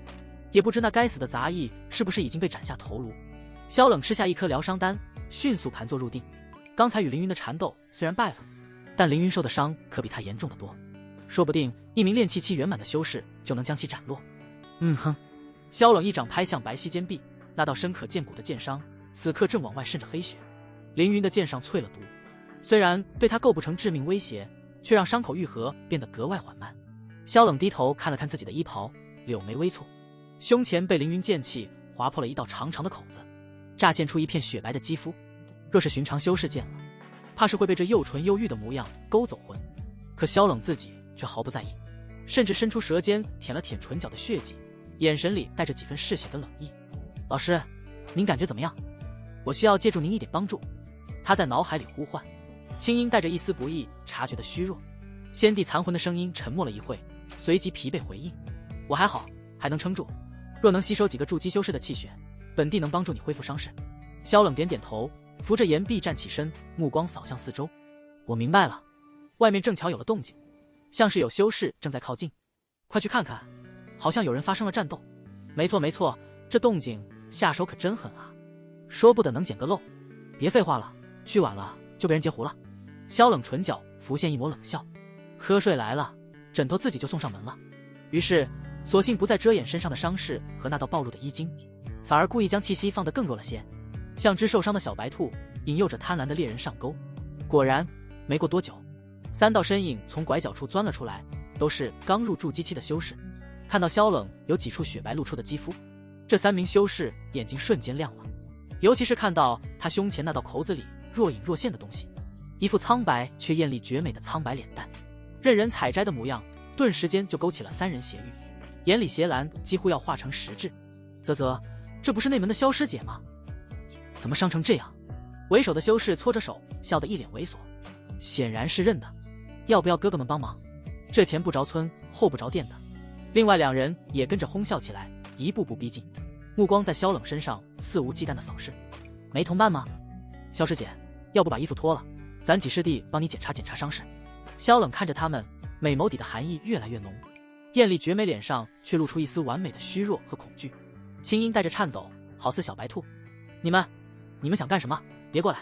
也不知那该死的杂役是不是已经被斩下头颅。萧冷吃下1颗疗伤丹，迅速盘坐入定。刚才与凌云的缠斗虽然败了，但凌云受的伤可比他严重的多，说不定一名炼气期圆满的修士就能将其斩落。萧冷一掌拍向白皙肩臂，那道深可见骨的剑伤此刻正往外渗着黑血。凌云的剑上淬了毒，虽然对他构不成致命威胁，却让伤口愈合变得格外缓慢。萧冷低头看了看自己的衣袍，柳眉微蹙，胸前被凌云剑气划破了一道长长的口子，乍现出一片雪白的肌肤。若是寻常修士见了，怕是会被这又纯又玉的模样勾走魂。可萧冷自己却毫不在意，甚至伸出舌尖舔了舔唇角的血迹，眼神里带着几分嗜血的冷意。老师，您感觉怎么样？我需要借助您一点帮助。他在脑海里呼唤，清音带着一丝不易察觉的虚弱。先帝残魂的声音沉默了一会，随即疲惫回应：我还好，还能撑住。若能吸收几个筑基修士的气血，本帝能帮助你恢复伤势。萧冷点点头，扶着岩壁站起身，目光扫向四周。我明白了，外面正巧有了动静，像是有修士正在靠近，快去看看，好像有人发生了战斗。没错没错，这动静下手可真狠啊，说不得能捡个漏。别废话了，去晚了就被人截胡了。萧冷唇角浮现一抹冷笑，瞌睡来了，枕头自己就送上门了。于是索性不再遮掩身上的伤势和那道暴露的衣襟，反而故意将气息放得更弱了些，像只受伤的小白兔，引诱着贪婪的猎人上钩。果然没过多久，3道身影从拐角处钻了出来，都是刚入筑基期的修士。看到萧冷有几处雪白露出的肌肤，这3名修士眼睛瞬间亮了，尤其是看到他胸前那道口子里若隐若现的东西，一副苍白却艳丽绝美的苍白脸蛋，任人采摘的模样，顿时间就勾起了3人邪欲，眼里邪蓝几乎要化成实质。啧，这不是内门的萧师姐吗？怎么伤成这样？为首的修士搓着手，笑得一脸猥琐，显然是认的。要不要哥哥们帮忙？这前不着村后不着店的。另外2人也跟着哄笑起来，一步步逼近，目光在萧冷身上肆无忌惮的扫视。没同伴吗？萧师姐，要不把衣服脱了，咱几师弟帮你检查检查伤势。萧冷看着他们，美眸底的寒意越来越浓，艳丽绝美脸上却露出一丝完美的虚弱和恐惧，清音带着颤抖，好似小白兔。你们想干什么？别过来！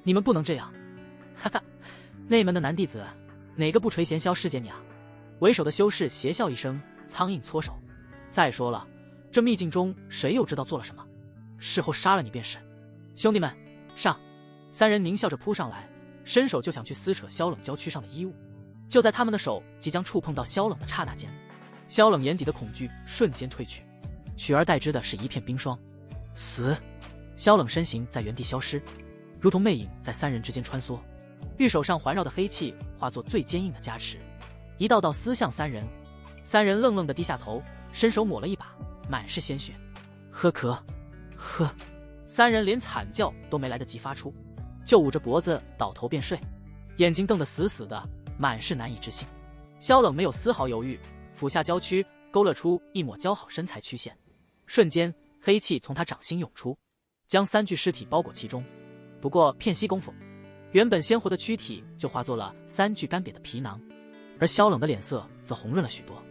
你们不能这样！哈哈，内门的男弟子，哪个不垂涎萧师姐你啊？为首的修士邪笑一声，苍蝇搓手。再说了，这秘境中谁又知道做了什么？事后杀了你便是。兄弟们，上！3人狞笑着扑上来，伸手就想去撕扯萧冷娇躯上的衣物。就在他们的手即将触碰到萧冷的刹那间，萧冷眼底的恐惧瞬间褪去，取而代之的是一片冰霜。死！萧冷身形在原地消失，如同魅影在3人之间穿梭，玉手上环绕的黑气化作最坚硬的加持，一道道撕向3人。3人愣愣地低下头，伸手抹了一把，满是鲜血。呵，3人连惨叫都没来得及发出，就捂着脖子倒头便睡，眼睛瞪得死死的，满是难以置信。萧冷没有丝毫犹豫，俯下娇躯勾勒出一抹姣好身材曲线，瞬间黑气从他掌心涌出，将3具尸体包裹其中。不过片隙功夫，原本鲜活的躯体就化作了3具干瘪的皮囊，而萧冷的脸色则红润了许多，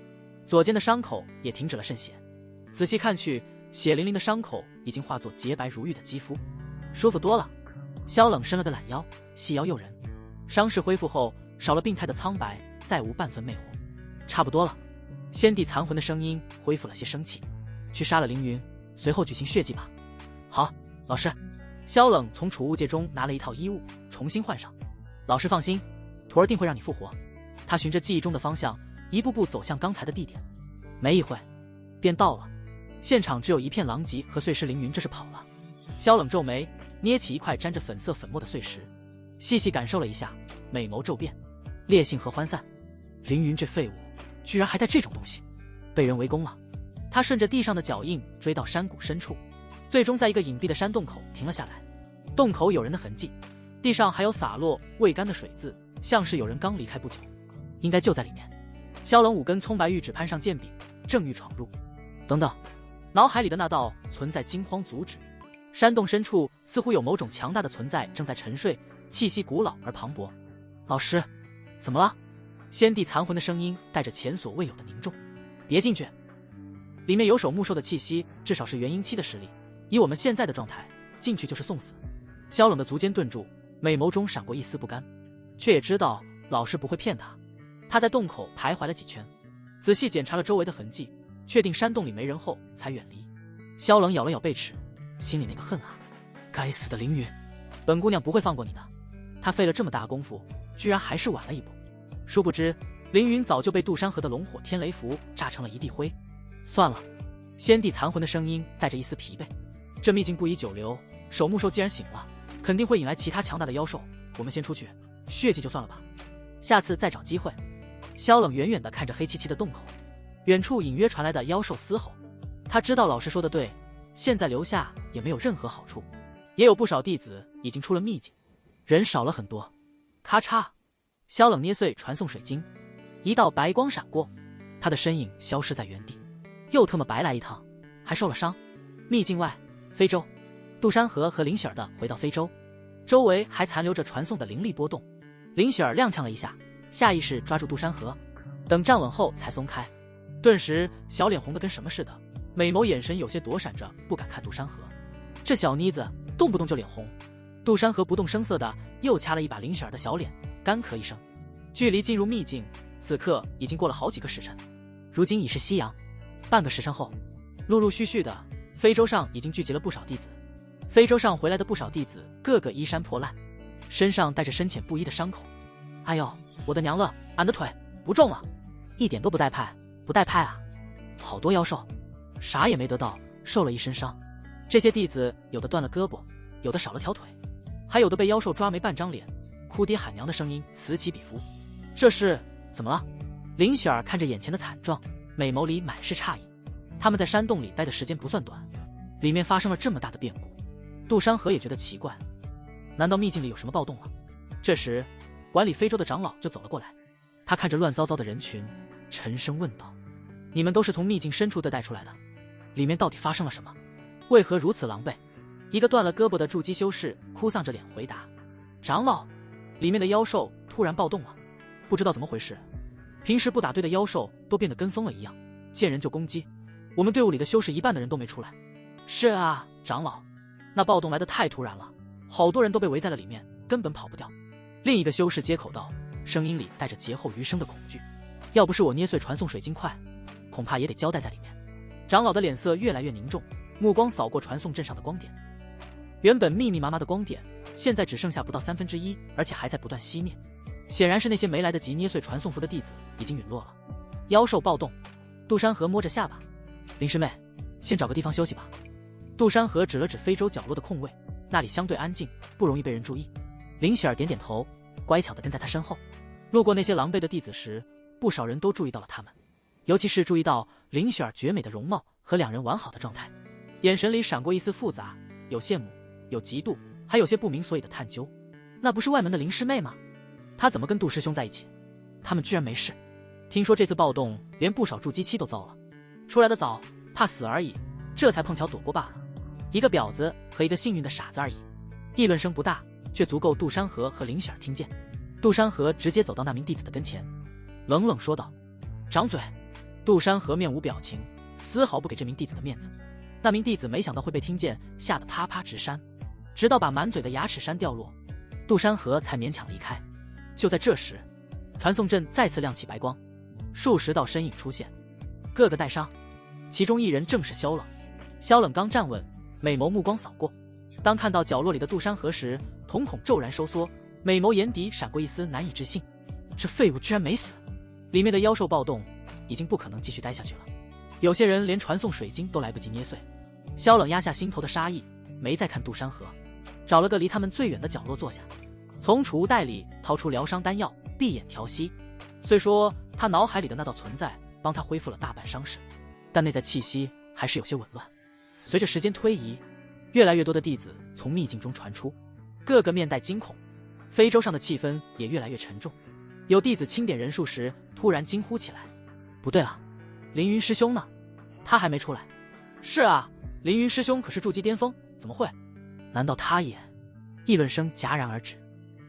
左肩的伤口也停止了渗血。仔细看去，血淋淋的伤口已经化作洁白如玉的肌肤，舒服多了。萧冷伸了个懒腰，细腰诱人，伤势恢复后少了病态的苍白，再无半分魅惑。差不多了。先帝残魂的声音恢复了些生气，去杀了凌云，随后举行血祭吧。好，老师。萧冷从储物戒中拿了一套衣物，重新换上。老师放心，徒儿定会让你复活。他循着记忆中的方向，一步步走向刚才的地点。没一会，便到了。现场只有一片狼藉和碎尸，凌云这是跑了。萧冷皱眉，捏起一块沾着粉色粉末的碎石，细细感受了一下，美眸骤变，烈性和欢散。凌云这废物，居然还带这种东西，被人围攻了。他顺着地上的脚印追到山谷深处，最终在一个隐蔽的山洞口停了下来。洞口有人的痕迹，地上还有洒落未干的水渍，像是有人刚离开不久，应该就在里面。萧冷5根葱白玉指攀上剑柄，正欲闯入。等等，脑海里的那道存在惊慌阻止。山洞深处似乎有某种强大的存在正在沉睡，气息古老而磅礴。老师，怎么了？先帝残魂的声音带着前所未有的凝重。别进去，里面有手木兽的气息，至少是元婴期的实力，以我们现在的状态，进去就是送死。萧冷的足尖顿住，美眸中闪过一丝不甘，却也知道老师不会骗他。他在洞口徘徊了几圈，仔细检查了周围的痕迹，确定山洞里没人后才远离。萧冷咬了咬背齿，心里那个恨啊！该死的凌云，本姑娘不会放过你的。他费了这么大功夫，居然还是晚了一步。殊不知凌云早就被杜山河的龙火天雷符炸成了一地灰。算了，先帝残魂的声音带着一丝疲惫。这秘境不宜久留，守墓兽既然醒了，肯定会引来其他强大的妖兽。我们先出去，血祭就算了吧，下次再找机会。萧冷远远地看着黑漆漆的洞口，远处隐约传来的妖兽嘶吼。他知道老师说的对，现在留下也没有任何好处。也有不少弟子已经出了秘境，人少了很多。咔嚓，萧冷捏碎传送水晶，一道白光闪过，他的身影消失在原地。又特么白来一趟，还受了伤。秘境外，非洲，杜山河和林雪儿的回到非洲，周围还残留着传送的灵力波动。林雪儿踉跄了一下，下意识抓住杜山河，等站稳后才松开。顿时小脸红得跟什么似的，美眸眼神有些躲闪着，不敢看杜山河。这小妮子动不动就脸红。杜山河不动声色的又掐了一把林雪儿的小脸，干咳一声。距离进入秘境，此刻已经过了好几个时辰，如今已是夕阳。半个时辰后，陆陆续续的，非洲上已经聚集了不少弟子。非洲上回来的不少弟子，个个衣衫破烂，身上带着深浅不一的伤口。哎呦，我的娘了，俺的腿不中了，一点都不带派，不带派啊！好多妖兽，啥也没得到，受了一身伤。这些弟子有的断了胳膊，有的少了条腿，还有的被妖兽抓没半张脸，哭爹喊娘的声音此起彼伏。这是怎么了？林雪儿看着眼前的惨状，美眸里满是诧异。他们在山洞里待的时间不算短，里面发生了这么大的变故。杜山河也觉得奇怪，难道秘境里有什么暴动了？这时管理非洲的长老就走了过来，他看着乱糟糟的人群，沉声问道：你们都是从秘境深处带出来的，里面到底发生了什么？为何如此狼狈？一个断了胳膊的筑基修士哭丧着脸回答：长老，里面的妖兽突然暴动了，不知道怎么回事，平时不打队的妖兽都变得跟疯了一样，见人就攻击，我们队伍里的修士一半的人都没出来。是啊，长老，那暴动来得太突然了，好多人都被围在了里面，根本跑不掉。另一个修士接口道，声音里带着劫后余生的恐惧。要不是我捏碎传送水晶块，恐怕也得交代在里面。长老的脸色越来越凝重，目光扫过传送阵上的光点，原本密密麻麻的光点，现在只剩下不到1/3，而且还在不断熄灭。显然是那些没来得及捏碎传送符的弟子已经陨落了。妖兽暴动，杜山河摸着下巴，林师妹，先找个地方休息吧。杜山河指了指非洲角落的空位，那里相对安静，不容易被人注意。林雪儿点点头，乖巧地跟在他身后。路过那些狼狈的弟子时，不少人都注意到了他们，尤其是注意到林雪儿绝美的容貌和两人完好的状态，眼神里闪过一丝复杂，有羡慕，有嫉妒，还有些不明所以的探究。那不是外门的林师妹吗？她怎么跟杜师兄在一起？他们居然没事。听说这次暴动连不少筑基期都遭了，出来的早，怕死而已，这才碰巧躲过罢了。一个婊子和一个幸运的傻子而已。议论声不大，却足够杜山河和林雪儿听见。杜山河直接走到那名弟子的跟前，冷冷说道：掌嘴。杜山河面无表情，丝毫不给这名弟子的面子。那名弟子没想到会被听见，吓得啪啪直扇，直到把满嘴的牙齿扇掉落，杜山河才勉强离开。就在这时，传送阵再次亮起白光，数十道身影出现，个个带伤，其中一人正是萧冷。萧冷刚站稳，美眸目光扫过，当看到角落里的杜山河时，瞳孔骤然收缩，美眸眼底闪过一丝难以置信。这废物居然没死！里面的妖兽暴动已经不可能继续待下去了，有些人连传送水晶都来不及捏碎。萧冷压下心头的杀意，没再看杜山河，找了个离他们最远的角落坐下，从储物袋里掏出疗伤丹药，闭眼调息。虽说他脑海里的那道存在帮他恢复了大半伤势，但内在气息还是有些紊乱。随着时间推移，越来越多的弟子从秘境中传出，个个面带惊恐，非洲上的气氛也越来越沉重。有弟子清点人数时突然惊呼起来：不对啊，凌云师兄呢？他还没出来。是啊，凌云师兄可是筑基巅峰，怎么会？难道他也……议论声戛然而止，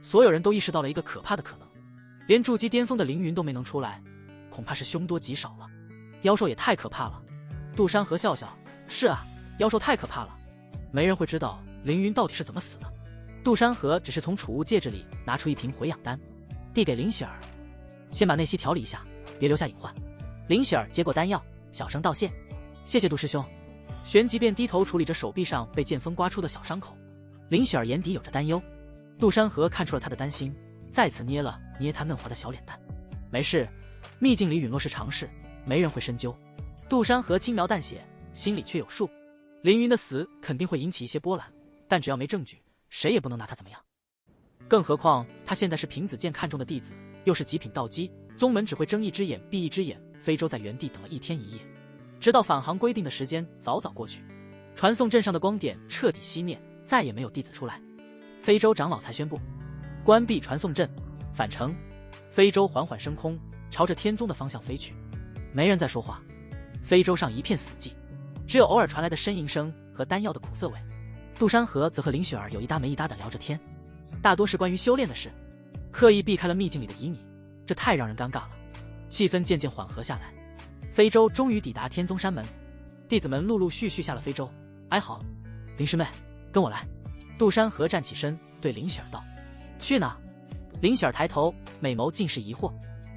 所有人都意识到了一个可怕的可能，连筑基巅峰的凌云都没能出来，恐怕是凶多吉少了。妖兽也太可怕了。杜山河笑笑：是啊，妖兽太可怕了，没人会知道凌云到底是怎么死的。杜山河只是从储物戒指里拿出一瓶回养丹，递给林雪儿：先把内息调理一下，别留下隐患。林雪儿接过丹药，小声道谢：谢谢杜师兄。旋即便低头处理着手臂上被剑锋刮出的小伤口。林雪儿眼底有着担忧，杜山河看出了她的担心，再次捏了捏她嫩滑的小脸蛋。没事，秘境里陨落是常事，没人会深究。杜山河轻描淡写，心里却有数。凌云的死肯定会引起一些波澜，但只要没证据，谁也不能拿他怎么样。更何况他现在是平子剑看中的弟子，又是极品道基，宗门只会睁一只眼闭一只眼。非洲在原地等了1天1夜，直到返航规定的时间早早过去，传送阵上的光点彻底熄灭，再也没有弟子出来。非洲长老才宣布关闭传送阵，返程。非洲缓缓升空，朝着天宗的方向飞去。没人再说话，非洲上一片死寂，只有偶尔传来的呻吟声和丹药的苦涩味。杜山河则和林雪儿有一搭没一搭的聊着天，大多是关于修炼的事，刻意避开了秘境里的旖旎，这太让人尴尬了。气氛渐渐缓和下来，非洲终于抵达天宗山门，弟子们陆陆续续下了非洲。哀好，林师妹，跟我来。杜山河站起身，对林雪儿道：“去哪？”林雪儿抬头，美眸尽是疑惑。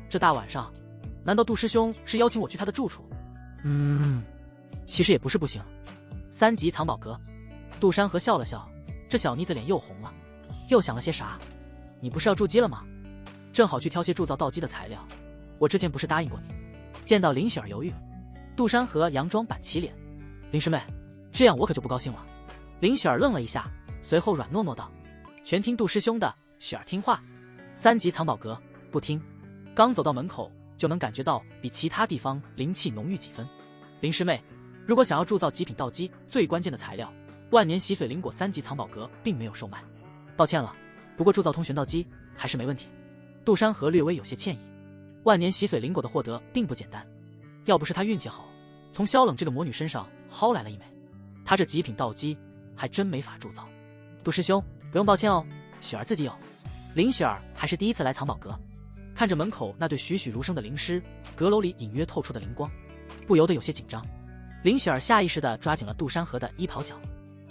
这大晚上，难道杜师兄是邀请我去他的住处？其实也不是不行。3级藏宝阁。杜山河笑了笑，这小妮子脸又红了，又想了些啥？你不是要筑基了吗？正好去挑些铸造道基的材料。我之前不是答应过你？见到林雪儿犹豫，杜山河佯装板起脸：“林师妹，这样我可就不高兴了。”林雪儿愣了一下，随后软糯糯道：“全听杜师兄的，雪儿听话。3级藏宝阁，不听。”刚走到门口，就能感觉到比其他地方灵气浓郁几分。林师妹，如果想要铸造极品道基，最关键的材料万年洗髓灵果3级藏宝阁并没有售卖，抱歉了。不过铸造通玄道基还是没问题。杜山河略微有些歉意。万年洗髓灵果的获得并不简单，要不是他运气好，从萧冷这个魔女身上薅来了一枚，他这极品道基还真没法铸造。杜师兄，不用抱歉哦，雪儿自己有。林雪儿还是第一次来藏宝阁，看着门口那对栩栩如生的灵狮，阁楼里隐约透出的灵光，不由得有些紧张。林雪儿下意识地抓紧了杜山河的衣袍角，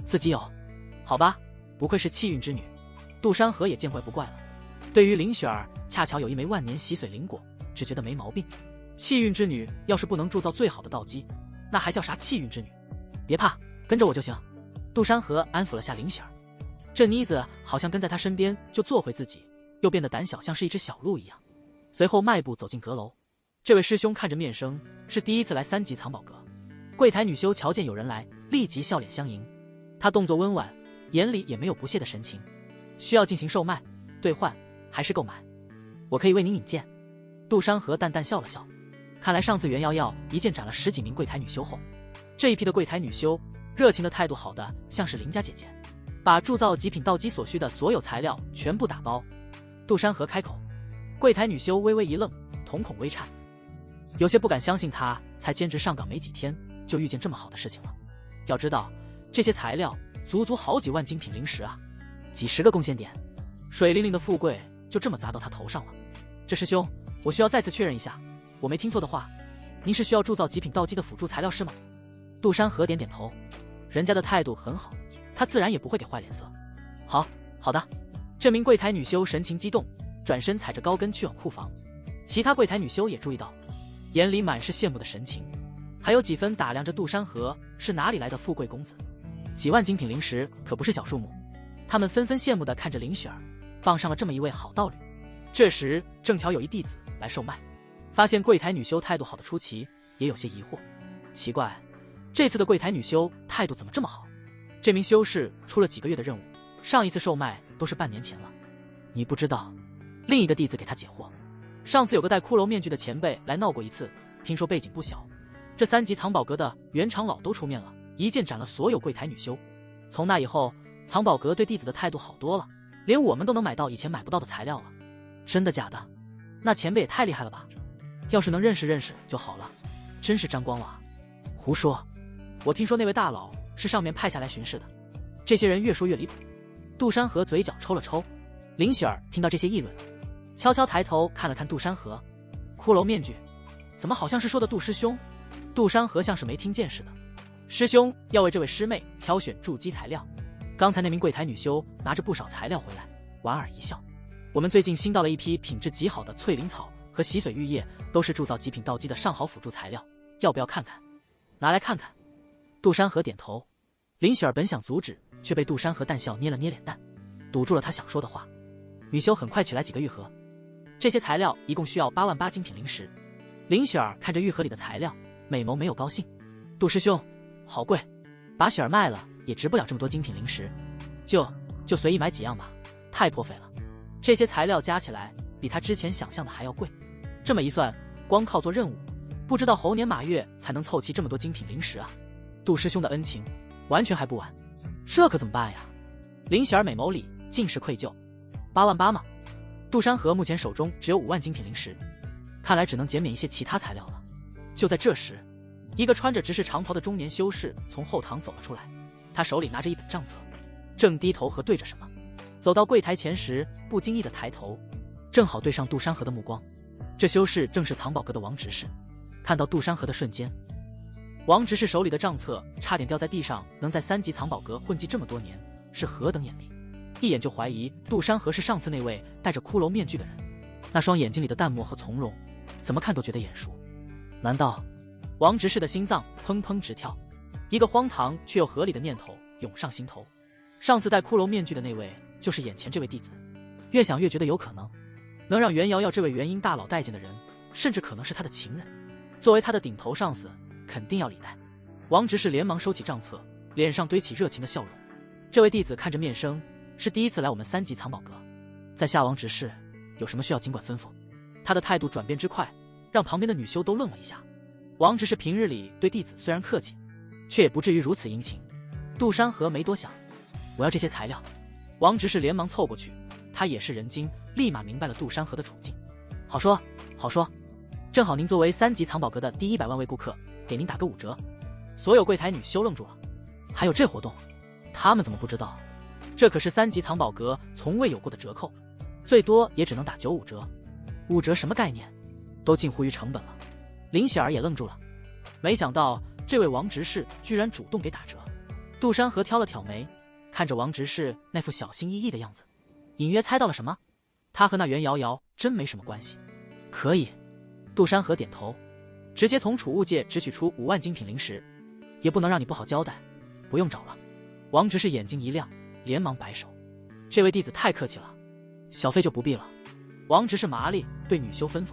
自己有？好吧，不愧是气运之女。杜山河也见怪不怪了，对于林雪儿恰巧有一枚万年洗髓灵果，只觉得没毛病。气运之女要是不能铸造最好的道基，那还叫啥气运之女？别怕，跟着我就行。杜山河安抚了下林雪儿，这妮子好像跟在他身边就做回自己，又变得胆小，像是一只小鹿一样。随后迈步走进阁楼。这位师兄看着面生，是第一次来3级藏宝阁。柜台女修瞧见有人来，立即笑脸相迎。她动作温婉，眼里也没有不屑的神情。需要进行售卖、兑换还是购买？我可以为您引荐。杜山河淡淡笑了笑，看来上次袁瑶瑶一剑斩了10几名柜台女修后，这一批的柜台女修热情的态度好的像是林家姐姐，把铸造极品道基所需的所有材料全部打包。杜山河开口，柜台女修微微一愣，瞳孔微颤，有些不敢相信她才兼职上岗没几天就遇见这么好的事情了。要知道这些材料足足好几万精品灵石啊，几10个贡献点，水灵灵的富贵就这么砸到他头上了。这师兄，我需要再次确认一下，我没听错的话，您是需要铸造极品道基的辅助材料是吗？杜山河点点头，人家的态度很好，他自然也不会给坏脸色。好的。这名柜台女修神情激动，转身踩着高跟去往库房。其他柜台女修也注意到，眼里满是羡慕的神情，还有几分打量着杜山河是哪里来的富贵公子。几万精品灵石可不是小数目，他们纷纷羡慕地看着林雪儿，傍上了这么一位好道侣。这时正巧有一弟子来售卖，发现柜台女修态度好的出奇，也有些疑惑。奇怪，这次的柜台女修态度怎么这么好？这名修士出了几个月的任务，上一次售卖都是半年前了。你不知道，另一个弟子给他解惑，上次有个戴骷髅面具的前辈来闹过一次，听说背景不小，这3级藏宝阁的原长老都出面了，一剑斩了所有柜台女修。从那以后，藏宝阁对弟子的态度好多了，连我们都能买到以前买不到的材料了。真的假的？那前辈也太厉害了吧，要是能认识认识就好了，真是沾光了啊。胡说，我听说那位大佬是上面派下来巡视的。这些人越说越离谱。杜山河嘴角抽了抽。林雪儿听到这些议论，悄悄抬头看了看杜山河，骷髅面具，怎么好像是说的杜师兄？杜山河像是没听见似的。师兄要为这位师妹挑选筑基材料，刚才那名柜台女修拿着不少材料回来，莞尔一笑。我们最近新到了一批品质极好的翠灵草和洗髓玉叶，都是铸造极品道基的上好辅助材料，要不要看看？拿来看看。杜山河点头。林雪儿本想阻止，却被杜山河淡笑捏了捏脸蛋，堵住了他想说的话。女修很快取来几个玉盒，这些材料一共需要88000精品灵石。林雪儿看着玉盒里的材料，美眸没有高兴。杜师兄，好贵，把雪儿卖了也值不了这么多精品灵石，就随意买几样吧，太破费了。这些材料加起来比他之前想象的还要贵，这么一算，光靠做任务，不知道猴年马月才能凑齐这么多精品灵石啊！杜师兄的恩情完全还不完，这可怎么办呀？林雪儿美眸里尽是愧疚。88000吗？杜山河目前手中只有5万精品灵石，看来只能减免一些其他材料了。就在这时，一个穿着执事长袍的中年修士从后堂走了出来，他手里拿着一本账册，正低头核对着什么。走到柜台前时，不经意的抬头，正好对上杜山河的目光。这修士正是藏宝阁的王执事。看到杜山河的瞬间，王执事手里的账册差点掉在地上。能在3级藏宝阁混迹这么多年，是何等眼力，一眼就怀疑杜山河是上次那位戴着骷髅面具的人。那双眼睛里的淡漠和从容，怎么看都觉得眼熟。难道……王执事的心脏砰砰直跳，一个荒唐却又合理的念头涌上心头。上次戴骷髅面具的那位，就是眼前这位弟子。越想越觉得有可能，能让袁瑶瑶这位元婴大佬待见的人，甚至可能是他的情人。作为他的顶头上司，肯定要礼待。王执事连忙收起账册，脸上堆起热情的笑容。这位弟子看着面生，是第一次来我们3级藏宝阁，在下王执事有什么需要尽管吩咐。他的态度转变之快，让旁边的女修都愣了一下。王执事平日里对弟子虽然客气，却也不至于如此殷勤。杜山河没多想，我要这些材料。王执事连忙凑过去，他也是人精，立马明白了杜山河的处境。好说好说，正好您作为3级藏宝阁的第100万位顾客，给您打个5折。所有柜台女修愣住了，还有这活动？他们怎么不知道？这可是3级藏宝阁从未有过的折扣，最多也只能打95折。5折什么概念？都近乎于成本了。林雪儿也愣住了，没想到这位王执事居然主动给打折。杜山河挑了挑眉，看着王执事那副小心翼翼的样子，隐约猜到了什么。他和那袁瑶瑶真没什么关系。可以。杜山河点头，直接从储物界只取出5万精品灵石，也不能让你不好交代，不用找了。王执事眼睛一亮，连忙摆手，这位弟子太客气了，小费就不必了。王执事麻利对女修吩咐，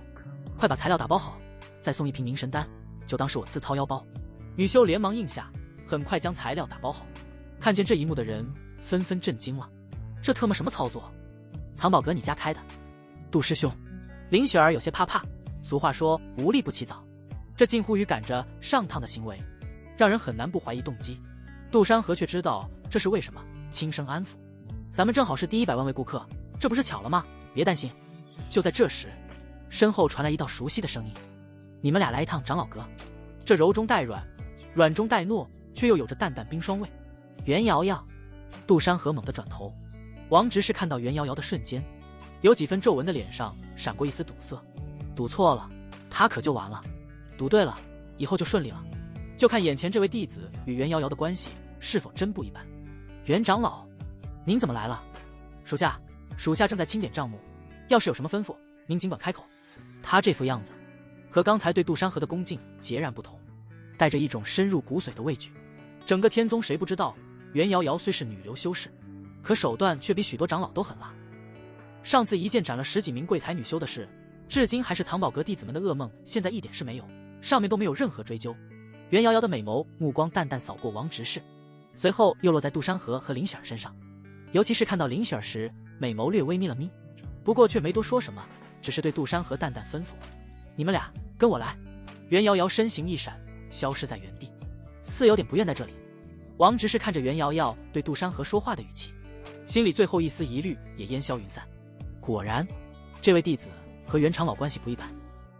快把材料打包好，再送1瓶凝神丹，就当是我自掏腰包。女修连忙应下，很快将材料打包好。看见这一幕的人纷纷震惊了，这特么什么操作？藏宝阁你家开的？杜师兄，林雪儿有些怕怕。俗话说无利不起早，这近乎于赶着上趟的行为，让人很难不怀疑动机。杜山河却知道这是为什么，轻声安抚：咱们正好是第100万位顾客，这不是巧了吗？别担心。就在这时，身后传来一道熟悉的声音：你们俩来一趟长老阁。这柔中带软，软中带糯，却又有着淡淡冰霜味。袁瑶瑶。杜山河猛地转头，王执事看到袁瑶瑶的瞬间，有几分皱纹的脸上闪过一丝堵塞。赌错了，他可就完了；赌对了，以后就顺利了。就看眼前这位弟子与袁瑶瑶的关系是否真不一般。袁长老，您怎么来了？属下正在清点账目，要是有什么吩咐，您尽管开口。他这副样子，和刚才对杜山河的恭敬截然不同，带着一种深入骨髓的畏惧。整个天宗谁不知道，袁瑶瑶虽是女流修士，可手段却比许多长老都狠辣。上次一剑斩了10几名柜台女修的事，至今还是藏宝阁弟子们的噩梦，现在一点事没有，上面都没有任何追究。袁瑶瑶的美眸目光淡淡扫过王执事，随后又落在杜山河和林雪儿身上，尤其是看到林雪儿时，美眸略微眯了眯，不过却没多说什么，只是对杜山河淡淡吩咐：你们俩跟我来。袁瑶瑶身形一闪，消失在原地，似有点不愿在这里。王执事看着袁瑶瑶对杜山河说话的语气，心里最后一丝疑虑也烟消云散。果然，这位弟子和袁长老关系不一般，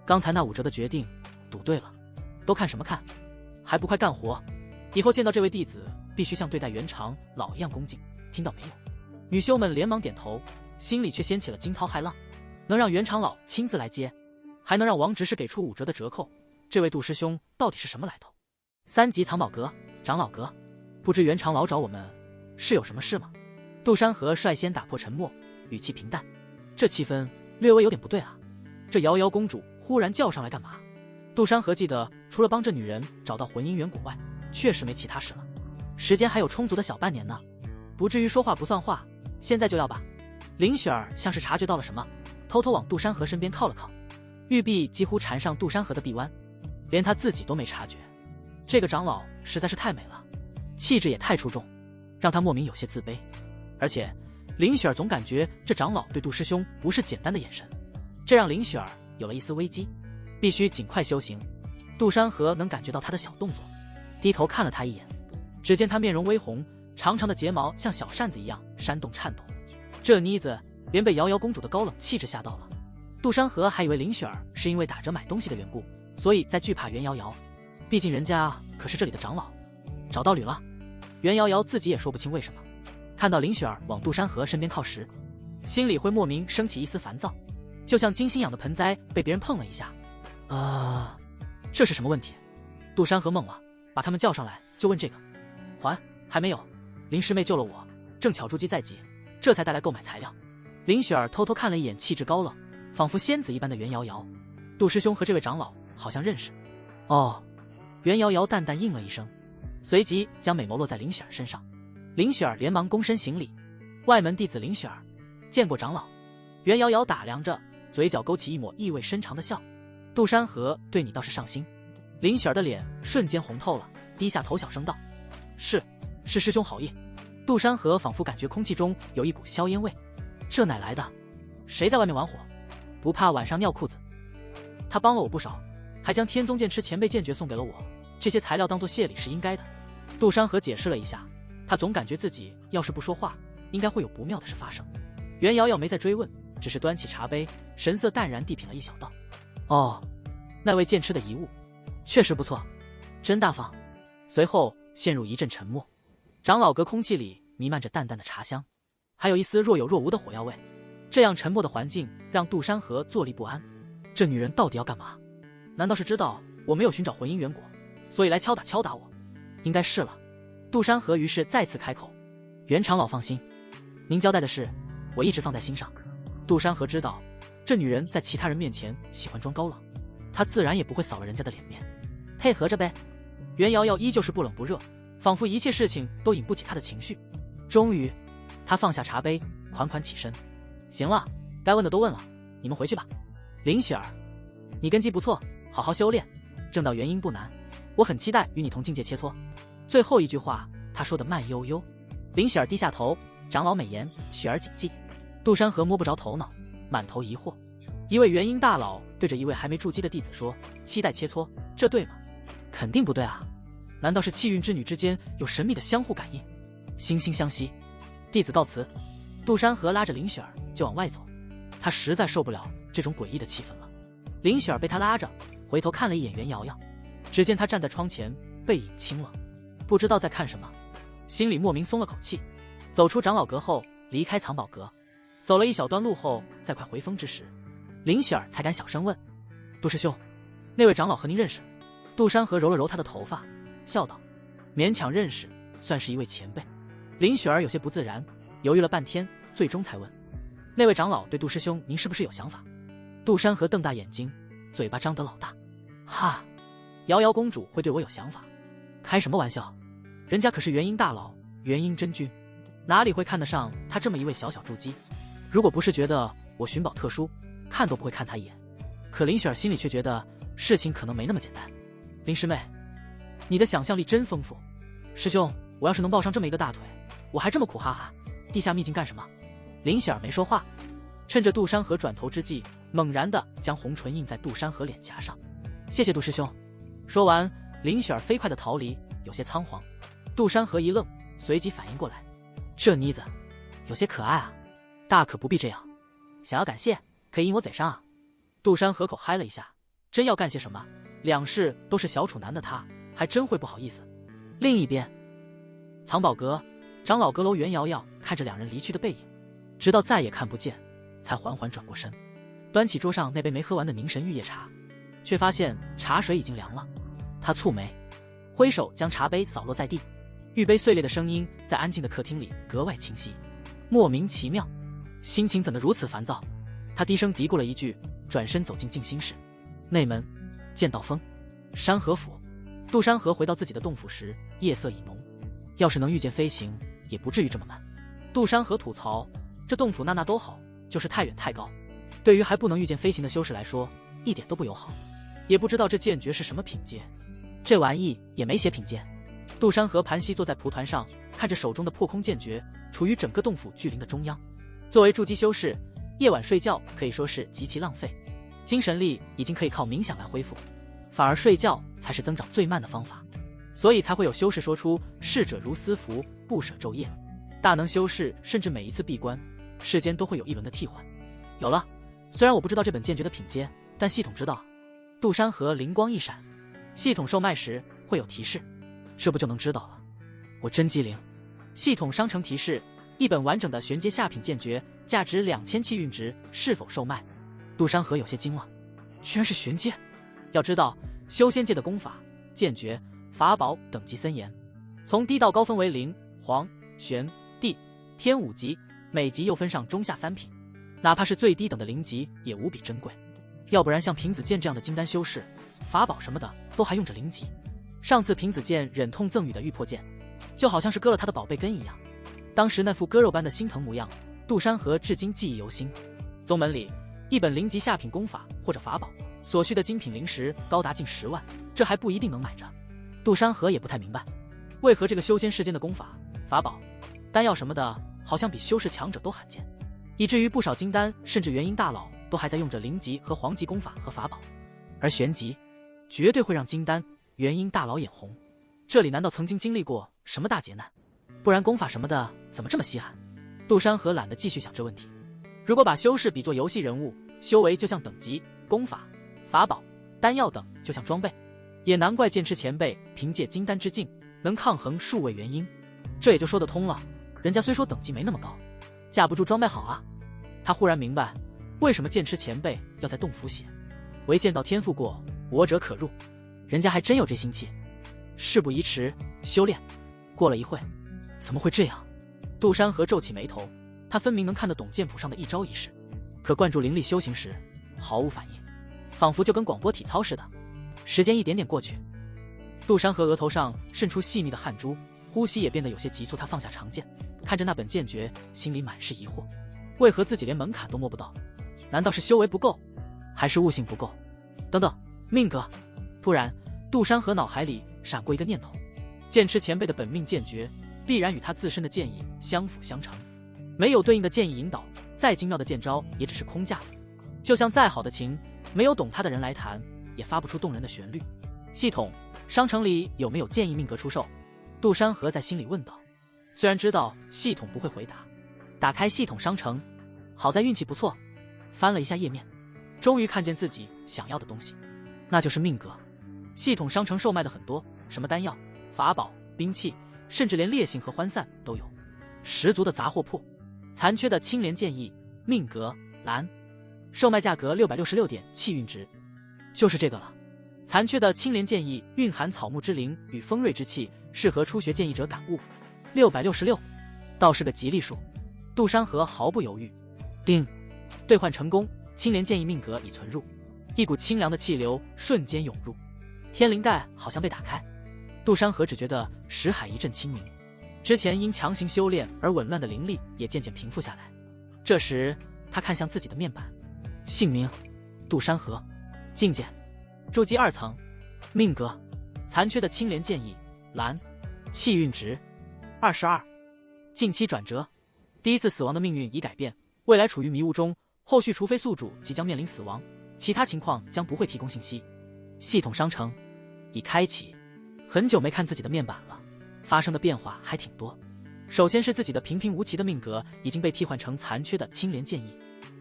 刚才那5折的决定赌对了。都看什么看，还不快干活！以后见到这位弟子，必须像对待袁长老一样恭敬，听到没有？女修们连忙点头，心里却掀起了惊涛骇浪。能让袁长老亲自来接，还能让王执事给出5折的折扣，这位杜师兄到底是什么来头？3级藏宝阁长老阁，不知袁长老找我们是有什么事吗？杜山河率先打破沉默，语气平淡，这气氛略微有点不对啊。这瑶瑶公主忽然叫上来干嘛？杜山河记得除了帮这女人找到魂姻缘果外，确实没其他事了。时间还有充足的小半年呢，不至于说话不算话，现在就要吧。林雪儿像是察觉到了什么，偷偷往杜山河身边靠了靠，玉臂几乎缠上杜山河的臂弯，连他自己都没察觉。这个长老实在是太美了，气质也太出众，让他莫名有些自卑。而且林雪儿总感觉这长老对杜师兄不是简单的眼神，这让林雪儿有了一丝危机，必须尽快修行。杜山河能感觉到他的小动作，低头看了他一眼，只见他面容微红，长长的睫毛像小扇子一样扇动颤抖。这妮子连被瑶瑶公主的高冷气质吓到了。杜山河还以为林雪儿是因为打折买东西的缘故，所以在惧怕袁瑶瑶，毕竟人家可是这里的长老。找到吕了，袁瑶瑶自己也说不清为什么，看到林雪儿往杜山河身边靠时，心里会莫名升起一丝烦躁，就像精心养的盆栽被别人碰了一下。这是什么问题？杜山河懵了，把他们叫上来就问这个。还没有，林师妹救了我，正巧诸姬在即，这才带来购买材料。林雪儿偷偷看了一眼气质高冷仿佛仙子一般的袁瑶瑶，杜师兄和这位长老好像认识。哦，袁瑶瑶淡淡应了一声，随即将美眸落在林雪儿身上。林雪儿连忙躬身行礼，外门弟子林雪儿，见过长老。袁瑶瑶打量着，嘴角勾起一抹意味深长的笑。杜山河对你倒是上心。林雪儿的脸瞬间红透了，低下头小声道：是师兄好意。杜山河仿佛感觉空气中有一股硝烟味，这哪来的？谁在外面玩火？不怕晚上尿裤子？他帮了我不少，还将天宗剑痴前辈剑诀送给了我，这些材料当作谢礼是应该的。杜山河解释了一下，他总感觉自己要是不说话，应该会有不妙的事发生。袁瑶瑶没再追问，只是端起茶杯，神色淡然地品了一小道。哦，那位剑痴的遗物确实不错，真大方。随后陷入一阵沉默，长老阁空气里弥漫着淡淡的茶香，还有一丝若有若无的火药味。这样沉默的环境让杜山河坐立不安，这女人到底要干嘛？难道是知道我没有寻找魂姻缘果，所以来敲打我？应该是了。杜山河于是再次开口：袁长老放心，您交代的事我一直放在心上。杜山河知道这女人在其他人面前喜欢装高冷，他自然也不会扫了人家的脸面，配合着呗。袁瑶瑶依旧是不冷不热，仿佛一切事情都引不起她的情绪。终于她放下茶杯，款款起身。行了，该问的都问了，你们回去吧。林雪儿，你根基不错，好好修炼，证到元婴不难，我很期待与你同境界切磋。最后一句话他说的慢悠悠。林雪儿低下头，长老美言，雪儿谨记。杜山河摸不着头脑，满头疑惑。一位元婴大佬对着一位还没筑基的弟子说期待切磋，这对吗？肯定不对啊，难道是气运之女之间有神秘的相互感应，惺惺相惜？弟子告辞。杜山河拉着林雪儿就往外走，他实在受不了这种诡异的气氛了。林雪儿被他拉着回头看了一眼袁瑶瑶，只见她站在窗前，背影清冷，不知道在看什么，心里莫名松了口气。走出长老阁后，离开藏宝阁，走了一小段路后，在快回风之时，林雪儿才敢小声问：杜师兄，那位长老和您认识？杜山河揉了揉他的头发，笑道：勉强认识，算是一位前辈。林雪儿有些不自然，犹豫了半天，最终才问：那位长老对杜师兄您是不是有想法？杜山河瞪大眼睛，嘴巴张得老大。哈，瑶瑶公主会对我有想法？开什么玩笑，人家可是元婴大佬，元婴真君，哪里会看得上他这么一位小小筑基？如果不是觉得我寻宝特殊，看都不会看他一眼。可林雪儿心里却觉得事情可能没那么简单。林师妹，你的想象力真丰富。师兄，我要是能抱上这么一个大腿，我还这么苦哈哈，地下秘境干什么？林雪儿没说话，趁着杜山河转头之际，猛然地将红唇印在杜山河脸颊上。谢谢杜师兄。说完，林雪儿飞快地逃离，有些仓皇。杜山河一愣，随即反应过来，这妮子有些可爱啊，大可不必这样。想要感谢，可以印我嘴上啊。杜山河口嗨了一下，真要干些什么，两世都是小处男的他，还真会不好意思。另一边，藏宝阁长老阁楼，袁瑶瑶看着两人离去的背影，直到再也看不见，才缓缓转过身，端起桌上那杯没喝完的凝神玉叶茶，却发现茶水已经凉了。他蹙眉，挥手将茶杯扫落在地，玉杯碎裂的声音在安静的客厅里格外清晰。莫名其妙，心情怎的如此烦躁？他低声嘀咕了一句，转身走进静心室。内门，剑道峰，山河府。杜山河回到自己的洞府时，夜色已浓，要是能御剑飞行，也不至于这么慢。杜山河吐槽，这洞府那都好，就是太远太高。对于还不能御剑飞行的修士来说，一点都不友好。也不知道这剑诀是什么品阶，这玩意也没写品阶。杜山河盘膝坐在蒲团上，看着手中的破空剑诀，处于整个洞府巨灵的中央。作为筑基修士，夜晚睡觉可以说是极其浪费，精神力已经可以靠冥想来恢复，反而睡觉才是增长最慢的方法。所以才会有修士说出逝者如斯夫，不舍昼夜。大能修士甚至每一次闭关，世间都会有一轮的替换。有了，虽然我不知道这本剑诀的品阶，但系统知道。杜山河灵光一闪，系统售卖时会有提示，这不就能知道了？我真机灵。系统商城提示：一本完整的玄阶下品剑诀，价值2000气运值，是否售卖？杜山河有些惊了，居然是玄阶。要知道，修仙界的功法、剑诀、法宝等级森严，从低到高分为灵、黄、玄、地、天5级，每级又分上中下3品，哪怕是最低等的灵级也无比珍贵。要不然像平子剑这样的金丹修士，法宝什么的都还用着灵级。上次平子剑忍痛赠予的玉破剑，就好像是割了他的宝贝根一样。当时那副割肉般的心疼模样，杜山河至今记忆犹新。宗门里一本灵级下品功法或者法宝，所需的精品灵石高达近10万，这还不一定能买着。杜山河也不太明白，为何这个修仙世间的功法、法宝、丹药什么的，好像比修士强者都罕见，以至于不少金丹甚至元婴大佬都还在用着灵级和黄级功法和法宝，而玄级绝对会让金丹、元婴大佬眼红。这里难道曾经经历过什么大劫难？不然功法什么的怎么这么稀罕？杜山河懒得继续想这问题。如果把修士比作游戏人物，修为就像等级，功法、法宝、丹药等就像装备，也难怪剑痴前辈凭借金丹之境能抗衡数位元婴。这也就说得通了，人家虽说等级没那么高，架不住装备好啊。他忽然明白为什么剑痴前辈要在洞府写唯剑道天赋过，我者可入，人家还真有这心气。事不宜迟，修炼。过了一会，怎么会这样？杜山河皱起眉头，他分明能看得懂剑谱上的一招一式，可灌注灵力修行时毫无反应，仿佛就跟广播体操似的。时间一点点过去，杜山河额头上渗出细密的汗珠，呼吸也变得有些急促。他放下长剑，看着那本剑诀，心里满是疑惑，为何自己连门槛都摸不到？难道是修为不够，还是悟性不够？等等，命格！突然，杜山河脑海里闪过一个念头，剑痴前辈的本命剑诀必然与他自身的剑意相辅相成，没有对应的剑意引导，再精妙的剑招也只是空架子。就像再好的琴，没有懂它的人来弹，也发不出动人的旋律。系统，商城里有没有剑意命格出售？杜山河在心里问道。虽然知道系统不会回答，打开系统商城，好在运气不错，翻了一下页面，终于看见自己想要的东西，那就是命格。系统商城售卖的很多，什么丹药、法宝、兵器，甚至连烈性和欢散都有，十足的杂货铺。残缺的青莲剑意，命格蓝，售卖价格666点气运值，就是这个了。残缺的青莲剑意蕴含草木之灵与锋锐之气，适合初学剑意者感悟。666，倒是个吉利数。杜山河毫不犹豫，定，兑换成功。青莲剑意命格已存入，一股清凉的气流瞬间涌入，天灵盖好像被打开。杜山河只觉得识海一阵清明，之前因强行修炼而紊乱的灵力也渐渐平复下来。这时他看向自己的面板，姓名杜山河，境界筑基2层，命格残缺的青莲剑意蓝，气运值22，近期转折，第一次死亡的命运已改变，未来处于迷雾中，后续除非宿主即将面临死亡，其他情况将不会提供信息。系统商城已开启，很久没看自己的面板了，发生的变化还挺多。首先是自己的平平无奇的命格已经被替换成残缺的青莲剑意，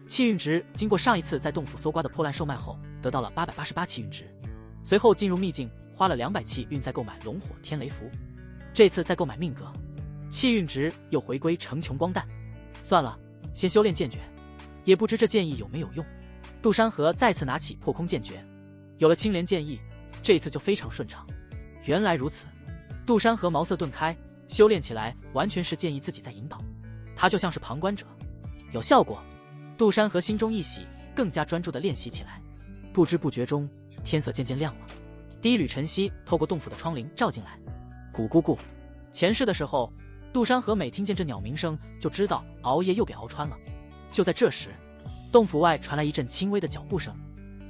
气运值经过上一次在洞府搜刮的破烂售卖后，得到了888气运值。随后进入秘境，花了200气运再购买龙火天雷符，这次再购买命格，气运值又回归成穷光蛋。算了，先修炼剑诀，也不知这剑意有没有用。杜山河再次拿起破空剑诀，有了青莲剑意，这一次就非常顺畅。原来如此，杜山河茅塞顿开，修炼起来完全是剑意自己在引导，他就像是旁观者。有效果，杜山河心中一喜，更加专注地练习起来。不知不觉中，天色渐渐亮了，第一缕晨曦透过洞府的窗棂照进来。咕咕咕，前世的时候，杜山河每听见这鸟鸣声，就知道熬夜又给熬穿了。就在这时，洞府外传来一阵轻微的脚步声，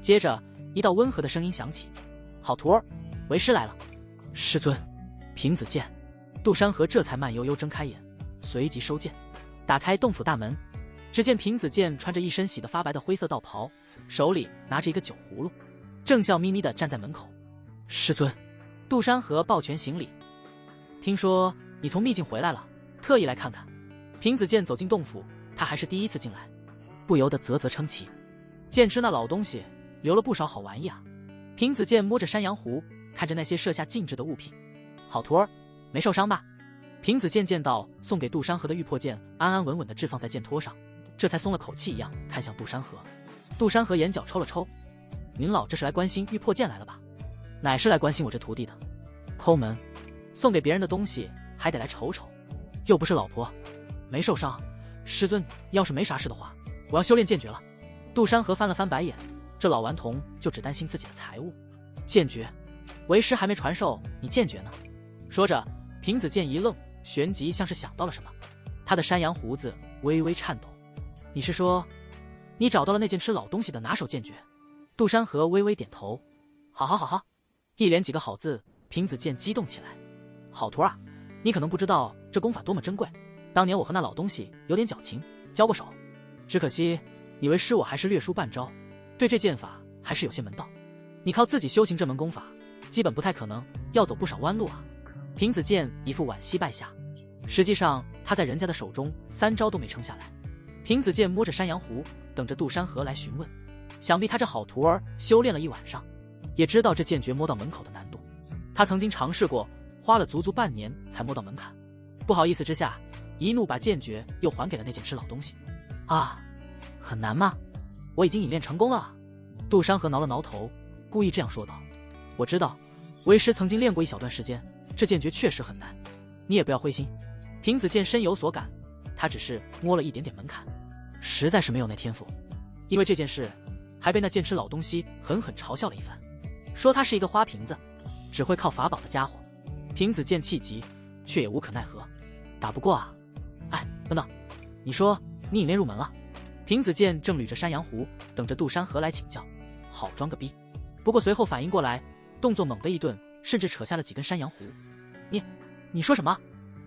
接着一道温和的声音响起：“好徒儿，为师来了。”师尊，平子剑。杜山河这才慢悠悠睁开眼，随即收剑，打开洞府大门。只见平子剑穿着一身洗得发白的灰色道袍，手里拿着一个酒葫芦，正笑眯眯地站在门口。师尊，杜山河抱拳行礼。听说你从秘境回来了，特意来看看。平子剑走进洞府，他还是第一次进来，不由得啧啧称奇。剑痴那老东西留了不少好玩意啊。平子剑摸着山羊湖，看着那些设下禁制的物品。好徒儿，没受伤吧？平子剑见到送给杜山河的玉破剑安安稳稳地置放在剑托上，这才松了口气一样看向杜山河。杜山河眼角抽了抽：“您老这是来关心玉破剑来了吧？”“乃是来关心我这徒弟的。”“抠门，送给别人的东西还得来瞅瞅，又不是老婆。没受伤，师尊要是没啥事的话，我要修炼剑诀了。”杜山河翻了翻白眼，这老顽童就只担心自己的财物。剑诀，为师还没传授你剑诀呢。说着，平子剑一愣，旋即像是想到了什么，他的山羊胡子微微颤抖。“你是说，你找到了那件吃老东西的拿手剑诀？”杜山河微微点头。“好好好好！”一连几个好字，平子剑激动起来。“好徒啊，你可能不知道这功法多么珍贵。当年我和那老东西有点矫情，交过手，只可惜你为师我还是略输半招，对这剑法还是有些门道。你靠自己修行这门功法，基本不太可能，要走不少弯路啊。”平子剑一副惋惜败下，实际上他在人家的手中3招都没撑下来。平子剑摸着山羊湖，等着杜山河来询问。想必他这好徒儿修炼了一晚上，也知道这剑诀摸到门口的难度。他曾经尝试过，花了足足半年才摸到门槛。不好意思之下，一怒把剑诀又还给了那件吃老东西。“啊，很难吗？我已经引炼成功了啊。”杜山河挠了挠头，故意这样说道：“我知道，为师曾经练过一小段时间，这剑诀确实很难，你也不要灰心。”平子剑深有所感，他只是摸了一点点门槛，实在是没有那天赋。因为这件事，还被那剑痴老东西狠狠嘲笑了一番，说他是一个花瓶子，只会靠法宝的家伙。平子剑气急，却也无可奈何。打不过啊！哎，等等，你说你引炼入门了？平子剑正捋着山羊湖，等着杜山河来请教，好装个逼。不过随后反应过来，动作猛地一顿，甚至扯下了几根山羊湖。你说什么？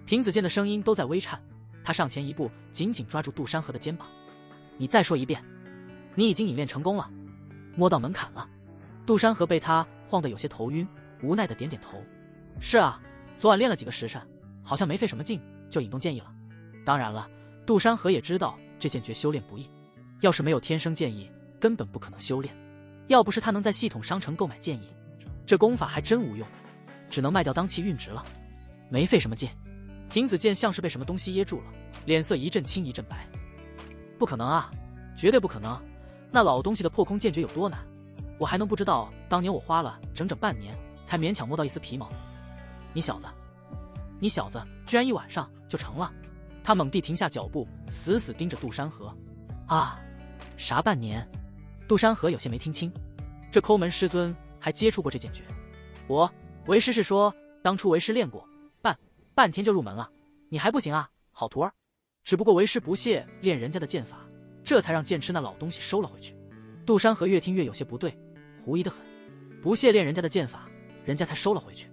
平子剑的声音都在微颤，他上前一步，紧紧抓住杜山河的肩膀。你再说一遍，你已经引炼成功了，摸到门槛了。杜山河被他晃得有些头晕，无奈的点点头。是啊，昨晚练了几个时辰，好像没费什么劲就引动剑意了。当然了，杜山河也知道这剑诀修炼不易，要是没有天生剑意，根本不可能修炼。要不是他能在系统商城购买剑意，这功法还真无用，只能卖掉当期运值了。没费什么劲。平子剑像是被什么东西噎住了，脸色一阵青一阵白。不可能啊，绝对不可能！那老东西的破空剑诀有多难，我还能不知道？当年我花了整整半年，才勉强摸到一丝皮毛。你小子居然一晚上就成了！他猛地停下脚步，死死盯着杜山河。啊，啥半年？杜山河有些没听清，这抠门师尊还接触过这剑诀？为师是说，当初为师练过，半天就入门了，你还不行啊，好徒儿。只不过为师不屑练人家的剑法，这才让剑痴那老东西收了回去。杜山河越听越有些不对，狐疑得很。不屑练人家的剑法，人家才收了回去，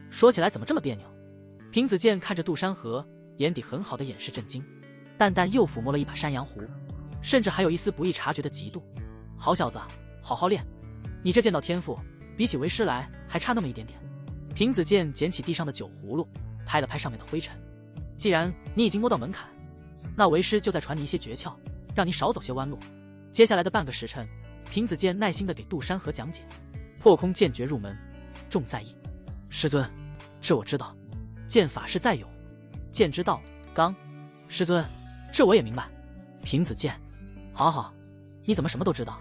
说起来怎么这么别扭？平子剑看着杜山河，眼底很好的掩饰震惊，淡淡又抚摸了一把山羊湖，甚至还有一丝不易察觉的嫉妒。好小子，好好练，你这剑道天赋比起为师来还差那么一点点。平子剑捡起地上的酒葫芦，拍了拍上面的灰尘。既然你已经摸到门槛，那为师就再传你一些诀窍，让你少走些弯路。接下来的半个时辰，平子剑耐心地给杜山河讲解破空剑诀入门，重在意。师尊，这我知道，剑法是在有，剑之道刚。师尊，这我也明白。平子剑，好好，你怎么什么都知道？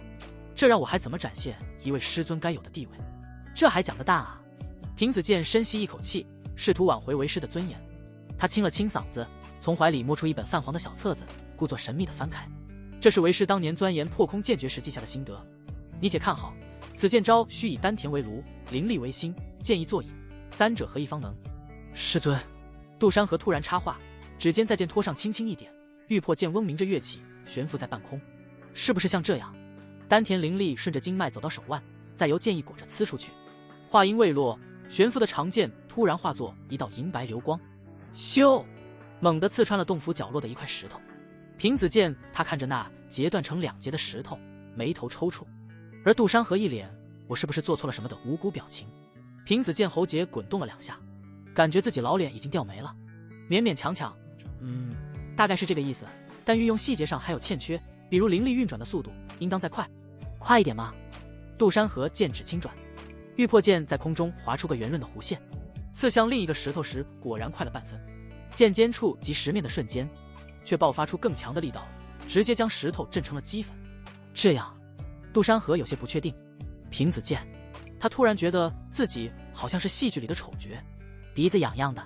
这让我还怎么展现一位师尊该有的地位？这还讲个大啊！平子剑深吸一口气，试图挽回为师的尊严。他清了清嗓子，从怀里摸出一本泛黄的小册子，故作神秘地翻开。这是为师当年钻研破空剑诀时记下的心得，你且看好。此剑招须以丹田为炉，灵力为心，剑意作引，三者合一方能。师尊，杜山河突然插话，指尖在剑托上轻轻一点，玉破剑嗡鸣着跃起，悬浮在半空。是不是像这样？丹田灵力顺着经脉走到手腕，再由剑意裹着刺出去。话音未落，悬浮的长剑突然化作一道银白流光，咻，猛地刺穿了洞府角落的一块石头。平子剑他看着那截断成2截的石头，眉头抽搐，而杜山河一脸我是不是做错了什么的无辜表情。平子剑喉结滚动了2下，感觉自己老脸已经掉没了，勉勉强强，大概是这个意思，但运用细节上还有欠缺，比如灵力运转的速度应当再快一点吗？杜山河剑指轻转，玉破剑在空中划出个圆润的弧线，刺向另一个石头时果然快了半分，剑尖处及石面的瞬间却爆发出更强的力道，直接将石头震成了齑粉。这样，杜山河有些不确定。平子剑，他突然觉得自己好像是戏剧里的丑角，鼻子痒痒的。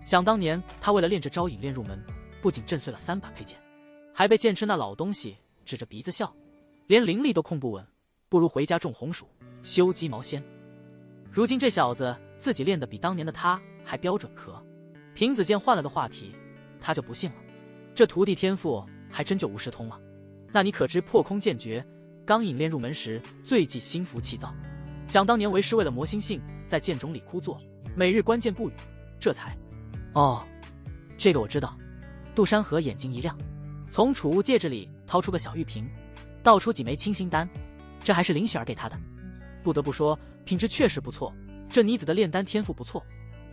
想当年他为了练这招引炼入门，不仅震碎了3把佩剑，还被剑痴那老东西指着鼻子笑，连灵力都控不稳，不如回家种红薯修鸡毛仙。如今这小子自己练得比当年的他还标准壳。平子剑换了个话题，他就不信了，这徒弟天赋还真就无师通了。那你可知破空剑诀刚引炼入门时最忌心浮气躁，想当年为师为了磨心性，在剑冢里枯坐，每日关剑不语，这才……哦，这个我知道。杜山河眼睛一亮，从储物戒指里掏出个小玉瓶，倒出几枚清心丹，这还是林雪儿给他的。不得不说，品质确实不错，这妮子的炼丹天赋不错。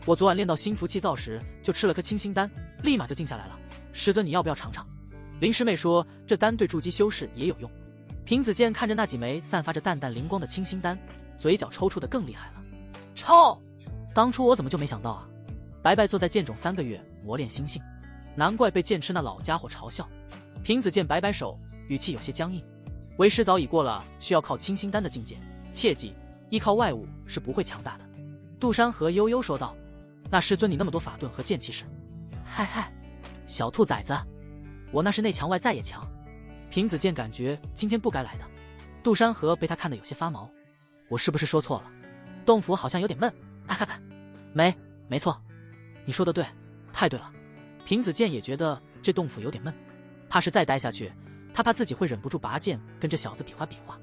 我昨晚练到心浮气躁时，就吃了颗清心丹，立马就静下来了。师尊，你要不要尝尝？林师妹说这丹对筑基修士也有用。平子剑看着那几枚散发着淡淡灵光的清心丹，嘴角抽搐得更厉害了。臭！当初我怎么就没想到啊！白白坐在剑冢3个月磨练心性，难怪被剑痴那老家伙嘲笑。平子剑摆摆手，语气有些僵硬。为师早已过了需要靠清心丹的境界，切记依靠外物是不会强大的。杜山河悠悠说道。那师尊你那么多法盾和剑气势？嗨，小兔崽子，我那是内强外在也强。平子剑感觉今天不该来的。杜山河被他看得有些发毛，我是不是说错了？洞府好像有点闷。没错，你说的对，太对了。平子剑也觉得这洞府有点闷，怕是再待下去，他怕自己会忍不住拔剑跟这小子比划比划，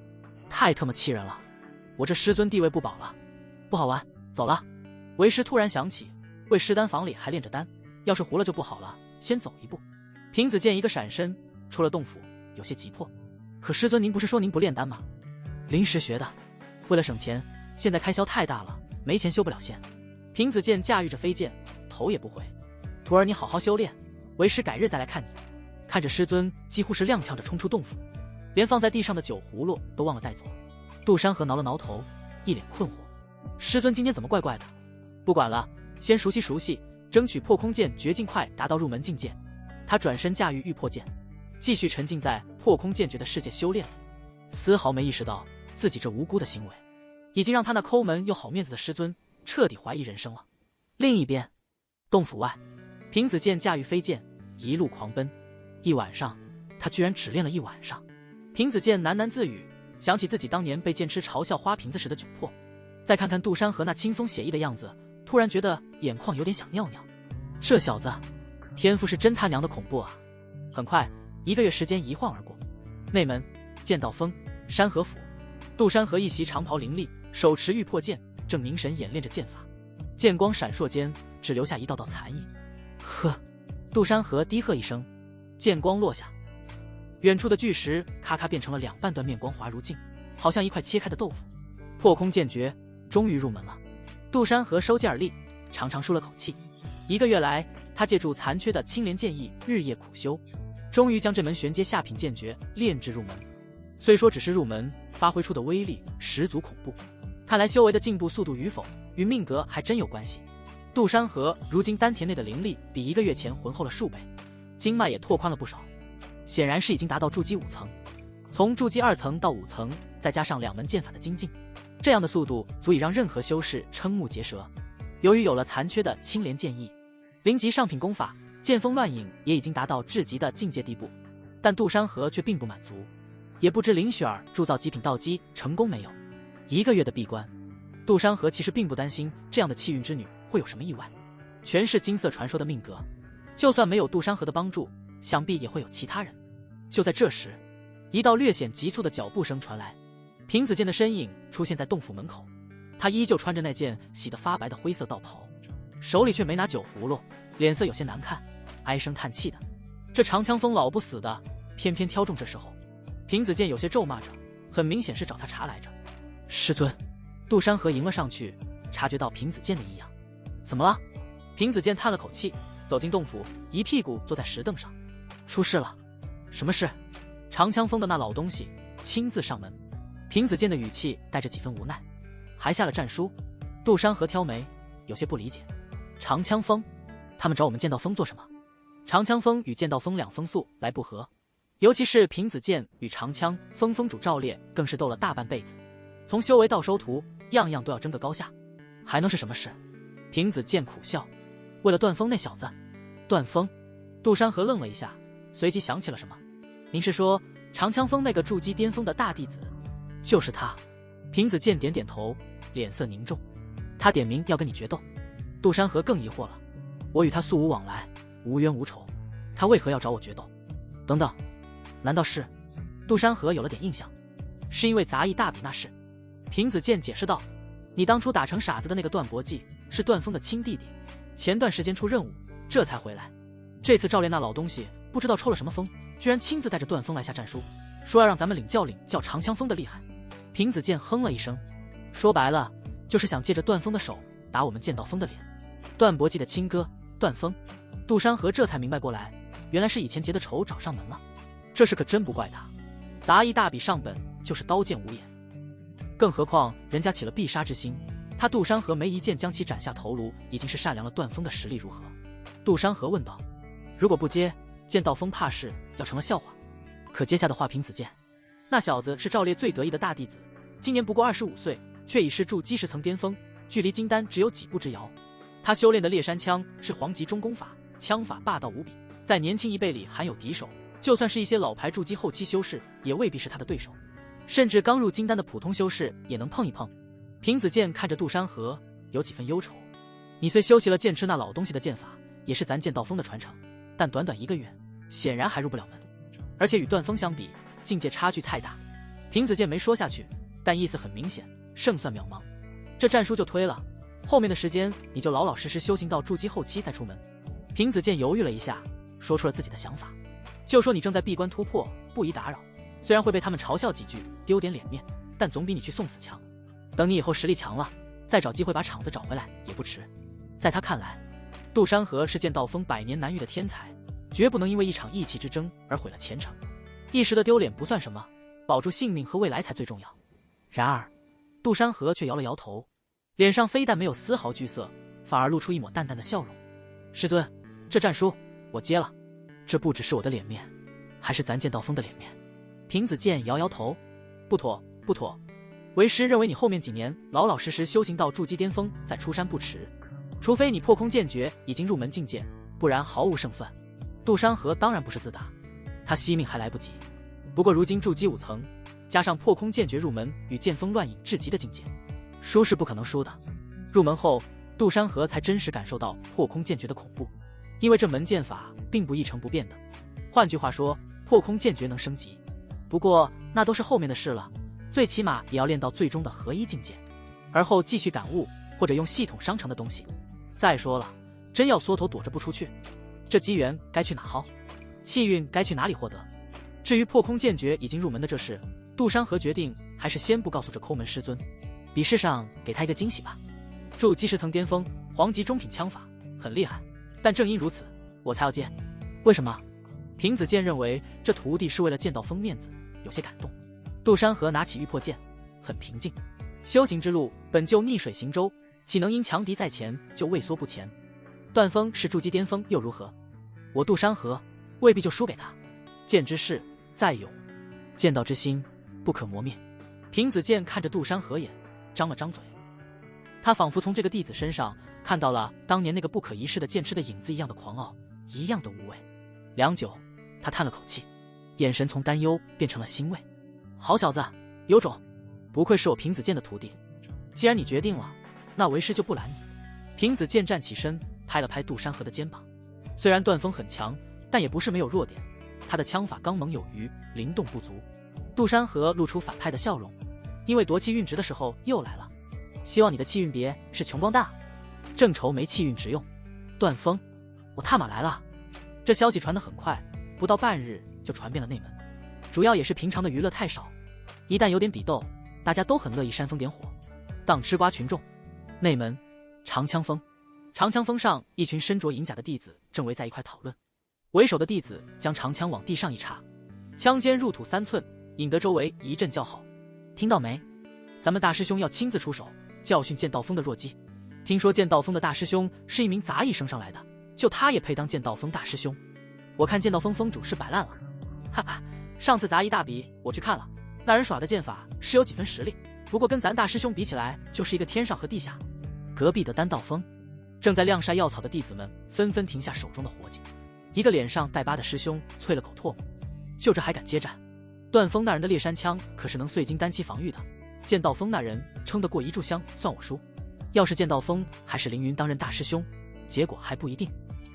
太特么气人了。我这师尊地位不保了，不好玩，走了。为师突然想起，为师丹房里还炼着丹，要是糊了就不好了，先走一步。平子剑一个闪身出了洞府，有些急迫。可师尊您不是说您不炼丹吗？临时学的，为了省钱，现在开销太大了，没钱修不了仙。平子剑驾驭着飞剑，头也不回。徒儿你好好修炼，为师改日再来看你。看着师尊几乎是踉跄着冲出洞府，连放在地上的酒葫芦都忘了带走。杜山河挠了挠头，一脸困惑，师尊今天怎么怪怪的？不管了，先熟悉熟悉，争取破空剑诀尽快达到入门境界。他转身驾驭玉破剑，继续沉浸在破空剑诀的世界修炼里，丝毫没意识到自己这无辜的行为已经让他那抠门又好面子的师尊彻底怀疑人生了。另一边，洞府外，平子剑驾驭飞剑一路狂奔，一晚上他居然只练了一晚上。平子剑喃喃自语，想起自己当年被剑痴嘲笑花瓶子时的窘迫，再看看杜山河那轻松写意的样子，突然觉得眼眶有点想尿尿。这小子天赋是真他娘的恐怖啊！很快1个月时间一晃而过，内门剑道峰山河府，杜山河一袭长袍凌厉，手持玉破剑，正凝神演练着剑法。剑光闪烁间，只留下一道道残影。呵！杜山河低喝一声，剑光落下，远处的巨石咔咔变成了2半段，面光滑如镜，好像一块切开的豆腐。破空剑诀终于入门了。杜山河收剑而立，长长舒了口气。1个月来，他借助残缺的青莲剑意，日夜苦修，终于将这门玄阶下品剑诀炼制入门。虽说只是入门，发挥出的威力十足恐怖。看来修为的进步速度与否，与命格还真有关系。杜山河如今丹田内的灵力比1个月前浑厚了数倍，经脉也拓宽了不少，显然是已经达到筑基5层。从筑基2层到5层，再加上2门剑法的精进，这样的速度足以让任何修士瞠目结舌。由于有了残缺的青莲剑意，灵级上品功法剑锋乱影也已经达到至极的境界地步。但杜山河却并不满足，也不知林雪儿铸造极品道基成功没有。1个月的闭关，杜山河其实并不担心这样的气运之女会有什么意外。全是金色传说的命格，就算没有杜山河的帮助，想必也会有其他人。就在这时，一道略显急促的脚步声传来，平子健的身影出现在洞府门口。他依旧穿着那件洗得发白的灰色道袍，手里却没拿酒葫芦，脸色有些难看，唉声叹气的。这长枪锋老不死的，偏偏挑中这时候。平子健有些咒骂着，很明显是找他茬来着。师尊，杜山河迎了上去，察觉到平子健的异样。怎么了？平子健叹了口气，走进洞府，一屁股坐在石凳上。出事了。什么事？长枪锋的那老东西亲自上门。平子健的语气带着几分无奈。还下了战书。杜山河挑眉，有些不理解。长枪锋，他们找我们剑道锋做什么？长枪锋与剑道锋两风素来不合，尤其是平子健与长枪锋锋主赵烈更是斗了大半辈子，从修为到收徒，样样都要争个高下，还能是什么事？平子健苦笑，为了段锋那小子。段锋？杜山河愣了一下，随即想起了什么。您是说长枪锋那个筑基巅峰的大弟子？就是他。平子健点点头，脸色凝重。他点名要跟你决斗。杜山河更疑惑了，我与他素无往来，无冤无仇，他为何要找我决斗？等等，难道是？杜山河有了点印象，是因为杂役大比那事。平子健解释道，你当初打成傻子的那个段伯纪是段锋的亲弟弟，前段时间出任务，这才回来。这次赵烈那老东西不知道抽了什么风，居然亲自带着段锋来下战书，说要让咱们领教长枪锋的厉害。平子健哼了一声，说白了就是想借着段锋的手打我们剑道锋的脸。段伯纪的亲哥段锋。杜山河这才明白过来，原来是以前结的仇找上门了。这事可真不怪他，杂役大比上本就是刀剑无眼，更何况人家起了必杀之心，他杜山河没一剑将其斩下头颅，已经是善良了段锋的实力如何？杜山河问道。如果不接，剑道锋怕是要成了笑话。可接下的话，平子健那小子是赵烈最得意的大弟子，今年不过25岁，却已是筑基10层巅峰，距离金丹只有几步之遥。他修炼的猎山枪是黄级中功法，枪法霸道无比，在年轻一辈里罕有敌手，就算是一些老牌筑基后期修士也未必是他的对手，甚至刚入金丹的普通修士也能碰一碰。平子健看着杜山河，有几分忧愁。你虽修习了剑痴那老东西的剑法，也是咱剑道锋的传承，但短短1个月，显然还入不了门，而且与段锋相比，境界差距太大。平子健没说下去，但意思很明显，胜算渺茫。这战书就推了，后面的时间你就老老实实修行到筑基后期再出门。平子健犹豫了一下，说出了自己的想法，就说你正在闭关突破，不宜打扰，虽然会被他们嘲笑几句，丢点脸面，但总比你去送死强。等你以后实力强了，再找机会把场子找回来也不迟。在他看来，杜山河是剑道锋100年难遇的天才，绝不能因为一场意气之争而毁了前程。一时的丢脸不算什么，保住性命和未来才最重要。然而杜山河却摇了摇头，脸上非但没有丝毫惧色，反而露出一抹淡淡的笑容。师尊，这战书我接了，这不只是我的脸面，还是咱剑道锋的脸面。平子健摇摇头，不妥不妥，为师认为你后面几年老老实实修行到筑基巅峰再出山不迟，除非你破空剑诀已经入门境界，不然毫无胜算。杜山河当然不是自大，他惜命还来不及，不过如今筑基5层，加上破空剑诀入门与剑锋乱影至极的境界，输是不可能输的。入门后，杜山河才真实感受到破空剑诀的恐怖，因为这门剑法并不一成不变的。换句话说，破空剑诀能升级，不过那都是后面的事了，最起码也要练到最终的合一境界，而后继续感悟或者用系统商城的东西。再说了，真要缩头躲着不出去，这机缘该去哪薅？气运该去哪里获得？至于破空剑诀已经入门的这事，杜山河决定还是先不告诉这抠门师尊，比试上给他一个惊喜吧。筑基10层巅峰，黄级中品枪法，很厉害，但正因如此，我才要接。为什么？平子健认为这徒弟是为了剑道锋面子，有些感动。杜山河拿起玉破剑，很平静。修行之路本就逆水行舟，岂能因强敌在前就畏缩不前？段锋是筑基巅峰又如何？我杜山河未必就输给他。剑之势再勇，剑道之心不可磨灭。平子健看着杜山河眼，张了张嘴。他仿佛从这个弟子身上看到了当年那个不可一世的剑痴的影子一样的狂傲，一样的无畏。良久，他叹了口气，眼神从担忧变成了欣慰。好小子，有种，不愧是我平子健的徒弟。既然你决定了，那为师就不拦你。平子健站起身，拍了拍杜山河的肩膀。虽然段锋很强，但也不是没有弱点，他的枪法刚猛有余，灵动不足。杜山河露出反派的笑容，因为夺气运值的时候又来了，希望你的气运别是穷光蛋，正愁没气运值用。段峰，我踏马来了。这消息传得很快，不到半日就传遍了内门，主要也是平常的娱乐太少，一旦有点比斗，大家都很乐意煽风点火，当吃瓜群众。内门长枪峰，长枪峰上一群身着银甲的弟子正围在一块讨论，为首的弟子将长枪往地上一插，枪尖入土3寸，引得周围一阵叫好。听到没？咱们大师兄要亲自出手教训剑道峰的弱鸡。听说剑道峰的大师兄是一名杂役升上来的，就他也配当剑道峰大师兄？我看剑道峰峰主是摆烂了。哈哈，上次杂役大比我去看了，那人耍的剑法是有几分实力，不过跟咱大师兄比起来就是一个天上和地下。隔壁的丹道峰正在晾晒药草的弟子们纷纷停下手中的活计，一个脸上带疤的师兄啐了口唾沫，就这还敢接战？段峰那人的猎山枪可是能碎金单期防御的，剑道峰那人撑得过一炷香算我输。要是剑道峰还是凌云当任大师兄，结果还不一定。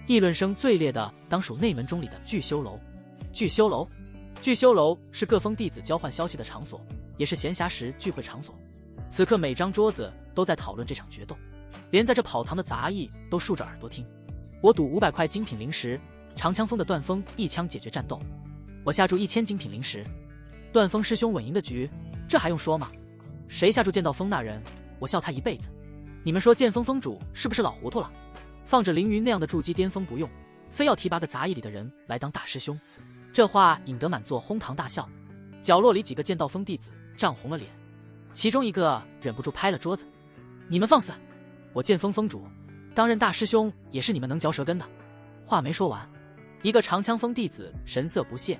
议论声最烈的当属内门中里的聚修楼。聚修楼，聚修楼是各峰弟子交换消息的场所，也是闲暇时聚会场所。此刻每张桌子都在讨论这场决斗，连在这跑堂的杂役都竖着耳朵听。我赌500块精品零食，长枪锋的段峰一枪解决战斗。我下注1000精品零食，段峰师兄稳赢的局，这还用说吗？谁下注剑道峰那人，我笑他一辈子。你们说剑锋峰主是不是老糊涂了？放着凌云那样的筑基巅峰不用，非要提拔个杂役里的人来当大师兄。这话引得满座哄堂大笑，角落里几个剑道峰弟子涨红了脸，其中一个忍不住拍了桌子：你们放肆！我剑锋峰主当任大师兄也是你们能嚼舌根的。话没说完，一个长枪锋弟子神色不屑：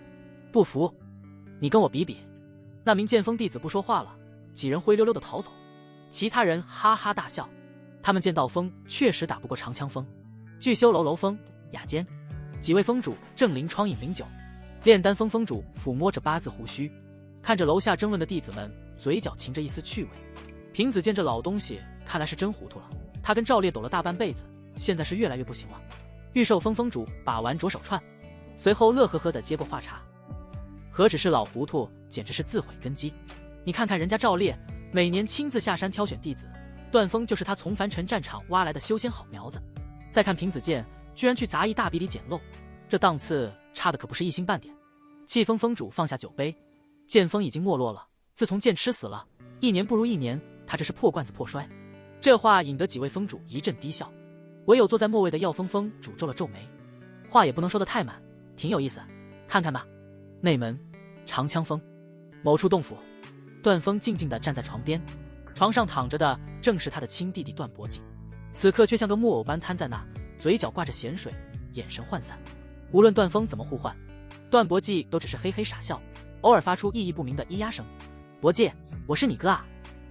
不服，你跟我比比。那名剑锋弟子不说话了，几人灰溜溜的逃走，其他人哈哈大笑。他们剑道峰确实打不过长枪锋。聚修楼楼峰雅间，几位峰主正临窗饮饮酒，炼丹峰峰主抚摸着8字胡须，看着楼下争论的弟子们，嘴角噙着一丝趣味。平子见这老东西看来是真糊涂了，他跟赵烈斗了大半辈子，现在是越来越不行了。玉寿峰峰主把玩着手串，随后乐呵呵地接过话茬：何止是老糊涂，简直是自毁根基。你看看人家赵烈每年亲自下山挑选弟子，段峰就是他从凡尘战场挖来的修仙好苗子。再看平子剑居然去杂役大比里捡漏，这档次差的可不是一星半点。气风峰主放下酒杯，剑锋已经没落了，自从剑痴死了，1年不如1年，他这是破罐子破摔。这话引得几位峰主一阵低笑，唯有坐在末位的耀峰峰主皱了皱眉，话也不能说得太满，挺有意思，看看吧。内门长枪锋某处洞府，段峰静静地站在床边，床上躺着的正是他的亲弟弟段博济，此刻却像个木偶般瘫在那，嘴角挂着咸水，眼神涣散。无论段峰怎么呼唤，段博济都只是嘿嘿傻笑，偶尔发出意义不明的咿呀声。博济，我是你哥啊！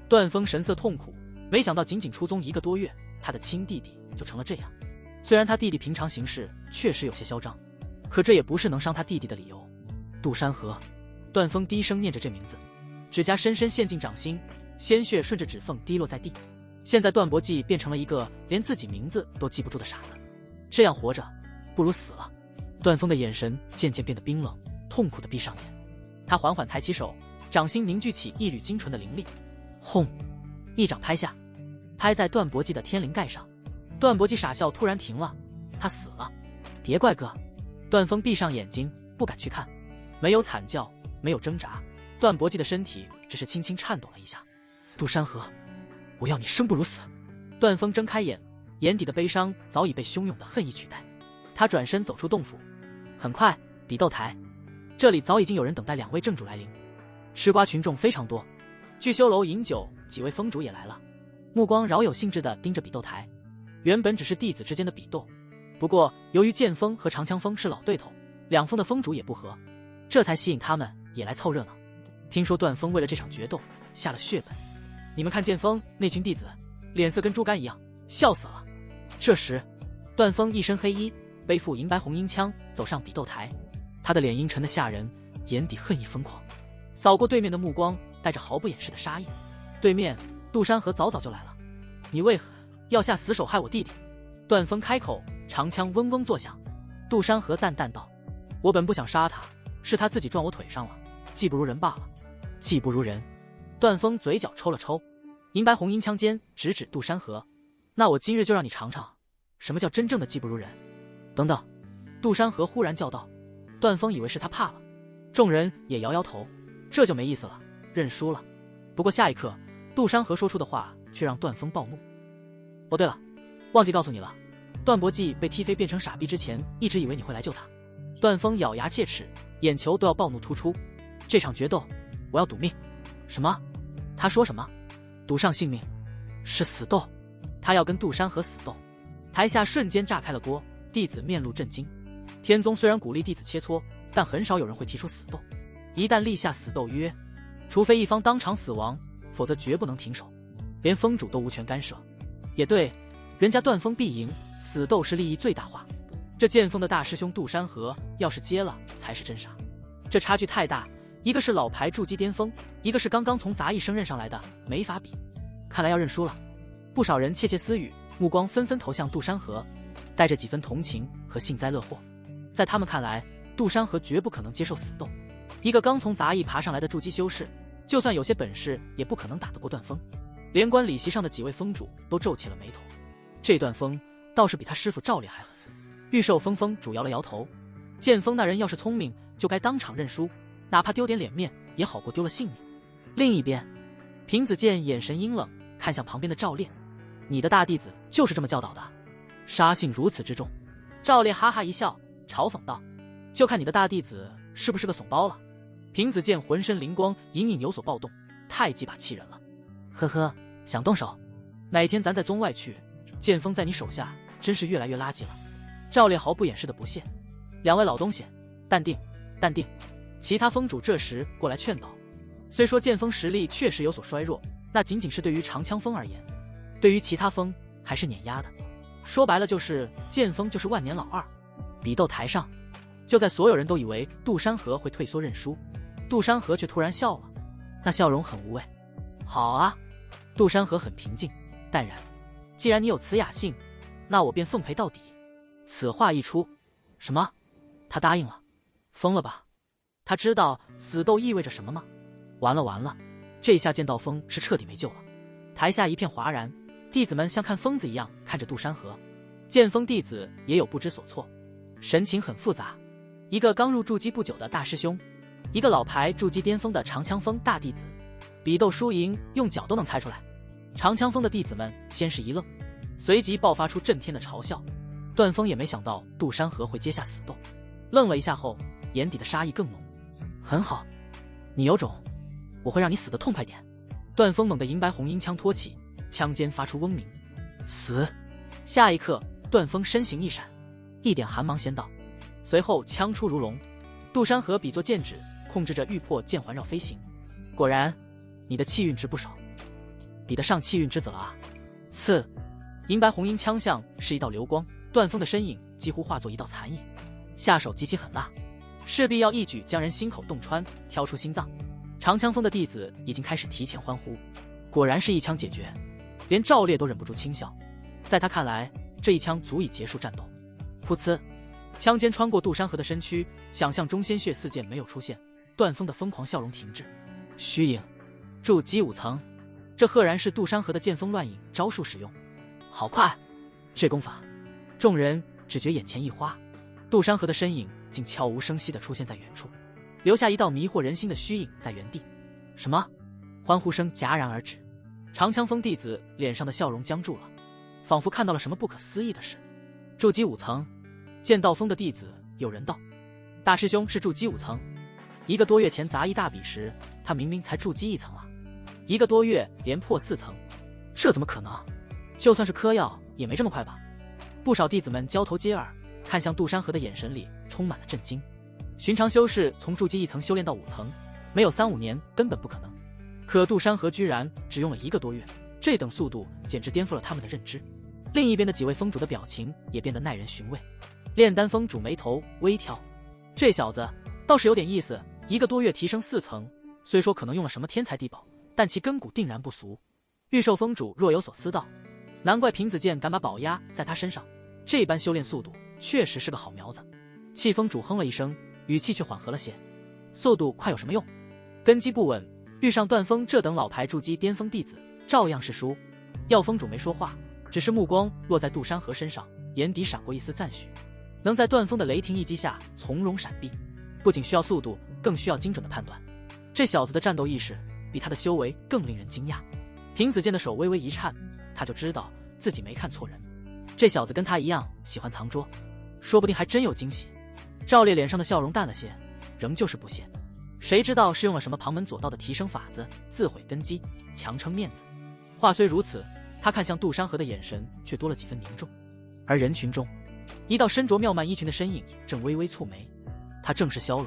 段峰神色痛苦，没想到仅仅出宗1个多月，他的亲弟弟就成了这样。虽然他弟弟平常行事确实有些嚣张，可这也不是能伤他弟弟的理由。杜山河，段峰低声念着这名字，指甲深深陷进掌心，鲜血顺着指缝滴落在地。现在段博济变成了一个连自己名字都记不住的傻子，这样活着不如死了。段峰的眼神渐渐变得冰冷，痛苦地闭上眼。他缓缓抬起手，掌心凝聚起一缕精纯的灵力，轰，一掌拍下，拍在段博济的天灵盖上。段博济傻笑突然停了，他死了。别怪哥。段峰闭上眼睛，不敢去看，没有惨叫，没有挣扎，段博济的身体只是轻轻颤抖了一下。杜山河，我要你生不如死。段峰睁开眼，眼底的悲伤早已被汹涌的恨意取代。他转身走出洞府，很快比斗台这里早已经有人等待2位正主来临，吃瓜群众非常多。聚修楼饮酒，几位峰主也来了，目光饶有兴致地盯着比斗台。原本只是弟子之间的比斗，不过由于剑锋和长枪锋是老对头，2峰的峰主也不和，这才吸引他们也来凑热闹。听说段峰为了这场决斗下了血本，你们看剑锋那群弟子脸色跟猪肝一样，笑死了。这时段峰一身黑衣，背负银白红缨枪走上比斗台，他的脸阴沉的吓人，眼底恨意疯狂，扫过对面的目光带着毫不掩饰的杀意。对面杜山河早就来了，你为何要下死手害我弟弟？段峰开口，长枪嗡嗡作响。杜山河淡淡道：我本不想杀他，是他自己撞我腿上了，技不如人罢了。技不如人。段峰嘴角抽了抽，银白红缨枪尖直指杜山河。那我今日就让你尝尝，什么叫真正的技不如人。等等，杜山河忽然叫道。段峰以为是他怕了，众人也摇摇头，这就没意思了，认输了。不过下一刻，杜山河说出的话却让段峰暴怒。哦对了，忘记告诉你了，段伯记被踢飞变成傻逼之前，一直以为你会来救他。段峰咬牙切齿，眼球都要暴怒突出。这场决斗，我要赌命。什么？他说什么？赌上性命，是死斗。他要跟杜山河死斗。台下瞬间炸开了锅，弟子面露震惊。天宗虽然鼓励弟子切磋，但很少有人会提出死斗。一旦立下死斗约，除非一方当场死亡，否则绝不能停手，连峰主都无权干涉。也对，人家段峰必赢，死斗是利益最大化。这剑锋的大师兄杜山河要是接了才是真傻，这差距太大，一个是老牌筑基巅峰，一个是刚刚从杂役升任上来的，没法比。看来要认输了。不少人窃窃私语，目光纷纷投向杜山河，带着几分同情和幸灾乐祸。在他们看来，杜山河绝不可能接受死斗。一个刚从杂役爬上来的筑基修士，就算有些本事，也不可能打得过段峰。连观礼席上的几位峰主都皱起了眉头。这段峰倒是比他师傅赵烈还狠。御兽峰峰主摇了摇头，剑锋那人要是聪明，就该当场认输，哪怕丢点脸面，也好过丢了性命。另一边，平子剑眼神阴冷，看向旁边的赵烈：“你的大弟子就是这么教导的，杀性如此之重。”赵烈哈哈一笑，嘲讽道：“就看你的大弟子是不是个怂包了。”平子剑浑身灵光，隐隐有所暴动，太鸡巴气人了。呵呵，想动手？哪天咱在宗外去，剑锋在你手下真是越来越垃圾了。赵烈毫不掩饰的不屑。两位老东西，淡定，淡定。其他峰主这时过来劝导。虽说剑锋实力确实有所衰弱，那仅仅是对于长枪锋而言，对于其他锋还是碾压的。说白了就是剑锋就是万年老二。比斗台上，就在所有人都以为杜山河会退缩认输，杜山河却突然笑了，那笑容很无畏。好啊，杜山河很平静淡然，既然你有此雅兴，那我便奉陪到底。此话一出，什么？他答应了？疯了吧？他知道死斗意味着什么吗？完了完了，这下剑道锋是彻底没救了。台下一片哗然，弟子们像看疯子一样看着杜山河。剑锋弟子也有不知所措，神情很复杂。一个刚入筑基不久的大师兄，一个老牌筑基巅峰的长枪锋大弟子，比斗输赢用脚都能猜出来。长枪锋的弟子们先是一愣，随即爆发出震天的嘲笑。段峰也没想到杜山河会接下死斗，愣了一下后，眼底的杀意更浓。很好，你有种，我会让你死得痛快点。段峰猛地银白红缨枪托起，枪尖发出嗡鸣。死！下一刻，段峰身形一闪，一点寒芒先到，随后枪出如龙。杜山河比作剑指，控制着玉魄剑环绕飞行。果然，你的气运值不少，比得上气运之子了啊！刺！银白红缨枪像是一道流光，段峰的身影几乎化作一道残影，下手极其狠辣，势必要一举将人心口洞穿，挑出心脏。长枪锋的弟子已经开始提前欢呼，果然是一枪解决，连赵烈都忍不住轻笑。在他看来，这一枪足以结束战斗。噗呲，枪尖穿过杜山河的身躯，想象中鲜血四溅没有出现，段峰的疯狂笑容停滞。虚影，筑基5层，这赫然是杜山河的剑锋乱影招数使用。好快，这功法！众人只觉眼前一花，杜山河的身影竟悄无声息地出现在远处，留下一道迷惑人心的虚影在原地。什么？欢呼声戛然而止，长枪锋弟子脸上的笑容僵住了，仿佛看到了什么不可思议的事。筑基5层，剑道锋的弟子有人道：“大师兄是筑基5层？1个多月前杂役大比时，他明明才筑基1层啊！1个多月连破4层，这怎么可能？就算是嗑药也没这么快吧？”不少弟子们交头接耳，看向杜山河的眼神里充满了震惊。寻常修士从筑基1层修炼到5层，没有3-5年根本不可能，可杜山河居然只用了1个多月，这等速度简直颠覆了他们的认知。另一边的几位峰主的表情也变得耐人寻味。炼丹峰主眉头微挑，这小子倒是有点意思，1个多月提升4层，虽说可能用了什么天才地宝，但其根骨定然不俗。御兽峰主若有所思道：“难怪平子剑敢把宝压在他身上，这般修炼速度确实是个好苗子。”气风主哼了一声，语气却缓和了些：“速度快有什么用？根基不稳，遇上段峰这等老牌筑基巅峰弟子，照样是输。”药峰主没说话，只是目光落在杜山河身上，眼底闪过一丝赞许。能在段峰的雷霆一击下从容闪避，不仅需要速度，更需要精准的判断。这小子的战斗意识比他的修为更令人惊讶。平子健的手微微一颤，他就知道自己没看错人。这小子跟他一样喜欢藏拙，说不定还真有惊喜。赵烈脸上的笑容淡了些，仍旧是不屑。谁知道是用了什么旁门左道的提升法子，自毁根基，强撑面子。话虽如此，他看向杜山河的眼神却多了几分凝重。而人群中，一道身着妙曼衣裙的身影正微微蹙眉，他正是萧冷。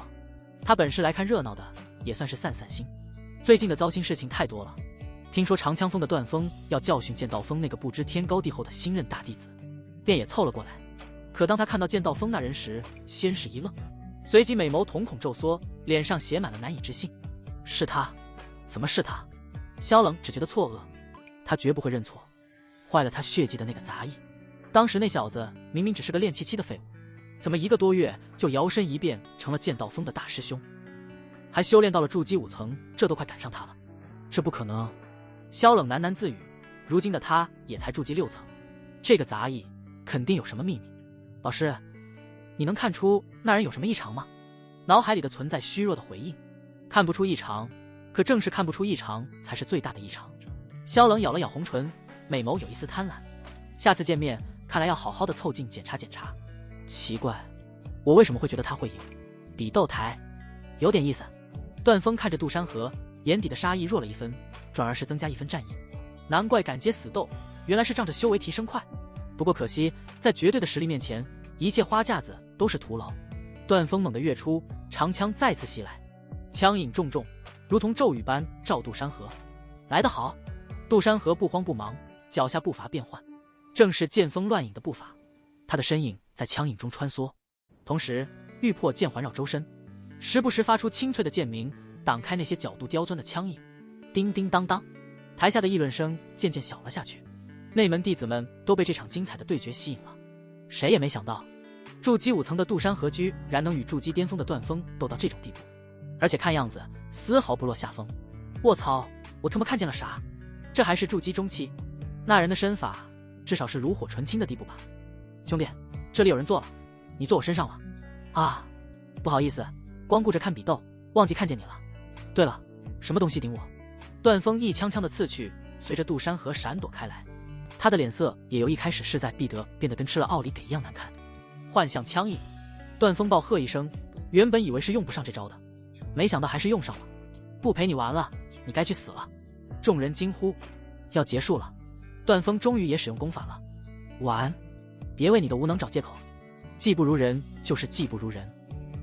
他本是来看热闹的，也算是散散心。最近的糟心事情太多了，听说长枪锋的段峰要教训剑道锋那个不知天高地厚的新任大弟子，便也凑了过来。可当他看到剑道锋那人时，先是一愣，随即美眸瞳孔骤缩，脸上写满了难以置信。是他？怎么是他？萧冷只觉得错愕，他绝不会认错。坏了他血迹的那个杂役，当时那小子明明只是个练气的废物，怎么1个多月就摇身一变成了剑道锋的大师兄，还修炼到了筑基5层，这都快赶上他了。这不可能。萧冷喃喃自语，如今的他也才筑基6层，这个杂役肯定有什么秘密。老师，你能看出那人有什么异常吗？脑海里的存在虚弱的回应。看不出异常，可正是看不出异常才是最大的异常。萧冷咬了咬红唇，美眸有一丝贪婪。下次见面看来要好好的凑近检查检查。奇怪，我为什么会觉得他会赢？比斗台有点意思。段峰看着杜山河，眼底的杀意弱了1分，转而是增加1分战意。难怪敢接死斗，原来是仗着修为提升快。不过可惜，在绝对的实力面前，一切花架子都是徒劳。段峰猛地跃出，长枪再次袭来，枪影重重，如同骤雨般照杜山河。来得好！杜山河不慌不忙，脚下步伐变换，正是剑锋乱影的步伐。他的身影在枪影中穿梭，同时玉魄剑环绕周身，时不时发出清脆的剑鸣，挡开那些角度刁钻的枪影。叮叮当当，台下的议论声渐渐小了下去。内门弟子们都被这场精彩的对决吸引了。谁也没想到，筑基5层的杜山河居然能与筑基巅峰的段峰斗到这种地步，而且看样子丝毫不落下风。卧槽，我他妈看见了啥？这还是筑基中期，那人的身法至少是炉火纯青的地步吧？兄弟，这里有人坐了，你坐我身上了。啊，不好意思，光顾着看比斗，忘记看见你了。对了，什么东西顶我？段峰一枪枪的刺去，随着杜山河闪躲开来。他的脸色也由一开始势在必得，变得跟吃了奥利给一样难看。幻象枪印，段峰暴喝一声，原本以为是用不上这招的，没想到还是用上了。不陪你玩了，你该去死了！众人惊呼，要结束了。段峰终于也使用功法了。玩，别为你的无能找借口。技不如人就是技不如人。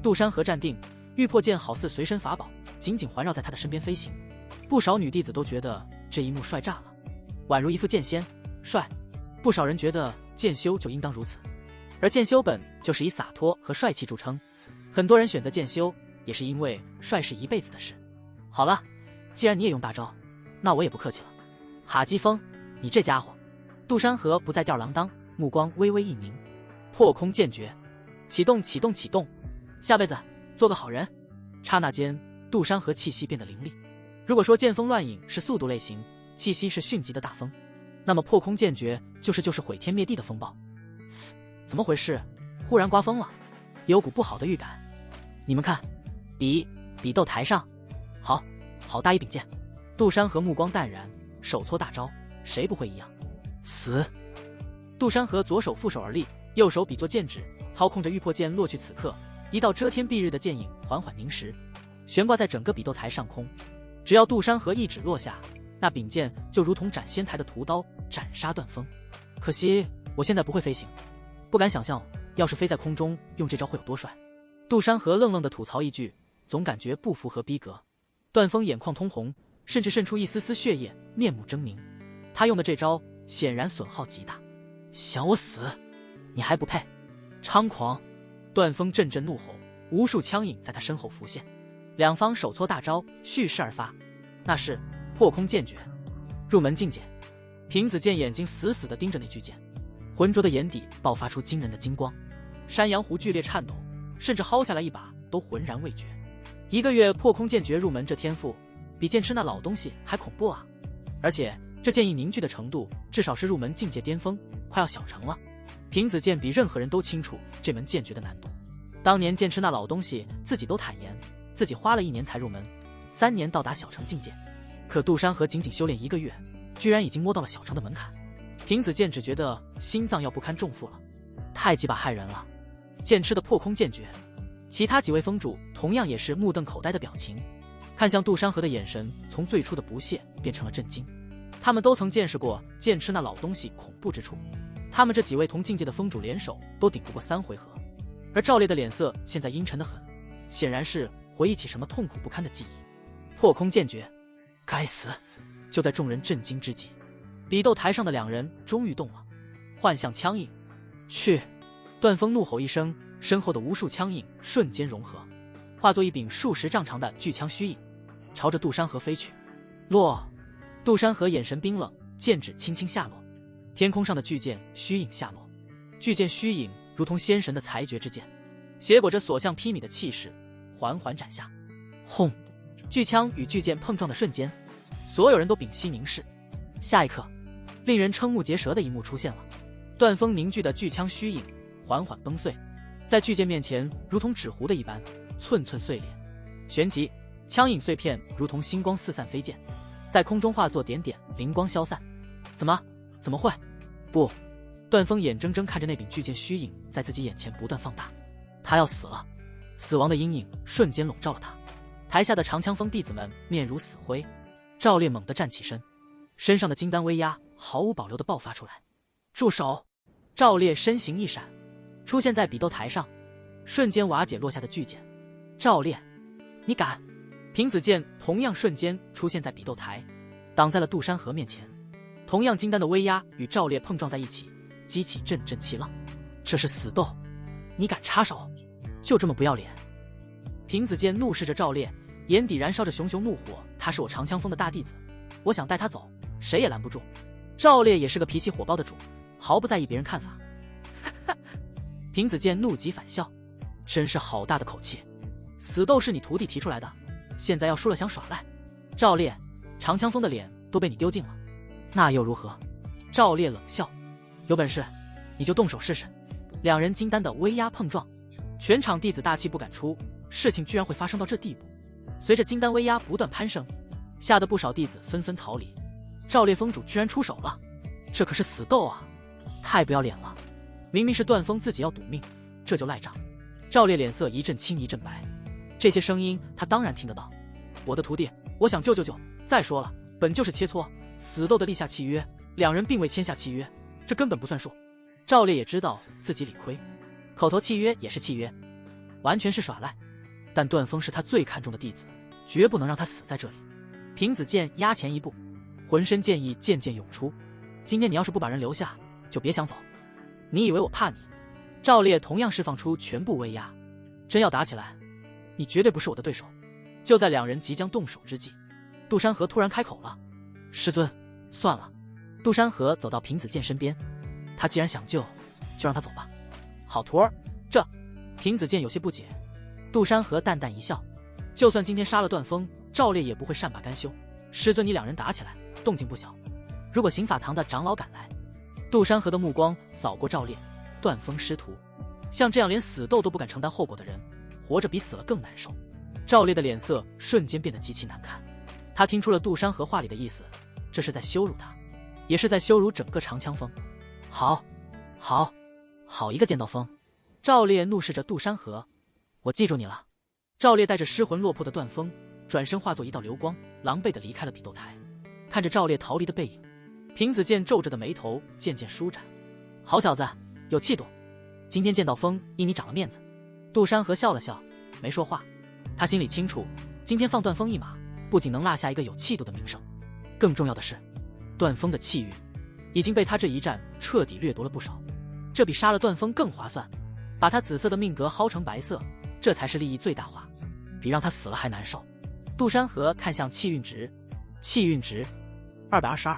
杜山河站定，玉魄剑好似随身法宝，紧紧环绕在他的身边飞行。不少女弟子都觉得这一幕帅炸了，宛如一副剑仙。帅，不少人觉得剑修就应当如此，而剑修本就是以洒脱和帅气著称，很多人选择剑修也是因为帅是一辈子的事。好了，既然你也用大招，那我也不客气了。哈基风，你这家伙！杜山河不再吊儿郎当，目光微微一凝，破空剑诀，启动启动启动，下辈子做个好人。刹那间，杜山河气息变得凌厉。如果说剑锋乱影是速度类型，气息是迅疾的大风，那么破空剑诀就是毁天灭地的风暴。怎么回事？忽然刮风了，有股不好的预感。你们看，比斗台上，好大一柄剑。杜山河目光淡然，手搓大招，谁不会一样？死！杜山河左手负手而立，右手比作剑指，操控着玉魄剑落去。此刻，一道遮天蔽日的剑影缓缓凝实，悬挂在整个比斗台上空。只要杜山河一指落下，那柄剑就如同斩仙台的屠刀，斩杀段峰。可惜我现在不会飞行，不敢想象要是飞在空中用这招会有多帅。杜山河愣愣地吐槽一句，总感觉不符合逼格。段峰眼眶通红，甚至渗出一丝丝血液，面目狰狞。他用的这招显然损耗极大。想我死，你还不配！猖狂！段峰阵阵怒吼，无数枪影在他身后浮现。两方手搓大招，蓄势而发。那是破空剑诀，入门境界。平子健眼睛死死地盯着那巨剑，浑浊的眼底爆发出惊人的金光。山羊湖剧烈颤抖，甚至薅下来一把都浑然未觉。1个月破空剑诀入门，这天赋比剑痴那老东西还恐怖啊！而且这剑意凝聚的程度，至少是入门境界巅峰，快要小成了。平子剑比任何人都清楚这门剑诀的难度。当年剑痴那老东西自己都坦言，自己花了1年才入门，3年到达小成境界。可杜山河仅仅修炼1个月，居然已经摸到了小成的门槛。平子剑只觉得心脏要不堪重负了，太鸡巴骇人了！剑痴的破空剑诀，其他几位封主同样也是目瞪口呆的表情，看向杜山河的眼神从最初的不屑变成了震惊。他们都曾见识过剑痴那老东西恐怖之处，他们这几位同境界的封主联手都顶不过3回合。而赵烈的脸色现在阴沉得很，显然是回忆起什么痛苦不堪的记忆。破空剑诀，该死！就在众人震惊之际，比斗台上的2人终于动了，幻象枪印，去！段峰怒吼一声，身后的无数枪印瞬间融合，化作一柄数10丈长的巨枪虚影，朝着杜山河飞去。落！杜山河眼神冰冷，剑指轻轻下落，天空上的巨剑虚影下落，巨剑虚影如同仙神的裁决之剑，携裹着所向披靡的气势，缓缓斩下。轰！巨枪与巨剑碰撞的瞬间，所有人都屏息凝视。下一刻，令人瞠目结舌的一幕出现了，段峰凝聚的巨枪虚影缓缓崩碎，在巨剑面前如同纸糊的一般，寸寸碎裂。旋即，枪影碎片如同星光四散飞溅，在空中化作点点灵光消散。怎么会？不！段峰眼睁睁看着那柄巨剑虚影在自己眼前不断放大，他要死了！死亡的阴影瞬间笼罩了他。台下的长枪锋弟子们面如死灰。赵烈猛地站起身，身上的金丹威压毫无保留地爆发出来。住手！赵烈身形一闪，出现在比斗台上，瞬间瓦解落下的巨剑。赵烈，你敢！平子剑同样瞬间出现在比斗台，挡在了杜山河面前。同样金丹的威压与赵烈碰撞在一起，激起阵阵气浪。这是死斗，你敢插手？就这么不要脸！平子剑怒视着赵烈，眼底燃烧着熊熊怒火。他是我长枪锋的大弟子，我想带他走，谁也拦不住。赵烈也是个脾气火爆的主，毫不在意别人看法。平子剑怒极反笑，真是好大的口气！死斗是你徒弟提出来的，现在要输了想耍赖？赵烈，长枪锋的脸都被你丢尽了，那又如何？赵烈冷笑，有本事你就动手试试。2人金丹的威压碰撞，全场弟子大气不敢出，事情居然会发生到这地步。随着金丹威压不断攀升，吓得不少弟子纷纷逃离。赵烈封主居然出手了，这可是死斗啊，太不要脸了！明明是段峰自己要赌命，这就赖账。赵烈脸色一阵青一阵白，这些声音他当然听得到。我的徒弟，我想救。再说了，本就是切磋，死斗的立下契约，2人并未签下契约，这根本不算数。赵烈也知道自己理亏，口头契约也是契约，完全是耍赖。但段峰是他最看重的弟子，绝不能让他死在这里。平子剑压前一步，浑身剑意渐渐涌出。今天你要是不把人留下，就别想走。你以为我怕你？赵烈同样释放出全部威压，真要打起来，你绝对不是我的对手。就在2人即将动手之际，杜山河突然开口了：“师尊，算了。”杜山河走到平子剑身边，他既然想救，就让他走吧。好徒儿，这……平子剑有些不解。杜山河淡淡一笑，就算今天杀了段峰，赵烈也不会善罢甘休。师尊，你2人打起来，动静不小。如果刑法堂的长老赶来……杜山河的目光扫过赵烈，段峰师徒，像这样连死斗都不敢承担后果的人，活着比死了更难受。赵烈的脸色瞬间变得极其难看，他听出了杜山河话里的意思，这是在羞辱他，也是在羞辱整个长枪锋。好一个剑道锋！赵烈怒视着杜山河，我记住你了。赵烈带着失魂落魄的段峰，转身化作一道流光，狼狈地离开了比斗台。看着赵烈逃离的背影，平子剑皱着的眉头渐渐舒展。好小子，有气度！今天剑道锋因你长了面子。杜山河笑了笑，没说话。他心里清楚，今天放段峰一马，不仅能落下一个有气度的名声，更重要的是，段峰的气运已经被他这一战彻底掠夺了不少。这比杀了段峰更划算，把他紫色的命格薅成白色，这才是利益最大化，比让他死了还难受。杜山河看向气运值222，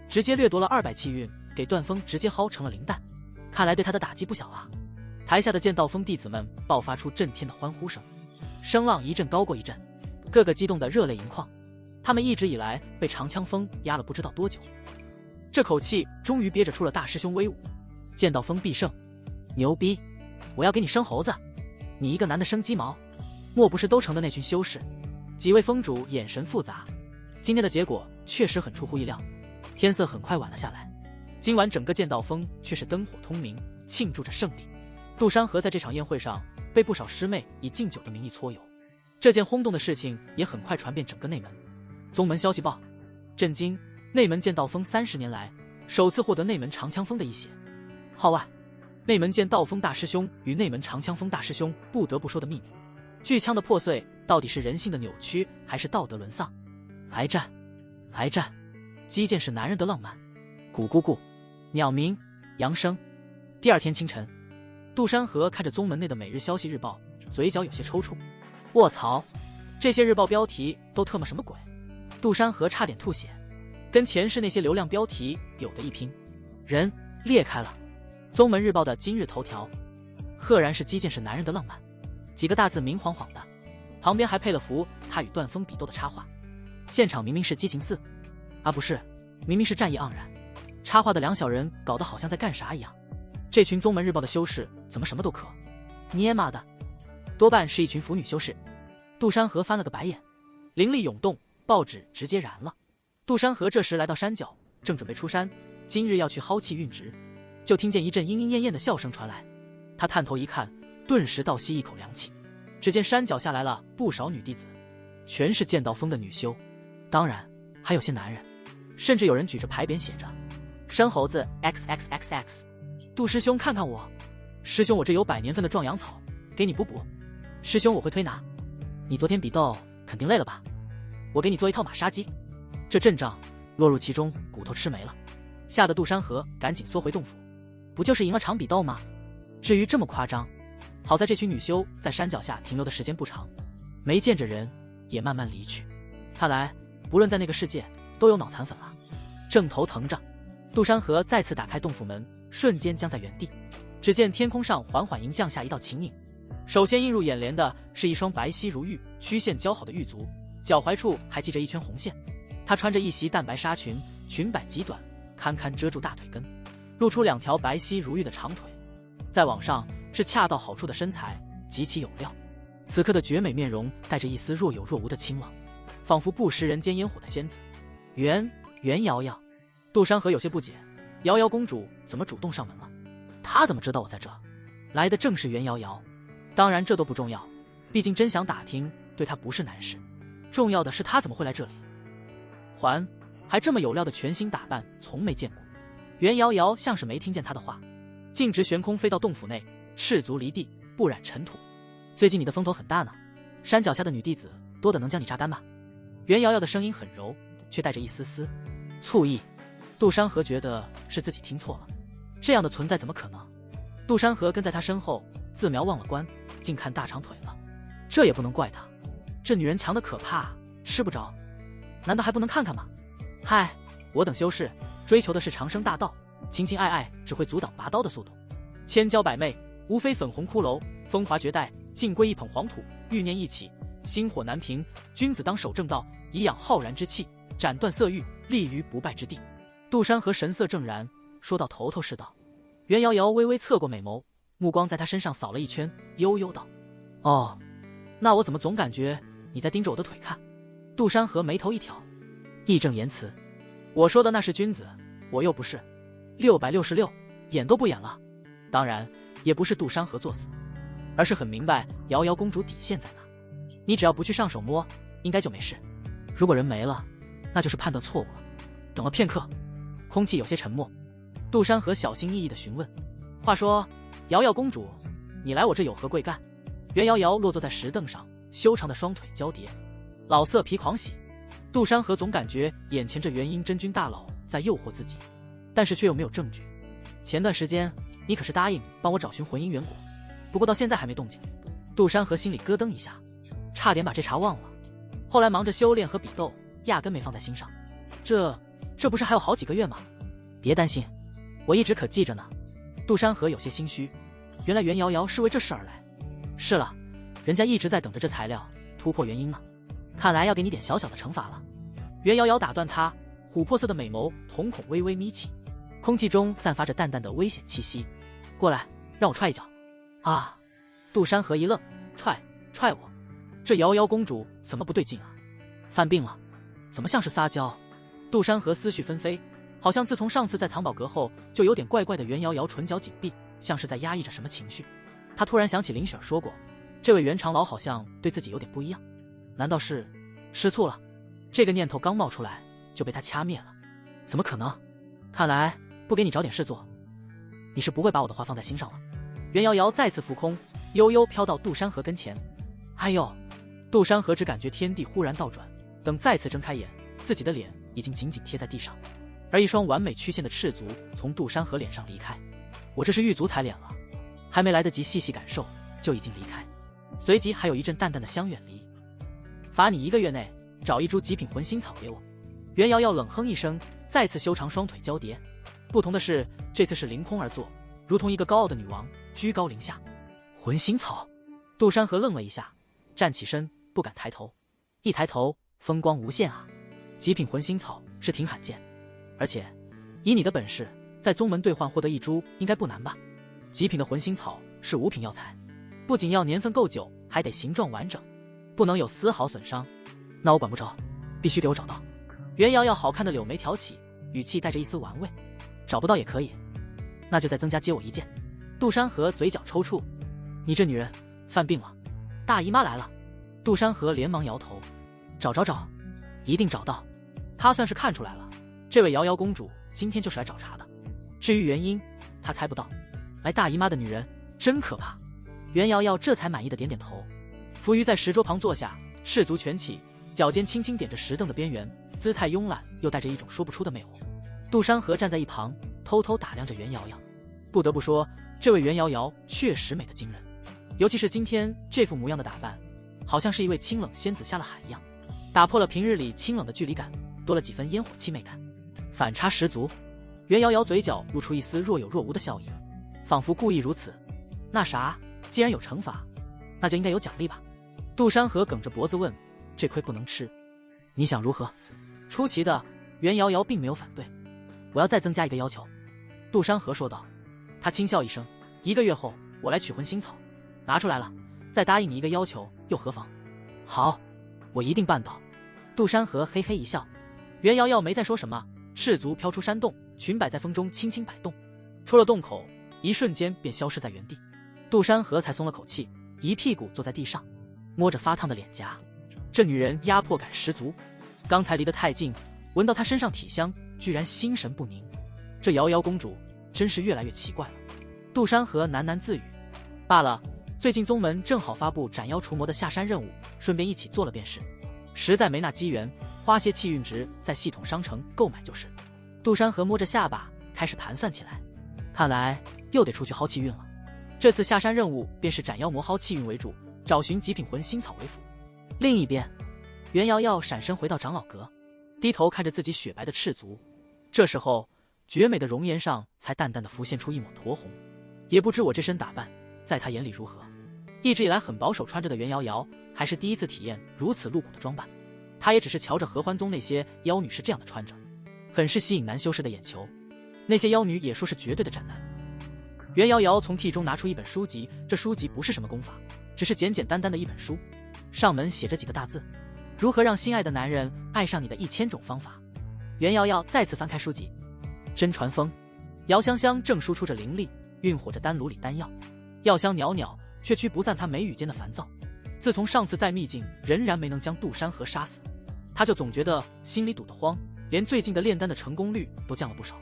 直接掠夺了200气运，给段峰直接薅成了零蛋，看来对他的打击不小啊。台下的剑道锋弟子们爆发出震天的欢呼声。声浪一阵高过一阵，个个激动得热泪盈眶。他们一直以来被长枪锋压了不知道多久，这口气终于憋着出了大师兄威武。剑道锋必胜，牛逼！我要给你生猴子，你一个男的生鸡毛，莫不是都成的那群修士？几位峰主眼神复杂。今天的结果确实很出乎意料，天色很快晚了下来。今晚整个剑道峰却是灯火通明，庆祝着胜利。杜山河在这场宴会上被不少师妹以敬酒的名义搓油，这件轰动的事情也很快传遍整个内门。宗门消息报：震惊！内门剑道锋30年来首次获得内门长枪锋的一血。号外！内门剑道锋大师兄与内门长枪锋大师兄不得不说的秘密。巨枪的破碎到底是人性的扭曲，还是道德沦丧？来战！来战！击剑是男人的浪漫。咕咕咕！鸟鸣，扬声。第二天清晨，杜山河看着宗门内的每日消息日报，嘴角有些抽搐。卧槽，这些日报标题都特么什么鬼？杜山河差点吐血，跟前世那些流量标题有的一拼。人裂开了。宗门日报的今日头条，赫然是击剑是男人的浪漫，几个大字明晃晃的，旁边还配了幅他与段峰比斗的插画。现场明明是激情4，啊不是，明明是战意盎然。插画的两小人搞得好像在干啥一样。这群宗门日报的修士怎么什么都可？捏妈的，多半是一群腐女修士。杜山河翻了个白眼，灵力涌动，报纸直接燃了。杜山河这时来到山脚，正准备出山，今日要去薅气运值，就听见一阵莺莺燕燕的笑声传来。他探头一看，顿时倒吸一口凉气。只见山脚下来了不少女弟子，全是剑道锋的女修，当然还有些男人，甚至有人举着牌匾写着山猴子 XXXX。 杜师兄看看我，师兄我这有100年份的壮阳草，给你补补。师兄我会推拿，你昨天比斗肯定累了吧，我给你做一套马杀鸡。这阵仗落入其中，骨头吃没了，吓得杜山河赶紧缩回洞府。不就是赢了场比斗吗？至于这么夸张？好在这群女修在山脚下停留的时间不长，没见着人也慢慢离去。看来不论在那个世界都有脑残粉了。正头疼着，杜山河再次打开洞府门，瞬间僵在原地。只见天空上缓缓迎降下一道情影，首先映入眼帘的是一双白皙如玉、曲线姣好的玉足，脚踝处还系着一圈红线。她穿着一袭淡白纱裙，裙摆极短，堪堪遮住大腿根，露出2条白皙如玉的长腿。再往上是恰到好处的身材，极其有料。此刻的绝美面容带着一丝若有若无的清冷，仿佛不食人间烟火的仙子。袁瑶瑶，杜山河有些不解，瑶瑶公主怎么主动上门了？她怎么知道我在这？来的正是袁瑶瑶。当然这都不重要，毕竟真想打听对她不是难事，重要的是她怎么会来这里。还这么有料的全新打扮，从没见过。袁瑶瑶像是没听见他的话，径直悬空飞到洞府内，赤足离地，不染尘土。最近你的风头很大呢，山脚下的女弟子多得能将你榨干吧？袁瑶瑶的声音很柔，却带着一丝丝醋意。杜山河觉得是自己听错了，这样的存在怎么可能？杜山河跟在他身后，自瞄忘了关，竟看大长腿了。这也不能怪他，这女人强得可怕，吃不着，难道还不能看看吗？嗨，我等修士追求的是长生大道，情情爱爱只会阻挡拔刀的速度。千娇百媚，无非粉红骷髅，风华绝代，尽归一捧黄土。欲念一起，心火难平。君子当守正道，以养浩然之气，斩断色欲，立于不败之地。杜山河神色正然，说到头头是道。袁瑶瑶微微侧过美眸，目光在他身上扫了一圈，悠悠道：哦，那我怎么总感觉你在盯着我的腿看？杜山河眉头一挑，义正言辞：我说的那是君子，我又不是666，演都不演了。当然也不是杜山河作死，而是很明白瑶瑶公主底线在哪。你只要不去上手摸，应该就没事。如果人没了，那就是判断错误了。等了片刻，空气有些沉默，杜山河小心翼翼地询问：话说瑶瑶公主，你来我这有何贵干？袁瑶瑶落坐在石凳上，修长的双腿交叠，老色皮狂喜。杜山河总感觉眼前这元婴真君大佬在诱惑自己，但是却又没有证据。前段时间你可是答应帮我找寻魂婴远古，不过到现在还没动静。杜山河心里咯噔一下，差点把这茬忘了。后来忙着修炼和比斗，压根没放在心上。这不是还有好几个月吗？别担心，我一直可记着呢。杜山河有些心虚，原来袁瑶瑶是为这事而来。是了，人家一直在等着这材料突破原因呢，看来要给你点小小的惩罚了。袁瑶瑶打断他，琥珀色的美眸瞳孔微微眯起，空气中散发着淡淡的危险气息。过来，让我踹一脚。啊！杜山河一愣，踹我？这瑶瑶公主怎么不对劲啊？犯病了？怎么像是撒娇？杜山河思绪纷飞，好像自从上次在藏宝阁后就有点怪怪的。袁瑶瑶唇角紧闭，像是在压抑着什么情绪。他突然想起林雪儿说过，这位袁长老好像对自己有点不一样，难道是吃醋了？这个念头刚冒出来就被他掐灭了。怎么可能？看来不给你找点事做，你是不会把我的话放在心上了。袁瑶瑶再次浮空，悠悠飘到杜山河跟前。哎呦！杜山河只感觉天地忽然倒转，等再次睁开眼，自己的脸已经紧紧贴在地上，而一双完美曲线的赤足从杜山河脸上离开。我这是玉足踩脸了，还没来得及细细感受就已经离开，随即还有一阵淡淡的香远离。罚你1个月内找一株极品魂心草给我。袁瑶瑶冷哼一声，再次修长双腿交叠。不同的是，这次是凌空而坐，如同一个高傲的女王居高临下。魂心草？杜山河愣了一下，站起身不敢抬头，一抬头风光无限啊！极品魂心草是挺罕见，而且以你的本事，在宗门兑换获得一株应该不难吧？极品的魂心草是5品药材，不仅要年份够久，还得形状完整，不能有丝毫损伤。那我管不着，必须给我找到。袁瑶瑶好看的柳眉挑起，语气带着一丝玩味。找不到也可以，那就再增加接我一剑。杜山河嘴角抽搐，你这女人犯病了，大姨妈来了。杜山河连忙摇头，找，一定找到。他算是看出来了，这位瑶瑶公主今天就是来找茬的。至于原因，他猜不到。来大姨妈的女人真可怕。袁瑶瑶这才满意的点点头。浮鱼在石桌旁坐下，赤足蜷起，脚尖轻轻点着石凳的边缘，姿态慵懒又带着一种说不出的魅惑。杜山河站在一旁偷偷打量着袁瑶瑶，不得不说，这位袁瑶瑶确实美得惊人，尤其是今天这副模样的打扮，好像是一位清冷仙子下了海一样，打破了平日里清冷的距离感，多了几分烟火气媚感，反差十足。袁瑶瑶嘴角露出一丝若有若无的笑意，仿佛故意如此。那啥，既然有惩罚，那就应该有奖励吧。杜山河梗着脖子问，这亏不能吃，你想如何？出奇的，袁瑶瑶并没有反对。我要再增加一个要求。杜山河说道。他轻笑一声，1个月后我来取魂心草，拿出来了，再答应你一个要求又何妨？好，我一定办到。杜山河嘿嘿一笑。袁瑶瑶没再说什么，赤足飘出山洞，裙摆在风中轻轻摆动，出了洞口，一瞬间便消失在原地。杜山河才松了口气，一屁股坐在地上，摸着发烫的脸颊。这女人压迫感十足，刚才离得太近，闻到她身上体香，居然心神不宁。这瑶瑶公主真是越来越奇怪了。杜山河喃喃自语。罢了，最近宗门正好发布斩妖除魔的下山任务，顺便一起做了便是。实在没那机缘，花些气运值在系统商城购买就是。杜山河摸着下巴开始盘算起来，看来又得出去薅气运了。这次下山任务便是斩妖魔薅气运为主，找寻极品魂心草为辅。另一边，袁瑶瑶闪身回到长老阁，低头看着自己雪白的赤足。这时候绝美的容颜上才淡淡的浮现出一抹酡红。也不知我这身打扮在她眼里如何。一直以来很保守穿着的袁瑶瑶还是第一次体验如此露骨的装扮。她也只是瞧着合欢宗那些妖女是这样的穿着，很是吸引男修士的眼球。那些妖女也说是绝对的斩男。袁瑶瑶从屉中拿出一本书籍，这书籍不是什么功法，只是简简单单的一本书，上门写着几个大字：如何让心爱的男人爱上你的1000种方法。袁瑶瑶再次翻开书籍，真传风。姚香香正输出着灵力，运火着丹炉里丹药，药香袅袅，却驱不散她眉宇间的烦躁。自从上次在秘境仍然没能将杜山河杀死，她就总觉得心里堵得慌，连最近的炼丹的成功率都降了不少。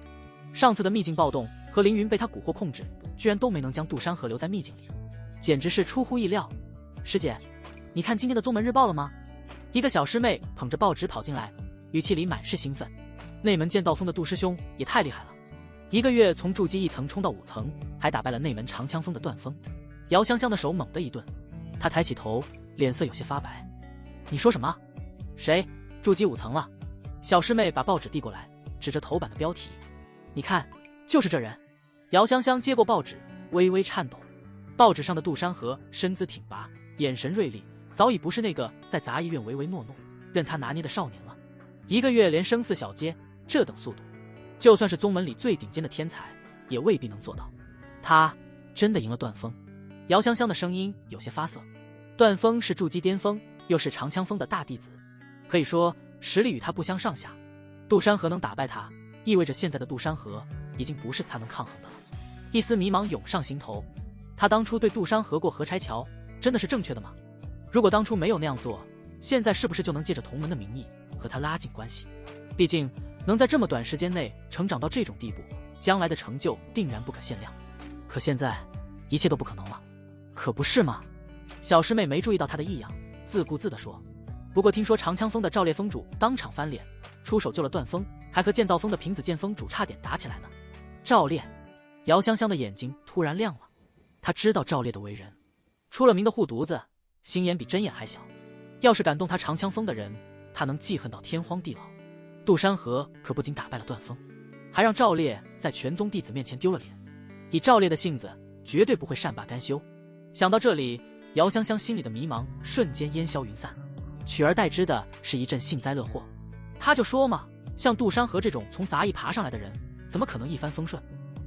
上次的秘境暴动和凌云被他蛊惑控制，居然都没能将杜山河留在秘境里，简直是出乎意料。师姐，你看今天的宗门日报了吗？一个小师妹捧着报纸跑进来，语气里满是兴奋。内门剑道风的杜师兄也太厉害了，1个月从筑基1层冲到5层，还打败了内门长枪锋的段锋。姚香香的手猛地一顿，她抬起头，脸色有些发白。你说什么？谁筑基5层了？小师妹把报纸递过来，指着头版的标题，你看，就是这人。姚香香接过报纸，微微颤抖。报纸上的杜山河身姿挺拔，眼神锐利，早已不是那个在杂役院唯唯诺诺、任他拿捏的少年了。1个月连升4小阶，这等速度，就算是宗门里最顶尖的天才，也未必能做到。他真的赢了段峰。姚香香的声音有些发涩。段峰是筑基巅峰，又是长枪锋的大弟子，可以说实力与他不相上下。杜山河能打败他，意味着现在的杜山河已经不是他能抗衡的了。一丝迷茫涌上心头，他当初对杜山河过河拆桥，真的是正确的吗？如果当初没有那样做，现在是不是就能借着同门的名义和他拉近关系？毕竟能在这么短时间内成长到这种地步，将来的成就定然不可限量。可现在一切都不可能了，可不是吗？小师妹没注意到他的异样，自顾自地说：“不过听说长枪锋的赵烈峰主当场翻脸，出手救了段峰，还和剑道峰的平子剑锋主差点打起来呢。”赵烈，姚香香的眼睛突然亮了。他知道赵烈的为人，出了名的护犊子，心眼比针眼还小。要是敢动他长枪锋的人，他能记恨到天荒地老。杜山河可不仅打败了段峰，还让赵烈在全宗弟子面前丢了脸。以赵烈的性子，绝对不会善罢甘休。想到这里，姚香香心里的迷茫瞬间烟消云散，取而代之的是一阵幸灾乐祸。他就说嘛，像杜山河这种从杂役爬上来的人，怎么可能一帆风顺？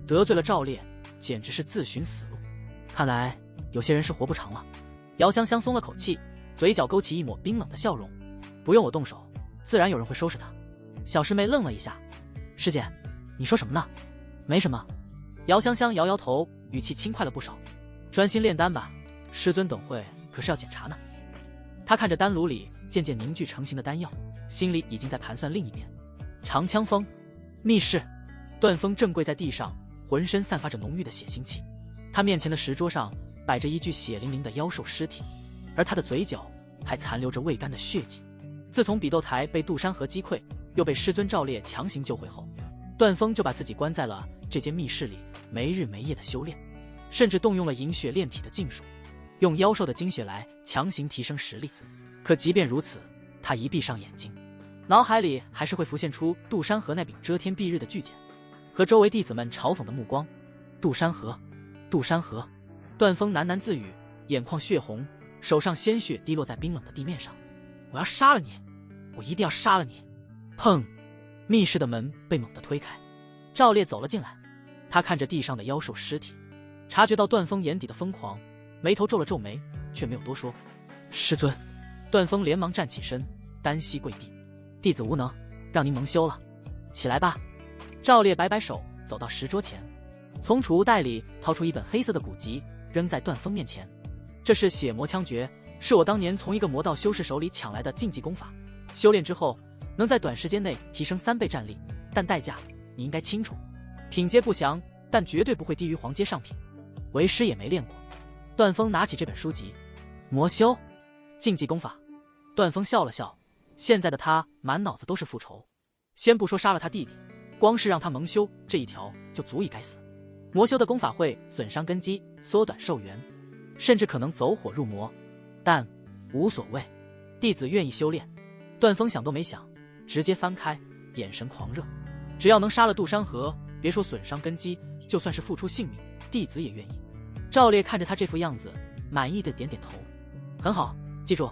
得罪了赵烈，简直是自寻死路。看来有些人是活不长了。姚香香松了口气，嘴角勾起一抹冰冷的笑容。不用我动手，自然有人会收拾他。小师妹愣了一下，师姐，你说什么呢？没什么。姚香香摇摇头，语气轻快了不少。专心炼丹吧，师尊等会可是要检查呢。他看着丹炉里渐渐凝聚成型的丹药，心里已经在盘算另一边。长枪锋密室，段峰正跪在地上，浑身散发着浓郁的血腥气。他面前的石桌上摆着一具血淋淋的妖兽尸体，而他的嘴角还残留着未干的血迹。自从比斗台被杜山河击溃，又被师尊赵烈强行救回后，段峰就把自己关在了这间密室里，没日没夜的修炼，甚至动用了饮血炼体的禁术，用妖兽的精血来强行提升实力。可即便如此，他一闭上眼睛，脑海里还是会浮现出杜山河那柄遮天蔽日的巨剑，和周围弟子们嘲讽的目光。杜山河，杜山河，段峰喃喃自语，眼眶血红，手上鲜血滴落在冰冷的地面上。我要杀了你，我一定要杀了你！砰！密室的门被猛地推开，赵烈走了进来。他看着地上的妖兽尸体，察觉到段峰眼底的疯狂，眉头皱了皱眉，却没有多说。师尊！段峰连忙站起身，单膝跪地：“弟子无能，让您蒙羞了。起来吧。”赵烈摆摆手，走到石桌前，从储物袋里掏出一本黑色的古籍，扔在段峰面前。这是血魔枪诀，是我当年从一个魔道修士手里抢来的禁忌功法，修炼之后能在短时间内提升3倍战力，但代价你应该清楚。品阶不详，但绝对不会低于黄阶上品。为师也没练过。段峰拿起这本书籍，魔修禁忌功法。段峰笑了笑，现在的他满脑子都是复仇。先不说杀了他弟弟，光是让他蒙羞这一条就足以该死。魔修的功法会损伤根基，缩短寿元，甚至可能走火入魔，但无所谓，弟子愿意修炼。段峰想都没想，直接翻开，眼神狂热。只要能杀了杜山河，别说损伤根基，就算是付出性命，弟子也愿意。赵烈看着他这副样子，满意的点点头。很好，记住，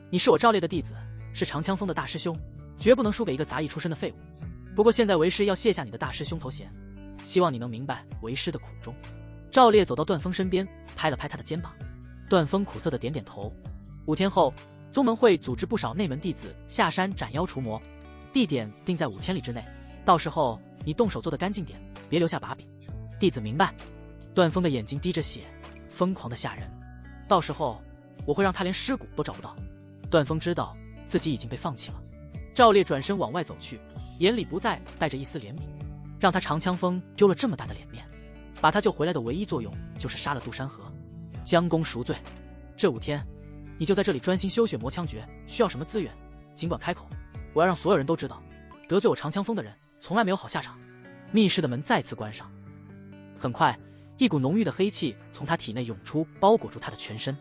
你是我赵烈的弟子，是长枪锋的大师兄，绝不能输给一个杂役出身的废物。不过现在为师要卸下你的大师兄头衔，希望你能明白为师的苦衷。赵烈走到段峰身边，拍了拍他的肩膀。段峰苦涩的点点头。5天后，宗门会组织不少内门弟子下山斩妖除魔，地点定在5000里之内，到时候你动手做得干净点，别留下把柄。弟子明白。段峰的眼睛滴着血，疯狂的吓人。到时候我会让他连尸骨都找不到。段峰知道自己已经被放弃了。赵烈转身往外走去，眼里不再带着一丝怜悯，让他长枪锋丢了这么大的脸面，把他救回来的唯一作用就是杀了杜山河，将功赎罪。这5天你就在这里专心修血魔枪诀，需要什么资源尽管开口，我要让所有人都知道，得罪我长枪锋的人从来没有好下场。密室的门再次关上，很快一股浓郁的黑气从他体内涌出，包裹住他的全身，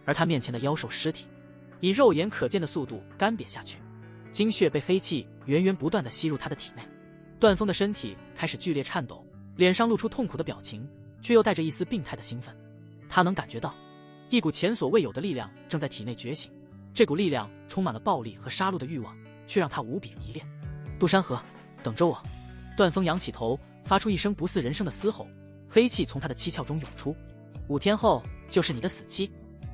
而他面前的妖兽尸体以肉眼可见的速度干瘪下去，精血被黑气源源不断地吸入他的体内。段峰的身体开始剧烈颤抖，脸上露出痛苦的表情，却又带着一丝病态的兴奋。他能感觉到一股前所未有的力量正在体内觉醒，这股力量充满了暴力和杀戮的欲望，却让他无比迷恋。杜山河，等着我！段峰仰起头，发出一声不似人声的嘶吼，黑气从他的七窍中涌出。5天后就是你的死期。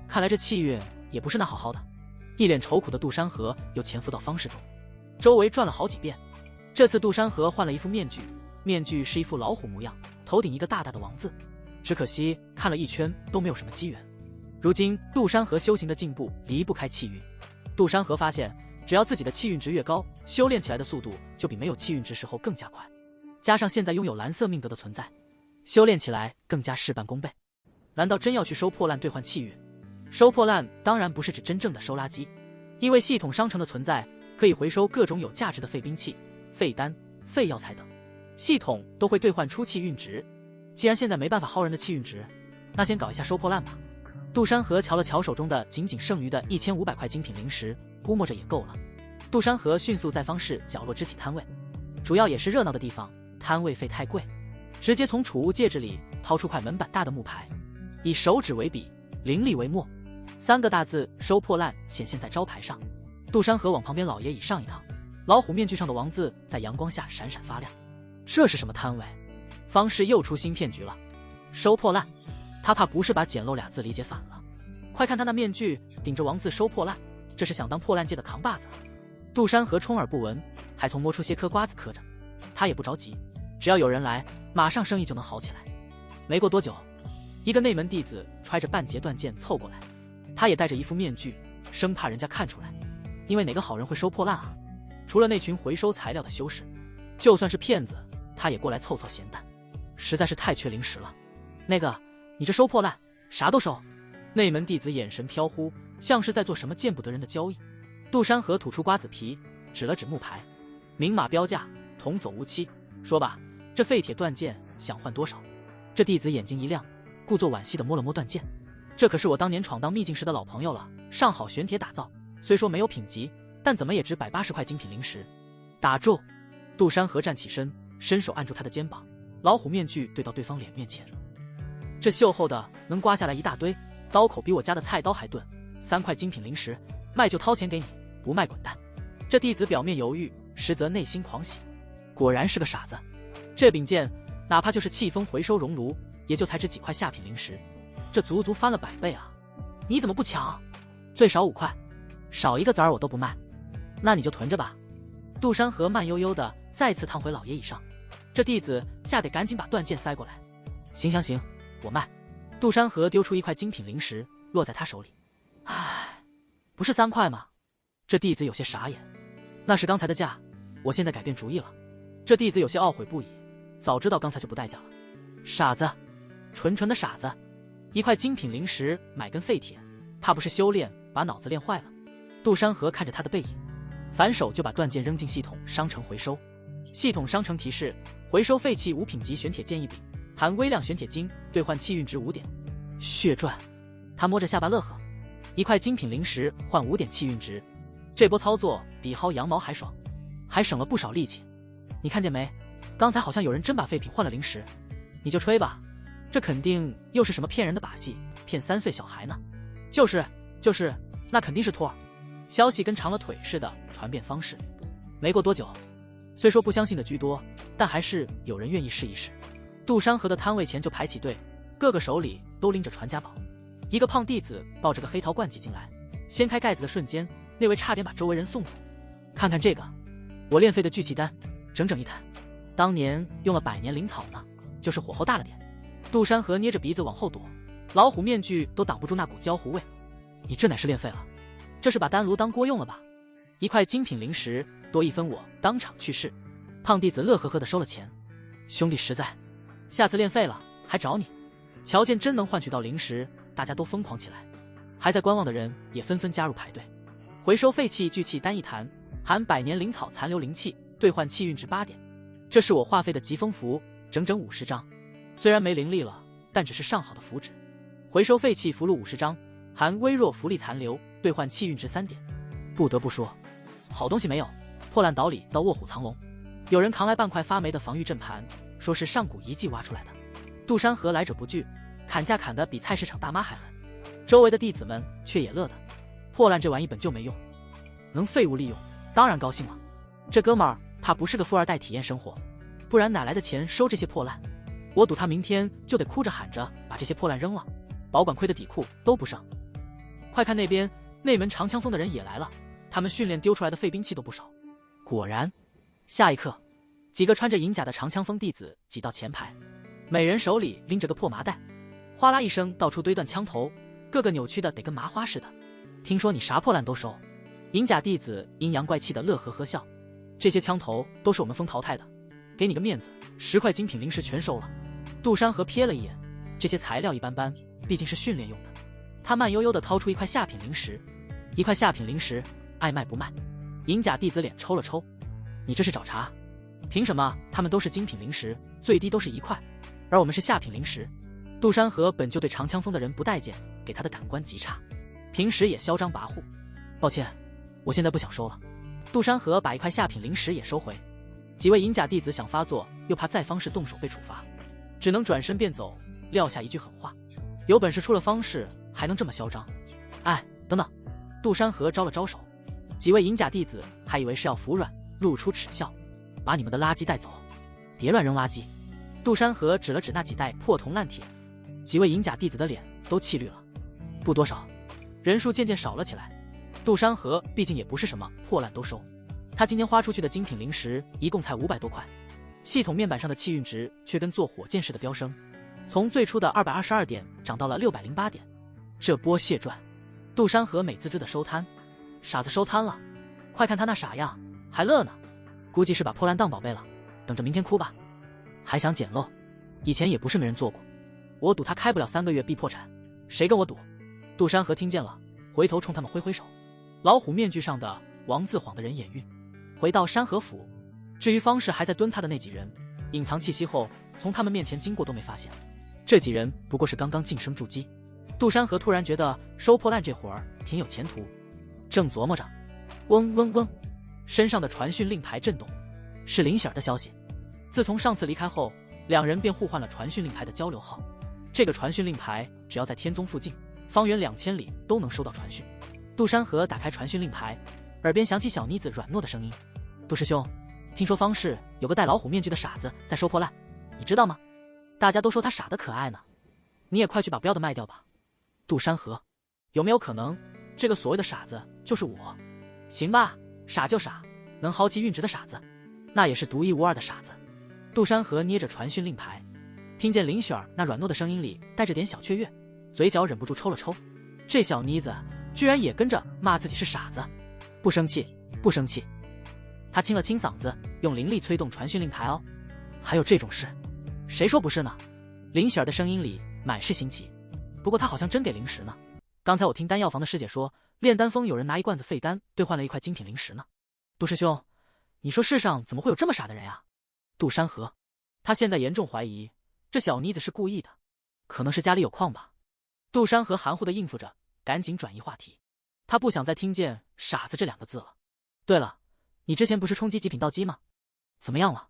看来这契约也不是那好好的。一脸愁苦的杜山河又潜伏到方室中，周围转了好几遍。这次杜山河换了一副面具，面具是一副老虎模样，头顶一个大大的王字。只可惜看了一圈都没有什么机缘。如今杜山河修行的进步离不开气运。杜山河发现，只要自己的气运值越高，修炼起来的速度就比没有气运值时候更加快。加上现在拥有蓝色命德的存在，修炼起来更加事半功倍。难道真要去收破烂兑换气运？收破烂当然不是指真正的收垃圾，因为系统商城的存在可以回收各种有价值的废兵器、废丹、废药材等，系统都会兑换出气运值。既然现在没办法薅人的气运值，那先搞一下收破烂吧。杜山河瞧了瞧手中的仅仅剩余的1500块精品零食，估摸着也够了。杜山河迅速在方室角落支起摊位，主要也是热闹的地方，摊位费太贵，直接从储物戒指里掏出块门板大的木牌，以手指为笔，灵力为墨，3个大字收破烂显现在招牌上。杜山河往旁边老爷椅上一躺，老虎面具上的王字在阳光下闪闪发亮。这是什么摊位？方氏又出新骗局了，收破烂。他怕不是把简陋俩字理解反了。快看他那面具顶着王字收破烂，这是想当破烂界的扛把子。杜山河充耳不闻，还从摸出些颗瓜子嗑着。他也不着急，只要有人来，马上生意就能好起来。没过多久，一个内门弟子揣着半截断剑凑过来，他也戴着一副面具，生怕人家看出来。因为哪个好人会收破烂啊？除了那群回收材料的修士，就算是骗子，他也过来凑凑闲淡。实在是太缺零食了。那个，你这收破烂，啥都收。内门弟子眼神飘忽，像是在做什么见不得人的交易。杜山河吐出瓜子皮，指了指木牌，明码标价，童叟无欺。说吧，这废铁断剑想换多少？这弟子眼睛一亮，故作惋惜地摸了摸断剑。这可是我当年闯荡秘境时的老朋友了，上好玄铁打造，虽说没有品级，但怎么也值180块精品零食。打住！杜山河站起身，伸手按住他的肩膀，老虎面具对到对方脸面前。这袖厚的能刮下来一大堆，刀口比我家的菜刀还钝，3块精品零食，卖就掏钱给你，不卖滚蛋。这弟子表面犹豫，实则内心狂喜，果然是个傻子。这柄剑哪怕就是气风回收熔炉，也就才值几块下品零食，这足足翻了100倍啊！你怎么不抢？最少5块，少一个子儿我都不卖。那你就囤着吧。杜山河慢悠悠的再次躺回老爷椅上，这弟子吓得赶紧把断剑塞过来。行，我卖。杜山河丢出1块精品零食，落在他手里。唉，不是3块吗？这弟子有些傻眼。那是刚才的价，我现在改变主意了。这弟子有些懊悔不已，早知道刚才就不带价了。傻子，纯纯的傻子。1块精品零食买根废铁，怕不是修炼把脑子练坏了。杜山河看着他的背影，反手就把断剑扔进系统商城回收。系统商城提示：回收废弃5品级玄铁剑1柄，含微量玄铁晶，兑换气运值5点。血赚！他摸着下巴乐呵，1块精品零食换5点气运值，这波操作比薅羊毛还爽，还省了不少力气。你看见没？刚才好像有人真把废品换了零食。你就吹吧，这肯定又是什么骗人的把戏，骗3岁小孩呢。就是，那肯定是托儿。消息跟长了腿似的传遍方式。没过多久，虽说不相信的居多，但还是有人愿意试一试。杜山河的摊位前就排起队，个个手里都拎着传家宝。一个胖弟子抱着个黑陶罐挤进来，掀开盖子的瞬间，那位差点把周围人送走。看看这个，我练废的聚气丹，整整1坛，当年用了100年灵草呢，就是火候大了点。杜山河捏着鼻子往后躲，老虎面具都挡不住那股焦糊味。你这乃是练废了，这是把丹炉当锅用了吧？1块精品零食多1分，我当场去世。胖弟子乐呵呵地收了钱。兄弟实在，下次练废了还找你。瞧见真能换取到零食，大家都疯狂起来，还在观望的人也纷纷加入排队。回收废弃聚气丹1坛，含100年灵草残留灵气，兑换气运值8点。这是我画废的疾风符，整整50张。虽然没灵力了，但只是上好的符纸。回收废弃符箓50张，含微弱符力残留，兑换气运值3点。不得不说，好东西没有。破烂岛里到卧虎藏龙，有人扛来半块发霉的防御阵盘，说是上古遗迹挖出来的。杜山河来者不拒，砍价砍得比菜市场大妈还狠。周围的弟子们却也乐的，破烂这玩意本就没用，能废物利用，当然高兴了。这哥们儿怕不是个富二代体验生活，不然哪来的钱收这些破烂？我赌他明天就得哭着喊着把这些破烂扔了，保管亏的底裤都不剩。快看那边，内门长枪锋的人也来了，他们训练丢出来的废兵器都不少。果然，下一刻，几个穿着银甲的长枪锋弟子挤到前排，每人手里拎着个破麻袋，哗啦一声到处堆断枪头，个个扭曲的得跟麻花似的。听说你啥破烂都收？银甲弟子阴阳怪气的乐呵呵笑。这些枪头都是我们封淘汰的，给你个面子，10块精品灵石全收了。杜山河瞥了一眼，这些材料一般般，毕竟是训练用的。他慢悠悠地掏出1块下品灵石，1块下品灵石，爱卖不卖。银甲弟子脸抽了抽，你这是找茬？凭什么他们都是精品灵石，最低都是1块，而我们是下品灵石？杜山河本就对长枪锋的人不待见，给他的感官极差，平时也嚣张跋扈。抱歉，我现在不想收了。杜山河把1块下品灵石也收回。几位银甲弟子想发作，又怕再方士动手被处罚，只能转身便走，撂下一句狠话：有本事出了方士还能这么嚣张？哎，等等！杜山河招了招手，几位银甲弟子还以为是要服软，露出耻笑：把你们的垃圾带走，别乱扔垃圾。杜山河指了指那几袋破铜烂铁，几位银甲弟子的脸都气绿了。不多少，人数渐渐少了起来。杜山河毕竟也不是什么破烂都收，他今天花出去的精品灵石一共才500多块，系统面板上的气运值却跟坐火箭似的飙升，从最初的222点涨到了608点。这波谢赚，杜山河美滋滋的收摊。傻子收摊了，快看他那傻样，还乐呢，估计是把破烂当宝贝了，等着明天哭吧。还想捡漏，以前也不是没人做过，我赌他开不了3个月必破产，谁跟我赌？杜山河听见了，回头冲他们挥挥手。老虎面具上的王自晃的人眼晕，回到山河府。至于方士还在蹲他的那几人，隐藏气息后从他们面前经过都没发现。这几人不过是刚刚晋升筑基。杜山河突然觉得收破烂这活儿挺有前途，正琢磨着，嗡嗡嗡，身上的传讯令牌震动，是林喜儿的消息。自从上次离开后，两人便互换了传讯令牌的交流号。这个传讯令牌只要在天宗附近，方圆2000里都能收到传讯。杜山河打开传讯令牌，耳边响起小妮子软糯的声音：杜师兄，听说方氏有个戴老虎面具的傻子在收破烂，你知道吗？大家都说他傻得可爱呢，你也快去把不要的卖掉吧。杜山河，有没有可能这个所谓的傻子就是我？行吧，傻就傻，能薅其运值的傻子，那也是独一无二的傻子。杜山河捏着传讯令牌，听见林雪儿那软糯的声音里带着点小雀跃，嘴角忍不住抽了抽。这小妮子居然也跟着骂自己是傻子，不生气，不生气。他清了清嗓子，用灵力催动传讯令牌。哦，还有这种事？谁说不是呢？林雪儿的声音里满是新奇。不过他好像真给灵石呢。刚才我听丹药房的师姐说，炼丹峰有人拿1罐子废丹兑换了1块精品灵石呢。杜师兄，你说世上怎么会有这么傻的人呀？杜山河，他现在严重怀疑这小妮子是故意的，可能是家里有矿吧。杜山河含糊地应付着，赶紧转移话题。他不想再听见傻子这2个字了。对了，你之前不是冲击极品道基吗？怎么样了？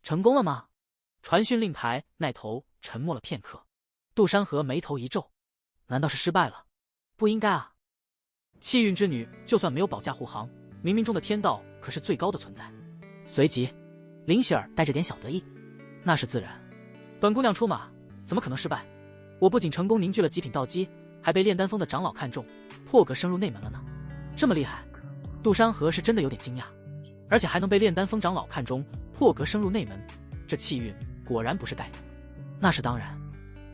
成功了吗？传讯令牌那头沉默了片刻。杜山河眉头一皱，难道是失败了？不应该啊。气运之女就算没有保驾护航，冥冥中的天道可是最高的存在。随即林喜儿带着点小得意，那是自然，本姑娘出马怎么可能失败？我不仅成功凝聚了极品道基，还被炼丹峰的长老看中，破格升入内门了呢。这么厉害，杜山河是真的有点惊讶，而且还能被炼丹峰长老看中，破格升入内门，这气运果然不是盖的。那是当然，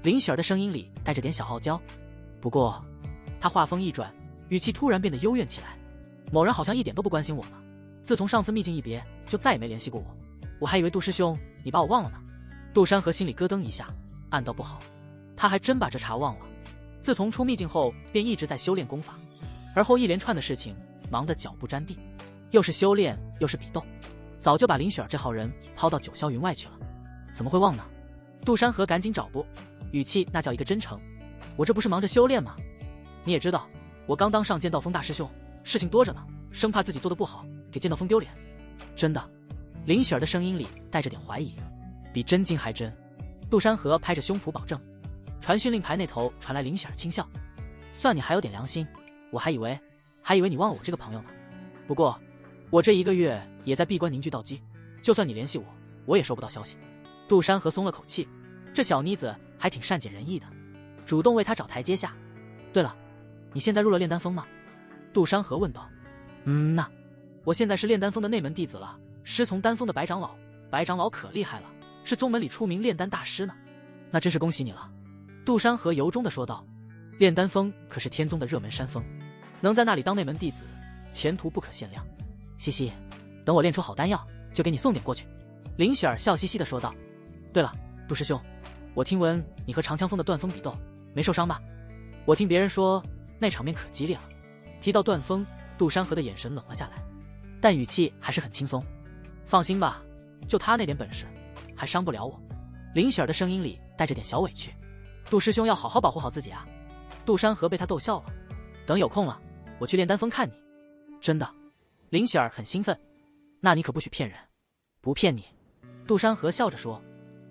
林喜儿的声音里带着点小傲娇。不过她话锋一转，语气突然变得幽怨起来。某人好像一点都不关心我呢，自从上次秘境一别，就再也没联系过我还以为杜师兄你把我忘了呢。杜山河心里咯噔一下，暗道不好，他还真把这茬忘了。自从出秘境后便一直在修炼功法，而后一连串的事情忙得脚不沾地，又是修炼又是比斗，早就把林雪儿这号人抛到九霄云外去了，怎么会忘呢？杜山河赶紧找补，语气那叫一个真诚。我这不是忙着修炼吗？你也知道，我刚当上剑道峰大师兄，事情多着呢，生怕自己做得不好，给剑道峰丢脸。真的？林雪儿的声音里带着点怀疑，比真金还真。杜山河拍着胸脯保证。传讯令牌那头传来林雪儿轻笑，算你还有点良心，我还以为你忘了我这个朋友呢。不过我这1个月也在闭关凝聚道基，就算你联系我，我也收不到消息。杜山河松了口气，这小妮子还挺善解人意的，主动为他找台阶下。对了，你现在入了炼丹峰吗？杜山河问道。那我现在是炼丹峰的内门弟子了，师从丹峰的白长老，白长老可厉害了，是宗门里出名炼丹大师呢。那真是恭喜你了。杜山河由衷地说道。炼丹峰可是天宗的热门山峰，能在那里当内门弟子，前途不可限量。嘻嘻，等我炼出好丹药，就给你送点过去。林雪儿笑嘻嘻地说道。对了，杜师兄，我听闻你和长枪峰的段峰比斗，没受伤吧？我听别人说那场面可激烈了。提到段峰，杜山河的眼神冷了下来，但语气还是很轻松。放心吧，就他那点本事，还伤不了我。林雪儿的声音里带着点小委屈。杜师兄要好好保护好自己啊。杜山河被他逗笑了。等有空了，我去炼丹峰看你。真的？林雪儿很兴奋。那你可不许骗人。不骗你。杜山河笑着说。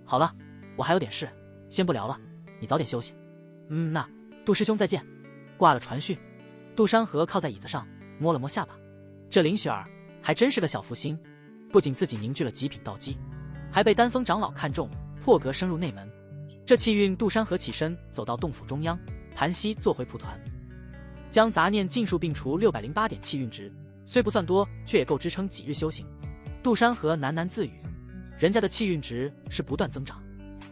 好了，我还有点事，先不聊了，你早点休息。那杜师兄再见。挂了传讯，杜山河靠在椅子上摸了摸下巴。这林雪儿还真是个小福星，不仅自己凝聚了极品道基，还被丹峰长老看中，破格升入内门。这气运，杜山河起身走到洞府中央，盘膝坐回蒲团，将杂念尽数摒除608点气运值，虽不算多，却也够支撑几日修行。杜山河喃喃自语，人家的气运值是不断增长，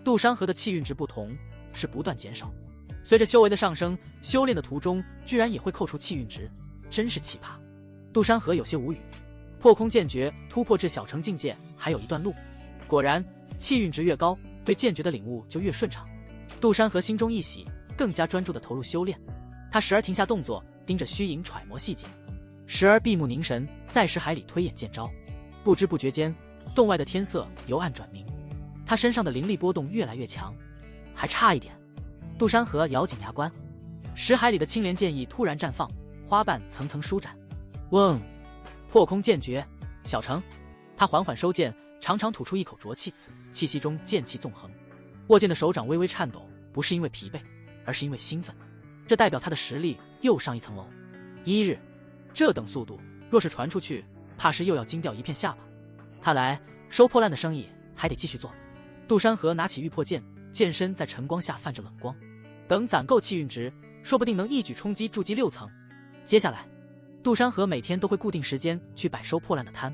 杜山河的气运值不同，是不断减少。随着修为的上升，修炼的途中居然也会扣除气运值，真是奇葩。杜山河有些无语，破空剑诀突破至小成境界还有一段路。果然，气运值越高，对剑诀的领悟就越顺畅。杜山河心中一喜，更加专注地投入修炼。他时而停下动作，盯着虚影揣摩细节，时而闭目凝神，在识海里推演剑招。不知不觉间，洞外的天色由暗转明，他身上的灵力波动越来越强。还差一点。杜山河咬紧牙关，识海里的青莲剑意突然绽放，花瓣层层舒展。嗡，破空剑诀小成。他缓缓收剑，长长吐出一口浊气，气息中剑气纵横。握剑的手掌微微颤抖，不是因为疲惫，而是因为兴奋。这代表他的实力又上一层楼。1日，这等速度，若是传出去，怕是又要惊掉一片下巴。看来收破烂的生意还得继续做。杜山河拿起玉破剑，剑身在晨光下泛着冷光。等攒够气运值，说不定能一举冲击筑基6层。接下来，杜山河每天都会固定时间去摆收破烂的摊。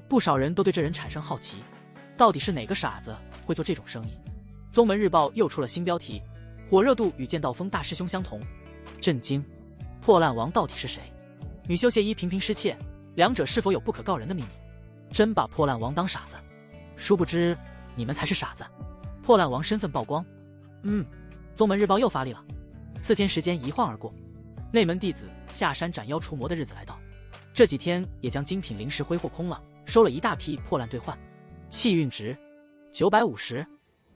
不少人都对这人产生好奇，到底是哪个傻子会做这种生意？宗门日报又出了新标题，火热度与剑道峰大师兄相同。震惊！破烂王到底是谁？女修谢依频频失窃，两者是否有不可告人的秘密？真把破烂王当傻子？殊不知你们才是傻子。破烂王身份曝光。宗门日报又发力了。4天时间一晃而过，内门弟子下山斩妖除魔的日子来到。这几天也将精品灵石挥霍空了，收了一大批破烂兑换。气运值950，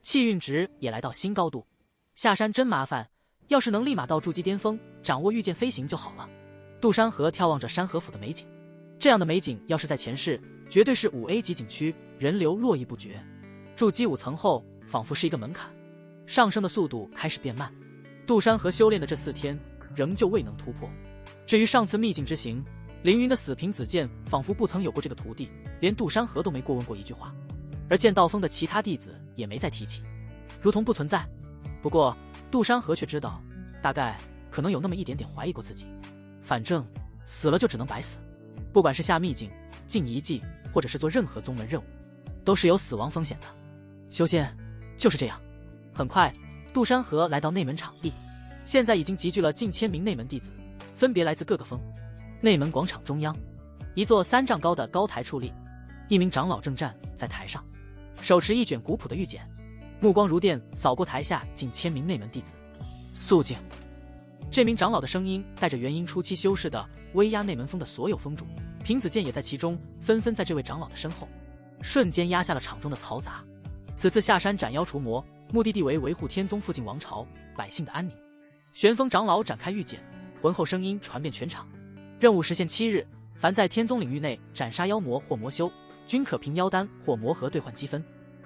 气运值也来到新高度。下山真麻烦，要是能立马到筑基巅峰，掌握御剑飞行就好了。杜山河眺望着山河府的美景，这样的美景要是在前世，绝对是5A 级景区，人流络绎不绝。筑基5层后，仿佛是一个门槛，上升的速度开始变慢。杜山河修炼的这4天，仍旧未能突破。至于上次秘境之行，凌云的死平子剑仿佛不曾有过这个徒弟，连杜山河都没过问过一句话，而剑道峰的其他弟子也没再提起，如同不存在。不过杜山河却知道，大概可能有那么一点点怀疑过自己。反正死了就只能白死，不管是下秘境、进遗迹，或者是做任何宗门任务，都是有死亡风险的。修仙就是这样。很快，杜山河来到内门场地，现在已经集聚了近1000名内门弟子，分别来自各个峰。内门广场中央，一座3丈高的高台矗立，一名长老正站在台上，手持一卷古朴的玉简，目光如电扫过台下近1000名内门弟子。肃静！这名长老的声音带着元婴初期修士的威压内门峰的所有峰主，平子剑也在其中，纷纷在这位长老的身后，瞬间压下了场中的嘈杂。此次下山斩妖除魔，目的地为维护天宗附近王朝百姓的安宁。玄风长老展开玉简，浑厚声音传遍全场。任务时限7日，凡在天宗领域内斩杀妖魔或魔修，均可凭妖丹或魔核兑换积分。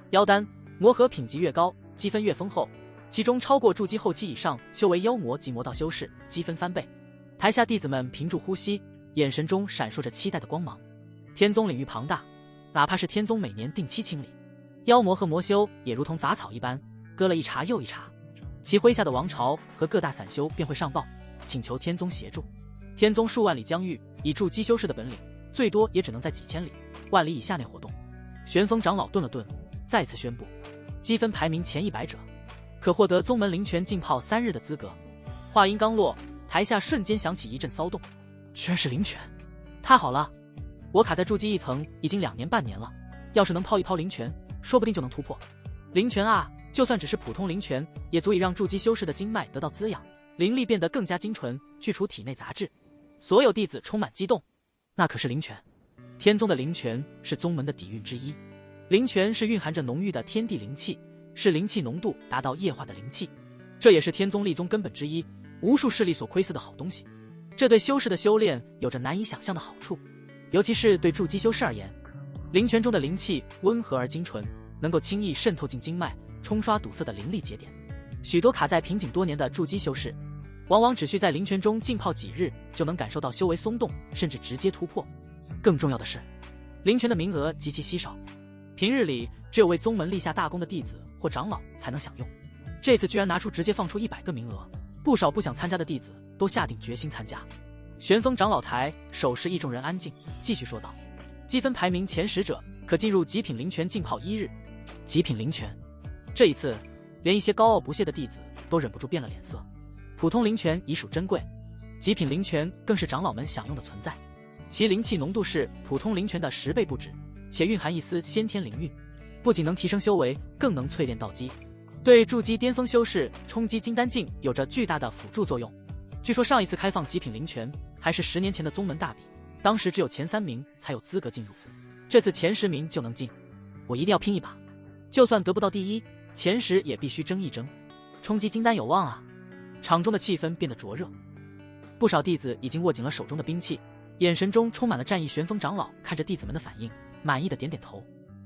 妖丹、魔核品级越高，积分越丰厚，其中超过筑基后期以上修为妖魔及魔道修士积分翻倍。台下弟子们屏住呼吸，眼神中闪烁着期待的光芒。天宗领域庞大，哪怕是天宗每年定期清理，妖魔和魔修也如同杂草一般，割了一茬又一茬。其麾下的王朝和各大散修便会上报，请求天宗协助。天宗数万里疆域，以筑基修士的本领，最多也只能在几千里、万里以下内活动。玄风长老顿了顿，再次宣布，积分排名前100者，可获得宗门灵泉浸泡3日的资格。话音刚落，台下瞬间响起一阵骚动。居然是灵泉，太好了！我卡在筑基1层已经2年半年了，要是能泡一泡灵泉，说不定就能突破。灵泉啊，就算只是普通灵泉，也足以让筑基修士的经脉得到滋养，灵力变得更加精纯，去除体内杂质。所有弟子充满激动，那可是灵泉。天宗的灵泉是宗门的底蕴之一，灵泉是蕴含着浓郁的天地灵气，是灵气浓度达到液化的灵气，这也是天宗立宗根本之一，无数势力所窥伺的好东西。这对修士的修炼有着难以想象的好处，尤其是对筑基修士而言，灵泉中的灵气温和而精纯，能够轻易渗透进经脉，冲刷堵塞的灵力节点。许多卡在瓶颈多年的筑基修士，往往只需在灵泉中浸泡几日，就能感受到修为松动，甚至直接突破。更重要的是，灵泉的名额极其稀少，平日里只有为宗门立下大功的弟子或长老才能享用。这次居然直接放出100个名额，不少不想参加的弟子都下定决心参加。玄风长老台手势一众人安静，继续说道：积分排名前10者可进入极品灵泉浸泡1日。极品灵泉，这一次连一些高傲不屑的弟子都忍不住变了脸色。普通灵泉已属珍贵，极品灵泉更是长老们享用的存在，其灵气浓度是普通灵泉的10倍不止，且蕴含一丝先天灵韵，不仅能提升修为，更能淬炼道基，对筑基巅峰修士冲击金丹境有着巨大的辅助作用。据说上一次开放极品灵泉还是10年前的宗门大比，当时只有前3名才有资格进入，这次前10名就能进，我一定要拼一把，就算得不到第1，前10也必须争一争，冲击金丹有望啊！场中的气氛变得灼热，不少弟子已经握紧了手中的兵器，眼神中充满了战意。玄风长老看着弟子们的反应，满意的点点头，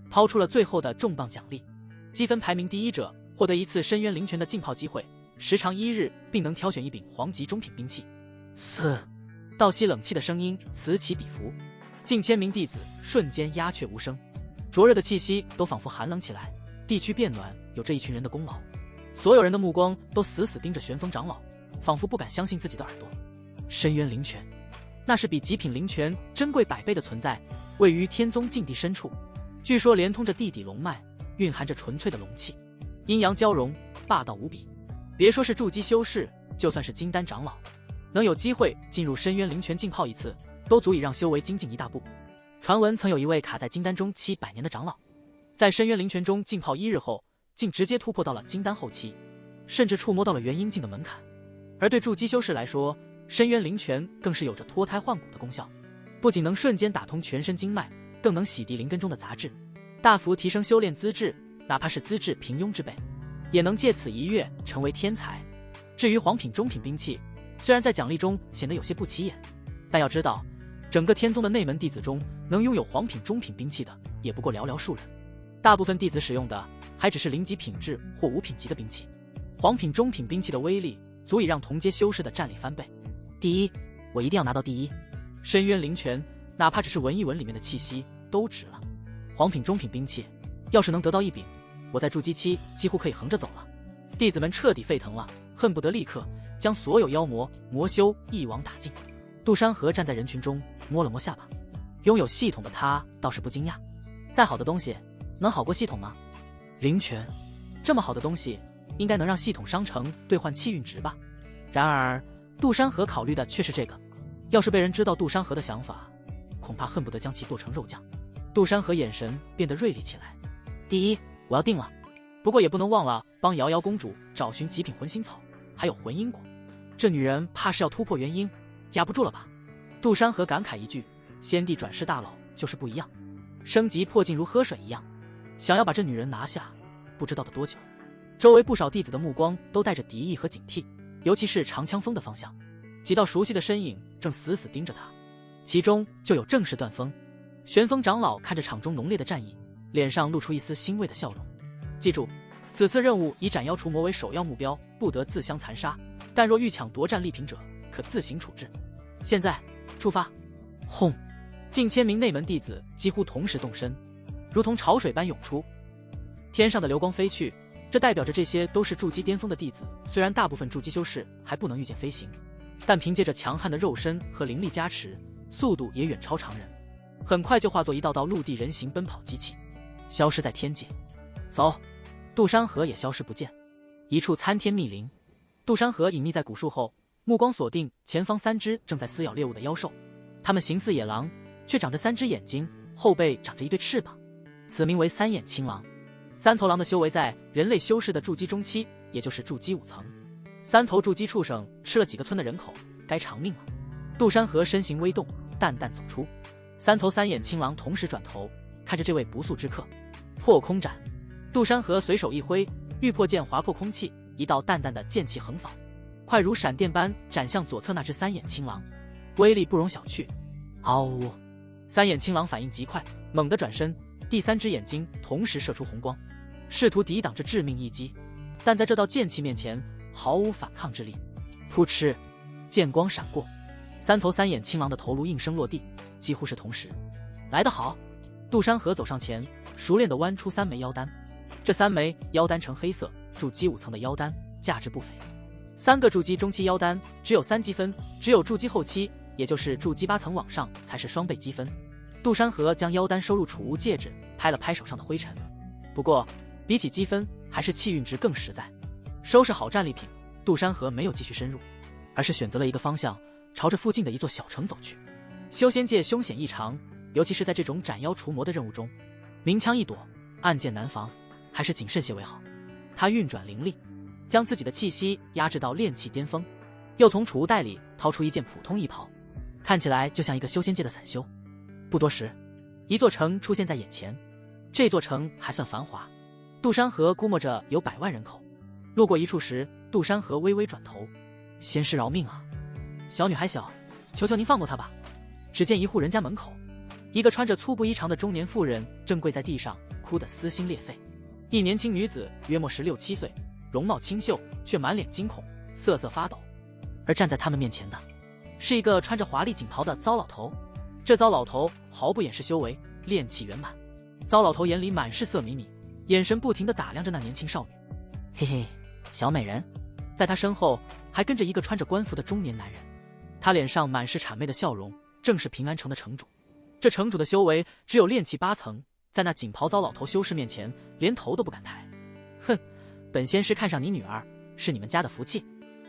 抛出了最后的重磅奖励：积分排名第1者获得一次深渊灵泉的浸泡机会，时长1日，并能挑选一柄黄级中品兵器。倒吸冷气的声音此起彼伏，近千名弟子瞬间鸦雀无声，灼热的气息都仿佛寒冷起来。地区变暖有这一群人的功劳，所有人的目光都死死盯着玄风长老，仿佛不敢相信自己的耳朵。深渊灵泉，那是比极品灵泉珍贵100倍的存在，位于天宗禁地深处，据说连通着地底龙脉，蕴含着纯粹的龙气，阴阳交融，霸道无比。别说是筑基修士，就算是金丹长老，能有机会进入深渊灵泉浸泡一次，都足以让修为精进一大步。传闻曾有一位卡在金丹中700年的长老，在深渊灵泉中浸泡1日后，竟直接突破到了金丹后期，甚至触摸到了元婴境的门槛。而对筑基修士来说，深渊灵泉更是有着脱胎换骨的功效，不仅能瞬间打通全身经脉，更能洗涤灵根中的杂质，大幅提升修炼资质，哪怕是资质平庸之辈，也能借此一跃成为天才。至于黄品中品兵器，虽然在奖励中显得有些不起眼，但要知道，整个天宗的内门弟子中，能拥有黄品中品兵器的也不过寥寥数人，大部分弟子使用的还只是0级品质或5品级的兵器。黄品中品兵器的威力足以让同阶修士的战力翻倍。第1，我一定要拿到第1。深渊灵泉哪怕只是闻一闻里面的气息都值了。黄品中品兵器要是能得到一柄，我在筑基期几乎可以横着走了。弟子们彻底沸腾了，恨不得立刻将所有妖魔魔修一网打尽。杜山河站在人群中摸了摸下巴，拥有系统的他倒是不惊讶，再好的东西能好过系统吗？灵泉这么好的东西，应该能让系统商城兑换气运值吧。然而杜山河考虑的却是这个，要是被人知道杜山河的想法，恐怕恨不得将其剁成肉酱。杜山河眼神变得锐利起来。第1，我要定了，不过也不能忘了帮瑶瑶公主找寻极品魂心草，还有魂因果。这女人怕是要突破元婴，压不住了吧？杜山河感慨一句，先帝转世大佬就是不一样，升级迫近如喝水一样，想要把这女人拿下，不知道得多久。周围不少弟子的目光都带着敌意和警惕，尤其是长枪锋的方向，几道熟悉的身影正死死盯着他，其中就有正是段峰。玄风长老看着场中浓烈的战意，脸上露出一丝欣慰的笑容。记住，此次任务以斩妖除魔为首要目标，不得自相残杀，但若欲抢夺战利品者，可自行处置。现在出发！轰！近千名内门弟子几乎同时动身，如同潮水般涌出。天上的流光飞去，这代表着这些都是筑基巅峰的弟子。虽然大部分筑基修士还不能御剑飞行，但凭借着强悍的肉身和灵力加持，速度也远超常人，很快就化作一道道陆地人形奔跑机器，消失在天际。走！杜山河也消失不见。一处参天密林，杜山河隐匿在古树后，目光锁定前方3只正在撕咬猎物的妖兽。它们形似野狼，却长着3只眼睛，后背长着一对翅膀，此名为3眼青狼。3头狼的修为在人类修士的筑基中期，也就是筑基5层。3头筑基畜生吃了几个村的人口，该偿命了。杜山河身形微动，淡淡走出。3头3眼青狼同时转头看着这位不速之客。破空斩！杜山河随手一挥，玉破剑划破空气，一道淡淡的剑气横扫，快如闪电般斩向左侧那只3眼青狼，威力不容小觑。嗷呜！3眼青狼反应极快，猛地转身，第3只眼睛同时射出红光，试图抵挡这致命一击，但在这道剑气面前毫无反抗之力。扑哧，剑光闪过，3头3眼青狼的头颅应声落地，几乎是同时。来得好！杜山河走上前，熟练地剜出3枚妖丹。这3枚妖丹呈黑色，筑基5层的妖丹，价值不菲。3个筑基中期妖丹只有3积分，只有筑基后期，也就是筑基8层往上才是双倍积分。杜山河将妖丹收入储物戒指，拍了拍手上的灰尘。不过，比起积分，还是气运值更实在。收拾好战利品，杜山河没有继续深入，而是选择了一个方向，朝着附近的一座小城走去。修仙界凶险异常，尤其是在这种斩妖除魔的任务中，明枪易躲，暗箭难防，还是谨慎些为好。他运转灵力，将自己的气息压制到炼气巅峰，又从储物袋里掏出一件普通衣袍，看起来就像一个修仙界的散修。不多时，一座城出现在眼前。这座城还算繁华，杜山河估摸着有100万人口。路过一处时，杜山河微微转头：“仙师饶命啊！小女还小，求求您放过她吧。”只见一户人家门口，一个穿着粗布衣长的中年妇人正跪在地上，哭得撕心裂肺。一年轻女子约莫16、17岁，容貌清秀，却满脸惊恐，瑟瑟发抖。而站在他们面前的，是一个穿着华丽锦袍的糟老头。这糟老头毫不掩饰修为，炼气圆满。糟老头眼里满是色迷迷，眼神不停地打量着那年轻少女。嘿嘿，小美人。在他身后还跟着一个穿着官服的中年男人，他脸上满是谄媚的笑容，正是平安城的城主。这城主的修为只有炼气8层，在那锦袍糟老头修士面前，连头都不敢抬。哼，本仙师看上你女儿，是你们家的福气。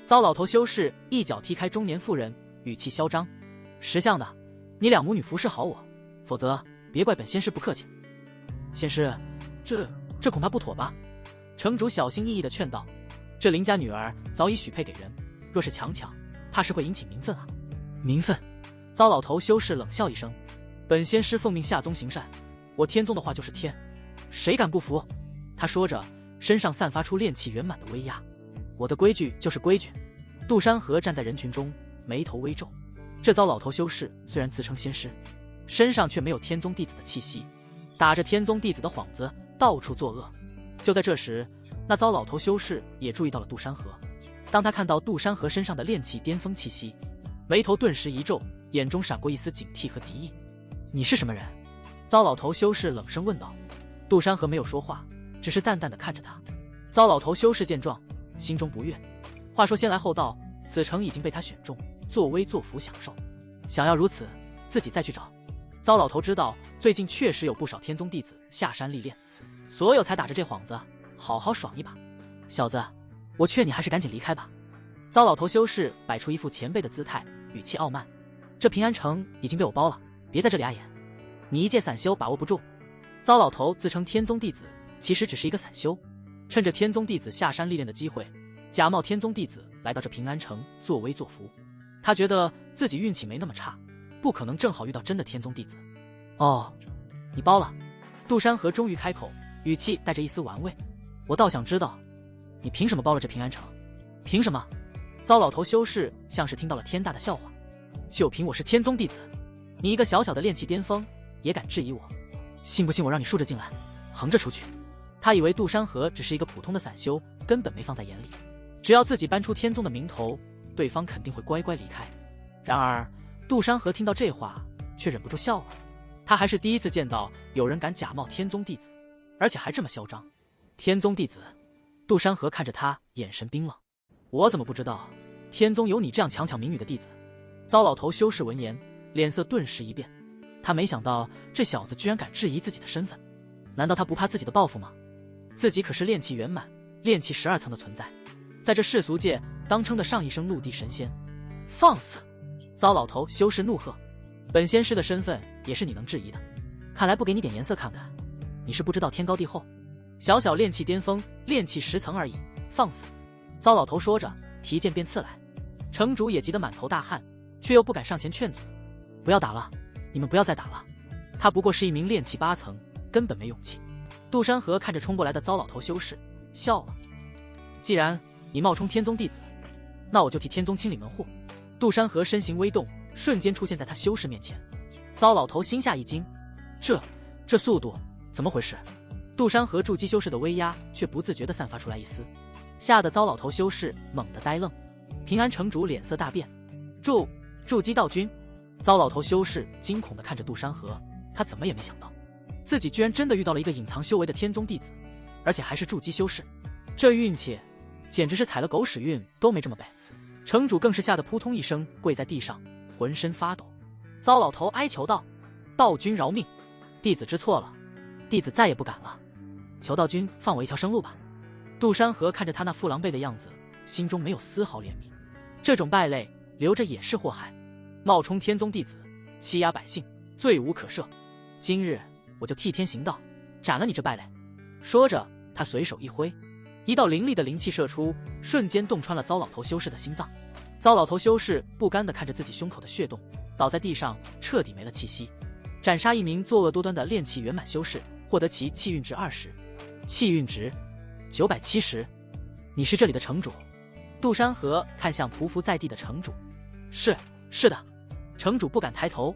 糟老头修士一脚踢开中年妇人，语气嚣张：“识相的，你2母女服侍好我，否则别怪本仙师不客气。”仙师，这恐怕不妥吧？城主小心翼翼地劝道：“这林家女儿早已许配给人，若是强抢，怕是会引起民愤啊。”民愤？糟老头修士冷笑一声：“本仙师奉命下宗行善，我天宗的话就是天，谁敢不服？”他说着，身上散发出炼气圆满的威压。我的规矩就是规矩。杜山河站在人群中，眉头微皱。这糟老头修士虽然自称仙师，身上却没有天宗弟子的气息，打着天宗弟子的幌子，到处作恶。就在这时，那糟老头修士也注意到了杜山河。当他看到杜山河身上的炼气巅峰气息，眉头顿时一皱，眼中闪过一丝警惕和敌意。你是什么人？糟老头修士冷声问道。杜山河没有说话，只是淡淡的看着他。糟老头修士见状，心中不悦。话说先来后到，此城已经被他选中，作威作福享受。想要如此，自己再去找。糟老头知道最近确实有不少天宗弟子下山历练，所有才打着这幌子好好爽一把。小子，我劝你还是赶紧离开吧。糟老头修士摆出一副前辈的姿态，语气傲慢：“这平安城已经被我包了，别在这里碍眼。你一介散修把握不住。”糟老头自称天宗弟子，其实只是一个散修，趁着天宗弟子下山历练的机会，假冒天宗弟子来到这平安城作威作福。他觉得自己运气没那么差，不可能正好遇到真的天宗弟子。哦，你包了。杜山河终于开口，语气带着一丝玩味。我倒想知道，你凭什么包了这平安城？凭什么？糟老头修士像是听到了天大的笑话。就凭我是天宗弟子，你一个小小的炼气巅峰也敢质疑我？信不信我让你竖着进来，横着出去？他以为杜山河只是一个普通的散修，根本没放在眼里。只要自己搬出天宗的名头，对方肯定会乖乖离开。然而杜山河听到这话，却忍不住笑了。他还是第一次见到有人敢假冒天宗弟子，而且还这么嚣张。天宗弟子？杜山河看着他，眼神冰冷。我怎么不知道天宗有你这样强抢民女的弟子？糟老头修士闻言，脸色顿时一变。他没想到这小子居然敢质疑自己的身份，难道他不怕自己的报复吗？自己可是炼气圆满、炼气12层的存在，在这世俗界当称得上一声陆地神仙。放肆！糟老头修士怒喝，本仙师的身份也是你能质疑的？看来不给你点颜色看看，你是不知道天高地厚。小小炼气巅峰，炼气10层而已，放肆！糟老头说着，提剑便刺来。城主也急得满头大汗，却又不敢上前劝阻。不要打了，你们不要再打了。他不过是一名炼气8层，根本没勇气。杜山河看着冲过来的糟老头修士，笑了。既然你冒充天宗弟子，那我就替天宗清理门户。杜山河身形微动，瞬间出现在他修士面前。糟老头心下一惊，这速度怎么回事？杜山河筑基修士的威压却不自觉地散发出来一丝，吓得糟老头修士猛地呆愣。平安城主脸色大变，筑基道君。糟老头修士惊恐地看着杜山河，他怎么也没想到，自己居然真的遇到了一个隐藏修为的天宗弟子，而且还是筑基修士。这运气简直是踩了狗屎运都没这么背。城主更是吓得扑通一声跪在地上，浑身发抖。糟老头哀求道：“道君饶命，弟子知错了，弟子再也不敢了，求道君放我一条生路吧。”杜山河看着他那副狼狈的样子，心中没有丝毫怜悯。这种败类留着也是祸害，冒充天宗弟子，欺压百姓，罪无可赦。今日我就替天行道，斩了你这败类。说着，他随手一挥，一道凌厉的灵气射出，瞬间洞穿了糟老头修士的心脏。糟老头修士不甘地看着自己胸口的血洞，倒在地上，彻底没了气息。斩杀一名作恶多端的炼气圆满修士，获得其气运值20，气运值970。你是这里的城主？杜山河看向匍匐在地的城主。是的。城主不敢抬头。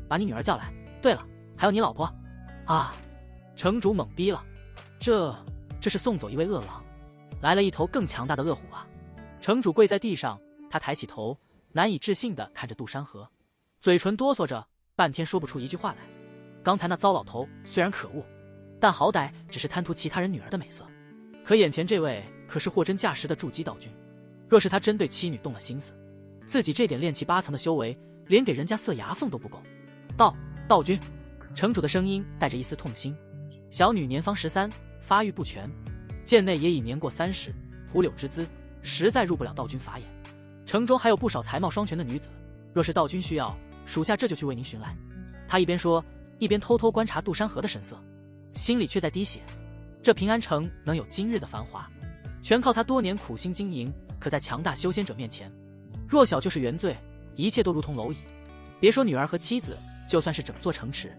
把你女儿叫来。对了，还有你老婆。啊！城主懵逼了，这是送走一位恶狼，来了一头更强大的恶虎啊！城主跪在地上，他抬起头，难以置信地看着杜山河，嘴唇哆嗦着，半天说不出一句话来。刚才那糟老头虽然可恶，但好歹只是贪图其他人女儿的美色，可眼前这位可是货真价实的筑基道君。若是他真对妻女动了心思，自己这点炼气8层的修为，连给人家塞牙缝都不够。道君，城主的声音带着一丝痛心。小女年方13，发育不全，剑内也已年过30，蒲柳之姿，实在入不了道君法眼。城中还有不少才貌双全的女子，若是道君需要，属下这就去为您寻来。他一边说，一边偷偷观察杜山河的神色，心里却在滴血。这平安城能有今日的繁华，全靠他多年苦心经营，可在强大修仙者面前，弱小就是原罪，一切都如同蝼蚁。别说女儿和妻子，就算是整座城池，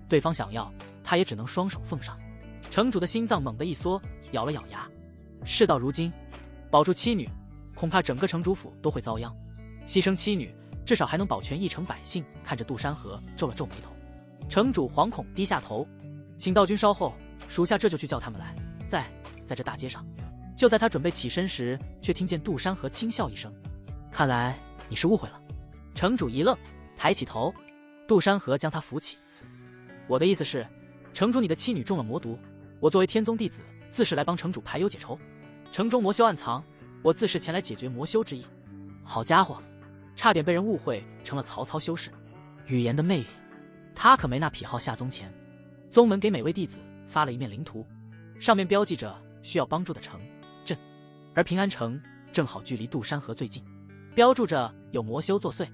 对方想要，他也只能双手奉上。城主的心脏猛地一缩，咬了咬牙。事到如今，保住妻女，恐怕整个城主府都会遭殃；牺牲妻女，至少还能保全一城百姓。看着杜山河，皱了皱眉头。城主惶恐低下头，请道君稍后，属下这就去叫他们来。在这大街上，就在他准备起身时，却听见杜山河轻笑一声：“看来你是误会了。”城主一愣，抬起头。杜山河将他扶起。我的意思是，城主你的妻女中了魔毒，我作为天宗弟子，自是来帮城主排忧解愁。城中魔修暗藏，我自是前来解决魔修之意。好家伙，差点被人误会成了曹操修士。语言的魅力，他可没那癖好下宗前。宗门给每位弟子发了一面灵图，上面标记着需要帮助的城镇，而平安城正好距离杜山河最近，标注着有魔修作祟，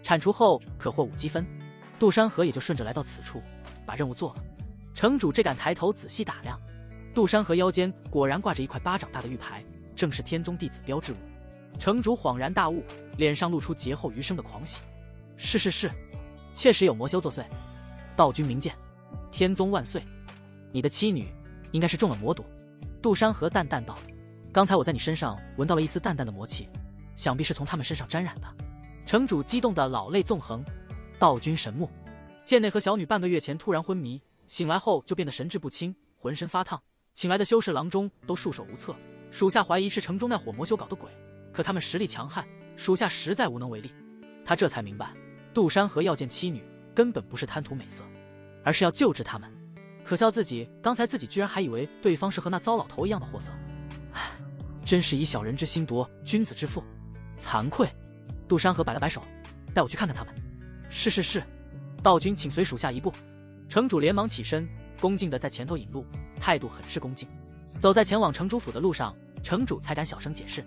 铲除后可获5积分。杜山河也就顺着来到此处，把任务做了。城主这敢抬头仔细打量，杜山河腰间果然挂着一块巴掌大的玉牌，正是天宗弟子标志物。城主恍然大悟，脸上露出劫后余生的狂喜。是，确实有魔修作祟。道君明鉴，天宗万岁。你的妻女应该是中了魔毒。杜山河淡淡道，刚才我在你身上闻到了一丝淡淡的魔气，想必是从他们身上沾染的。城主激动的老泪纵横。道君神目。剑内和小女半个月前突然昏迷，醒来后就变得神志不清，浑身发烫，请来的修士郎中都束手无策，属下怀疑是城中那伙魔修搞的鬼，可他们实力强悍，属下实在无能为力。他这才明白，杜山河要见妻女，根本不是贪图美色，而是要救治他们。可笑刚才自己居然还以为对方是和那糟老头一样的货色，唉，真是以小人之心夺君子之腹，惭愧。杜山河摆了摆手，带我去看看他们。是，道君请随属下一步。城主连忙起身，恭敬地在前头引路，态度很是恭敬。走在前往城主府的路上，城主才敢小声解释，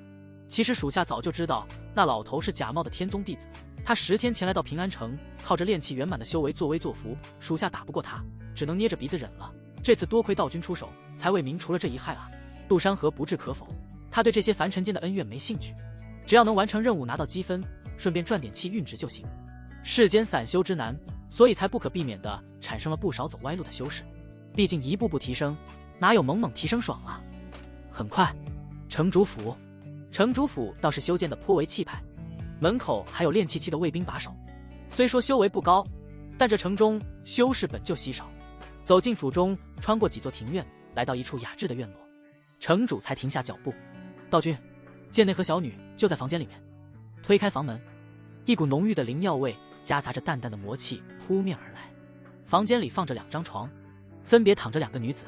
其实属下早就知道那老头是假冒的天宗弟子，他10天前来到平安城，靠着炼气圆满的修为作威作福，属下打不过他，只能捏着鼻子忍了。这次多亏道君出手，才为民除了这一害啊。杜山河不置可否，他对这些凡尘间的恩怨没兴趣，只要能完成任务拿到积分，顺便赚点气运值就行。世间散修之难，所以才不可避免地产生了不少走歪路的修士。毕竟一步步提升，哪有猛猛提升爽啊？很快，城主府倒是修建的颇为气派，门口还有练气期的卫兵把守。虽说修为不高，但这城中修士本就稀少。走进府中，穿过几座庭院，来到一处雅致的院落，城主才停下脚步。道君，剑内和小女就在房间里面。推开房门，一股浓郁的灵药味夹杂着淡淡的魔气扑面而来。房间里放着2张床，分别躺着2个女子，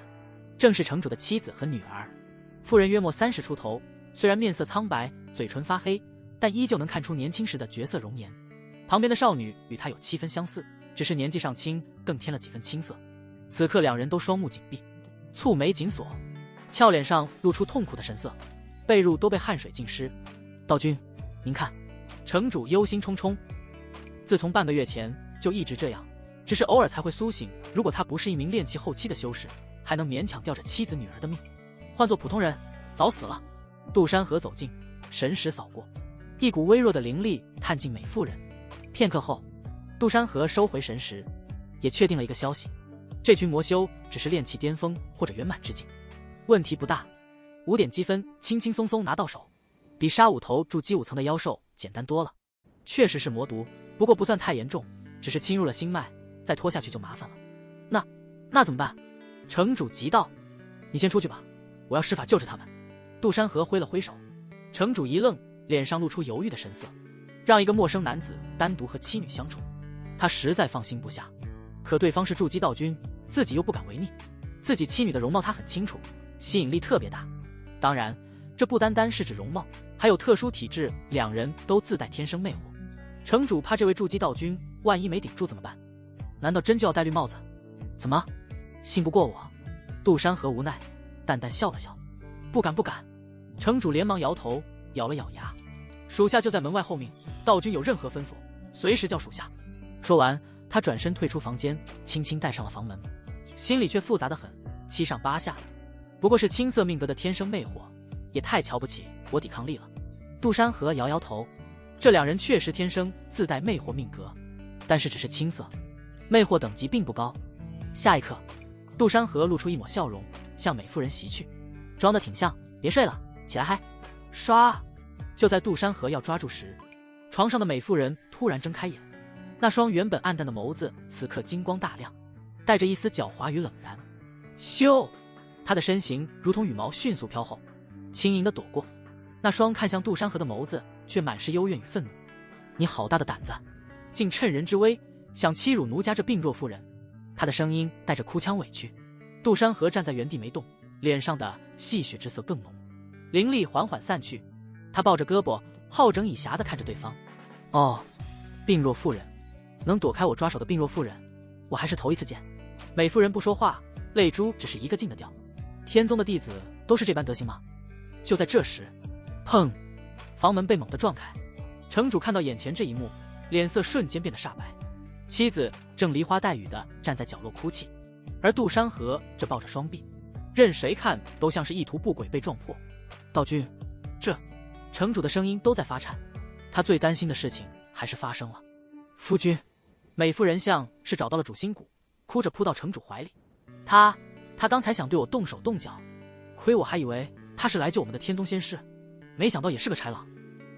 正是城主的妻子和女儿。妇人约莫30出头，虽然面色苍白，嘴唇发黑，但依旧能看出年轻时的绝色容颜。旁边的少女与她有7分相似，只是年纪尚轻，更添了几分青涩。此刻2人都双目紧闭，蹙眉紧锁，俏脸上露出痛苦的神色，被褥都被汗水浸湿。道君，您看。城主忧心忡忡，自从半个月前就一直这样，只是偶尔才会苏醒。如果他不是一名炼气后期的修士，还能勉强吊着妻子女儿的命，换做普通人早死了。杜山河走近，神识扫过，一股微弱的灵力探进美妇人。片刻后，杜山河收回神识，也确定了一个消息，这群魔修只是炼气巅峰或者圆满之境，问题不大。5点积分轻轻松松拿到手，比杀5头筑基5层的妖兽简单多了。确实是魔毒，不过不算太严重，只是侵入了心脉，再拖下去就麻烦了。那怎么办？城主急道。你先出去吧，我要施法救治他们。杜山河挥了挥手。城主一愣，脸上露出犹豫的神色。让一个陌生男子单独和妻女相处，他实在放心不下。可对方是筑基道君，自己又不敢违逆，自己妻女的容貌他很清楚，吸引力特别大。当然这不单单是指容貌，还有特殊体质，2人都自带天生魅惑。城主怕这位筑基道君万一没顶住怎么办？难道真就要戴绿帽子？怎么，信不过我？杜山河无奈，淡淡笑了笑。不敢。城主连忙摇头，咬了咬牙。属下就在门外候命，道君有任何吩咐，随时叫属下。说完，他转身退出房间，轻轻带上了房门，心里却复杂得很，7上8下的。不过是青色命格的天生魅惑，也太瞧不起我抵抗力了。杜山河摇摇头，这2人确实天生自带魅惑命格，但是只是青色，魅惑等级并不高。下一刻，杜山河露出一抹笑容，向美妇人袭去，装得挺像。别睡了，起来嗨！唰！就在杜山河要抓住时，床上的美妇人突然睁开眼，那双原本暗淡的眸子此刻金光大亮，带着一丝狡猾与冷然。咻！她的身形如同羽毛迅速飘后，轻盈地躲过。那双看向杜山河的眸子却满是幽怨与愤怒。你好大的胆子，竟趁人之危想欺辱奴家这病弱妇人！他的声音带着哭腔委屈。杜山河站在原地没动，脸上的戏谑之色更浓，灵力缓缓散去。他抱着胳膊，好整以暇地看着对方。哦，病弱妇人，能躲开我抓手的病弱妇人，我还是头一次见。美妇人不说话，泪珠只是一个劲的掉。天宗的弟子都是这般德行吗？就在这时，砰！房门被猛地撞开。城主看到眼前这一幕，脸色瞬间变得煞白。妻子正梨花带雨地站在角落哭泣，而杜山河这抱着双臂，任谁看都像是意图不轨被撞破。道君，这……城主的声音都在发颤，他最担心的事情还是发生了。夫君，美妇人像是找到了主心骨，哭着扑到城主怀里。他刚才想对我动手动脚，亏我还以为他是来救我们的天宗仙师，没想到也是个豺狼。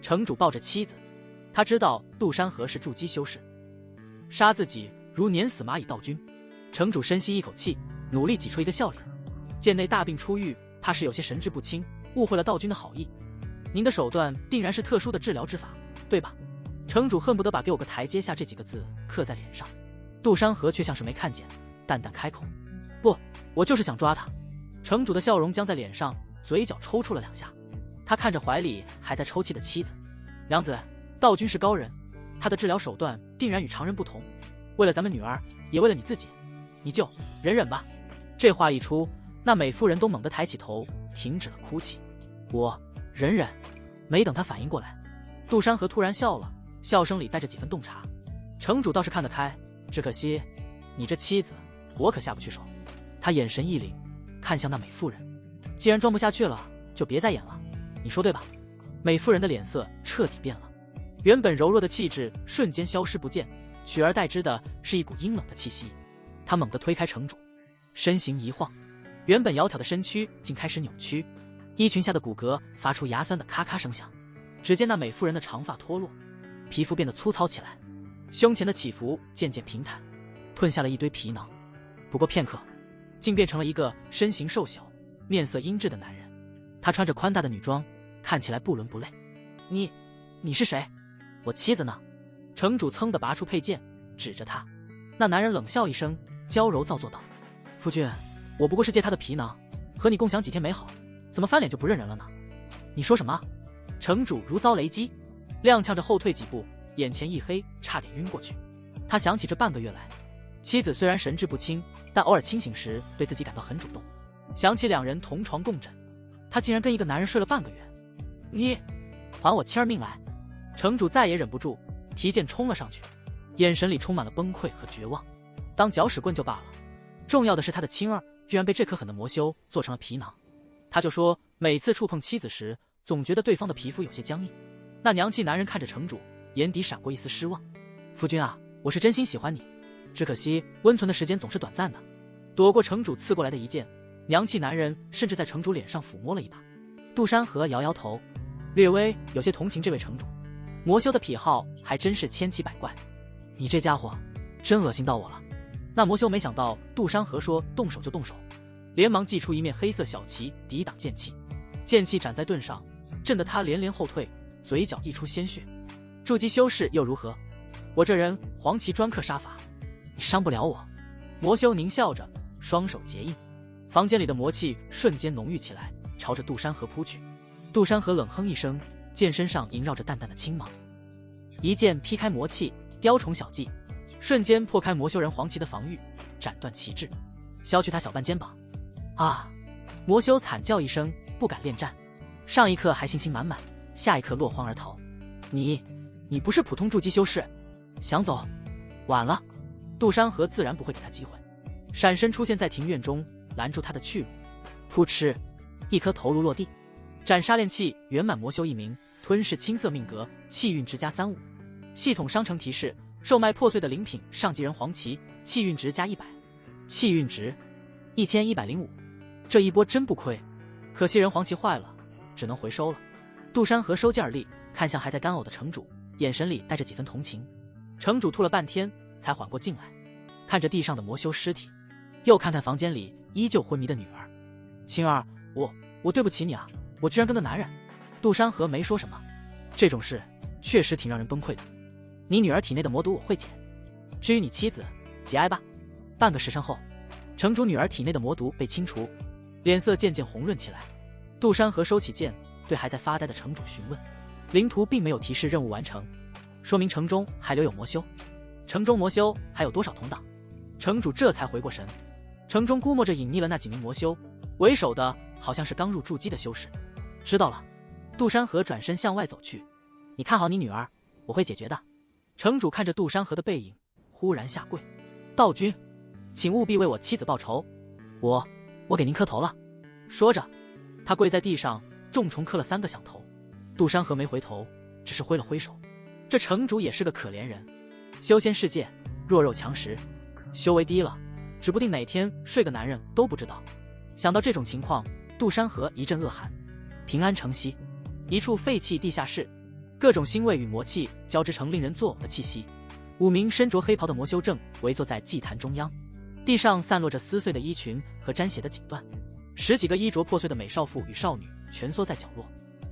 城主抱着妻子，他知道杜山河是筑基修士，杀自己如碾死蚂蚁。道君，城主深吸一口气，努力挤出一个笑脸。剑内大病初愈，怕是有些神志不清，误会了道君的好意。您的手段定然是特殊的治疗之法，对吧？城主恨不得把给我个台阶下这几个字刻在脸上。杜山河却像是没看见，淡淡开口：不，我就是想抓他。城主的笑容僵在脸上，嘴角抽搐了2下。他看着怀里还在抽泣的妻子，娘子，道君是高人，他的治疗手段定然与常人不同。为了咱们女儿，也为了你自己，你就忍忍吧。这话一出，那美妇人都猛地抬起头，停止了哭泣。我忍忍。没等他反应过来，杜山河突然笑了，笑声里带着几分洞察。城主倒是看得开，只可惜你这妻子，我可下不去手。他眼神一凛，看向那美妇人，既然装不下去了，就别再演了，你说对吧？美妇人的脸色彻底变了，原本柔弱的气质瞬间消失不见，取而代之的是一股阴冷的气息。她猛地推开城主，身形一晃，原本窈窕的身躯竟开始扭曲，衣裙下的骨骼发出牙酸的咔咔声响。只见那美妇人的长发脱落，皮肤变得粗糙起来，胸前的起伏渐渐平坦，吞下了一堆皮囊。不过片刻，竟变成了一个身形瘦小、面色阴鸷的男人。他穿着宽大的女装，看起来不伦不类。你是谁？我妻子呢？城主噌地拔出佩剑，指着他。那男人冷笑一声，娇柔造作道：夫君，我不过是借他的皮囊，和你共享几天美好，怎么翻脸就不认人了呢？你说什么？城主如遭雷击，踉跄着后退几步，眼前一黑，差点晕过去。他想起这半个月来，妻子虽然神志不清，但偶尔清醒时对自己感到很主动。想起2人同床共枕，他竟然跟一个男人睡了半个月。你还我妻儿命来！城主再也忍不住，提剑冲了上去，眼神里充满了崩溃和绝望。当搅屎棍就罢了，重要的是他的青儿居然被这颗狠的魔修做成了皮囊。他就说每次触碰妻子时，总觉得对方的皮肤有些僵硬。那娘气男人看着城主，眼底闪过一丝失望。夫君啊，我是真心喜欢你，只可惜温存的时间总是短暂的。躲过城主刺过来的一剑，娘气男人甚至在城主脸上抚摸了一把。杜山河摇摇头，略微有些同情这位城主，魔修的癖好还真是千奇百怪。你这家伙真恶心到我了。那魔修没想到杜山河说动手就动手，连忙祭出一面黑色小旗抵挡剑气，剑气斩在盾上，震得他连连后退，嘴角溢出鲜血。筑基修士又如何？我这人黄旗专克杀伐，你伤不了我。魔修狞笑着，双手结印，房间里的魔气瞬间浓郁起来，朝着杜山河扑去。杜山河冷哼一声，剑身上萦绕着淡淡的青芒，一剑劈开魔气，雕虫小技，瞬间破开魔修人黄旗的防御，斩断旗帜，削去他小半肩膀。啊！魔修惨叫一声，不敢恋战。上一刻还信心满满，下一刻落荒而逃。你不是普通筑基修士，想走？晚了。杜山河自然不会给他机会，闪身出现在庭院中，拦住他的去路。扑哧，一颗头颅落地。斩杀炼器圆满魔修1名，吞噬青色命格，气运值加35。系统商城提示：售卖破碎的灵品上级人黄旗，气运值加100，气运值1105。这一波真不亏，可惜人黄旗坏了，只能回收了。杜山河收剑而立，看向还在干呕的城主，眼神里带着几分同情。城主吐了半天才缓过劲来，看着地上的魔修尸体，又看看房间里依旧昏迷的女儿。青儿，我对不起你啊，我居然跟个男人。杜山河没说什么，这种事确实挺让人崩溃的。你女儿体内的魔毒我会解，至于你妻子，节哀吧。半个时辰后，城主女儿体内的魔毒被清除，脸色渐渐红润起来。杜山河收起剑，对还在发呆的城主询问。灵图并没有提示任务完成，说明城中还留有魔修。城中魔修还有多少同党？城主这才回过神，城中估摸着隐匿了那几名魔修，为首的好像是刚入筑基的修士。知道了。杜山河转身向外走去。你看好你女儿，我会解决的。城主看着杜山河的背影，忽然下跪。道君，请务必为我妻子报仇，我给您磕头了。说着，他跪在地上，重重磕了3个响头。杜山河没回头，只是挥了挥手。这城主也是个可怜人，修仙世界弱肉强食，修为低了，指不定哪天睡个男人都不知道。想到这种情况，杜山河一阵恶寒。平安城西，一处废弃地下室，各种腥味与魔气交织成令人作呕的气息。5名身着黑袍的魔修正围坐在祭坛中央，地上散落着撕碎的衣裙和沾血的锦缎。10几个衣着破碎的美少妇与少女蜷缩在角落，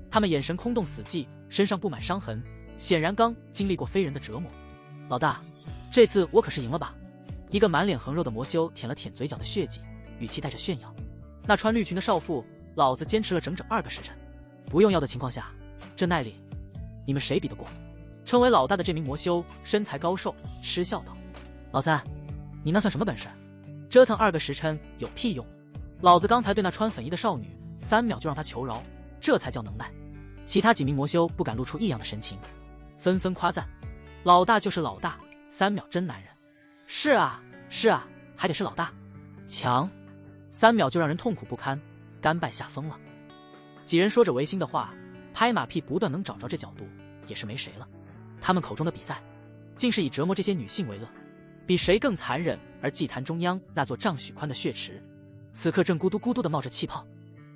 他们眼神空洞死寂，身上布满伤痕，显然刚经历过非人的折磨。老大，这次我可是赢了吧？一个满脸横肉的魔修舔了舔嘴角的血迹，语气带着炫耀。那穿绿裙的少妇，老子坚持了整整2个时辰，不用药的情况下，这耐力，你们谁比得过？称为老大的这名魔修身材高瘦，嗤笑道：“老三，你那算什么本事？折腾2个时辰有屁用！老子刚才对那穿粉衣的少女3秒就让她求饶，这才叫能耐。”其他几名魔修不敢露出异样的神情，纷纷夸赞：“老大就是老大，3秒真男人。是啊，是啊，还得是老大，强，3秒就让人痛苦不堪，甘拜下风了。”几人说着违心的话，拍马屁不断，能找着这角度也是没谁了。他们口中的比赛，竟是以折磨这些女性为乐，比谁更残忍。而祭坛中央那座丈许宽的血池，此刻正咕嘟咕嘟地冒着气泡，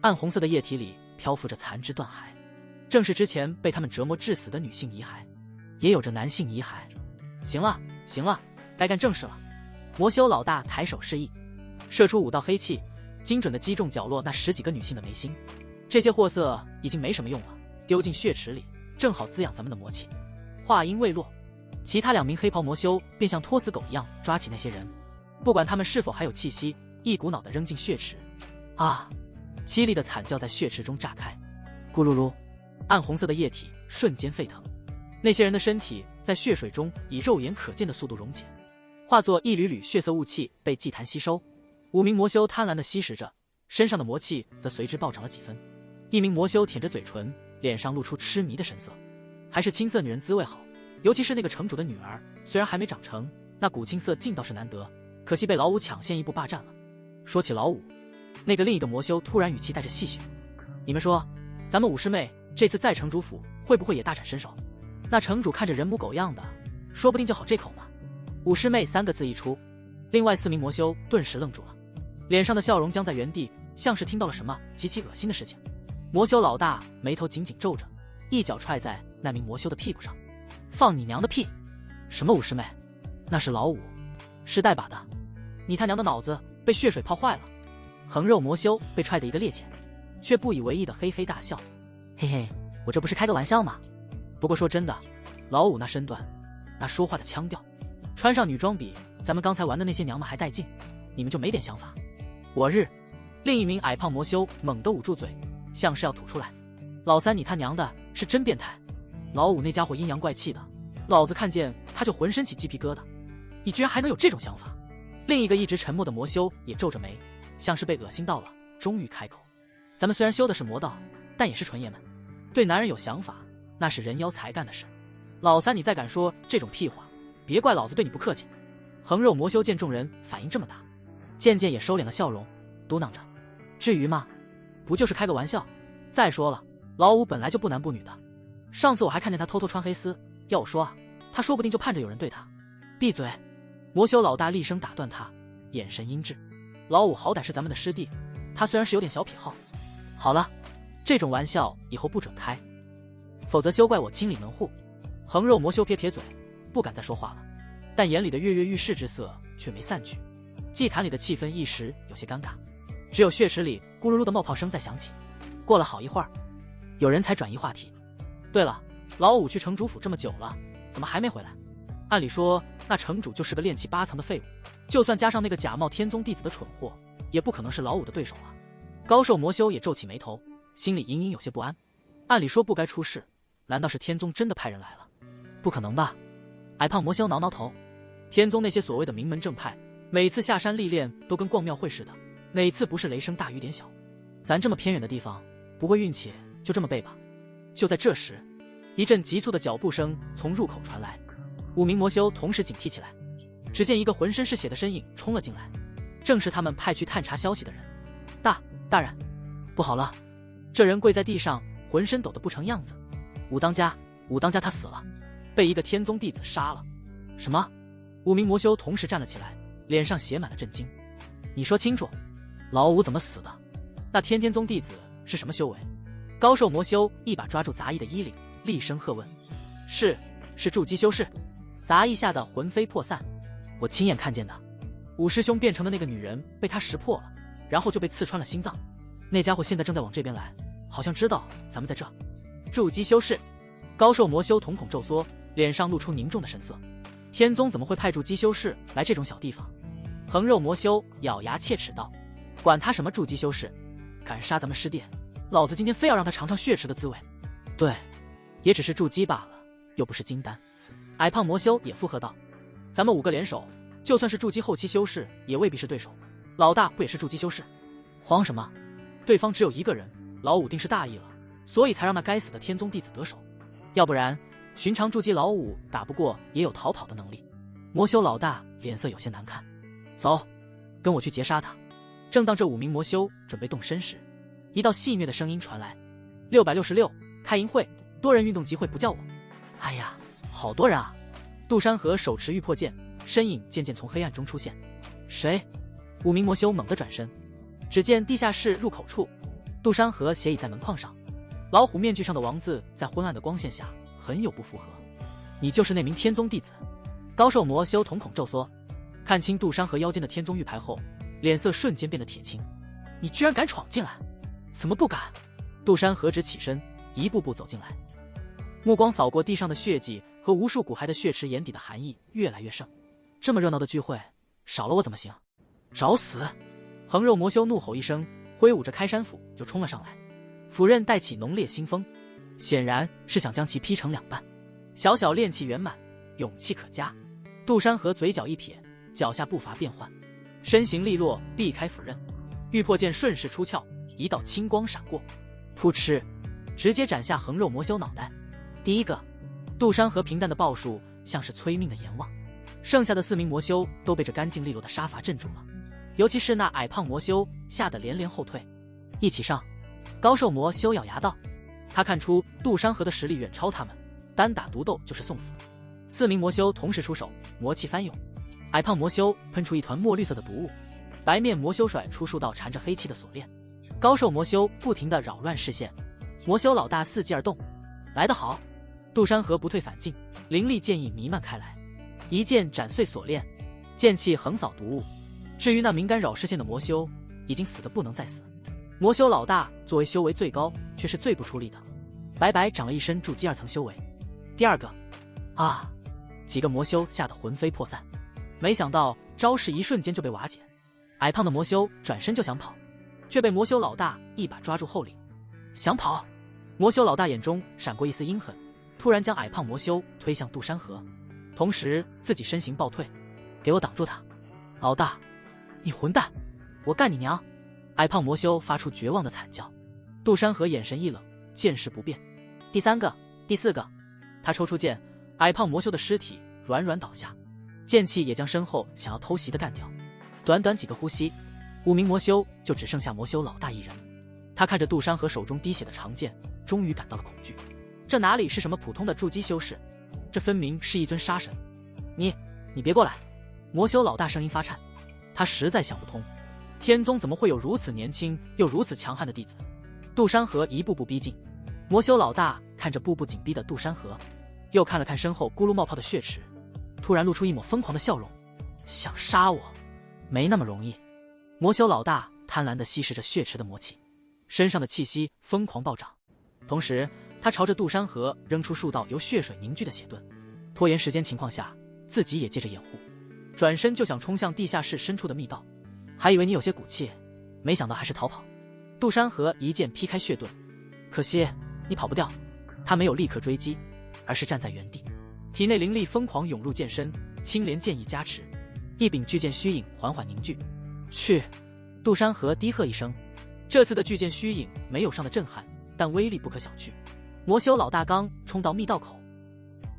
暗红色的液体里漂浮着残肢断骸，正是之前被他们折磨致死的女性遗骸，也有着男性遗骸。行了，行了，该干正事了。魔修老大抬手示意，射出5道黑气，精准地击中角落那10几个女性的眉心。这些货色已经没什么用了，丢进血池里，正好滋养咱们的魔气。话音未落，其他2名黑袍魔修便像拖死狗一样抓起那些人，不管他们是否还有气息，一股脑地扔进血池。啊！凄厉的惨叫在血池中炸开，咕噜噜，暗红色的液体瞬间沸腾。那些人的身体在血水中以肉眼可见的速度溶解，化作一缕缕血色雾气被祭坛吸收。5名魔修贪婪地吸食着，身上的魔气则随之暴涨了几分。一名魔修舔着嘴唇，脸上露出痴迷的神色。还是青涩女人滋味好，尤其是那个城主的女儿，虽然还没长成，那股青涩劲倒是难得，可惜被老五抢先一步霸占了。说起老五，那个另一个魔修突然语气带着戏谑：“你们说，咱们武师妹这次在城主府会不会也大展身手？那城主看着人模狗样的，说不定就好这口呢。”武师妹3个字一出，另外4名魔修顿时愣住了，脸上的笑容僵在原地，像是听到了什么极其恶心的事情。魔修老大眉头紧紧皱着，一脚踹在那名魔修的屁股上：“放你娘的屁！什么武师妹？那是老五，是带把的。你他娘的脑子被血水泡坏了！”横肉魔修被踹得一个趔趄，却不以为意的嘿嘿大笑：“嘿嘿，我这不是开个玩笑吗？不过说真的，老五那身段，那说话的腔调，穿上女装比咱们刚才玩的那些娘们还带劲，你们就没点想法？”我日！另一名矮胖魔修猛地捂住嘴，像是要吐出来：“老三，你他娘的是真变态！老五那家伙阴阳怪气的，老子看见他就浑身起鸡皮疙瘩，你居然还能有这种想法！”另一个一直沉默的魔修也皱着眉，像是被恶心到了，终于开口：“咱们虽然修的是魔道，但也是纯爷们，对男人有想法，那是人妖才干的事。老三，你再敢说这种屁话，别怪老子对你不客气。”横肉魔修见众人反应这么大，渐渐也收敛了笑容，嘟囔着：“至于吗？不就是开个玩笑。再说了，老五本来就不男不女的，上次我还看见他偷偷穿黑丝，要我说啊，他说不定就盼着有人对他。”闭嘴！魔修老大厉声打断他，眼神阴鸷：“老五好歹是咱们的师弟，他虽然是有点小癖好，好了，这种玩笑以后不准开，否则休怪我清理门户。”横肉魔修撇撇嘴，不敢再说话了，但眼里的跃跃欲试之色却没散去。祭坛里的气氛一时有些尴尬，只有血池里咕噜噜的冒泡声在响起。过了好一会儿，有人才转移话题：“对了，老五去城主府这么久了，怎么还没回来？按理说那城主就是个练气8层的废物，就算加上那个假冒天宗弟子的蠢货，也不可能是老五的对手啊。”高瘦魔修也皱起眉头，心里隐隐有些不安。按理说不该出事，难道是天宗真的派人来了？不可能吧？矮胖魔修挠挠头，天宗那些所谓的名门正派，每次下山历练都跟逛庙会似的，哪次不是雷声大雨点小？咱这么偏远的地方，不会运气就这么背吧？就在这时，一阵急促的脚步声从入口传来，5名魔修同时警惕起来。只见一个浑身是血的身影冲了进来，正是他们派去探查消息的人。大人，不好了！这人跪在地上，浑身抖得不成样子。武当家他死了，被一个天宗弟子杀了。什么？5名魔修同时站了起来，脸上写满了震惊。你说清楚，老五怎么死的？那天宗弟子是什么修为？高瘦魔修一把抓住杂役的衣领，厉声喝问：“是筑基修士。”杂役吓得魂飞魄散。我亲眼看见的，五师兄变成的那个女人被他识破了，然后就被刺穿了心脏，那家伙现在正在往这边来，好像知道咱们在这。筑基修士，高寿魔修瞳孔骤缩，脸上露出凝重的神色。天宗怎么会派筑基修士来这种小地方？横肉魔修咬牙切齿道：“管他什么筑基修士，敢杀咱们师弟，老子今天非要让他尝尝血池的滋味。”对，也只是筑基罢了，又不是金丹。矮胖魔修也附和道：“咱们5个联手，就算是筑基后期修士，也未必是对手。老大不也是筑基修士？慌什么？对方只有1个人，老五定是大意了，所以才让那该死的天宗弟子得手。要不然，寻常筑基老五打不过，也有逃跑的能力。”魔修老大脸色有些难看。走，跟我去截杀他。正当这5名魔修准备动身时，一道戏谑的声音传来：“666开营会，多人运动集会不叫我。”哎呀，好多人啊！杜山河手持玉破剑，身影渐渐从黑暗中出现。谁？5名魔修猛地转身，只见地下室入口处，杜山河斜倚在门框上，老虎面具上的王字在昏暗的光线下很有不符合。你就是那名天宗弟子？高寿魔修瞳孔骤缩，看清杜山河腰间的天宗玉牌后，脸色瞬间变得铁青。你居然敢闯进来？怎么不敢？杜山河直起身，一步步走进来，目光扫过地上的血迹和无数骨骸的血池，眼底的寒意越来越盛。这么热闹的聚会，少了我怎么行？找死！横肉魔修怒吼一声，挥舞着开山斧就冲了上来，斧刃带起浓烈腥风，显然是想将其劈成2半。小小炼气圆满，勇气可嘉。杜山河嘴角一撇，脚下步伐变换，身形利落，避开斧刃，玉破剑顺势出鞘，一道青光闪过，噗嗤，直接斩下横肉魔修脑袋。第一个，杜山河平淡的报数像是催命的阎王，剩下的4名魔修都被这干净利落的杀伐镇住了，尤其是那矮胖魔修吓得连连后退。一起上！高寿魔修咬牙道，他看出杜山河的实力远超他们，单打独斗就是送死。4名魔修同时出手，魔气翻涌，矮胖魔修喷出一团墨绿色的毒雾，白面魔修甩出数道缠着黑气的锁链，高寿魔修不停地扰乱视线。魔修老大伺机而动，来得好！杜山河不退反进，凌厉剑意弥漫开来，一剑斩碎锁链，剑气横扫毒雾。至于那名干扰视线的魔修，已经死得不能再死。魔修老大作为修为最高，却是最不出力的，白白长了一身筑基2层修为。第二个，啊！几个魔修吓得魂飞魄散，没想到招式一瞬间就被瓦解。矮胖的魔修转身就想跑，却被魔修老大一把抓住后领。想跑？魔修老大眼中闪过一丝阴狠，突然将矮胖魔修推向杜山河，同时自己身形暴退。给我挡住他！老大，你混蛋，我干你娘！矮胖魔修发出绝望的惨叫。杜山河眼神一冷，剑势不变。第3个，第4个，他抽出剑，矮胖魔修的尸体软软倒下，剑气也将身后想要偷袭的干掉。短短几个呼吸，5名魔修就只剩下魔修老大一人。他看着杜山河手中滴血的长剑，终于感到了恐惧。这哪里是什么普通的筑基修士，这分明是一尊杀神。你别过来！魔修老大声音发颤，他实在想不通，天宗怎么会有如此年轻又如此强悍的弟子。杜山河一步步逼近，魔修老大看着步步紧逼的杜山河，又看了看身后咕噜冒泡的血池，突然露出一抹疯狂的笑容。想杀我？没那么容易。魔修老大贪婪地吸食着血池的魔气，身上的气息疯狂暴涨，同时他朝着杜山河扔出数道由血水凝聚的血盾，拖延时间情况下自己也借着掩护，转身就想冲向地下室深处的密道。还以为你有些骨气，没想到还是逃跑。杜山河一剑劈开血盾，可惜你跑不掉。他没有立刻追击，而是站在原地，体内灵力疯狂涌入剑身，青莲剑意加持，一柄巨剑虚影缓缓凝聚。去！杜山河低喝一声，这次的巨剑虚影没有上的震撼，但威力不可小觑。魔修老大刚冲到密道口，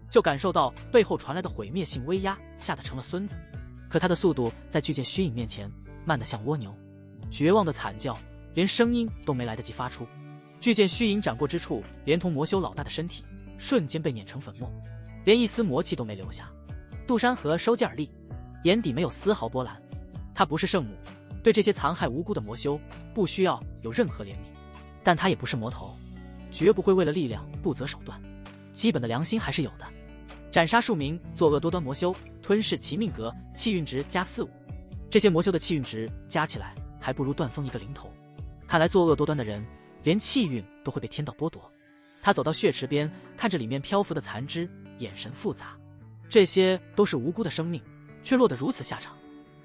就感受到背后传来的毁灭性威压，吓得成了孙子。可他的速度在巨剑虚影面前慢得像蜗牛，绝望的惨叫连声音都没来得及发出。巨剑虚影斩过之处，连同魔修老大的身体瞬间被碾成粉末，连一丝魔气都没留下。杜山河收剑而立，眼底没有丝毫波澜。他不是圣母，对这些残害无辜的魔修不需要有任何怜悯，但他也不是魔头，绝不会为了力量不择手段，基本的良心还是有的。斩杀数名作恶多端魔修，吞噬其命格，气运值加45，这些魔修的气运值加起来还不如段峰一个零头。看来作恶多端的人，连气运都会被天道剥夺。他走到血池边，看着里面漂浮的残肢，眼神复杂。这些都是无辜的生命，却落得如此下场。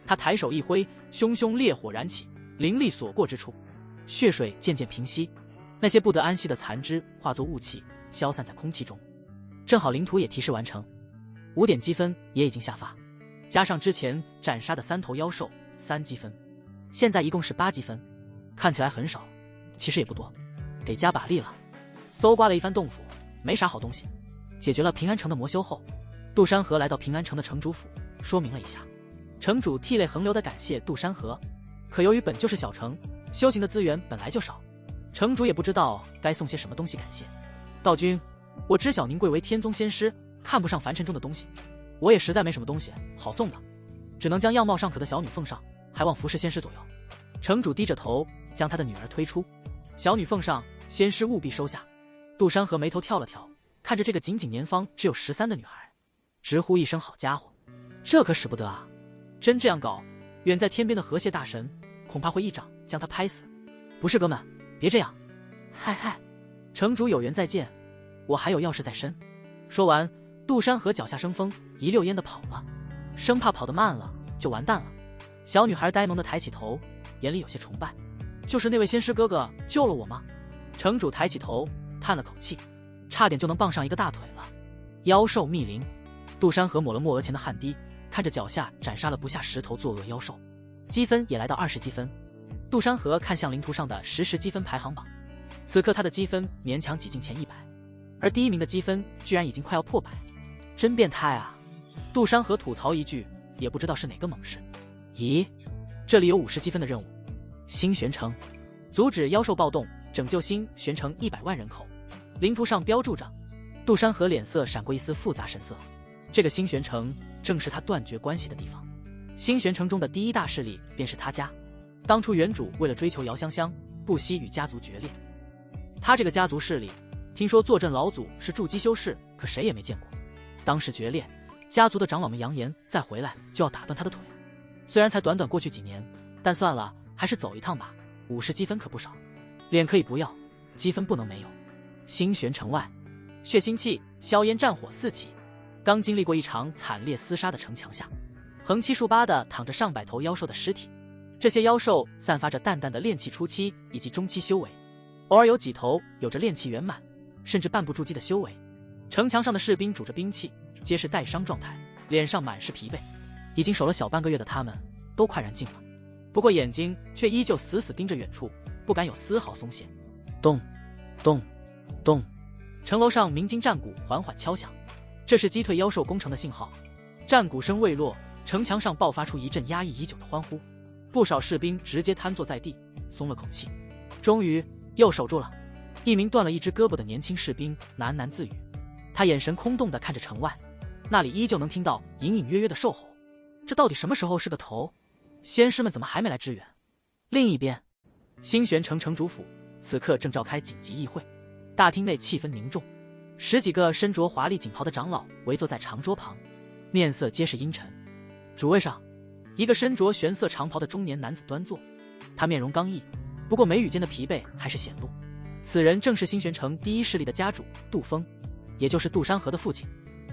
他抬手一挥，熊熊烈火燃起，灵力所过之处，血水渐渐平息，那些不得安息的残肢化作雾气，消散在空气中。正好领土也提示完成，5点积分也已经下发，加上之前斩杀的3头妖兽3积分，现在一共是8积分。看起来很少，其实也不多，得加把力了。搜刮了一番洞府，没啥好东西。解决了平安城的魔修后，杜山河来到平安城的城主府，说明了一下。城主涕泪横流地感谢杜山河，可由于本就是小城，修行的资源本来就少，城主也不知道该送些什么东西感谢。道君，我知晓您贵为天宗仙师，看不上凡尘中的东西，我也实在没什么东西好送的，只能将样貌尚可的小女奉上，还望服侍仙师左右。城主低着头，将他的女儿推出。小女奉上，仙师务必收下。杜山河眉头跳了跳，看着这个仅仅年方只有13的女孩，直呼一声好家伙，这可使不得啊！真这样搞，远在天边的河蟹大神恐怕会一掌将他拍死。不是哥们，别这样。嗨，城主有缘再见，我还有要事在身。说完，杜山河脚下生风，一溜烟的跑了，生怕跑得慢了就完蛋了。小女孩呆萌的抬起头，眼里有些崇拜。就是那位仙师哥哥救了我吗？城主抬起头叹了口气，差点就能傍上一个大腿了。妖兽密林，杜山河抹了抹额前的汗滴，看着脚下斩杀了不下10头作恶妖兽，积分也来到20积分。杜山河看向灵图上的实积分排行榜，此刻他的积分勉强挤进前100，而第1名的积分居然已经快要破100，真变态啊！杜山河吐槽一句，也不知道是哪个猛士。咦，这里有50积分的任务，星玄城，阻止妖兽暴动，拯救星玄城100万人口。灵图上标注着。杜山河脸色闪过一丝复杂神色，这个星玄城正是他断绝关系的地方。星玄城中的第1大势力便是他家，当初原主为了追求姚香香，不惜与家族决裂。他这个家族势力，听说坐镇老祖是筑基修士，可谁也没见过。当时决裂，家族的长老们扬言再回来就要打断他的腿。虽然才短短过去几年，但算了，还是走一趟吧。50积分可不少，脸可以不要，积分不能没有。星玄城外，血腥气、硝烟战火四起。刚经历过一场惨烈厮杀的城墙下，横七竖八的躺着上百头妖兽的尸体。这些妖兽散发着淡淡的炼气初期以及中期修为，偶尔有几头有着炼气圆满，甚至半步筑基的修为。城墙上的士兵拄着兵器，皆是带伤状态，脸上满是疲惫。已经守了小半个月的他们，都快燃尽了。不过眼睛却依旧死死盯着远处，不敢有丝毫松懈。咚，咚，咚，城楼上鸣金战鼓缓缓敲响，这是击退妖兽攻城的信号。战鼓声未落，城墙上爆发出一阵压抑已久的欢呼，不少士兵直接瘫坐在地，松了口气。终于又守住了。一名断了一只胳膊的年轻士兵喃喃自语，他眼神空洞地看着城外，那里依旧能听到隐隐约约的兽吼。这到底什么时候是个头？仙师们怎么还没来支援？另一边，星玄城城主府此刻正召开紧急议会，大厅内气氛凝重，10几个身着华丽锦袍的长老围坐在长桌旁，面色皆是阴沉。主位上，一个身着玄色长袍的中年男子端坐，他面容刚毅，不过眉宇间的疲惫还是显露。此人正是星玄城第1势力的家主杜峰，也就是杜山河的父亲。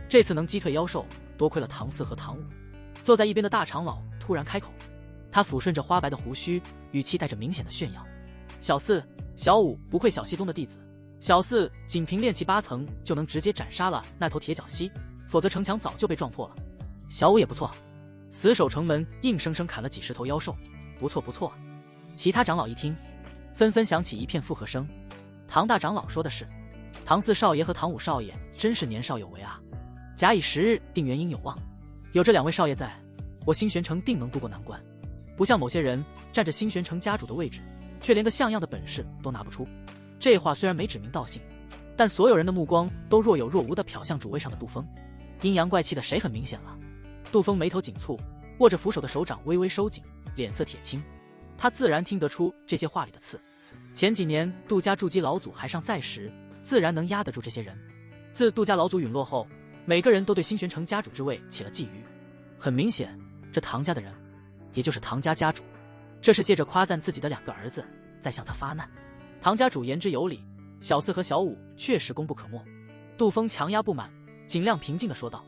这次能击退妖兽，多亏了唐四和唐五。坐在一边的大长老突然开口，他抚顺着花白的胡须，语气带着明显的炫耀：小四、小五不愧小西宗的弟子，小四仅凭炼气8层就能直接斩杀了那头铁角蜥，否则城墙早就被撞破了。小五也不错，死守城门，硬生生砍了几10头妖兽，不错不错。其他长老一听，纷纷响起一片附和声。唐大长老说的是，唐四少爷和唐五少爷真是年少有为啊，假以时日，定元婴有望。有这2位少爷在，我星玄城定能渡过难关。不像某些人占着星玄城家主的位置，却连个像样的本事都拿不出。这话虽然没指名道姓，但所有人的目光都若有若无地瞟向主位上的杜峰。阴阳怪气的谁很明显了。杜峰眉头紧蹙，握着扶手的手掌微微收紧，脸色铁青。他自然听得出这些话里的刺。前几年杜家筑基老祖还尚在时，自然能压得住这些人。自杜家老祖陨落后，每个人都对星玄城家主之位起了觊觎。很明显，这唐家的人，也就是唐家家主，这是借着夸赞自己的2个儿子，在向他发难。唐家主言之有理，小四和小五确实功不可没。杜峰强压不满，尽量平静地说道。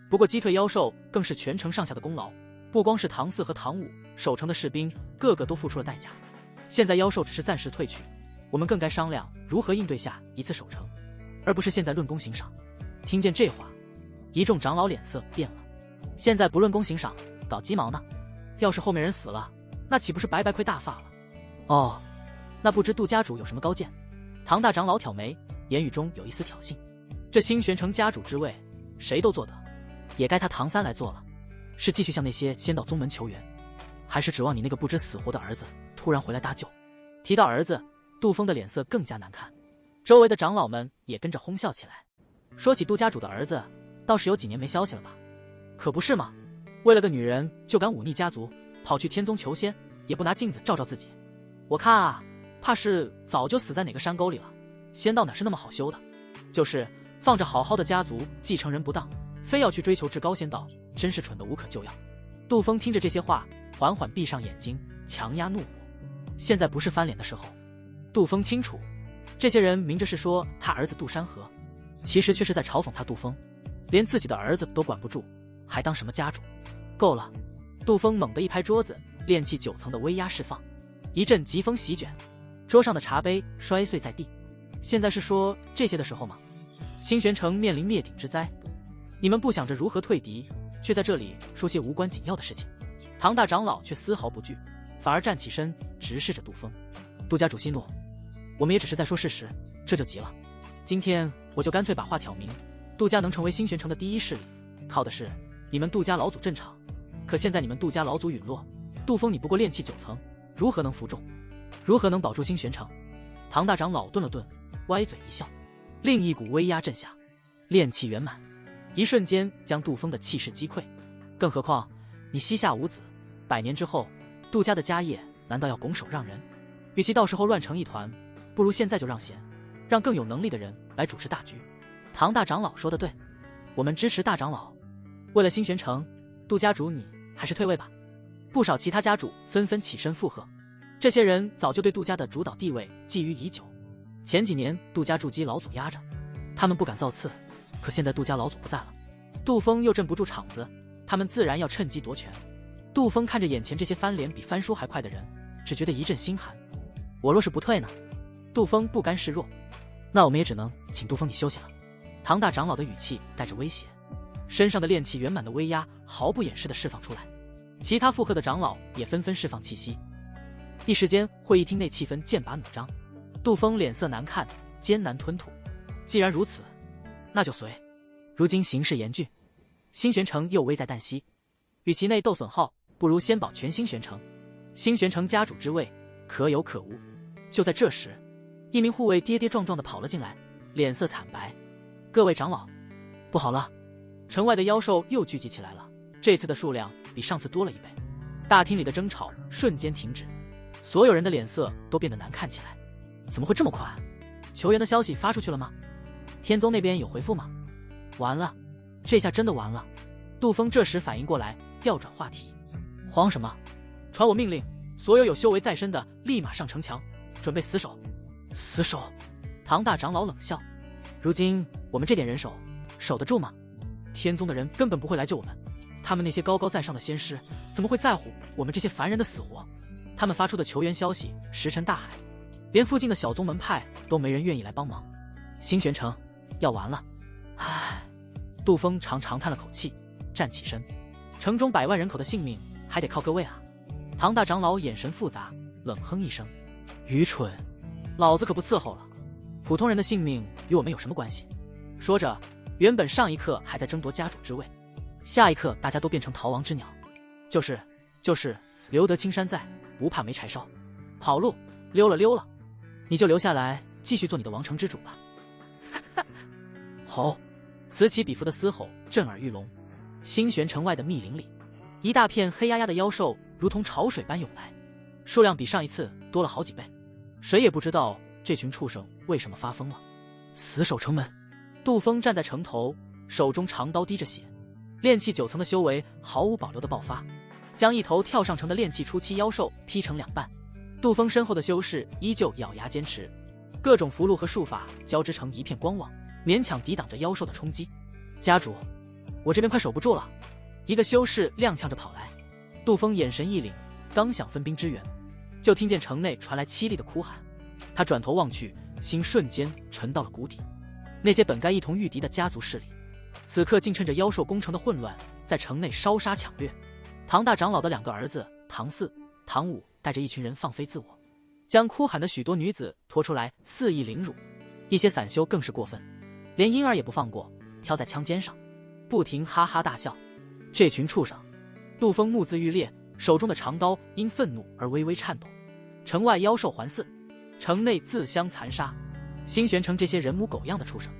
不过击退妖兽更是全城上下的功劳，不光是唐四和唐五，守城的士兵个个都付出了代价。现在妖兽只是暂时退去，我们更该商量如何应对下一次守城，而不是现在论功行赏。听见这话，一众长老脸色变了。现在不论功行赏，搞鸡毛呢？要是后面人死了，那岂不是白白亏大发了？哦，那不知杜家主有什么高见？唐大长老挑眉，言语中有一丝挑衅。这新玄城家主之位，谁都做得，也该他唐三来做了。是继续向那些仙道宗门求援，还是指望你那个不知死活的儿子突然回来搭救？提到儿子，杜峰的脸色更加难看，周围的长老们也跟着哄笑起来。说起杜家主的儿子，倒是有几年没消息了吧？可不是嘛，为了个女人就敢忤逆家族，跑去天宗求仙，也不拿镜子照照自己。我看啊，怕是早就死在哪个山沟里了。仙道哪是那么好修的？就是放着好好的家族继承人不当，非要去追求至高仙道，真是蠢得无可救药。杜峰听着这些话，缓缓闭上眼睛，强压怒火。现在不是翻脸的时候。杜峰清楚，这些人明着是说他儿子杜山河，其实却是在嘲讽他杜峰，连自己的儿子都管不住，还当什么家主？够了！杜峰猛地一拍桌子，炼气9层的威压释放，一阵疾风席卷，桌上的茶杯摔碎在地。现在是说这些的时候吗？新玄城面临灭顶之灾，你们不想着如何退敌，却在这里说些无关紧要的事情。唐大长老却丝毫不惧，反而站起身直视着杜峰。杜家主息怒，我们也只是在说事实，这就急了。今天我就干脆把话挑明，杜家能成为新玄城的第一势力，靠的是你们杜家老祖镇场。可现在你们杜家老祖陨落，杜峰你不过炼气9层，如何能服众？如何能保住新玄城？唐大长老顿了顿，歪嘴一笑，另一股威压震下，炼气圆满，一瞬间将杜峰的气势击溃。更何况你膝下无子，100年之后，杜家的家业难道要拱手让人？与其到时候乱成一团，不如现在就让贤，让更有能力的人来主持大局。唐大长老说的对，我们支持大长老。为了新玄城，杜家主你还是退位吧。不少其他家主纷纷起身附和，这些人早就对杜家的主导地位觊觎已久。前几年杜家筑基老祖压着，他们不敢造次，可现在杜家老祖不在了，杜峰又镇不住场子，他们自然要趁机夺权。杜峰看着眼前这些翻脸比翻书还快的人，只觉得一阵心寒。我若是不退呢？杜峰不甘示弱，那我们也只能请杜峰你休息了。唐大长老的语气带着威胁，身上的炼气圆满的威压毫不掩饰地释放出来，其他附和的长老也纷纷释放气息。一时间会议厅内气氛剑拔弩张，杜峰脸色难看，艰难吞吐。既然如此，那就随。如今形势严峻，新玄城又危在旦夕，与其内斗损耗，不如先保全新玄城。新玄城家主之位可有可无。就在这时，一名护卫跌跌撞撞地跑了进来，脸色惨白。各位长老，不好了，城外的妖兽又聚集起来了，这次的数量比上次多了1倍。大厅里的争吵瞬间停止，所有人的脸色都变得难看起来。怎么会这么快？求援的消息发出去了吗？天宗那边有回复吗？完了，这下真的完了。杜峰这时反应过来，调转话题。慌什么？传我命令，所有有修为在身的立马上城墙，准备死守。死守？唐大长老冷笑，如今我们这点人手守得住吗？天宗的人根本不会来救我们，他们那些高高在上的仙师怎么会在乎我们这些凡人的死活？他们发出的求援消息石沉大海，连附近的小宗门派都没人愿意来帮忙。新玄城要完了。唉，杜峰长叹了口气，站起身。城中100万人口的性命还得靠各位啊。唐大长老眼神复杂，冷哼一声，愚蠢，老子可不伺候了。普通人的性命与我们有什么关系？说着，原本上一刻还在争夺家主之位，下一刻大家都变成逃亡之鸟。就是留得青山在，不怕没柴烧。跑路，溜了，你就留下来继续做你的王城之主吧。吼！此起彼伏的嘶吼震耳欲聋。新玄城外的密林里，一大片黑压压的妖兽如同潮水般涌来，数量比上一次多了好几倍。谁也不知道这群畜生为什么发疯了。死守城门！杜峰站在城头，手中长刀滴着血，炼气9层的修为毫无保留的爆发，将一头跳上城的炼气初期妖兽劈成2半。杜峰身后的修士依旧咬牙坚持，各种符箓和术法交织成一片光网，勉强抵挡着妖兽的冲击。家主，我这边快守不住了！一个修士踉跄着跑来，杜峰眼神一凛，刚想分兵支援，就听见城内传来凄厉的哭喊。他转头望去，心瞬间沉到了谷底。那些本该一同御敌的家族势力，此刻竟趁着妖兽攻城的混乱，在城内烧杀抢掠。唐大长老的2个儿子唐四、唐五带着一群人放飞自我，将哭喊的许多女子拖出来肆意凌辱。一些散修更是过分，连婴儿也不放过，挑在枪尖上，不停哈哈大笑。这群畜生！杜峰目眦欲裂，手中的长刀因愤怒而微微颤抖。城外妖兽环伺，城内自相残杀。新玄城这些人模狗样的畜生，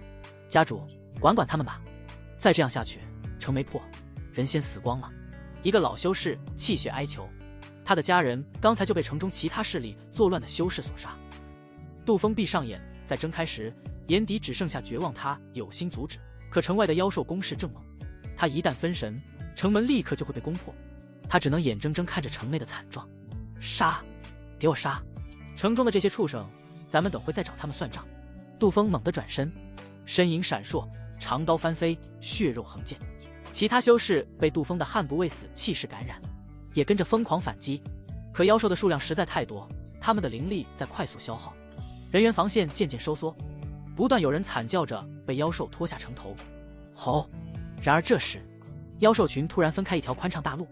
家主管管他们吧，再这样下去，城没破，人先死光了。一个老修士泣血哀求，他的家人刚才就被城中其他势力作乱的修士所杀。杜峰闭上眼，在睁开时，眼底只剩下绝望。他有心阻止，可城外的妖兽攻势正猛，他一旦分神，城门立刻就会被攻破。他只能眼睁睁看着城内的惨状。杀！给我杀！城中的这些畜生，咱们等会再找他们算账。杜峰猛地转身，身影闪烁，长刀翻飞，血肉横溅。其他修士被杜峰的悍不畏死气势感染，也跟着疯狂反击。可妖兽的数量实在太多，他们的灵力在快速消耗，人员防线渐渐收缩，不断有人惨叫着被妖兽拖下城头。吼！然而这时，妖兽群突然分开一条宽敞大路，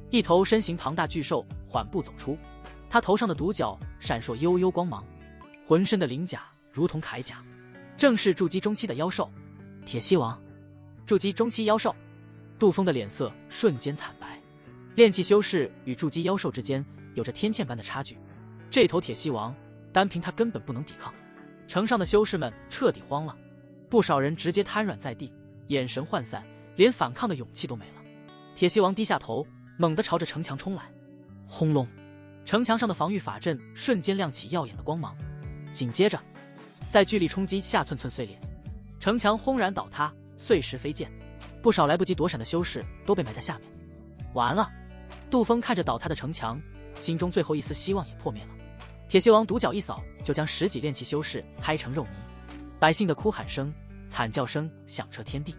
一头身形庞大巨兽缓步走出，他头上的独角闪烁幽幽光芒，浑身的鳞甲如同铠甲，正是筑基中期的妖兽铁蜥王。筑基中期妖兽，杜峰的脸色瞬间惨白。炼气修士与筑基妖兽之间有着天堑般的差距，这头铁蜥王单凭他根本不能抵抗。城上的修士们彻底慌了，不少人直接瘫软在地，眼神涣散，连反抗的勇气都没了。铁蜥王低下头，猛地朝着城墙冲来。轰隆！城墙上的防御法阵瞬间亮起耀眼的光芒，紧接着在巨力冲击下寸寸碎裂，城墙轰然倒塌，碎石飞溅，不少来不及躲闪的修士都被埋在下面。完了！杜峰看着倒塌的城墙，心中最后一丝希望也破灭了。铁蜥王独角一扫，就将10几炼气修士拍成肉泥，百姓的哭喊声、惨叫声响彻天地。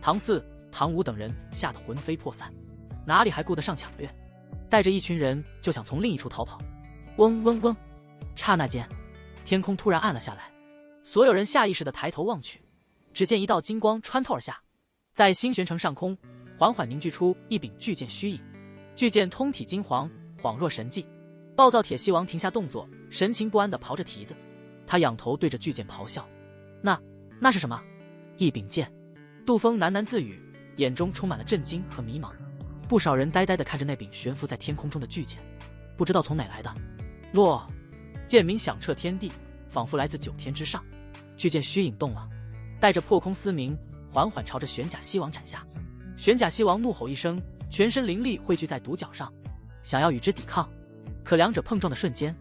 唐四、唐五等人吓得魂飞魄散，哪里还顾得上抢掠，带着一群人就想从另一处逃跑。嗡嗡嗡！刹那间，天空突然暗了下来，所有人下意识地抬头望去，只见一道金光穿透而下，在新玄城上空缓缓凝聚出一柄巨剑虚影。巨剑通体金黄，恍若神迹。暴躁铁蜥王停下动作，神情不安地刨着蹄子，他仰头对着巨剑咆哮：那是什么？一柄剑。杜峰喃喃自语，眼中充满了震惊和迷茫。不少人呆呆地看着那柄悬浮在天空中的巨剑，不知道从哪来的。落！剑鸣响彻天地，仿佛来自9天之上。巨剑虚影动了，带着破空嘶鸣，缓缓朝着玄甲蜥王斩下。玄甲蜥王怒吼一声，全身灵力汇聚在独角上，想要与之抵抗。可两者碰撞的瞬间，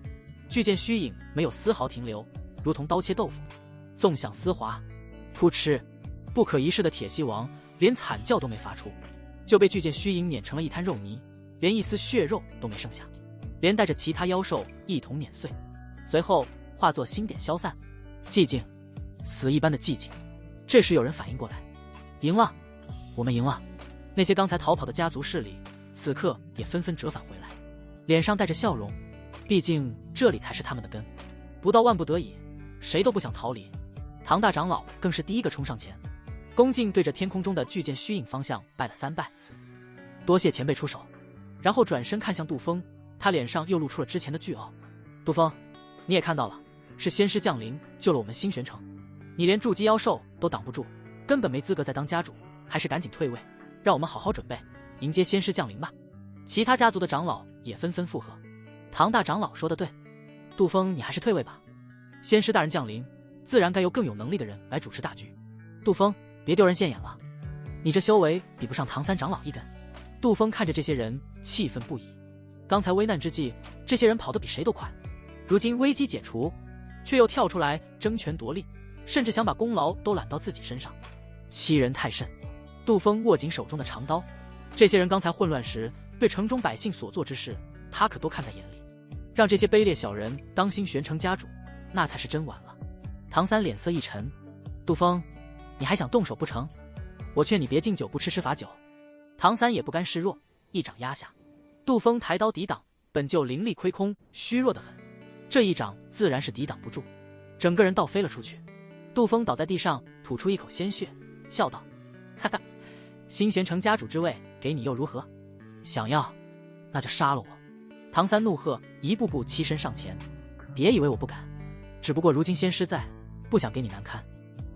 巨剑虚影没有丝毫停留，如同刀切豆腐，纵响丝滑。噗嗤！不可一世的铁蜥王连惨叫都没发出，就被巨剑虚影碾成了一滩肉泥，连一丝血肉都没剩下，连带着其他妖兽一同碾碎，随后化作星点消散。寂静，死一般的寂静。这时有人反应过来，赢了，我们赢了。那些刚才逃跑的家族势力此刻也纷纷折返回来，脸上带着笑容，毕竟这里才是他们的根，不到万不得已，谁都不想逃离。唐大长老更是第一个冲上前，恭敬对着天空中的巨剑虚影方向拜了3拜，多谢前辈出手。然后转身看向杜峰，他脸上又露出了之前的倨傲。杜峰，你也看到了，是仙师降临救了我们新玄城，你连筑基妖兽都挡不住，根本没资格再当家主，还是赶紧退位，让我们好好准备迎接仙师降临吧。其他家族的长老也纷纷附和。唐大长老说的对，杜峰你还是退位吧，仙师大人降临，自然该由更有能力的人来主持大局。杜峰，别丢人现眼了，你这修为比不上唐三长老一根。杜峰看着这些人气愤不已，刚才危难之际，这些人跑得比谁都快，如今危机解除，却又跳出来争权夺利，甚至想把功劳都揽到自己身上，欺人太甚。杜峰握紧手中的长刀，这些人刚才混乱时对城中百姓所做之事，他可都看在眼里。让这些卑劣小人当新玄城家主，那才是真完了。唐三脸色一沉，杜峰，你还想动手不成？我劝你别敬酒不吃吃罚酒。唐三也不甘示弱，一掌压下。杜峰抬刀抵挡，本就灵力亏空，虚弱得很，这一掌自然是抵挡不住，整个人倒飞了出去。杜峰倒在地上，吐出一口鲜血，笑道：哈哈，新玄城家主之位给你又如何？想要那就杀了我。唐三怒喝，一步步欺身上前。别以为我不敢，只不过如今仙师在，不想给你难堪。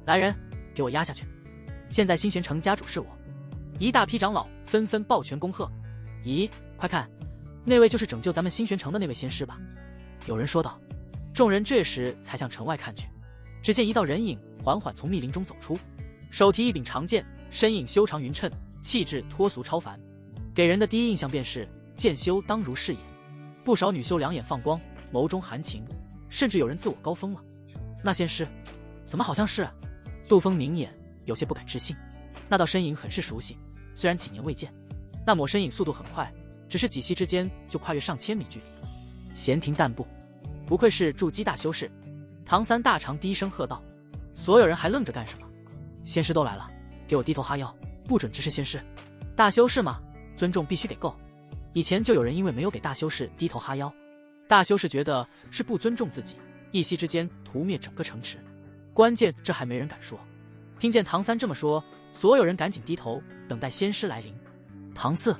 来人，给我压下去。现在新玄城家主是我。一大批长老纷纷抱拳恭贺。咦，快看，那位就是拯救咱们新玄城的那位仙师吧？有人说道。众人这时才向城外看去，只见一道人影缓缓从密林中走出，手提一柄长剑，身影修长匀称，气质脱俗超凡，给人的第一印象便是剑修当如是也。不少女修两眼放光，眸中含情，甚至有人自我高峰了。那仙师怎么好像是？杜峰凝眼，有些不敢置信。那道身影很是熟悉，虽然几年未见，那抹身影速度很快，只是几息之间就跨越上千米距离。闲庭淡步，不愧是筑基大修士。唐三大长低声喝道。所有人还愣着干什么？仙师都来了，给我低头哈腰，不准直视仙师。大修士嘛，尊重必须给够。以前就有人因为没有给大修士低头哈腰，大修士觉得是不尊重自己，一夕之间屠灭整个城池。关键这还没人敢说。听见唐三这么说，所有人赶紧低头，等待仙师来临。唐四，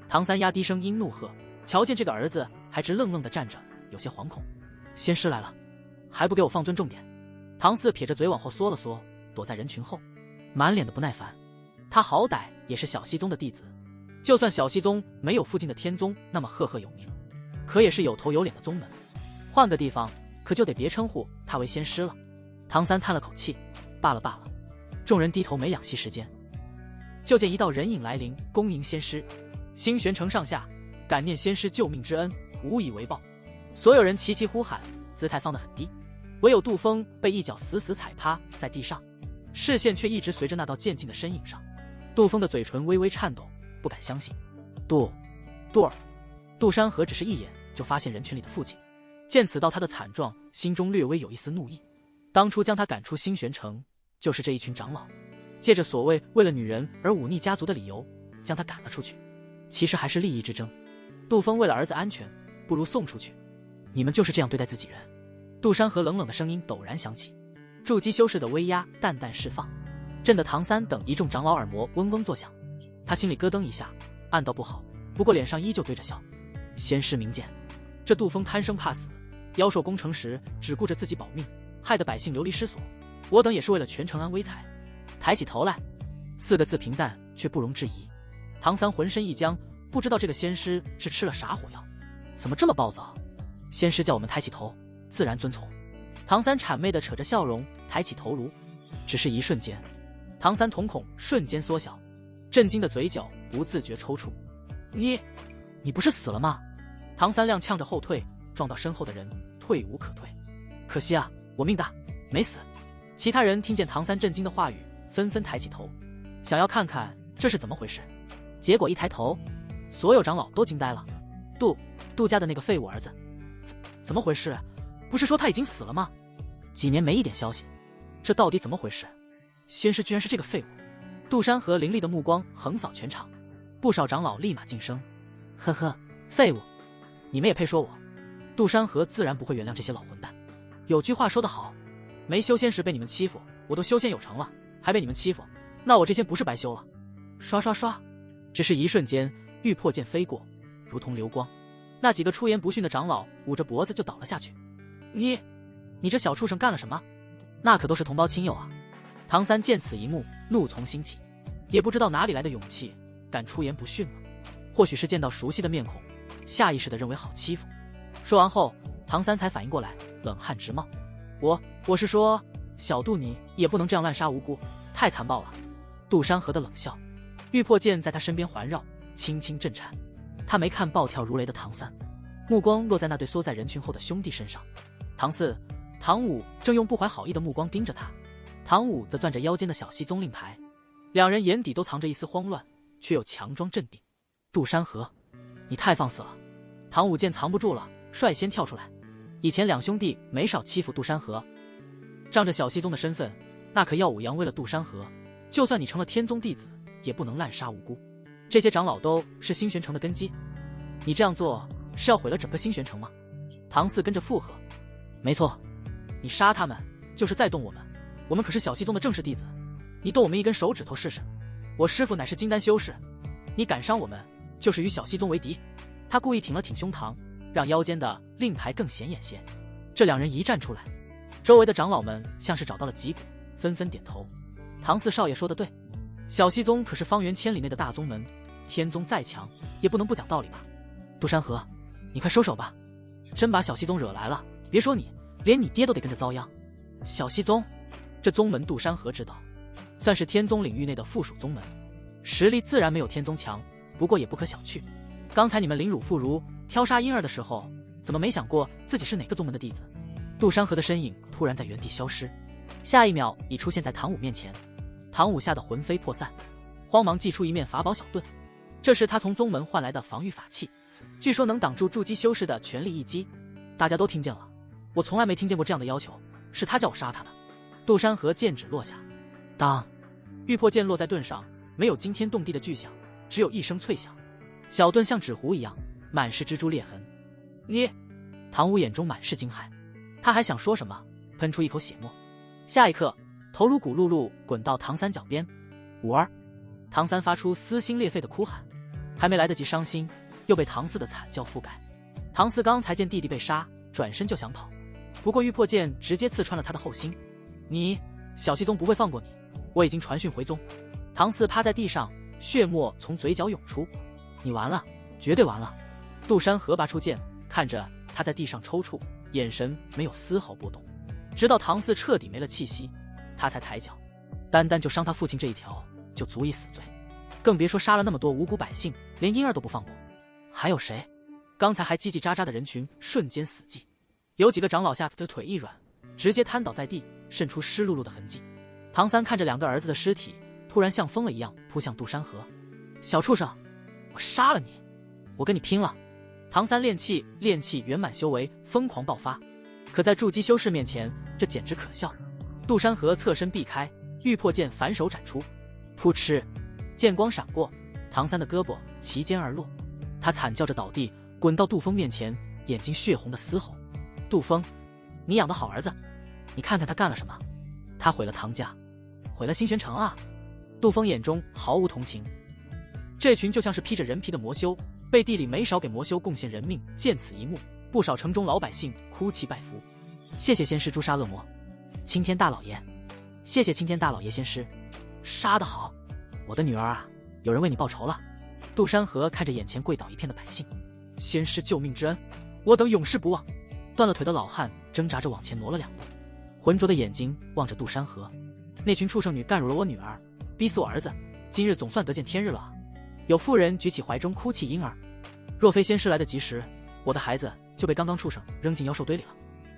唐三压低声音怒喝，瞧见这个儿子还直愣愣地站着，有些惶恐。仙师来了，还不给我放尊重点？唐四撇着嘴往后缩了缩，躲在人群后，满脸的不耐烦。他好歹也是小西宗的弟子，就算小西宗没有附近的天宗那么赫赫有名，可也是有头有脸的宗门，换个地方可就得别称呼他为仙师了。唐三叹了口气，罢了罢了。众人低头没仰息时间，就见一道人影来临，恭迎仙师。新玄城上下感念仙师救命之恩，无以为报。所有人齐齐呼喊，姿态放得很低，唯有杜峰被一脚死死踩趴在地上，视线却一直随着那道渐近的身影上。杜峰的嘴唇微微颤抖，不敢相信。杜儿。杜山河只是一眼就发现人群里的父亲，见此到他的惨状，心中略微有一丝怒意。当初将他赶出新玄城，就是这一群长老借着所谓为了女人而忤逆家族的理由将他赶了出去，其实还是利益之争。杜峰为了儿子安全，不如送出去。你们就是这样对待自己人？杜山河冷冷的声音陡然响起，筑基修士的威压淡淡释放，震得唐三等一众长老耳膜嗡嗡作响。他心里咯噔一下，暗道不好，不过脸上依旧堆着笑。仙师明鉴，这杜峰贪生怕死，妖兽攻城时只顾着自己保命，害得百姓流离失所。我等也是为了全城安危才。抬起头来，4个字平淡却不容置疑。唐三浑身一僵，不知道这个仙师是吃了啥火药，怎么这么暴躁？仙师叫我们抬起头，自然遵从。唐三谄媚地扯着笑容抬起头颅，只是一瞬间，唐三瞳孔瞬间缩小，震惊的嘴角不自觉抽搐。你不是死了吗？唐三踉跄着后退，撞到身后的人，退无可退。可惜啊，我命大，没死。其他人听见唐三震惊的话语，纷纷抬起头，想要看看这是怎么回事。结果一抬头，所有长老都惊呆了。杜家的那个废物儿子，怎么回事？不是说他已经死了吗？几年没一点消息，这到底怎么回事？仙师居然是这个废物！杜山河凌厉的目光横扫全场，不少长老立马噤声。呵呵，废物，你们也配说我？杜山河自然不会原谅这些老混蛋。有句话说得好，没修仙时被你们欺负，我都修仙有成了，还被你们欺负，那我这仙不是白修了？刷刷刷，只是一瞬间，玉破剑飞过，如同流光。那几个出言不逊的长老捂着脖子就倒了下去。你这小畜生干了什么？那可都是同胞亲友啊！唐三见此一幕，怒从心起，也不知道哪里来的勇气，敢出言不逊了。或许是见到熟悉的面孔，下意识地认为好欺负。说完后，唐三才反应过来，冷汗直冒。我是说，小杜你也不能这样滥杀无辜，太残暴了。杜山河的冷笑，玉破剑在他身边环绕，轻轻震颤。他没看暴跳如雷的唐三，目光落在那对缩在人群后的兄弟身上。唐四、唐五正用不怀好意的目光盯着他，唐五则攥着腰间的小西宗令牌，两人眼底都藏着一丝慌乱，却又强装镇定。杜山河，你太放肆了！唐五见藏不住了，率先跳出来。以前两兄弟没少欺负杜山河，仗着小西宗的身份，那可耀武扬威了杜山河。就算你成了天宗弟子，也不能滥杀无辜。这些长老都是星玄城的根基，你这样做是要毁了整个星玄城吗？唐四跟着附和：没错，你杀他们就是在动我们，我们可是小西宗的正式弟子，你剁我们一根手指头试试？我师父乃是金丹修士，你敢伤我们，就是与小西宗为敌。他故意挺了挺胸膛，让腰间的令牌更显眼些。这两人一站出来，周围的长老们像是找到了脊骨，纷纷点头。唐四少爷说得对，小西宗可是方圆千里内的大宗门，天宗再强也不能不讲道理吧。杜山河，你快收手吧，真把小西宗惹来了，别说你，连你爹都得跟着遭殃。小西宗，这宗门杜山河知道，算是天宗领域内的附属宗门，实力自然没有天宗强，不过也不可小觑。刚才你们凌辱妇孺，挑杀婴儿的时候，怎么没想过自己是哪个宗门的弟子？杜山河的身影突然在原地消失，下一秒已出现在唐武面前。唐武吓得魂飞魄散，慌忙祭出一面法宝小盾，这是他从宗门换来的防御法器，据说能挡住筑基修士的全力一击。大家都听见了，我从来没听见过这样的要求，是他叫我杀他的。杜山河剑指落下，当，玉破剑落在盾上，没有惊天动地的巨响，只有一声脆响，小盾像纸糊一样，满是蜘蛛裂痕。你，唐武眼中满是惊骇，他还想说什么，喷出一口血沫，下一刻头如骨碌碌滚到唐三脚边。五儿，唐三发出撕心裂肺的哭喊，还没来得及伤心，又被唐四的惨叫覆盖。唐四刚才见弟弟被杀，转身就想跑，不过玉破剑直接刺穿了他的后心。你，小西宗不会放过你，我已经传讯回宗。唐四趴在地上，血沫从嘴角涌出。你完了，绝对完了。杜山河拔出剑，看着他在地上抽搐，眼神没有丝毫波动，直到唐四彻底没了气息，他才抬脚。单单就伤他父亲这一条，就足以死罪，更别说杀了那么多无辜百姓，连婴儿都不放过。还有谁？刚才还叽叽喳喳的人群瞬间死寂，有几个长老吓得腿一软，直接瘫倒在地，渗出湿漉漉的痕迹。唐三看着两个儿子的尸体，突然像疯了一样扑向杜山河。小畜生，我杀了你，我跟你拼了！唐三练气圆满修为疯狂爆发，可在筑基修士面前，这简直可笑。杜山河侧身避开，玉破剑反手斩出，噗嗤，剑光闪过，唐三的胳膊齐肩而落，他惨叫着倒地，滚到杜峰面前，眼睛血红的嘶吼：杜峰，你养的好儿子，你看看他干了什么？他毁了唐家，毁了星玄城啊！杜峰眼中毫无同情，这群就像是披着人皮的魔修，背地里没少给魔修贡献人命。见此一幕，不少城中老百姓哭泣拜服。谢谢仙师诛杀恶魔，青天大老爷，谢谢青天大老爷仙师，杀得好，我的女儿啊，有人为你报仇了。杜山河看着眼前跪倒一片的百姓，仙师救命之恩，我等永世不忘。断了腿的老汉挣扎着往前挪了2步，浑浊的眼睛望着杜山河，那群畜生女干辱了我女儿，逼死我儿子，今日总算得见天日了啊！有妇人举起怀中哭泣婴儿，若非仙师来得及时，我的孩子就被刚刚畜生扔进妖兽堆里了。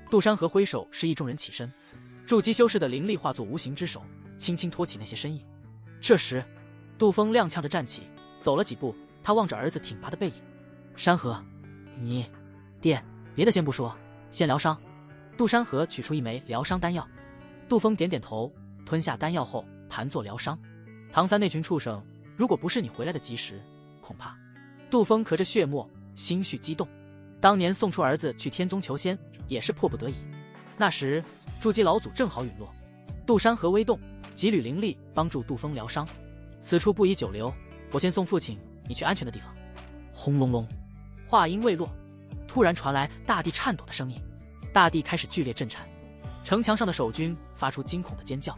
杜山河挥手示意众人起身，筑基修士的灵力化作无形之手，轻轻托起那些身影。这时，杜峰踉跄着站起，走了几步，他望着儿子挺拔的背影，山河，你，爹，别的先不说，先疗伤。杜山河取出一枚疗伤丹药，杜峰点点头，吞下丹药后盘坐疗伤。唐三那群畜生，如果不是你回来的及时，恐怕……杜峰咳着血沫，心绪激动。当年送出儿子去天宗求仙，也是迫不得已。那时筑基老祖正好陨落，杜山河微动，几缕灵力帮助杜峰疗伤。此处不宜久留，我先送父亲你去安全的地方。轰隆隆，话音未落，突然传来大地颤抖的声音，大地开始剧烈震颤，城墙上的守军发出惊恐的尖叫。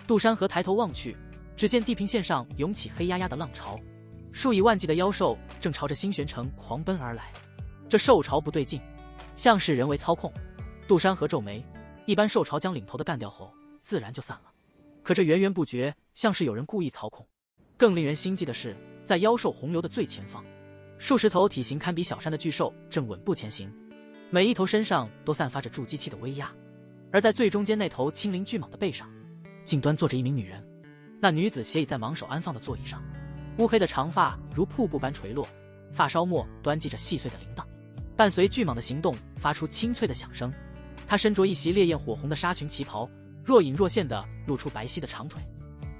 杜山河抬头望去，只见地平线上涌起黑压压的浪潮，数以万计的妖兽正朝着星玄城狂奔而来。这兽潮不对劲，像是人为操控。杜山河皱眉，一般兽潮将领头的干掉后，自然就散了。可这源源不绝，像是有人故意操控。更令人心悸的是，在妖兽洪流的最前方，数十头体型堪比小山的巨兽正稳步前行，每一头身上都散发着筑基气的威压。而在最中间那头青鳞巨蟒的背上，竟端坐着一名女人。那女子斜倚在蟒首安放的座椅上，乌黑的长发如瀑布般垂落，发梢末端系着细碎的铃铛。伴随巨蟒的行动发出清脆的响声。他身着一袭烈焰火红的纱裙旗袍，若隐若现地露出白皙的长腿。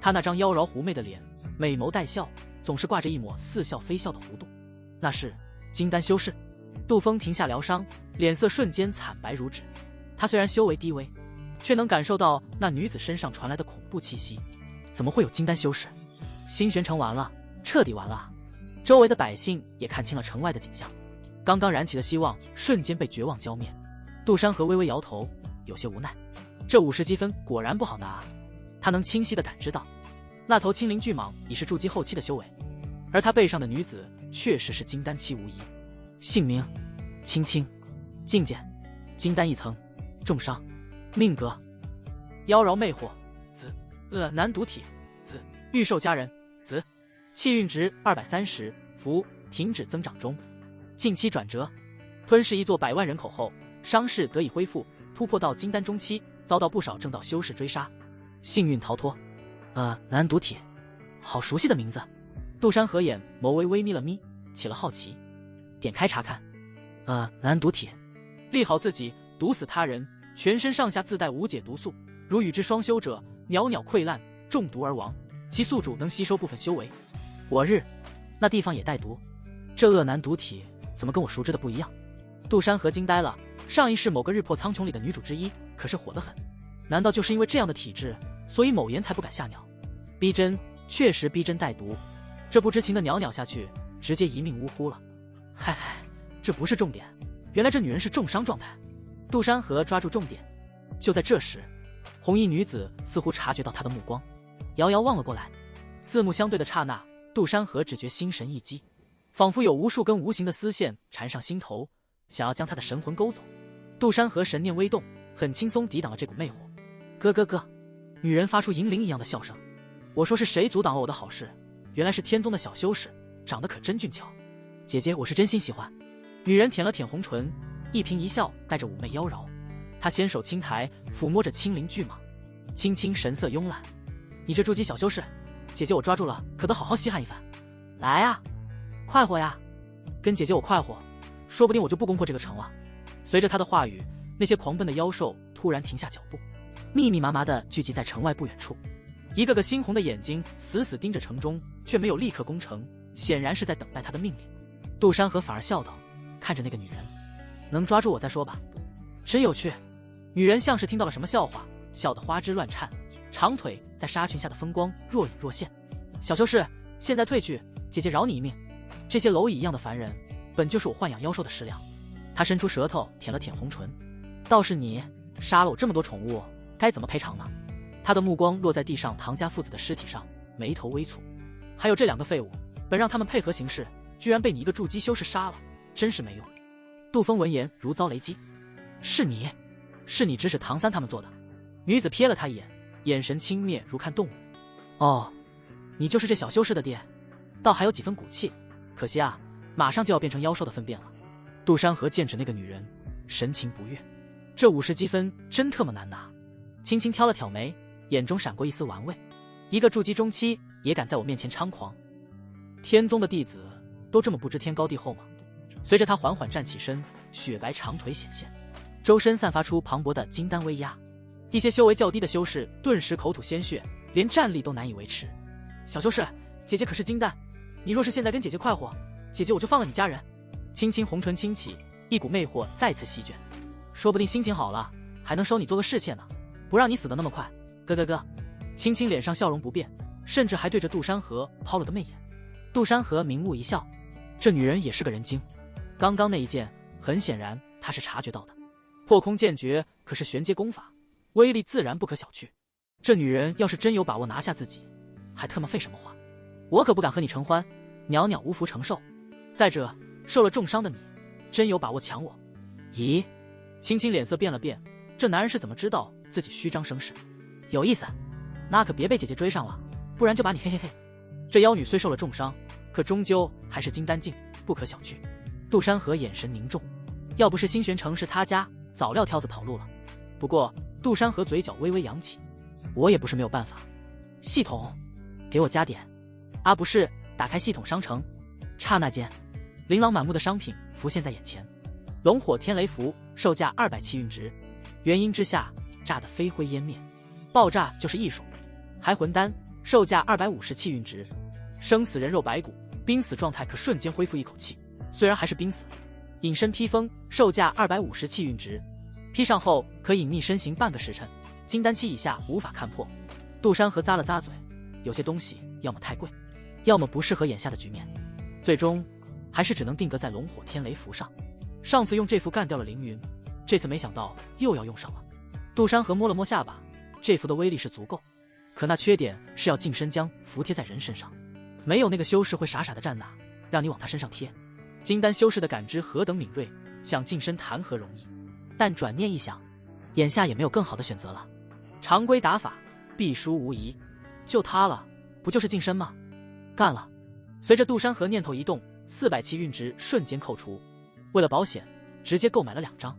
他那张妖娆狐媚的脸，美眸带笑，总是挂着一抹似笑非笑的弧度。那是金丹修士。杜峰停下疗伤，脸色瞬间惨白如纸。他虽然修为低微，却能感受到那女子身上传来的恐怖气息。怎么会有金丹修士？新玄城完了，彻底完了啊！周围的百姓也看清了城外的景象，刚刚燃起的希望瞬间被绝望浇灭。杜山河微微摇头，有些无奈。这50积分果然不好拿啊！他能清晰地感知到，那头青鳞巨蟒已是筑基后期的修为，而他背上的女子确实是金丹期无疑。姓名：青青，境界：金丹1层，重伤，命格：妖娆魅惑，子，男独体，子，御兽佳人，子，气运值230，符停止增长中，近期转折，吞噬一座100万人口后，伤势得以恢复，突破到金丹中期，遭到不少正道修士追杀，幸运逃脱。男独体，好熟悉的名字。杜山河眼眸微微眯了眯，起了好奇，点开查看。男独体，立好自己，毒死他人，全身上下自带无解毒素，如与之双修者，袅袅溃烂，中毒而亡。其宿主能吸收部分修为。我日，那地方也带毒，这恶男毒体怎么跟我熟知的不一样？杜山河惊呆了，上一世某个日破苍穹里的女主之一，可是火得很。难道就是因为这样的体质，所以某言才不敢下鸟？逼真，确实逼真带毒，这不知情的袅袅下去，直接一命呜呼了。嗨，这不是重点，原来这女人是重伤状态。杜山河抓住重点。就在这时，红衣女子似乎察觉到他的目光，遥遥望了过来。四目相对的刹那，杜山河只觉心神一激，仿佛有无数根无形的丝线缠上心头，想要将他的神魂勾走。杜山河神念微动，很轻松抵挡了这股魅惑。咯，女人发出银铃一样的笑声。我说是谁阻挡了我的好事？原来是天宗的小修士，长得可真俊俏。姐姐，我是真心喜欢。女人舔了舔红唇，一颦一笑带着妩媚妖娆。她纤手轻抬，抚摸着青鳞巨蟒。青青神色慵懒，你这筑基小修士，姐姐我抓住了，可得好好稀罕一番。来啊，快活呀！跟姐姐我快活，说不定我就不攻破这个城了。随着他的话语，那些狂奔的妖兽突然停下脚步，密密麻麻地聚集在城外不远处，一个个猩红的眼睛死死盯着城中，却没有立刻攻城，显然是在等待他的命令。杜山河反而笑道，看着那个女人，能抓住我再说吧。真有趣。女人像是听到了什么笑话，笑得花枝乱颤，长腿在纱裙下的风光若隐若现。小修士，现在退去，姐姐饶你一命。这些蝼蚁一样的凡人，本就是我豢养妖兽的食粮。他伸出舌头舔了舔红唇，倒是你杀了我这么多宠物，该怎么赔偿呢？他的目光落在地上唐家父子的尸体上，眉头微蹙。还有这2个废物，本让他们配合行事，居然被你一个筑基修士杀了，真是没用。杜峰闻言如遭雷击，是你指使唐三他们做的？女子瞥了他一眼，眼神轻蔑如看动物。哦，你就是这小修士的爹，倒还有几分骨气，可惜啊，马上就要变成妖兽的粪便了。杜山河剑指那个女人，神情不悦。这50积分真特么难拿。轻轻挑了挑眉，眼中闪过一丝玩味。一个筑基中期也敢在我面前猖狂？天宗的弟子都这么不知天高地厚吗？随着他缓缓站起身，雪白长腿显现，周身散发出磅礴的金丹威压。一些修为较低的修士顿时口吐鲜血，连站立都难以维持。小修士，姐姐可是金丹，你若是现在跟姐姐快活，姐姐我就放了你家人。轻轻红唇轻启，一股魅惑再次席卷，说不定心情好了，还能收你做个侍妾呢，不让你死得那么快。咯。青青脸上笑容不变，甚至还对着杜山河抛了个媚眼。杜山河明目一笑，这女人也是个人精。刚刚那一剑，很显然她是察觉到的。破空剑诀可是玄阶功法，威力自然不可小觑。这女人要是真有把握拿下自己，还特么废什么话？我可不敢和你成欢，袅袅无福承受。再者，受了重伤的你，真有把握抢我？咦？青青脸色变了变，这男人是怎么知道自己虚张声势？有意思，那可别被姐姐追上了，不然就把你嘿嘿嘿。这妖女虽受了重伤，可终究还是金丹境，不可小觑。杜山河眼神凝重，要不是新玄城是他家，早撂挑子跑路了。不过杜山河嘴角微微扬起，我也不是没有办法。系统，给我加点。啊，不是，打开系统商城。刹那间，琳琅满目的商品浮现在眼前，龙火天雷符售价200气运值，元婴之下炸得飞灰烟灭，爆炸就是艺术。还魂丹售价250气运值，生死人肉白骨，濒死状态可瞬间恢复一口气，虽然还是濒死。隐身披风售价250气运值，披上后可隐匿身形半个时辰，金丹期以下无法看破。杜山河咂了咂嘴，有些东西要么太贵，要么不适合眼下的局面，最终还是只能定格在龙火天雷符上。上次用这符干掉了凌云，这次没想到又要用上了。杜山河摸了摸下巴，这符的威力是足够，可那缺点是要近身将符贴在人身上，没有那个修士会傻傻的站那，让你往他身上贴。金丹修士的感知何等敏锐，想近身谈何容易？但转念一想，眼下也没有更好的选择了。常规打法必输无疑，就他了，不就是近身吗？干了！随着杜山河念头一动，400气运值瞬间扣除。为了保险，直接购买了2张。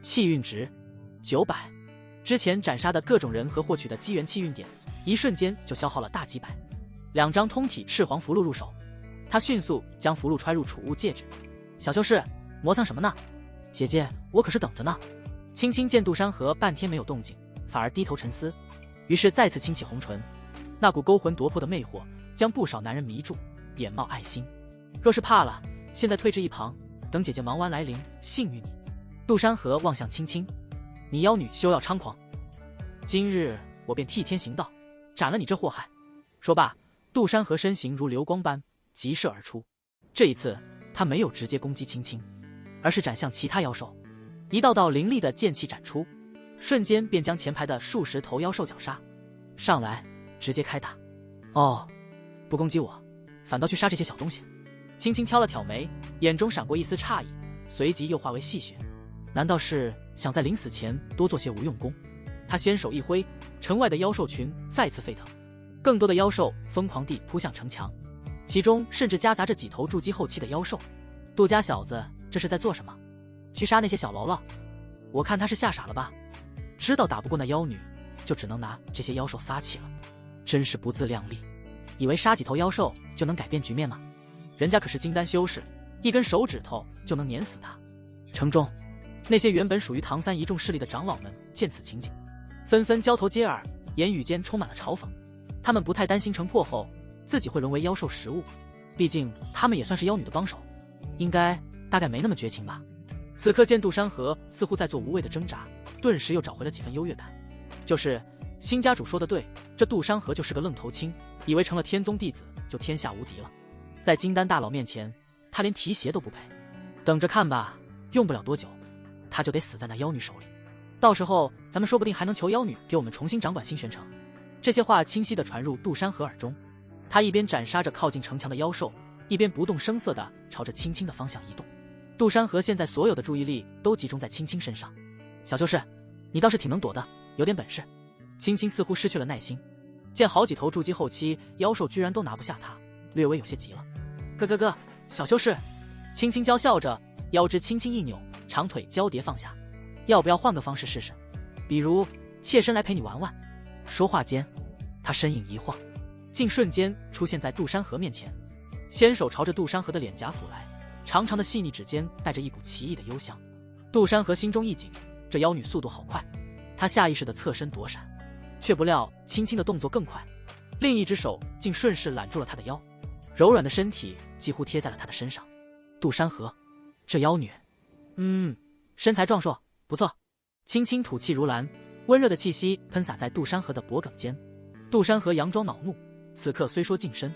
气运值900，之前斩杀的各种人和获取的机缘气运点，一瞬间就消耗了大几百。2张通体赤黄符箓入手，他迅速将符箓揣入储物戒指。小修士，磨蹭什么呢？姐姐，我可是等着呢。青青见杜山河半天没有动静，反而低头沉思，于是再次轻启红唇，那股勾魂夺魄的魅惑将不少男人迷住，眼冒爱心。若是怕了，现在退至一旁，等姐姐忙完来临，幸于你。杜山河望向青青，你妖女休要猖狂，今日我便替天行道，斩了你这祸害。说罢，杜山河身形如流光般急射而出。这一次他没有直接攻击青青，而是斩向其他妖兽，一道道凌厉的剑气斩出，瞬间便将前排的数十头妖兽绞杀。上来直接开打。哦，不攻击我，反倒去杀这些小东西。青青挑了挑眉，眼中闪过一丝诧异，随即又化为戏谑。难道是想在临死前多做些无用功？他先手一挥，城外的妖兽群再次沸腾，更多的妖兽疯狂地扑向城墙，其中甚至夹杂着几头筑基后期的妖兽。杜家小子这是在做什么？去杀那些小喽啰？我看他是吓傻了吧，知道打不过那妖女，就只能拿这些妖兽撒气了。真是不自量力，以为杀几头妖兽就能改变局面吗？人家可是金丹修士，一根手指头就能碾死他。城中那些原本属于唐三一众势力的长老们见此情景，纷纷交头接耳，言语间充满了嘲讽。他们不太担心城破后自己会沦为妖兽食物，毕竟他们也算是妖女的帮手，大概没那么绝情吧。此刻见杜山河似乎在做无谓的挣扎，顿时又找回了几分优越感。就是新家主说的对，这杜山河就是个愣头青，以为成了天宗弟子就天下无敌了。在金丹大佬面前，他连提鞋都不配。等着看吧，用不了多久他就得死在那妖女手里，到时候咱们说不定还能求妖女给我们重新掌管新玄城。这些话清晰地传入杜山河耳中，他一边斩杀着靠近城墙的妖兽，一边不动声色地朝着青青的方向移动。杜山河现在所有的注意力都集中在青青身上。小修士，你倒是挺能躲的，有点本事。青青似乎失去了耐心，见好几头筑基后期妖兽居然都拿不下他，略微有些急了。哥，小修士。青青娇笑着，腰肢轻轻一扭，长腿交叠放下。要不要换个方式试试？比如妾身来陪你玩玩。说话间，他身影一晃，竟瞬间出现在杜山河面前，纤手朝着杜山河的脸颊抚来，长长的细腻指尖带着一股奇异的幽香。杜山河心中一紧，这妖女速度好快，他下意识地侧身躲闪，却不料青青的动作更快，另一只手竟顺势揽住了他的腰，柔软的身体几乎贴在了他的身上。杜山河，这妖女，身材壮硕，不错。青青吐气如兰，温热的气息喷洒在杜山河的脖颈间。杜山河佯装恼怒，此刻虽说近身，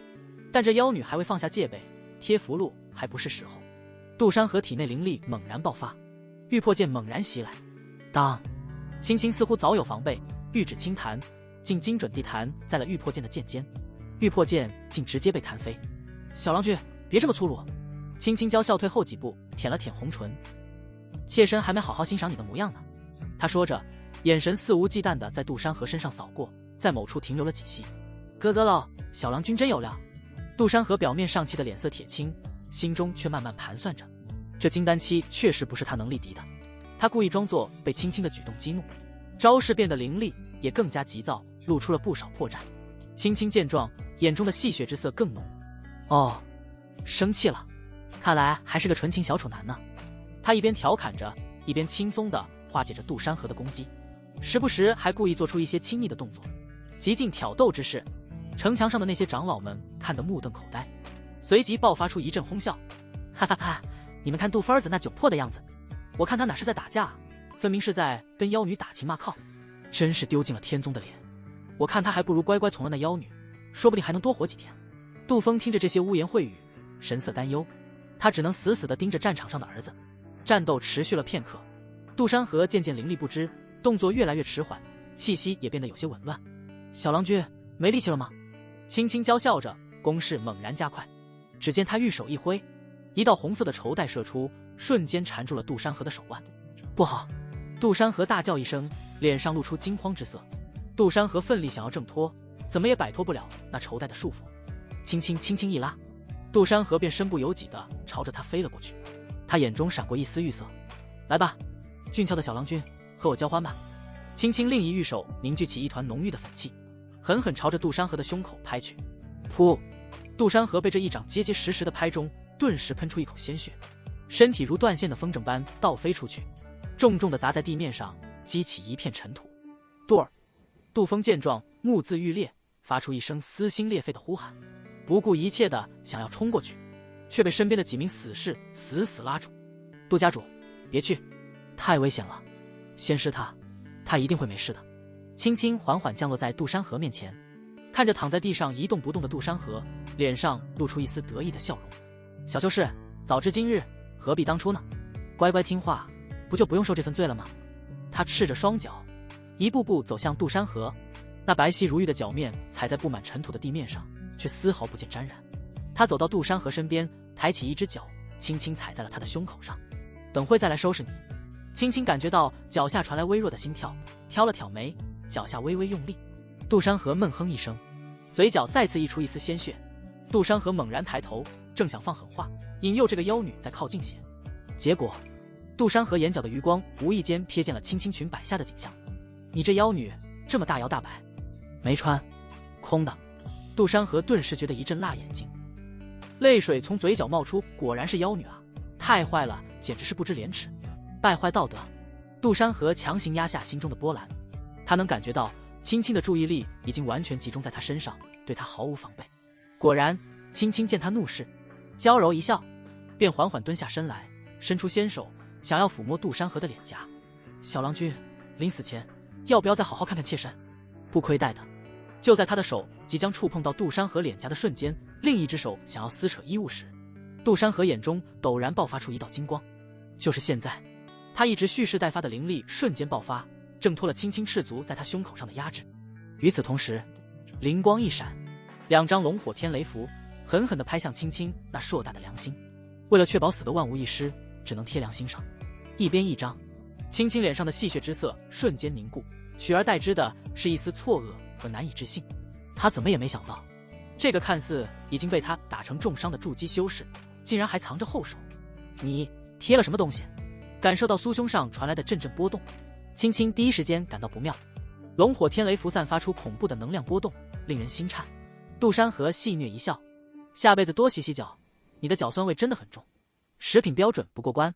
但这妖女还未放下戒备，贴符箓还不是时候。杜山河体内灵力猛然爆发，玉魄剑猛然袭来。当，青青似乎早有防备，玉指轻弹，竟精准地弹在了玉魄剑的剑尖，玉魄剑竟直接被弹飞。小郎君，别这么粗鲁。青青娇笑退后几步，舔了舔红唇。妾身还没好好欣赏你的模样呢。他说着，眼神肆无忌惮地在杜山河身上扫过，在某处停留了几息。咯喽，小郎君真有料。杜山河表面上气的脸色铁青，心中却慢慢盘算着，这金丹期确实不是他能力敌的。他故意装作被青青的举动激怒，招式变得凌厉，也更加急躁，露出了不少破绽。青青见状，眼中的戏谑之色更浓。哦，生气了，看来还是个纯情小处男呢。他一边调侃着，一边轻松地化解着杜山河的攻击，时不时还故意做出一些亲昵的动作，极尽挑逗之势。城墙上的那些长老们看得目瞪口呆，随即爆发出一阵哄笑。哈哈哈，你们看杜芬儿子那窘迫的样子，我看他哪是在打架，分明是在跟妖女打情骂俏，真是丢尽了天宗的脸。我看他还不如乖乖从了那妖女，说不定还能多活几天。杜峰听着这些污言秽语，神色担忧，他只能死死地盯着战场上的儿子。战斗持续了片刻，杜山河渐渐凌厉不支，动作越来越迟缓，气息也变得有些紊乱。小郎君没力气了吗？轻轻娇笑着，攻势猛然加快。只见他玉手一挥，一道红色的绸带射出，瞬间缠住了杜山河的手腕。不好！杜山河大叫一声，脸上露出惊慌之色。杜山河奋力想要挣脱，怎么也摆脱不了那绸带的束缚。轻轻一拉，杜山河便身不由己地朝着他飞了过去。他眼中闪过一丝欲色。来吧，俊俏的小郎君，和我交欢吧。轻轻另一玉手凝聚起一团浓郁的粉气，狠狠朝着杜山河的胸口拍去。噗！杜山河被这一掌结结实实的拍中，顿时喷出一口鲜血，身体如断线的风筝般倒飞出去，重重地砸在地面上，激起一片尘土。杜儿！杜峰见状，目眦欲裂，发出一声撕心裂肺的呼喊，不顾一切的想要冲过去，却被身边的几名死士死死拉住。杜家主，别去，太危险了，先施他，他一定会没事的。轻轻缓缓降落在杜山河面前，看着躺在地上一动不动的杜山河，脸上露出一丝得意的笑容。小修士，早知今日，何必当初呢？乖乖听话，不就不用受这份罪了吗？他赤着双脚，一步步走向杜山河，那白皙如玉的脚面踩在布满尘土的地面上，却丝毫不见沾染。他走到杜山河身边，抬起一只脚，轻轻踩在了他的胸口上。等会再来收拾你。轻轻感觉到脚下传来微弱的心跳，挑了挑眉，脚下微微用力。杜山河闷哼一声，嘴角再次溢出一丝鲜血。杜山河猛然抬头，正想放狠话引诱这个妖女再靠近些，结果杜山河眼角的余光无意间瞥见了青青裙摆下的景象。你这妖女这么大摇大摆，没穿，空的。杜山河顿时觉得一阵辣眼睛，泪水从嘴角冒出，果然是妖女啊，太坏了，简直是不知廉耻，败坏道德。杜山河强行压下心中的波澜，他能感觉到青青的注意力已经完全集中在他身上，对他毫无防备。果然，青青见他怒视，娇柔一笑，便缓缓蹲下身来，伸出纤手想要抚摸杜山河的脸颊。小郎君，临死前要不要再好好看看妾身？不亏待的。就在他的手即将触碰到杜山河脸颊的瞬间，另一只手想要撕扯衣物时，杜山河眼中陡然爆发出一道金光。就是现在，他一直蓄势待发的灵力瞬间爆发，挣脱了青青赤足在他胸口上的压制。与此同时，灵光一闪，两张龙火天雷符狠狠地拍向青青那硕大的良心。为了确保死得万无一失，只能贴良心上。一边一张，青青脸上的戏谑之色瞬间凝固，取而代之的是一丝错愕和难以置信。他怎么也没想到，这个看似已经被他打成重伤的筑基修士，竟然还藏着后手。你贴了什么东西？感受到酥胸上传来的阵阵波动，青青第一时间感到不妙。龙火天雷符散发出恐怖的能量波动，令人心颤。杜山河戏谑一笑，下辈子多洗洗脚，你的脚酸味真的很重，食品标准不过关。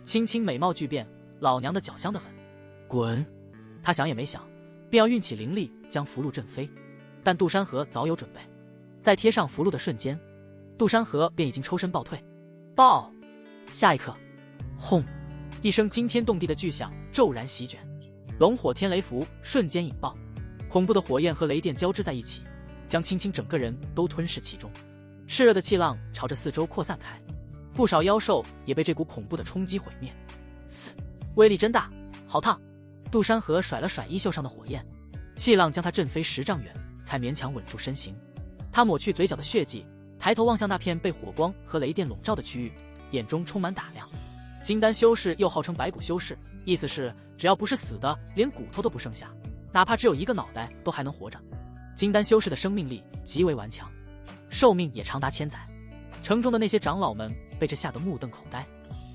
青青美貌巨变，老娘的脚香得很。滚！他想也没想，便要运起灵力将符箓震飞，但杜山河早有准备，在贴上符箓的瞬间，杜山河便已经抽身暴退。爆！下一刻，轰！一声惊天动地的巨响骤然席卷，龙火天雷符瞬间引爆，恐怖的火焰和雷电交织在一起，将青青整个人都吞噬其中。炽热的气浪朝着四周扩散开，不少妖兽也被这股恐怖的冲击毁灭。威力真大，好烫！杜山河甩了甩衣袖上的火焰，气浪将他震飞10丈远，才勉强稳住身形。他抹去嘴角的血迹，抬头望向那片被火光和雷电笼罩的区域，眼中充满打量。金丹修士又号称白骨修士，意思是只要不是死的，连骨头都不剩下，哪怕只有一个脑袋都还能活着。金丹修士的生命力极为顽强，寿命也长达1000载。城中的那些长老们被这吓得目瞪口呆，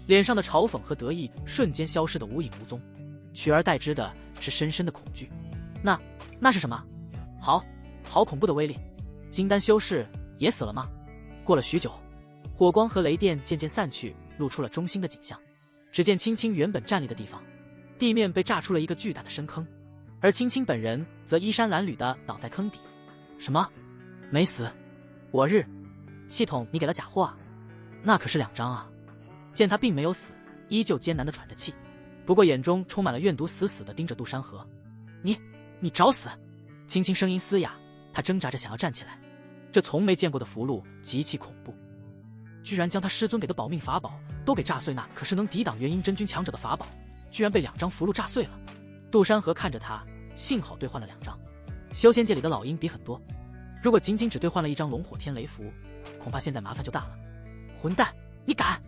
脸上的嘲讽和得意瞬间消失得无影无踪，取而代之的是深深的恐惧。那是什么？好恐怖的威力！金丹修士也死了吗？过了许久，火光和雷电渐渐散去，露出了中心的景象。只见青青原本站立的地方，地面被炸出了一个巨大的深坑，而青青本人则衣衫褴褛地倒在坑底。什么？没死？我日！系统，你给了假货啊？那可是2张啊！见他并没有死，依旧艰难地喘着气，不过眼中充满了怨毒，死死地盯着杜山河。你找死！青青声音嘶哑，他挣扎着想要站起来。这从没见过的符箓极其恐怖，居然将他师尊给的保命法宝都给炸碎，那可是能抵挡元婴真君强者的法宝，居然被2张符箓炸碎了。杜山河看着他，幸好兑换了2张。修仙界里的老鹰比很多，如果仅仅只兑换了1张龙火天雷符，恐怕现在麻烦就大了。混蛋，你敢！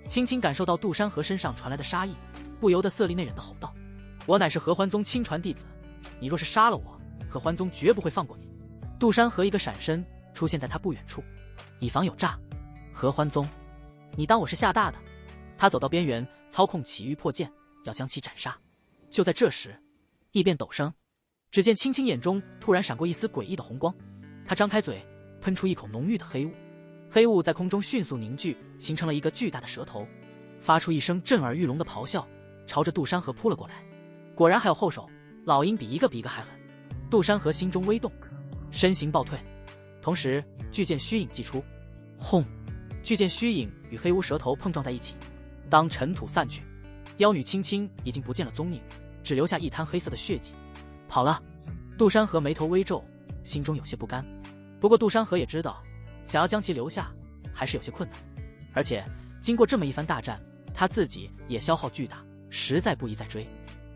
青青感受到杜山河身上传来的杀意，不由得色厉内荏地吼道：“我乃是合欢宗亲传弟子，你若是杀了我，合欢宗绝不会放过你。”杜山河一个闪身出现在他不远处，以防有诈。合欢宗，你当我是吓大的？他走到边缘，操控起玉破剑，要将其斩杀。就在这时，异变陡生，只见青青眼中突然闪过一丝诡异的红光，他张开嘴，喷出一口浓郁的黑雾，黑雾在空中迅速凝聚，形成了一个巨大的蛇头，发出一声震耳欲聋的咆哮，朝着杜山河扑了过来。果然还有后手，老鹰比一个还狠。杜山河心中微动，身形暴退，同时巨剑虚影祭出，轰！巨剑虚影与黑乌蛇头碰撞在一起，当尘土散去，妖女青青已经不见了踪影，只留下一滩黑色的血迹。跑了！杜山河眉头微皱，心中有些不甘。不过杜山河也知道，想要将其留下还是有些困难，而且经过这么一番大战，他自己也消耗巨大，实在不宜再追。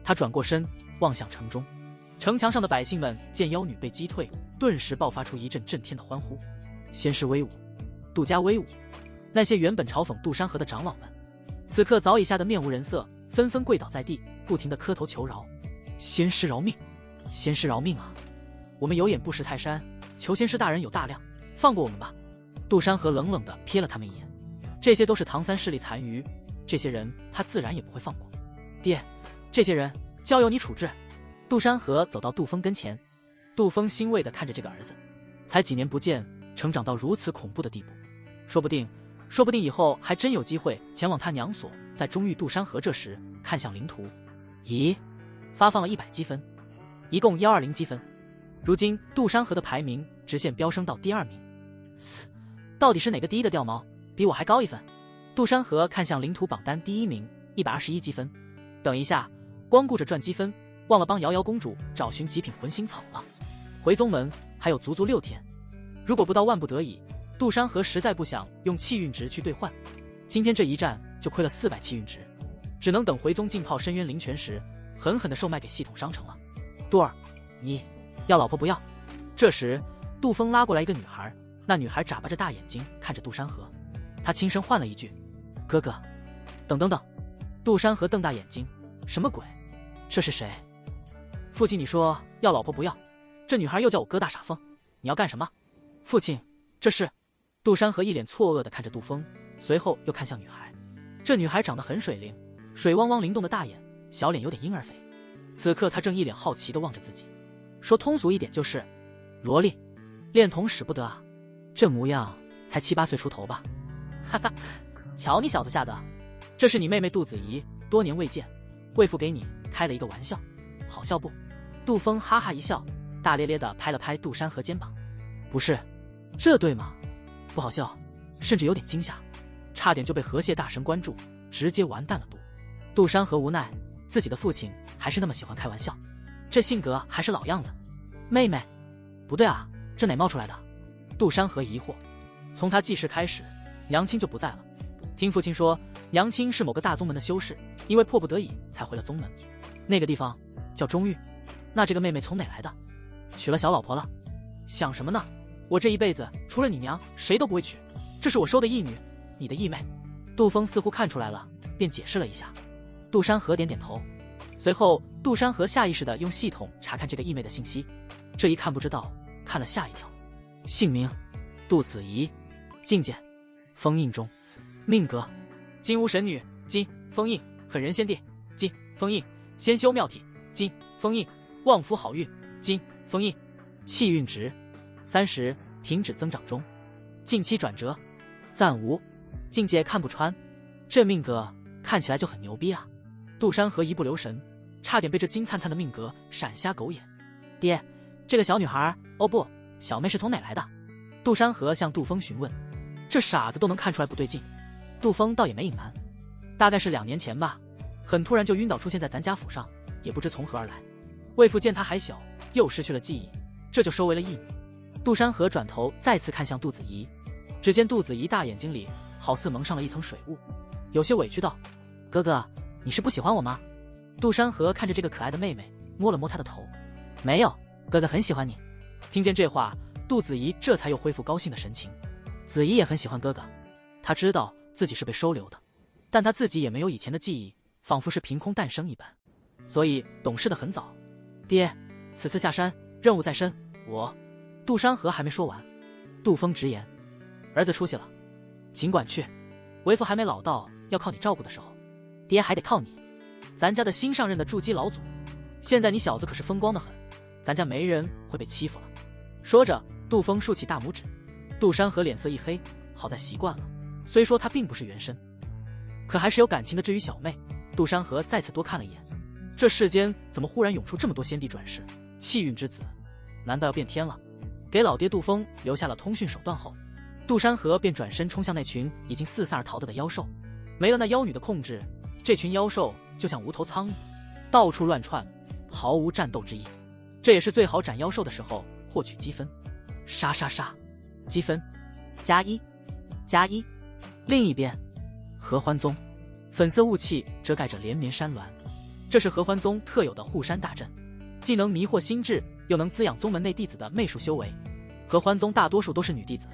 他转过身望向城中，城墙上的百姓们见妖女被击退，顿时爆发出一阵震天的欢呼。仙师威武，杜家威武！那些原本嘲讽杜山河的长老们，此刻早已吓得面无人色，纷纷跪倒在地，不停地磕头求饶。仙师饶命！仙师饶命啊！我们有眼不识泰山，求仙师大人有大量，放过我们吧！杜山河冷冷地瞥了他们一眼，这些都是唐三势力残余，这些人他自然也不会放过。爹，这些人交由你处置。杜山河走到杜峰跟前，杜峰欣慰地看着这个儿子，才几年不见，成长到如此恐怖的地步，说不定以后还真有机会前往他娘所。在终遇杜山河这时，看向灵图，咦，发放了100积分，一共120积分。如今杜山河的排名直线飙升到第2名，到底是哪个第一的掉毛，比我还高1分？杜山河看向灵图榜单第1名，121积分。等一下，光顾着赚积分，忘了帮瑶瑶公主找寻极品魂心草了。回宗门还有足足6天，如果不到万不得已，杜山河实在不想用气运值去兑换。今天这一战就亏了400气运值，只能等回宗浸泡深渊灵泉时，狠狠地售卖给系统商城了。杜儿，你要老婆不要？这时，杜峰拉过来一个女孩，那女孩眨巴着大眼睛看着杜山河，他轻声唤了一句：“哥哥。”等。杜山河瞪大眼睛，什么鬼？这是谁？父亲，你说要老婆不要，这女孩又叫我哥大傻疯，你要干什么？父亲，这是……杜山河一脸错愕地看着杜峰，随后又看向女孩。这女孩长得很水灵，水汪汪灵动的大眼，小脸有点婴儿肥。此刻她正一脸好奇地望着自己，说通俗一点就是萝莉，恋童使不得啊，这模样才7、8岁出头吧？哈哈，瞧你小子吓的，这是你妹妹杜子怡，多年未见，贵妇给你开了一个玩笑，好笑不？杜峰哈哈一笑，大咧咧地拍了拍杜山河肩膀，不是，这对吗？不好笑，甚至有点惊吓，差点就被河蟹大神关注，直接完蛋了。杜山河无奈，自己的父亲还是那么喜欢开玩笑，这性格还是老样子。妹妹，不对啊，这哪冒出来的？杜山河疑惑。从他记事开始，娘亲就不在了。听父亲说，娘亲是某个大宗门的修士，因为迫不得已才回了宗门。那个地方叫中域。那这个妹妹从哪来的？娶了小老婆了？想什么呢？我这一辈子除了你娘，谁都不会娶。这是我收的义女，你的义妹。杜峰似乎看出来了，便解释了一下。杜山河点点头，随后杜山河下意识地用系统查看这个义妹的信息，这一看不知道，看了吓一跳。姓名：杜子怡，境界：封印中，命格：金乌神女，金封印，狠人先帝，金封印，先修妙体，金封印，旺夫好运，金封印，气运值30，停止增长中，近期转折暂无，境界看不穿，这命格看起来就很牛逼啊。杜山河一不留神，差点被这金灿灿的命格闪瞎狗眼。爹，这个小女孩，哦不，小妹是从哪来的？杜山河向杜峰询问。这傻子都能看出来不对劲。杜峰倒也没隐瞒，大概是2年前吧，很突然就晕倒出现在咱家府上，也不知从何而来。魏父见他还小，又失去了记忆，这就收为了义女。杜山河转头再次看向杜子怡，只见杜子怡大眼睛里好似蒙上了一层水雾，有些委屈道：哥哥，你是不喜欢我吗？杜山河看着这个可爱的妹妹，摸了摸她的头。没有，哥哥很喜欢你。听见这话，杜子怡这才又恢复高兴的神情。子怡也很喜欢哥哥，她知道自己是被收留的，但她自己也没有以前的记忆，仿佛是凭空诞生一般，所以懂事的很早。爹，此次下山任务在身，我……杜山河还没说完，杜峰直言：儿子出息了，尽管去，为父还没老到要靠你照顾的时候，爹还得靠你。咱家的新上任的筑基老祖，现在你小子可是风光的很，咱家没人会被欺负了。说着，杜峰竖起大拇指。杜山河脸色一黑，好在习惯了，虽说他并不是原身，可还是有感情的。至于小妹，杜山河再次多看了一眼，这世间怎么忽然涌出这么多先帝转世气运之子？难道要变天了？给老爹杜峰留下了通讯手段后，杜山河便转身冲向那群已经四散而逃的妖兽。没了那妖女的控制，这群妖兽就像无头苍蝇，到处乱窜，毫无战斗之意。这也是最好斩妖兽的时候获取积分。杀杀杀，积分+1，+1。另一边，合欢宗粉色雾气遮盖着连绵山峦，这是合欢宗特有的护山大阵，既能迷惑心智，又能滋养宗门内弟子的媚术修为。合欢宗大多数都是女弟子，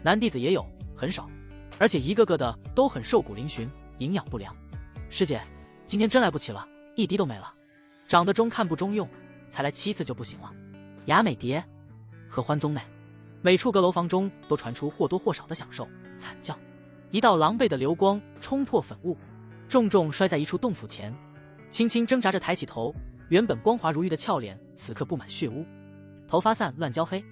男弟子也有，很少，而且一个个的都很瘦骨嶙峋，营养不良。师姐，今天真来不及了，一滴都没了，长得中看不中用，才来7次就不行了。雅美蝶，合欢宗内每处阁楼房中都传出或多或少的响兽惨叫，一道狼狈的流光冲破粉雾，重重摔在一处洞府前。轻轻挣扎着抬起头，原本光滑如玉的俏脸此刻布满血污，头发散乱焦黑，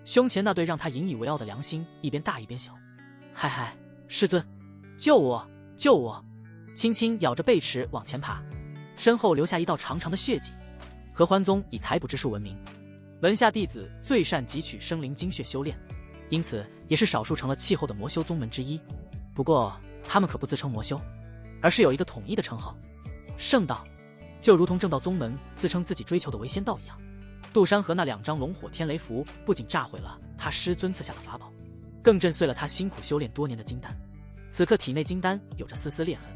胸前那对让他引以为傲的良心一边大一边小。嗨嗨，师尊，救我，救我！轻轻咬着背齿往前爬，身后留下一道长长的血迹。合欢宗以采补之术闻名，门下弟子最善汲取生灵精血修炼，因此也是少数成了气候的魔修宗门之一。不过他们可不自称魔修，而是有一个统一的称号，圣道，就如同正道宗门自称自己追求的为仙道一样。杜山河那2张龙火天雷符不仅炸毁了他师尊赐下的法宝，更震碎了他辛苦修炼多年的金丹。此刻体内金丹有着丝丝裂痕，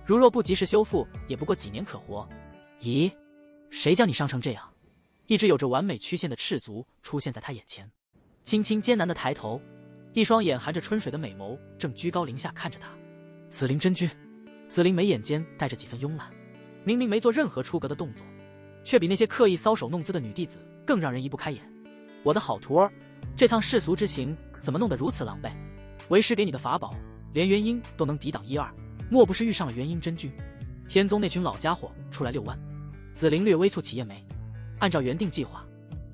如若不及时修复，也不过几年可活。咦，谁叫你伤成这样？一只有着完美曲线的赤足出现在他眼前，轻轻艰难地抬头，一双眼含着春水的美眸正居高临下看着他。紫菱真君。紫菱眉眼间带着几分慵懒，明明没做任何出格的动作，却比那些刻意搔首弄姿的女弟子更让人移不开眼。我的好徒儿，这趟世俗之行怎么弄得如此狼狈？为师给你的法宝，连元婴都能抵挡1、2，莫不是遇上了元婴真君？天宗那群老家伙出来遛弯。紫菱略微蹙起叶眉，按照原定计划，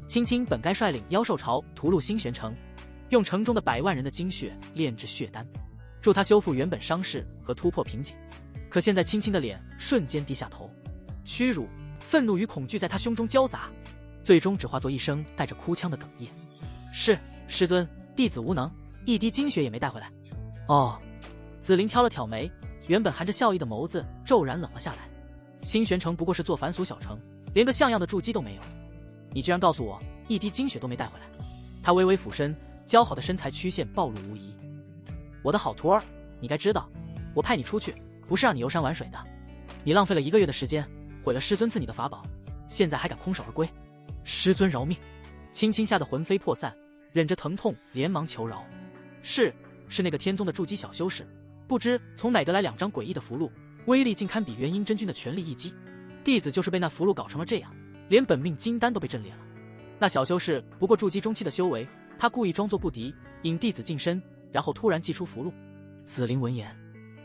青青本该率领妖兽潮屠戮星玄城，用城中的100万人的精血炼制血丹，助他修复原本伤势和突破瓶颈。可现在青青的脸瞬间低下头，屈辱、愤怒与恐惧在他胸中交杂，最终只化作一声带着哭腔的哽咽：是师尊，弟子无能，一滴精血也没带回来。哦。紫菱挑了挑眉，原本含着笑意的眸子骤然冷了下来。星玄城不过是座凡俗小城，连个像样的筑基都没有，你居然告诉我一滴精血都没带回来？他微微俯身，姣好的身材曲线暴露无遗。我的好徒儿，你该知道，我派你出去不是让你游山玩水的，你浪费了1个月的时间，毁了师尊赐你的法宝，现在还敢空手而归？师尊饶命！青青吓得魂飞魄散，忍着疼痛连忙求饶。是那个天宗的筑基小修士，不知从哪得来2张诡异的符箓，威力竟堪比元婴真君的全力一击。弟子就是被那符箓搞成了这样，连本命金丹都被震裂了。那小修士不过筑基中期的修为，他故意装作不敌，引弟子近身，然后突然祭出符箓。紫菱闻言，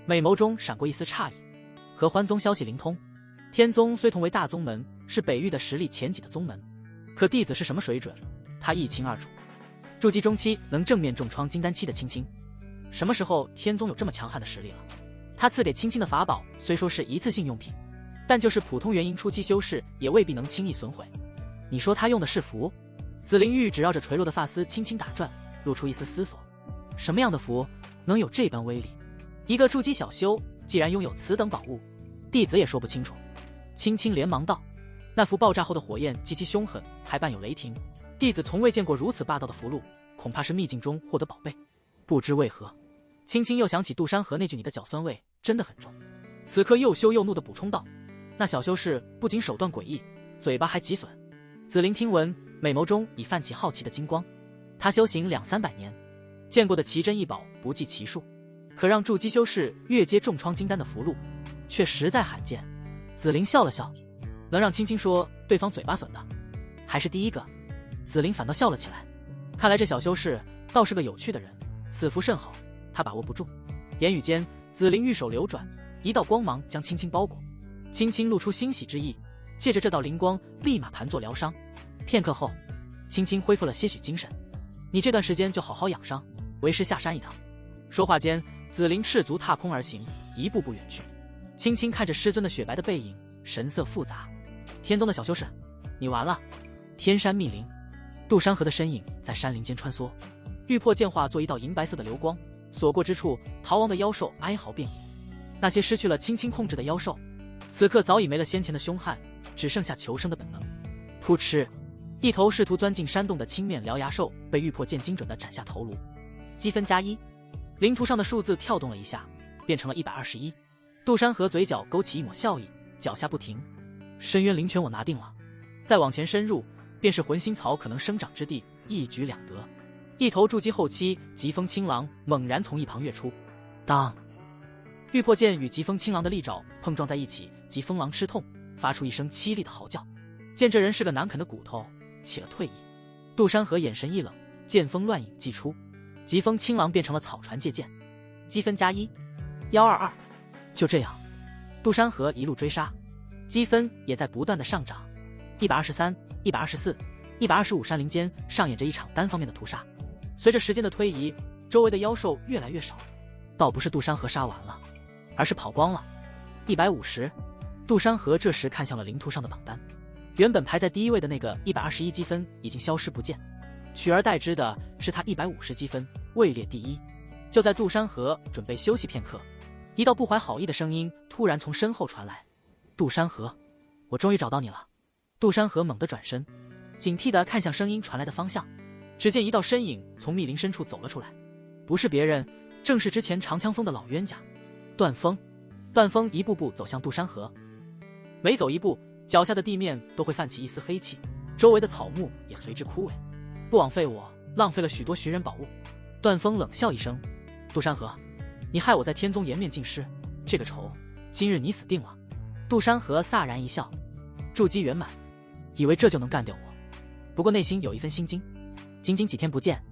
美眸中闪过一丝诧异。合欢宗消息灵通，天宗虽同为大宗门，是北域的实力前几的宗门，可弟子是什么水准，他一清二楚。筑基中期能正面重创金丹期的青青，什么时候天宗有这么强悍的实力了？他赐给青青的法宝虽说是一次性用品，但就是普通元婴初期修士也未必能轻易损毁。你说他用的是符？紫灵玉只绕着垂落的发丝轻轻打转，露出一丝思索。什么样的符能有这般威力？一个筑基小修既然拥有此等宝物，弟子也说不清楚。青青连忙道：那符爆炸后的火焰极其凶狠，还伴有雷霆，弟子从未见过如此霸道的符箓，恐怕是秘境中获得宝贝。不知为何，青青又想起杜山河那句你的脚酸味真的很重，此刻又羞又怒地补充道：那小修士不仅手段诡异，嘴巴还极损。紫菱听闻，美眸中已泛起好奇的金光。他修行200-300年，见过的奇珍异宝不计其数，可让筑基修士越阶重创金丹的符箓，却实在罕见。紫菱笑了笑，能让青青说对方嘴巴损的，还是第一个。紫菱反倒笑了起来，看来这小修士倒是个有趣的人，此符甚好，他把握不住。言语间，紫菱玉手流转，一道光芒将青青包裹。青青露出欣喜之意，借着这道灵光，立马盘坐疗伤。片刻后，青青恢复了些许精神。你这段时间就好好养伤，为师下山一趟。说话间，紫菱赤足踏空而行，一步步远去。青青看着师尊的雪白的背影，神色复杂。天宗的小修士，你完了。天山密林，杜山河的身影在山林间穿梭，玉魄剑化作一道银白色的流光，所过之处，逃亡的妖兽哀嚎遍野。那些失去了青青控制的妖兽，此刻早已没了先前的凶悍，只剩下求生的本能。扑哧，一头试图钻进山洞的青面獠牙兽被玉魄剑精准地斩下头颅。积分+1，灵图上的数字跳动了一下，变成了121。杜山河嘴角勾起一抹笑意，脚下不停。深渊灵泉我拿定了，再往前深入，便是魂心草可能生长之地，一举两得。一头筑基后期疾风青狼猛然从一旁跃出，当！玉魄剑与疾风青狼的利爪碰撞在一起，疾风狼吃痛，发出一声凄厉的嚎叫。见这人是个难啃的骨头，起了退意。杜山河眼神一冷，剑锋乱影祭出，疾风青狼变成了草船借箭。积分+1，122。就这样，杜山河一路追杀，积分也在不断的上涨。123、124、125，山林间上演着一场单方面的屠杀。随着时间的推移，周围的妖兽越来越少，倒不是杜山河杀完了，而是跑光了。150，杜山河这时看向了灵图上的榜单，原本排在第一位的那个121积分已经消失不见，取而代之的是他150积分，位列第一。就在杜山河准备休息片刻，一道不怀好意的声音突然从身后传来：杜山河，我终于找到你了。杜山河猛地转身，警惕地看向声音传来的方向，只见一道身影从密林深处走了出来，不是别人，正是之前长枪锋的老冤家段峰。段峰一步步走向杜山河，每走一步，脚下的地面都会泛起一丝黑气，周围的草木也随之枯萎。不枉费我浪费了许多寻人宝物。段峰冷笑一声：杜山河，你害我在天宗颜面尽失，这个仇今日你死定了。杜山河飒然一笑：筑基圆满，以为这就能干掉我，不过内心有一分心惊。仅仅几天不见，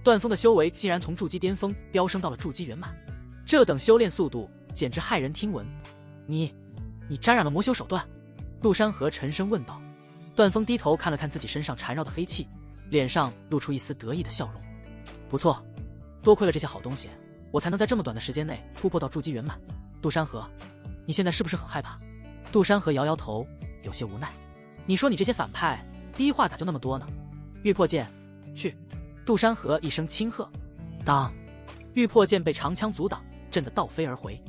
段峰的修为竟然从筑基巅峰飙升到了筑基圆满，这等修炼速度简直骇人听闻。你沾染了魔修手段？杜山河沉声问道。段峰低头看了看自己身上缠绕的黑气，脸上露出一丝得意的笑容。不错，多亏了这些好东西，我才能在这么短的时间内突破到筑基圆满。杜山河，你现在是不是很害怕？杜山河摇摇头，有些无奈。你说你这些反派逼话咋就那么多呢？玉魄剑，去！杜山河一声轻喝，当！玉魄剑被长枪阻挡，震得倒飞而回。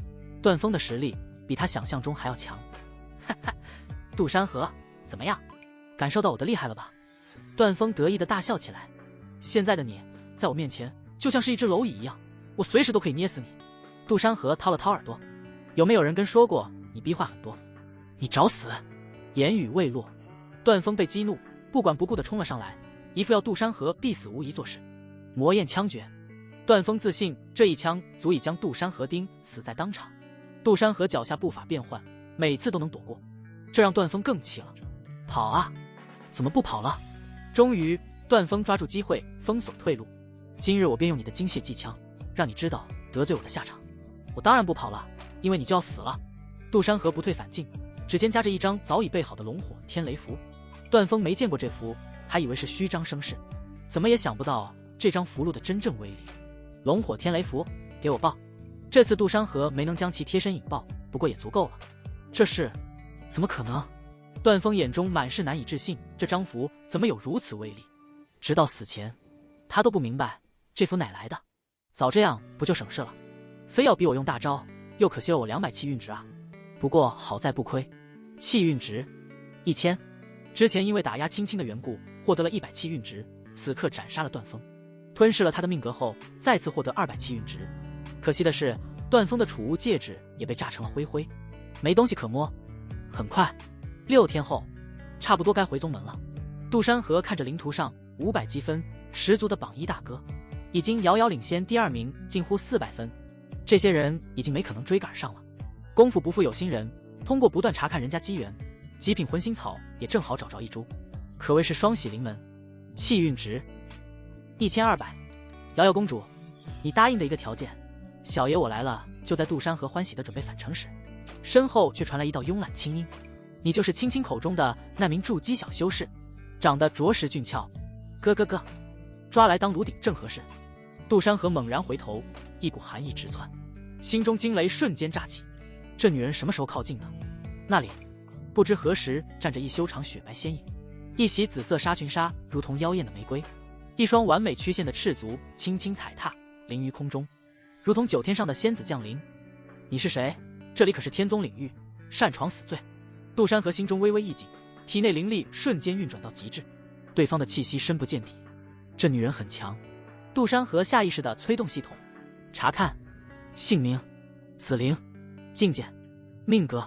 段峰的实力比他想象中还要强。哈哈，杜山河，怎么样？感受到我的厉害了吧？段峰得意地大笑起来。现在的你，在我面前就像是一只蝼蚁一样，我随时都可以捏死你。杜山河掏了掏耳朵，有没有人跟说过你逼话很多？你找死！言语未落，段峰被激怒，不管不顾地冲了上来，一副要杜山河必死无疑做事。魔焰枪诀，段峰自信这一枪足以将杜山河钉死在当场。杜山河脚下步伐变换，每次都能躲过，这让段峰更气了。跑啊！怎么不跑了？终于，段峰抓住机会封锁退路。今日我便用你的精血祭枪，让你知道得罪我的下场。我当然不跑了，因为你就要死了。杜山河不退反进，指尖夹着一张早已备好的龙火天雷符。段峰没见过这符，还以为是虚张声势，怎么也想不到这张符箓的真正威力。龙火天雷符，给我报！这次杜山河没能将其贴身引爆，不过也足够了。这是怎么可能？段峰眼中满是难以置信，这张符怎么有如此威力？直到死前，他都不明白这符哪来的。早这样不就省事了？非要逼我用大招，又可惜了我200气运值啊！不过好在不亏，气运值1000。之前因为打压青青的缘故，获得了100气运值，此刻斩杀了段峰，吞噬了他的命格后，再次获得200气运值。可惜的是，段峰的储物戒指也被炸成了灰灰，没东西可摸。很快，6天后，差不多该回宗门了。杜山河看着灵图上500积分，十足的榜1大哥，已经遥遥领先第2名近乎400分。这些人已经没可能追赶上了。功夫不负有心人，通过不断查看人家机缘，极品魂心草也正好找着一株，可谓是双喜临门。气运值1200。瑶瑶公主，你答应的一个条件，小爷我来了。就在杜山河欢喜的准备返程时，身后却传来一道慵懒轻音：“你就是青青口中的那名筑基小修士，长得着实俊俏。咯，抓来当炉鼎正合适。”杜山河猛然回头，一股寒意直窜，心中惊雷瞬间炸起。这女人什么时候靠近的？那里不知何时站着一修长雪白仙影，一袭紫色纱裙纱如同妖艳的玫瑰，一双完美曲线的赤足轻轻踩踏，凌于空中，如同9天上的仙子降临。你是谁？这里可是天宗领域，擅闯死罪。杜山河心中微微一紧，体内灵力瞬间运转到极致，对方的气息深不见底。这女人很强。杜山河下意识地催动系统，查看姓名：紫菱，境界命格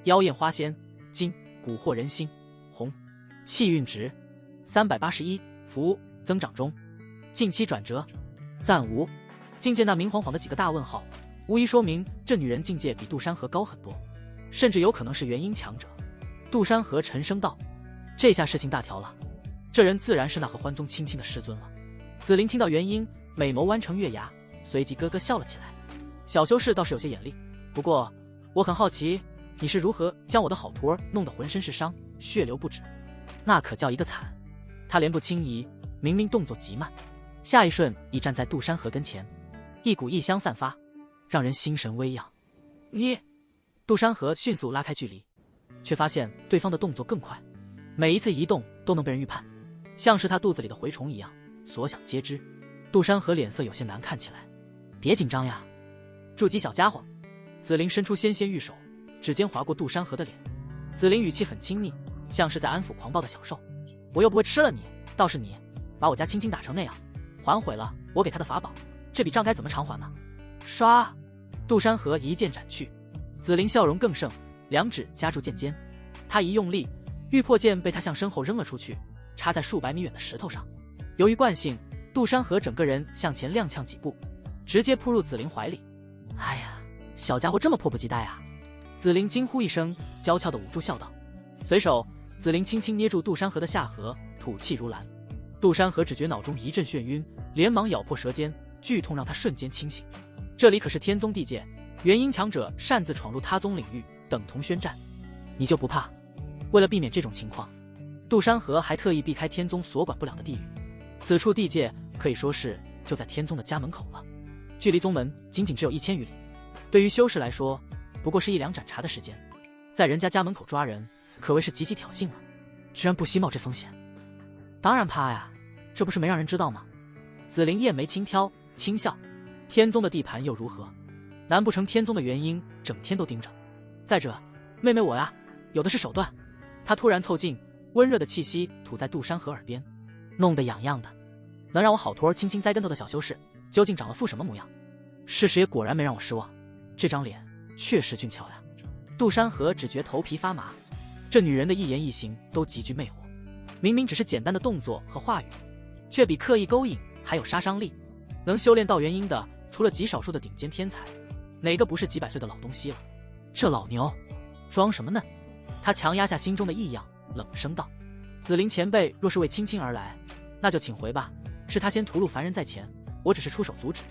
妖艳花仙，金蛊惑人心，红气运值381，符增长中，近期转折暂无。境界那明晃晃的几个大问号，无疑说明这女人境界比杜山河高很多，甚至有可能是元婴强者。杜山河沉声道：“这下事情大条了，这人自然是那和欢宗青青的师尊了。”紫菱听到元婴，美眸弯成月牙，随即咯咯笑了起来。小修士倒是有些眼力，不过我很好奇，你是如何将我的好徒儿弄得浑身是伤，血流不止？那可叫一个惨！他莲步轻移，明明动作极慢，下一瞬已站在杜山河跟前，一股异香散发，让人心神微漾。你，杜山河迅速拉开距离，却发现对方的动作更快，每一次移动都能被人预判，像是他肚子里的蛔虫一样，所想皆知。杜山河脸色有些难看起来。别紧张呀，筑基小家伙。紫菱伸出纤纤玉手，指尖划过杜山河的脸。紫菱语气很亲昵，像是在安抚狂暴的小兽。我又不会吃了你，倒是你把我家青青打成那样，还毁了我给他的法宝，这笔账该怎么偿还呢？唰，杜山河一剑斩去。紫菱笑容更盛，两指夹住剑尖，他一用力，玉破剑被他向身后扔了出去，插在数百米远的石头上。由于惯性，杜山河整个人向前踉跄几步，直接扑入紫菱怀里。哎呀，小家伙这么迫不及待啊！紫菱惊呼一声，娇俏的捂住笑道。随手，紫菱轻轻捏住杜山河的下颌，吐气如兰。杜山河只觉脑中一阵眩晕，连忙咬破舌尖，剧痛让他瞬间清醒。这里可是天宗地界，元婴强者擅自闯入他宗领域，等同宣战。你就不怕？为了避免这种情况，杜山河还特意避开天宗所管不了的地域。此处地界可以说是就在天宗的家门口了，距离宗门仅仅只有1000余里。对于修士来说，不过是1-2盏茶的时间，在人家家门口抓人，可谓是极其挑衅了。居然不惜冒这风险？当然怕呀，这不是没让人知道吗？紫菱燕眉轻挑，轻笑。天宗的地盘又如何？难不成天宗的元婴整天都盯着？再者，妹妹我呀，有的是手段。他突然凑近，温热的气息吐在杜山河耳边，弄得痒痒的。能让我好徒儿轻轻栽跟头的小修士，究竟长了副什么模样？事实也果然没让我失望，这张脸确实俊俏呀。杜山河只觉头皮发麻，这女人的一言一行都极具魅惑，明明只是简单的动作和话语，却比刻意勾引还有杀伤力。能修炼到元婴的，除了极少数的顶尖天才，哪个不是几百岁的老东西了？这老牛装什么嫩？他强压下心中的异样，冷声道：“紫菱前辈若是为青青而来，那就请回吧。是他先屠戮凡人在前，我只是出手阻止。”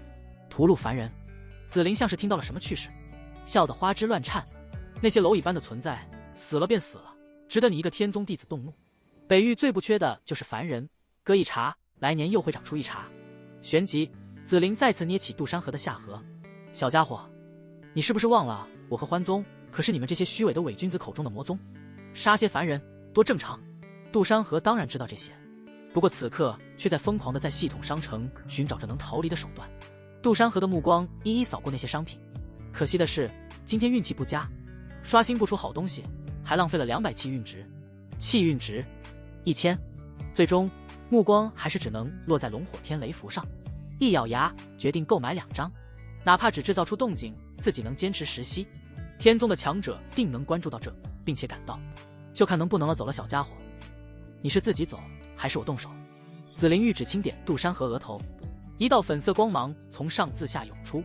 屠戮凡人？紫菱像是听到了什么趣事，笑得花枝乱颤。那些蝼蚁般的存在，死了便死了，值得你一个天宗弟子动怒？北域最不缺的就是凡人，割一茬，来年又会长出一茬。旋即，紫菱再次捏起杜山河的下颌。小家伙，你是不是忘了我和欢宗可是你们这些虚伪的伪君子口中的魔宗？杀些凡人多正常。杜山河当然知道这些，不过此刻却在疯狂地在系统商城寻找着能逃离的手段。杜山河的目光一一扫过那些商品，可惜的是今天运气不佳，刷新不出好东西，还浪费了200气运值。气运值1000，最终目光还是只能落在龙火天雷符上。一咬牙决定购买2张，哪怕只制造出动静，自己能坚持10息，天宗的强者定能关注到这，并且赶到，就看能不能了。走了，小家伙，你是自己走还是我动手？紫灵玉指轻点杜山河额头，一道粉色光芒从上自下涌出，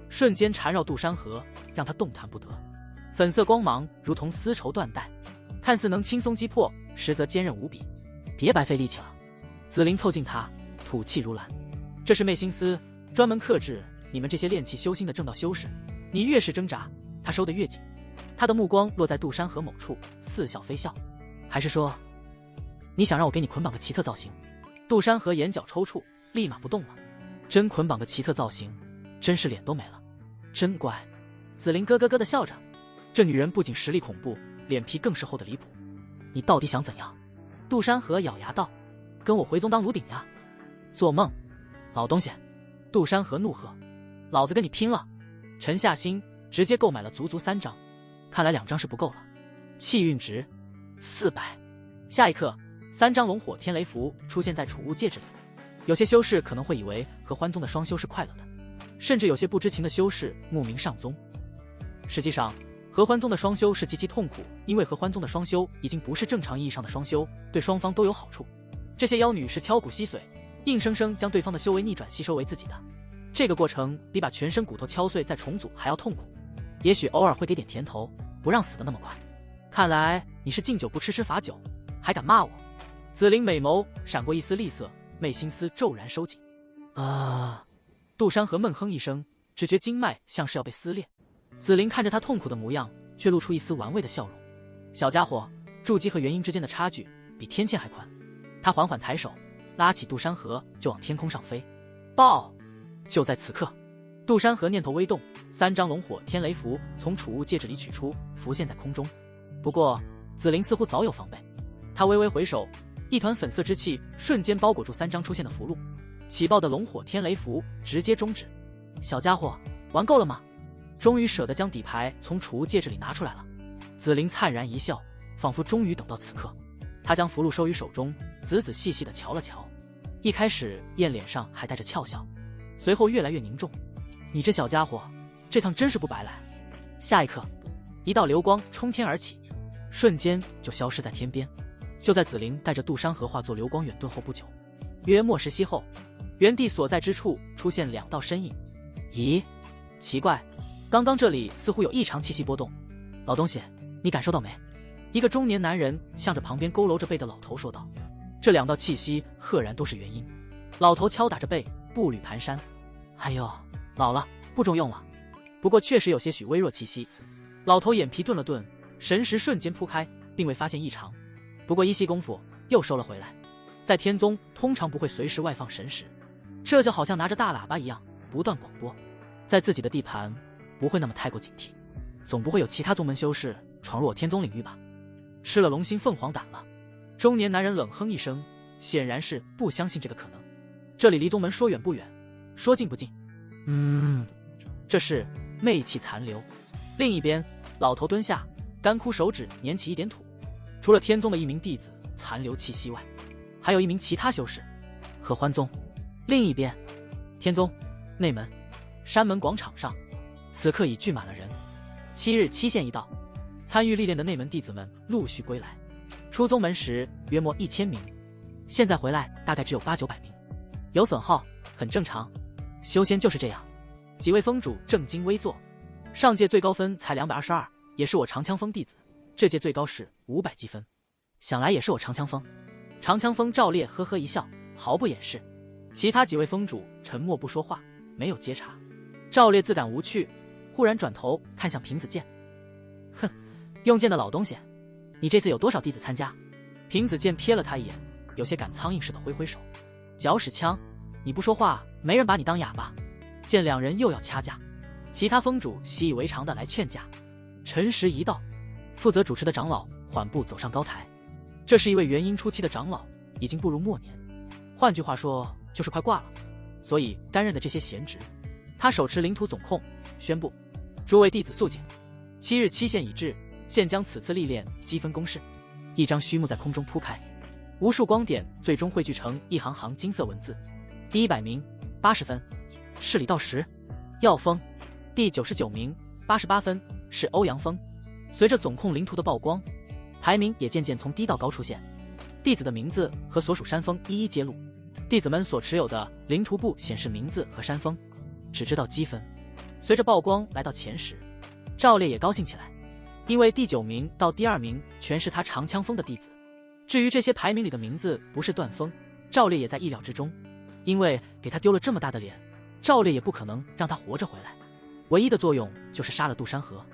瞬间缠绕杜山河，让他动弹不得。粉色光芒如同丝绸缎带，看似能轻松击破，实则坚韧无比。别白费力气了。紫灵凑近他，吐气如兰。这是昧心思，专门克制你们这些练气修心的正道修士。你越是挣扎，他收得越紧。他的目光落在杜山河某处，似笑非笑。还是说，你想让我给你捆绑个奇特造型？杜山河眼角抽搐，立马不动了。真捆绑个奇特造型，真是脸都没了。真乖。紫灵咯咯咯地笑着，这女人不仅实力恐怖，脸皮更是厚得离谱。你到底想怎样？杜山河咬牙道：跟我回宗当炉鼎呀！做梦，老东西！杜山河怒喝：老子跟你拼了！沉下心，直接购买了足3张，看来2张是不够了。气运值400。下一刻，3张龙火天雷符出现在储物戒指里。有些修士可能会以为和欢宗的双修是快乐的，甚至有些不知情的修士慕名上宗。实际上，合欢宗的双修是极其痛苦，因为合欢宗的双修已经不是正常意义上的双修，对双方都有好处。这些妖女是敲骨吸髓，硬生生将对方的修为逆转吸收为自己的。这个过程比把全身骨头敲碎再重组还要痛苦。也许偶尔会给点甜头，不让死得那么快。看来你是敬酒不吃罚酒，还敢骂我？紫灵美眸闪过一丝厉色，昧心思骤然收紧。杜山河闷哼一声，只觉经脉像是要被撕裂。紫灵看着他痛苦的模样，却露出一丝玩味的笑容。小家伙，筑基和元婴之间的差距比天堑还宽。他缓缓抬手，拉起杜山河就往天空上飞。爆！就在此刻，杜山河念头微动，3张龙火天雷符从储物戒指里取出，浮现在空中。不过紫灵似乎早有防备，他微微回手，一团粉色之气瞬间包裹住3张出现的符箓。起爆的龙火天雷符直接终止。小家伙，玩够了吗？终于舍得将底牌从储物戒指里拿出来了。紫灵灿然一笑，仿佛终于等到此刻。他将符箓收于手中，仔仔细细地瞧了瞧。一开始燕脸上还带着俏笑，随后越来越凝重。你这小家伙，这趟真是不白来。下一刻，一道流光冲天而起，瞬间就消失在天边。就在紫灵带着杜山河化作流光远遁后不久，约莫10息后，原地所在之处出现2道身影。咦，奇怪，刚刚这里似乎有异常气息波动。老东西，你感受到没？一个中年男人向着旁边佝偻着背的老头说道。这2道气息赫然都是元婴。老头敲打着背，步履蹒跚。哎呦，老了，不中用了。不过确实有些许微弱气息。老头眼皮顿了顿，神识瞬间铺开，并未发现异常。不过1息功夫又收了回来。在天宗通常不会随时外放神识，这就好像拿着大喇叭一样不断广播。在自己的地盘不会那么太过警惕，总不会有其他宗门修士闯入我天宗领域吧？吃了龙心凤凰胆了。中年男人冷哼一声，显然是不相信这个可能。这里离宗门说远不远，说近不近。这是媚气残留。另一边，老头蹲下，干枯手指捻起一点土。除了天宗的1名弟子残留气息外，还有1名其他修士。合欢宗。另一边，天宗内门山门广场上，此刻已聚满了人。7日期限一到，参与历练的内门弟子们陆续归来。出宗门时约莫1000名，现在回来大概只有800-900名，有损耗很正常，修仙就是这样。几位峰主正襟危坐，上届最高分才222，也是我长枪锋弟子，这届最高是500积分，想来也是我长枪锋。长枪锋赵烈呵呵一笑，毫不掩饰。其他几位峰主沉默不说话，没有接茬。赵烈自感无趣，忽然转头看向平子剑，哼，用剑的老东西，你这次有多少弟子参加？平子剑瞥了他一眼，有些赶苍蝇似的挥挥手，搅屎枪，你不说话，没人把你当哑巴。见2人又要掐架，其他峰主习以为常的来劝架。辰时一到，负责主持的长老缓步走上高台。这是一位元婴初期的长老，已经步入末年，换句话说就是快挂了，所以担任的这些闲职。他手持领土总控，宣布：诸位弟子肃静，7日期限已至，现将此次历练积分公式。一张虚幕在空中铺开，无数光点最终汇聚成一行行金色文字。第100名80分，是李道时，耀峰；第99名88分，是欧阳锋。随着总控领土的曝光，排名也渐渐从低到高出现，弟子的名字和所属山峰一一揭露。弟子们所持有的领图簿显示名字和山峰，只知道积分。随着曝光来到前10，赵烈也高兴起来，因为第9名到第2名全是他长枪锋的弟子。至于这些排名里的名字不是段峰，赵烈也在意料之中，因为给他丢了这么大的脸，赵烈也不可能让他活着回来，唯一的作用就是杀了杜山河。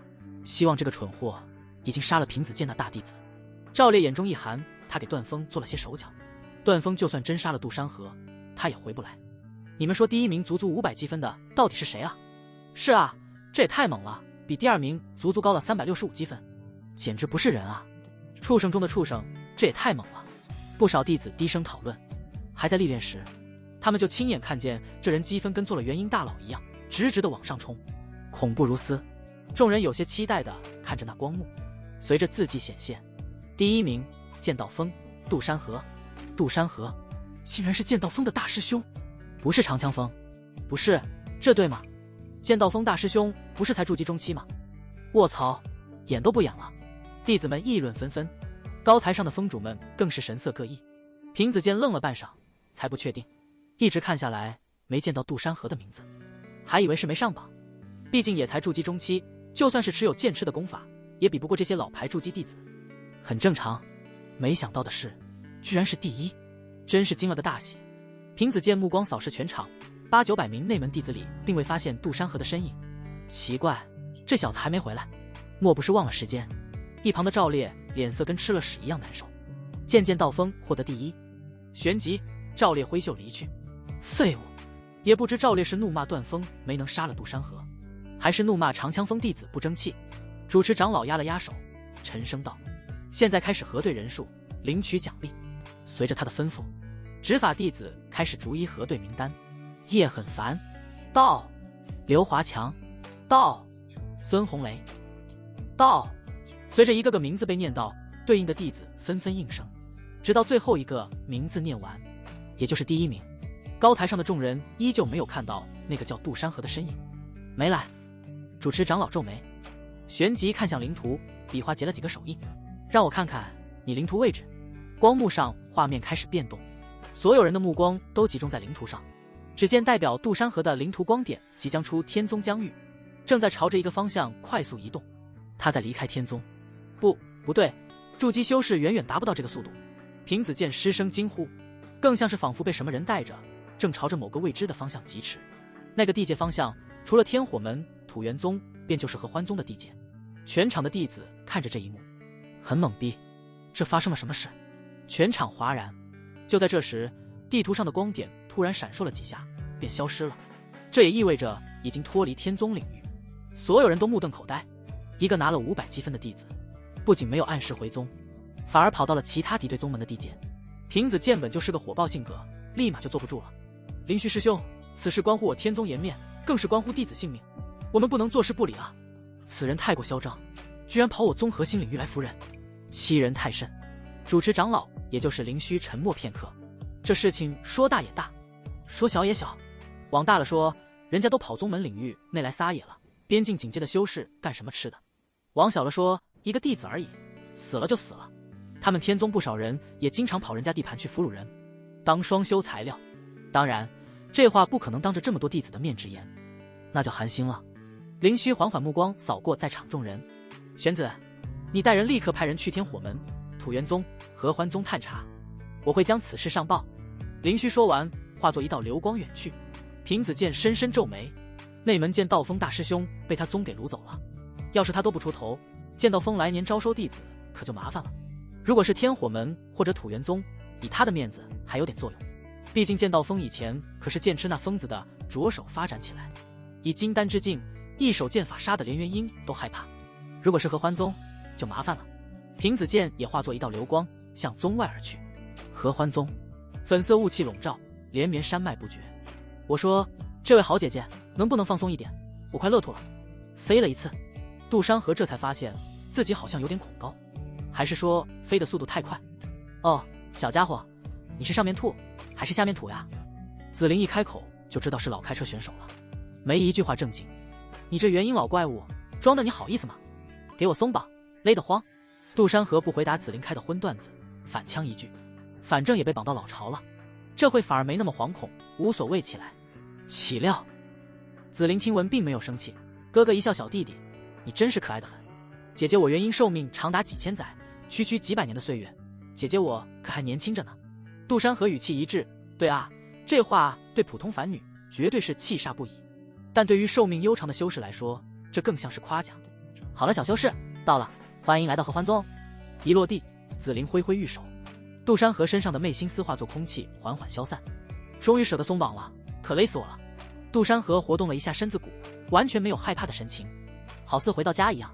希望这个蠢货已经杀了平子剑那大弟子。赵烈眼中一寒，他给段峰做了些手脚，段峰就算真杀了杜山河，他也回不来。你们说第1名足足500积分的到底是谁啊？是啊，这也太猛了，比第2名足足高了365积分，简直不是人啊！畜生中的畜生，这也太猛了。不少弟子低声讨论。还在历练时，他们就亲眼看见这人积分跟做了元婴大佬一样，直直的往上冲，恐怖如斯。众人有些期待的看着那光幕，随着字迹显现，第1名剑道锋，杜山河。杜山河竟然是剑道锋的大师兄，不是长枪锋，不是，这对吗？剑道锋大师兄不是才筑基中期吗？卧槽，演都不演了！弟子们议论纷纷，高台上的峰主们更是神色各异。平子剑愣了半晌，才不确定，一直看下来没见到杜山河的名字，还以为是没上榜。毕竟也才筑基中期，就算是持有剑痴的功法，也比不过这些老牌筑基弟子，很正常。没想到的是，居然是第1，真是惊了个大喜。平子剑目光扫视全场，800、900名内门弟子里，并未发现杜山河的身影。奇怪，这小子还没回来，莫不是忘了时间？一旁的赵烈脸色跟吃了屎一样难受。剑道锋获得第1，旋即赵烈挥袖离去。废物！也不知赵烈是怒骂段峰没能杀了杜山河，还是怒骂长枪锋弟子不争气。主持长老压了压手，沉声道：现在开始核对人数，领取奖励。随着他的吩咐，执法弟子开始逐一核对名单。叶很烦到，刘华强到，孙红雷到。随着一个个名字被念到，对应的弟子纷纷应声，直到最后一个名字念完，也就是第1名。高台上的众人依旧没有看到那个叫杜山河的身影。没来。主持长老皱眉，旋即看向灵图，比划结了几个手印，让我看看你灵图位置。光幕上画面开始变动，所有人的目光都集中在灵图上。只见代表杜山河的灵图光点即将出天宗疆域，正在朝着一个方向快速移动。他在离开天宗。不对，筑基修士远远达不到这个速度。平子剑失声惊呼，更像是仿佛被什么人带着，正朝着某个未知的方向疾驰。那个地界方向，除了天火门、土元宗，便就是合欢宗的地界。全场的弟子看着这一幕，很懵逼，这发生了什么事？全场哗然。就在这时，地图上的光点突然闪烁了几下，便消失了。这也意味着已经脱离天宗领域。所有人都目瞪口呆。一个拿了500积分的弟子，不仅没有按时回宗，反而跑到了其他敌对宗门的地界。平子剑本就是个火爆性格，立马就坐不住了。林虚师兄，此事关乎我天宗颜面，更是关乎弟子性命，我们不能坐视不理啊！此人太过嚣张，居然跑我宗核心领域来扶人，欺人太甚。主持长老也就是林虚沉默片刻。这事情说大也大，说小也小。往大了说，人家都跑宗门领域内来撒野了，边境警戒的修士干什么吃的？往小了说，一个弟子而已，死了就死了。他们天宗不少人也经常跑人家地盘去俘虏人，当双修材料。当然，这话不可能当着这么多弟子的面直言，那就寒心了。林虚缓缓目光扫过在场众人，玄子，你带人立刻派人去天火门、土元宗、合欢宗探查，我会将此事上报。林虚说完，化作一道流光远去。平子剑深深皱眉，内门剑道锋大师兄被他宗给掳走了，要是他都不出头，剑道锋来年招收弟子可就麻烦了。如果是天火门或者土元宗，以他的面子还有点作用，毕竟剑道锋以前可是剑痴那疯子的着手发展起来。以金丹之境，一手剑法杀得连元婴都害怕。如果是合欢宗，就麻烦了。平子剑也化作一道流光，向宗外而去。合欢宗，粉色雾气笼罩，连绵山脉不绝。我说，这位好姐姐，能不能放松一点？我快乐吐了。飞了一次，杜山河这才发现自己好像有点恐高，还是说飞的速度太快？哦，小家伙，你是上面吐还是下面吐呀？紫菱一开口就知道是老开车选手了，没一句话正经。你这元婴老怪物，装的你好意思吗？给我松绑，勒得慌。杜山河不回答紫菱开的荤段子，反呛一句，反正也被绑到老巢了，这会反而没那么惶恐，无所谓起来。岂料紫菱听闻并没有生气，咯咯一笑，小弟弟，你真是可爱的很。姐姐我元婴寿命长达几千载，区区几百年的岁月，姐姐我可还年轻着呢。杜山河语气一致，对啊，这话对普通凡女绝对是气煞不已，但对于寿命悠长的修士来说，这更像是夸奖。好了，小修士到了，欢迎来到合欢宗。一落地，紫菱挥挥玉手，杜山河身上的媚心丝化作空气缓缓消散，终于舍得松绑了，可勒死我了。杜山河活动了一下身子骨，完全没有害怕的神情，好似回到家一样。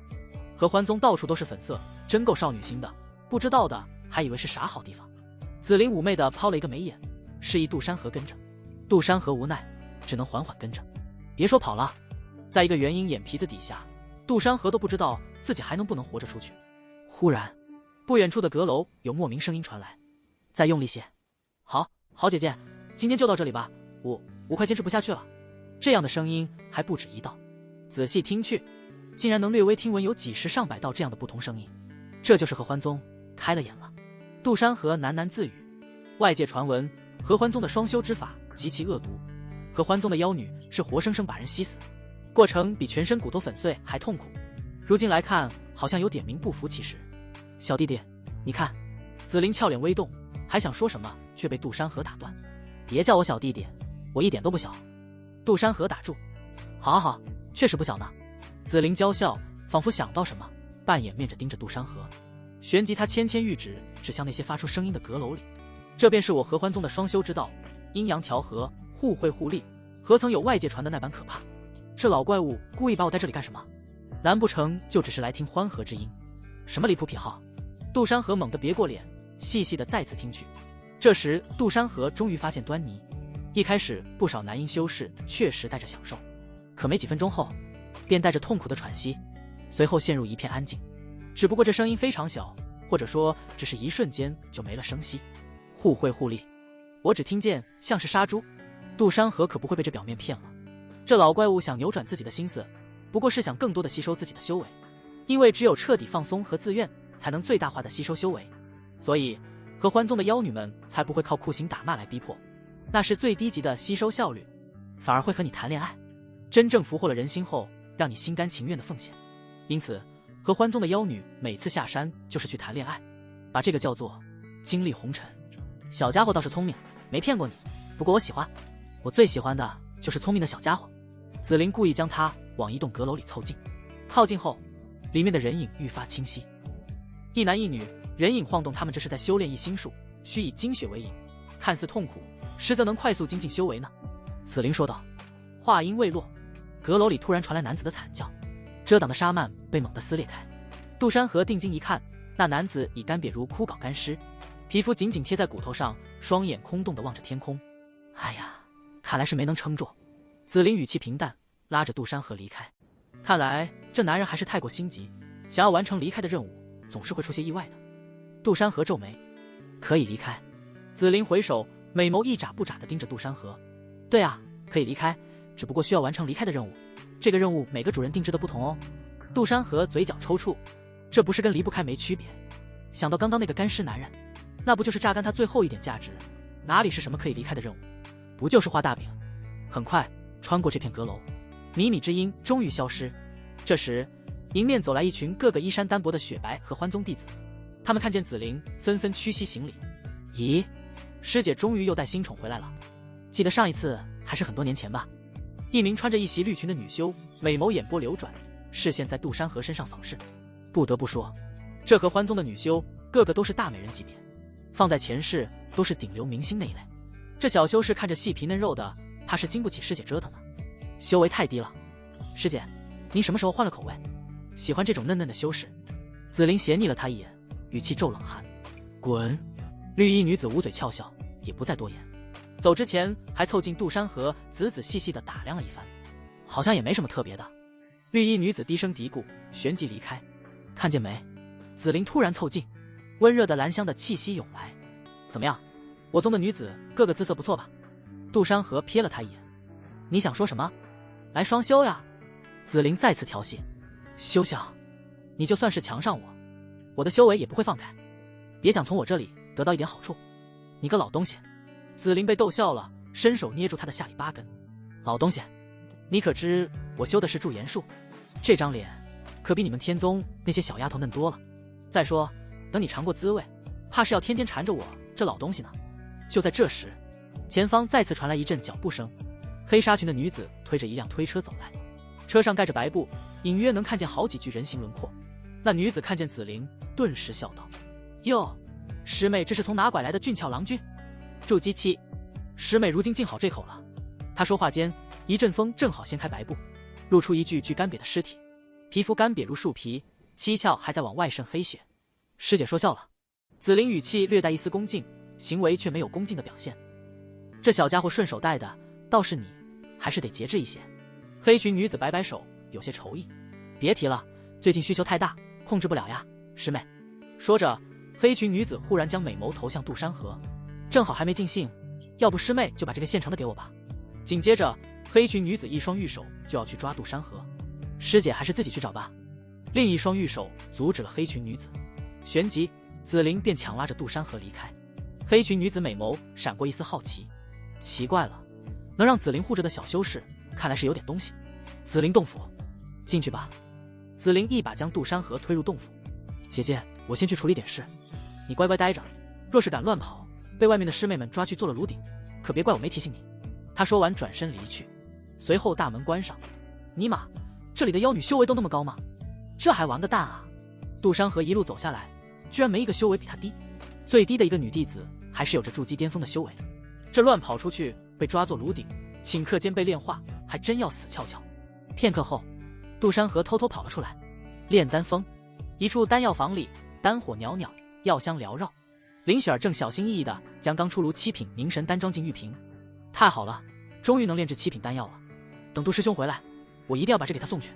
合欢宗到处都是粉色，真够少女心的，不知道的还以为是啥好地方。紫菱妩媚的抛了一个眉眼，示意杜山河跟着。杜山河无奈，只能缓缓跟着。别说跑了，在一个元婴眼皮子底下，杜山河都不知道自己还能不能活着出去。忽然，不远处的阁楼有莫名声音传来，再用力些。好姐姐，今天就到这里吧，我快坚持不下去了。这样的声音还不止一道，仔细听去，竟然能略微听闻有几十上百道这样的不同声音。这就是合欢宗开了眼了。杜山河喃喃自语，外界传闻合欢宗的双修之法极其恶毒，合欢宗的妖女是活生生把人吸死，过程比全身骨头粉碎还痛苦。如今来看，好像有点名不符其实。小弟弟，你看。紫菱俏脸微动，还想说什么，却被杜山河打断。别叫我小弟弟，我一点都不小。杜山河打住，好，确实不小呢。紫菱娇笑，仿佛想到什么，半掩面着盯着杜山河，旋即他纤纤玉指指向那些发出声音的阁楼里。这便是我合欢宗的双修之道，阴阳调和，互惠互利，何曾有外界传的那般可怕？这老怪物故意把我带这里干什么？难不成就只是来听欢和之音？什么离谱癖好？杜山河猛地别过脸，细细的再次听去。这时杜山河终于发现端倪，一开始不少男婴修士确实带着享受，可没几分钟后便带着痛苦的喘息，随后陷入一片安静。只不过这声音非常小，或者说只是一瞬间就没了声息。互惠互利，我只听见像是杀猪。杜山河可不会被这表面骗了，这老怪物想扭转自己的心思，不过是想更多的吸收自己的修为，因为只有彻底放松和自愿，才能最大化的吸收修为。所以合欢宗的妖女们才不会靠酷刑打骂来逼迫，那是最低级的吸收效率，反而会和你谈恋爱，真正俘获了人心后，让你心甘情愿的奉献。因此合欢宗的妖女每次下山就是去谈恋爱，把这个叫做经历红尘。小家伙倒是聪明，没骗过你，不过我喜欢，我最喜欢的就是聪明的小家伙。紫菱故意将他往一栋阁楼里凑近，靠近后里面的人影愈发清晰，一男一女，人影晃动，他们这是在修炼一心术，需以精血为引，看似痛苦，实则能快速精进修为呢。紫菱说道。话音未落，阁楼里突然传来男子的惨叫，遮挡的纱幔被猛地撕裂开。杜山河定睛一看，那男子已干瘪如枯槁干尸，皮肤紧紧贴在骨头上，双眼空洞地望着天空。哎呀，看来是没能撑住。紫菱语气平淡，拉着杜山河离开。看来这男人还是太过心急，想要完成离开的任务，总是会出些意外的。杜山河皱眉，可以离开。紫菱回首，美眸一眨不眨地盯着杜山河。对啊，可以离开，只不过需要完成离开的任务，这个任务每个主人定制的不同哦。杜山河嘴角抽搐，这不是跟离不开没区别？想到刚刚那个干尸男人，那不就是榨干他最后一点价值？哪里是什么可以离开的任务？不就是画大饼？很快穿过这片阁楼，靡靡之音终于消失。这时迎面走来一群个个衣衫单薄的雪白和欢宗弟子，他们看见紫菱，纷纷屈膝行礼。咦，师姐终于又带新宠回来了，记得上一次还是很多年前吧？一名穿着一袭绿裙的女修，美眸眼波流转，视线在杜山河身上扫视。不得不说，这合欢宗的女修个个都是大美人级别，放在前世都是顶流明星那一类。这小修士看着细皮嫩肉的，怕是经不起师姐折腾呢，修为太低了。师姐，您什么时候换了口味？喜欢这种嫩嫩的修饰？紫菱斜睨了他一眼，语气骤冷寒：“滚！”绿衣女子捂嘴俏笑，也不再多言。走之前还凑近杜山河，仔仔细细地打量了一番，好像也没什么特别的。绿衣女子低声嘀咕，旋即离开。看见没？紫菱突然凑近，温热的兰香的气息涌来。怎么样？我宗的女子个个姿色不错吧？杜山河瞥了他一眼。你想说什么？来双修呀？紫菱再次挑衅。休想！你就算是强上我的修为也不会放开。别想从我这里得到一点好处。你个老东西！紫菱被逗笑了，伸手捏住他的下里巴根。老东西，你可知我修的是驻颜术？这张脸可比你们天宗那些小丫头嫩多了。再说，等你尝过滋味，怕是要天天缠着我这老东西呢。就在这时，前方再次传来一阵脚步声，黑纱裙的女子推着一辆推车走来，车上盖着白布，隐约能看见好几具人形轮廓。那女子看见紫菱，顿时笑道：“哟，师妹这是从哪拐来的俊俏郎君？筑基期，师妹如今进好这口了。”她说话间，一阵风正好掀开白布，露出一具干瘪的尸体，皮肤干瘪如树皮，七窍还在往外渗黑血。师姐说笑了。紫菱语气略带一丝恭敬，行为却没有恭敬的表现。这小家伙顺手带的，倒是你，还是得节制一些。黑裙女子摆摆手，有些愁意。别提了，最近需求太大，控制不了呀，师妹。说着，黑裙女子忽然将美眸投向杜山河，正好还没尽兴，要不师妹就把这个现成的给我吧。紧接着，黑裙女子一双玉手就要去抓杜山河，师姐还是自己去找吧。另一双玉手阻止了黑裙女子，旋即紫菱便强拉着杜山河离开。黑裙女子美眸闪过一丝好奇，奇怪了，能让紫菱护着的小修士，看来是有点东西。紫菱洞府，进去吧。紫菱一把将杜山河推入洞府。姐姐，我先去处理点事，你乖乖待着，若是敢乱跑，被外面的师妹们抓去做了炉鼎，可别怪我没提醒你。他说完转身离去，随后大门关上。尼玛，这里的妖女修为都那么高吗？这还玩个蛋啊！杜山河一路走下来，居然没一个修为比他低，最低的一个女弟子还是有着筑基巅峰的修为。这乱跑出去被抓做炉鼎，顷刻间被炼化，还真要死翘翘。片刻后，杜山河偷偷跑了出来。炼丹峰，一处丹药房里，丹火袅袅，药香缭绕。林雪儿正小心翼翼地将刚出炉7品凝神丹装进玉瓶。太好了，终于能炼制7品丹药了。等杜师兄回来，我一定要把这给他送去。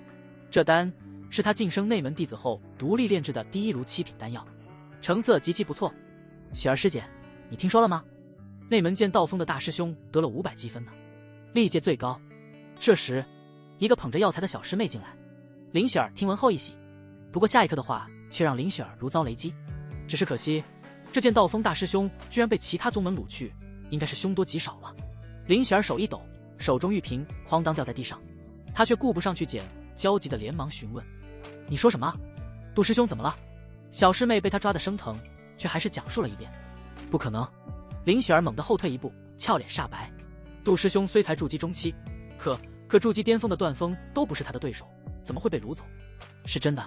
这丹是他晋升内门弟子后独立炼制的第一炉7品丹药，成色极其不错。雪儿师姐，你听说了吗？内门剑道风的大师兄得了500积分呢，历届最高。这时，一个捧着药材的小师妹进来。林雪儿听闻后一喜，不过下一刻的话却让林雪儿如遭雷击。只是可惜，这剑道风大师兄居然被其他宗门掳去，应该是凶多吉少了。林雪儿手一抖，手中玉瓶哐当掉在地上，她却顾不上去捡，焦急的连忙询问：“你说什么？杜师兄怎么了？”小师妹被他抓得生疼，却还是讲述了一遍。不可能！林雪儿猛地后退一步，俏脸煞白。杜师兄虽才筑基中期，可筑基巅峰的段峰都不是他的对手，怎么会被掳走？是真的。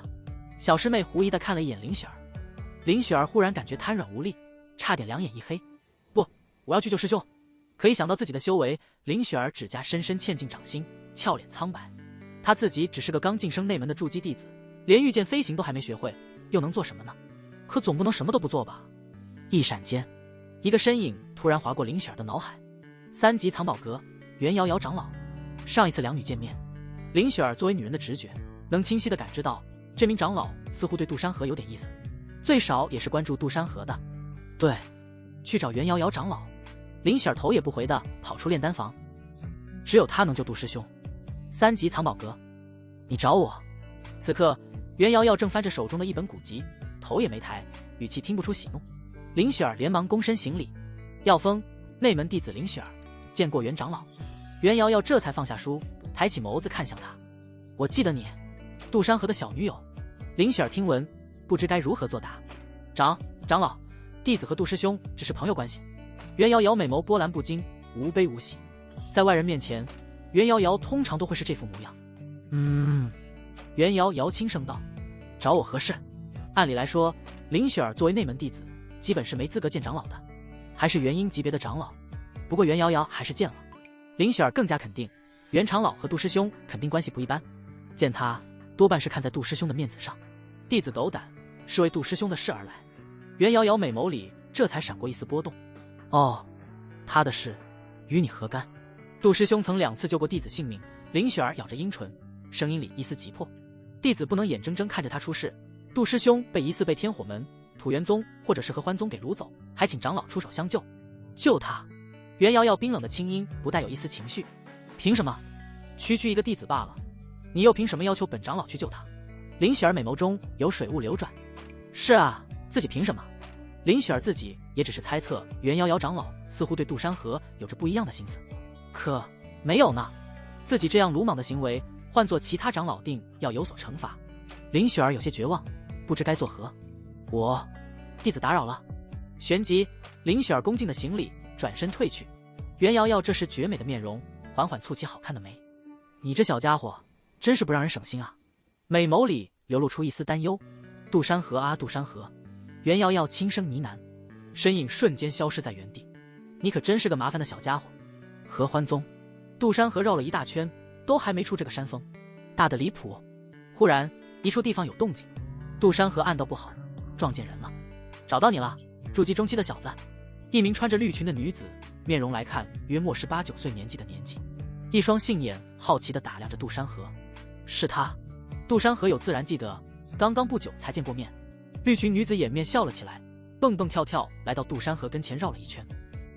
小师妹狐疑地看了一眼林雪儿。林雪儿忽然感觉瘫软无力，差点两眼一黑。不，我要去救师兄。可一想到自己的修为，林雪儿指甲深深嵌进掌心，俏脸苍白。她自己只是个刚晋升内门的筑基弟子，连御剑飞行都还没学会，又能做什么呢？可总不能什么都不做吧？一闪间，一个身影突然划过林雪儿的脑海：3级藏宝阁，袁瑶瑶长老。上一次两女见面，林雪儿作为女人的直觉，能清晰地感知到这名长老似乎对杜山河有点意思，最少也是关注杜山河的。对，去找袁瑶瑶长老。林雪儿头也不回地跑出炼丹房，只有她能救杜师兄。3级藏宝阁，你找我？此刻，袁瑶瑶正翻着手中的一本古籍，头也没抬，语气听不出喜怒。林雪儿连忙躬身行礼：“药峰内门弟子林雪儿，见过袁长老。”袁瑶瑶这才放下书，抬起眸子看向他：“我记得你，杜山河的小女友。”林雪儿听闻，不知该如何作答。长老，弟子和杜师兄只是朋友关系。袁瑶瑶美眸波澜不惊，无悲无喜。在外人面前，袁瑶瑶通常都会是这副模样。袁瑶瑶轻声道：“找我何事？”按理来说，林雪儿作为内门弟子，基本是没资格见长老的，还是元婴级别的长老。不过袁瑶瑶还是见了。林雪儿更加肯定，袁长老和杜师兄肯定关系不一般。见他多半是看在杜师兄的面子上，弟子斗胆是为杜师兄的事而来。袁瑶瑶美眸里这才闪过一丝波动。哦，他的事与你何干？杜师兄曾2次救过弟子性命。林雪儿咬着阴唇，声音里一丝急迫。弟子不能眼睁睁看着他出事。杜师兄疑似被天火门、土元宗或者是合欢宗给掳走，还请长老出手相救。救他？袁瑶瑶冰冷的清音不带有一丝情绪。凭什么？区区一个弟子罢了，你又凭什么要求本长老去救他？林雪儿美眸中有水雾流转。是啊，自己凭什么？林雪儿自己也只是猜测，袁瑶瑶长老似乎对杜山河有着不一样的心思，可没有呢。自己这样鲁莽的行为，换做其他长老定要有所惩罚。林雪儿有些绝望，不知该作何。弟子打扰了。旋即，林雪儿恭敬的行礼，转身退去。袁瑶瑶这时绝美的面容缓缓蹙起好看的眉，你这小家伙真是不让人省心啊。美眸里流露出一丝担忧。杜山河啊，杜山河。袁瑶瑶轻声呢喃，身影瞬间消失在原地。你可真是个麻烦的小家伙。合欢宗。杜山河绕了一大圈，都还没出这个山峰，大的离谱。忽然一处地方有动静，杜山河暗道不好，撞见人了。找到你了，筑基中期的小子。一名穿着绿裙的女子，面容来看约莫是8、9岁年纪的年纪，一双杏眼好奇地打量着杜山河。是他。杜山河有自然记得，刚刚不久才见过面。绿裙女子掩面笑了起来，蹦蹦跳跳来到杜山河跟前绕了一圈。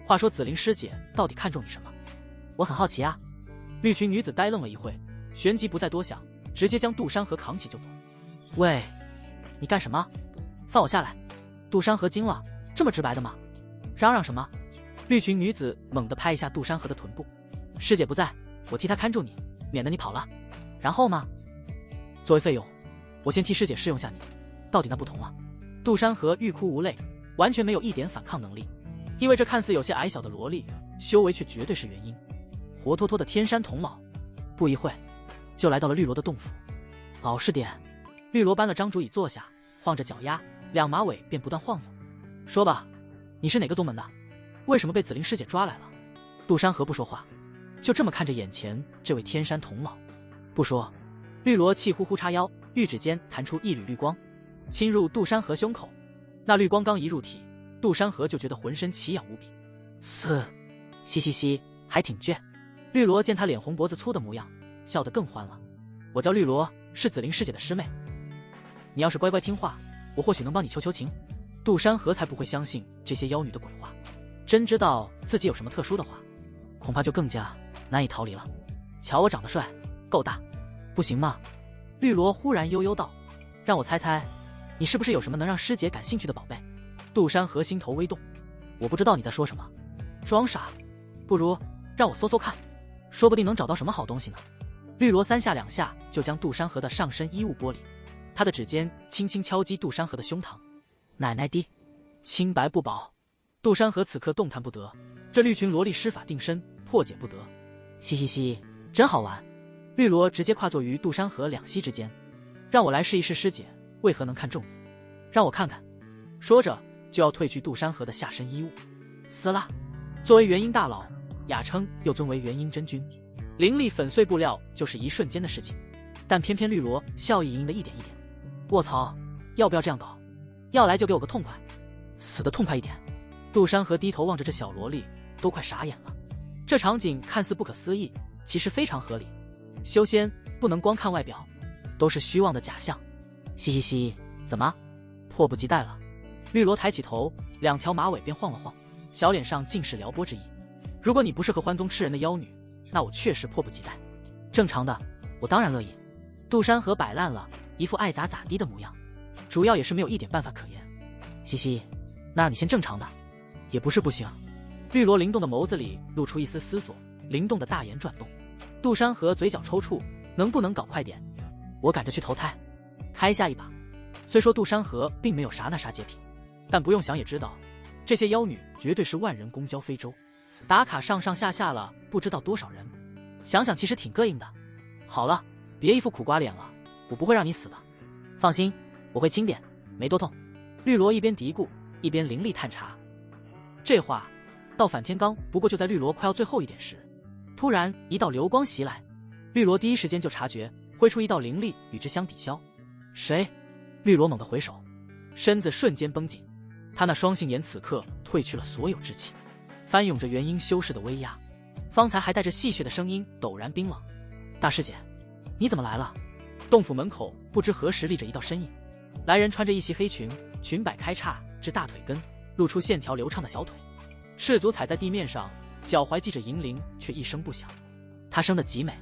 话说紫菱师姐到底看中你什么？我很好奇啊。绿裙女子呆愣了一会，旋即不再多想，直接将杜山河扛起就走。喂，你干什么？放我下来！杜山河惊了，这么直白的吗？嚷嚷什么？绿裙女子猛地拍一下杜山河的臀部。师姐不在，我替她看住你，免得你跑了。然后吗？作为费用，我先替师姐试用下你，到底那不同了。杜山河欲哭无泪，完全没有一点反抗能力，因为这看似有些矮小的萝莉，修为却绝对是元婴，活脱脱的天山童姥。不一会就来到了绿萝的洞府。老实点。绿萝搬了张竹椅坐下，晃着脚丫，2马尾便不断晃悠。说吧，你是哪个宗门的？为什么被紫菱师姐抓来了？杜山河不说话，就这么看着眼前这位天山童姥。不说。绿萝气呼呼叉腰，玉指间弹出一缕绿光，侵入杜山河胸口。那绿光刚一入体，杜山河就觉得浑身奇痒无比。嘻嘻嘻，还挺倔。绿萝见他脸红脖子粗的模样，笑得更欢了。我叫绿萝，是紫菱师姐的师妹。你要是乖乖听话，我或许能帮你求情。杜山河才不会相信这些妖女的鬼话，真知道自己有什么特殊的话，恐怕就更加难以逃离了。瞧我长得帅，够大，不行吗？绿萝忽然悠悠道，让我猜猜，你是不是有什么能让师姐感兴趣的宝贝？杜山河心头微动，我不知道你在说什么。装傻，不如让我搜搜看，说不定能找到什么好东西呢。绿萝3下2下就将杜山河的上身衣物剥离，他的指尖轻轻敲击杜山河的胸膛。奶奶的，清白不保。杜山河此刻动弹不得，这绿裙萝莉施法定身，破解不得。嘻嘻嘻，真好玩。绿萝直接跨坐于杜山河两膝之间，让我来试一试师姐为何能看中你，让我看看。说着就要褪去杜山河的下身衣物。撕拉！作为元婴大佬，雅称又尊为元婴真君，灵力粉碎布料就是一瞬间的事情，但偏偏绿萝笑意盈盈的一点一点。卧槽，要不要这样搞？要来就给我个痛快，死得痛快一点。杜山河低头望着这小萝莉，都快傻眼了。这场景看似不可思议，其实非常合理。修仙不能光看外表，都是虚妄的假象。嘻嘻嘻，怎么迫不及待了？绿萝抬起头，2条马尾便晃了晃，小脸上尽是撩拨之意。如果你不是合欢宗吃人的妖女，那我确实迫不及待。正常的，我当然乐意。杜山河摆烂了，一副爱咋咋地的模样，主要也是没有一点办法可言。嘻嘻，那让你先正常的，也不是不行。绿萝灵动的眸子里露出一丝思索，灵动的大眼转动。杜山河嘴角抽搐，能不能搞快点？我赶着去投胎，开下一把。虽说杜山河并没有啥那啥洁癖，但不用想也知道，这些妖女绝对是万人公交非洲，打卡上上下下了不知道多少人。想想其实挺膈应的。好了，别一副苦瓜脸了，我不会让你死的。放心，我会轻点，没多痛。绿萝一边嘀咕，一边灵力探查。这话到反天罡不过就在绿萝快要最后一点时，突然一道流光袭来，绿萝第一时间就察觉，挥出一道灵力与之相抵消。谁？绿萝猛地回首，身子瞬间绷紧，他那双杏眼此刻褪去了所有志气，翻涌着元婴修士的威压，方才还带着戏谑的声音陡然冰冷。大师姐，你怎么来了？洞府门口不知何时立着一道身影，来人穿着一袭黑裙，裙摆开叉至大腿根，露出线条流畅的小腿，赤足踩在地面上，脚踝系着银铃，却一声不响。她生得极美，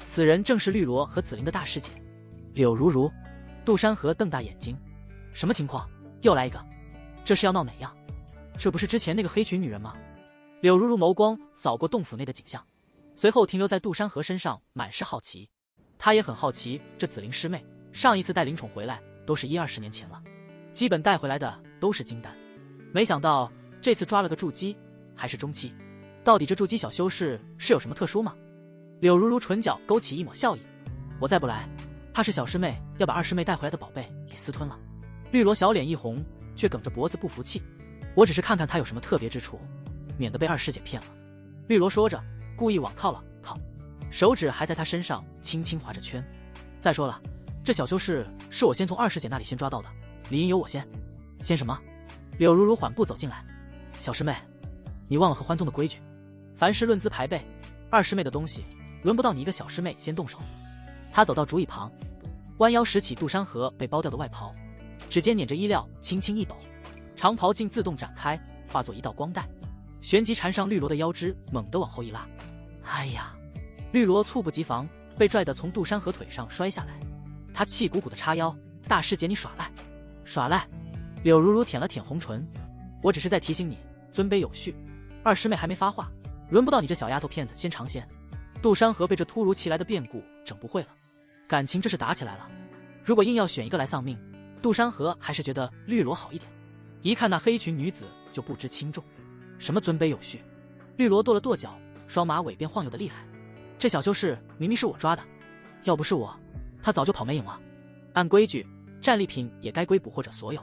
此人正是绿萝和紫菱的大师姐柳如如。杜山河瞪大眼睛，什么情况？又来一个？这是要闹哪样？这不是之前那个黑裙女人吗？柳如如眸光扫过洞府内的景象，随后停留在杜山河身上，满是好奇。她也很好奇，这紫菱师妹上一次带灵宠回来都是20年前了，基本带回来的都是金丹，没想到这次抓了个筑基，还是中期。到底这筑基小修士是有什么特殊吗？柳如如唇角勾起一抹笑意，我再不来，怕是小师妹要把二师妹带回来的宝贝给私吞了。绿萝小脸一红，却梗着脖子不服气，我只是看看她有什么特别之处，免得被二师姐骗了。绿萝说着，故意往靠了靠，手指还在她身上轻轻划着圈。再说了，这小修士是我先从二师姐那里先抓到的，理应由我先。先什么？柳如如缓步走进来，小师妹，你忘了和欢宗的规矩，凡事论资排辈，二师妹的东西轮不到你一个小师妹先动手。她走到竹椅旁，弯腰拾起杜山河被剥掉的外袍，指尖捻着衣料轻轻一抖，长袍竟自动展开，化作一道光带，旋即缠上绿萝的腰肢，猛地往后一拉。哎呀！绿萝猝不及防，被拽得从杜山河腿上摔下来。她气鼓鼓的叉腰：“大师姐，你耍赖！耍赖！”柳如如舔了舔红唇：“我只是在提醒你，尊卑有序。二师妹还没发话，轮不到你这小丫头片子先尝鲜。”杜山河被这突如其来的变故整不会了，感情这是打起来了。如果硬要选一个来丧命，杜山河还是觉得绿萝好一点。一看那黑裙女子就不知轻重，什么尊卑有序？绿萝跺了跺脚，双马尾便晃悠的厉害。这小修士明明是我抓的，要不是我，他早就跑没影了。按规矩，战利品也该归捕获者所有。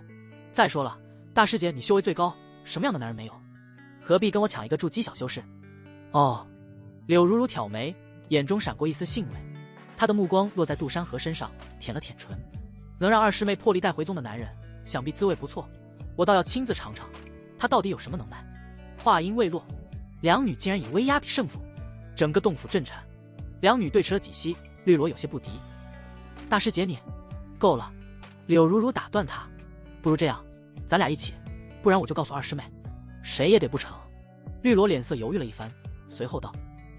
再说了，大师姐你修为最高，什么样的男人没有？何必跟我抢一个筑基小修士？哦。柳如如挑眉，眼中闪过一丝兴味，她的目光落在杜山河身上，舔了舔唇。能让二师妹破例带回宗的男人，想必滋味不错，我倒要亲自尝尝，他到底有什么能耐。话音未落，两女竟然以威压比胜负，整个洞府震颤。两女对持了几息，绿萝有些不敌。大师姐你，够了！柳如如打断她，不如这样，咱俩一起，不然我就告诉二师妹，谁也得不成。绿萝脸色犹豫了一番，随后道：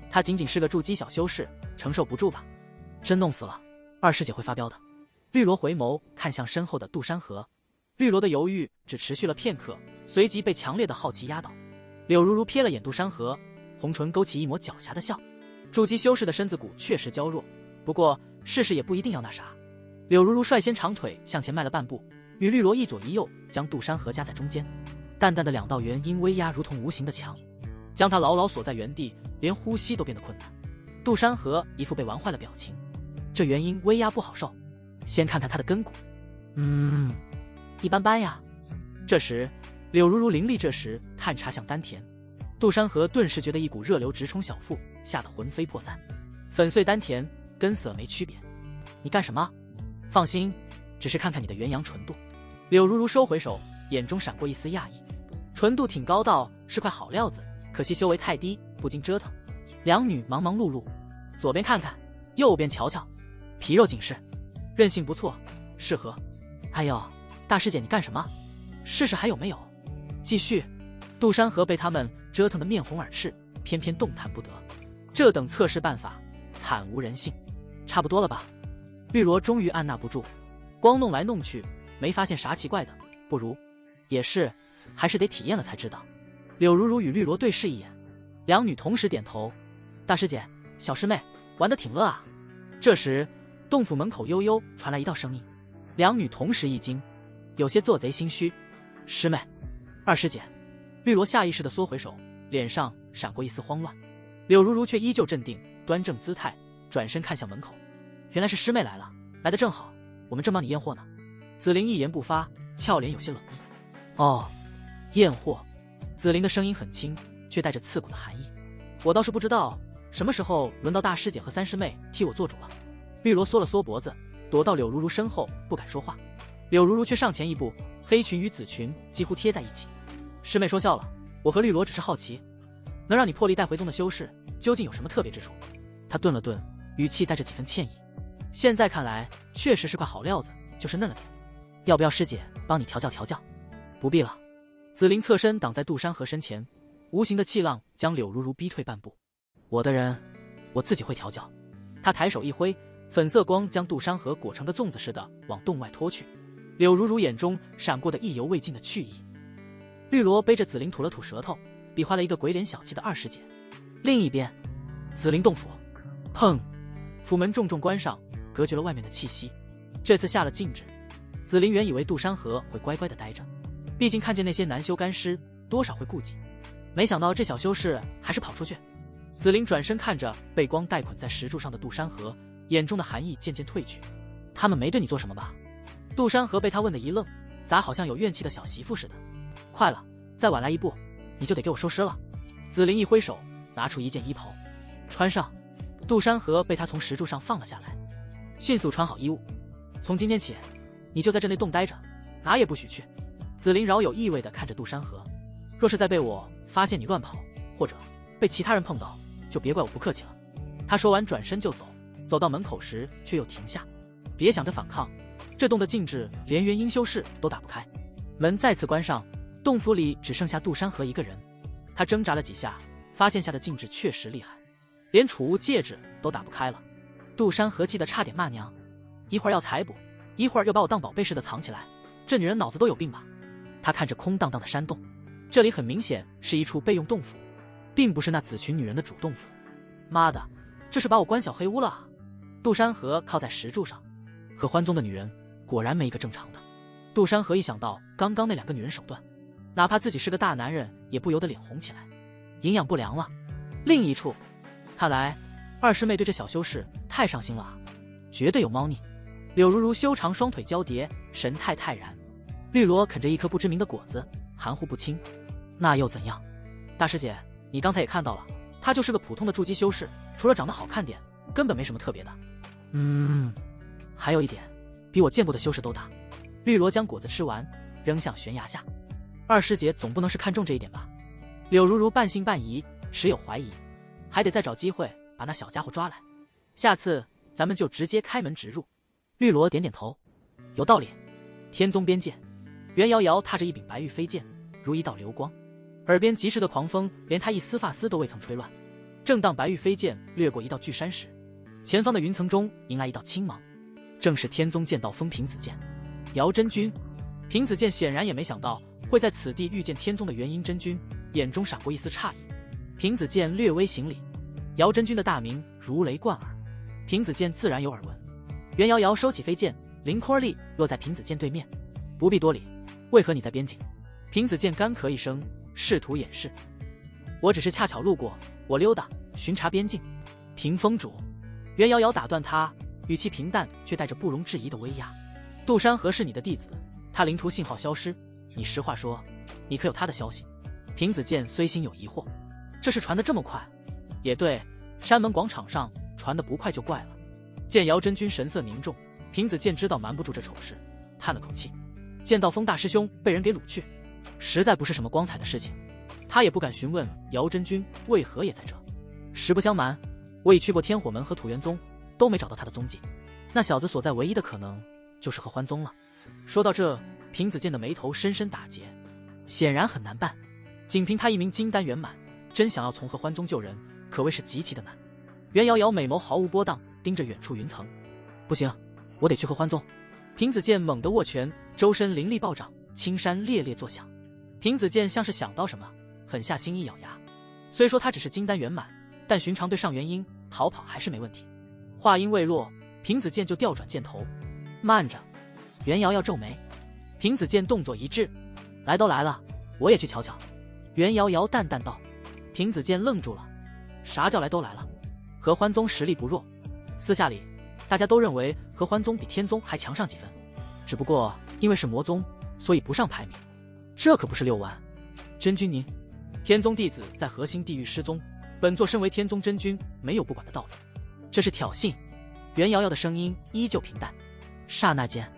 他仅仅是个筑基小修士，承受不住吧？真弄死了，二师姐会发飙的。绿萝回眸看向身后的杜山河，绿萝的犹豫只持续了片刻，随即被强烈的好奇压倒。柳如如瞥了眼杜山河，红唇勾起一抹狡黠的笑。筑基修士的身子骨确实娇弱，不过事事也不一定要那啥。柳如如率先长腿向前迈了半步，与绿萝一左一右，将杜山河夹在中间。淡淡的两道元婴威压如同无形的墙，将他牢牢锁在原地，连呼吸都变得困难。杜山河一副被玩坏的表情，这元婴威压不好受，先看看他的根骨。一般般呀。这时柳如如灵力这时探查向丹田，杜山河顿时觉得一股热流直冲小腹，吓得魂飞魄散。粉碎丹田跟死了没区别。你干什么？放心，只是看看你的元阳纯度。柳如如收回手，眼中闪过一丝讶异。纯度挺高道是块好料子，可惜修为太低，不经折腾。两女忙忙碌碌，左边看看，右边瞧瞧，皮肉紧实，韧性不错，适合。哎呦，大师姐你干什么？试试还有没有？继续。杜山河被他们折腾得面红耳赤，偏偏动弹不得。这等测试办法，惨无人性。差不多了吧？绿萝终于按捺不住，光弄来弄去，没发现啥奇怪的。不如，也是，还是得体验了才知道。柳如如与绿萝对视一眼，两女同时点头。大师姐，小师妹，玩得挺乐啊。这时，洞府门口悠悠传来一道声音，两女同时一惊，有些做贼心虚。师妹，二师姐。绿萝下意识地缩回手，脸上闪过一丝慌乱。柳如如却依旧镇定，端正姿态，转身看向门口。原来是师妹来了，来得正好，我们正帮你验货呢。紫菱一言不发，俏脸有些冷意。哦，验货。紫菱的声音很轻，却带着刺骨的寒意。我倒是不知道什么时候轮到大师姐和三师妹替我做主了。绿萝缩了缩脖子，躲到柳如如身后，不敢说话。柳如如却上前一步，黑裙与紫裙几乎贴在一起。师妹说笑了，我和绿萝只是好奇，能让你破例带回宗的修士，究竟有什么特别之处？他顿了顿，语气带着几分歉意。现在看来，确实是块好料子，就是嫩了点。要不要师姐帮你调教调教？不必了。紫菱侧身挡在杜山河身前，无形的气浪将柳如如逼退半步。我的人，我自己会调教。他抬手一挥，粉色光将杜山河裹成个粽子似的往洞外拖去。柳如如眼中闪过的意犹未尽的去意。绿萝背着紫菱吐了吐舌头，比划了一个鬼脸小气的二师姐。另一边，紫菱洞府，砰！府门重重关上，隔绝了外面的气息。这次下了禁制，紫菱原以为杜山河会乖乖的待着，毕竟看见那些男修干尸，多少会顾忌。没想到这小修士还是跑出去。紫菱转身看着被光带捆在石柱上的杜山河，眼中的寒意渐渐褪去。他们没对你做什么吧？杜山河被他问得一愣，咋好像有怨气的小媳妇似的。快了，再晚来一步，你就得给我收尸了。紫菱一挥手，拿出一件衣袍，穿上。杜山河被他从石柱上放了下来，迅速穿好衣物。从今天起，你就在这内洞待着，哪也不许去。紫菱饶有意味地看着杜山河，若是再被我发现你乱跑，或者被其他人碰到，就别怪我不客气了。他说完转身就走，走到门口时却又停下。别想着反抗，这洞的禁制连元婴修士都打不开。门再次关上，洞府里只剩下杜山河一个人。他挣扎了几下，发现下的禁制确实厉害，连储物戒指都打不开了。杜山河气得差点骂娘，一会儿要采补，一会儿又把我当宝贝似的藏起来，这女人脑子都有病吧？他看着空荡荡的山洞，这里很明显是一处备用洞府，并不是那紫裙女人的主洞府。妈的，这是把我关小黑屋了啊！杜山河靠在石柱上，和欢宗的女人果然没一个正常的。杜山河一想到刚刚那两个女人手段，哪怕自己是个大男人，也不由得脸红起来。营养不良了。另一处，看来二师妹对这小修士太上心了啊，绝对有猫腻。柳如如修长双腿交叠，神态泰然。绿萝啃着一颗不知名的果子，含糊不清。那又怎样？大师姐，你刚才也看到了，他就是个普通的筑基修士，除了长得好看点，根本没什么特别的。还有一点，比我见过的修士都大。绿萝将果子吃完，扔向悬崖下。二师姐总不能是看中这一点吧？柳如如半信半疑，持有怀疑，还得再找机会把那小家伙抓来。下次咱们就直接开门直入。绿萝点点头，有道理。天宗边界，袁瑶瑶踏着一柄白玉飞剑，如一道流光，耳边疾驰的狂风连她一丝发丝都未曾吹乱。正当白玉飞剑掠过一道巨山时，前方的云层中迎来一道青芒，正是天宗剑道风平子剑。姚真君，平子剑显然也没想到会在此地遇见天宗的元婴真君，眼中闪过一丝诧异。平子剑略微行礼，姚真君的大名如雷贯耳，平子剑自然有耳闻。袁瑶瑶收起飞剑，凌空而立，落在平子剑对面。不必多礼，为何你在边境？平子剑干咳一声，试图掩饰。我只是恰巧路过，我溜达巡查边境。屏风主，袁瑶瑶打断他，语气平淡却带着不容置疑的威压。杜山河是你的弟子，他灵图信号消失，你实话说，你可有他的消息？平子剑虽心有疑惑，这事传得这么快，也对，山门广场上传得不快就怪了。见姚真君神色凝重，平子剑知道瞒不住这丑事，叹了口气。剑道风大师兄被人给掳去，实在不是什么光彩的事情，他也不敢询问姚真君为何也在这。实不相瞒，我已去过天火门和土元宗，都没找到他的踪迹。那小子所在唯一的可能就是和欢宗了。说到这，平子剑的眉头深深打结，显然很难办。仅凭他一名金丹圆满，真想要从和欢宗救人，可谓是极其的难。袁瑶瑶美眸毫无波荡，盯着远处云层。不行，我得去和欢宗。平子剑猛地握拳，周身灵力暴涨，青山猎猎作响。平子剑像是想到什么，狠下心一咬牙。虽说他只是金丹圆满，但寻常对上元婴，逃跑还是没问题。话音未落，平子剑就调转箭头。慢着！袁瑶瑶皱眉。平子剑动作一致，来都来了，我也去瞧瞧。袁瑶瑶淡淡道。平子剑愣住了，啥叫来都来了？合欢宗实力不弱，私下里大家都认为合欢宗比天宗还强上几分，只不过因为是魔宗，所以不上排名。这可不是6万。真君您，天宗弟子在核心地狱失踪，本座身为天宗真君，没有不管的道理。这是挑衅。袁瑶瑶的声音依旧平淡。刹那间，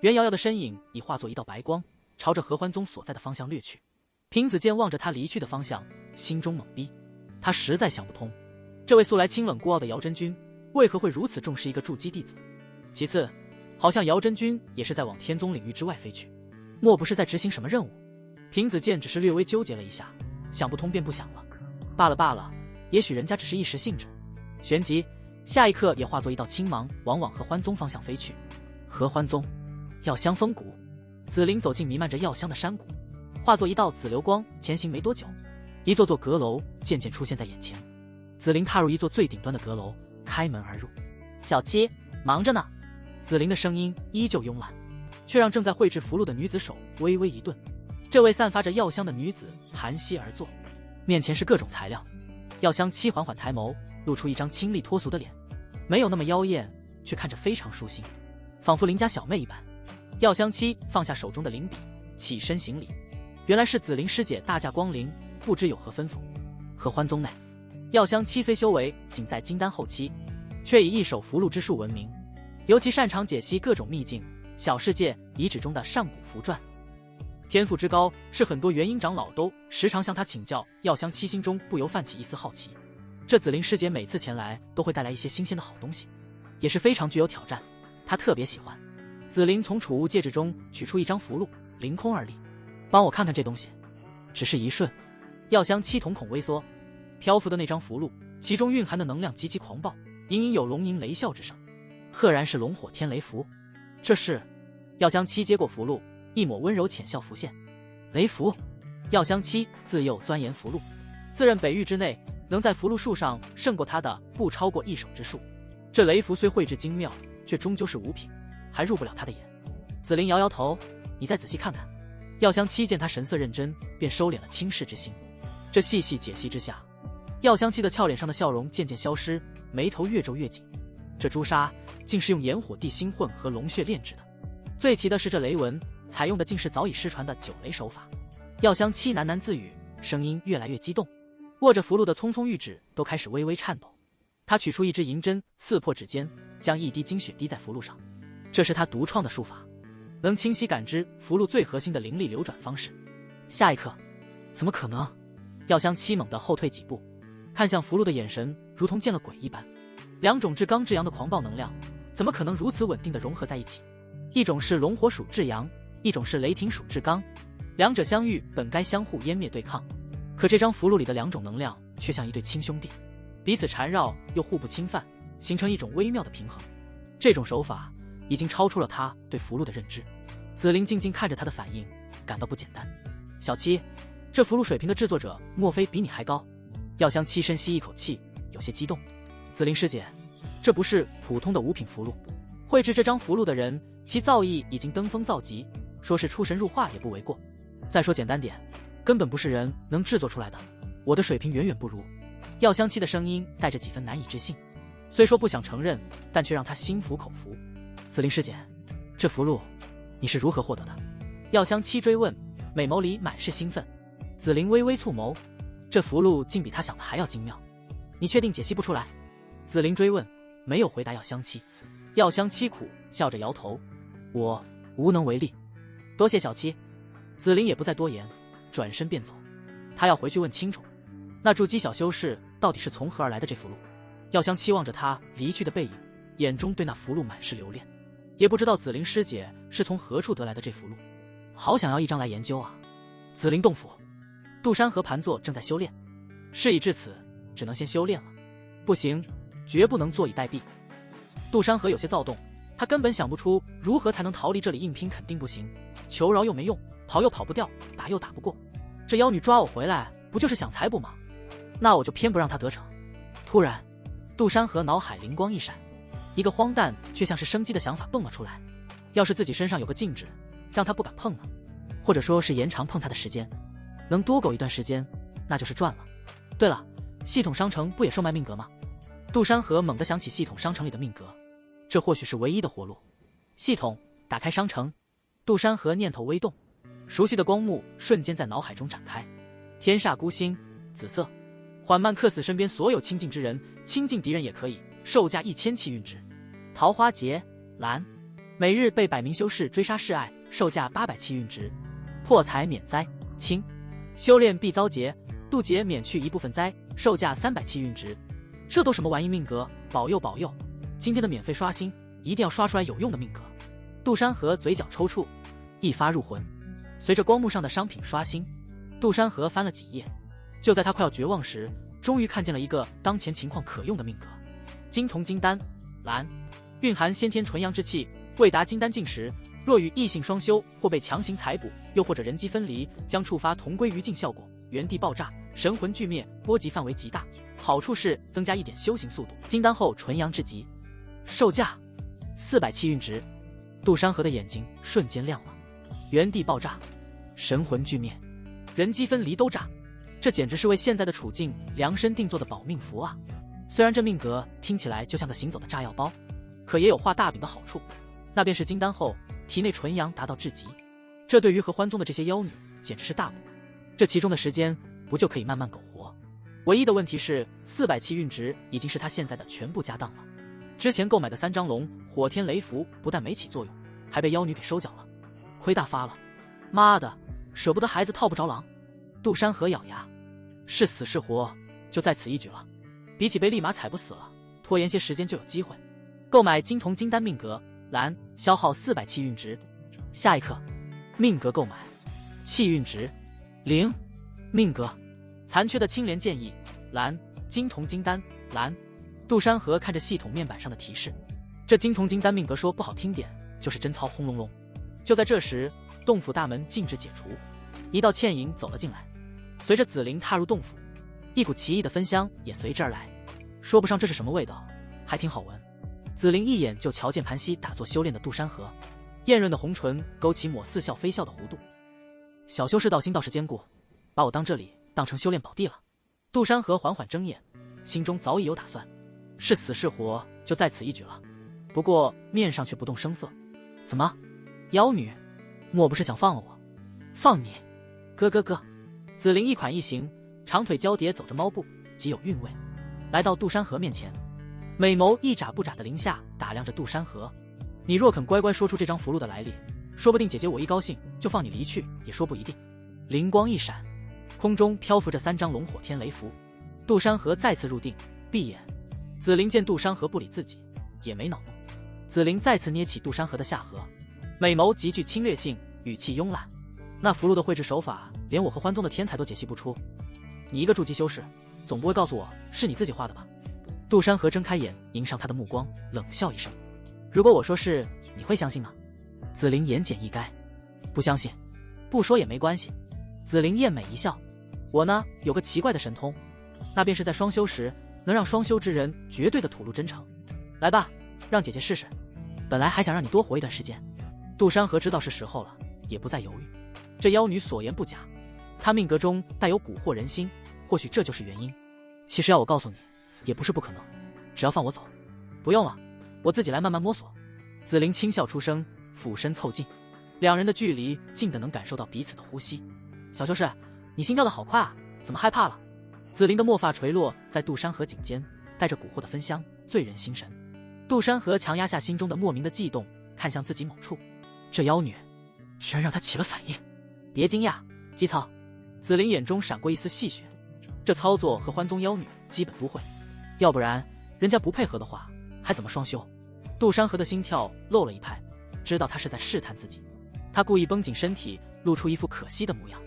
袁瑶瑶的身影已化作一道白光，朝着何欢宗所在的方向掠去。平子健望着他离去的方向，心中懵逼。他实在想不通，这位素来清冷孤傲的姚真君为何会如此重视一个筑基弟子。其次，好像姚真君也是在往天宗领域之外飞去，莫不是在执行什么任务？平子健只是略微纠结了一下，想不通便不想了。罢了，也许人家只是一时兴致。旋即，下一刻也化作一道青芒，往何欢宗方向飞去。何欢宗，药香峰谷。紫菱走进弥漫着药香的山谷，化作一道紫流光，前行没多久，一座座阁楼渐渐出现在眼前。紫菱踏入一座最顶端的阁楼，开门而入。小七，忙着呢。紫菱的声音依旧慵懒，却让正在绘制符箓的女子手微微一顿。这位散发着药香的女子盘膝而坐，面前是各种材料。药香七缓缓抬眸，露出一张清丽脱俗的脸，没有那么妖艳，却看着非常舒心，仿佛邻家小妹一般。药香七放下手中的灵笔，起身行礼。原来是紫菱师姐大驾光临，不知有何吩咐。何欢宗内，药香七虽修为仅在金丹后期，却以一手符箓之术闻名，尤其擅长解析各种秘境、小世界遗址中的上古符传。天赋之高，是很多元婴长老都时常向他请教。药香七心中不由泛起一丝好奇。这紫菱师姐每次前来都会带来一些新鲜的好东西，也是非常具有挑战，他特别喜欢。紫菱从储物戒指中取出一张符箓，凌空而立，帮我看看这东西。只是一瞬，药香七瞳孔微缩，漂浮的那张符箓，其中蕴含的能量极其狂暴，隐隐有龙吟雷啸之声，赫然是龙火天雷符。这是……药香七接过符箓，一抹温柔浅笑浮现。雷符。药香七自幼钻研符箓，自认北域之内能在符箓术上胜过他的不超过一手之数。这雷符虽绘制精妙，却终究是五品，还入不了他的眼。紫菱摇摇头，你再仔细看看。药香七见他神色认真，便收敛了轻视之心。这细细解析之下，药香七的俏脸上的笑容渐渐消失，眉头越皱越紧。这朱砂竟是用炎火地心混合龙血炼制的，最奇的是这雷纹采用的竟是早已失传的九雷手法。药香七喃喃自语，声音越来越激动，握着符箓的葱葱玉指都开始微微颤抖。他取出一支银针，刺破指尖，将一滴精血滴在符箓上。这是他独创的术法，能清晰感知符箓最核心的灵力流转方式。下一刻，怎么可能？药香七猛地后退几步，看向符箓的眼神如同见了鬼一般。两种至刚至阳的狂暴能量，怎么可能如此稳定地融合在一起？一种是龙火属至阳，一种是雷霆属至刚，两者相遇本该相互湮灭对抗，可这张符箓里的两种能量却像一对亲兄弟，彼此缠绕又互不侵犯，形成一种微妙的平衡。这种手法已经超出了他对符箓的认知。紫菱静静看着他的反应，感到不简单。小七，这符箓水平的制作者莫非比你还高？药香七深吸一口气，有些激动。紫菱师姐，这不是普通的五品符箓，绘制这张符箓的人，其造诣已经登峰造极，说是出神入化也不为过。再说简单点，根本不是人能制作出来的，我的水平远远不如。药香七的声音带着几分难以置信，虽说不想承认，但却让他心服口服。紫菱师姐，这符箓你是如何获得的？药香七追问，美眸里满是兴奋。紫菱微微蹙眸，这符箓竟比他想的还要精妙，你确定解析不出来？紫菱追问，没有回答药香七。药香七苦笑着摇头，我无能为力，多谢小七。紫菱也不再多言，转身便走。他要回去问清楚，那筑基小修士到底是从何而来的这符箓。药香七望着他离去的背影，眼中对那符箓满是留恋，也不知道紫菱师姐是从何处得来的这符箓，好想要一张来研究啊。紫菱洞府，杜山河盘坐正在修炼，事已至此，只能先修炼了。不行，绝不能坐以待毙。杜山河有些躁动，他根本想不出如何才能逃离这里，硬拼肯定不行，求饶又没用，跑又跑不掉，打又打不过。这妖女抓我回来，不就是想财补吗？那我就偏不让她得逞。突然，杜山河脑海灵光一闪，一个荒诞却像是生机的想法蹦了出来。要是自己身上有个禁制，让他不敢碰呢？或者说是延长碰他的时间，能多苟一段时间，那就是赚了。对了，系统商城不也售卖命格吗？杜山河猛地想起系统商城里的命格，这或许是唯一的活路。系统打开商城，杜山河念头微动，熟悉的光幕瞬间在脑海中展开。天煞孤星，紫色，缓慢克死身边所有亲近之人，亲近敌人也可以，售价1000气运值。桃花劫，蓝，每日被百名修士追杀示爱，售价800气运值，破财免灾，青，修炼必遭劫，渡劫免去一部分灾，售价300气运值。这都什么玩意命格？保佑保佑！今天的免费刷新，一定要刷出来有用的命格。杜山河嘴角抽搐，一发入魂。随着光幕上的商品刷新，杜山河翻了几页，就在他快要绝望时，终于看见了一个当前情况可用的命格：金铜金丹，蓝，蕴含先天纯阳之气，未达金丹境时，若与异性双修或被强行采补，又或者人机分离，将触发同归于尽效果，原地爆炸，神魂俱灭，波及范围极大。好处是增加1点修行速度。金丹后纯阳至极，售价400气运值。杜山河的眼睛瞬间亮了，原地爆炸，神魂俱灭，人机分离都炸，这简直是为现在的处境量身定做的保命符啊！虽然这命格听起来就像个行走的炸药包，可也有画大饼的好处，那便是金丹后体内纯阳达到至极，这对于合欢宗的这些妖女简直是大补，这其中的时间不就可以慢慢苟活？唯一的问题是400气运值已经是他现在的全部家当了。之前购买的3张龙火天雷符不但没起作用，还被妖女给收缴了，亏大发了！妈的，舍不得孩子套不着狼。杜山河咬牙，是死是活就在此一举了。比起被立马踩不死了，拖延些时间就有机会。购买金铜金丹命格，蓝，消耗400气运值。下一刻，命格购买，气运值0，命格残缺的青莲剑意，蓝，金铜金丹，蓝。杜山河看着系统面板上的提示，这金铜金丹命格说不好听点就是贞操轰隆隆。就在这时，洞府大门禁制解除，一道倩影走了进来。随着紫菱踏入洞府，一股奇异的芬香也随之而来，说不上这是什么味道，还挺好闻。紫菱一眼就瞧见盘膝打坐修炼的杜山河，艳润的红唇勾起抹似笑非笑的弧度。小修士道心倒是坚固，把我这里当成修炼宝地了。杜山河缓缓睁眼，心中早已有打算，是死是活就在此一举了。不过面上却不动声色。怎么，妖女，莫不是想放了我？放你！咯。紫菱一款一行，长腿交叠走着猫步，极有韵味，来到杜山河面前，美眸一眨不眨的凌下打量着杜山河。你若肯乖乖说出这张符箓的来历，说不定姐姐我一高兴就放你离去，也说不一定。灵光一闪，空中漂浮着3张龙火天雷符。杜山河再次入定，闭眼。紫菱见杜山河不理自己，也没恼怒。紫菱再次捏起杜山河的下颌，美眸极具侵略性，语气慵懒。那符箓的绘制手法，连我和欢宗的天才都解析不出。你一个筑基修士，总不会告诉我是你自己画的吧？杜山河睁开眼，迎上他的目光，冷笑一声。如果我说是，你会相信吗？紫菱言简意赅，不相信，不说也没关系。紫菱艳美一笑，我呢有个奇怪的神通，那便是在双修时能让双修之人绝对的吐露真诚。来吧，让姐姐试试。本来还想让你多活一段时间。杜山河知道是时候了，也不再犹豫。这妖女所言不假，她命格中带有蛊惑人心，或许这就是原因。其实要我告诉你，也不是不可能，只要放我走。不用了，我自己来慢慢摸索。紫菱轻笑出声，俯身凑近，两人的距离近得能感受到彼此的呼吸。小修士，你心跳的好快啊，怎么害怕了？紫菱的墨发垂落在杜山河颈间，带着蛊惑的芬香，醉人心神。杜山河强压下心中的莫名的悸动，看向自己某处，这妖女居然让他起了反应。别惊讶，姬操。紫菱眼中闪过一丝戏谑，这操作和欢宗妖女基本不会，要不然人家不配合的话，还怎么双修？杜山河的心跳漏了一拍，知道他是在试探自己，他故意绷紧身体，露出一副可惜的模样。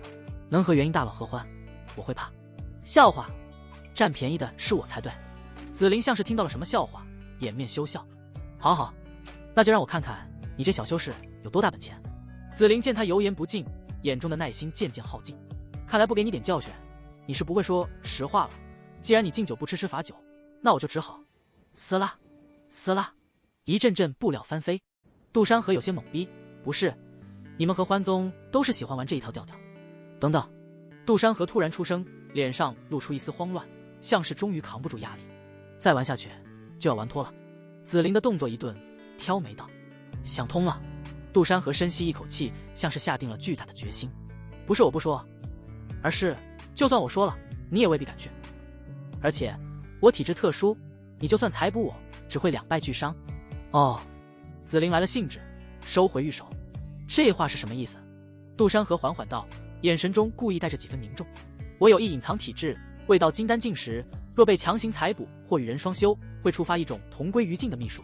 能和元婴大佬合欢，我会怕？笑话，占便宜的是我才对。紫菱像是听到了什么笑话，掩面羞笑。好，那就让我看看你这小修士有多大本钱。紫菱见他油盐不进，眼中的耐心渐渐耗尽，看来不给你点教训，你是不会说实话了。既然你敬酒不吃吃罚酒，那我就只好撕啦，一阵阵布料翻飞。杜山河有些懵逼，不是，你们和欢宗都是喜欢玩这一套调调？等等，杜山河突然出声，脸上露出一丝慌乱，像是终于扛不住压力，再玩下去就要玩脱了。紫菱的动作一顿，挑眉道：想通了。杜山河深吸一口气，像是下定了巨大的决心。不是我不说，而是就算我说了，你也未必敢去。而且我体质特殊，你就算采补我，只会2败俱伤。哦，紫菱来了兴致，收回玉手。这话是什么意思？杜山河缓缓道，眼神中故意带着几分凝重。我有一隐藏体质，未到金丹境时，若被强行采补或与人双修，会触发一种同归于尽的秘术。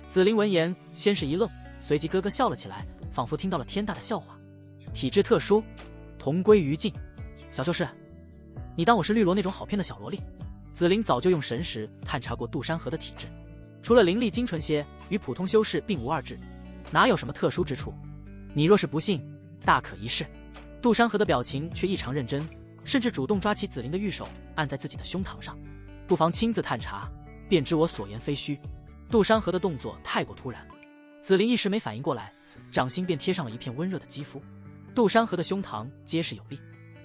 紫菱闻言，先是一愣，随即咯咯笑了起来，仿佛听到了天大的笑话。体质特殊，同归于尽。小修士，你当我是绿萝那种好骗的小萝莉？紫菱早就用神识探查过杜山河的体质，除了灵力精纯些，与普通修士并无二致，哪有什么特殊之处？你若是不信，大可一试。杜山河的表情却异常认真，甚至主动抓起紫菱的玉手，按在自己的胸膛上。不妨亲自探查，便知我所言非虚。杜山河的动作太过突然，紫菱一时没反应过来，掌心便贴上了一片温热的肌肤。杜山河的胸膛结实有力，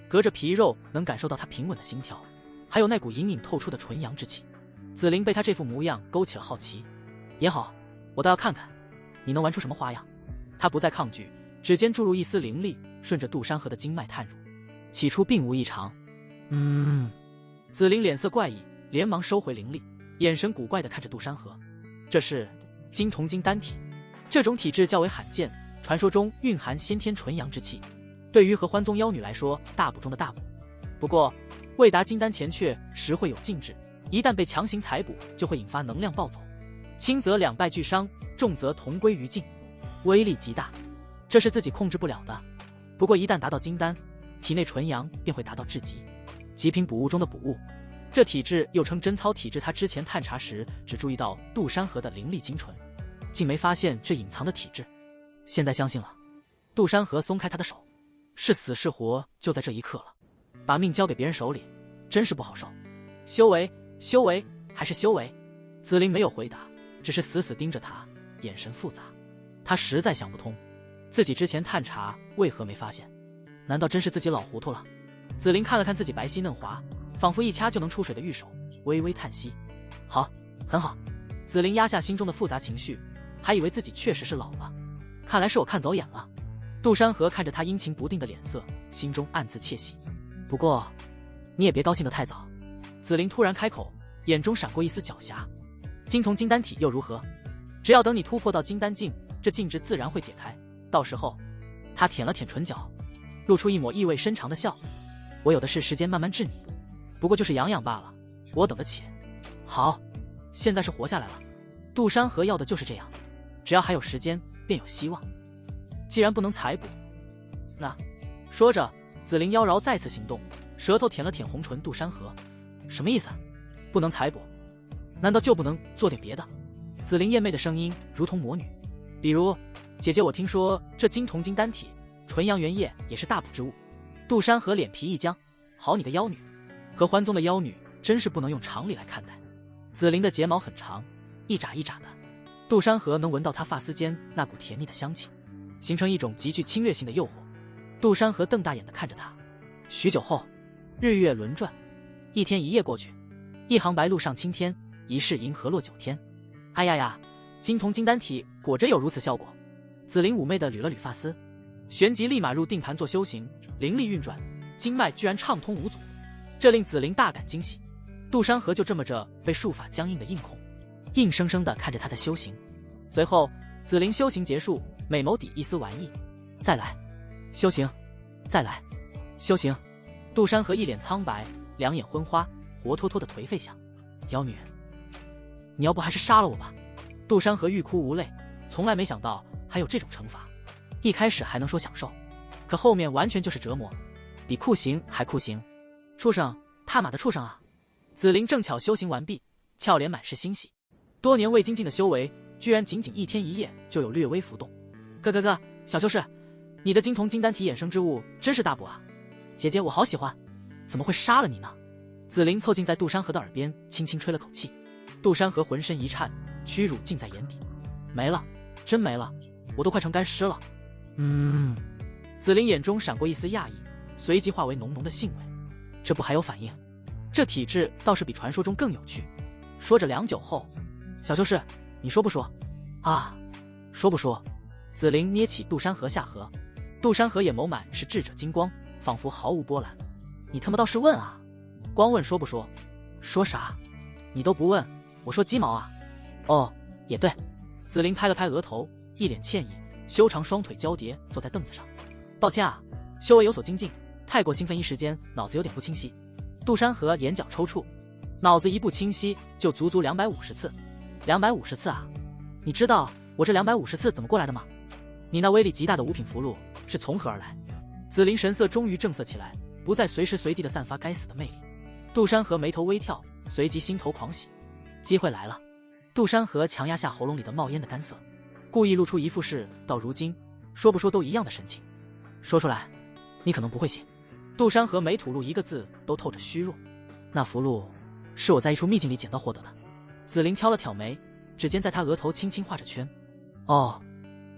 隔着皮肉能感受到他平稳的心跳，还有那股隐隐透出的纯阳之气。紫菱被他这副模样勾起了好奇，也好，我倒要看看你能玩出什么花样。他不再抗拒，指尖注入一丝灵力，顺着杜山河的经脉探入，起初并无异常。紫菱脸色怪异，连忙收回灵力，眼神古怪地看着杜山河。这是金铜金丹体，这种体质较为罕见，传说中蕴含先天纯阳之气，对于合欢宗妖女来说大补中的大补。不过未达金丹前却实会有禁制，一旦被强行采补，就会引发能量暴走，轻则两败俱伤，重则同归于尽，威力极大，这是自己控制不了的。不过一旦达到金丹，体内纯阳便会达到至极，极品补物中的补物。这体质又称贞操体质，他之前探查时只注意到杜山河的灵力精纯，竟没发现这隐藏的体质。现在相信了。杜山河松开他的手，是死是活就在这一刻了，把命交给别人手里真是不好受。修为还是修为？紫菱没有回答，只是死死盯着他，眼神复杂。他实在想不通，自己之前探查为何没发现，难道真是自己老糊涂了？紫菱看了看自己白皙嫩滑，仿佛一掐就能出水的玉手，微微叹息。好，很好。紫菱压下心中的复杂情绪，还以为自己确实是老了，看来是我看走眼了。杜山河看着他阴晴不定的脸色，心中暗自窃喜。不过你也别高兴得太早。紫菱突然开口，眼中闪过一丝狡黠。金铜金丹体又如何？只要等你突破到金丹境，这禁制自然会解开，到时候……他舔了舔唇角，露出一抹意味深长的笑。我有的是时间慢慢治你，不过就是养养罢了，我等得起。好，现在是活下来了。杜山河要的就是这样，只要还有时间，便有希望。既然不能采补，那……说着，紫菱妖娆再次行动，舌头舔了舔红唇。杜山河，什么意思？不能采补？难道就不能做点别的？紫菱艳媚的声音如同魔女。比如，姐姐，我听说这金铜金丹体，纯阳原液也是大补之物。杜山河脸皮一僵，好你个妖女，合欢宗的妖女真是不能用常理来看待。紫菱的睫毛很长，一眨一眨的，杜山河能闻到她发丝间那股甜腻的香气，形成一种极具侵略性的诱惑。杜山河瞪大眼的看着他。许久后，日月轮转，一天一夜过去，一行白鹭上青天，一世银河落九天。哎呀呀，金铜金丹体果真有如此效果。紫菱妩媚的捋了捋发丝，旋即立马入定盘做修行，灵力运转，经脉居然畅通无阻，这令紫菱大感惊喜。杜山河就这么着被术法僵硬的硬控，硬生生的看着他在修行。随后紫菱修行结束，美眸底一丝玩意。再来修行，再来修行。杜山河一脸苍白，两眼昏花，活脱脱的颓废相。妖女，你要不还是杀了我吧。杜山河欲哭无泪，从来没想到还有这种惩罚。一开始还能说享受，可后面完全就是折磨，比酷刑还酷刑。畜生，他妈的畜生啊！紫菱正巧修行完毕，俏脸满是欣喜。多年未精进的修为，居然仅仅一天一夜就有略微浮动。哥，小修士，你的金铜金丹体衍生之物真是大补啊！姐姐，我好喜欢，怎么会杀了你呢？紫菱凑近在杜山河的耳边轻轻吹了口气。杜山河浑身一颤，屈辱尽在眼底。没了，真没了，我都快成干尸了。紫菱眼中闪过一丝讶异，随即化为浓浓的兴味。这不还有反应？这体质倒是比传说中更有趣。说着良久后，小修士，你说不说？啊，说不说？紫菱捏起杜山河下颌。杜山河眼眸满是智者金光，仿佛毫无波澜。你他妈倒是问啊！光问说不说？说啥？你都不问，我说鸡毛啊！哦，也对。紫菱拍了拍额头，一脸歉意，修长双腿交叠坐在凳子上。抱歉啊，修为有所精进，太过兴奋，一时间脑子有点不清晰。杜山河眼角抽搐，脑子一不清晰就足足250次，250次啊！你知道我这250次怎么过来的吗？你那威力极大的五品符箓是从何而来？紫菱神色终于正色起来，不再随时随地地散发该死的魅力。杜山河眉头微跳，随即心头狂喜，机会来了。杜山河强压下喉咙里的冒烟的干涩，故意露出一副事到如今说不说都一样的神情。说出来，你可能不会信。杜山河没吐露一个字，都透着虚弱。那符箓是我在一处秘境里捡到获得的。紫菱挑了挑眉，指尖在他额头轻轻画着圈。哦，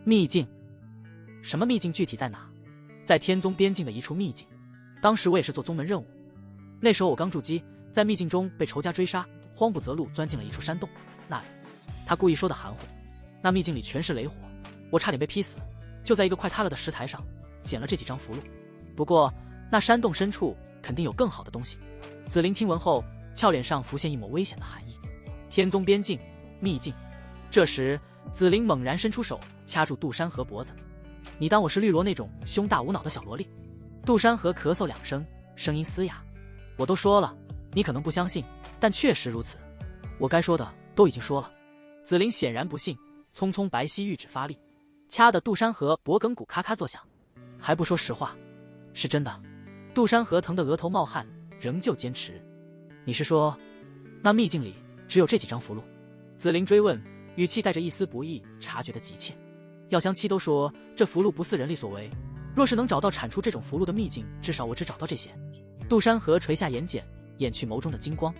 秘境？什么秘境？具体在哪？在天宗边境的一处秘境。当时我也是做宗门任务，那时候我刚筑基，在秘境中被仇家追杀，慌不择路，钻进了一处山洞。那里，他故意说的含糊。那秘境里全是雷火，我差点被劈死。就在一个快塌了的石台上，捡了这几张符箓。不过，那山洞深处肯定有更好的东西。紫菱听闻后，俏脸上浮现一抹危险的寒意。天宗边境，秘境。这时，紫菱猛然伸出手，掐住杜山河脖子。你当我是绿萝那种胸大无脑的小萝莉？杜山河咳嗽2声，声音嘶哑。我都说了，你可能不相信，但确实如此。我该说的都已经说了。紫菱显然不信，匆匆白皙玉指发力，掐得杜山河脖梗骨咔咔作响。还不说实话？是真的。杜山河疼得额头冒汗，仍旧坚持。你是说，那秘境里只有这几张符箓？紫菱追问，语气带着一丝不易察觉的急切。药香七都说这符箓不似人力所为，若是能找到产出这种符箓的秘境，至少我只找到这些。杜山河垂下眼睑，掩去眸中的金光。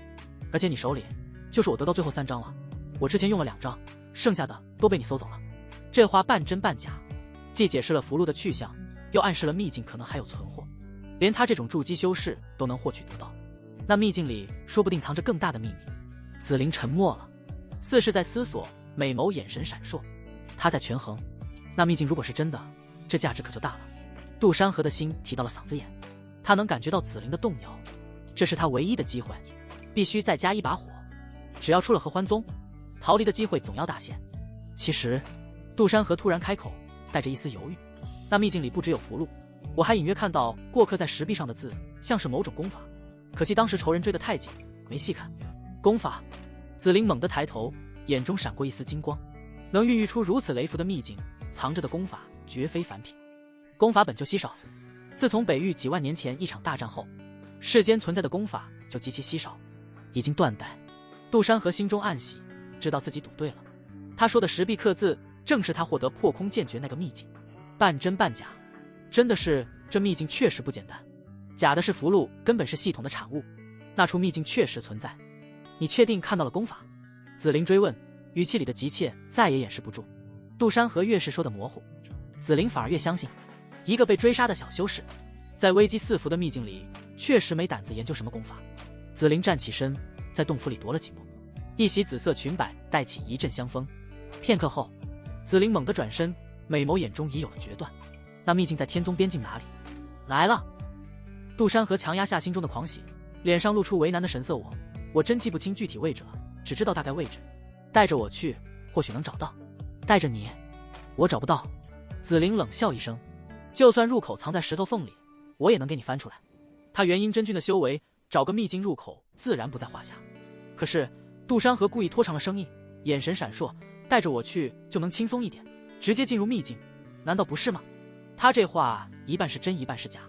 而且你手里就是我得到最后3张了，我之前用了2张，剩下的都被你搜走了。这话半真半假，既解释了符箓的去向，又暗示了秘境可能还有存货。连他这种筑基修士都能获取得到，那秘境里说不定藏着更大的秘密。紫菱沉默了，似是在思索，美眸眼神闪烁。他在权衡，那秘境如果是真的，这价值可就大了。杜山河的心提到了嗓子眼，他能感觉到紫菱的动摇，这是他唯一的机会，必须再加一把火。只要出了合欢宗，逃离的机会总要大些。其实，杜山河突然开口，带着一丝犹豫。那秘境里不只有符箓，我还隐约看到过刻在石壁上的字，像是某种功法。可惜当时仇人追得太紧，没细看。功法？紫菱猛地抬头，眼中闪过一丝金光。能孕育出如此雷符的秘境，藏着的功法绝非凡品。功法本就稀少，自从北域几万年前一场大战后，世间存在的功法就极其稀少，已经断代。杜山河心中暗喜，知道自己赌对了。他说的石壁刻字，正是他获得破空剑诀那个秘境。半真半假，真的是这秘境确实不简单，假的是符箓根本是系统的产物。那处秘境确实存在，你确定看到了功法？紫菱追问，语气里的急切再也掩饰不住。杜山河越是说的模糊，紫菱反而越相信，一个被追杀的小修士，在危机四伏的秘境里，确实没胆子研究什么功法。紫菱站起身，在洞府里踱了几步，一袭紫色裙摆带起一阵香风。片刻后，紫菱猛地转身，美眸眼中已有了决断。那秘境在天宗边境哪里？来了。杜山河强压下心中的狂喜，脸上露出为难的神色。我真记不清具体位置了，只知道大概位置。带着我去，或许能找到。带着你，我找不到。紫菱冷笑一声，就算入口藏在石头缝里，我也能给你翻出来。他元婴真君的修为，找个秘境入口自然不在话下。可是杜山河故意拖长了声音，眼神闪烁，带着我去就能轻松一点，直接进入秘境，难道不是吗？他这话一半是真一半是假。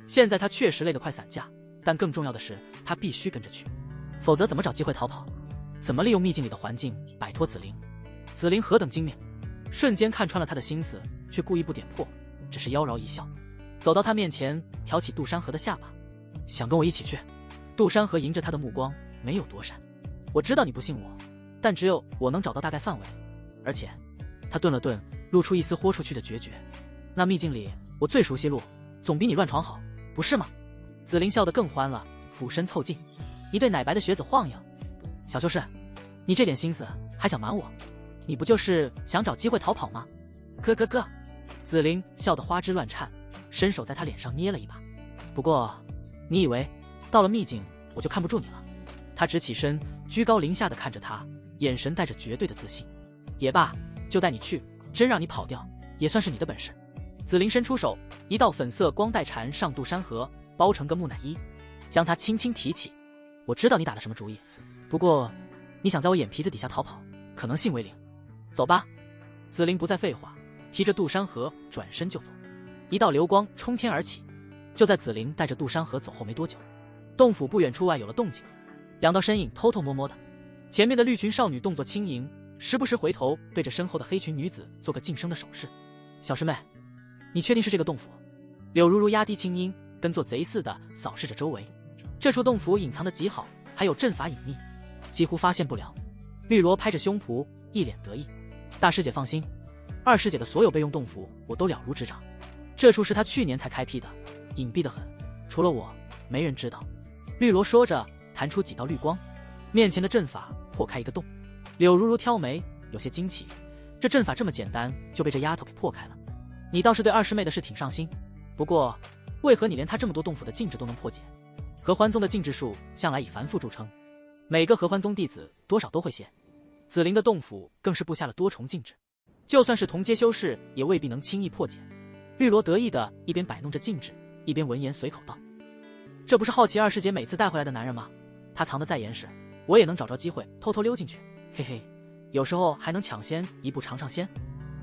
现在他确实累得快散架，但更重要的是他必须跟着去，否则怎么找机会逃跑？怎么利用秘境里的环境摆脱紫菱？紫菱何等精明，瞬间看穿了他的心思，却故意不点破，只是妖娆一笑，走到他面前，挑起杜山河的下巴，想跟我一起去？杜山河迎着他的目光没有躲闪。我知道你不信我，但只有我能找到大概范围，而且他顿了顿，露出一丝豁出去的决绝。那秘境里我最熟悉路，总比你乱闯好，不是吗？紫菱笑得更欢了，俯身凑近，一对奶白的靴子晃悠。小修士，你这点心思还想瞒我？你不就是想找机会逃跑吗？咯。紫菱笑得花枝乱颤，伸手在他脸上捏了一把。不过你以为到了秘境我就看不住你了？他直起身，居高临下地看着他，眼神带着绝对的自信。也罢，就带你去，真让你跑掉，也算是你的本事。紫菱伸出手，一道粉色光带缠上杜山河，包成个木乃伊，将他轻轻提起。我知道你打的什么主意，不过你想在我眼皮子底下逃跑，可能性为零。走吧。紫菱不再废话，提着杜山河转身就走。一道流光冲天而起，就在紫菱带着杜山河走后没多久，洞府不远处外有了动静，两道身影偷偷摸摸的。前面的绿裙少女动作轻盈，时不时回头对着身后的黑裙女子做个噤声的手势。小师妹，你确定是这个洞府？柳如如压低轻音，跟做贼似的扫视着周围。这处洞府隐藏得极好，还有阵法隐秘，几乎发现不了。绿萝拍着胸脯，一脸得意。大师姐放心，二师姐的所有备用洞府我都了如指掌。这处是她去年才开辟的，隐蔽得很，除了我，没人知道。绿萝说着，弹出几道绿光，面前的阵法破开一个洞。柳如如挑眉，有些惊奇，这阵法这么简单，就被这丫头给破开了。你倒是对二师妹的事挺上心，不过为何你连她这么多洞府的禁制都能破解？合欢宗的禁制术向来以繁复著称，每个合欢宗弟子多少都会些。紫菱的洞府更是布下了多重禁制，就算是同阶修士也未必能轻易破解。绿萝得意的一边摆弄着禁制，一边闻言随口道：“这不是好奇二师姐每次带回来的男人吗？他藏得再严实，我也能找着机会偷偷溜进去。嘿嘿，有时候还能抢先一步尝尝鲜。”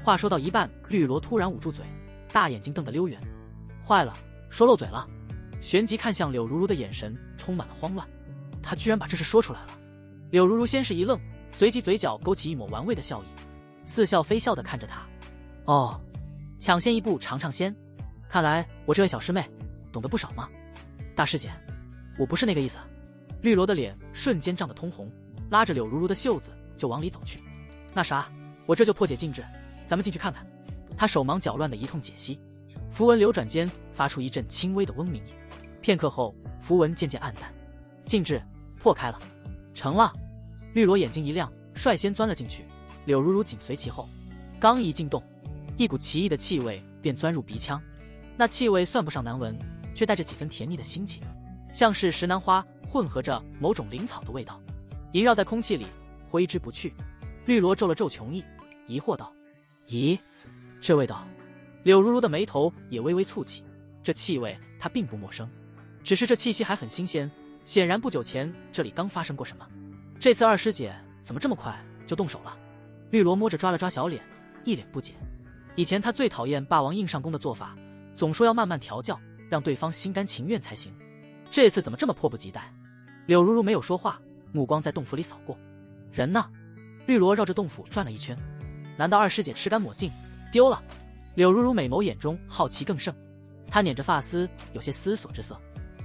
话说到一半，绿萝突然捂住嘴，大眼睛瞪得溜圆。坏了，说漏嘴了。旋即看向柳如如的眼神充满了慌乱，他居然把这事说出来了。柳如如先是一愣，随即嘴角勾起一抹玩味的笑意，似笑非笑地看着他。哦，抢先一步尝尝鲜，看来我这位小师妹懂得不少嘛。大师姐，我不是那个意思。绿萝的脸瞬间涨得通红，拉着柳如如的袖子就往里走去。那啥，我这就破解禁制，咱们进去看看。他手忙脚乱的一通解析，符文流转间发出一阵轻微的嗡鸣，片刻后符文渐渐暗淡，禁制破开了，成了。绿萝眼睛一亮，率先钻了进去，柳如如紧随其后。刚一进洞，一股奇异的气味便钻入鼻腔，那气味算不上难闻，却带着几分甜腻的腥气，像是石楠花混合着某种灵草的味道，萦绕在空气里，挥之不去。绿萝皱了皱琼翼，疑惑道：“咦，这味道？”柳如如的眉头也微微蹙起，这气味她并不陌生，只是这气息还很新鲜，显然不久前这里刚发生过什么。这次二师姐怎么这么快就动手了？绿萝摸着抓了抓小脸，一脸不解。以前她最讨厌霸王硬上弓的做法，总说要慢慢调教，让对方心甘情愿才行。这次怎么这么迫不及待？柳如如没有说话，目光在洞府里扫过。人呢？绿萝绕着洞府转了一圈，难道二师姐吃干抹净丢了？柳如如美眸眼中好奇更盛，她捻着发丝，有些思索之色。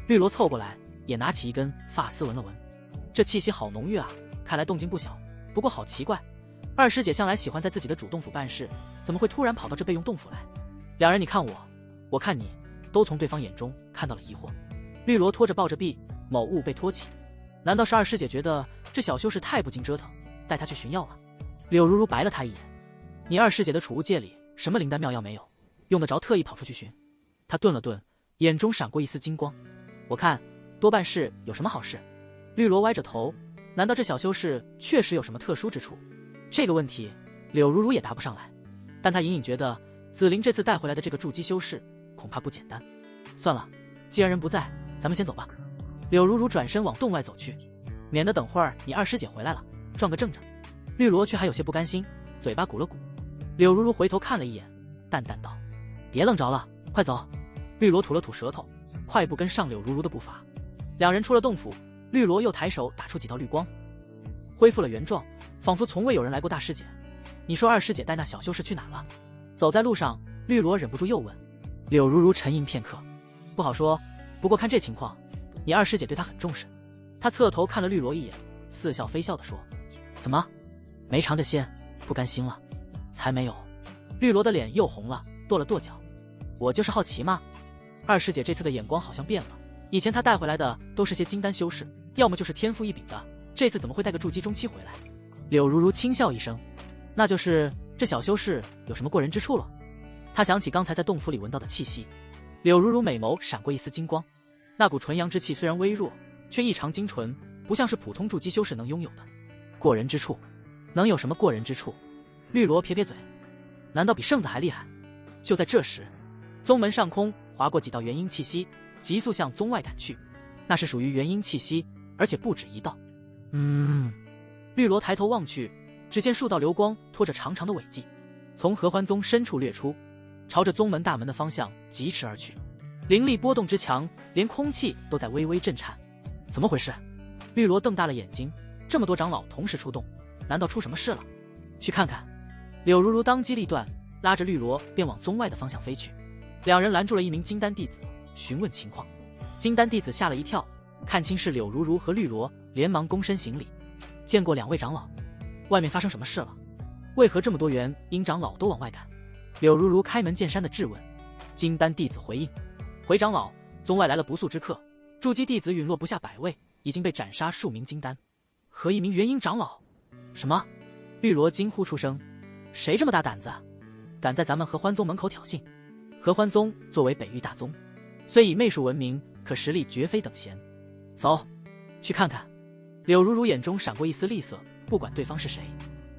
绿萝凑过来，也拿起一根发丝闻了闻，这气息好浓郁啊，看来动静不小。不过好奇怪，二师姐向来喜欢在自己的主洞府办事，怎么会突然跑到这备用洞府来？两人你看我，我看你，都从对方眼中看到了疑惑。绿萝拖着抱着臂，某物被托起，难道是二师姐觉得这小修士太不经折腾，带他去寻药了？柳如如白了他一眼，你二师姐的储物戒里什么灵丹妙药没有，用得着特意跑出去寻？他顿了顿，眼中闪过一丝金光，我看多半是有什么好事。绿萝歪着头，难道这小修士确实有什么特殊之处？这个问题柳如如也答不上来，但她隐隐觉得紫菱这次带回来的这个筑基修士恐怕不简单。算了，既然人不在，咱们先走吧。柳如如转身往洞外走去，免得等会儿你二师姐回来了撞个正着。绿萝却还有些不甘心，嘴巴鼓了鼓。柳如如回头看了一眼，淡淡道：“别愣着了，快走。”绿萝吐了吐舌头，快步跟上柳如如的步伐。两人出了洞府，绿萝又抬手打出几道绿光，恢复了原状，仿佛从未有人来过。大师姐，你说二师姐带那小修士去哪了？走在路上，绿萝忍不住又问。柳如如沉吟片刻，不好说，不过看这情况，你二师姐对她很重视。她侧头看了绿萝一眼，似笑非笑地说：“怎么，没尝着鲜，不甘心了？”才没有。绿萝的脸又红了，跺了跺脚。我就是好奇嘛。二师姐这次的眼光好像变了，以前她带回来的都是些金丹修士，要么就是天赋异禀的，这次怎么会带个筑基中期回来？柳如如轻笑一声，那就是这小修士有什么过人之处了。她想起刚才在洞府里闻到的气息，柳如如美眸闪过一丝金光，那股纯阳之气虽然微弱，却异常精纯，不像是普通筑基修士能拥有的。过人之处？能有什么过人之处？绿萝撇撇嘴，难道比圣子还厉害？就在这时，宗门上空划过几道元婴气息，急速向宗外赶去。那是属于元婴气息，而且不止一道。绿萝抬头望去，只见数道流光拖着长长的尾迹，从合欢宗深处掠出，朝着宗门大门的方向疾驰而去。灵力波动之强，连空气都在微微震颤。怎么回事？绿萝瞪大了眼睛，这么多长老同时出动，难道出什么事了？去看看。柳如如当机立断，拉着绿萝便往宗外的方向飞去。两人拦住了一名金丹弟子，询问情况。金丹弟子吓了一跳，看清是柳如如和绿萝，连忙躬身行礼。见过两位长老，外面发生什么事了？为何这么多元婴长老都往外赶？柳如如开门见山的质问。金丹弟子回应：回长老，宗外来了不速之客，筑基弟子陨落不下100位，已经被斩杀数名金丹和一名元婴长老。什么？绿萝惊呼出声，谁这么大胆子，敢在咱们合欢宗门口挑衅？合欢宗作为北域大宗，虽以媚术闻名，可实力绝非等闲。走，去看看。柳如如眼中闪过一丝厉色，不管对方是谁，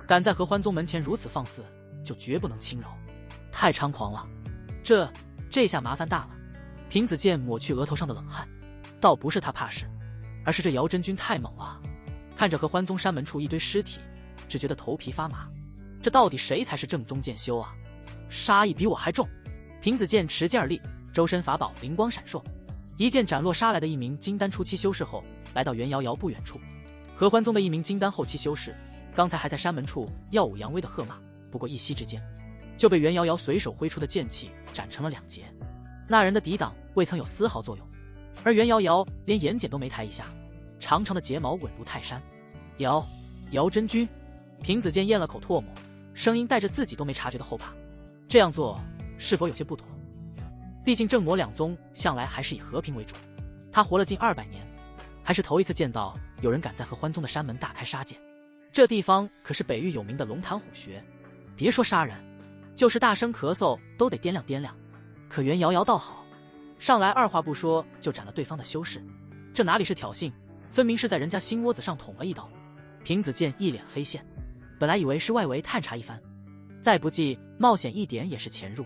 敢在合欢宗门前如此放肆，就绝不能轻柔。太猖狂了，这下麻烦大了。平子健抹去额头上的冷汗，倒不是他怕事，而是这姚真君太猛了。看着合欢宗山门处一堆尸体，只觉得头皮发麻。这到底谁才是正宗剑修啊？杀意比我还重。平子健持剑而立，周身法宝灵光闪烁，一剑斩落杀来的一名金丹初期修士后，来到袁瑶瑶不远处。合欢宗的一名金丹后期修士，刚才还在山门处耀武扬威的喝骂，不过一息之间，就被袁瑶瑶随手挥出的剑气斩成了2截。那人的抵挡未曾有丝毫作用，而袁瑶瑶连眼睑都没抬一下，长长的睫毛稳如泰山。姚真君。平子健咽了口唾沫，声音带着自己都没察觉的后怕。这样做是否有些不妥？毕竟正魔两宗向来还是以和平为主，他活了近200年，还是头一次见到有人敢在合欢宗的山门大开杀戒。这地方可是北域有名的龙潭虎穴，别说杀人，就是大声咳嗽都得掂量掂量。可袁瑶瑶倒好，上来二话不说就斩了对方的修士，这哪里是挑衅，分明是在人家心窝子上捅了一刀。平子健一脸黑线，本来以为是外围探查一番，再不济冒险一点也是潜入，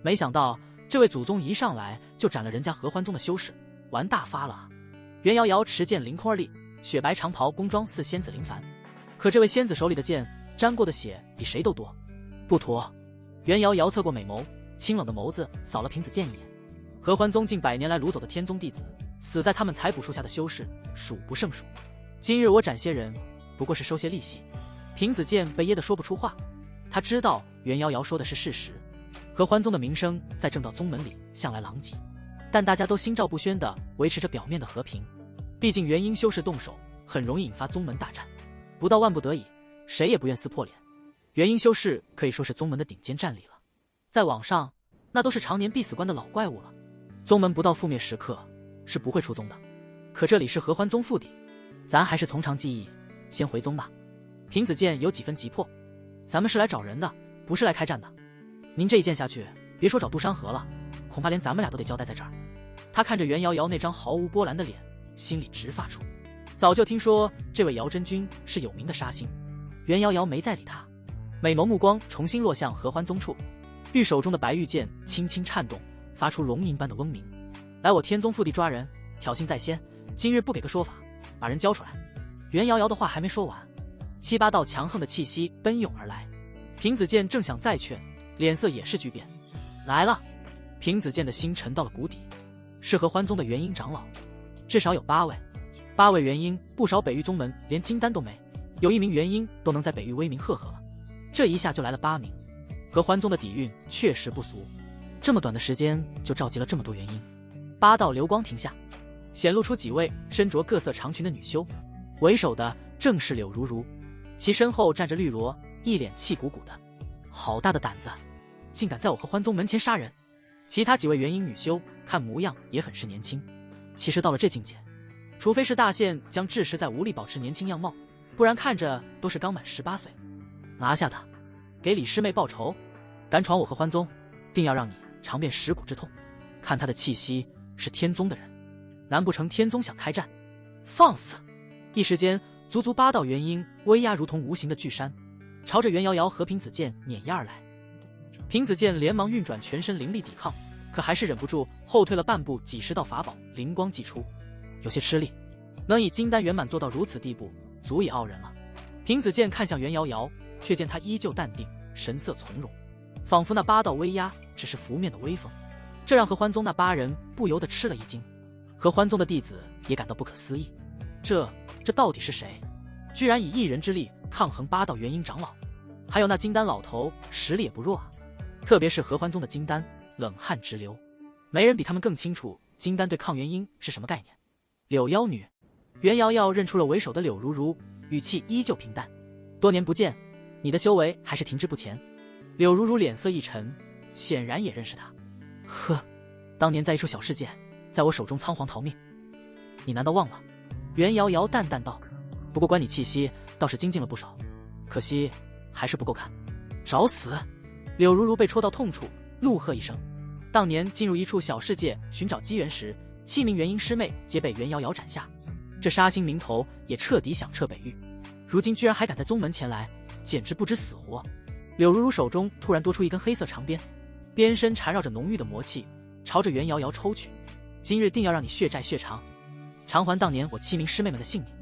没想到这位祖宗一上来就斩了人家合欢宗的修士，玩大发了啊！袁瑶瑶持剑凌空而立，雪白长袍工装似仙子临凡，可这位仙子手里的剑沾过的血比谁都多，不妥。袁瑶瑶侧过美眸，清冷的眸子扫了平子健一眼。合欢宗近100年来掳走的天宗弟子，死在他们采捕树下的修士数不胜数，今日我斩些人，不过是收些利息。平子健被噎得说不出话，他知道袁瑶瑶说的是事实。合欢宗的名声在正道宗门里向来狼藉，但大家都心照不宣地维持着表面的和平。毕竟元婴修士动手，很容易引发宗门大战，不到万不得已，谁也不愿撕破脸。元婴修士可以说是宗门的顶尖战力了，在网上那都是常年必死关的老怪物了。宗门不到覆灭时刻是不会出宗的，可这里是合欢宗腹地，咱还是从长计议，先回宗吧。平子健有几分急迫，咱们是来找人的，不是来开战的。您这一剑下去，别说找杜山河了，恐怕连咱们俩都得交代在这儿。他看着袁瑶瑶那张毫无波澜的脸，心里直发怵。早就听说这位姚真君是有名的杀星，袁瑶瑶没再理他，美眸目光重新落向合欢宗处，玉手中的白玉剑轻轻颤动，发出龙吟般的嗡鸣。来我天宗腹地抓人，挑衅在先，今日不给个说法，把人交出来。袁瑶瑶的话还没说完，7、8道强横的气息奔涌而来。平子健正想再劝，脸色也是巨变。来了！平子健的心沉到了谷底，是合欢宗的元婴长老，至少有8位。8位元婴，不少北域宗门连金丹都没，有1名元婴都能在北域威名赫赫了。这一下就来了8名，合欢宗的底蕴确实不俗，这么短的时间就召集了这么多元婴。8道流光停下，显露出几位身着各色长裙的女修，为首的正是柳如如，其身后站着绿萝，一脸气鼓鼓的。好大的胆子，竟敢在我合欢宗门前杀人！其他几位元婴女修看模样也很是年轻，其实到了这境界，除非是大限将至实在无力保持年轻样貌，不然看着都是刚满18岁。拿下他，给李师妹报仇！敢闯我合欢宗，定要让你尝遍蚀骨之痛。看他的气息是天宗的人，难不成天宗想开战？放肆！一时间足足8道元婴威压如同无形的巨山，朝着袁瑶瑶和平子健碾压而来。平子健连忙运转全身灵力抵抗，可还是忍不住后退了半步，几十道法宝灵光祭出，有些吃力。能以金丹圆满做到如此地步，足以傲人了。平子健看向袁瑶瑶，却见她依旧淡定，神色从容，仿佛那8道威压只是拂面的微风，这让合欢宗那8人不由得吃了一惊。合欢宗的弟子也感到不可思议，这到底是谁？居然以1人之力抗衡8道元婴长老，还有那金丹老头实力也不弱啊！特别是合欢宗的金丹，冷汗直流。没人比他们更清楚金丹对抗元婴是什么概念。柳妖女，袁瑶瑶认出了为首的柳如如，语气依旧平淡：“多年不见，你的修为还是停滞不前。”柳如如脸色一沉，显然也认识他。呵，当年在一处小世界，在我手中仓皇逃命，你难道忘了？袁瑶瑶淡淡道：“不过观你气息，倒是精进了不少，可惜还是不够看。”找死！柳如如被戳到痛处，怒喝一声。当年进入一处小世界寻找机缘时，7名元婴师妹皆被袁瑶瑶斩下，这杀心名头也彻底响彻北域。如今居然还敢在宗门前来，简直不知死活。柳如如手中突然多出一根黑色长鞭，鞭身缠绕着浓郁的魔气，朝着袁瑶瑶抽去。今日定要让你血债血偿，偿还当年我7名师妹们的性命。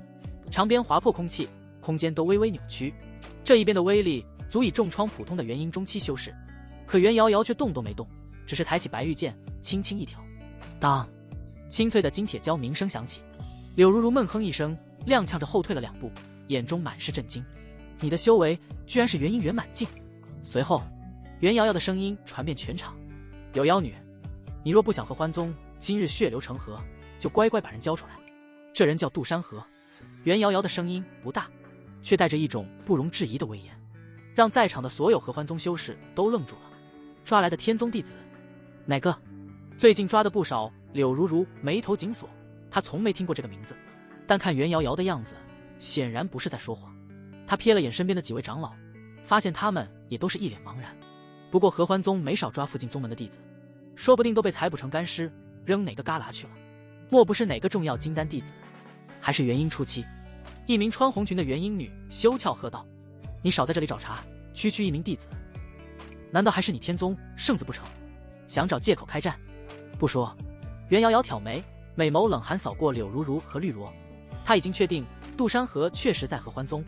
长鞭划破空气，空间都微微扭曲。这一鞭的威力足以重创普通的元婴中期修士，可袁瑶瑶却动都没动，只是抬起白玉剑，轻轻一挑。当，清脆的金铁胶鸣声响起。柳如如闷哼一声，踉跄着后退了2步，眼中满是震惊：“你的修为居然是元婴圆满境！”随后，袁瑶瑶的声音传遍全场：“有妖女，你若不想和欢宗今日血流成河，就乖乖把人交出来。”这人叫杜山河。袁瑶瑶的声音不大，却带着一种不容置疑的威严，让在场的所有合欢宗修士都愣住了。抓来的天宗弟子？哪个？最近抓的不少。柳如如眉头紧锁，她从没听过这个名字，但看袁瑶瑶的样子，显然不是在说谎。她瞥了眼身边的几位长老，发现他们也都是一脸茫然。不过合欢宗没少抓附近宗门的弟子，说不定都被采捕成干尸，扔哪个旮旯去了。莫不是哪个重要金丹弟子？还是元婴初期？一名穿红裙的元婴女羞俏喝道：“你少在这里找茬，区区一名弟子，难道还是你天宗圣子不成？想找借口开战？”不说。袁瑶瑶挑眉，美眸冷寒扫过柳如如和绿萝。她已经确定杜山河确实在合欢宗，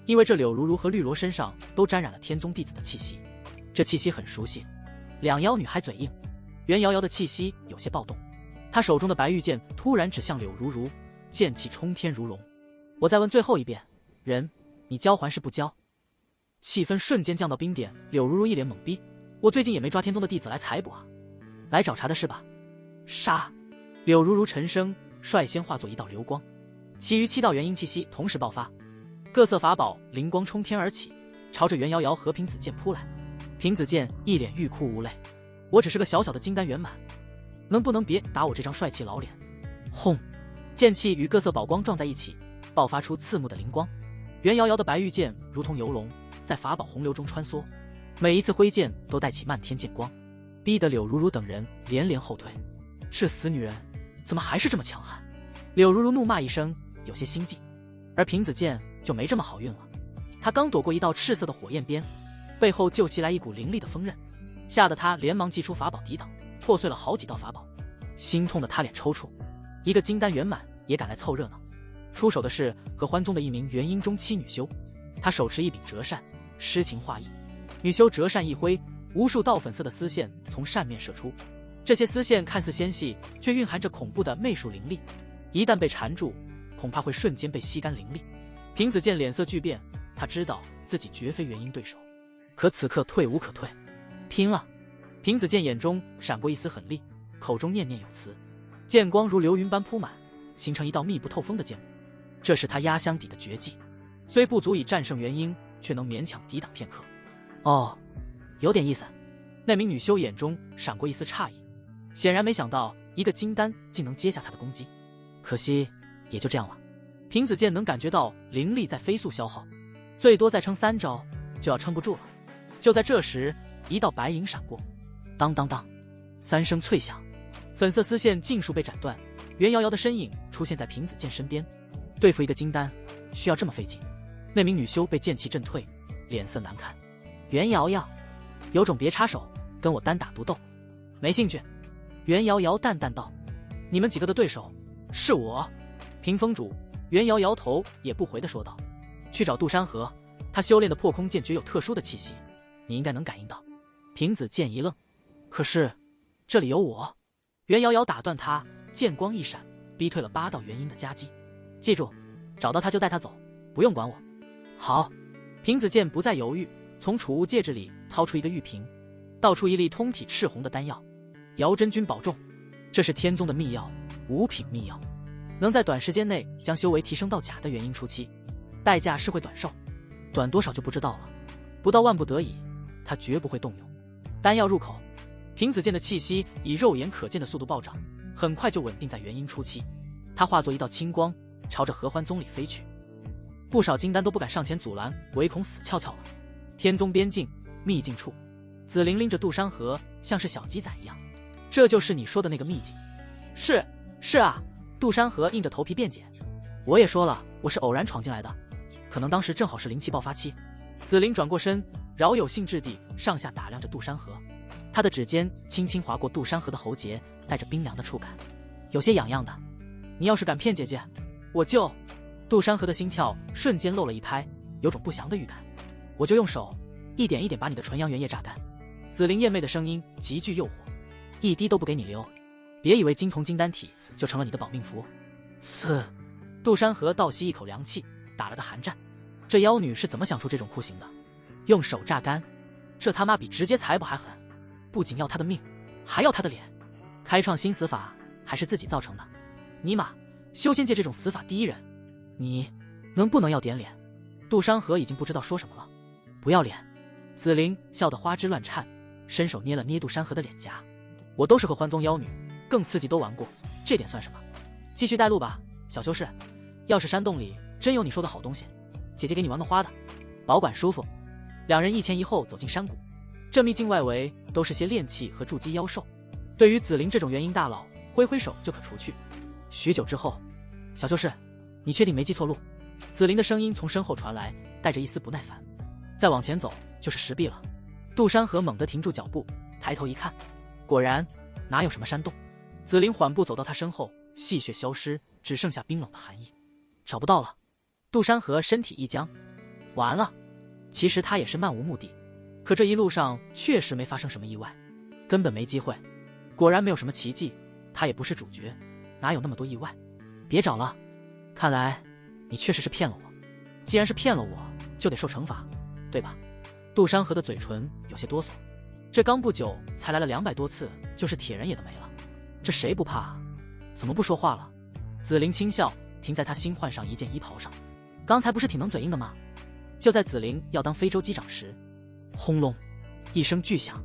因为这柳如如和绿萝身上都沾染了天宗弟子的气息，这气息很熟悉。2妖女还嘴硬，袁瑶瑶的气息有些暴动，她手中的白玉剑突然指向柳如如，剑气冲天如龙。我再问最后一遍，人，你交还是不交？气氛瞬间降到冰点。柳如如一脸懵逼，我最近也没抓天宗的弟子来采捕啊，来找茬的是吧？杀！柳如如沉声，率先化作一道流光，其余7道元婴气息同时爆发，各色法宝灵光冲天而起，朝着袁瑶瑶和平子剑扑来。平子剑一脸欲哭无泪，我只是个小小的金丹圆满，能不能别打我这张帅气老脸？轰！剑气与各色宝光撞在一起，爆发出刺目的灵光。袁瑶瑶的白玉剑如同游龙，在法宝洪流中穿梭，每一次挥剑都带起漫天剑光，逼得柳如如等人连连后退。这死女人怎么还是这么强悍？柳如如怒骂一声，有些心悸。而平子剑就没这么好运了，他刚躲过一道赤色的火焰鞭，背后就袭来一股凌厉的锋刃，吓得他连忙祭出法宝抵挡，破碎了好几道法宝。心痛的他脸抽搐，一个金丹圆满也敢来凑热闹。出手的是合欢宗的一名元婴中期女修，她手持一柄折扇，诗情画意。女修折扇一挥，无数道粉色的丝线从扇面射出，这些丝线看似纤细，却蕴含着恐怖的媚术灵力，一旦被缠住，恐怕会瞬间被吸干灵力。平子剑脸色巨变，他知道自己绝非元婴对手，可此刻退无可退，拼了！平子剑眼中闪过一丝狠厉，口中念念有词，剑光如流云般铺满，形成一道密不透风的剑幕。这是他压箱底的绝技，虽不足以战胜元婴，却能勉强抵挡片刻。哦，有点意思。那名女修眼中闪过一丝诧异，显然没想到一个金丹竟能接下他的攻击，可惜也就这样了。平子剑能感觉到灵力在飞速消耗，最多再撑3招就要撑不住了。就在这时，一道白影闪过，当当当，3声脆响，粉色丝线尽数被斩断，袁瑶瑶的身影出现在平子剑身边。对付一个金丹需要这么费劲？那名女修被剑气震退，脸色难看。袁瑶瑶，有种别插手，跟我单打独斗。没兴趣。袁瑶瑶淡淡道：“你们几个的对手是我。”屏风主袁瑶摇头也不回地说道：“去找杜山河，他修炼的破空剑诀有特殊的气息，你应该能感应到。”平子剑一愣：“可是这里有我。”袁瑶瑶打断他，剑光一闪，逼退了8道元婴的夹击。“记住，找到他就带他走，不用管我。”“好。”平子剑不再犹豫，从储物戒指里掏出一个玉瓶，倒出一粒通体赤红的丹药。“姚真君保重，这是天宗的秘药，5品秘药，能在短时间内将修为提升到甲的元婴初期，代价是会短寿，短多少就不知道了。不到万不得已，他绝不会动用。”丹药入口，平子剑的气息以肉眼可见的速度暴涨，很快就稳定在元婴初期。他化作一道青光，朝着合欢宗里飞去。不少金丹都不敢上前阻拦，唯恐死翘翘了。天宗边境秘境处，紫菱拎着杜山河，像是小鸡仔一样。“这就是你说的那个秘境？”“是啊。”杜山河硬着头皮辩解。“我也说了，我是偶然闯进来的，可能当时正好是灵气爆发期。”紫菱转过身，饶有兴致地上下打量着杜山河，他的指尖轻轻划过杜山河的喉结，带着冰凉的触感，有些痒痒的。“你要是敢骗姐姐，我就……”杜山河的心跳瞬间漏了一拍，有种不祥的预感。“我就用手一点一点把你的纯阳元液榨干。”紫菱艳媚的声音极具诱惑，“一滴都不给你留，别以为金铜金丹体就成了你的保命符。”“嘶！”杜山河倒吸一口凉气，打了个寒战。这妖女是怎么想出这种酷刑的？用手榨干，这他妈比直接裁不还狠！不仅要他的命，还要他的脸。开创新死法还是自己造成的？尼玛，修仙界这种死法第一人，你能不能要点脸？”杜山河已经不知道说什么了。“不要脸！”紫菱笑得花枝乱颤，伸手捏了捏杜山河的脸颊。“我都是合欢宗妖女，更刺激都玩过，这点算什么？继续带路吧，小修士。要是山洞里真有你说的好东西，姐姐给你玩个花的，保管舒服。”两人一前一后走进山谷，这秘境外围都是些炼器和筑基妖兽，对于紫菱这种元婴大佬，挥挥手就可除去。许久之后，“小修士，你确定没记错路？”紫菱的声音从身后传来，带着一丝不耐烦。“再往前走就是石壁了。”杜山河猛地停住脚步，抬头一看，果然哪有什么山洞。紫菱缓步走到他身后，戏谑消失，只剩下冰冷的寒意。“找不到了。”杜山河身体一僵，完了。其实他也是漫无目的，可这一路上确实没发生什么意外，根本没机会。果然没有什么奇迹，他也不是主角，哪有那么多意外？别找了，看来你确实是骗了我。既然是骗了我，就得受惩罚，对吧？杜山河的嘴唇有些哆嗦，这刚不久才来了200多次，就是铁人也都没了，这谁不怕啊？怎么不说话了？紫菱轻笑，停在他新换上一件衣袍上。刚才不是挺能嘴硬的吗？就在紫菱要当非洲机长时，轰隆一声巨响，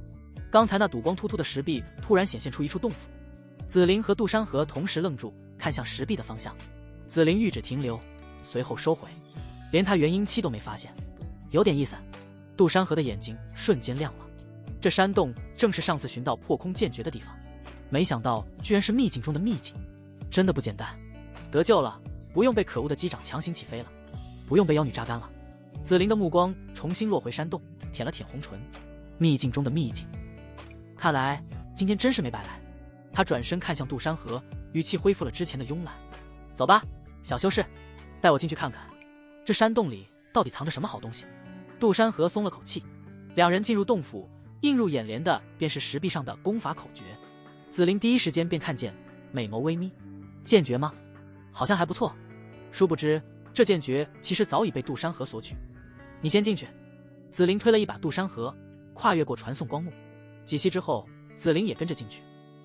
刚才那堵光秃秃的石壁突然显现出一处洞府。紫菱和杜山河同时愣住，看向石壁的方向。紫菱玉指停留，随后收回，连他元婴期都没发现，有点意思。杜山河的眼睛瞬间亮了，这山洞正是上次寻到破空剑诀的地方，没想到居然是秘境中的秘境，真的不简单。得救了，不用被可恶的机长强行起飞了，不用被妖女榨干了。紫菱的目光重新落回山洞，舔了舔红唇。秘境中的秘境，看来今天真是没白来。他转身看向杜山河，语气恢复了之前的慵懒。走吧，小修士，带我进去看看，这山洞里到底藏着什么好东西。杜山河松了口气，两人进入洞府，映入眼帘的便是石壁上的功法口诀。紫菱第一时间便看见，美眸微眯。剑诀吗？好像还不错。殊不知这剑诀其实早已被杜山河索取。你先进去。紫菱推了一把杜山河，跨越过传送光幕。几息之后，紫菱也跟着进去。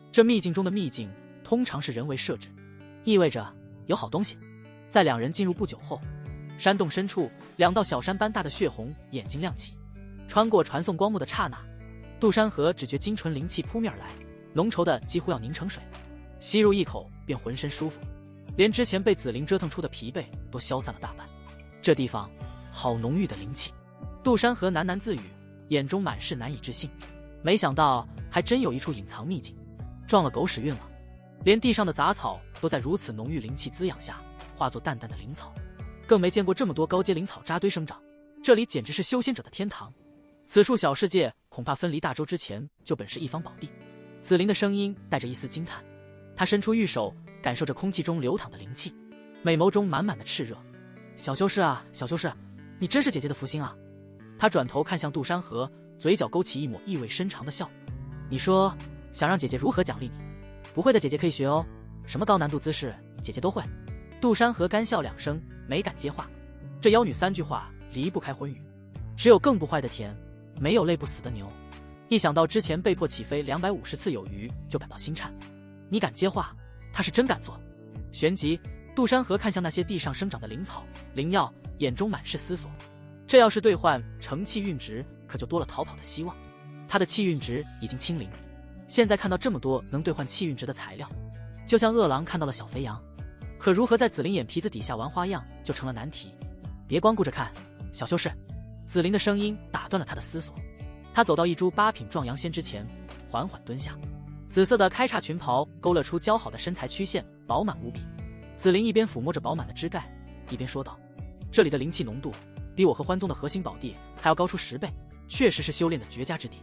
这秘境中的秘境通常是人为设置，意味着有好东西。在两人进入不久后，山洞深处2道小山般大的血红眼睛亮起，穿过传送光幕的刹那，杜山河只觉精纯灵气扑面而来，浓稠的几乎要凝成水，吸入一口便浑身舒服，连之前被紫菱折腾出的疲惫都消散了大半。这地方好浓郁的灵气，杜山河喃喃自语，眼中满是难以置信。没想到还真有一处隐藏秘境，撞了狗屎运了。连地上的杂草都在如此浓郁灵气滋养下化作淡淡的灵草，更没见过这么多高阶灵草扎堆生长，这里简直是修仙者的天堂。此处小世界恐怕分离大洲之前就本是一方宝地。紫菱的声音带着一丝惊叹，她伸出玉手，感受着空气中流淌的灵气，美眸中满满的炽热。小修士啊，小修士，你真是姐姐的福星啊！她转头看向杜山河，嘴角勾起一抹意味深长的笑。你说想让姐姐如何奖励你？不会的姐姐可以学哦，什么高难度姿势姐姐都会。杜山河干笑2声，没敢接话。这妖女3句话离不开荤语，只有更不坏的甜，没有累不死的牛。一想到之前被迫起飞250次有余，就感到心颤。你敢接话，他是真敢做。旋即，杜山河看向那些地上生长的灵草、灵药，眼中满是思索。这要是兑换成气运值，可就多了逃跑的希望。他的气运值已经清零，现在看到这么多能兑换气运值的材料，就像饿狼看到了小肥羊。可如何在紫菱眼皮子底下玩花样，就成了难题。别光顾着看，小修士。紫菱的声音打断了他的思索。他走到一株8品壮阳仙之前，缓缓蹲下。紫色的开叉裙袍勾勒出姣好的身材曲线，饱满无比。紫菱一边抚摸着饱满的枝盖，一边说道：“这里的灵气浓度比我和欢宗的核心宝地还要高出10倍，确实是修炼的绝佳之地。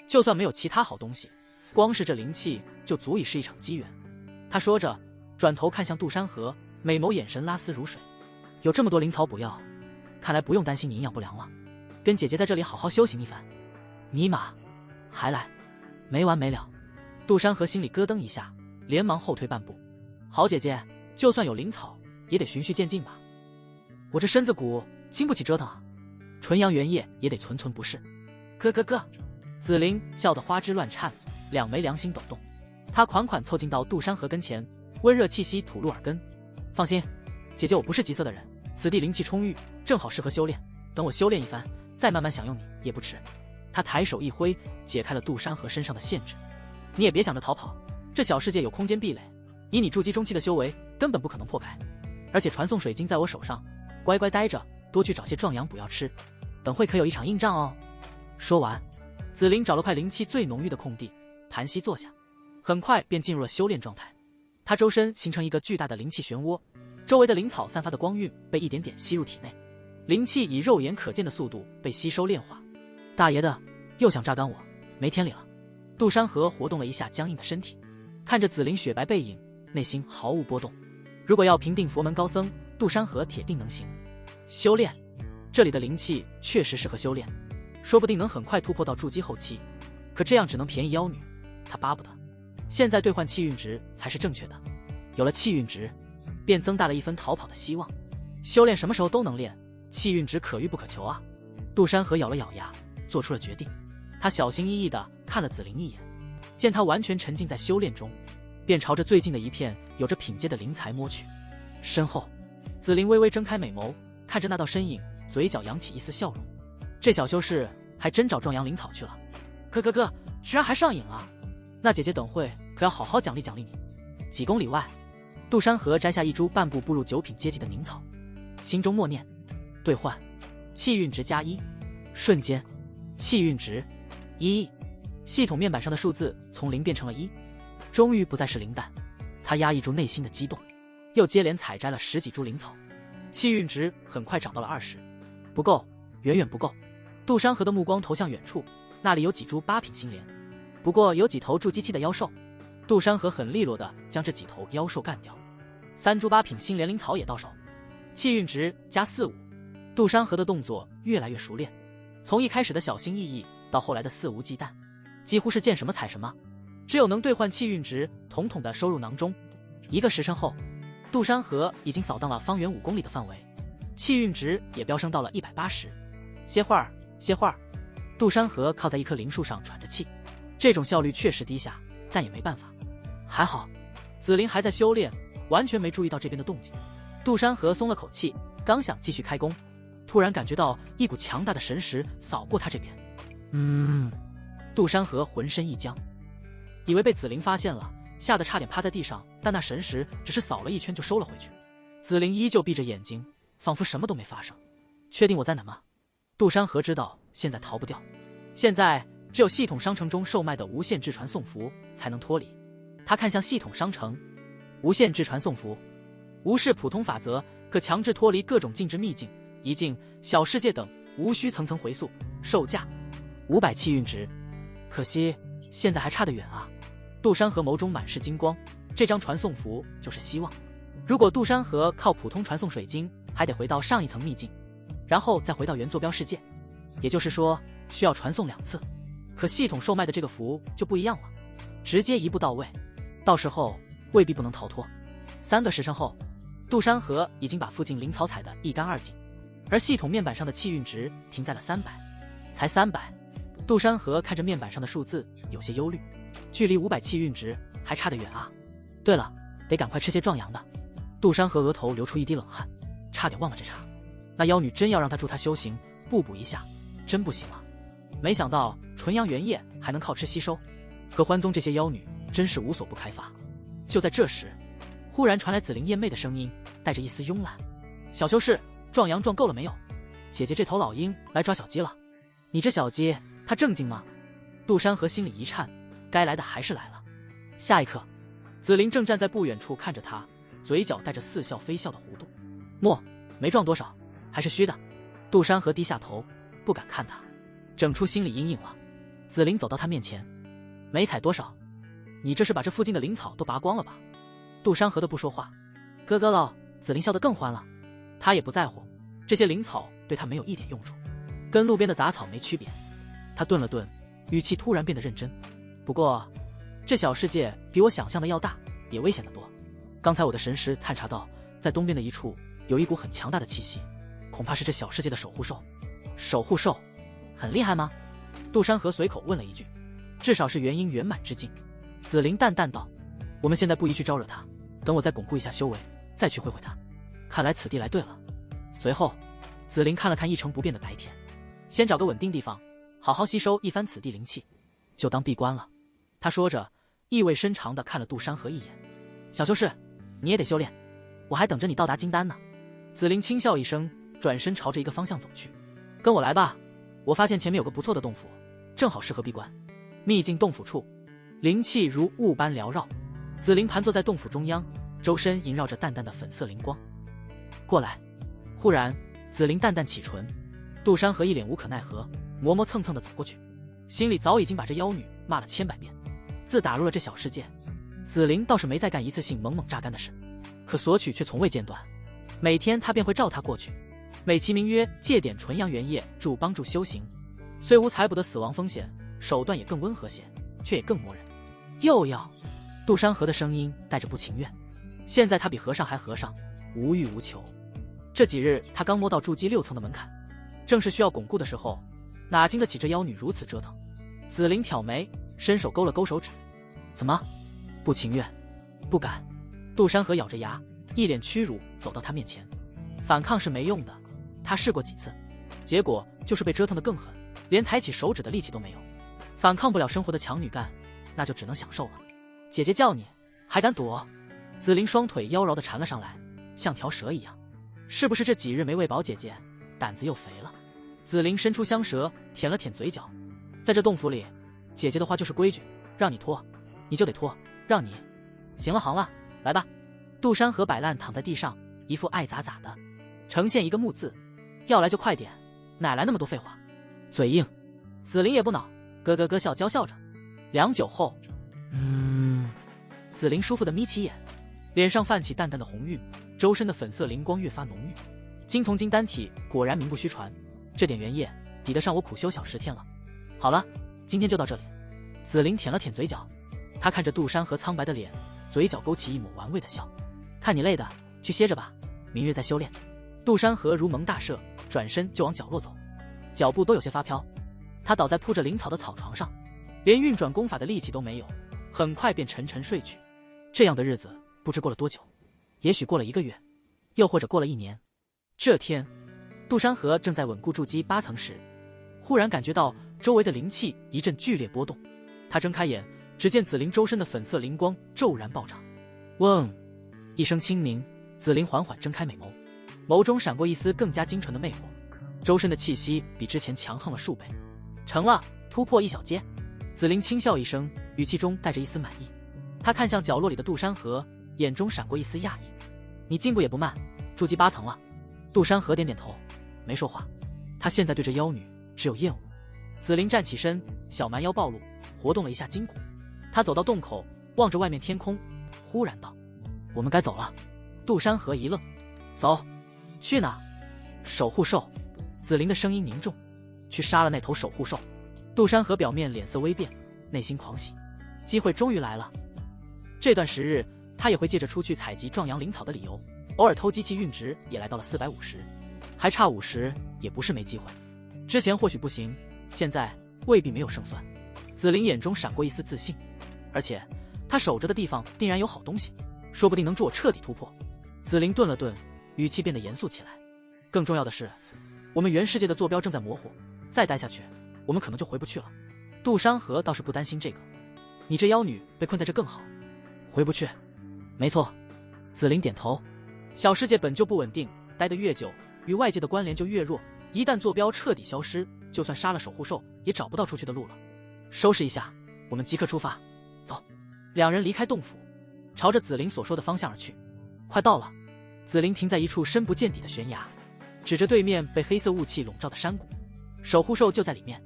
就算没有其他好东西，光是这灵气就足以是一场机缘。”他说着，转头看向杜山河，美眸眼神拉丝如水。有这么多灵草补药，看来不用担心你营养不良了。跟姐姐在这里好好修行一番。尼玛，还来，没完没了。杜山河心里咯噔一下，连忙后退半步。好姐姐，就算有灵草，也得循序渐进吧。我这身子骨经不起折腾啊，纯阳原液也得寸寸不是。咯。紫菱笑得花枝乱颤，2枚良心抖动。她款款凑近到杜山河跟前，温热气息吐入耳根。放心，姐姐我不是急色的人，此地灵气充裕，正好适合修炼。等我修炼一番，再慢慢享用你也不迟。他抬手一挥，解开了杜山河身上的限制。你也别想着逃跑，这小世界有空间壁垒，以你筑基中期的修为，根本不可能破开。而且传送水晶在我手上，乖乖待着，多去找些壮阳补药吃，等会可有一场硬仗哦。说完，紫菱找了块灵气最浓郁的空地，盘膝坐下，很快便进入了修炼状态。他周身形成一个巨大的灵气漩涡，周围的灵草散发的光晕被一点点吸入体内，灵气以肉眼可见的速度被吸收炼化。大爷的，又想榨干我，没天理了。杜山河活动了一下僵硬的身体，看着紫菱雪白背影，内心毫无波动。如果要平定佛门高僧，杜山河铁定能行。修炼，这里的灵气确实适合修炼，说不定能很快突破到筑基后期。可这样只能便宜妖女，他巴不得。现在兑换气运值才是正确的，有了气运值，便增大了一分逃跑的希望。修炼什么时候都能练，气运值可遇不可求啊。杜山河咬了咬牙，做出了决定。他小心翼翼地看了紫菱一眼，见他完全沉浸在修炼中，便朝着最近的一片有着品阶的灵材摸去。身后，紫菱微微睁开美眸，看着那道身影，嘴角扬起一丝笑容。这小修士还真找壮阳灵草去了。哥，居然还上瘾了！那姐姐等会可要好好奖励奖励你。几公里外，杜山河摘下一株半步步入9品阶级的凝草，心中默念：兑换气运值+1。瞬间，气运值1，系统面板上的数字从0变成了1，终于不再是零蛋。他压抑住内心的激动，又接连采摘了10几株灵草，气运值很快涨到了20。不够，远远不够。杜山河的目光投向远处，那里有几株8品心莲，不过有几头筑基期的妖兽。杜山河很利落地将这几头妖兽干掉，3株8品心莲灵草也到手，气运值+45。杜山河的动作越来越熟练，从一开始的小心翼翼到后来的肆无忌惮，几乎是见什么踩什么。只有能兑换气运值，统统的收入囊中。1个时辰后，杜山河已经扫荡了方圆5公里的范围，气运值也飙升到了180。歇会儿。杜山河靠在一棵灵树上喘着气，这种效率确实低下，但也没办法。还好，紫菱还在修炼，完全没注意到这边的动静。杜山河松了口气，刚想继续开工，突然感觉到一股强大的神识扫过他这边。杜山河浑身一僵，以为被紫菱发现了，吓得差点趴在地上，但那神识只是扫了一圈就收了回去。紫菱依旧闭着眼睛，仿佛什么都没发生。确定我在哪吗？杜山河知道现在逃不掉，现在只有系统商城中售卖的无限之传送符才能脱离。他看向系统商城，无限之传送符无视普通法则，可强制脱离各种禁制秘境、遗境、小世界等无需层层回溯，售价500气运值。可惜现在还差得远啊！杜山河眸中满是金光，这张传送符就是希望。如果杜山河靠普通传送水晶，还得回到上一层秘境，然后再回到原坐标世界，也就是说需要传送2次。可系统售卖的这个符就不一样了，直接一步到位，到时候未必不能逃脱。3个时辰后，杜山河已经把附近灵草采得一干二净，而系统面板上的气运值停在了300，才300。杜山河看着面板上的数字，有些忧虑，距离500气运值还差得远啊。对了，得赶快吃些壮阳的。杜山河额头流出一滴冷汗，差点忘了这茬。那妖女真要让他助他修行，不补一下，真不行了。没想到纯阳原液还能靠吃吸收，合欢宗这些妖女真是无所不开发。就在这时，忽然传来紫菱艳媚的声音，带着一丝慵懒：“小修士，壮阳壮够了没有？姐姐这头老鹰来抓小鸡了。你这小鸡，它正经吗？”杜山河心里一颤，该来的还是来了。下一刻，紫菱正站在不远处看着他，嘴角带着似笑非笑的弧度。没壮多少，还是虚的。杜山河低下头，不敢看他，整出心理阴影了。紫菱走到他面前：“没采多少，你这是把这附近的灵草都拔光了吧？”杜山河的不说话。哥哥喽！紫菱笑得更欢了。他也不在乎，这些灵草对他没有一点用处，跟路边的杂草没区别。他顿了顿，语气突然变得认真。不过，这小世界比我想象的要大，也危险得多。刚才我的神识探查到，在东边的一处有一股很强大的气息，恐怕是这小世界的守护兽。守护兽很厉害吗？杜山河随口问了一句。至少是元婴圆满之境。紫菱淡淡道：“我们现在不宜去招惹他，等我再巩固一下修为，再去会会他。看来此地来对了。”随后，紫菱看了看一成不变的白天，先找个稳定地方，好好吸收一番此地灵气，就当闭关了。他说着，意味深长地看了杜山河一眼：“小修士，你也得修炼，我还等着你到达金丹呢。”紫菱轻笑一声，转身朝着一个方向走去：“跟我来吧，我发现前面有个不错的洞府，正好适合闭关。”秘境洞府处，灵气如雾般缭绕。紫菱盘坐在洞府中央，周身萦绕着淡淡的粉色灵光。过来。忽然，紫菱淡淡启唇，杜山河一脸无可奈何，磨磨蹭蹭地走过去，心里早已经把这妖女骂了千百遍。自打入了这小世界，紫菱倒是没再干一次性猛榨干的事，可索取却从未间断。每天他便会照他过去，美其名曰借点纯阳原液助帮助修行，虽无采补的死亡风险，手段也更温和些，却也更磨人。又要，杜山河的声音带着不情愿。现在他比和尚还和尚，无欲无求。这几日他刚摸到筑基6层的门槛，正是需要巩固的时候，哪经得起这妖女如此折腾。紫菱挑眉，伸手勾了勾手指：“怎么，不情愿？不敢。”杜山河咬着牙，一脸屈辱走到他面前。反抗是没用的，他试过几次，结果就是被折腾得更狠，连抬起手指的力气都没有。反抗不了生活的强女干，那就只能享受了。姐姐叫你，还敢躲？紫菱双腿妖娆地缠了上来，像条蛇一样。是不是这几日没喂饱姐姐，胆子又肥了？紫菱伸出香舌，舔了舔嘴角。在这洞府里，姐姐的话就是规矩，让你脱，你就得脱，让你……行了行了，来吧。杜山河摆烂躺在地上，一副爱咋咋的，呈现一个木字。要来就快点，哪来那么多废话？嘴硬。紫菱也不恼，咯咯咯笑娇笑着。良久后，紫菱舒服地眯起眼，脸上泛起淡淡的红晕，周身的粉色灵光越发浓郁。金铜金丹体果然名不虚传，这点原液抵得上我苦修小10天了。好了，今天就到这里。紫菱舔了舔嘴角，她看着杜山河苍白的脸，嘴角勾起一抹玩味的笑。看你累的，去歇着吧，明日再修炼。杜山河如蒙大赦，转身就往角落走，脚步都有些发飘。他倒在铺着灵草的草床上，连运转功法的力气都没有，很快便沉沉睡去。这样的日子不知过了多久，也许过了1个月，又或者过了1年。这天，杜山河正在稳固筑基8层时，忽然感觉到周围的灵气一阵剧烈波动。他睁开眼，只见紫菱周身的粉色灵光骤然暴涨。嗡，一声轻鸣，紫菱缓缓睁开美眸，眸中闪过一丝更加精纯的魅惑，周身的气息比之前强横了数倍。成了，突破1小阶。紫菱轻笑一声，语气中带着一丝满意。他看向角落里的杜山河，眼中闪过一丝讶异：“你进步也不慢，筑基8层了。”杜山河点点头，没说话。他现在对这妖女只有厌恶。紫菱站起身，小蛮腰暴露，活动了一下筋骨。他走到洞口，望着外面天空，忽然道：“我们该走了。”杜山河一愣：“走？去哪？”守护兽。紫菱的声音凝重：“去杀了那头守护兽。”杜山河表面脸色微变，内心狂喜，机会终于来了。这段时日，他也会借着出去采集壮阳灵草的理由，偶尔偷机器运值也来到了450，还差50，也不是没机会。之前或许不行，现在未必没有胜算。紫菱眼中闪过一丝自信，而且他守着的地方定然有好东西，说不定能助我彻底突破。紫菱顿了顿，语气变得严肃起来。更重要的是，我们原世界的坐标正在模糊，再待下去，我们可能就回不去了。杜山河倒是不担心这个，你这妖女被困在这更好。回不去？没错。紫菱点头。小世界本就不稳定，待得越久，与外界的关联就越弱。一旦坐标彻底消失，就算杀了守护兽，也找不到出去的路了。收拾一下，我们即刻出发。走。两人离开洞府，朝着紫菱所说的方向而去。快到了。紫菱停在一处深不见底的悬崖，指着对面被黑色雾气笼罩的山谷。守护兽就在里面。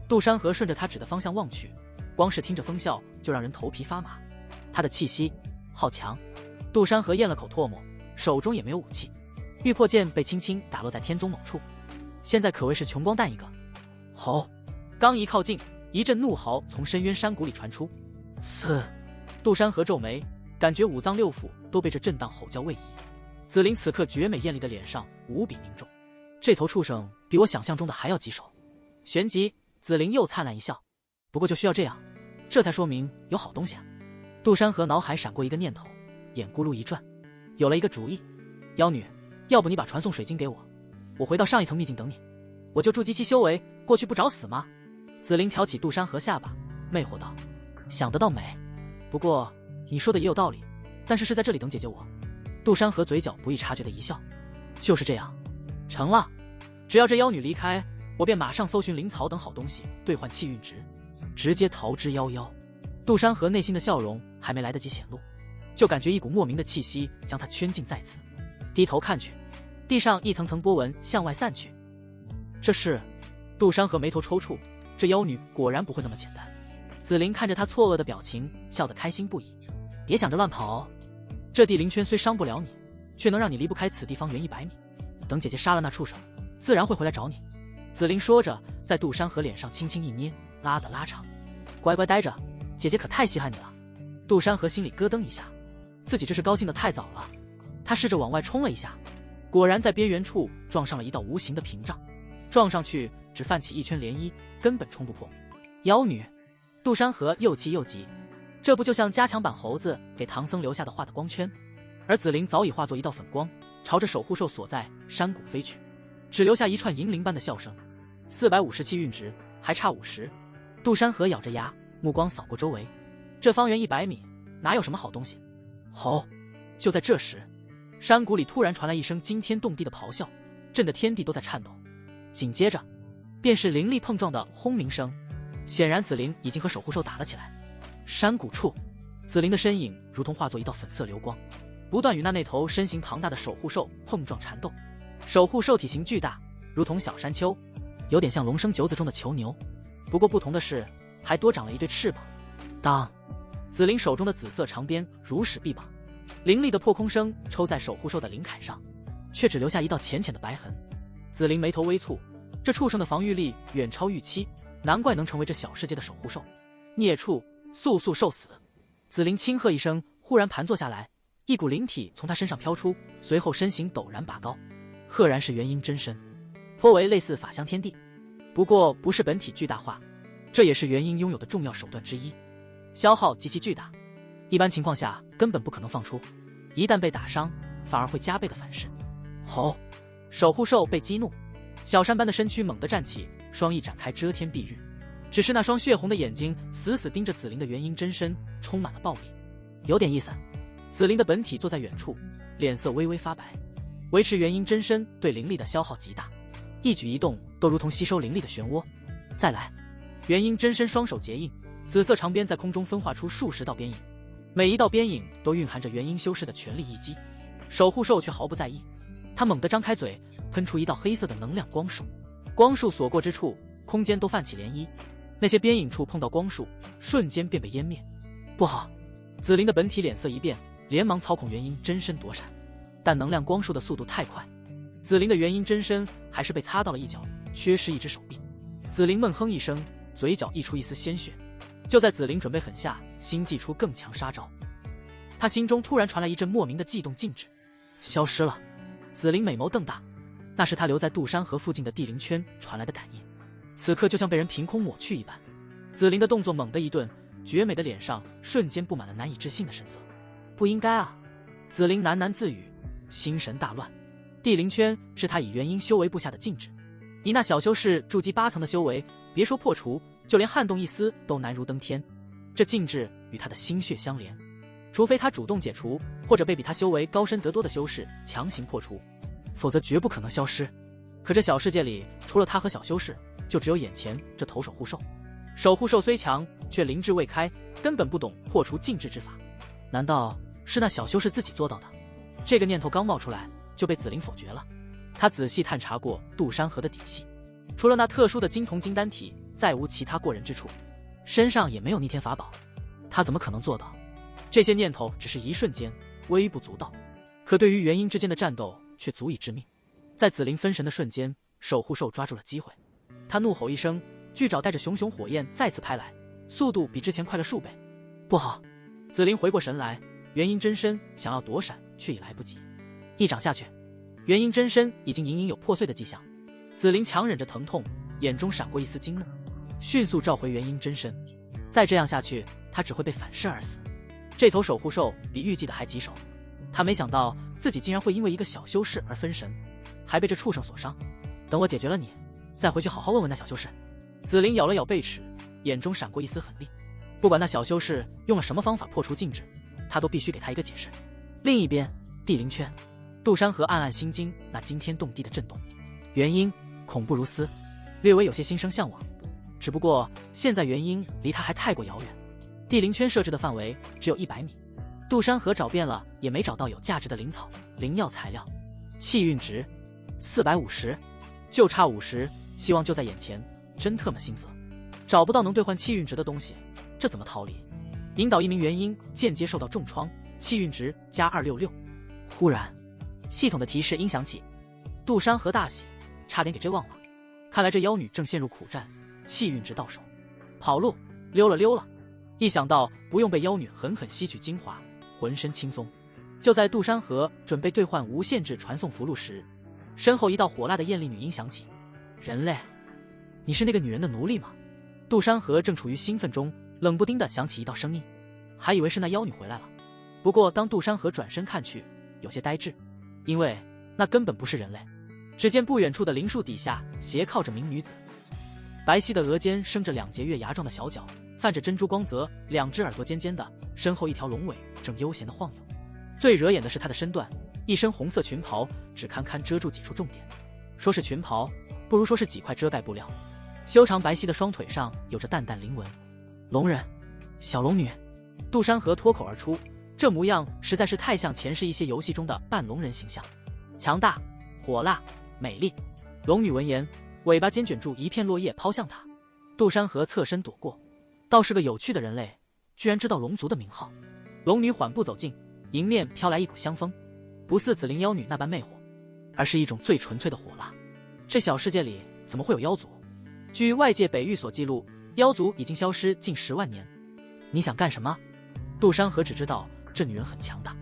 杜山河顺着他指的方向望去，光是听着风效就让人头皮发麻。他的气息好强。杜山河咽了口唾沫，手中也没有武器，玉破剑被轻轻打落在天宗某处，现在可谓是穷光蛋一个。吼！刚一靠近，一阵怒嚎从深渊山谷里传出。嘶！杜山河皱眉，感觉五脏六腑都被这震荡吼叫位移。紫菱此刻绝美艳丽的脸上无比凝重，这头畜生比我想象中的还要棘手。旋即，紫菱又灿烂一笑。不过就需要这样，这才说明有好东西啊。杜山河脑海闪过一个念头，眼咕噜一转，有了一个主意。妖女，要不你把传送水晶给我，我回到上一层秘境等你，我就助机器修为，过去不找死吗？紫菱挑起杜山河下巴，魅惑道：“想得到美。不过你说的也有道理，但是在这里等姐姐我。”杜山河嘴角不易察觉的一笑：“就是这样，成了。只要这妖女离开，我便马上搜寻灵草等好东西，兑换气运值，直接逃之夭夭。”杜山河内心的笑容还没来得及显露，就感觉一股莫名的气息将他圈禁在此。低头看去，地上一层层波纹向外散去。这是……杜山河眉头抽搐，这妖女果然不会那么简单。紫菱看着他错愕的表情，笑得开心不已。别想着乱跑哦，这地灵圈虽伤不了你，却能让你离不开此地方圆100米。等姐姐杀了那畜生，自然会回来找你。紫菱说着，在杜山河脸上轻轻一捏，拉的拉长。乖乖待着，姐姐可太稀罕你了。杜山河心里咯噔一下，自己这是高兴的太早了。他试着往外冲了一下，果然在边缘处撞上了一道无形的屏障，撞上去只泛起一圈涟漪，根本冲不破。妖女！杜山河又气又急，这不就像加强版猴子给唐僧留下的画的光圈？而紫菱早已化作一道粉光，朝着守护兽所在山谷飞去，只留下一串银铃般的笑声。450气运值，还差50。杜山河咬着牙，目光扫过周围，这方圆100米哪有什么好东西？吼！就在这时，山谷里突然传来一声惊天动地的咆哮，震得天地都在颤抖。紧接着，便是灵力碰撞的轰鸣声。显然紫菱已经和守护兽打了起来。山谷处，紫菱的身影如同化作一道粉色流光，不断与那头身形庞大的守护兽碰撞缠斗。守护兽体型巨大，如同小山丘，有点像龙生九子中的囚牛，不过不同的是，还多长了一对翅膀。当，紫菱手中的紫色长鞭如矢臂膀，凌厉的破空声抽在守护兽的鳞铠上，却只留下一道浅浅的白痕。紫菱眉头微蹙，这畜生的防御力远超预期，难怪能成为这小世界的守护兽。孽畜，速速受死！紫菱轻喝一声，忽然盘坐下来，一股灵体从他身上飘出，随后身形陡然拔高，赫然是元婴真身，颇为类似法相天地，不过不是本体巨大化，这也是元婴拥有的重要手段之一，消耗极其巨大，一般情况下根本不可能放出，一旦被打伤，反而会加倍的反噬。吼！守护兽被激怒，小山般的身躯猛地站起，双翼展开遮天蔽日，只是那双血红的眼睛死死盯着紫菱的元婴真身，充满了暴力。有点意思。紫菱的本体坐在远处，脸色微微发白，维持元婴真身对灵力的消耗极大，一举一动都如同吸收灵力的漩涡。再来！元婴真身双手结印，紫色长鞭在空中分化出数十道边影，每一道边影都蕴含着元婴修士的全力一击。守护兽却毫不在意，他猛地张开嘴，喷出一道黑色的能量光束，光束所过之处，空间都泛起涟漪，那些边影处碰到光束，瞬间便被湮灭。不好！紫菱的本体脸色一变，连忙操控元婴真身躲闪，但能量光束的速度太快，紫菱的元婴真身还是被擦到了一角，缺失一只手臂。紫菱闷哼一声，嘴角溢出一丝鲜血。就在紫菱准备狠下心祭出更强杀招，他心中突然传来一阵莫名的悸动，静止，消失了。紫菱美眸瞪大，那是他留在杜山河附近的地灵圈传来的感应，此刻就像被人凭空抹去一般。紫菱的动作猛地一顿，绝美的脸上瞬间布满了难以置信的神色。不应该啊！紫菱喃喃自语，心神大乱。地灵圈是他以元婴修为布下的禁制，以那小修士筑基8层的修为，别说破除，就连撼动一丝都难如登天。这禁制与他的心血相连，除非他主动解除，或者被比他修为高深得多的修士强行破除，否则绝不可能消失。可这小世界里，除了他和小修士，就只有眼前这头守护兽。守护兽虽强，却灵智未开，根本不懂破除禁制之法。难道是那小修士自己做到的？这个念头刚冒出来，就被紫菱否决了。他仔细探查过杜山河的底细，除了那特殊的金铜金丹体，再无其他过人之处，身上也没有逆天法宝，他怎么可能做到？这些念头只是一瞬间，微不足道，可对于元婴之间的战斗却足以致命。在紫菱分神的瞬间，守护兽抓住了机会，他怒吼一声，巨爪带着熊熊火焰再次拍来，速度比之前快了数倍。不好！紫菱回过神来，元婴真身想要躲闪，却已来不及。一掌下去，元婴真身已经隐隐有破碎的迹象。紫菱强忍着疼痛，眼中闪过一丝惊怒，迅速召回元婴真身。再这样下去，他只会被反噬而死。这头守护兽比预计的还棘手，他没想到自己竟然会因为一个小修士而分神，还被这畜生所伤。等我解决了你，再回去好好问问那小修士。紫菱咬了咬贝齿，眼中闪过一丝狠戾。不管那小修士用了什么方法破除禁制，他都必须给他一个解释。另一边，地灵圈，杜山河暗暗心惊那惊天动地的震动，元婴恐怖如斯，略微有些心生向往。只不过现在元婴离他还太过遥远，地灵圈设置的范围只有100米，杜山河找遍了也没找到有价值的灵草、灵药材料。气运值450，就差50，希望就在眼前，真特么心塞。找不到能兑换气运值的东西，这怎么逃离？引导一名元婴间接受到重创，气运值+266。忽然，系统的提示音响起，杜山河大喜，差点给这忘了。看来这妖女正陷入苦战，气运值到手，跑路溜了。一想到不用被妖女狠狠吸取精华，浑身轻松。就在杜山河准备兑换无限制传送符箓时，身后一道火辣的艳丽女音响起：“人类，你是那个女人的奴隶吗？”杜山河正处于兴奋中，冷不丁地响起一道声音，还以为是那妖女回来了。不过当杜山河转身看去，有些呆滞，因为那根本不是人类。只见不远处的灵树底下斜靠着名女子，白皙的额间生着2节月牙状的小角，泛着珍珠光泽，2只耳朵尖尖的，身后一条龙尾正悠闲地晃悠。最惹眼的是她的身段，一身红色裙袍，只堪堪遮住几处重点。说是裙袍，不如说是几块遮盖布料。修长白皙的双腿上有着淡淡灵纹。龙人，小龙女。杜山河脱口而出，这模样实在是太像前世一些游戏中的半龙人形象，强大、火辣、美丽。龙女闻言，尾巴间卷住一片落叶抛向他。杜山河侧身躲过，倒是个有趣的人类，居然知道龙族的名号。龙女缓步走近，迎面飘来一股香风，不似紫菱妖女那般魅惑，而是一种最纯粹的火辣。这小世界里怎么会有妖族？据外界北域所记录，妖族已经消失近10万年。你想干什么？杜山河只知道这女人很强大，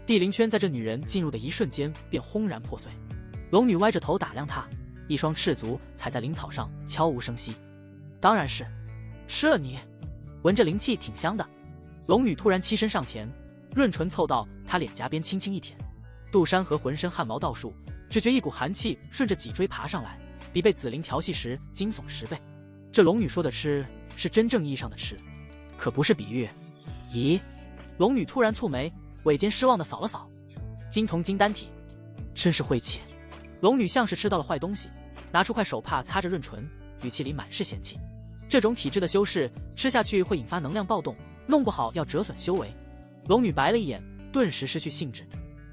地灵圈在这女人进入的一瞬间便轰然破碎。龙女歪着头打量他，一双赤足踩在灵草上，悄无声息。当然是吃了你，闻着灵气挺香的。龙女突然栖身上前，润唇凑到他脸颊边轻轻一舔。杜山河浑身汗毛倒竖，只觉一股寒气顺着脊椎爬上来，比被紫菱调戏时惊悚10倍。这龙女说的吃是真正意义上的吃，可不是比喻。咦？龙女突然蹙眉，尾间失望地扫了扫。金铜金丹体，真是晦气。龙女像是吃到了坏东西，拿出块手帕擦着润唇，语气里满是嫌弃。这种体质的修士吃下去会引发能量暴动，弄不好要折损修为。龙女白了一眼，顿时失去兴致。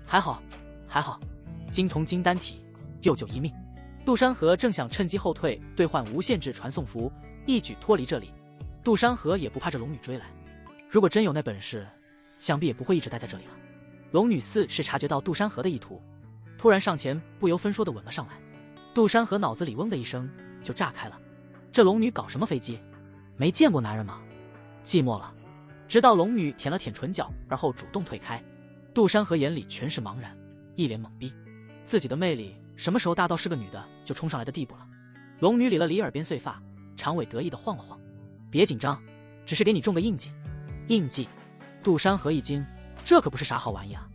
还好，金铜金丹体，又救一命。杜山河正想趁机后退，兑换无限制传送符，一举脱离这里。杜山河也不怕这龙女追来，如果真有那本事，想必也不会一直待在这里了。龙女似是察觉到杜山河的意图，突然上前不由分说地吻了上来。杜山河脑子里嗡的一声就炸开了，这龙女搞什么飞机？没见过男人吗？寂寞了。直到龙女舔了舔唇角，而后主动退开。杜山河眼里全是茫然，一脸懵逼，自己的魅力什么时候大到是个女的就冲上来的地步了？龙女理了理耳边碎发，长尾得意地晃了晃，别紧张，只是给你中个印记。印记？杜山河一惊，这可不是啥好玩意啊！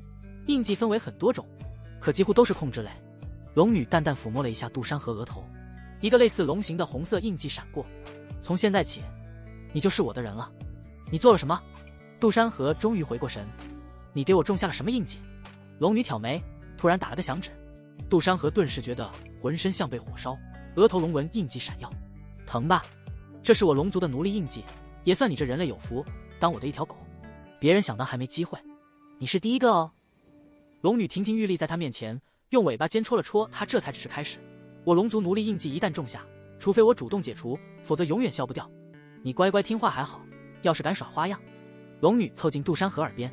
印记分为很多种，可几乎都是控制类。龙女淡淡抚摸了一下杜山河额头，一个类似龙形的红色印记闪过。从现在起，你就是我的人了。你做了什么？杜山河终于回过神，你给我种下了什么印记？龙女挑眉，突然打了个响指。杜山河顿时觉得浑身像被火烧，额头龙纹印记闪耀，疼吧？这是我龙族的奴隶印记，也算你这人类有福，当我的一条狗。别人想当还没机会，你是第一个哦。龙女亭亭玉立在他面前，用尾巴尖戳了戳他，这才只是开始。我龙族奴隶印记一旦种下，除非我主动解除，否则永远消不掉。你乖乖听话还好，要是敢耍花样……龙女凑近杜山河耳边，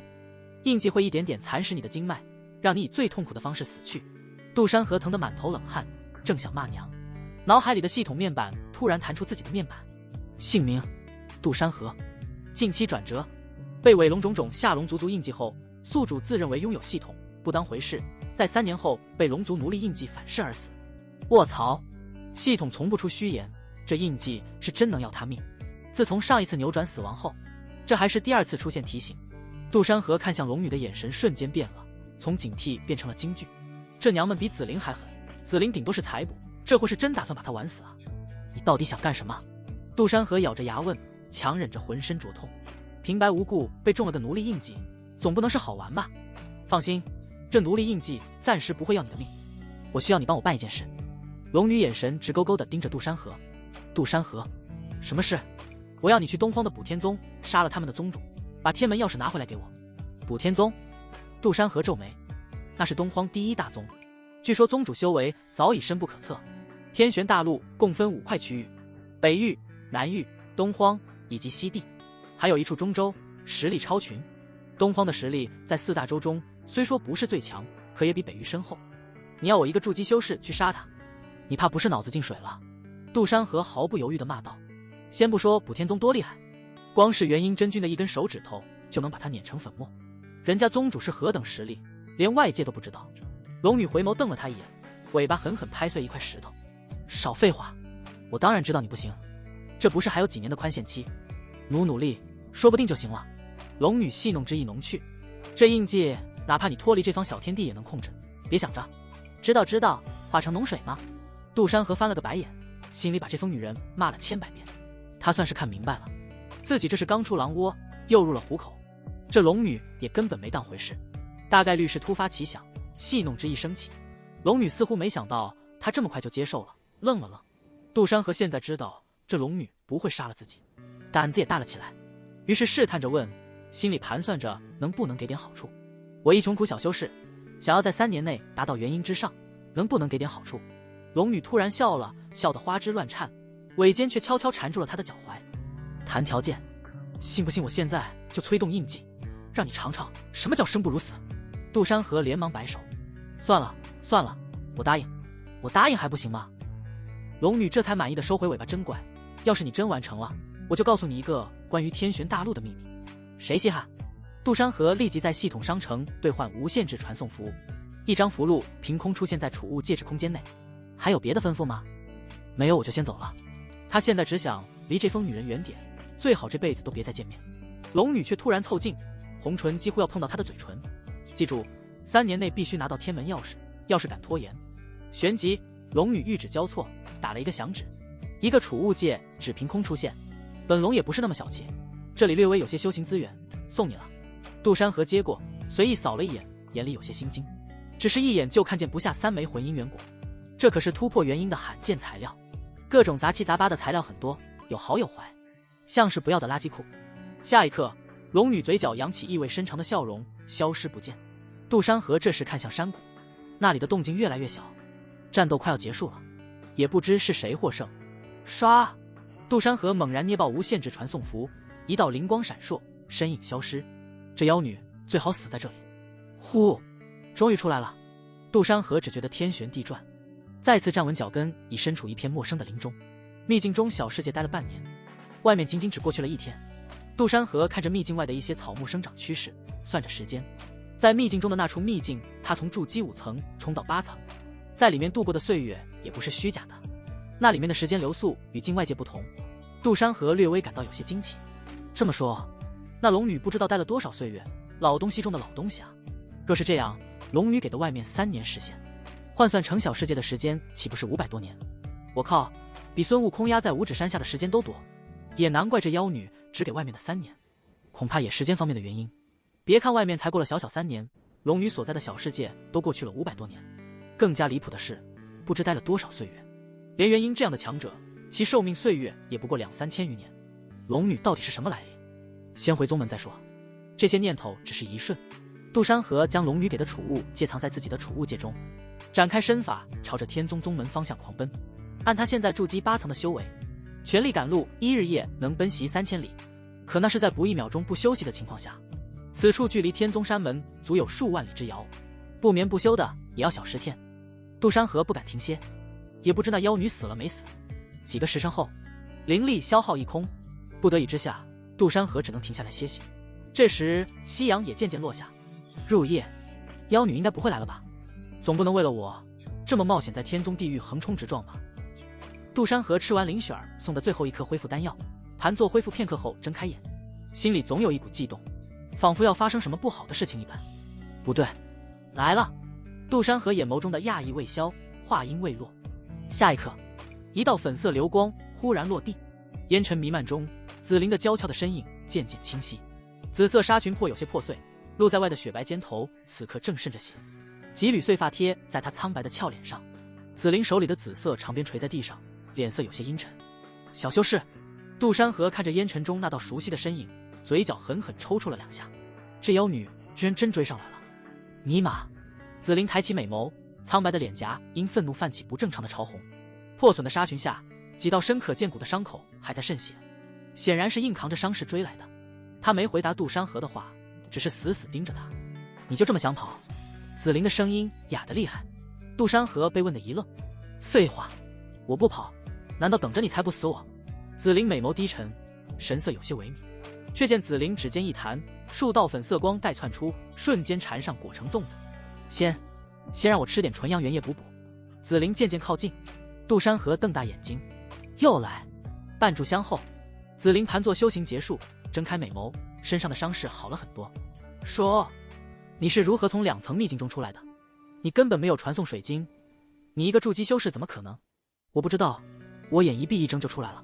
印记会一点点蚕食你的经脉，让你以最痛苦的方式死去。杜山河疼得满头冷汗，正想骂娘，脑海里的系统面板突然弹出自己的面板，姓名杜山河，近期转折，被尾龙种种下龙族印记后，宿主自认为拥有系统，不当回事，在3年后被龙族奴隶印记反噬而死。卧槽，系统从不出虚言，这印记是真能要他命。自从上一次扭转死亡后，这还是第2次出现提醒。杜山河看向龙女的眼神瞬间变了，从警惕变成了惊惧。这娘们比紫菱还狠，紫菱顶多是采补，这会是真打算把她玩死啊？你到底想干什么？杜山河咬着牙问，强忍着浑身灼痛。平白无故被中了个奴隶印记，总不能是好玩吧？放心，这奴隶印记暂时不会要你的命，我需要你帮我办一件事。龙女眼神直勾勾地盯着杜山河。杜山河，什么事？我要你去东荒的补天宗，杀了他们的宗主，把天门钥匙拿回来给我。补天宗？杜山河皱眉，那是东荒第1大宗，据说宗主修为早已深不可测。天玄大陆共分5块区域，北域、南域、东荒以及西地，还有一处中州，实力超群。东荒的实力在4大洲中虽说不是最强，可也比北域深厚。你要我一个筑基修士去杀他，你怕不是脑子进水了？杜山河毫不犹豫地骂道。先不说补天宗多厉害，光是元婴真君的一根手指头就能把他碾成粉末，人家宗主是何等实力，连外界都不知道。龙女回眸瞪了他一眼，尾巴狠狠拍碎一块石头。少废话，我当然知道你不行，这不是还有几年的宽限期，努力说不定就行了。龙女戏弄之意浓去，这印记哪怕你脱离这方小天地也能控制，别想着。知道，化成脓水吗？杜山河翻了个白眼，心里把这疯女人骂了千百遍。他算是看明白了，自己这是刚出狼窝又入了虎口，这龙女也根本没当回事，大概率是突发奇想，戏弄之意升起。龙女似乎没想到他这么快就接受了，愣了愣。杜山河现在知道这龙女不会杀了自己，胆子也大了起来，于是试探着问，心里盘算着能不能给点好处。我一穷苦小修士，想要在3年内达到元婴之上，能不能给点好处？龙女突然笑了，笑得花枝乱颤，尾尖却悄悄缠住了他的脚踝。谈条件，信不信我现在就催动印记，让你尝尝什么叫生不如死？杜山河连忙摆手，算了，我答应还不行吗？龙女这才满意的收回尾巴，真乖，要是你真完成了，我就告诉你一个关于天玄大陆的秘密。谁稀罕？杜山河立即在系统商城兑换无限制传送符，一张符箓凭空出现在储物戒指空间内。还有别的吩咐吗？没有，我就先走了。他现在只想离这疯女人远点，最好这辈子都别再见面。龙女却突然凑近，红唇几乎要碰到他的嘴唇。记住，3年内必须拿到天门钥匙，要是敢拖延……旋即，龙女玉指交错，打了一个响指，一个储物戒指凭空出现。本龙也不是那么小气，这里略微有些修行资源，送你了。杜山河接过，随意扫了一眼，眼里有些心惊，只是一眼就看见不下3枚魂姻元果，这可是突破元婴的罕见材料。各种杂七杂八的材料很多，有好有坏，像是不要的垃圾库。下一刻，龙女嘴角扬起意味深长的笑容，消失不见。杜山河这时看向山谷，那里的动静越来越小，战斗快要结束了。也不知是谁获胜。唰，杜山河猛然捏爆无限制传送符，一道灵光闪烁，身影消失。这妖女最好死在这里。呼，终于出来了。杜山河只觉得天旋地转，再次站稳脚跟，已身处一片陌生的林中。秘境中小世界待了半年，外面仅仅只过去了1天。杜山河看着秘境外的一些草木生长趋势，算着时间。在秘境中的那处秘境，他从筑基5层冲到8层，在里面度过的岁月也不是虚假的。那里面的时间流速与境外界不同，杜山河略微感到有些惊奇。这么说，那龙女不知道待了多少岁月，老东西中的老东西啊！若是这样，龙女给的外面3年时限，换算成小世界的时间，岂不是500多年？我靠，比孙悟空压在五指山下的时间都多。也难怪这妖女只给外面的3年，恐怕也时间方面的原因。别看外面才过了小3年，龙女所在的小世界都过去了500多年。更加离谱的是，不知待了多少岁月。连元婴这样的强者，其寿命岁月也不过2、3千余年。龙女到底是什么来历？先回宗门再说。这些念头只是一瞬，杜山河将龙女给的储物借藏在自己的储物戒中，展开身法，朝着天宗宗门方向狂奔。按他现在筑基8层的修为，全力赶路1日夜能奔袭3000里，可那是在不1秒钟不休息的情况下。此处距离天宗山门足有数万里之遥，不眠不休的也要小10天。杜山河不敢停歇，也不知那妖女死了没死。几个时辰后，灵力消耗一空，不得已之下，杜山河只能停下来歇息。这时夕阳也渐渐落下，入夜，妖女应该不会来了吧？总不能为了我这么冒险在天宗地狱横冲直撞吧？杜山河吃完林雪儿送的最后一颗恢复丹药，盘坐恢复片刻后睁开眼，心里总有一股悸动，仿佛要发生什么不好的事情一般。不对，来了！杜山河眼眸中的讶异未消，话音未落，下一刻，一道粉色流光忽然落地，烟尘弥漫中，紫菱的娇俏的身影渐渐清晰。紫色纱裙破有些破碎，露在外的雪白肩头此刻正渗着血，几缕碎发贴在她苍白的俏脸上。紫菱手里的紫色长鞭垂在地上，脸色有些阴沉。小修士，杜山河看着烟尘中那道熟悉的身影，嘴角狠狠抽搐了2下。这妖女居然真追上来了！尼玛！紫菱抬起美眸，苍白的脸颊因愤怒泛起不正常的潮红，破损的纱裙下几道深可见骨的伤口还在渗血，显然是硬扛着伤势追来的。他没回答杜山河的话，只是死死盯着他。你就这么想跑？紫菱的声音哑得厉害。杜山河被问得一愣。废话，我不跑，难道等着你才不死我？紫菱美眸低沉，神色有些萎靡。却见紫菱指尖一弹，数道粉色光带窜出，瞬间缠上裹成粽子。先让我吃点纯阳原液补补。紫菱渐渐靠近，杜山河瞪大眼睛，又来。半炷香后，紫菱盘坐修行结束，睁开美眸，身上的伤势好了很多。说，你是如何从2层秘境中出来的？你根本没有传送水晶，你一个筑基修士怎么可能？我不知道，我眼一闭一睁就出来了。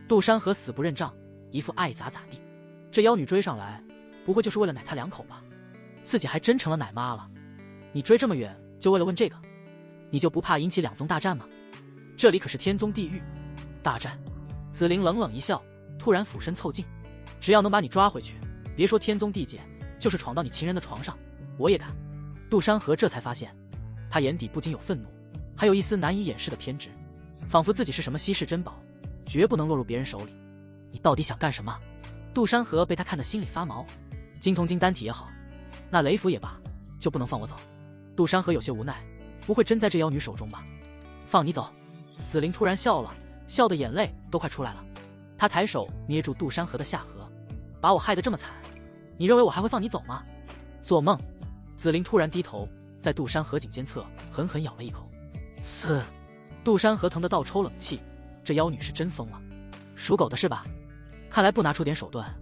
杜山河死不认账，一副爱咋咋地。这妖女追上来，不会就是为了奶他2口吧？自己还真成了奶妈了。你追这么远，就为了问这个？你就不怕引起2宗大战吗？这里可是天宗地狱。大战？紫菱冷冷一笑，突然俯身凑近。只要能把你抓回去，别说天宗地界，就是闯到你情人的床上，我也敢。杜山河这才发现，他眼底不仅有愤怒，还有一丝难以掩饰的偏执，仿佛自己是什么稀世珍宝，绝不能落入别人手里。你到底想干什么？杜山河被他看得心里发毛。金铜金丹体也好，那雷符也罢，就不能放我走？杜山河有些无奈，不会真在这妖女手中吧？放你走？紫菱突然笑了，笑的眼泪都快出来了。他抬手捏住杜山河的下颌，把我害得这么惨，你认为我还会放你走吗？做梦！紫菱突然低头，在杜山河颈肩侧狠狠咬了一口。嘶！杜山河疼得倒抽冷气，这妖女是真疯了，属狗的是吧？看来不拿出点手段，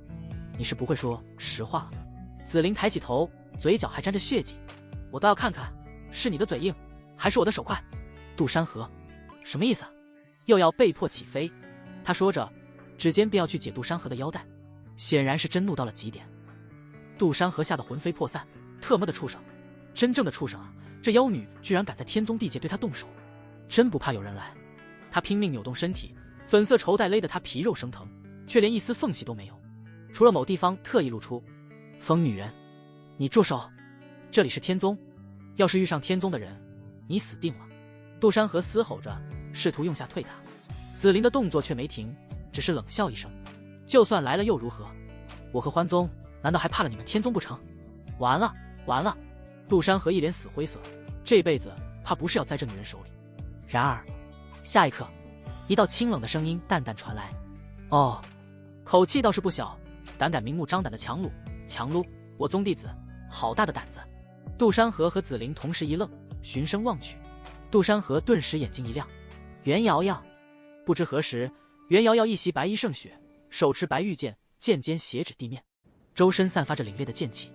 你是不会说实话了。紫菱抬起头，嘴角还沾着血迹，我倒要看看，是你的嘴硬，还是我的手快？杜山河，什么意思？又要被迫起飞？他说着，指尖便要去解杜山河的腰带，显然是真怒到了极点。杜山河吓得魂飞魄散，特么的畜生，真正的畜生啊！这妖女居然敢在天宗地界对他动手，真不怕有人来。他拼命扭动身体，粉色绸带勒得他皮肉生疼，却连一丝缝隙都没有，除了某地方特意露出。疯女人，你住手！这里是天宗，要是遇上天宗的人，你死定了！杜山河嘶吼着，试图用下退他。紫菱的动作却没停，只是冷笑一声：“就算来了又如何？我和欢宗难道还怕了你们天宗不成？完了，完了！”杜山河一脸死灰色，这辈子怕不是要在这女人手里。然而，下一刻，一道清冷的声音淡淡传来：“哦。”口气倒是不小，胆敢明目张胆的强撸，我宗弟子，好大的胆子！杜山河和紫菱同时一愣，循声望去，杜山河顿时眼睛一亮，袁瑶瑶。不知何时，袁瑶瑶一袭白衣胜雪，手持白玉剑，剑尖斜指地面，周身散发着凛冽的剑气。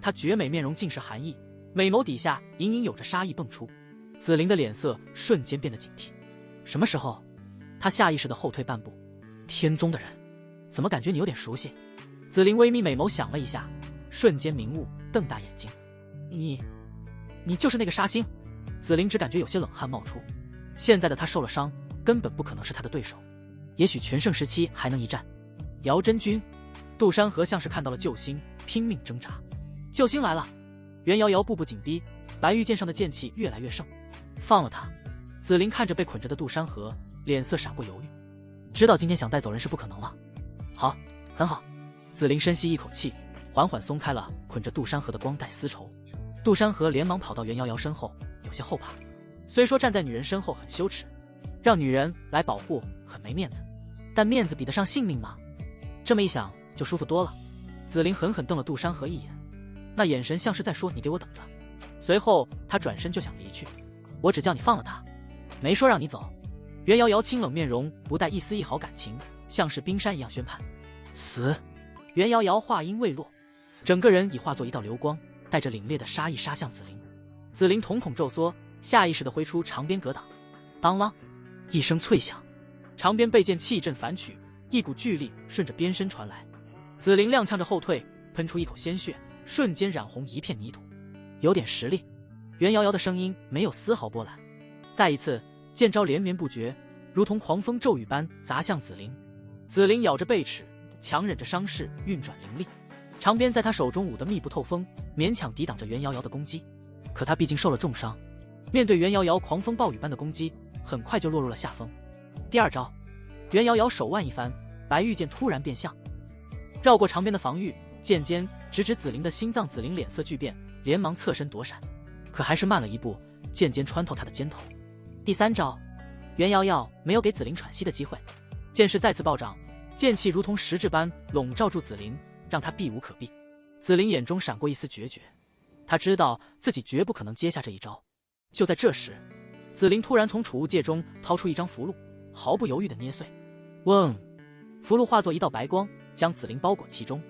她绝美面容尽是寒意，美眸底下隐隐有着杀意迸出。紫菱的脸色瞬间变得警惕。什么时候？她下意识地后退半步。天宗的人，怎么感觉你有点熟悉？紫菱微眯美眸想了一下，瞬间明悟，瞪大眼睛：“你就是那个杀星？”紫菱只感觉有些冷汗冒出。现在的她受了伤，根本不可能是她的对手。也许全盛时期还能一战。姚真君，杜山河像是看到了救星，拼命挣扎。救星来了！袁瑶瑶步步紧逼，白玉剑上的剑气越来越盛。放了他！紫菱看着被捆着的杜山河，脸色闪过犹豫。知道今天想带走人是不可能了。好，很好。紫菱深吸一口气，缓缓松开了捆着杜山河的光带丝绸。杜山河连忙跑到袁瑶瑶身后，有些后怕。虽说站在女人身后很羞耻，让女人来保护很没面子，但面子比得上性命吗？这么一想就舒服多了。紫菱狠狠瞪了杜山河一眼，那眼神像是在说你给我等着。随后她转身就想离去。我只叫你放了他，没说让你走。袁瑶瑶清冷面容不带一丝一毫感情，像是冰山一样宣判。死！袁瑶瑶话音未落，整个人已化作一道流光，带着凛冽的杀意杀向紫菱。紫菱瞳孔骤缩，下意识地挥出长鞭格挡。当啷一声脆响，长鞭被剑气阵反曲，一股巨力顺着鞭身传来。紫菱踉跄着后退，喷出一口鲜血，瞬间染红一片泥土。有点实力。袁瑶瑶的声音没有丝毫波澜。再一次，剑招连绵不绝，如同狂风骤雨般砸向紫菱。紫菱咬着背齿，强忍着伤势，运转凌厉，长鞭在她手中舞得密不透风，勉强抵挡着袁瑶瑶的攻击。可她毕竟受了重伤，面对袁瑶瑶狂风暴雨般的攻击，很快就落入了下风。第二招，袁瑶瑶手腕一翻，白玉剑突然变向，绕过长鞭的防御，剑尖直指紫菱的心脏。紫菱脸色巨变，连忙侧身躲闪，可还是慢了一步，剑尖穿透她的肩头。第三招，袁瑶瑶没有给紫菱喘息的机会，剑势再次暴涨，剑气如同实质般笼罩住紫菱，让她避无可避。紫菱眼中闪过一丝决绝，她知道自己绝不可能接下这一招。就在这时，紫菱突然从储物戒中掏出一张符箓，毫不犹豫地捏碎。嗡！符箓化作一道白光，将紫菱包裹其中，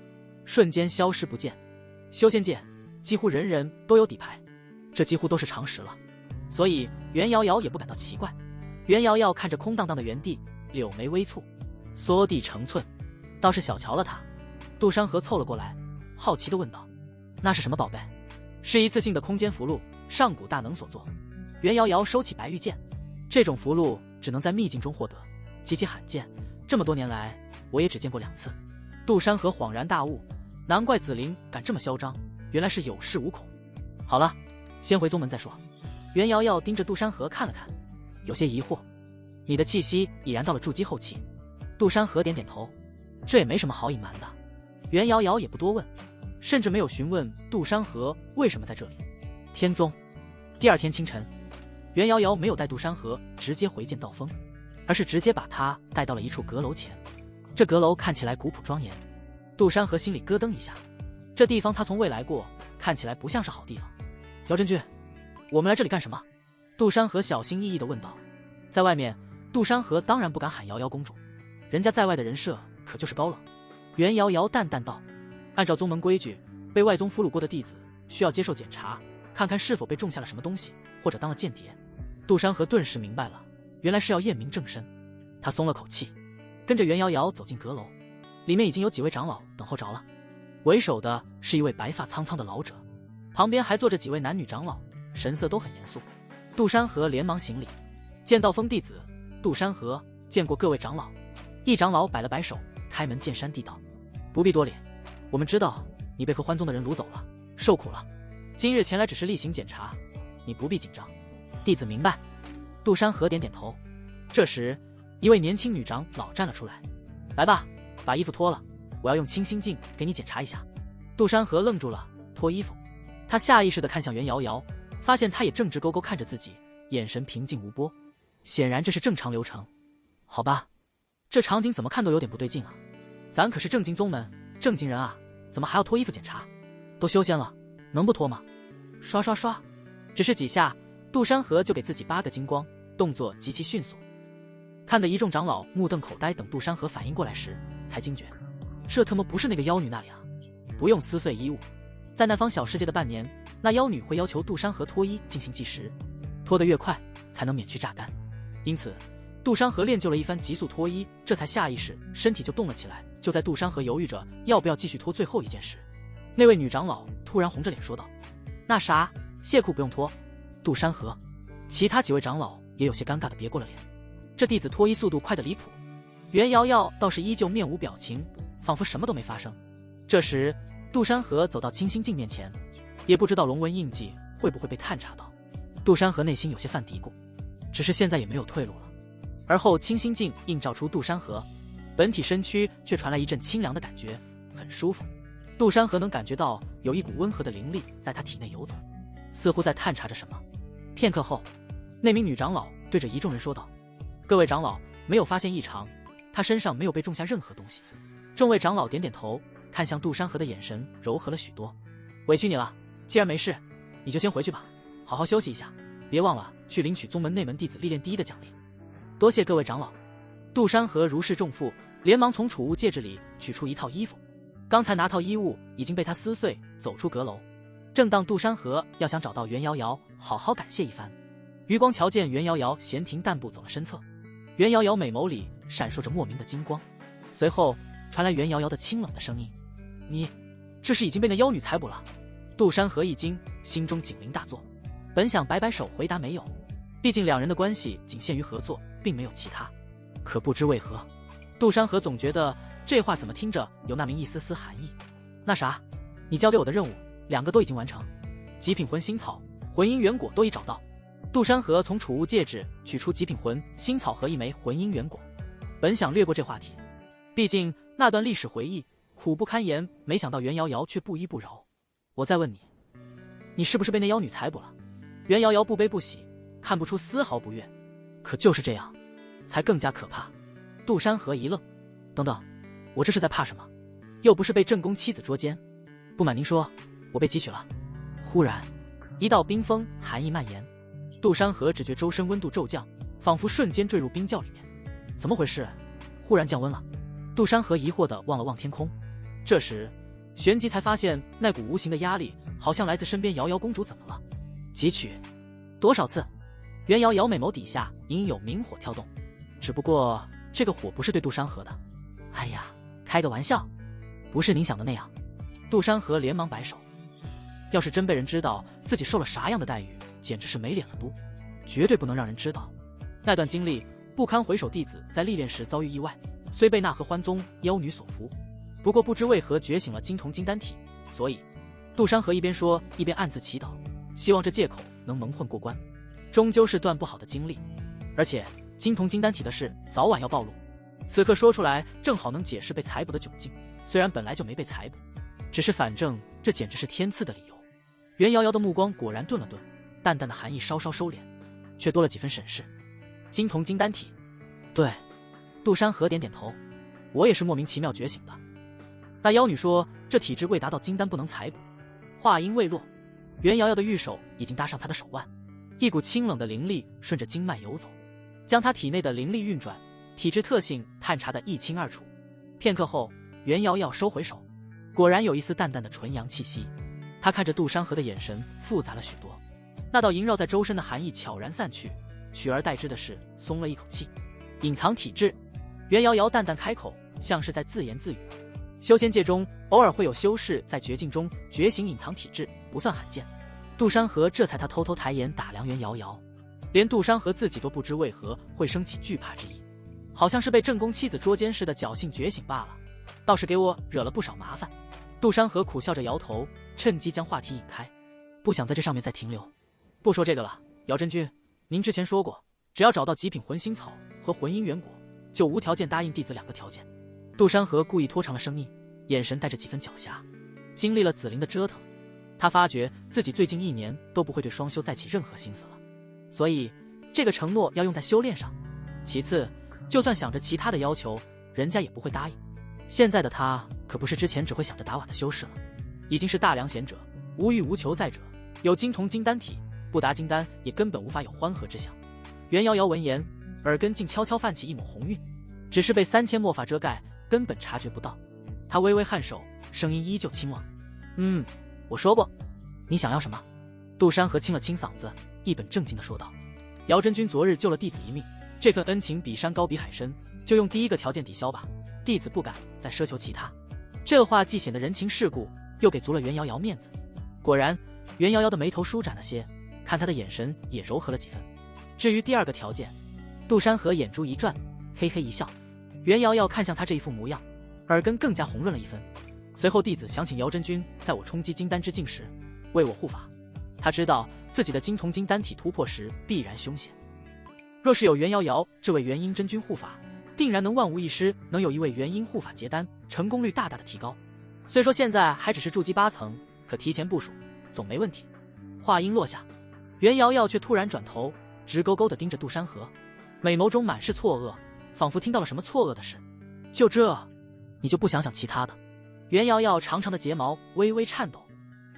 瞬间消失不见。修仙界几乎人人都有底牌，这几乎都是常识了，所以袁瑶瑶也不感到奇怪。袁瑶瑶看着空荡荡的原地，柳眉微蹙，缩地成寸，倒是小瞧了她。杜山河凑了过来，好奇地问道：“那是什么宝贝？”是一次性的空间符箓，上古大能所作。袁瑶瑶收起白玉剑，这种符箓只能在秘境中获得，极其罕见，这么多年来我也只见过2次。杜山河恍然大悟，难怪紫菱敢这么嚣张，原来是有恃无恐。好了，先回宗门再说。袁瑶瑶盯着杜山河看了看，有些疑惑：“你的气息已然到了筑基后期。”杜山河点点头，这也没什么好隐瞒的。袁瑶瑶也不多问，甚至没有询问杜山河为什么在这里。天宗。第二天清晨，袁瑶瑶没有带杜山河直接回见道风，而是直接把他带到了一处阁楼前。这阁楼看起来古朴庄严，杜山河心里咯噔一下，这地方他从未来过，看起来不像是好地方。姚真君，我们来这里干什么？杜山河小心翼翼地问道。在外面，杜山河当然不敢喊瑶瑶公主，人家在外的人设可就是高冷。袁瑶瑶淡淡道：“按照宗门规矩，被外宗俘虏过的弟子需要接受检查，看看是否被种下了什么东西，或者当了间谍。”杜山河顿时明白了，原来是要验明正身。他松了口气，跟着袁瑶瑶走进阁楼，里面已经有几位长老等候着了。为首的是一位白发苍苍的老者，旁边还坐着几位男女长老，神色都很严肃。杜山河连忙行礼：“见道风弟子杜山河，见过各位长老。”一长老摆了摆手，开门见山地道：“不必多礼，我们知道你被和欢宗的人掳走了，受苦了。今日前来只是例行检查，你不必紧张。”弟子明白。杜山河点点头。这时，一位年轻女长老站了出来：“来吧，把衣服脱了，我要用清心镜给你检查一下。”杜山河愣住了，脱衣服。他下意识地看向袁瑶瑶，发现她也正直勾勾看着自己，眼神平静无波。显然这是正常流程。好吧，这场景怎么看都有点不对劲啊！咱可是正经宗门，正经人啊，怎么还要脱衣服检查？都修仙了，能不脱吗？刷刷刷，只是几下，杜山河就给自己8个金光，动作极其迅速。看得一众长老目瞪口呆，等杜山河反应过来时，才惊觉，这他妈不是那个妖女那里啊！不用撕碎衣物，在那方小世界的半年，那妖女会要求杜山河脱衣进行计时，脱得越快，才能免去榨干。因此，杜山河练就了一番急速脱衣，这才下意识身体就动了起来。就在杜山河犹豫着要不要继续脱最后一件时，那位女长老突然红着脸说道：“那啥，亵裤不用脱。”杜山河，其他几位长老也有些尴尬的别过了脸。这弟子脱衣速度快得离谱。袁瑶瑶倒是依旧面无表情，仿佛什么都没发生。这时，杜山河走到清心镜面前，也不知道龙纹印记会不会被探查到。杜山河内心有些犯嘀咕，只是现在也没有退路了。而后清心镜映照出杜山河，本体身躯却传来一阵清凉的感觉，很舒服。杜山河能感觉到有一股温和的灵力在他体内游走，似乎在探查着什么。片刻后，那名女长老对着一众人说道：“各位长老，没有发现异常，他身上没有被种下任何东西。”众位长老点点头，看向杜山河的眼神柔和了许多。委屈你了，既然没事，你就先回去吧，好好休息一下，别忘了去领取宗门内门弟子历练第1的奖励。多谢各位长老。杜山河如释重负，连忙从储物戒指里取出一套衣服。刚才拿套衣物已经被他撕碎，走出阁楼。正当杜山河要想找到袁瑶瑶好好感谢一番，余光瞧见袁瑶瑶闲庭淡步走了身侧。袁瑶瑶美眸里闪烁着莫名的金光，随后传来袁瑶瑶的清冷的声音：“你这是已经被那妖女采捕了？”杜山河一惊，心中警铃大作，本想摆摆手回答没有，毕竟两人的关系仅限于合作，并没有其他。可不知为何，杜山河总觉得这话怎么听着有那么一丝丝含义。那啥，你交给我的任务2个都已经完成，极品魂心草、魂姻缘果都已找到。杜山河从储物戒指取出极品魂心草和1枚魂姻缘果，本想略过这话题，毕竟那段历史回忆苦不堪言，没想到袁瑶瑶却不依不饶。我再问你，你是不是被那妖女采捕了？袁瑶瑶不悲不喜，看不出丝毫不悦。可就是这样，才更加可怕。杜山河一愣，等等，我这是在怕什么？又不是被正宫妻子捉奸。不瞒您说，我被汲取了。忽然，一道冰封寒意蔓延，杜山河只觉周身温度骤降，仿佛瞬间坠入冰窖里面。怎么回事？忽然降温了。杜山河疑惑地望了望天空，这时旋即才发现那股无形的压力好像来自身边瑶瑶公主。怎么了？汲取多少次？袁瑶瑶美眸底下隐有明火跳动，只不过这个火不是对杜山河的。哎呀，开个玩笑，不是您想的那样。杜山河连忙摆手，要是真被人知道自己受了啥样的待遇，简直是没脸了嘟，绝对不能让人知道。那段经历不堪回首，弟子在历练时遭遇意外，虽被那合欢宗妖女所俘，不过不知为何觉醒了金瞳金丹体，所以杜山河一边说一边暗自祈祷，希望这借口能蒙混过关。终究是段不好的经历，而且金瞳金丹体的事早晚要暴露，此刻说出来正好能解释被采捕的窘境。虽然本来就没被采捕，只是反正这简直是天赐的理由。袁瑶瑶的目光果然顿了顿，淡淡的寒意稍稍收敛，却多了几分审视。金瞳金丹体，对。杜山河点点头，我也是莫名其妙觉醒的。那妖女说这体质未达到金丹不能采捕。话音未落，袁瑶瑶的玉手已经搭上她的手腕，一股清冷的灵力顺着经脉游走，将她体内的灵力运转，体质特性探查得一清二楚。片刻后，袁瑶瑶收回手，果然有一丝淡淡的纯阳气息。她看着杜山河的眼神复杂了许多，那道萦绕在周身的寒意悄然散去，取而代之的是松了一口气。隐藏体质，袁瑶瑶淡淡开口，像是在自言自语。修仙界中偶尔会有修士在绝境中觉醒隐藏体质，不算罕见。杜山河这才他偷偷抬眼打量袁瑶瑶，连杜山河自己都不知为何会升起惧怕之意，好像是被正宫妻子捉奸似的侥幸觉醒罢了，倒是给我惹了不少麻烦。杜山河苦笑着摇头，趁机将话题引开，不想在这上面再停留。不说这个了，姚真君，您之前说过，只要找到极品魂心草和魂姻缘果，就无条件答应弟子2个条件。杜山河故意拖长了声音，眼神带着几分狡黠。经历了紫菱的折腾，他发觉自己最近1年都不会对双修再起任何心思了，所以这个承诺要用在修炼上。其次，就算想着其他的要求，人家也不会答应。现在的他可不是之前只会想着打瓦的修士了，已经是大良贤者，无欲无求在者，有金铜金丹体，不达金丹也根本无法有欢和之想。袁瑶瑶闻言，耳根竟悄悄泛起一抹红晕，只是被3000墨法遮盖，根本察觉不到。他微微颔首，声音依旧清冷：“我说过，你想要什么？”杜山河清了清嗓子，一本正经地说道：“姚真君昨日救了弟子一命，这份恩情比山高比海深，就用第1个条件抵消吧。弟子不敢再奢求其他。”这话既显得人情世故，又给足了袁瑶瑶面子。果然，袁瑶瑶的眉头舒展了些，看他的眼神也柔和了几分。至于第2个条件，杜山河眼珠一转，嘿嘿一笑。袁瑶瑶看向他这一副模样，耳根更加红润了一分。随后弟子想请姚真君在我冲击金丹之境时为我护法。他知道自己的金铜金丹体突破时必然凶险，若是有袁瑶瑶这位元婴真君护法，定然能万无一失，能有一位元婴护法结丹，成功率大大的提高。虽说现在还只是筑基8层，可提前部署总没问题。话音落下，袁瑶瑶却突然转头，直勾勾地盯着杜山河，美眸中满是错愕，仿佛听到了什么错愕的事。就这，你就不想想其他的？袁瑶瑶长长的睫毛微微颤抖，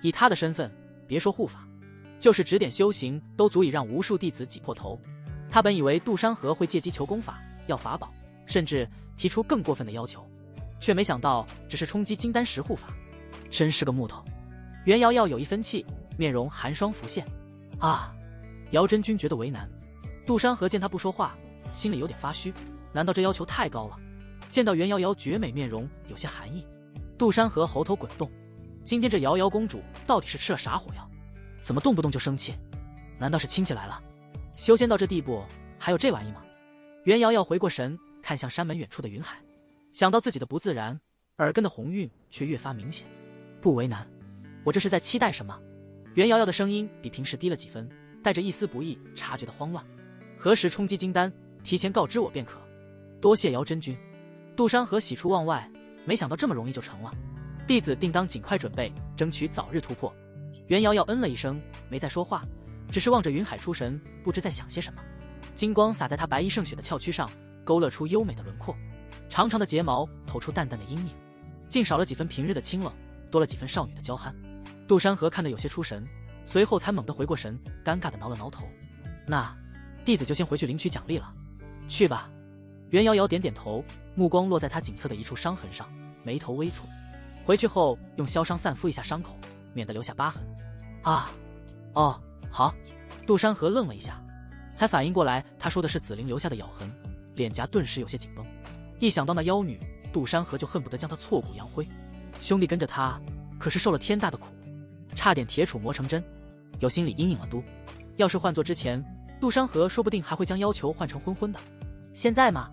以她的身份，别说护法，就是指点修行都足以让无数弟子挤破头。他本以为杜山河会借机求功法，要法宝，甚至提出更过分的要求，却没想到只是冲击金丹石护法，真是个木头。袁瑶瑶有一分气，面容寒霜浮现。啊！姚真君觉得为难。杜山河见他不说话，心里有点发虚，难道这要求太高了？见到袁瑶瑶绝美面容，有些寒意。杜山河喉头滚动，今天这瑶瑶公主到底是吃了啥火药？怎么动不动就生气？难道是亲戚来了？修仙到这地步，还有这玩意吗？袁瑶瑶回过神，看向山门远处的云海，想到自己的不自然，耳根的红晕却越发明显。不为难，我这是在期待什么？袁瑶瑶的声音比平时低了几分，带着一丝不易察觉的慌乱。何时冲击金丹，提前告知我便可。多谢姚真君。杜山河喜出望外，没想到这么容易就成了。弟子定当尽快准备，争取早日突破。袁瑶瑶嗯了一声，没再说话，只是望着云海出神，不知在想些什么。金光洒在她白衣胜雪的俏躯上，勾勒出优美的轮廓，长长的睫毛透出淡淡的阴影，竟少了几分平日的清冷，多了几分少女的娇憨。杜山河看得有些出神，随后才猛地回过神，尴尬地挠了挠头。那弟子就先回去领取奖励了。去吧。袁瑶瑶点点头，目光落在他颈侧的一处伤痕上，眉头微蹙。回去后用消伤散敷一下伤口，免得留下疤痕。啊，哦，好。杜山河愣了一下，才反应过来他说的是紫菱留下的咬痕，脸颊顿时有些紧绷。一想到那妖女，杜山河就恨不得将她挫骨扬灰。兄弟跟着他可是受了天大的苦，差点铁杵磨成针，有心理阴影了都。要是换做之前，杜山河说不定还会将要求换成昏昏的。现在嘛，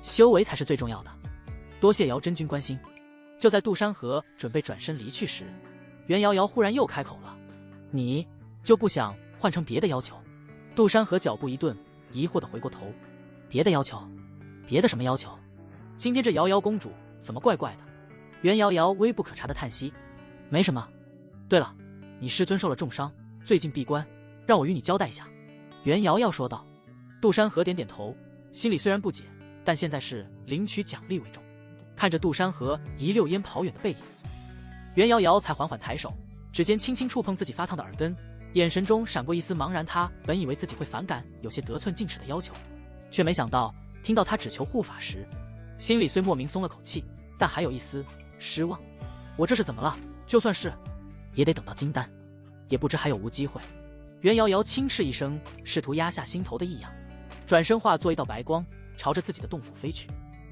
修为才是最重要的。多谢姚真君关心。就在杜山河准备转身离去时，袁瑶瑶忽然又开口了：“你就不想换成别的要求？”杜山河脚步一顿，疑惑地回过头：“别的要求？别的什么要求？今天这瑶瑶公主怎么怪怪的？”袁瑶瑶微不可察的叹息：“没什么。对了，你师尊受了重伤，最近闭关，让我与你交代一下。”袁瑶瑶说道。杜山河点点头，心里虽然不解，但现在是领取奖励为重。看着杜山河一溜烟跑远的背影，袁瑶瑶才缓缓抬手，指尖轻轻触碰自己发烫的耳根，眼神中闪过一丝茫然。她本以为自己会反感有些得寸进尺的要求，却没想到听到他只求护法时，心里虽莫名松了口气，但还有一丝失望。我这是怎么了？就算是也得等到金丹，也不知还有无机会。袁瑶瑶轻斥一声，试图压下心头的异样，转身化作一道白光，朝着自己的洞府飞去。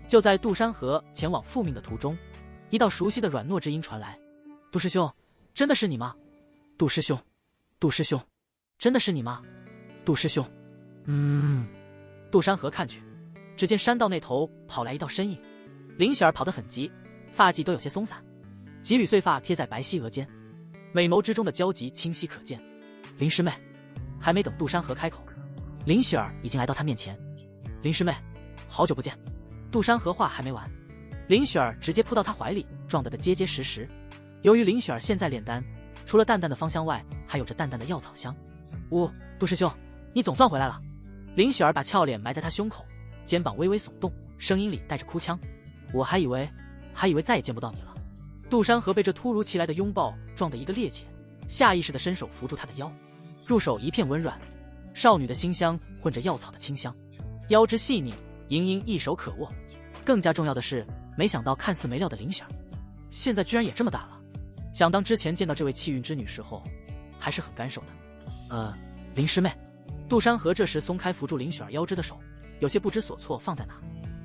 就在杜山河前往复命的途中，一道熟悉的软糯之音传来：“杜师兄，真的是你吗？杜师兄，杜师兄，真的是你吗？杜师兄。”杜山河看去，只见山道那头跑来一道身影。林雪儿跑得很急，发髻都有些松散，几缕碎发贴在白皙额间，美眸之中的焦急清晰可见。林师妹。还没等杜山河开口，林雪儿已经来到他面前。林师妹，好久不见。杜山河话还没完，林雪儿直接扑到他怀里，撞得个结结实实。由于林雪儿现在炼丹，除了淡淡的芳香外，还有着淡淡的药草香。杜师兄，你总算回来了。林雪儿把俏脸埋在他胸口，肩膀微微耸动，声音里带着哭腔。我还以为再也见不到你了。杜山河被这突如其来的拥抱撞得一个趔趄，下意识地伸手扶住他的腰，入手一片温软，少女的馨香混着药草的清香，腰肢细腻，盈盈一手可握。更加重要的是，没想到看似没料的林雪儿，现在居然也这么大了。想当之前见到这位气运之女时候，还是很干瘦的。林师妹。杜山河这时松开扶住林雪儿腰肢的手，有些不知所措放在哪。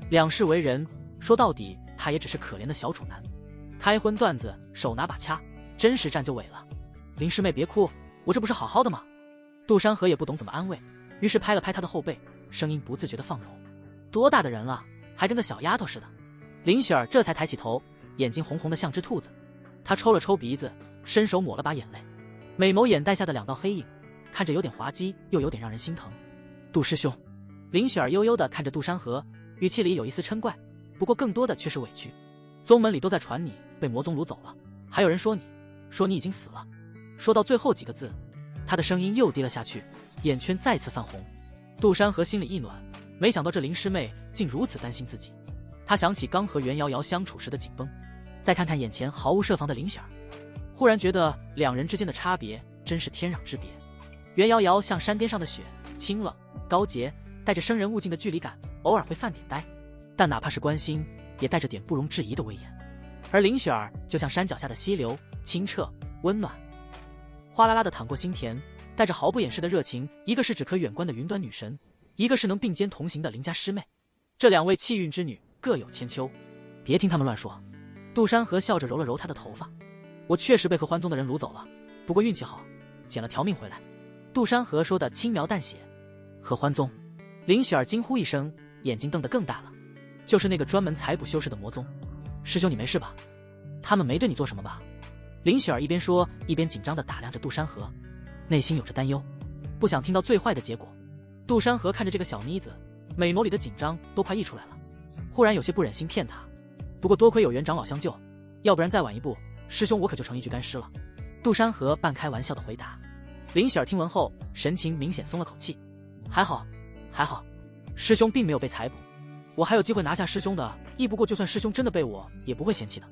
两世为人，说到底他也只是可怜的小处男，开荤段子手拿把掐，真实战就萎了。林师妹别哭，我这不是好好的吗？杜山河也不懂怎么安慰，于是拍了拍她的后背，声音不自觉的放柔。多大的人了，还跟个小丫头似的。林雪儿这才抬起头，眼睛红红的像只兔子。她抽了抽鼻子，伸手抹了把眼泪，美眸眼袋下的两道黑影看着有点滑稽，又有点让人心疼。杜师兄。林雪儿悠悠地看着杜山河，语气里有一丝嗔怪，不过更多的却是委屈。宗门里都在传你被魔宗掳走了，还有人说你已经死了。说到最后几个字，他的声音又低了下去，眼圈再次泛红。杜山河心里一暖，没想到这林师妹竟如此担心自己。他想起刚和袁瑶瑶相处时的紧绷，再看看眼前毫无设防的林雪儿，忽然觉得两人之间的差别真是天壤之别。袁瑶瑶像山巅上的雪，清冷高洁，带着生人勿近的距离感，偶尔会犯点呆，但哪怕是关心，也带着点不容置疑的威严。而林雪儿就像山脚下的溪流，清澈温暖，哗啦啦的淌过心田，带着毫不掩饰的热情。一个是只可远观的云端女神，一个是能并肩同行的邻家师妹。这两位气运之女各有千秋，别听他们乱说。杜山河笑着揉了揉她的头发，我确实被合欢宗的人掳走了，不过运气好，捡了条命回来。杜山河说的轻描淡写。合欢宗。林雪儿惊呼一声，眼睛瞪得更大了。就是那个专门采补修士的魔宗。师兄你没事吧？他们没对你做什么吧？林雪儿一边说一边紧张地打量着杜山河，内心有着担忧，不想听到最坏的结果。杜山河看着这个小妮子，美眸里的紧张都快溢出来了，忽然有些不忍心骗她。不过多亏有袁长老相救，要不然再晚一步，师兄我可就成一具干尸了。杜山河半开玩笑的回答。林雪儿听闻后，神情明显松了口气。还好，师兄并没有被采补，我还有机会拿下师兄的，亦不过就算师兄真的被我，也不会嫌弃的。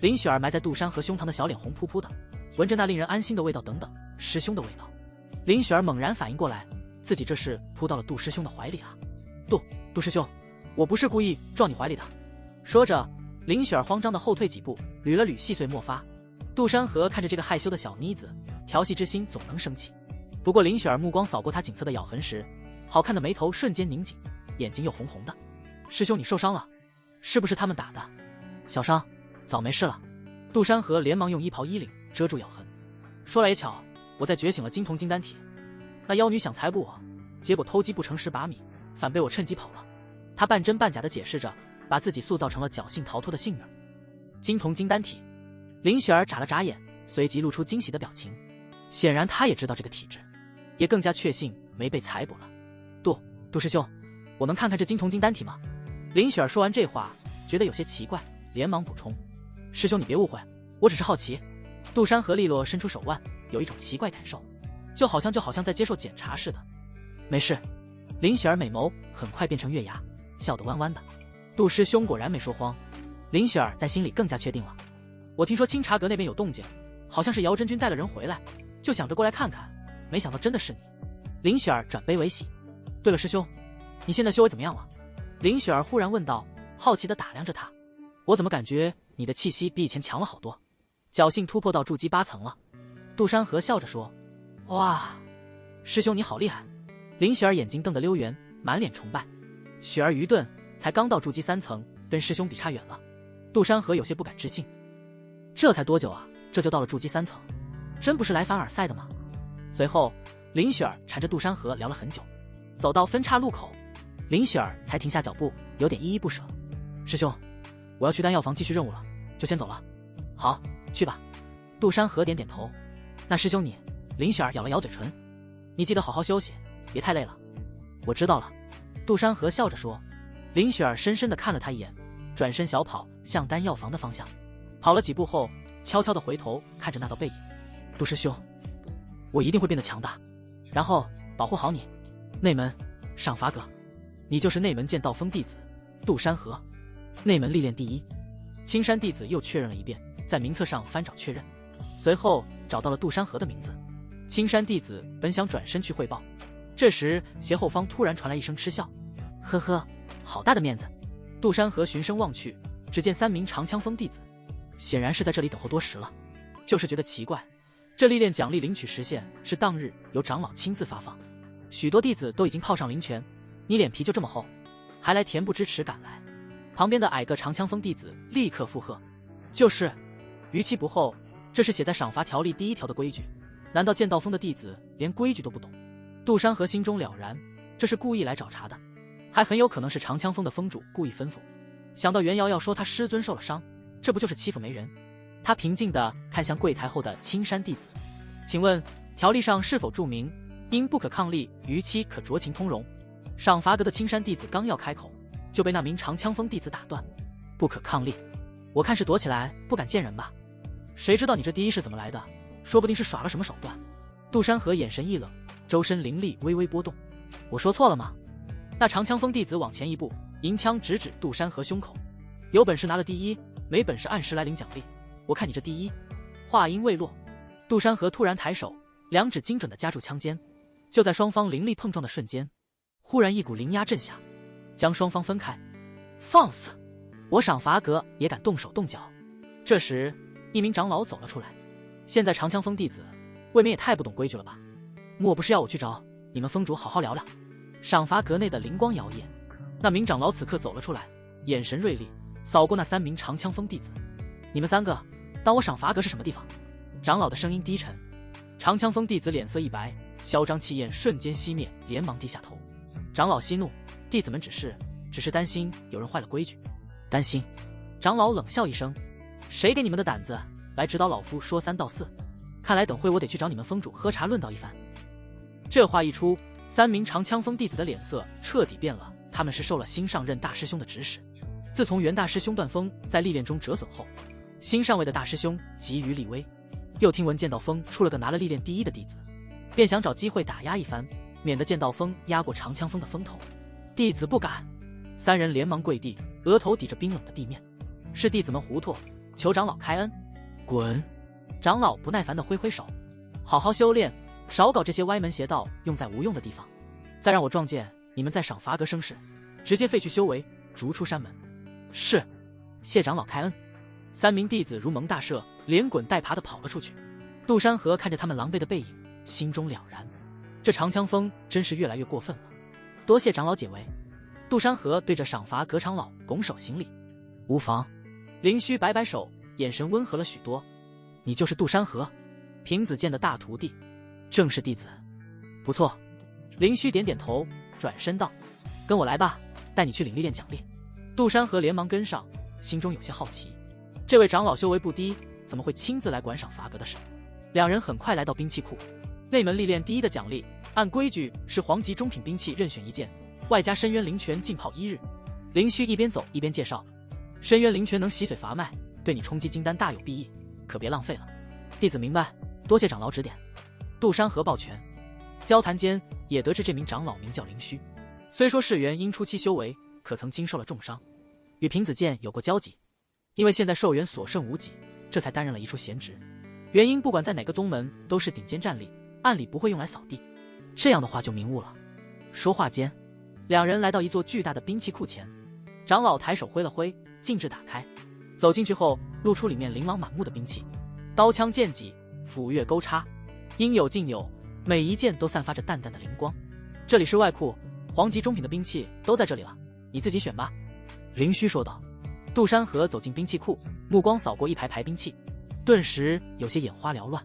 林雪儿埋在杜山河胸膛的小脸红扑扑的，闻着那令人安心的味道，等等，师兄的味道。林雪儿猛然反应过来，自己这是扑到了杜师兄的怀里啊！杜师兄，我不是故意撞你怀里的。说着，林雪儿慌张的后退几步，捋了捋细碎末发。杜山河看着这个害羞的小妮子，调戏之心总能升起。不过林雪儿目光扫过她颈侧的咬痕时，好看的眉头瞬间拧紧，眼睛又红红的。师兄你受伤了，是不是他们打的？小伤，早没事了。杜山河连忙用衣袍衣领遮住咬痕。说来也巧，我在觉醒了金瞳金丹体，那妖女想采补我，结果偷鸡不成蚀把米，反被我趁机跑了。他半真半假的解释着，把自己塑造成了侥幸逃脱的幸运。金瞳金丹体。林雪儿眨了眨眼，随即露出惊喜的表情。显然她也知道这个体质，也更加确信没被采补了。杜师兄，我能看看这金瞳金丹体吗？林雪儿说完这话，觉得有些奇怪，连忙补充：师兄你别误会，我只是好奇。杜山河利落伸出手腕，有一种奇怪感受，就好像在接受检查似的。没事。林雪儿美眸很快变成月牙，笑得弯弯的。杜师兄果然没说谎。林雪儿在心里更加确定了。我听说清茶阁那边有动静，好像是姚真君带了人回来，就想着过来看看，没想到真的是你。林雪儿转悲为喜。对了师兄，你现在修为怎么样了？林雪儿忽然问道，好奇地打量着他。我怎么感觉你的气息比以前强了好多，侥幸突破到筑基8层了。杜山河笑着说。哇，师兄你好厉害。林雪儿眼睛瞪得溜圆，满脸崇拜。雪儿愚钝，才刚到筑基3层，跟师兄比差远了。杜山河有些不敢置信。这才多久啊，这就到了筑基3层，真不是来凡尔赛的吗？随后林雪儿缠着杜山河聊了很久，走到分岔路口，林雪儿才停下脚步，有点依依不舍。师兄，我要去丹药房继续任务了，就先走了。好，去吧。杜山河点点头。那师兄你……林雪儿咬了咬嘴唇，你记得好好休息，别太累了。我知道了。杜山河笑着说。林雪儿深深地看了他一眼，转身小跑向丹药房的方向。跑了几步后，悄悄地回头看着那道背影。杜师兄，我一定会变得强大，然后保护好你。内门，赏罚阁，你就是内门剑道峰弟子杜山河，内门历练第一。青山弟子又确认了一遍，在名册上翻找确认，随后找到了杜山河的名字。青山弟子本想转身去汇报，这时斜后方突然传来一声嗤笑：“呵呵，好大的面子！”杜山河循声望去，只见3名长枪锋弟子，显然是在这里等候多时了。就是觉得奇怪，这历练奖励领取时限是当日由长老亲自发放，许多弟子都已经泡上灵泉，你脸皮就这么厚，还来恬不知耻赶来？旁边的矮个长枪锋弟子立刻附和：“就是，逾期不候，这是写在赏罚条例第1条的规矩。难道剑道峰的弟子连规矩都不懂？”杜山河心中了然，这是故意来找茬的，还很有可能是长枪峰的峰主故意吩咐。想到袁瑶瑶说他师尊受了伤，这不就是欺负没人？他平静地看向柜台后的青山弟子：“请问条例上是否注明，因不可抗力逾期可酌情通融？”赏罚阁的青山弟子刚要开口，就被那名长枪锋弟子打断：“不可抗力？我看是躲起来不敢见人吧？谁知道你这第一是怎么来的？说不定是耍了什么手段。”杜山河眼神一冷，周身灵力微微波动：“我说错了吗？”那长枪锋弟子往前一步，银枪直指杜山河胸口：“有本事拿了第一，没本事按时来领奖励，我看你这第一。”话音未落，杜山河突然抬手，两指精准地夹住枪尖。就在双方灵力碰撞的瞬间，忽然一股灵压震下，将双方分开。放肆！我赏罚阁也敢动手动脚？这时一名长老走了出来：“现在长枪锋弟子未免也太不懂规矩了吧？莫不是要我去找你们峰主好好聊聊？”赏罚阁内的灵光摇曳，那名长老此刻走了出来，眼神锐利，扫过那3名长枪锋弟子：“你们3个当我赏罚阁是什么地方？”长老的声音低沉。长枪锋弟子脸色一白，嚣张气焰瞬间熄灭，连忙低下头。长老息怒：“弟子们只是担心有人坏了规矩。”担心？长老冷笑一声：“谁给你们的胆子来指导老夫说3道4？看来等会我得去找你们峰主喝茶论道一番。”这话一出，3名长枪锋弟子的脸色彻底变了，他们是受了新上任大师兄的指使。自从袁大师兄段峰在历练中折损后，新上位的大师兄急于立威，又听闻剑道峰出了个拿了历练第1的弟子，便想找机会打压一番，免得剑道峰压过长枪锋的风头。弟子不敢！3人连忙跪地，额头抵着冰冷的地面：“是弟子们糊涂，求长老开恩。”滚！长老不耐烦地挥挥手：“好好修炼，少搞这些歪门邪道，用在无用的地方。再让我撞见你们在赏罚阁生事，直接废去修为，逐出山门。”是，谢长老开恩。3名弟子如蒙大赦，连滚带爬地跑了出去。杜山河看着他们狼狈的背影，心中了然，这长枪锋真是越来越过分了。多谢长老解围。杜山河对着赏罚阁长老拱手行礼：“无妨。”灵虚摆摆手，眼神温和了许多：“你就是杜山河，平子剑的大徒弟？”“正是弟子。”“不错。”灵虚点点头，转身道：“跟我来吧，带你去领历练奖励。”杜山河连忙跟上，心中有些好奇，这位长老修为不低，怎么会亲自来管赏罚阁的事？两人很快来到兵器库，内门历练第1的奖励，按规矩是黄级中品兵器任选1件，外加深渊灵泉浸泡1日。灵虚一边走一边介绍：“深渊灵泉能洗髓伐脉，对你冲击金丹大有裨益，可别浪费了。”弟子明白，多谢长老指点。杜山河抱拳。交谈间也得知这名长老名叫灵虚，虽说世元因初期修为，可曾经受了重伤，与平子剑有过交集，因为现在寿元所剩无几，这才担任了一处闲职。原因不管在哪个宗门都是顶尖战力，按理不会用来扫地。这样的话就明悟了。说话间，两人来到一座巨大的兵器库前，长老抬手挥了挥，禁制打开。走进去后，露出里面琳琅满目的兵器，刀枪剑戟、斧钺钩叉，应有尽有，每一件都散发着淡淡的灵光。这里是外库，黄级中品的兵器都在这里了，你自己选吧。”灵虚说道。杜山河走进兵器库，目光扫过一排排兵器，顿时有些眼花缭乱。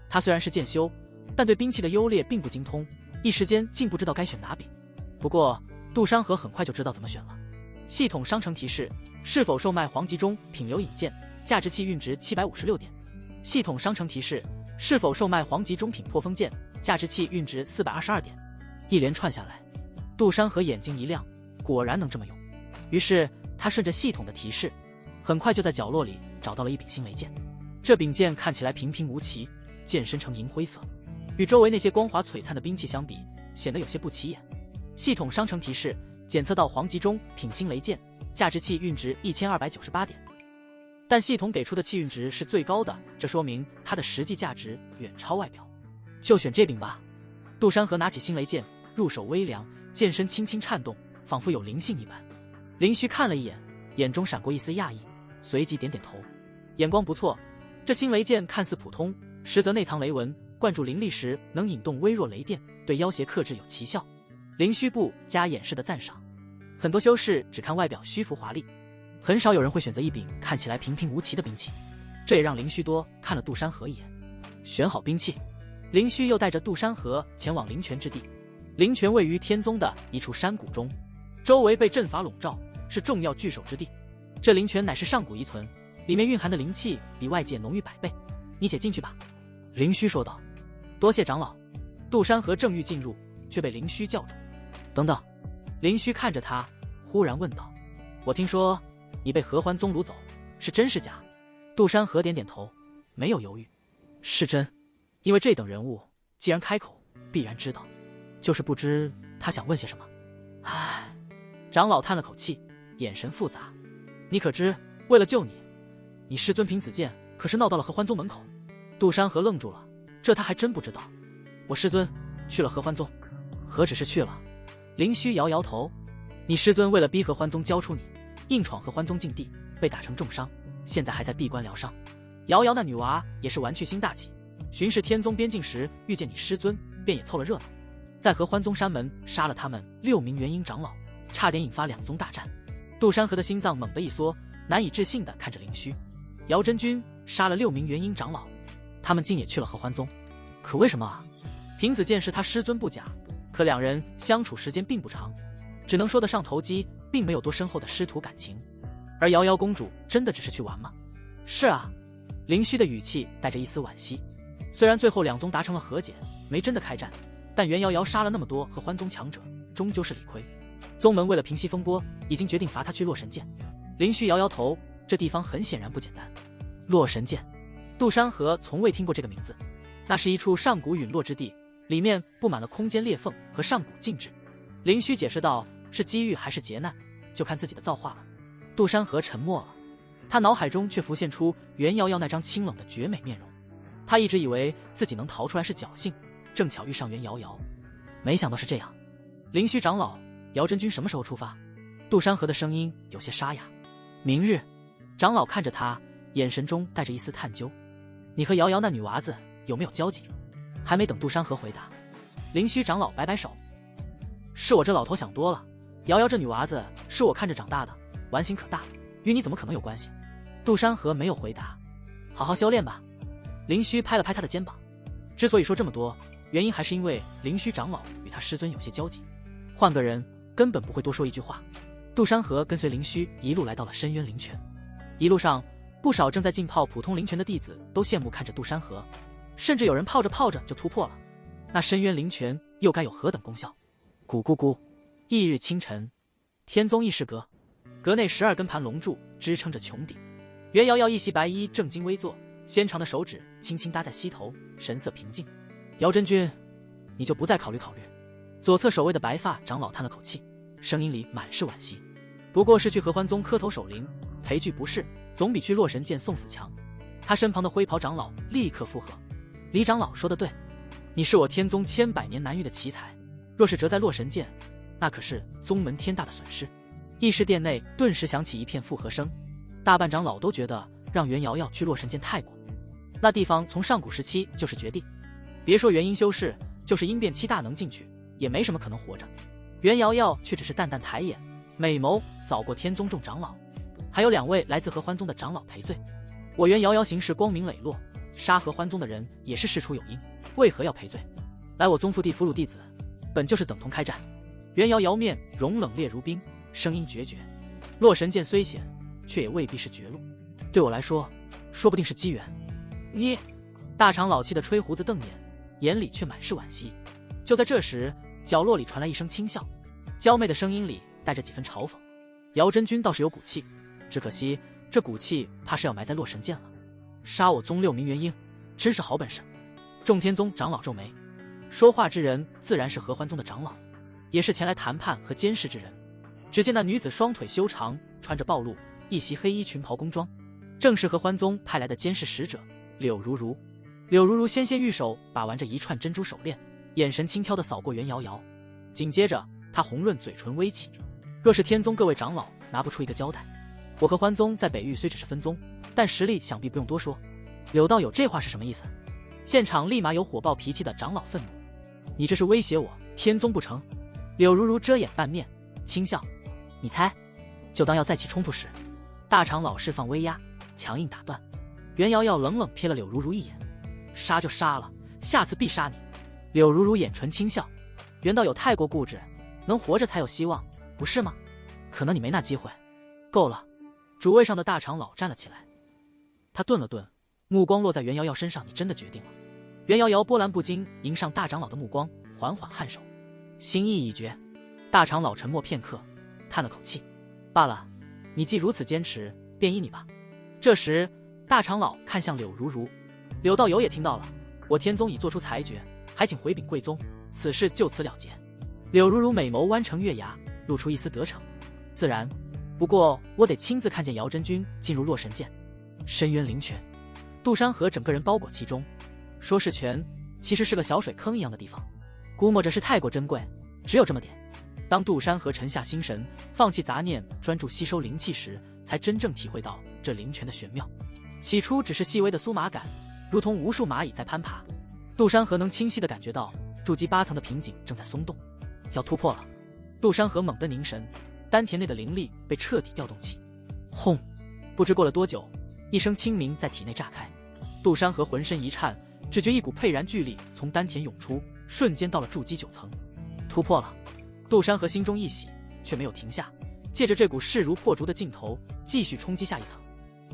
他虽然是剑修，但对兵器的优劣并不精通，一时间竟不知道该选哪柄。不过杜山河很快就知道怎么选了。系统商城提示：是否售卖黄级中品流引剑，价值器运值756点。系统商城提示：是否售卖黄级中品破风剑，价值器运值422点。一连串下来，杜山河眼睛一亮，果然能这么用。于是他顺着系统的提示，很快就在角落里找到了一柄新雷剑。这柄剑看起来平平无奇，剑身呈银灰色，与周围那些光滑璀璨的兵器相比，显得有些不起眼。系统商城提示：检测到黄级中品新雷剑，价值气运值1298点。但系统给出的气运值是最高的，这说明它的实际价值远超外表。就选这柄吧。杜山河拿起新雷剑，入手微凉，剑身轻轻颤动，仿佛有灵性一般。林虚看了一眼，眼中闪过一丝讶异，随即点点头，眼光不错。这新雷剑看似普通，实则内藏雷纹，灌注灵力时能引动微弱雷电，对妖邪克制有奇效。林虚不加掩饰的赞赏。很多修士只看外表虚浮华丽，很少有人会选择一柄看起来平平无奇的兵器。这也让林虚多看了杜山河一眼。选好兵器，林虚又带着杜山河前往灵泉之地。灵泉位于天宗的一处山谷中，周围被阵法笼罩，是重要据守之地。这灵泉乃是上古遗存，里面蕴含的灵气比外界浓郁100倍。你且进去吧。灵虚说道。多谢长老。杜山河正欲进入，却被灵虚叫住。等等。灵虚看着他，忽然问道：我听说你被合欢宗掳走，是真是假？杜山河点点头，没有犹豫。是真，因为这等人物既然开口，必然知道，就是不知他想问些什么。唉，长老叹了口气，眼神复杂。你可知，为了救你，你师尊平子剑可是闹到了合欢宗门口？杜山河愣住了，这他还真不知道。我师尊去了合欢宗。何止是去了？灵虚摇摇头。你师尊为了逼合欢宗交出你，硬闯合欢宗禁地，被打成重伤，现在还在闭关疗伤。瑶瑶那女娃也是玩趣心大起，巡视天宗边境时遇见你师尊，便也凑了热闹，在合欢宗山门杀了他们6名元婴长老，差点引发2宗大战。杜山河的心脏猛地一缩，难以置信地看着灵虚。姚真君杀了6名元婴长老，他们竟也去了合欢宗，可为什么啊？平子剑是他师尊不假，可2人相处时间并不长，只能说得上投机，并没有多深厚的师徒感情。而瑶瑶公主真的只是去玩吗？是啊。灵虚的语气带着一丝惋惜。虽然最后2宗达成了和解，没真的开战，但袁瑶瑶杀了那么多合欢宗强者，终究是理亏。宗门为了平息风波，已经决定罚他去洛神剑。灵虚摇摇头，这地方很显然不简单。洛神剑，杜山河从未听过这个名字。那是一处上古陨落之地，里面布满了空间裂缝和上古禁制。灵虚解释道：是机遇还是劫难，就看自己的造化了。杜山河沉默了，他脑海中却浮现出袁瑶瑶那张清冷的绝美面容。他一直以为自己能逃出来是侥幸，正巧遇上袁瑶瑶，没想到是这样。灵虚长老，姚真君什么时候出发？杜山河的声音有些沙哑。明日。长老看着他，眼神中带着一丝探究。你和瑶瑶那女娃子有没有交集？还没等杜山河回答，灵虚长老摆摆手：是我这老头想多了，瑶瑶这女娃子是我看着长大的，玩心可大，与你怎么可能有关系？杜山河没有回答。好好修炼吧。灵虚拍了拍他的肩膀。之所以说这么多，原因还是因为灵虚长老与他师尊有些交集，换个人根本不会多说一句话。杜山河跟随灵虚一路来到了深渊灵泉，一路上不少正在浸泡普通灵泉的弟子都羡慕看着杜山河，甚至有人泡着泡着就突破了。那深渊灵泉又该有何等功效？咕咕咕。翌日清晨，天宗议事阁，阁内12根盘龙柱支撑着穹顶。袁瑶瑶一袭白衣正襟危坐，纤长的手指轻轻搭在膝头，神色平静。姚真君，你就不再考虑考虑？左侧守卫的白发长老叹了口气，声音里满是惋惜。不过是去合欢宗磕头守灵，赔句不是，总比去洛神剑送死强。他身旁的灰袍长老立刻附和：李长老说得对，你是我天宗千百年难遇的奇才，若是折在洛神剑，那可是宗门天大的损失。议事殿内顿时响起一片附和声，大半长老都觉得让袁瑶瑶去洛神剑太过。那地方从上古时期就是绝地，别说元婴修士，就是阴变七大能进去，也没什么可能活着。袁瑶瑶却只是淡淡抬眼，美眸扫过天宗众长老，还有2位来自合欢宗的长老赔罪。我袁瑶瑶行事光明磊落，杀合欢宗的人也是事出有因，为何要赔罪？来我宗父地俘虏弟子，本就是等同开战。袁瑶瑶面容冷冽如冰，声音决绝：洛神剑虽险，却也未必是绝路。对我来说，说不定是机缘。你……大长老气得吹胡子瞪眼，眼里却满是惋惜。就在这时，角落里传来一声轻笑，娇媚的声音里带着几分嘲讽：姚真君倒是有骨气，只可惜这骨气怕是要埋在洛神剑了。杀我宗6名元婴，真是好本事。众天宗长老皱眉，说话之人自然是合欢宗的长老，也是前来谈判和监视之人。只见那女子双腿修长，穿着暴露，一袭黑衣裙袍宫装，正是合欢宗派来的监视使者柳如如。柳如如纤纤玉手把玩着一串珍珠手链，眼神轻佻地扫过袁瑶瑶，紧接着她红润嘴唇微起。若是天宗各位长老拿不出一个交代，我合欢宗在北域虽只是分宗，但实力想必不用多说。柳道友这话是什么意思？现场立马有火爆脾气的长老愤怒，你这是威胁我天宗不成？柳如如遮掩半面轻笑，你猜？就当要再起冲突时，大长老释放威压，强硬打断。袁瑶瑶冷冷瞥了柳如如一眼，杀就杀了，下次必杀你。柳如如眼唇轻笑，袁道友太过固执，能活着才有希望，不是吗？可能你没那机会。够了！主位上的大长老站了起来，他顿了顿，目光落在袁瑶瑶身上，你真的决定了？袁瑶瑶波澜不惊，迎上大长老的目光，缓缓颔首，心意已决。大长老沉默片刻，叹了口气，罢了，你既如此坚持，便依你吧。这时大长老看向柳如如，柳道友也听到了，我天宗已做出裁决，还请回禀贵宗，此事就此了结。柳如如美眸弯成月牙，露出一丝得逞，自然，不过我得亲自看见姚真君进入洛神剑。深渊灵泉，杜山河整个人包裹其中，说是泉，其实是个小水坑一样的地方，估摸着是太过珍贵，只有这么点。当杜山河沉下心神，放弃杂念，专注吸收灵气时，才真正体会到这灵泉的玄妙。起初只是细微的酥麻感，如同无数蚂蚁在攀爬。杜山河能清晰地感觉到筑基8层的瓶颈正在松动，要突破了。杜山河猛地凝神，丹田内的灵力被彻底调动起。轰！不知过了多久，一声清鸣在体内炸开。杜山河浑身一颤，只觉一股沛然巨力从丹田涌出，瞬间到了筑基9层。突破了！杜山河心中一喜，却没有停下，借着这股势如破竹的劲头，继续冲击下一层。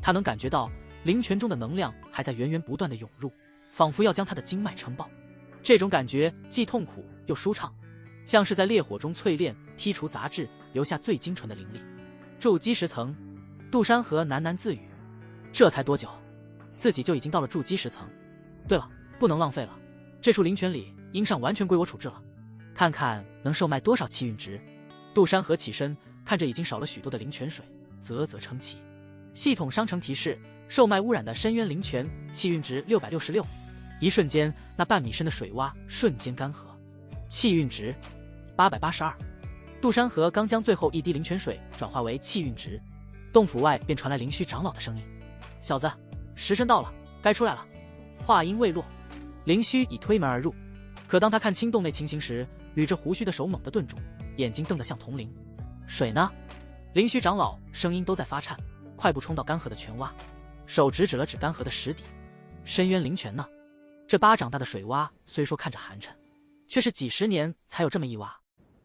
他能感觉到灵泉中的能量还在源源不断的涌入，仿佛要将他的经脉撑爆。这种感觉既痛苦又舒畅，像是在烈火中淬炼，剔除杂质，留下最精纯的灵力。筑基10层，杜山河喃喃自语，这才多久，自己就已经到了筑基10层。对了，不能浪费了，这处灵泉里阴上完全归我处置了，看看能售卖多少气运值。杜山河起身，看着已经少了许多的灵泉水，啧啧称奇。系统商城提示，售卖污染的深渊灵泉，气运值666。一瞬间，那半米深的水洼瞬间干涸，气运值882。杜山河刚将最后一滴灵泉水转化为气运值，洞府外便传来灵虚长老的声音：“小子，时辰到了，该出来了。”话音未落，灵虚已推门而入。可当他看清洞内情形时，捋着胡须的手猛地顿住，眼睛瞪得像铜铃。水呢？灵虚长老声音都在发颤，快步冲到干涸的泉洼，手指了指干涸的石底。深渊灵泉呢？这巴掌大的水洼虽说看着寒碜，却是几十年才有这么一洼。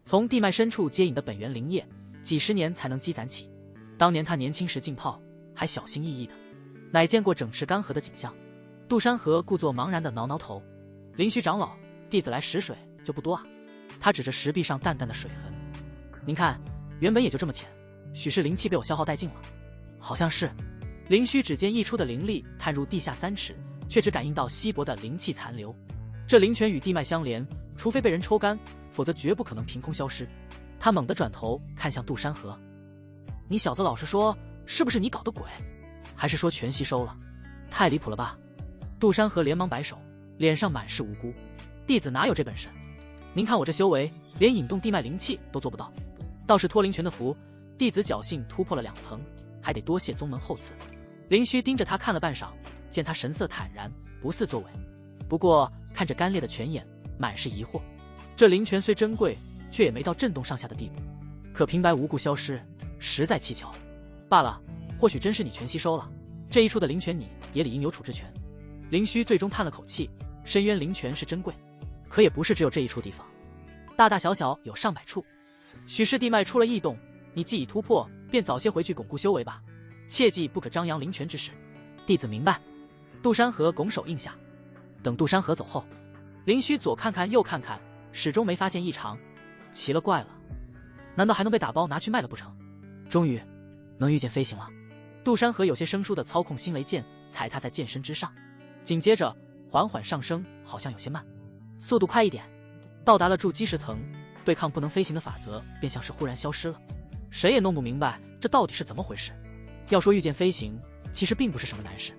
从地脉深处接引的本源灵液，几十年才能积攒起。当年他年轻时浸泡，还小心翼翼的，乃见过整池干涸的景象。杜山河故作茫然的挠挠头：“灵虚长老，弟子来拾水就不多啊。”他指着石壁上淡淡的水痕：“您看，原本也就这么浅，许是灵气被我消耗殆尽了。”好像是。灵虚指尖溢出的灵力探入地下3尺，却只感应到稀薄的灵气残留。这灵泉与地脉相连，除非被人抽干，否则绝不可能凭空消失。他猛地转头看向杜山河：“你小子老实说，是不是你搞的鬼？还是说全吸收了？太离谱了吧！”杜山河连忙摆手，脸上满是无辜：“弟子哪有这本事？您看我这修为，连引动地脉灵气都做不到，倒是托灵泉的福，弟子侥幸突破了2层，还得多谢宗门厚赐。”灵虚盯着他看了半晌，见他神色坦然，不似作伪，不过看着干裂的泉眼，满是疑惑。这灵泉虽珍贵，却也没到震动上下的地步，可平白无故消失，实在蹊跷。罢了，或许真是你全吸收了，这一处的灵泉你也理应有处置权。灵虚最终叹了口气，深渊灵泉是珍贵，可也不是只有这一处地方，大大小小有上百处。许是地脉出了异动，你既已突破，便早些回去巩固修为吧，切记不可张扬灵泉之事。弟子明白。杜山河拱手应下。等杜山河走后，灵虚左看看右看看，始终没发现异常。奇了怪了，难道还能被打包拿去卖了不成？终于能遇见飞行了。杜山河有些生疏地操控星雷剑踩踏在剑身之上，紧接着缓缓上升，好像有些慢，速度快一点。到达了筑基石层，对抗不能飞行的法则便像是忽然消失了。谁也弄不明白这到底是怎么回事。要说御剑飞行，其实并不是什么难事，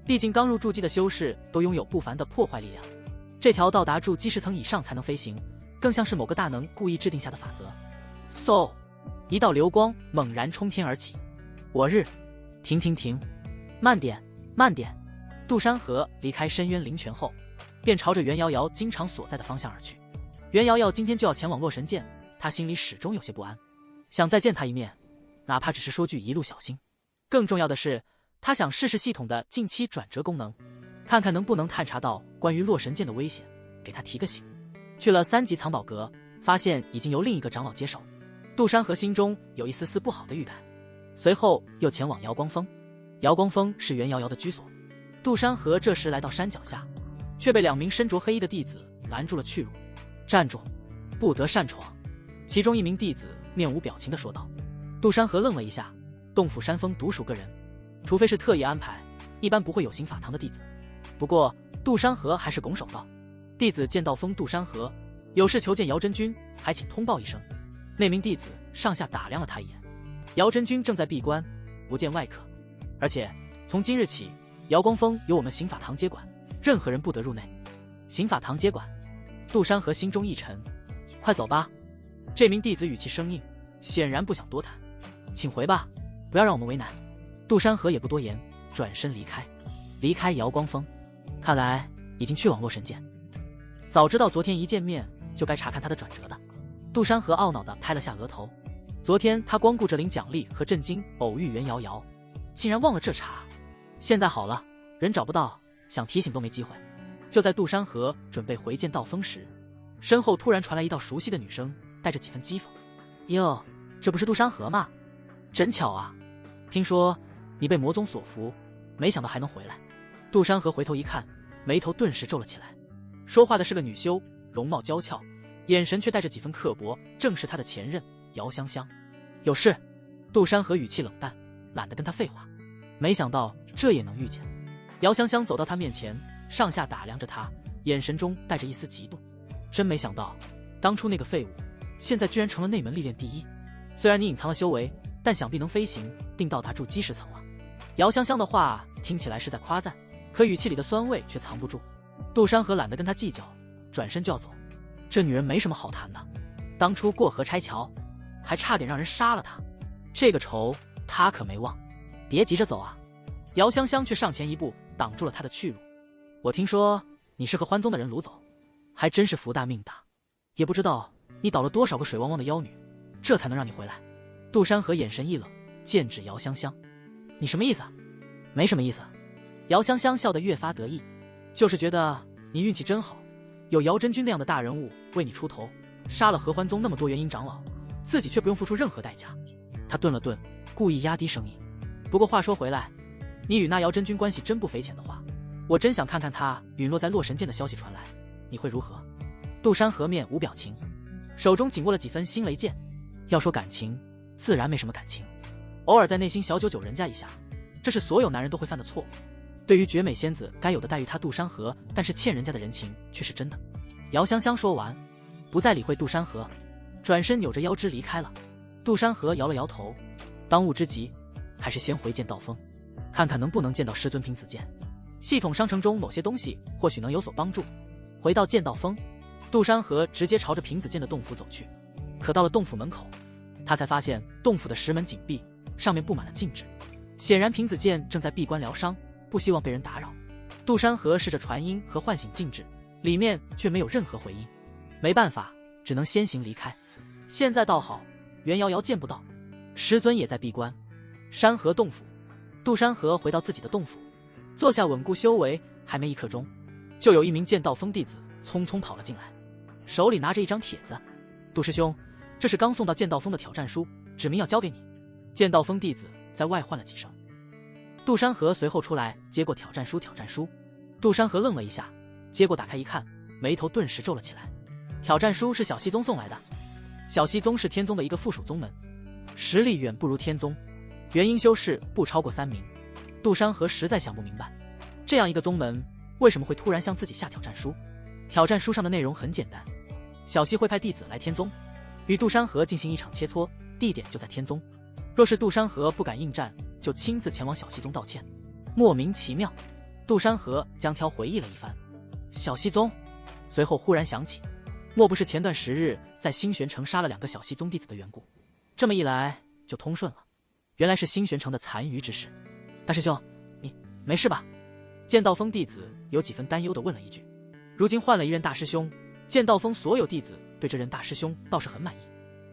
毕竟刚入筑基的修士都拥有不凡的破坏力量。这条到达筑基石层以上才能飞行，更像是某个大能故意制定下的法则。嗖，一道流光猛然冲天而起。我日！停！慢点，慢点！杜山河离开深渊灵泉后，便朝着袁瑶瑶经常所在的方向而去。袁瑶瑶今天就要前往洛神剑，他心里始终有些不安，想再见他一面，哪怕只是说句一路小心。更重要的是，他想试试系统的近期转折功能，看看能不能探查到关于洛神剑的危险，给他提个醒。去了3级藏宝阁，发现已经由另一个长老接手，杜山河心中有一丝丝不好的预感。随后又前往瑶光峰，瑶光峰是袁瑶瑶的居所。杜山河这时来到山脚下，却被2名身着黑衣的弟子拦住了去路。站住，不得擅闯！其中一名弟子面无表情地说道。杜山河愣了一下，洞府山峰独属个人，除非是特意安排，一般不会有刑法堂的弟子。不过杜山河还是拱手道：弟子剑道峰杜山河，有事求见姚真君，还请通报一声。那名弟子上下打量了他一眼。姚真君正在闭关，不见外客，而且从今日起，瑶光峰由我们刑法堂接管，任何人不得入内。刑法堂接管，杜山河心中一沉。快走吧！这名弟子语气生硬，显然不想多谈。请回吧，不要让我们为难。杜山河也不多言，转身离开瑶光峰。看来已经去往洛神剑。早知道昨天一见面就该查看他的转折的。杜山河懊恼地拍了下额头。昨天他光顾着领奖励和震惊偶遇袁瑶瑶，竟然忘了这茬。现在好了，人找不到，想提醒都没机会。就在杜山河准备回剑道峰时，身后突然传来一道熟悉的女声，带着几分讥讽：哟，这不是杜山河吗？真巧啊，听说你被魔宗所俘，没想到还能回来。杜山河回头一看，眉头顿时皱了起来。说话的是个女修，容貌娇俏，眼神却带着几分刻薄，正是他的前任姚香香。有事？杜山河语气冷淡，懒得跟他废话。没想到这也能遇见。姚香香走到他面前，上下打量着他，眼神中带着一丝嫉妒。真没想到，当初那个废物，现在居然成了内门历练第一。虽然你隐藏了修为，但想必能飞行，定到达筑基石层了。姚香香的话听起来是在夸赞，可语气里的酸味却藏不住。杜山河懒得跟他计较，转身就要走。这女人没什么好谈的，当初过河拆桥，还差点让人杀了他，这个仇他可没忘。别急着走啊！姚香香却上前一步，挡住了他的去路。我听说你是和欢宗的人掳走，还真是福大命大，也不知道你倒了多少个水汪汪的妖女，这才能让你回来。杜山河眼神一冷，剑指姚香香：你什么意思？没什么意思。姚香香笑得越发得意，就是觉得你运气真好，有姚真君那样的大人物为你出头，杀了合欢宗那么多元婴长老，自己却不用付出任何代价。他顿了顿，故意压低声音：不过话说回来，你与那姚真君关系真不匪浅的话，我真想看看他陨落在洛神剑的消息传来，你会如何？杜山河面无表情，手中紧握了几分星雷剑。要说感情，自然没什么感情，偶尔在内心小九九人家一下，这是所有男人都会犯的错。对于绝美仙子该有的待遇，他杜山河但是欠人家的人情却是真的。姚香香说完，不再理会杜山河，转身扭着腰肢离开了。杜山河摇了摇头，当务之急还是先回剑道峰，看看能不能见到师尊平子剑。系统商城中某些东西或许能有所帮助。回到剑道峰，杜山河直接朝着平子剑的洞府走去。可到了洞府门口，他才发现洞府的石门紧闭，上面布满了禁制，显然平子剑正在闭关疗伤，不希望被人打扰。杜山河试着传音和唤醒禁制，里面却没有任何回音。没办法，只能先行离开。现在倒好，袁瑶瑶见不到，师尊也在闭关。山河洞府，杜山河回到自己的洞府，坐下稳固修为，还没1刻钟，就有一名剑道峰弟子匆匆跑了进来，手里拿着一张帖子：杜师兄，这是刚送到剑道峰的挑战书，指明要交给你。剑道峰弟子在外唤了几声，杜山河随后出来接过挑战书。杜山河愣了一下，接过打开一看，眉头顿时皱了起来。挑战书是小西宗送来的，小西宗是天宗的一个附属宗门，实力远不如天宗，元婴修士不超过3名。杜山河实在想不明白，这样一个宗门为什么会突然向自己下挑战书？挑战书上的内容很简单，小溪会派弟子来天宗，与杜山河进行一场切磋，地点就在天宗。若是杜山河不敢应战，就亲自前往小溪宗道歉。莫名其妙，杜山河将挑回忆了一番。小溪宗，随后忽然想起，莫不是前段时日在星玄城杀了2个小溪宗弟子的缘故？这么一来就通顺了，原来是星玄城的残余之事。大师兄，你没事吧？剑道峰弟子有几分担忧地问了一句。如今换了一任大师兄，剑道峰所有弟子对这任大师兄倒是很满意，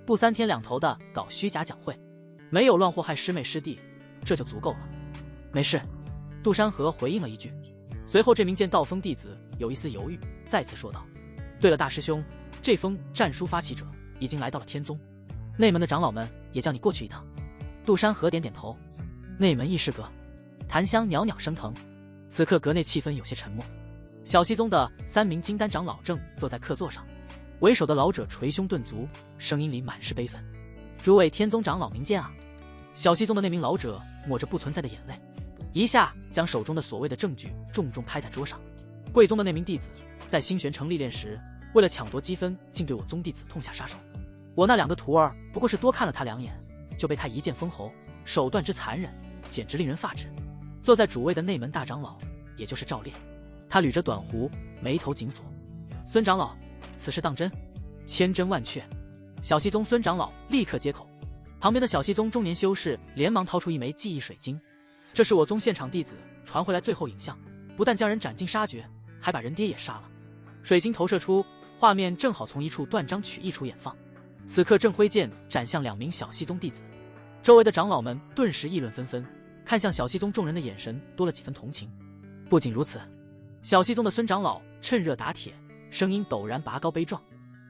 不3天2头的搞虚假讲会，没有乱祸害师妹师弟，这就足够了。没事，杜山河回应了一句。随后这名剑道峰弟子有一丝犹豫，再次说道：对了，大师兄，这封战书发起者已经来到了天宗，内门的长老们也叫你过去一趟。杜山河点点头。内门议事阁，檀香袅袅升腾，此刻阁内气氛有些沉默。小溪宗的3名金丹长老正坐在客座上，为首的老者捶胸顿足，声音里满是悲愤：诸位天宗长老明鉴啊！小溪宗的那名老者抹着不存在的眼泪，一下将手中的所谓的证据重重拍在桌上。贵宗的那名弟子在星玄城历练时，为了抢夺积分，竟对我宗弟子痛下杀手。我那2个徒儿不过是多看了他2眼，就被他一剑封喉，手段之残忍，简直令人发指。坐在主位的内门大长老，也就是赵烈，他捋着短胡，眉头紧锁。孙长老，此事当真？千真万确。小溪宗孙长老立刻接口。旁边的小溪宗中年修士连忙掏出一枚记忆水晶，这是我宗现场弟子传回来最后影像，不但将人斩尽杀绝，还把人爹也杀了。水晶投射出画面，正好从一处断章取义处演放。此刻正挥剑斩向2名小溪宗弟子，周围的长老们顿时议论纷纷，看向小溪宗众人的眼神多了几分同情。不仅如此，小溪宗的孙长老趁热打铁，声音陡然拔高悲壮。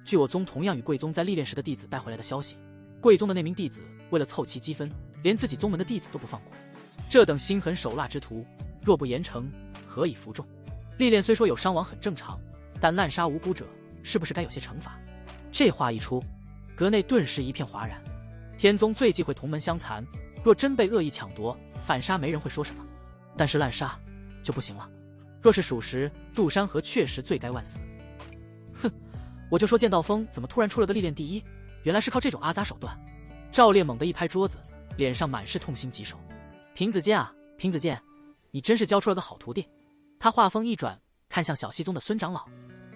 据我宗同样与贵宗在历练时的弟子带回来的消息，贵宗的那名弟子为了凑齐积分，连自己宗门的弟子都不放过。这等心狠手辣之徒，若不严惩，何以服众？历练虽说有伤亡很正常，但滥杀无辜者，是不是该有些惩罚？这话一出，阁内顿时一片哗然。天宗最忌讳同门相残，若真被恶意抢夺反杀，没人会说什么，但是滥杀就不行了。若是属实，杜山河确实罪该万死。哼，我就说剑道峰怎么突然出了个历练第一，原来是靠这种阿杂手段。赵烈猛地一拍桌子，脸上满是痛心疾首。平子剑啊，平子剑，你真是教出了个好徒弟。他话锋一转，看向小溪宗的孙长老。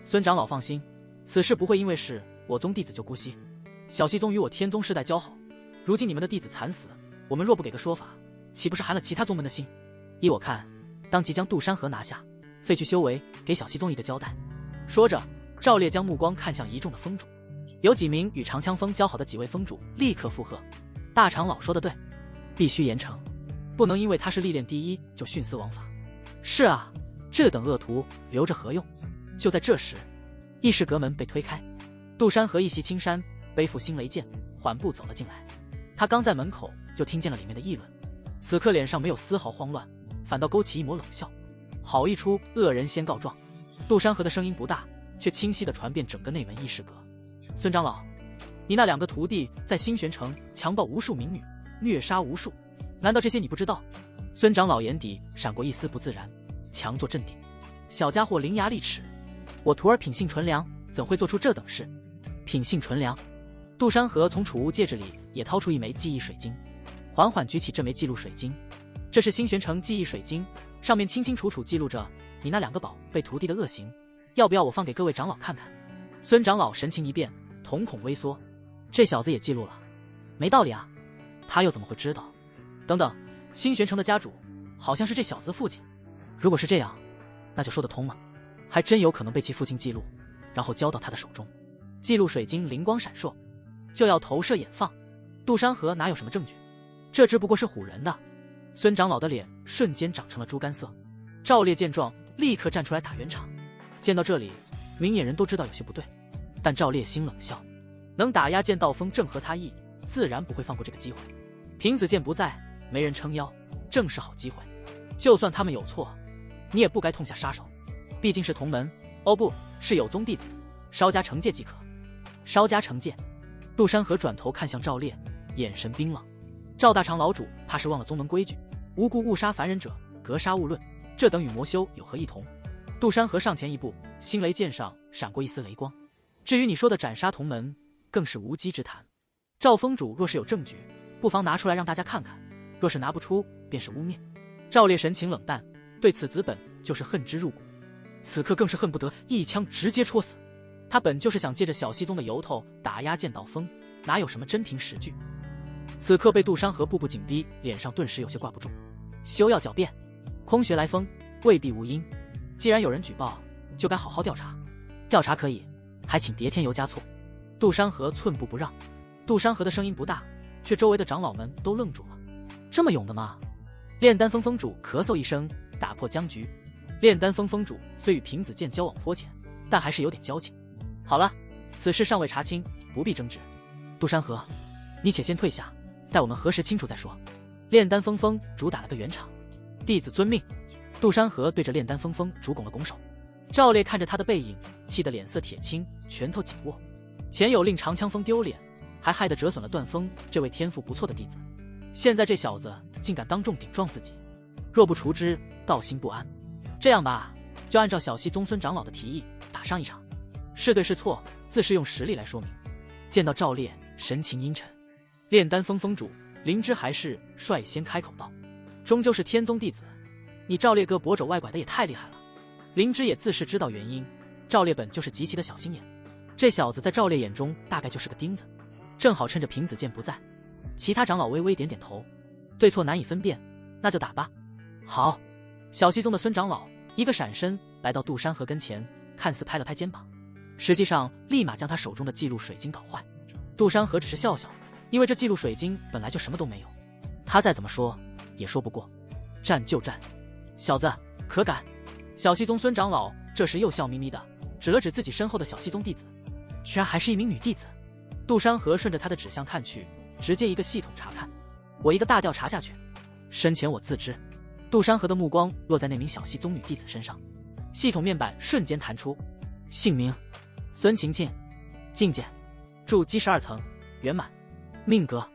孙长老放心，此事不会因为是我宗弟子就姑息。小溪宗与我天宗世代交好，如今你们的弟子惨死，我们若不给个说法，岂不是寒了其他宗门的心？依我看，当即将杜山河拿下，废去修为，给小溪宗一个交代。说着，赵烈将目光看向一众的峰主，有几名与长枪锋交好的几位峰主立刻附和：大长老说得对，必须严惩，不能因为他是历练第一就徇私枉法。是啊，这等恶徒留着何用？就在这时，议事阁门被推开，杜山河一袭青衫，背负星雷剑，缓步走了进来。他刚在门口就听见了里面的议论，此刻脸上没有丝毫慌乱，反倒勾起一抹冷笑。好一出恶人先告状。杜山河的声音不大，却清晰地传遍整个内门议事阁。孙长老，你那2个徒弟在星玄城强暴无数民女，虐杀无数，难道这些你不知道？孙长老眼底闪过一丝不自然，强作镇定。小家伙伶牙俐齿，我徒儿品性纯良，怎会做出这等事？品性纯良。杜山河从储物戒指里也掏出一枚记忆水晶，缓缓举起这枚记录水晶。这是星玄城记忆水晶，上面清清楚楚记录着你那2个宝贝徒弟的恶行，要不要我放给各位长老看看？孙长老神情一变，瞳孔微缩，这小子也记录了？没道理啊，他又怎么会知道？等等，星玄城的家主好像是这小子的父亲，如果是这样，那就说得通了，还真有可能被其父亲记录，然后交到他的手中。记录水晶灵光闪烁，就要投射眼放。杜山河哪有什么证据？这只不过是唬人的。孙长老的脸瞬间长成了猪肝色。赵烈见状，立刻站出来打圆场。见到这里，明眼人都知道有些不对，但赵烈心冷笑，能打压剑道峰正合他意，自然不会放过这个机会。平子剑不在，没人撑腰，正是好机会。就算他们有错，你也不该痛下杀手，毕竟是同门，哦不，是有宗弟子，稍加惩戒即可。稍加惩戒。杜山河转头看向赵烈，眼神冰冷。赵大长老主怕是忘了宗门规矩，无故误杀凡人者，格杀勿论，这等与魔修有何异同？杜山河上前一步，星雷剑上闪过一丝雷光。至于你说的斩杀同门，更是无稽之谈。赵峰主若是有证据，不妨拿出来让大家看看；若是拿不出，便是污蔑。赵烈神情冷淡，对此子本就是恨之入骨，此刻更是恨不得一枪直接戳死。他本就是想借着小西宗的由头打压剑道峰，哪有什么真凭实据？此刻被杜山河步步紧逼，脸上顿时有些挂不住。休要狡辩，空穴来风，未必无因。既然有人举报，就该好好调查。调查可以，还请别添油加醋。杜山河寸步不让。杜山河的声音不大，却周围的长老们都愣住了。这么勇的吗？炼丹峰峰主咳嗽一声，打破僵局。炼丹峰峰主虽与平子剑交往颇浅，但还是有点交情。好了，此事尚未查清，不必争执。杜山河，你且先退下，待我们核实清楚再说。炼丹峰峰主打了个圆场，弟子遵命。杜山河对着炼丹峰峰主拱了拱手。赵烈看着他的背影，气得脸色铁青，拳头紧握。前有令长枪锋丢脸，还害得折损了段峰这位天赋不错的弟子，现在这小子竟敢当众顶撞自己，若不除之，道心不安。这样吧，就按照小西宗孙长老的提议打上一场，是对是错，自是用实力来说明。见到赵烈，神情阴沉。炼丹峰峰主灵芝还是率先开口道：“终究是天宗弟子，你赵烈哥脖肘外拐的也太厉害了。”灵芝也自是知道原因，赵烈本就是极其的小心眼，这小子在赵烈眼中大概就是个钉子。正好趁着平子剑不在，其他长老微微点点头，对错难以分辨，那就打吧。好。小西宗的孙长老一个闪身来到杜山河跟前，看似拍了拍肩膀，实际上立马将他手中的记录水晶搞坏。杜山河只是笑笑，因为这记录水晶本来就什么都没有，他再怎么说也说不过。战就战，小子可敢？小西宗孙长老这时又笑眯眯的指了指自己身后的小西宗弟子，居然还是一名女弟子。杜山河顺着他的指向看去，直接一个系统查看，我一个大调查下去，身前我自知。杜山河的目光落在那名小西宗女弟子身上，系统面板瞬间弹出，姓名孙晴晴，境界筑基12层圆满，命格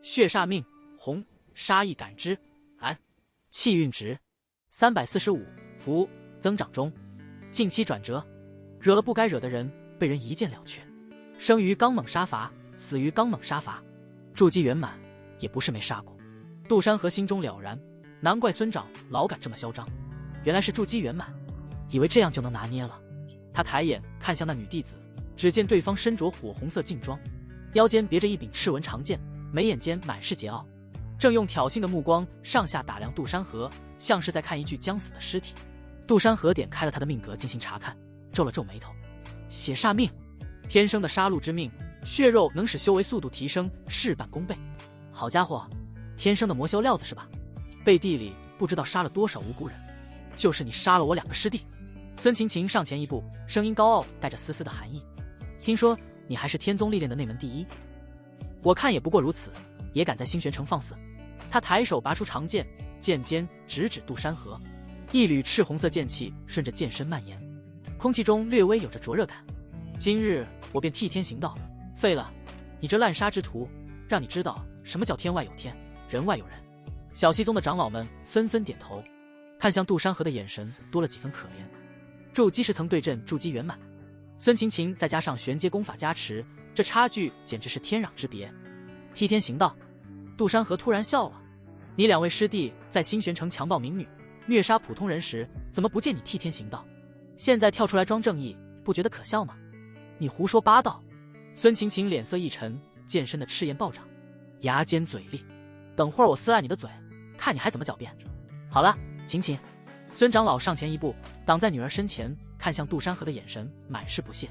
血煞命红，杀意感知蓝，气运值345，符增长中，近期转折，惹了不该惹的人，被人一剑了却，生于刚猛杀伐，死于刚猛杀伐，筑基圆满，也不是没杀过。杜山河心中了然，难怪孙长老敢这么嚣张，原来是筑基圆满，以为这样就能拿捏了。他抬眼看向那女弟子，只见对方身着火红色劲装，腰间别着一柄赤纹长剑，眉眼间满是桀骜，正用挑衅的目光上下打量杜山河，像是在看一具将死的尸体。杜山河点开了他的命格进行查看，皱了皱眉头，血煞命，天生的杀戮之命，血肉能使修为速度提升事半功倍。好家伙，天生的魔修料子是吧？背地里不知道杀了多少无辜人，就是你杀了我2个师弟。孙晴晴上前一步，声音高傲，带着丝丝的寒意。听说你还是天宗历练的内门第一，我看也不过如此，也敢在星玄城放肆。他抬手拔出长剑，剑尖直指杜山河，一缕赤红色剑气顺着剑身蔓延，空气中略微有着灼热感。今日我便替天行道，废了你这滥杀之徒，让你知道什么叫天外有天，人外有人。小西宗的长老们纷纷点头，看向杜山河的眼神多了几分可怜。筑基10层对阵筑基圆满，孙晴晴再加上玄阶功法加持，这差距简直是天壤之别。替天行道，杜山河突然笑了，你2位师弟在星玄城强暴民女，虐杀普通人时，怎么不见你替天行道？现在跳出来装正义，不觉得可笑吗？你胡说八道！孙晴晴脸色一沉，剑身的赤焰暴涨，牙尖嘴利，等会儿我撕烂你的嘴，看你还怎么狡辩。好了，晴晴。孙长老上前一步，挡在女儿身前，看向杜山河的眼神满是不屑。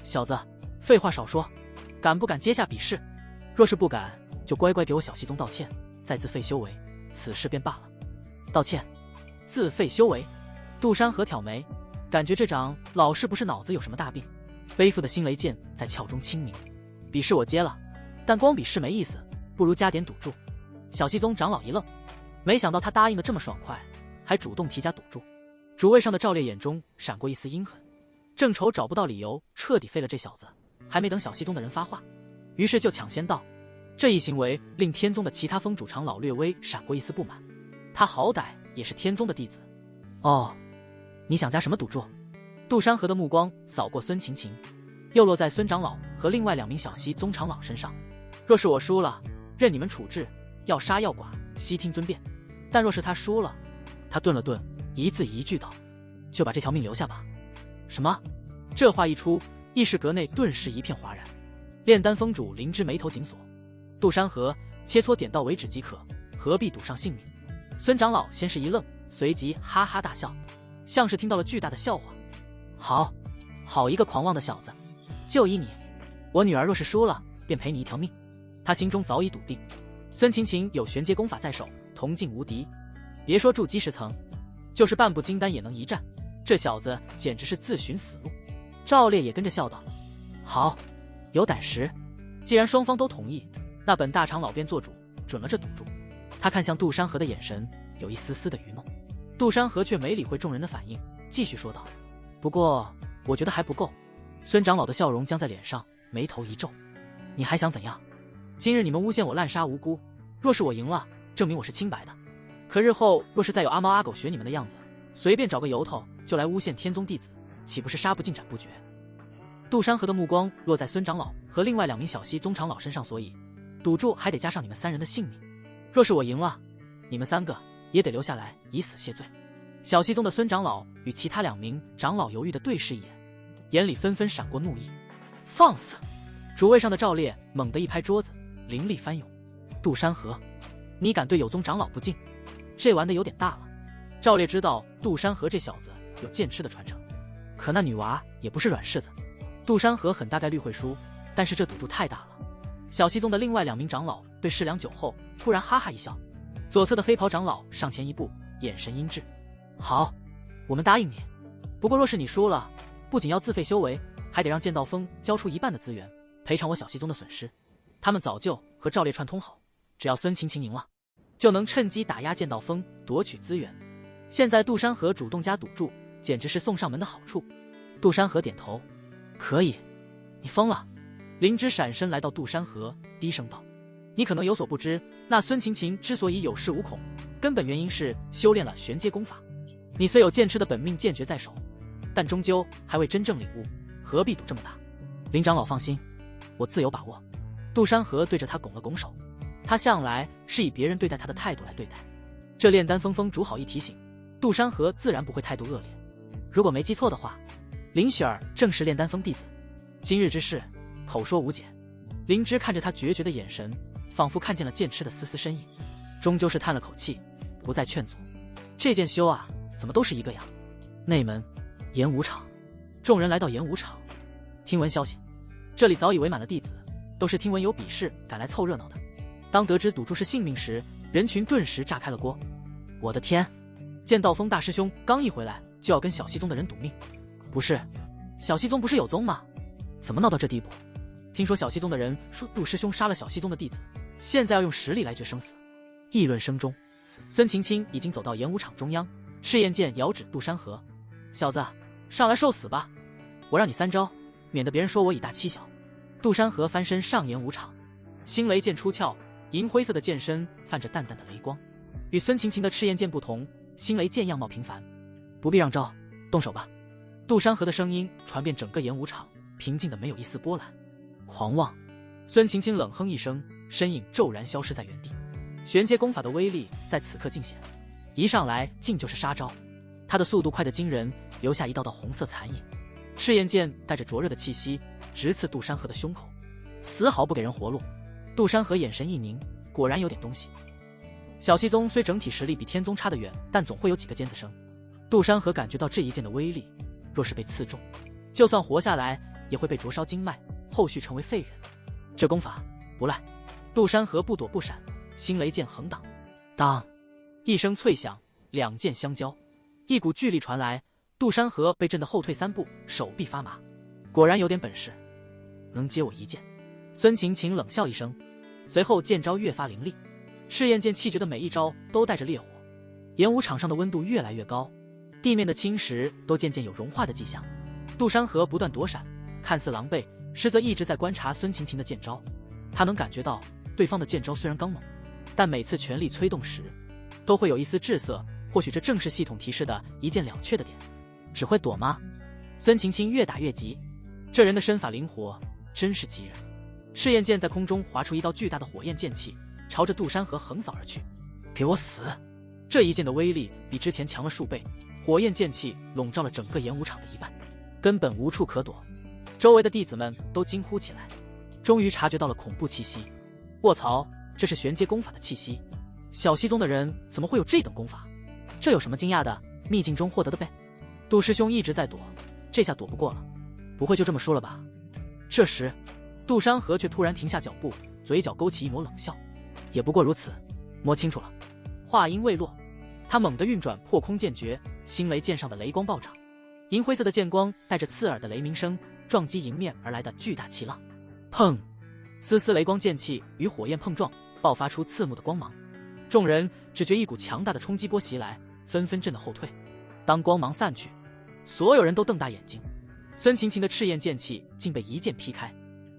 小子，废话少说，敢不敢接下比试？若是不敢，就乖乖给我小西宗道歉，再自废修为，此事便罢了。道歉？自废修为？杜山河挑眉，感觉这长老是不是脑子有什么大病？背负的星雷剑在鞘中清明。比试我接了，但光比试没意思，不如加点赌注。小西宗长老一愣，没想到他答应的这么爽快，还主动提加赌注。主位上的赵烈眼中闪过一丝阴狠，正愁找不到理由彻底废了这小子，还没等小西宗的人发话，于是就抢先道：这一行为令天宗的其他峰主长老略微闪过一丝不满，他好歹也是天宗的弟子。哦，你想加什么赌注？杜山河的目光扫过孙晴晴，又落在孙长老和另外2名小溪宗长老身上。若是我输了，任你们处置，要杀要剐，悉听尊便。但若是他输了，他顿了顿，一字一句道：“就把这条命留下吧。”什么？这话一出，议事阁内顿时一片哗然。炼丹峰主灵芝眉头紧锁。杜山河，切磋点到为止即可，何必赌上性命？孙长老先是一愣，随即哈哈大笑，像是听到了巨大的笑话。好一个狂妄的小子！就依你，我女儿若是输了，便赔你一条命。他心中早已笃定，孙晴晴有玄阶功法在手，铜镜无敌。别说筑基10层，就是半步金丹也能一战。这小子简直是自寻死路。赵烈也跟着笑道：“好，有胆识。既然双方都同意，那本大长老便做主，准了这赌注。”他看向杜山河的眼神有一丝丝的愚弄，杜山河却没理会众人的反应，继续说道：“不过我觉得还不够。”孙长老的笑容僵在脸上，眉头一皱：“你还想怎样？今日你们诬陷我滥杀无辜，若是我赢了，证明我是清白的。可日后若是再有阿猫阿狗学你们的样子，随便找个由头就来诬陷天宗弟子，岂不是杀不尽斩不绝？”杜山河的目光落在孙长老和另外2名小溪宗长老身上，所以赌注还得加上你们3人的性命。若是我赢了，你们3个也得留下来以死谢罪。小溪宗的孙长老与其他2名长老犹豫的对视一眼，眼里纷纷闪过怒意。放肆！主位上的赵烈猛地一拍桌子，灵力翻涌。杜山河，你敢对有宗长老不敬？这玩的有点大了。赵烈知道杜山河这小子有剑痴的传承，可那女娃也不是软柿子。杜山河很大概率会输，但是这赌注太大了。小溪宗的另外2名长老对视良久后，突然哈哈一笑。左侧的黑袍长老上前一步，眼神阴鸷：“好，我们答应你。不过若是你输了，不仅要自费修为，还得让剑道峰交出1半的资源，赔偿我小溪宗的损失。他们早就和赵烈串通好，只要孙晴晴赢了，就能趁机打压剑道峰，夺取资源。现在杜山河主动加赌注，简直是送上门的好处。”杜山河点头：“可以。”你疯了！灵芝闪身来到杜山河，低声道：“你可能有所不知，那孙晴晴之所以有恃无恐，根本原因是修炼了玄阶功法。你虽有剑痴的本命剑诀在手，但终究还未真正领悟，何必赌这么大？”林长老放心，我自有把握。杜山河对着他拱了拱手，他向来是以别人对待他的态度来对待。这炼丹峰峰主好意提醒，杜山河自然不会态度恶劣。如果没记错的话，林雪儿正是炼丹峰弟子。今日之事，口说无解。灵芝看着他决绝的眼神，仿佛看见了剑痴的丝丝身影，终究是叹了口气，不再劝阻。这件修啊，怎么都是一个样？内门演武场，众人来到演武场，听闻消息，这里早已围满了弟子，都是听闻有比试赶来凑热闹的。当得知赌注是性命时，人群顿时炸开了锅。我的天！剑道峰大师兄刚一回来，就要跟小溪宗的人赌命。不是，小溪宗不是有宗吗？怎么闹到这地步？听说小溪宗的人说杜师兄杀了小溪宗的弟子，现在要用实力来决生死。议论声中，孙晴晴已经走到演武场中央，赤焰剑遥指杜山河：“小子，上来受死吧！我让你3招，免得别人说我以大欺小。”杜山河翻身上演武场，星雷剑出鞘，银灰色的剑身泛着淡淡的雷光。与孙晴晴的赤焰剑不同，星雷剑样貌平凡。不必让招，动手吧。杜山河的声音传遍整个演武场，平静的没有一丝波澜。狂妄！孙晴晴冷哼一声，身影骤然消失在原地。玄阶功法的威力在此刻尽显，一上来竟就是杀招。他的速度快得惊人，留下一道道红色残影。赤焰剑带着灼热的气息，直刺杜山河的胸口，丝毫不给人活路。杜山河眼神一凝，果然有点东西。小溪宗虽整体实力比天宗差得远，但总会有几个尖子生。杜山河感觉到这一剑的威力，若是被刺中，就算活下来也会被灼烧经脉，后续成为废人。这功法不赖。杜山河不躲不闪，星雷剑横挡，当一声脆响，两剑相交，一股巨力传来，杜山河被震得后退3步，手臂发麻。果然有点本事，能接我一剑。孙晴晴冷笑一声，随后剑招越发凌厉。赤焰剑气绝的每一招都带着烈火，演武场上的温度越来越高，地面的青石都渐渐有融化的迹象。杜山河不断躲闪，看似狼狈，实则一直在观察孙晴晴的剑招。他能感觉到对方的剑招虽然刚猛，但每次全力催动时，都会有一丝滞涩。或许这正是系统提示的一剑了却的点。只会躲吗？孙晴晴越打越急，这人的身法灵活，真是急人。赤焰剑在空中划出一道巨大的火焰剑气，朝着杜山河横扫而去。给我死！这一剑的威力比之前强了数倍，火焰剑气笼罩了整个演武场的一半，根本无处可躲。周围的弟子们都惊呼起来，终于察觉到了恐怖气息。卧槽，这是玄阶功法的气息！小西宗的人怎么会有这等功法？这有什么惊讶的？秘境中获得的呗。杜师兄一直在躲，这下躲不过了，不会就这么输了吧？这时，杜山河却突然停下脚步，嘴角勾起一抹冷笑。也不过如此，摸清楚了。话音未落，他猛地运转破空剑诀，星雷剑上的雷光暴涨，银灰色的剑光带着刺耳的雷鸣声，撞击迎面而来的巨大气浪。砰！丝丝雷光剑气与火焰碰撞，爆发出刺目的光芒。众人只觉一股强大的冲击波袭来，纷纷震得后退。当光芒散去，所有人都瞪大眼睛，孙晴晴的赤焰剑气竟被一剑劈开，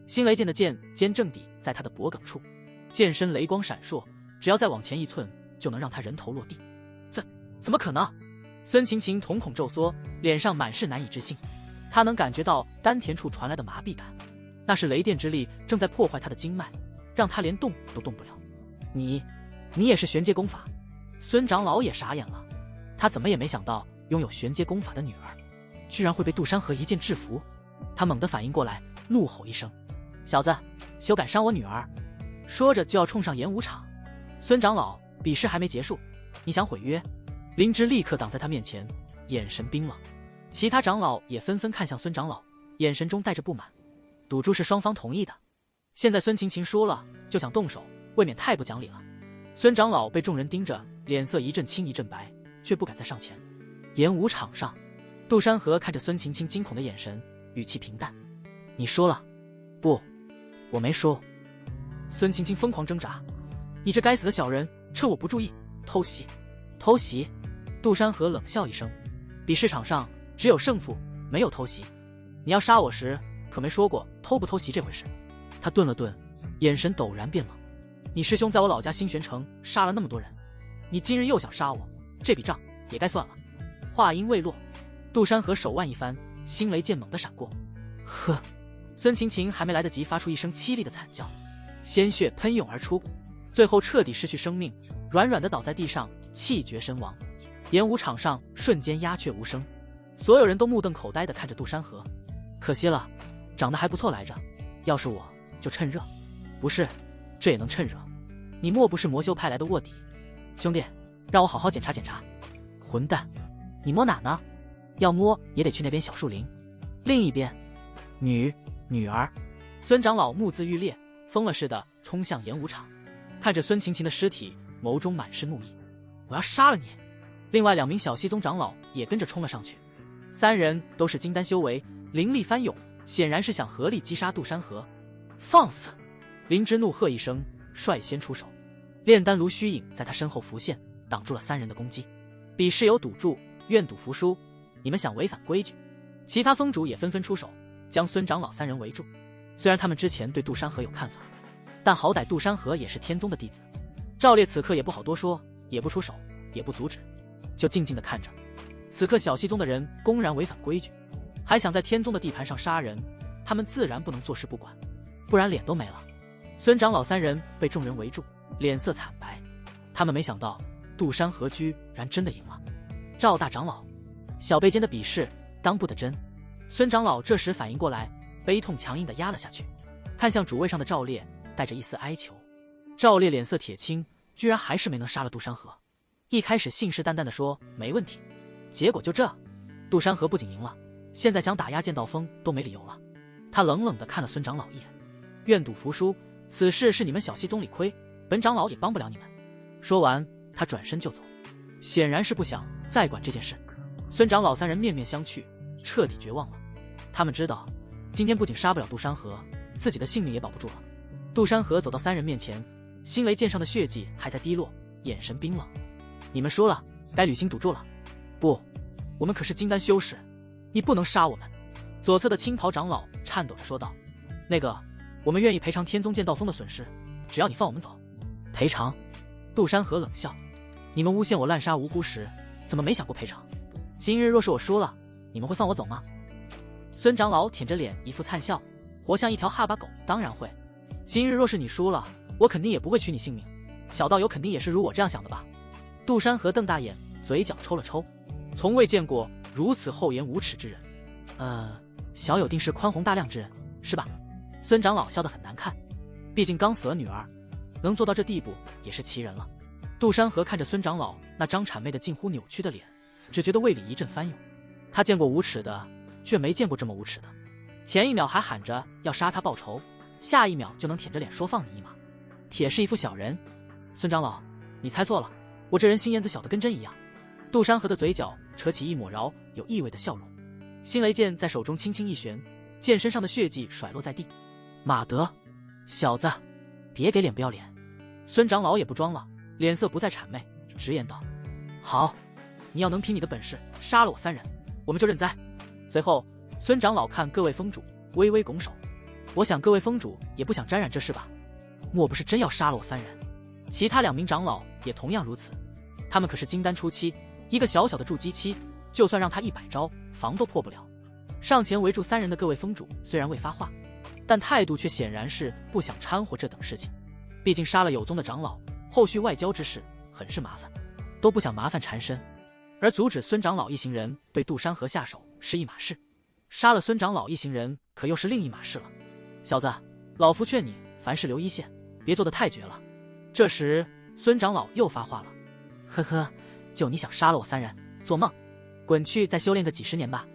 星雷剑的剑尖正抵在他的脖颈处，剑身雷光闪烁，只要再往前1寸，就能让他人头落地。怎么可能？孙晴晴瞳孔骤缩，脸上满是难以置信。他能感觉到丹田处传来的麻痹感，那是雷电之力正在破坏他的经脉，让他连动都动不了。你也是玄阶功法？孙长老也傻眼了，他怎么也没想到拥有玄阶功法的女儿居然会被杜山河一剑制服。他猛地反应过来，怒吼一声：小子，休敢伤我女儿！说着就要冲上演武场。孙长老，比试还没结束，你想毁约？灵芝立刻挡在他面前，眼神冰冷。其他长老也纷纷看向孙长老，眼神中带着不满。赌注是双方同意的，现在孙晴晴输了就想动手，未免太不讲理了。孙长老被众人盯着，脸色一阵青一阵白，却不敢再上前。演武场上，杜山河看着孙晴晴惊恐的眼神，语气平淡：你输了。不，我没输。孙晴晴疯狂挣扎：你这该死的小人，趁我不注意偷袭！偷袭！杜山河冷笑一声：比试场上只有胜负，没有偷袭。你要杀我时可没说过偷不偷袭这回事。他顿了顿，眼神陡然变冷：你师兄在我老家新玄城杀了那么多人，你今日又想杀我，这笔账也该算了。话音未落，杜山河手腕一翻，星雷剑猛地闪过。呵！孙晴晴还没来得及发出一声凄厉的惨叫，鲜血喷涌而出，最后彻底失去生命，软软地倒在地上，气绝身亡。演武场上瞬间鸦雀无声，所有人都目瞪口呆地看着杜山河。可惜了，长得还不错来着，要是我就趁热。不是，这也能趁热？你莫不是魔修派来的卧底？兄弟，让我好好检查检查。混蛋，你摸哪呢？要摸也得去那边小树林。另一边，女儿，孙长老目眦欲裂，疯了似的冲向演武场，看着孙晴晴的尸体，眸中满是怒意：我要杀了你！另外2名小西宗长老也跟着冲了上去，3人都是金丹修为，灵力翻涌，显然是想合力击杀杜山河。放肆！灵芝怒喝一声，率先出手，炼丹炉虚影在他身后浮现，挡住了3人的攻击。比试有赌注，愿赌服输，你们想违反规矩？其他峰主也纷纷出手，将孙长老3人围住。虽然他们之前对杜山河有看法，但好歹杜山河也是天宗的弟子。赵烈此刻也不好多说，也不出手，也不阻止，就静静地看着。此刻小西宗的人公然违反规矩，还想在天宗的地盘上杀人，他们自然不能坐视不管，不然脸都没了。孙长老3人被众人围住，脸色惨白。他们没想到杜山河居然真的赢了。赵大长老，小辈间的比试当不得真。孙长老这时反应过来，悲痛强硬地压了下去，看向主位上的赵烈，带着一丝哀求。赵烈脸色铁青，居然还是没能杀了杜山河。一开始信誓旦旦地说没问题，结果就这，杜山河不仅赢了，现在想打压剑道锋都没理由了。他冷冷地看了孙长老一眼：愿赌服输，此事是你们小西宗理亏，本长老也帮不了你们。说完，他转身就走，显然是不想再管这件事。孙长老3人面面相觑，彻底绝望了。他们知道，今天不仅杀不了杜山河，自己的性命也保不住了。杜山河走到3人面前，星雷剑上的血迹还在滴落，眼神冰冷：你们输了，该履行赌注了。不，我们可是金丹修士，你不能杀我们。左侧的青袍长老颤抖着说道：那个，我们愿意赔偿天宗剑道锋的损失，只要你放我们走。赔偿？杜山河冷笑，你们诬陷我滥杀无辜时，怎么没想过赔偿？今日若是我输了，你们会放我走吗？孙长老舔着脸一副灿笑，活像一条哈巴狗，当然会。今日若是你输了，我肯定也不会取你性命。小道友肯定也是如我这样想的吧？杜山河瞪大眼，嘴角抽了抽，从未见过如此厚颜无耻之人。小友定是宽宏大量之人，是吧？孙长老笑得很难看，毕竟刚死了女儿，能做到这地步也是奇人了。杜山河看着孙长老那张谄媚的近乎扭曲的脸，只觉得胃里一阵翻涌。他见过无耻的，却没见过这么无耻的。前一秒还喊着要杀他报仇，下一秒就能舔着脸说放你一马，铁是一副小人。孙长老，你猜错了，我这人心眼子小得跟针一样。杜山河的嘴角扯起一抹饶有意味的笑容，星雷剑在手中轻轻一旋，剑身上的血迹甩落在地。马德，小子，别给脸不要脸。孙长老也不装了，脸色不再谄媚，直言道：好，你要能凭你的本事杀了我3人，我们就认栽。随后孙长老看各位封主，微微拱手，我想各位封主也不想沾染这事吧？莫不是真要杀了我3人？其他2名长老也同样如此，他们可是金丹初期，一个小小的筑基期，就算让他100招防都破不了。上前围住3人的各位封主虽然未发话，但态度却显然是不想掺和这等事情。毕竟杀了有宗的长老，后续外交之事很是麻烦，都不想麻烦缠身。而阻止孙长老一行人对杜山河下手是一码事，杀了孙长老一行人可又是另一码事了。小子，老夫劝你凡事留一线，别做得太绝了。这时孙长老又发话了：呵呵，就你想杀了我3人，做梦，滚去再修炼个几10年吧。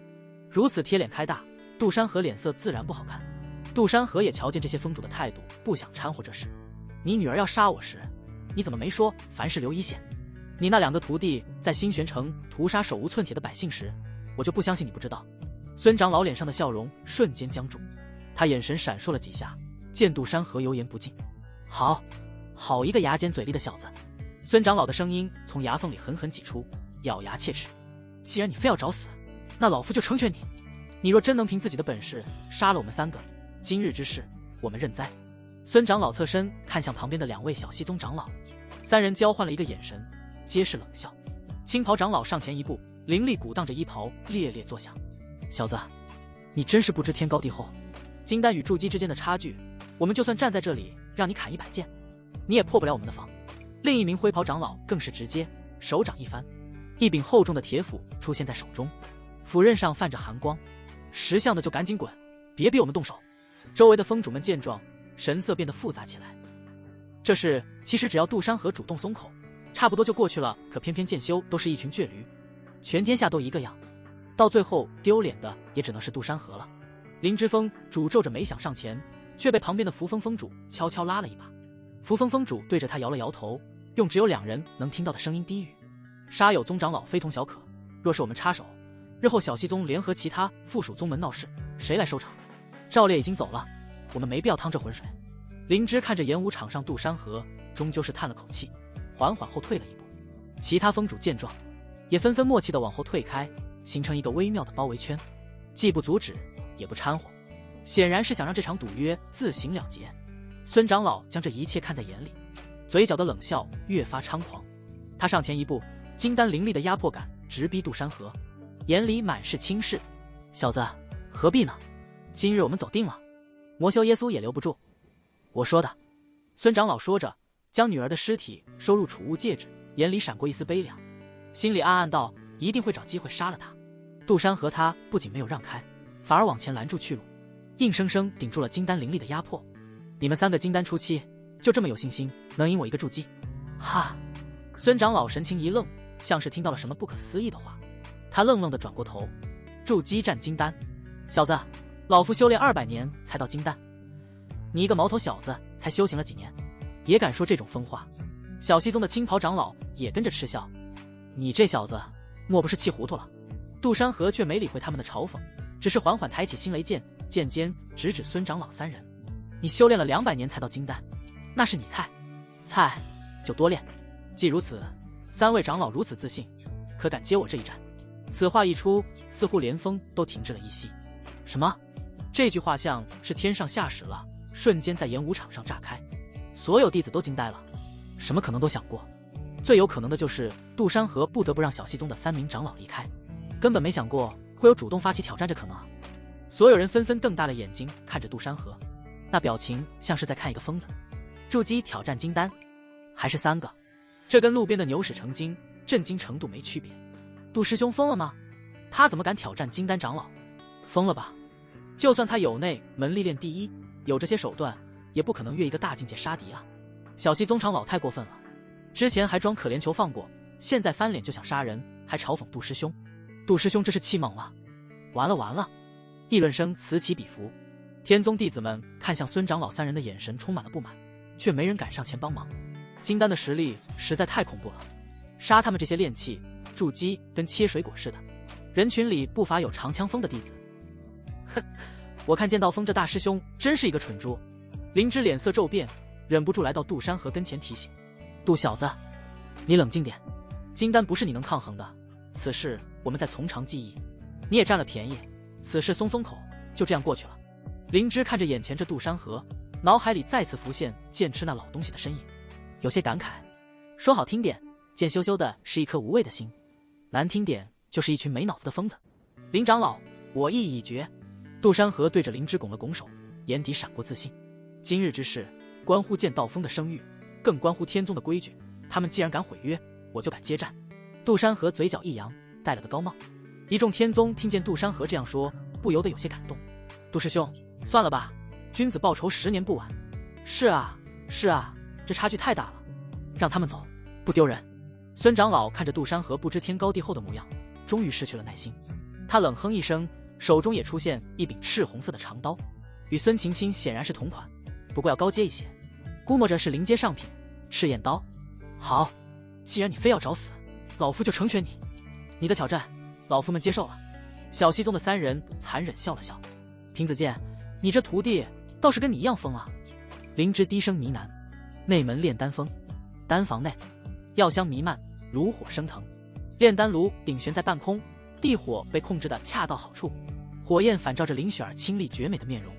如此贴脸开大，杜山河脸色自然不好看。杜山河也瞧见这些封主的态度，不想掺和这事。你女儿要杀我时，你怎么没说凡事留一线？你那2个徒弟在新玄城屠杀手无寸铁的百姓时，我就不相信你不知道。孙长老脸上的笑容瞬间僵住，他眼神闪烁了几下，见杜山河油盐不进。好一个牙尖嘴利的小子！孙长老的声音从牙缝里狠狠挤出，咬牙切齿：既然你非要找死，那老夫就成全你。你若真能凭自己的本事杀了我们3个，今日之事我们认栽。孙长老侧身看向旁边的2位小西宗长老，3人交换了一个眼神，皆是冷笑。青袍长老上前一步，凌厉鼓荡着衣袍，猎猎作响：小子，你真是不知天高地厚。金丹与筑基之间的差距，我们就算站在这里让你砍100剑，你也破不了我们的防。另一名灰袍长老更是直接，手掌一翻，一柄厚重的铁斧出现在手中，斧刃上泛着寒光。识相的就赶紧滚，别逼我们动手。周围的封主们见状，神色变得复杂起来。这事其实只要杜山河主动松口，差不多就过去了，可偏偏剑修都是一群倔驴，全天下都一个样，到最后丢脸的也只能是杜山河了。林之风诅咒着没想上前，却被旁边的扶风封主悄悄拉了一把。扶风封主对着他摇了摇头，用只有2人能听到的声音低语：杀有宗长老非同小可，若是我们插手，日后小西宗联合其他附属宗门闹事，谁来收场？赵烈已经走了，我们没必要趟这浑水。灵芝看着演武场上杜山河，终究是叹了口气，缓缓后退了一步。其他封主见状，也纷纷默契地往后退开，形成一个微妙的包围圈，既不阻止，也不掺和，显然是想让这场赌约自行了结。孙长老将这一切看在眼里，嘴角的冷笑越发猖狂。他上前一步，金丹凌厉的压迫感直逼杜山河，眼里满是轻视：小子，何必呢？今日我们走定了，魔修耶稣也留不住。我说的。孙长老说着，将女儿的尸体收入储物戒指，眼里闪过一丝悲凉，心里暗暗道：一定会找机会杀了他。杜山河他不仅没有让开，反而往前拦住去路，硬生生顶住了金丹凌厉的压迫。你们3个金丹初期就这么有信心能赢我一个筑基？哈！孙长老神情一愣，像是听到了什么不可思议的话。他愣愣地转过头：筑基战金丹？小子，老夫修炼200年才到金丹，你一个毛头小子才修行了几年，也敢说这种疯话？小西宗的青袍长老也跟着嗤笑：你这小子莫不是气糊涂了？杜山河却没理会他们的嘲讽，只是缓缓抬起星雷剑，剑尖直指孙长老3人。你修炼了200年才到金丹，那是你菜就多练。既如此，3位长老如此自信，可敢接我这一战？此话一出，似乎连风都停滞了一息。什么？这句话像是天上下史了，瞬间在演武场上炸开。所有弟子都惊呆了，什么可能都想过，最有可能的就是杜山河不得不让小戏宗的3名长老离开，根本没想过会有主动发起挑战这可能啊！所有人纷纷瞪大了眼睛看着杜山河，那表情像是在看一个疯子。筑基挑战金丹，还是3个，这跟路边的牛屎成精，震惊程度没区别。杜师兄疯了吗？他怎么敢挑战金丹长老？疯了吧！就算他有内门历练第一，有这些手段，也不可能越一个大境界杀敌啊！小戏宗长老太过分了，之前还装可怜求放过，现在翻脸就想杀人，还嘲讽杜师兄。杜师兄这是气懵了！完了完了！议论声此起彼伏，天宗弟子们看向孙长老3人的眼神充满了不满，却没人敢上前帮忙。金丹的实力实在太恐怖了，杀他们这些练气、筑基跟切水果似的。人群里不乏有长枪锋的弟子。哼，我看剑道锋这大师兄真是一个蠢猪。灵芝脸色骤变，忍不住来到杜山河跟前提醒：杜小子，你冷静点，金丹不是你能抗衡的，此事我们再从长计议。你也占了便宜，此事松松口，就这样过去了。灵芝看着眼前这杜山河，脑海里再次浮现剑痴那老东西的身影，有些感慨。说好听点，贱羞羞的是一颗无畏的心，难听点就是一群没脑子的疯子。林长老，我意已决。杜山河对着灵芝拱了拱手，眼底闪过自信。今日之事，关乎剑道锋的声誉，更关乎天宗的规矩。他们既然敢毁约，我就敢接战。杜山河嘴角一扬，戴了个高帽。一众天宗听见杜山河这样说，不由得有些感动。杜师兄，算了吧，君子报仇10年不晚。是啊，是啊，这差距太大了，让他们走，不丢人。孙长老看着杜山河不知天高地厚的模样，终于失去了耐心。他冷哼一声，手中也出现一柄赤红色的长刀，与孙晴晴显然是同款，不过要高阶一些，估摸着是临阶上品，赤焰刀。好，既然你非要找死，老夫就成全你。你的挑战，老夫们接受了。小西宗的3人残忍笑了笑。平子剑，你这徒弟倒是跟你一样疯啊！灵芝低声呢喃。内门炼丹峰，丹房内，药香弥漫，炉火升腾。炼丹炉顶悬在半空，地火被控制得恰到好处，火焰反照着林雪儿清丽绝美的面容，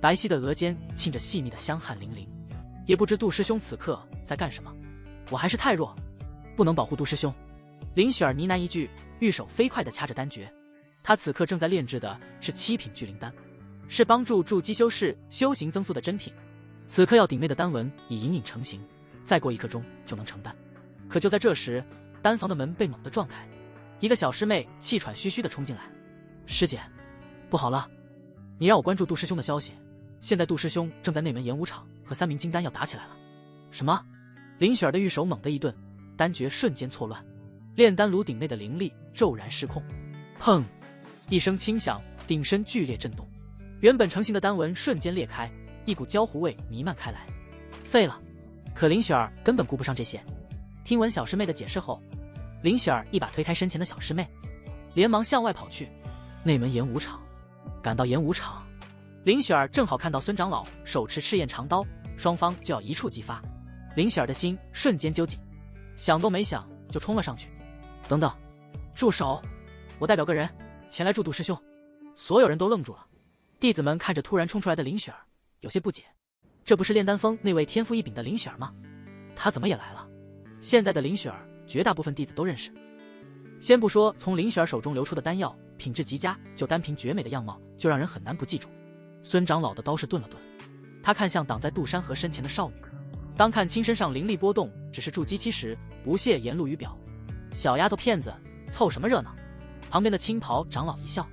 白皙的额间沁着细密的香汗淋漓。也不知杜师兄此刻在干什么，我还是太弱，不能保护杜师兄。林雪儿呢喃一句，玉手飞快地掐着丹诀。她此刻正在炼制的是7品聚灵丹，是帮助筑基修士修行增速的珍品。此刻药鼎内的丹纹已隐隐成型，再过1刻钟就能成丹。可就在这时，丹房的门被猛地撞开，一个小师妹气喘吁吁地冲进来。师姐，不好了，你让我关注杜师兄的消息，现在杜师兄正在内门演武场和3名金丹要打起来了。什么？林雪儿的玉手猛地一顿，丹诀瞬间错乱，炼丹炉顶内的灵力骤然失控。砰！一声轻响，鼎身剧烈震动，原本成型的丹纹瞬间裂开，一股焦糊味弥漫开来。废了！可林雪儿根本顾不上这些。听闻小师妹的解释后，林雪儿一把推开身前的小师妹，连忙向外跑去。内门演武场，赶到演武场，林雪儿正好看到孙长老手持赤焰长刀，双方就要一触即发。林雪儿的心瞬间揪紧，想都没想就冲了上去。等等，住手！我代表个人前来助杜师兄。所有人都愣住了，弟子们看着突然冲出来的林雪儿，有些不解。这不是炼丹峰那位天赋异禀的林雪儿吗？她怎么也来了？现在的林雪儿，绝大部分弟子都认识。先不说从林雪儿手中流出的丹药品质极佳，就单凭绝美的样貌，就让人很难不记住。孙长老的刀势顿了顿，他看向挡在杜山河身前的少女，当看清身上灵力波动只是筑基期时，不屑言露于表。小丫头片子，凑什么热闹？旁边的青袍长老一笑，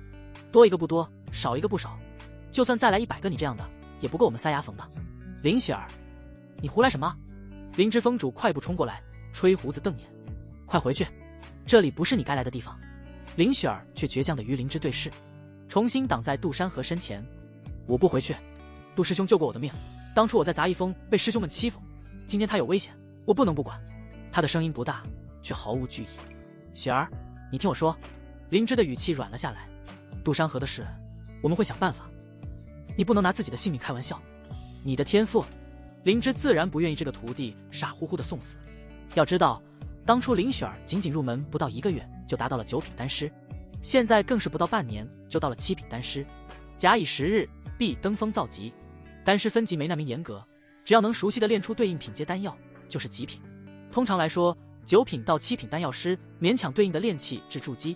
多一个不多，少一个不少，就算再来100个你这样的，也不够我们塞牙缝的。林雪儿，你胡来什么？灵芝峰主快步冲过来，吹胡子瞪眼，快回去，这里不是你该来的地方。林雪儿却倔强地与灵芝对视，重新挡在杜山河身前。我不回去，杜师兄救过我的命，当初我在杂役峰被师兄们欺负，今天他有危险，我不能不管。他的声音不大，却毫无惧意。雪儿，你听我说。灵芝的语气软了下来，杜山河的事我们会想办法，你不能拿自己的性命开玩笑。你的天赋，灵芝自然不愿意这个徒弟傻乎乎的送死。要知道，当初林雪儿仅仅入门不到1个月就达到了9品丹师，现在更是不到半年就到了7品丹师。假以时日，必登峰造极。丹师分级没那么严格，只只要能熟悉的练出对应品阶丹药，就是极品。通常来说，9品到7品丹药师勉强对应的炼气至筑基，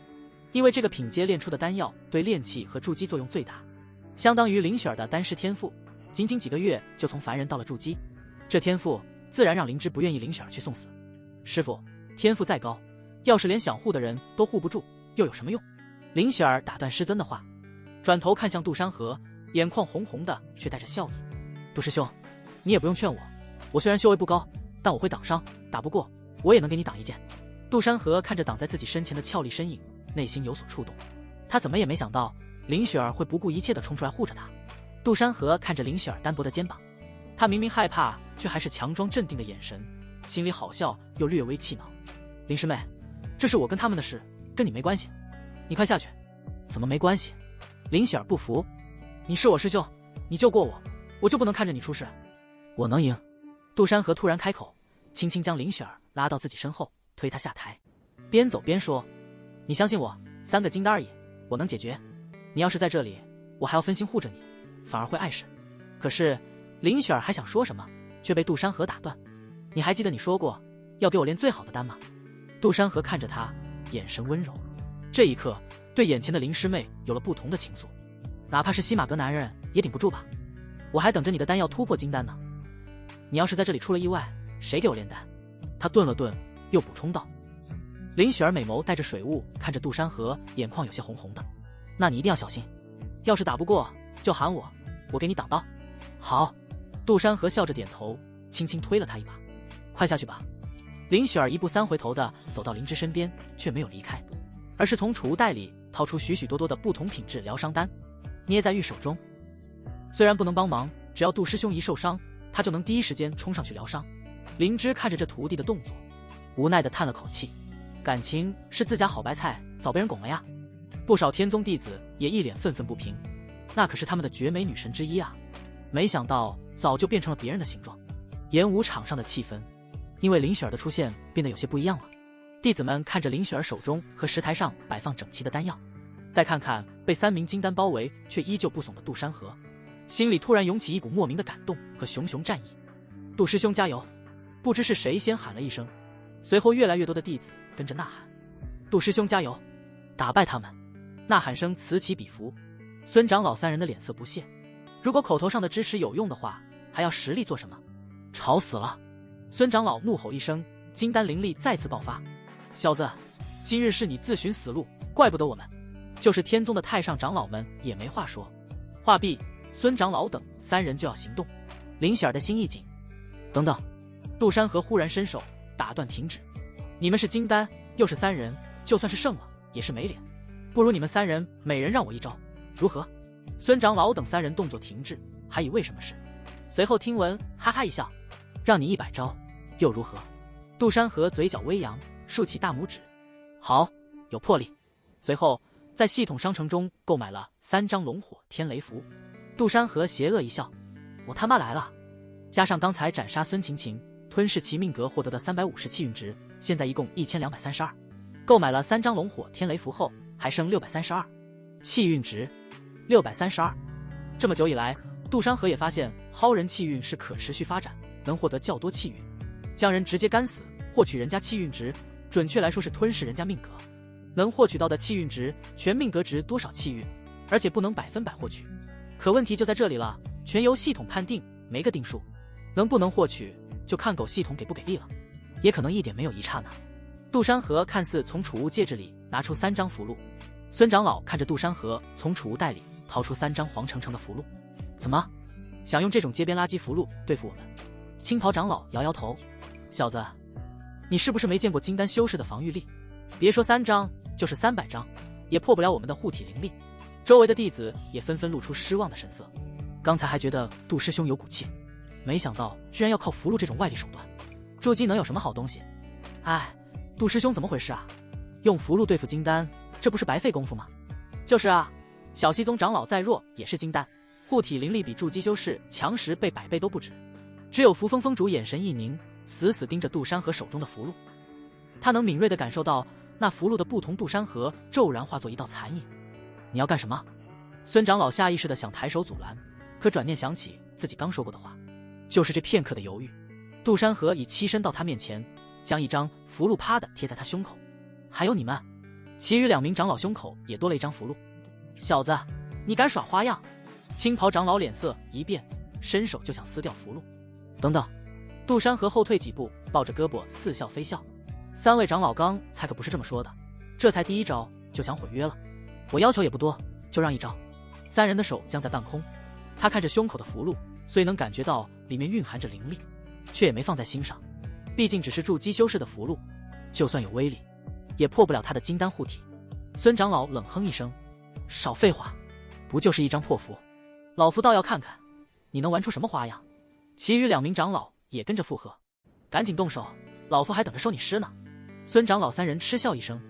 因为这个品阶炼出的丹药对炼气和筑基作用最大，相当于林雪儿的丹师天赋，仅仅几个月就从凡人到了筑基。这天赋自然让灵芝不愿意林雪儿去送死。师傅，天赋再高，要是连想护的人都护不住，又有什么用？林雪儿打断师尊的话，转头看向杜山河，眼眶红红的，却带着笑意。杜师兄，你也不用劝我，我虽然修为不高，但我会挡伤，打不过我也能给你挡一剑。杜山河看着挡在自己身前的俏丽身影，内心有所触动。他怎么也没想到林雪儿会不顾一切地冲出来护着他。杜山河看着林雪儿单薄的肩膀，他明明害怕，却还是强装镇定的眼神，心里好笑又略微气恼。林师妹，这是我跟他们的事，跟你没关系，你快下去。怎么没关系？林雪儿不服。你是我师兄，你救过我，我就不能看着你出事？我能赢。杜山河突然开口，轻轻将林雪儿拉到自己身后，推她下台，边走边说，你相信我，3个金丹而已，我能解决。你要是在这里，我还要分心护着你，反而会碍事。可是林雪儿还想说什么，却被杜山河打断。你还记得你说过要给我炼最好的丹吗？杜山河看着他，眼神温柔。这一刻对眼前的林师妹有了不同的情愫，哪怕是西马阁男人也顶不住吧。我还等着你的丹药突破金丹呢。你要是在这里出了意外，谁给我炼丹？他顿了顿，又补充道。林雪儿美眸带着水雾看着杜山河，眼眶有些红红的。那你一定要小心，要是打不过就喊我，我给你挡刀。好。杜山河笑着点头，轻轻推了他一把。快下去吧。林雪儿1步3回头的走到灵芝身边，却没有离开，而是从储物袋里掏出许许多多的不同品质疗伤丹，捏在玉手中。虽然不能帮忙，只要杜师兄一受伤，他就能第一时间冲上去疗伤。灵芝看着这徒弟的动作，无奈的叹了口气，感情是自家好白菜早被人拱了呀。不少天宗弟子也一脸愤愤不平，那可是他们的绝美女神之一啊，没想到早就变成了别人的形状。演武场上的气氛因为林雪儿的出现变得有些不一样了。弟子们看着林雪儿手中和石台上摆放整齐的丹药，再看看被3名金丹包围却依旧不怂的杜山河，心里突然涌起一股莫名的感动和熊熊战意。杜师兄加油！不知是谁先喊了一声，随后越来越多的弟子跟着呐喊。杜师兄加油！打败他们！呐喊声此起彼伏。孙长老3人的脸色不屑，如果口头上的支持有用的话，还要实力做什么？吵死了！孙长老怒吼一声，金丹灵力再次爆发。小子，今日是你自寻死路，怪不得我们。就是天宗的太上长老们也没话说。话毕，孙长老等3人就要行动。林雪儿的心一紧，等等！杜山河忽然伸手打断停止。你们是金丹，又是3人，就算是胜了也是没脸，不如你们3人每人让我一招，如何？孙长老等3人动作停滞，还以为什么事，随后听闻哈哈一笑，让你100招又如何？杜山河嘴角微扬，竖起大拇指，好，有魄力。随后在系统商城中购买了3张龙火天雷符。杜山河邪恶一笑，我他妈来了！加上刚才斩杀孙晴晴吞噬其命格获得的350气运值，现在一共1232。购买了3张龙火天雷符后，还剩632气运值，632。这么久以来，杜山河也发现薅人气运是可持续发展，能获得较多气运。将人直接干死，获取人家气运值，准确来说是吞噬人家命格。能获取到的气运值，全命格值多少气运，而且不能100%获取。可问题就在这里了，全由系统判定，没个定数。能不能获取，就看狗系统给不给力了，也可能一点没有一刹那。杜山河看似从储物戒指里拿出3张符箓，孙长老看着杜山河从储物袋里掏出3张黄澄澄的符箓，怎么想用这种街边垃圾符箓对付我们？青袍长老摇摇头，小子，你是不是没见过金丹修士的防御力？别说3张，就是300张，也破不了我们的护体灵力。周围的弟子也纷纷露出失望的神色。刚才还觉得杜师兄有骨气，没想到居然要靠符箓这种外力手段。筑基能有什么好东西？哎，杜师兄怎么回事啊？用符箓对付金丹，这不是白费功夫吗？就是啊，小西宗长老再弱也是金丹，护体灵力比筑基修士强10倍100倍都不止。只有扶风峰主眼神一凝，死死盯着杜山河手中的符箓，他能敏锐地感受到那符箓的不同。杜山河骤然化作一道残影。你要干什么？孙长老下意识地想抬手阻拦，可转念想起自己刚说过的话，就是这片刻的犹豫，杜山河已栖身到他面前，将一张符箓啪的贴在他胸口。还有你们，其余2名长老胸口也多了一张符箓。小子，你敢耍花样！青袍长老脸色一变，伸手就想撕掉符箓。等等，杜山河后退几步，抱着胳膊似笑非笑。3位长老刚才可不是这么说的，这才第1招就想毁约了。我要求也不多，就让1招。3人的手僵在半空，他看着胸口的符箓，虽能感觉到里面蕴含着灵力，却也没放在心上。毕竟只是筑基修士的符箓，就算有威力，也破不了他的金丹护体。孙长老冷哼一声：“少废话，不就是一张破符？老夫倒要看看你能玩出什么花样。”其余2名长老也跟着附和：“赶紧动手，老夫还等着收你尸呢。”孙长老3人嗤笑一声，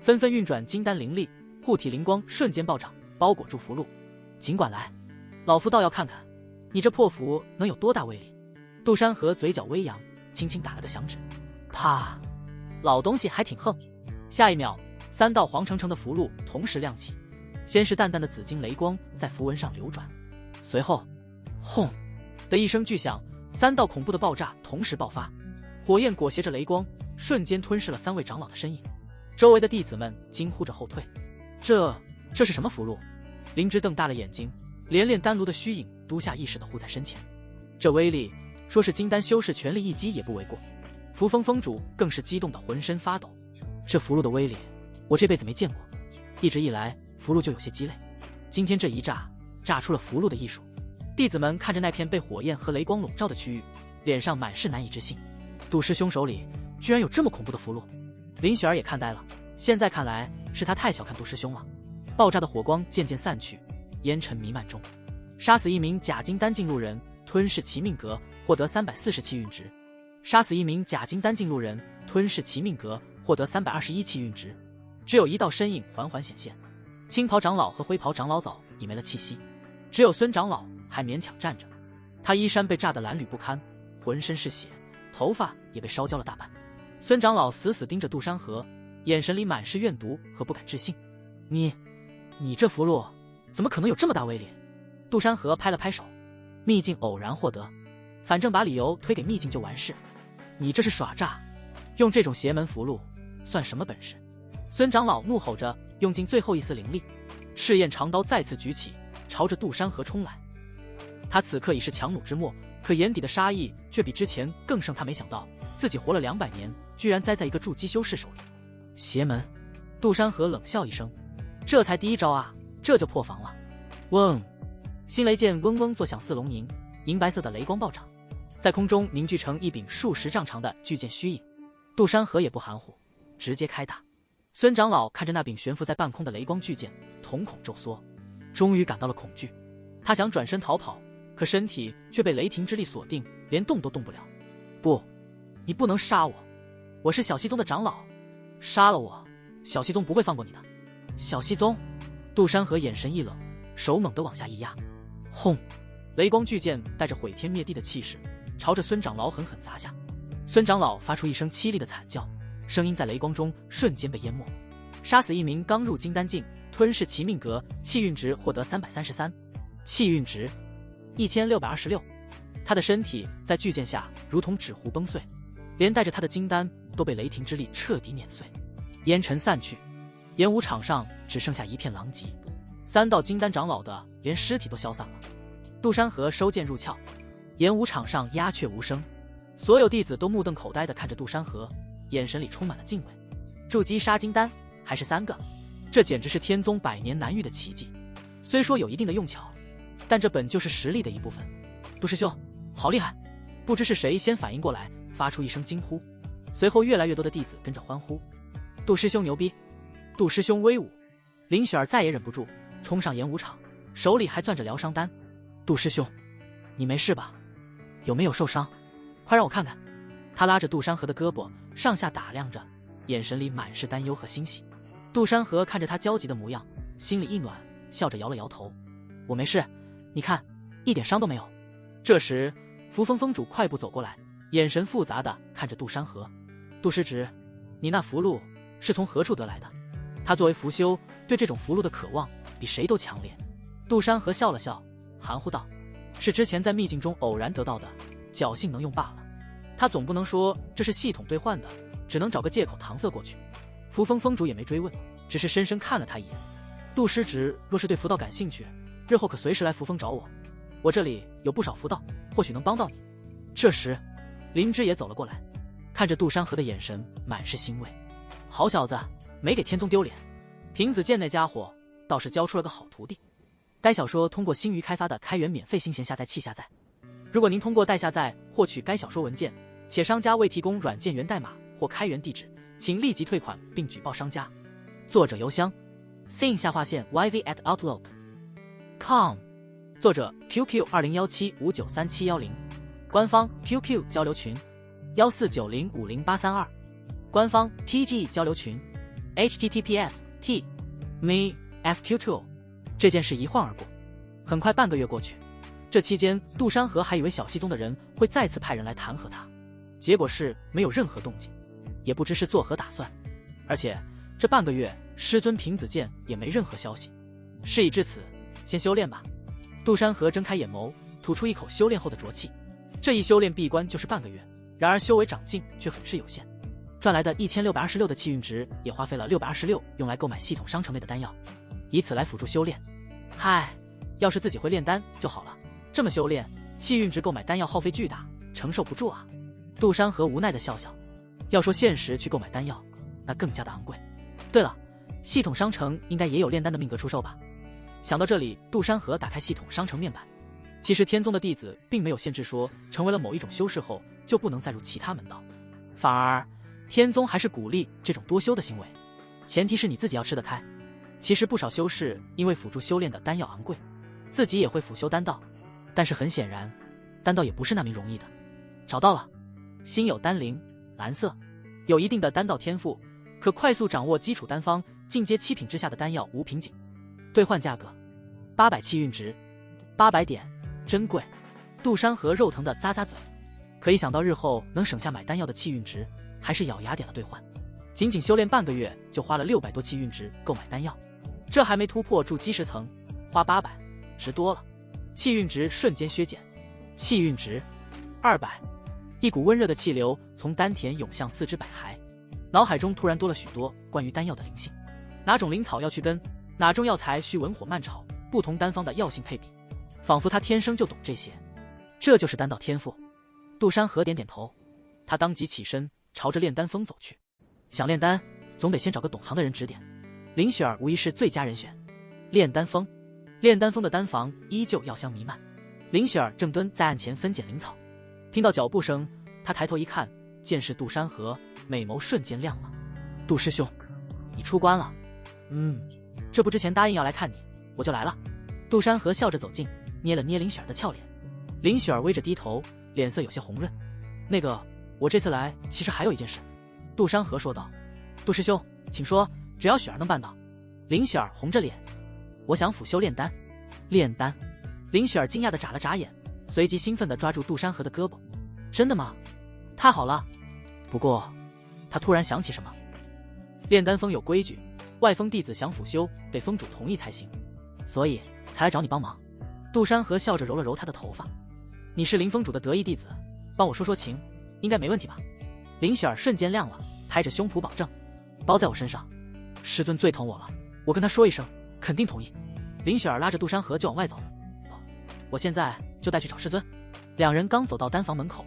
纷纷运转金丹灵力，护体灵光瞬间暴涨，包裹住符箓。尽管来，老夫倒要看看你这破符能有多大威力。杜山河嘴角微扬，轻轻打了个响指，啪！老东西还挺横。下一秒，3道黄澄澄的符箓同时亮起，先是淡淡的紫金雷光在符文上流转，随后，轰的一声巨响，3道恐怖的爆炸同时爆发，火焰裹挟着雷光，瞬间吞噬了3位长老的身影。周围的弟子们惊呼着后退。这是什么符箓？灵芝瞪大了眼睛，连炼丹炉的虚影都下意识地护在身前。这威力，说是金丹修士全力一击也不为过。扶风峰主更是激动得浑身发抖。这符箓的威力，我这辈子没见过。一直以来，符箓就有些鸡肋，今天这一炸，炸出了符箓的艺术。弟子们看着那片被火焰和雷光笼罩的区域，脸上满是难以置信。杜师兄手里居然有这么恐怖的符箓。林雪儿也看呆了，现在看来是他太小看杜师兄了。爆炸的火光渐渐散去，烟尘弥漫中，杀死1名假金丹进路人，吞噬其命格，获得340气运值；杀死1名假金丹进路人，吞噬其命格，获得321气运值。只有1道身影缓缓显现，青袍长老和灰袍长老早已没了气息，只有孙长老还勉强站着。他衣衫被炸得褴褛不堪，浑身是血，头发也被烧焦了大半。孙长老死死盯着杜山河，眼神里满是怨毒和不敢置信。你这符箓怎么可能有这么大威力？杜山河拍了拍手，秘境偶然获得，反正把理由推给秘境就完事。你这是耍诈，用这种邪门符箓算什么本事？孙长老怒吼着，用尽最后一丝灵力，赤焰长刀再次举起，朝着杜山河冲来。他此刻已是强弩之末，可眼底的杀意却比之前更盛。他没想到自己活了200年，居然栽在一个筑基修士手里。邪门！杜山河冷笑一声，这才第1招啊，这就破防了。嗡！新雷剑嗡嗡作响似龙吟，银白色的雷光暴涨，在空中凝聚成一柄数10丈长的巨剑虚影。杜山河也不含糊，直接开打。孙长老看着那柄悬浮在半空的雷光巨剑，瞳孔骤缩，终于感到了恐惧。他想转身逃跑，可身体却被雷霆之力锁定，连动都动不了。不，你不能杀我，我是小西宗的长老，杀了我，小西宗不会放过你的。小西宗！杜山河眼神一冷，手猛地往下一压，轰！雷光巨剑带着毁天灭地的气势，朝着孙长老狠狠砸下。孙长老发出一声凄厉的惨叫，声音在雷光中瞬间被淹没。杀死1名刚入金丹境，吞噬其命格，气运值获得333，气运值1626。他的身体在巨剑下如同纸糊崩碎，连带着他的金丹都被雷霆之力彻底碾碎。烟尘散去，演武场上只剩下一片狼藉，3道金丹长老的连尸体都消散了。杜山河收剑入鞘，演武场上鸦雀无声，所有弟子都目瞪口呆地看着杜山河，眼神里充满了敬畏。筑基杀金丹还是3个，这简直是天宗100年难遇的奇迹。虽说有一定的用巧，但这本就是实力的一部分。杜师兄好厉害！不知是谁先反应过来，发出一声惊呼，随后越来越多的弟子跟着欢呼。杜师兄牛逼，杜师兄威武！林雪儿再也忍不住，冲上演武场，手里还攥着疗伤丹。杜师兄，你没事吧？有没有受伤？快让我看看。他拉着杜山河的胳膊，上下打量着，眼神里满是担忧和欣喜。杜山河看着他焦急的模样，心里一暖，笑着摇了摇头：“我没事，你看，一点伤都没有。”这时，扶风峰主快步走过来，眼神复杂的看着杜山河：“杜师侄，你那符箓是从何处得来的？”他作为符修，对这种符箓的渴望比谁都强烈。杜山河笑了笑，含糊道：“是之前在秘境中偶然得到的，侥幸能用罢了。他总不能说这是系统兑换的，只能找个借口搪塞过去。扶风峰主也没追问，只是深深看了他一眼。杜师侄若是对符道感兴趣，日后可随时来扶风找我，我这里有不少符道，或许能帮到你。这时林芝也走了过来，看着杜山河的眼神满是欣慰。好小子，没给天宗丢脸。平子剑那家伙倒是教出了个好徒弟。该小说通过星鱼开发的开源免费新闲下载器下载。如果您通过代下载获取该小说文件，且商家未提供软件源代码或开源地址，请立即退款并举报商家。作者邮箱 sin_yv@outlook.com， 作者 QQ 2017593710，官方 QQ 交流群1490508332，官方 TG 交流群 https://t.me/fq2。这件事一晃而过，很快半个月过去。这期间，杜山河还以为小西宗的人会再次派人来弹劾他，结果是没有任何动静，也不知是作何打算。而且这半个月，师尊平子剑也没任何消息。事已至此，先修炼吧。杜山河睁开眼眸，吐出一口修炼后的浊气。这一修炼闭关就是半个月，然而修为长进却很是有限。赚来的1626的气运值也花费了626用来购买系统商城内的丹药，以此来辅助修炼。嗨，要是自己会炼丹就好了，这么修炼，气运值购买丹药耗费巨大，承受不住啊。杜山河无奈的笑笑，要说现实去购买丹药，那更加的昂贵。对了，系统商城应该也有炼丹的命格出售吧？想到这里，杜山河打开系统商城面板。其实天宗的弟子并没有限制说成为了某一种修士后就不能再入其他门道，反而天宗还是鼓励这种多修的行为，前提是你自己要吃得开。其实不少修士因为辅助修炼的丹药昂贵，自己也会辅修丹道，但是很显然，丹道也不是那么容易的。找到了，心有丹灵，蓝色，有一定的丹道天赋，可快速掌握基础丹方，进阶7品之下的丹药无瓶颈。兑换价格800气运值，800点，真贵。杜山河肉疼的咂咂嘴，可一想到日后能省下买丹药的气运值，还是咬牙点了兑换。仅仅修炼半个月就花了600多气运值购买丹药，这还没突破筑基10层，花800，值多了。气运值瞬间削减，气运值200，一股温热的气流从丹田涌向四肢百骸，脑海中突然多了许多关于丹药的灵性，哪种灵草要去根，哪种药材需文火慢炒，不同丹方的药性配比，仿佛他天生就懂这些，这就是丹道天赋。杜山河点点头，他当即起身朝着炼丹峰走去。想炼丹，总得先找个懂行的人指点。林雪儿无疑是最佳人选。炼丹峰，炼丹峰的丹房依旧药香弥漫。林雪儿正蹲在案前分拣灵草，听到脚步声，她抬头一看，见是杜山河，美眸瞬间亮了。杜师兄，你出关了？这不之前答应要来看你，我就来了。杜山河笑着走近，捏了捏林雪儿的俏脸。林雪儿微着低头，脸色有些红润。那个，我这次来其实还有一件事。杜山河说道。杜师兄，请说，只要雪儿能办到。林雪儿红着脸，我想辅修炼丹。炼丹？林雪儿惊讶地眨了眨眼，随即兴奋地抓住杜山河的胳膊。真的吗？太好了。不过，他突然想起什么。炼丹峰有规矩，外峰弟子想辅修得峰主同意才行，所以才来找你帮忙。杜山河笑着揉了揉他的头发。你是林峰主的得意弟子，帮我说说情，应该没问题吧？林雪儿瞬间亮了，拍着胸脯保证，包在我身上。师尊最疼我了，我跟他说一声，肯定同意。林雪儿拉着杜山河就往外走，我现在就带去找师尊。两人刚走到丹房门口，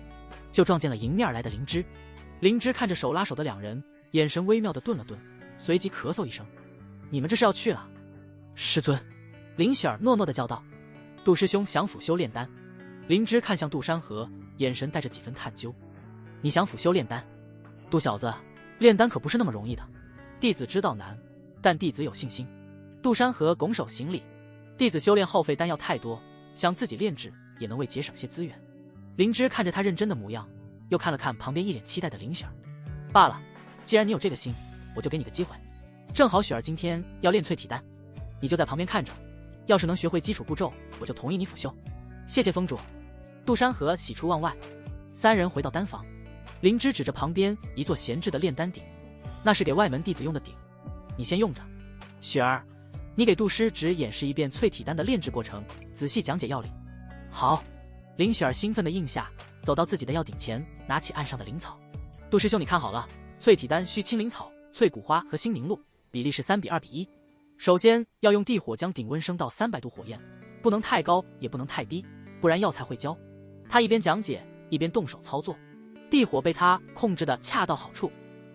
就撞见了迎面而来的灵芝。灵芝看着手拉手的两人，眼神微妙的顿了顿，随即咳嗽一声：“你们这是要去了？”师尊，林雪儿诺诺的叫道。杜师兄想辅修炼丹。灵芝看向杜山河，眼神带着几分探究。你想辅修炼丹？杜小子，炼丹可不是那么容易的。弟子知道难，但弟子有信心。杜山河拱手行礼。弟子修炼耗费丹药太多，想自己炼制也能为节省些资源。灵芝看着他认真的模样，又看了看旁边一脸期待的林雪儿。罢了，既然你有这个心，我就给你个机会。正好雪儿今天要炼淬体丹，你就在旁边看着，要是能学会基础步骤，我就同意你辅修。谢谢峰主。杜山河喜出望外。三人回到丹房，灵芝指着旁边一座闲置的炼丹鼎，那是给外门弟子用的鼎，你先用着。雪儿，你给杜师侄演示一遍淬体丹的炼制过程，仔细讲解要领。好。林雪儿兴奋地应下，走到自己的药鼎前，拿起案上的灵草。杜师兄，你看好了，淬体丹需青灵草、淬谷花和新凝露，比例是3比2比1。首先要用地火将鼎温升到300度火焰，不能太高也不能太低，不然药材会焦。他一边讲解一边动手操作，地火被他控制得恰到好处。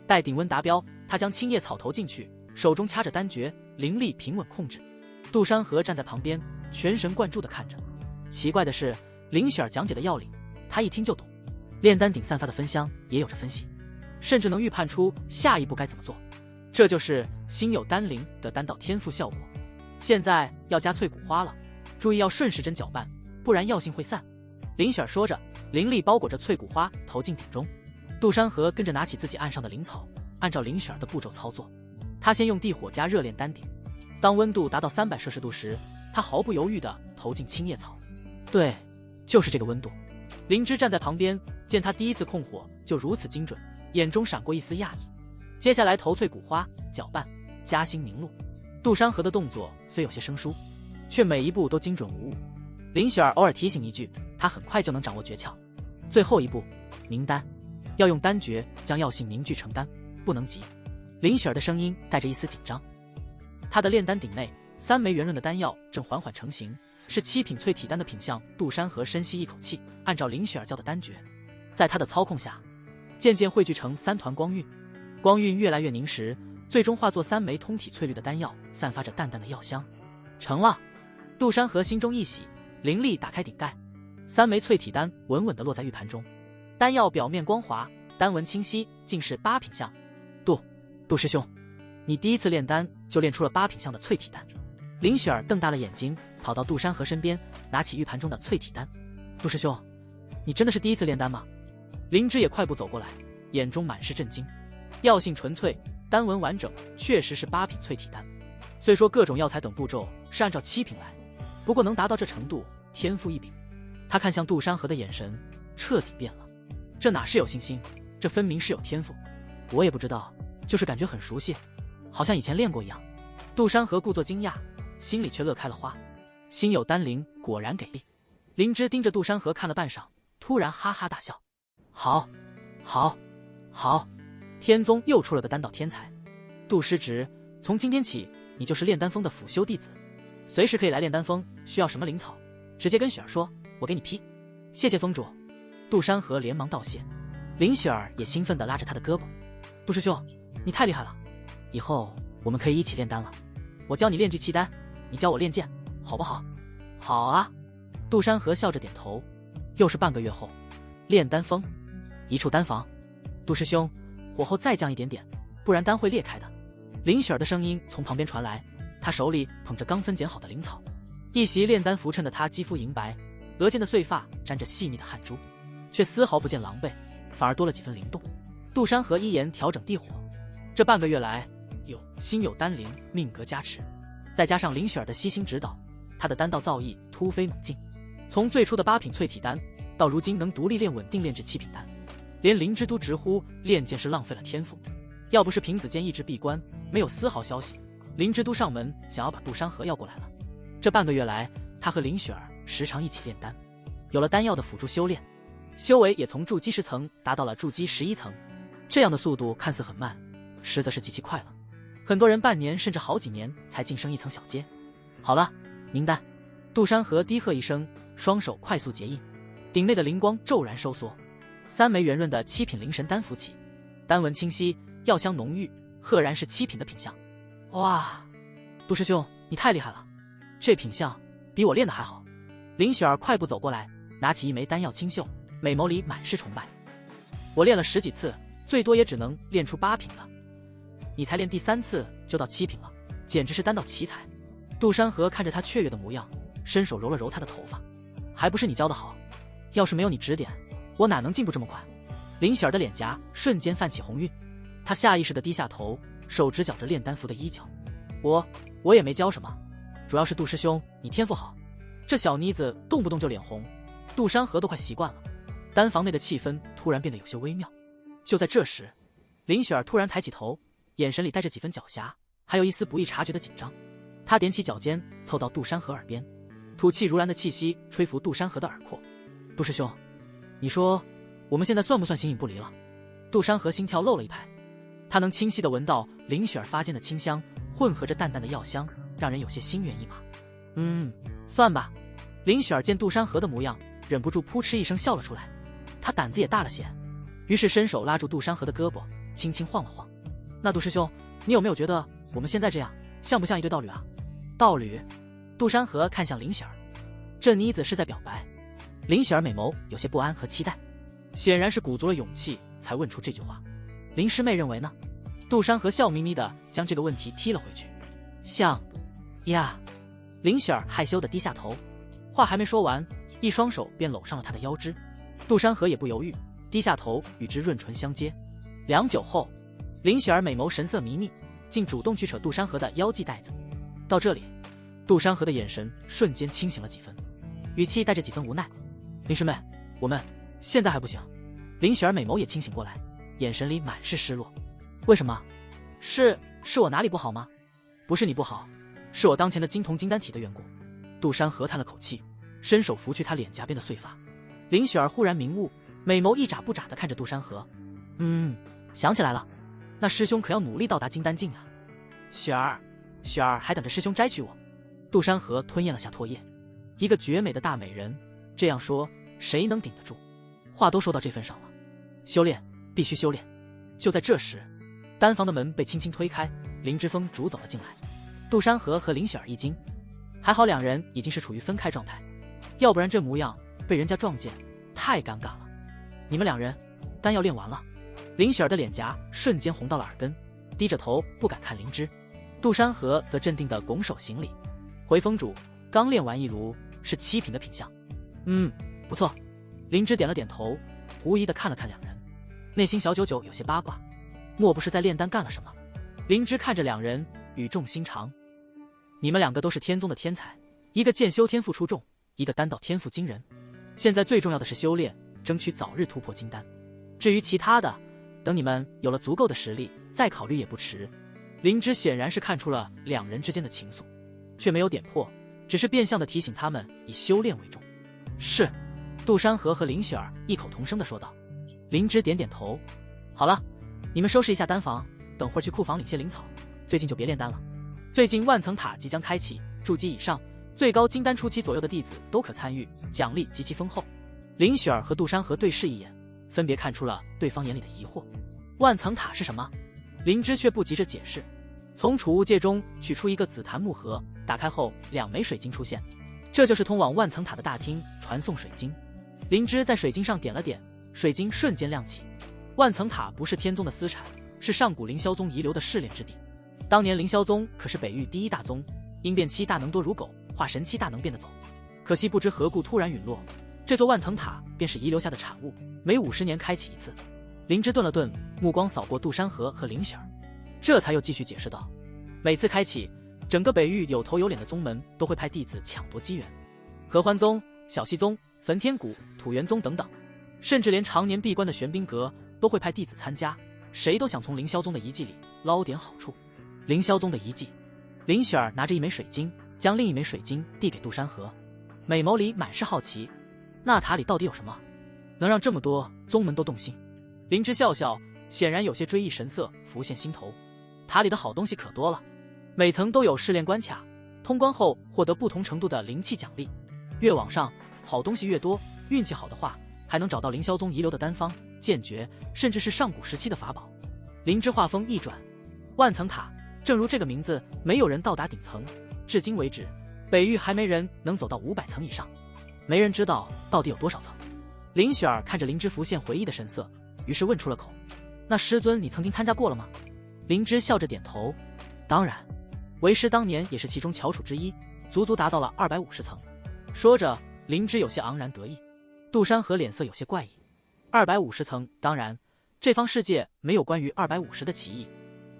待鼎温达标，他将青叶草投进去，手中掐着丹诀，灵力平稳控制。杜山河站在旁边，全神贯注地看着。奇怪的是，林雪儿讲解的药理，他一听就懂。炼丹鼎散发的芬香也有着分析，甚至能预判出下一步该怎么做。这就是心有丹灵的丹道天赋效果。现在要加淬谷花了，注意要顺时针搅拌，不然药性会散。林雪儿说着，灵力包裹着淬谷花投进鼎中。杜山河跟着拿起自己案上的灵草，按照林雪儿的步骤操作。他先用地火加热炼丹鼎，当温度达到300摄氏度时，他毫不犹豫地投进青叶草。对，就是这个温度。灵芝站在旁边，见他第一次控火就如此精准，眼中闪过一丝讶异。接下来投淬谷花，搅拌，加新凝露。杜山河的动作虽有些生疏，却每一步都精准无误。林雪儿偶尔提醒一句，他很快就能掌握诀窍。最后一步，凝丹，要用丹诀将药性凝聚成丹，不能急。林雪儿的声音带着一丝紧张。他的炼丹鼎内3枚圆润的丹药正缓缓成型，是7品淬体丹的品相。杜山河深吸一口气，按照林雪儿教的丹诀，在他的操控下，渐渐汇聚成3团光晕。光晕越来越凝实，最终化作3枚通体翠绿的丹药，散发着淡淡的药香。成了！杜山河心中一喜，灵力打开鼎盖，3枚淬体丹稳稳地落在玉盘中。丹药表面光滑，丹纹清晰，竟是8品相。杜师兄，你第一次炼丹就炼出了8品相的淬体丹。林雪儿瞪大了眼睛，跑到杜山河身边，拿起玉盘中的淬体丹。杜师兄，你真的是第一次炼丹吗？灵芝也快步走过来，眼中满是震惊。药性纯粹，丹纹完整，确实是8品淬体丹。虽说各种药材等步骤是按照7品来，不过能达到这程度，天赋异禀。他看向杜山河的眼神彻底变了，这哪是有信心，这分明是有天赋。我也不知道，就是感觉很熟悉，好像以前练过一样。杜山河故作惊讶，心里却乐开了花。心有丹灵，果然给力。灵芝盯着杜山河看了半晌，突然哈哈大笑。好，天宗又出了个丹道天才。杜师侄，从今天起，你就是炼丹峰的辅修弟子，随时可以来炼丹峰，需要什么灵草，直接跟雪儿说，我给你批。谢谢峰主。杜山河连忙道谢。林雪儿也兴奋地拉着他的胳膊。杜师兄，你太厉害了，以后我们可以一起炼丹了。我教你炼聚气丹，你教我炼剑，好不好？好啊。杜山河笑着点头。又是半个月后，炼丹峰一处丹房。杜师兄，火候再降一点点，不然丹会裂开的。林雪儿的声音从旁边传来，她手里捧着刚分拣好的灵草。一袭炼丹服衬的她肌肤银白，额间的碎发沾着细密的汗珠，却丝毫不见狼狈，反而多了几分灵动。杜山河依言调整地火，这半个月来，心有丹灵，命格加持，再加上林雪儿的悉心指导，他的丹道造诣突飞猛进，从最初的8品淬体丹，到如今能独立炼稳定炼制7品丹，连灵芝都直呼炼剑是浪费了天赋。要不是平子间一直闭关，没有丝毫消息，灵芝都上门想要把杜山河要过来了。这半个月来，他和林雪儿时常一起炼丹，有了丹药的辅助修炼，修为也从筑基10层达到了筑基11层。这样的速度看似很慢，实则是极其快了。很多人半年甚至好几年才晋升一层小阶。好了，明丹。杜山河低喝一声，双手快速结印，鼎内的灵光骤然收缩，3枚圆润的7品灵神丹浮起，丹纹清晰，药香浓郁，赫然是7品的品相。哇，杜师兄，你太厉害了，这品相比我练的还好。林雪儿快步走过来，拿起一枚丹药清秀，美眸里满是崇拜。我练了10几次，最多也只能练出8品了，你才练第3次就到7品了，简直是丹道奇才。杜山河看着他雀跃的模样，伸手揉了揉他的头发，还不是你教的好，要是没有你指点，我哪能进步这么快。林雪儿的脸颊瞬间泛起红晕，她下意识地低下头，手指绞着炼丹符的衣角。我也没教什么，主要是杜师兄你天赋好。这小妮子动不动就脸红，杜山河都快习惯了。丹房内的气氛突然变得有些微妙。就在这时，林雪儿突然抬起头，眼神里带着几分狡黠，还有一丝不易察觉的紧张。她踮起脚尖，凑到杜山河耳边，吐气如兰的气息吹拂杜山河的耳廓。杜师兄，你说我们现在算不算形影不离了？杜山河心跳漏了一拍，他能清晰地闻到林雪儿发间的清香，混合着淡淡的药香，让人有些心猿意马。算吧。林雪儿见杜山河的模样，忍不住扑哧一声笑了出来。他胆子也大了些，于是伸手拉住杜山河的胳膊，轻轻晃了晃。那杜师兄，你有没有觉得我们现在这样像不像一对道侣啊？道侣？杜山河看向林雪儿，这妮子是在表白。林雪儿美眸有些不安和期待，显然是鼓足了勇气才问出这句话。林师妹认为呢？杜山河笑眯眯地将这个问题踢了回去。像呀。林雪儿害羞地低下头，话还没说完，一双手便搂上了她的腰肢。杜山河也不犹豫，低下头与之润唇相接。良久后，林雪儿美眸神色迷腻，竟主动去扯杜山河的腰系带子。到这里，杜山河的眼神瞬间清醒了几分，语气带着几分无奈。林师妹，我们现在还不行。林雪儿美眸也清醒过来，眼神里满是失落。为什么？是我哪里不好吗？不是你不好，是我当前的金铜金丹体的缘故。杜山河叹了口气，伸手拂去他脸颊边的碎发。林雪儿忽然明悟，美眸一眨不眨地看着杜山河。想起来了，那师兄可要努力到达金丹境啊。雪儿还等着师兄摘取我。杜山河吞咽了下唾液，一个绝美的大美人，这样说谁能顶得住？话都说到这份上了，修炼必须修炼。就在这时，丹房的门被轻轻推开，林之风逐走了进来。杜山河和林雪儿一惊，还好两人已经是处于分开状态，要不然这模样被人家撞见，太尴尬了。你们两人丹药练完了？林雪儿的脸颊瞬间红到了耳根，低着头不敢看灵芝。杜山河则镇定地拱手行礼。回峰主，刚练完一炉，是7品的品相。不错。灵芝点了点头，狐疑地看了看两人，内心小九九有些八卦，莫不是在炼丹干了什么？灵芝看着两人，语重心长：你们两个都是天宗的天才，一个剑修天赋出众，一个丹道天赋惊人。现在最重要的是修炼，争取早日突破金丹。至于其他的，等你们有了足够的实力，再考虑也不迟。灵芝显然是看出了两人之间的情愫，却没有点破，只是变相的提醒他们以修炼为重。是。杜山河和林雪儿异口同声地说道。灵芝点点头。好了，你们收拾一下丹房，等会儿去库房领些灵草，最近就别炼丹了。最近万层塔即将开启，筑基以上最高金丹初期左右的弟子都可参与，奖励极其丰厚。林雪儿和杜山河对视一眼，分别看出了对方眼里的疑惑。万层塔是什么？灵芝却不急着解释。从储物戒中取出一个紫檀木盒，打开后2枚水晶出现，这就是通往万层塔的大厅传送水晶。灵芝在水晶上点了点，水晶瞬间亮起。万层塔不是天宗的私产，是上古凌霄宗遗留的试炼之地。当年凌霄宗可是北域第1大宗，因变期大能多如狗，化神期大能变得走。可惜不知何故突然陨落，这座万层塔便是遗留下的产物，每50年开启一次。灵芝顿了顿，目光扫过杜山河和林雪儿，这才又继续解释道：每次开启，整个北域有头有脸的宗门都会派弟子抢夺机缘，合欢宗、小溪宗、焚天谷、土元宗等等，甚至连常年闭关的玄冰阁都会派弟子参加，谁都想从凌霄宗的遗迹里捞点好处。凌霄宗的遗迹。林雪儿拿着1枚水晶，将另1枚水晶递给杜山河，美眸里满是好奇，那塔里到底有什么，能让这么多宗门都动心？灵芝笑笑，显然有些追忆神色浮现心头。塔里的好东西可多了，每层都有试炼关卡，通关后获得不同程度的灵气奖励，越往上好东西越多，运气好的话还能找到凌霄宗遗留的丹方、剑诀，甚至是上古时期的法宝。灵芝话锋一转，万层塔正如这个名字，没有人到达顶层，至今为止北域还没人能走到500层以上，没人知道到底有多少层。林雪儿看着灵芝浮现回忆的神色，于是问出了口：那师尊你曾经参加过了吗？灵芝笑着点头，当然，为师当年也是其中翘楚之一，足足达到了250层。说着，灵芝有些昂然得意。杜山河脸色有些怪异，250层，当然这方世界没有关于250的奇异，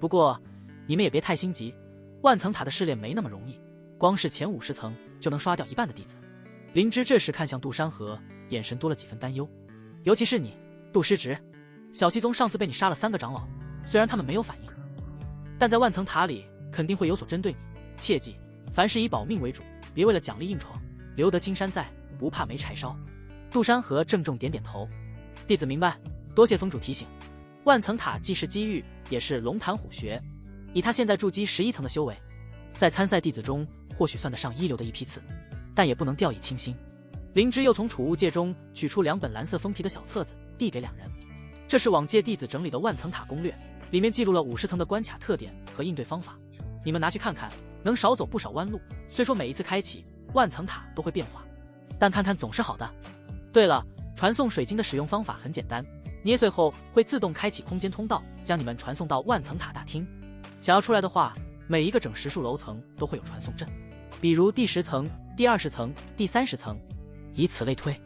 不过你们也别太心急，万层塔的试炼没那么容易，光是前50层就能刷掉1半的弟子。灵芝这时看向杜山河，眼神多了几分担忧，尤其是你，杜师侄，小溪宗上次被你杀了3个长老，虽然他们没有反应，但在万层塔里肯定会有所针对你，切记凡事以保命为主，别为了奖励硬闯，留得青山在，不怕没柴烧。杜山河郑重点点头，弟子明白，多谢峰主提醒。万层塔既是机遇，也是龙潭虎穴。以他现在筑基11层的修为，在参赛弟子中或许算得上一流的一批次，但也不能掉以轻心。灵芝又从储物戒中取出2本蓝色封皮的小册子，递给2人。这是往届弟子整理的万层塔攻略，里面记录了50层的关卡特点和应对方法，你们拿去看看，能少走不少弯路。虽说每一次开启万层塔都会变化，但看看总是好的。对了，传送水晶的使用方法很简单，捏碎后会自动开启空间通道，将你们传送到万层塔大厅。想要出来的话，每一个整10数楼层都会有传送阵，比如第10层、第20层、第30层，以此类推。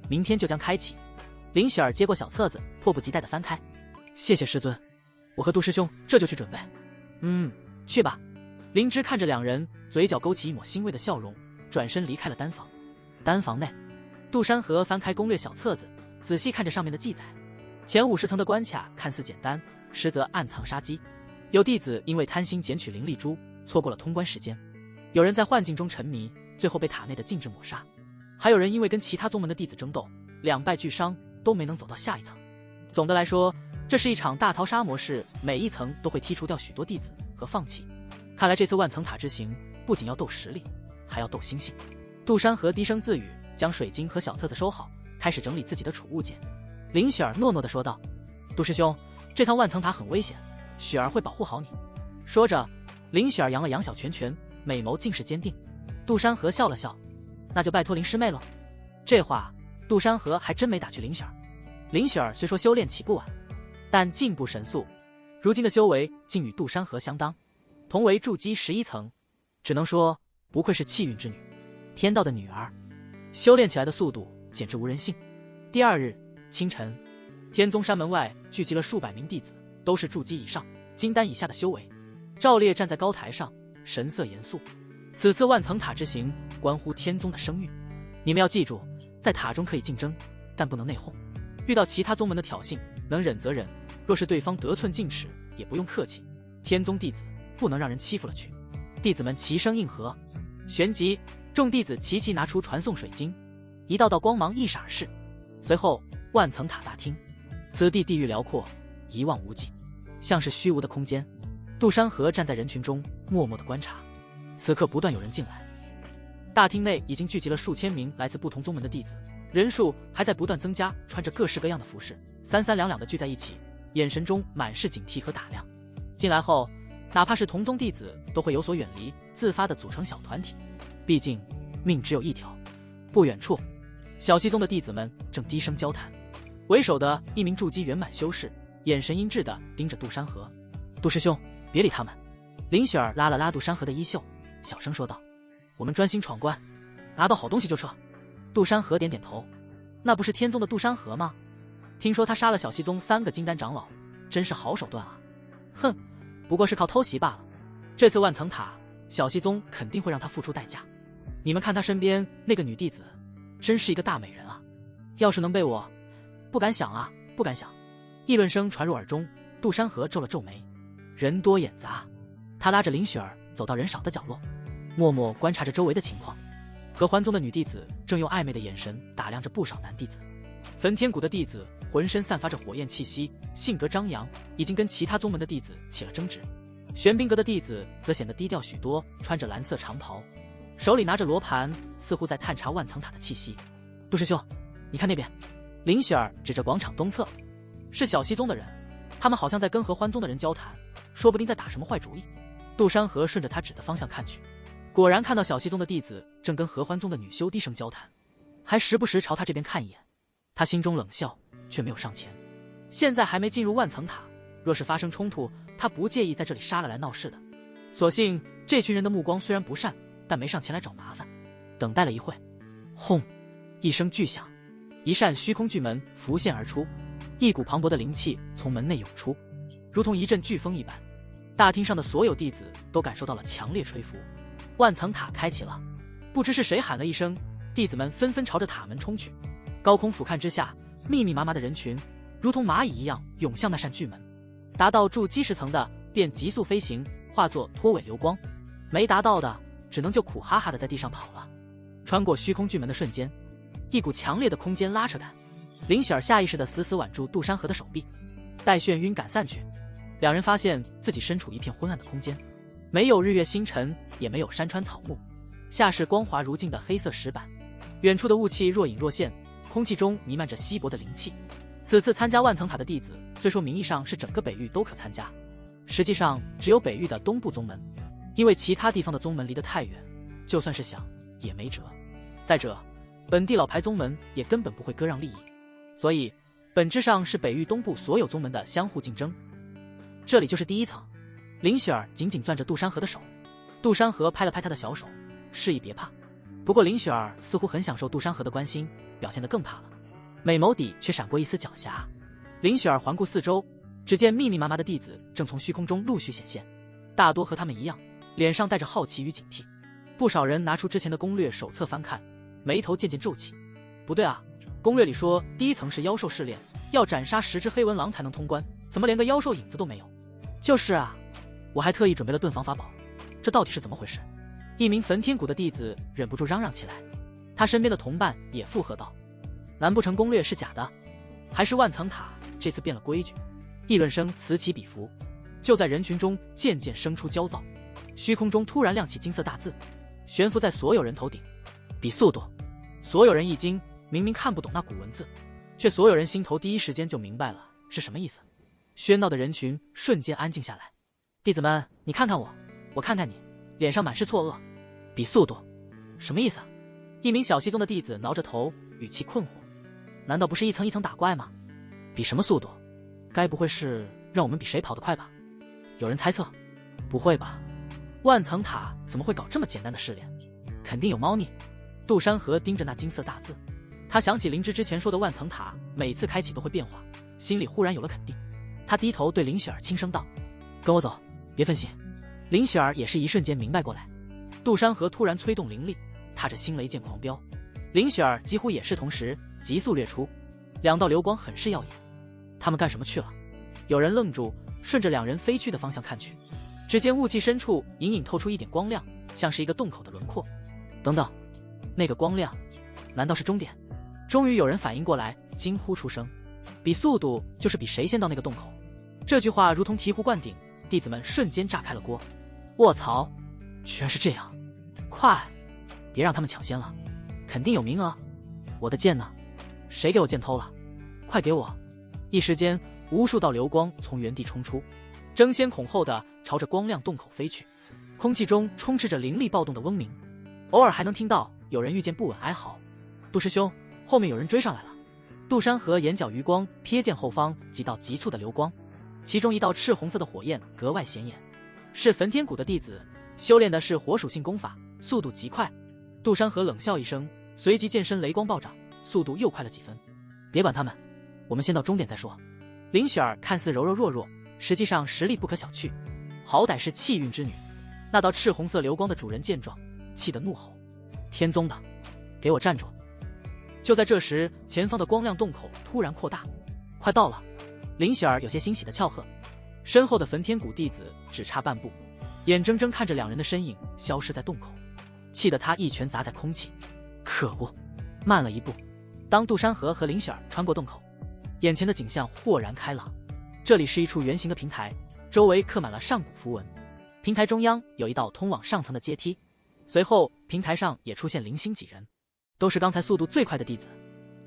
明天就将开启。林雪儿接过小册子，迫不及待地翻开。谢谢师尊，我和杜师兄这就去准备。去吧。灵芝看着2人，嘴角勾起一抹欣慰的笑容，转身离开了丹房。丹房内，杜山河翻开攻略小册子，仔细看着上面的记载。前50层的关卡看似简单，实则暗藏杀机。有弟子因为贪心捡取灵力珠，错过了通关时间；有人在幻境中沉迷，最后被塔内的禁制抹杀；还有人因为跟其他宗门的弟子争斗，2败俱伤，都没能走到下一层。总的来说，这是一场大逃杀模式，每一层都会剔除掉许多弟子和放弃。看来这次万层塔之行不仅要斗实力，还要斗心性。杜山河低声自语，将水晶和小册子收好，开始整理自己的储物间。林雪儿诺诺地说道：“杜师兄，这趟万层塔很危险，雪儿会保护好你。”说着，林雪儿扬了扬小拳拳，美眸尽是坚定。杜山河笑了笑：“那就拜托林师妹了。”这话，杜山河还真没打趣林雪儿。林雪儿虽说修炼起步晚，但进步神速，如今的修为竟与杜山河相当，同为筑基11层，只能说不愧是气运之女，天道的女儿，修炼起来的速度简直无人性。第2日清晨，天宗山门外聚集了数百名弟子，都是筑基以上、金丹以下的修为。赵烈站在高台上，神色严肃。此次万层塔之行关乎天宗的声誉，你们要记住，在塔中可以竞争，但不能内讧。遇到其他宗门的挑衅，能忍则忍，若是对方得寸进尺，也不用客气。天宗弟子不能让人欺负了去。弟子们齐声应和。旋即，众弟子齐齐拿出传送水晶，一道道光芒一闪而逝。随后，万层塔大厅，此地地域辽阔，一望无际，像是虚无的空间。杜山河站在人群中，默默地观察。此刻不断有人进来，大厅内已经聚集了数千名来自不同宗门的弟子，人数还在不断增加，穿着各式各样的服饰，三三两两地聚在一起，眼神中满是警惕和打量。进来后，哪怕是同宗弟子都会有所远离，自发地组成小团体，毕竟命只有一条。不远处，小西宗的弟子们正低声交谈，为首的一名筑基圆满修士眼神阴鸷地盯着杜山河。杜师兄，别理他们。林雪儿拉了拉杜山河的衣袖，小声说道：“我们专心闯关，拿到好东西就撤。”杜山河点点头：“那不是天宗的杜山河吗？听说他杀了小西宗3个金丹长老，真是好手段啊！”“哼，不过是靠偷袭罢了。这次万层塔，小西宗肯定会让他付出代价。你们看他身边那个女弟子，真是一个大美人啊！要是能被我……不敢想啊，不敢想。”议论声传入耳中，杜山河皱了皱眉。人多眼杂，他拉着林雪儿走到人少的角落，默默观察着周围的情况。合欢宗的女弟子正用暧昧的眼神打量着不少男弟子。焚天谷的弟子浑身散发着火焰气息，性格张扬，已经跟其他宗门的弟子起了争执。玄冰阁的弟子则显得低调许多，穿着蓝色长袍，手里拿着罗盘，似乎在探查万层塔的气息。“杜师兄，你看那边。”林雪儿指着广场东侧，“是小西宗的人，他们好像在跟合欢宗的人交谈，说不定在打什么坏主意。”杜山河顺着他指的方向看去，果然看到小西宗的弟子正跟合欢宗的女修低声交谈，还时不时朝他这边看一眼。他心中冷笑，却没有上前。现在还没进入万层塔，若是发生冲突，他不介意在这里杀了来闹事的。所幸这群人的目光虽然不善，但没上前来找麻烦。等待了一会，轰！一声巨响，一扇虚空巨门浮现而出，一股磅礴的灵气从门内涌出，如同一阵飓风一般。大厅上的所有弟子都感受到了强烈吹拂。万层塔开启了，不知是谁喊了一声，弟子们纷纷朝着塔门冲去。高空俯瞰之下，密密麻麻的人群如同蚂蚁一样涌向那扇巨门。达到筑基10层的便急速飞行，化作拖尾流光；没达到的只能就苦哈哈的在地上跑了。穿过虚空巨门的瞬间，一股强烈的空间拉扯感。林雪儿下意识地死死挽住杜山河的手臂，待眩晕感散去，两人发现自己身处一片昏暗的空间，没有日月星辰，也没有山川草木，下是光滑如镜的黑色石板。远处的雾气若隐若现，空气中弥漫着稀薄的灵气。此次参加万层塔的弟子，虽说名义上是整个北域都可参加，实际上只有北域的东部宗门，因为其他地方的宗门离得太远，就算是想也没辙。再者，本地老牌宗门也根本不会割让利益，所以本质上是北域东部所有宗门的相互竞争。这里就是第一层。林雪儿紧紧攥着杜山河的手，杜山河拍了拍她的小手，示意别怕。不过林雪儿似乎很享受杜山河的关心，表现得更怕了，美眸底却闪过一丝狡黠。林雪儿环顾四周，只见密密麻麻的弟子正从虚空中陆续显现，大多和他们一样，脸上带着好奇与警惕。不少人拿出之前的攻略手册翻看，眉头渐渐皱起。不对啊，攻略里说第一层是妖兽试炼，要斩杀10只黑纹狼才能通关，怎么连个妖兽影子都没有？就是啊，我还特意准备了盾防法宝，这到底是怎么回事？一名焚天谷的弟子忍不住嚷嚷起来，他身边的同伴也附和道：难不成攻略是假的？还是万层塔这次变了规矩？议论声此起彼伏，就在人群中渐渐生出焦躁。虚空中突然亮起金色大字，悬浮在所有人头顶：比速度。所有人一惊，明明看不懂那古文字，却所有人心头第一时间就明白了是什么意思。喧闹的人群瞬间安静下来。弟子们，你看看我，我看看你，脸上满是错愕。比速度，什么意思？一名小西宗的弟子挠着头，语气困惑。难道不是一层一层打怪吗？比什么速度？该不会是让我们比谁跑得快吧？有人猜测。不会吧，万层塔怎么会搞这么简单的试炼？肯定有猫腻。杜山河盯着那金色大字，他想起灵芝之前说的万层塔每次开启都会变化，心里忽然有了肯定。他低头对林雪儿轻声道：跟我走，别分心。林雪儿也是一瞬间明白过来。杜山河突然催动灵力，踏着星雷剑狂飙，林雪儿几乎也是同时急速掠出，两道流光很是耀眼。他们干什么去了？有人愣住，顺着两人飞去的方向看去，只见雾气深处隐隐透出一点光亮，像是一个洞口的轮廓。等等，那个光亮难道是终点？终于有人反应过来，惊呼出声。比速度就是比谁先到那个洞口。这句话如同醍醐灌顶，弟子们瞬间炸开了锅。卧槽，居然是这样！快，别让他们抢先了，肯定有名额。我的剑呢？谁给我剑偷了？快给我！一时间，无数道流光从原地冲出，争先恐后的朝着光亮洞口飞去，空气中充斥着灵力暴动的嗡鸣，偶尔还能听到有人遇见不稳哀嚎。杜师兄，后面有人追上来了！杜山河眼角余光瞥见后方几道急促的流光，其中一道赤红色的火焰格外显眼，是焚天谷的弟子，修炼的是火属性功法，速度极快。杜山河冷笑一声，随即剑身雷光暴涨，速度又快了几分。别管他们，我们先到终点再说。林雪儿看似柔柔弱弱，实际上实力不可小觑，好歹是气运之女。那道赤红色流光的主人见状，气得怒吼：天宗的，给我站住！就在这时，前方的光亮洞口突然扩大，快到了！林雪儿有些欣喜的俏喝，身后的焚天谷弟子只差半步，眼睁睁看着两人的身影消失在洞口，气得他一拳砸在空气。可恶，慢了一步。当杜山河和林雪儿穿过洞口，眼前的景象豁然开朗。这里是一处圆形的平台，周围刻满了上古符文，平台中央有一道通往上层的阶梯，随后平台上也出现零星几人，都是刚才速度最快的弟子。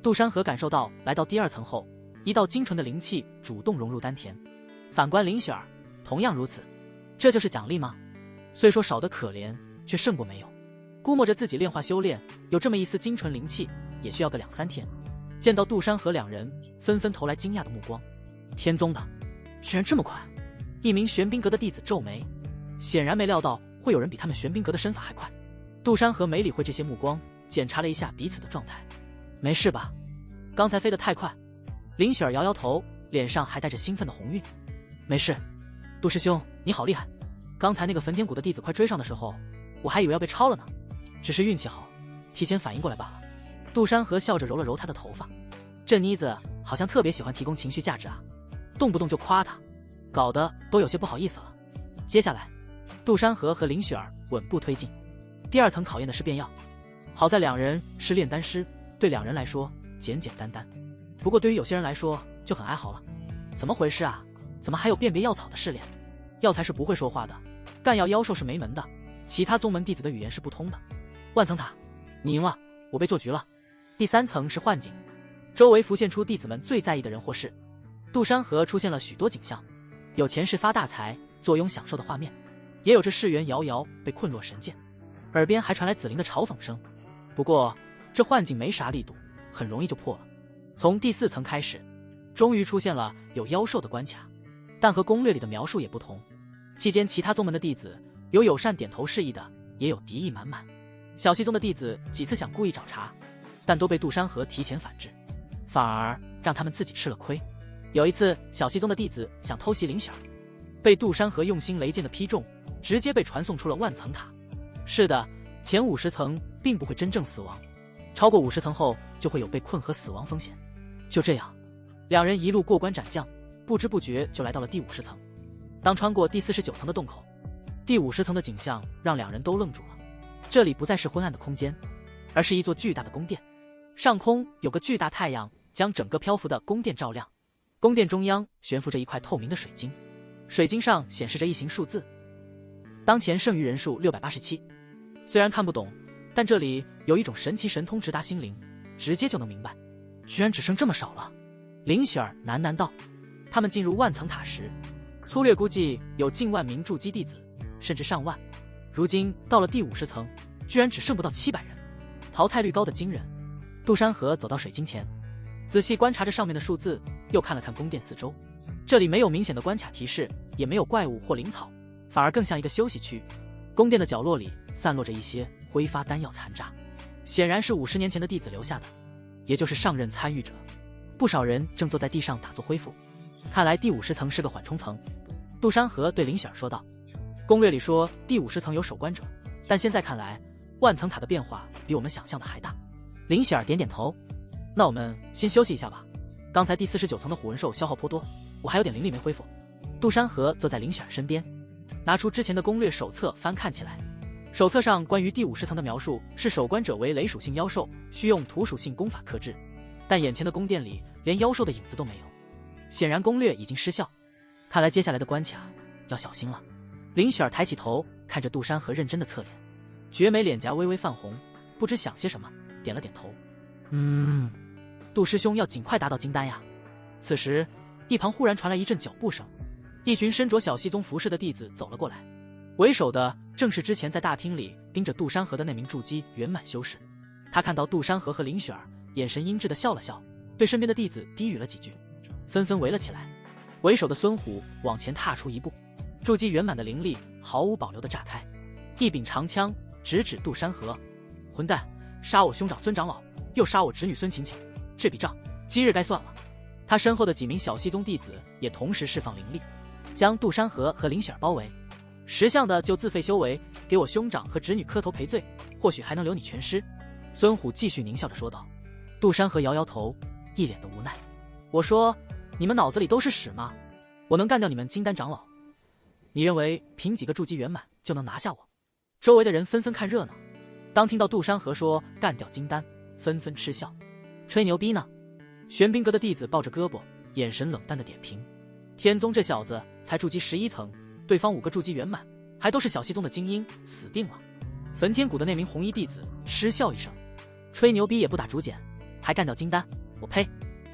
杜山河感受到来到第二层后，一道精纯的灵气主动融入丹田。反观林雪儿，同样如此。这就是奖励吗？虽说少得可怜，却胜过没有。估摸着自己炼化修炼有这么一丝精纯灵气，也需要个2-3天。见到杜山河两人，纷纷投来惊讶的目光。天宗的，居然这么快！一名玄冰阁的弟子皱眉，显然没料到会有人比他们玄冰阁的身法还快。杜山河没理会这些目光，检查了一下彼此的状态。没事吧？刚才飞得太快。林雪儿摇摇头，脸上还带着兴奋的红晕。没事。杜师兄，你好厉害！刚才那个焚天谷的弟子快追上的时候，我还以为要被超了呢，只是运气好，提前反应过来罢了。杜山河笑着揉了揉他的头发，这妮子好像特别喜欢提供情绪价值啊，动不动就夸他，搞得都有些不好意思了。接下来，杜山河和林雪儿稳步推进。第二层考验的是变药，好在两人是炼丹师，对两人来说简简单单，不过对于有些人来说就很哀嚎了。怎么回事啊？怎么还有辨别药草的试炼？药材是不会说话的，干药妖兽是没门的，其他宗门弟子的语言是不通的。万层塔，你赢了，我被做局了。第3层是幻境，周围浮现出弟子们最在意的人或事。杜山河出现了许多景象，有前世发大财、坐拥享受的画面，也有这世缘遥遥被困落神剑，耳边还传来紫菱的嘲讽声。不过这幻境没啥力度，很容易就破了。从第4层开始，终于出现了有妖兽的关卡，但和攻略里的描述也不同。期间其他宗门的弟子有友善点头示意的，也有敌意满满。小西宗的弟子几次想故意找茬，但都被杜山河提前反制，反而让他们自己吃了亏。有一次小西宗的弟子想偷袭灵雪儿，被杜山河用心雷剑的劈中，直接被传送出了万层塔。是的，前50层并不会真正死亡，超过50层后就会有被困和死亡风险。就这样，两人一路过关斩将，不知不觉就来到了第50层。当穿过第49层的洞口，第50层的景象让两人都愣住了。这里不再是昏暗的空间，而是一座巨大的宫殿，上空有个巨大太阳将整个漂浮的宫殿照亮。宫殿中央悬浮着一块透明的水晶，水晶上显示着一行数字，当前剩余人数687。虽然看不懂，但这里有一种神奇神通直达心灵，直接就能明白。居然只剩这么少了。林雪儿喃喃道。他们进入万层塔时，粗略估计有近万名筑基弟子，甚至上万。如今到了第50层，居然只剩不到700人，淘汰率高的惊人。杜山河走到水晶前，仔细观察着上面的数字，又看了看宫殿四周。这里没有明显的关卡提示，也没有怪物或灵草，反而更像一个休息区。宫殿的角落里散落着一些挥发丹药残渣，显然是50年前的弟子留下的，也就是上任参与者。不少人正坐在地上打坐恢复。看来第50层是个缓冲层。杜山河对林雪儿说道。攻略里说第50层有守关者，但现在看来万层塔的变化比我们想象的还大。林雪儿点点头。那我们先休息一下吧，刚才第49层的虎纹兽消耗颇多，我还有点灵力没恢复。杜山河坐在林雪儿身边，拿出之前的攻略手册翻看起来。手册上关于第50层的描述是守关者为雷属性妖兽，需用土属性功法克制，但眼前的宫殿里连妖兽的影子都没有，显然攻略已经失效。看来接下来的关卡要小心了。林雪儿抬起头看着杜山河认真的侧脸，绝美脸颊微微泛红，不知想些什么，点了点头。杜师兄要尽快达到金丹呀。此时一旁忽然传来一阵脚步声，一群身着小西宗服饰的弟子走了过来，为首的正是之前在大厅里盯着杜山河的那名筑基圆满修士。他看到杜山河和林雪儿，眼神阴鸷的笑了笑，对身边的弟子低语了几句，纷纷围了起来。为首的孙虎往前踏出一步，筑基圆满的灵力毫无保留地炸开，一柄长枪直指杜山河。混蛋，杀我兄长孙长老，又杀我侄女孙晴晴，这笔账今日该算了。他身后的几名小西宗弟子也同时释放灵力，将杜山河和林雪儿包围。识相的就自废修为，给我兄长和侄女磕头赔罪，或许还能留你全尸。孙虎继续狞笑着说道。杜山河摇摇头，一脸的无奈。我说，你们脑子里都是屎吗？我能干掉你们金丹长老，你认为凭几个筑基圆满就能拿下我？周围的人纷纷看热闹，当听到杜山河说干掉金丹，纷纷嗤笑。吹牛逼呢？玄冰阁的弟子抱着胳膊，眼神冷淡的点评。天宗这小子才筑基11层，对方5个筑基圆满，还都是小西宗的精英，死定了。焚天谷的那名红衣弟子嗤笑一声，吹牛逼也不打竹简，还干掉金丹，我呸！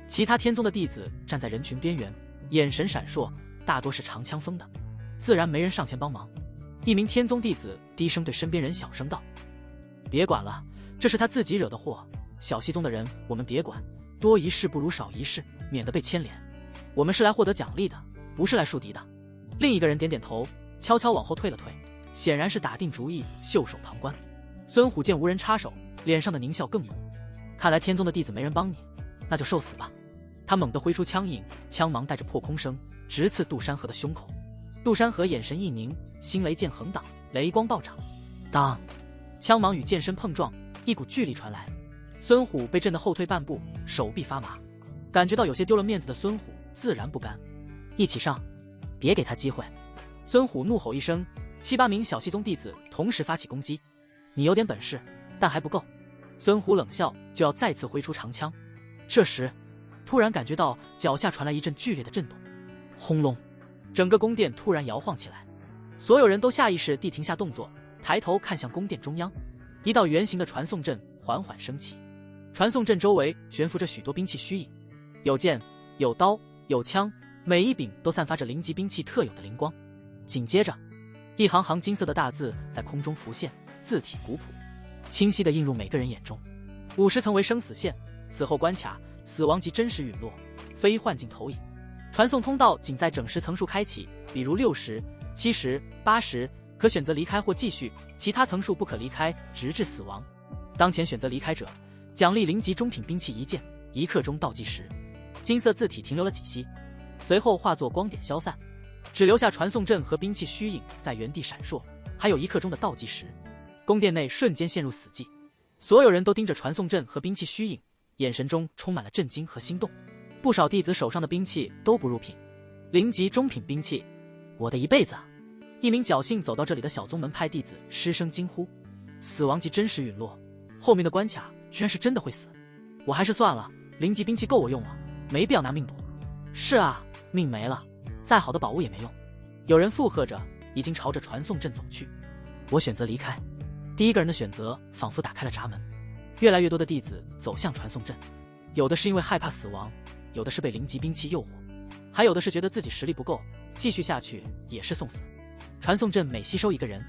其他天宗的弟子站在人群边缘，眼神闪烁，大多是长枪锋的，自然没人上前帮忙。一名天宗弟子低声对身边人小声道：别管了，这是他自己惹的祸，小西宗的人我们别管，多一事不如少一事，免得被牵连。我们是来获得奖励的，不是来树敌的。另一个人点点头，悄悄往后退了退，显然是打定主意袖手旁观。孙虎见无人插手，脸上的狞笑更浓。看来天宗的弟子没人帮你，那就受死吧。他猛地挥出枪影，枪芒带着破空声，直刺杜山河的胸口。杜山河眼神一凝，星雷剑横挡，雷光暴涨，当，枪芒与剑身碰撞，一股巨力传来。孙虎被震得后退半步，手臂发麻，感觉到有些丢了面子的孙虎自然不甘。一起上，别给他机会！孙虎怒吼一声，7、8名小西宗弟子同时发起攻击。你有点本事，但还不够。孙虎冷笑，就要再次挥出长枪。这时，突然感觉到脚下传来一阵剧烈的震动，轰隆，整个宫殿突然摇晃起来，所有人都下意识地停下动作，抬头看向宫殿中央，一道圆形的传送阵缓缓升起。传送阵周围悬浮着许多兵器虚影，有剑，有刀，有枪，每一柄都散发着灵级兵器特有的灵光。紧接着，一行行金色的大字在空中浮现，字体古朴，清晰地映入每个人眼中。50层为生死线，此后关卡死亡即真实陨落，非幻境投影。传送通道仅在整10层数开启，比如60、70、80，可选择离开或继续，其他层数不可离开，直至死亡。当前选择离开者，奖励灵级中品兵器1件，1刻钟倒计时。金色字体停留了几息，随后化作光点消散，只留下传送阵和兵器虚影在原地闪烁，还有1刻钟的倒计时。宫殿内瞬间陷入死寂，所有人都盯着传送阵和兵器虚影，眼神中充满了震惊和心动。不少弟子手上的兵器都不入品，灵级中品兵器，我的一辈子啊！一名侥幸走到这里的小宗门派弟子失声惊呼：死亡即真实陨落，后面的关卡居然是真的会死，我还是算了，灵级兵器够我用了，没必要拿命赌。是啊，命没了，再好的宝物也没用。有人附和着，已经朝着传送阵走去。我选择离开。第一个人的选择仿佛打开了闸门，越来越多的弟子走向传送阵，有的是因为害怕死亡，有的是被灵级兵器诱惑，还有的是觉得自己实力不够，继续下去也是送死。传送阵每吸收一个人，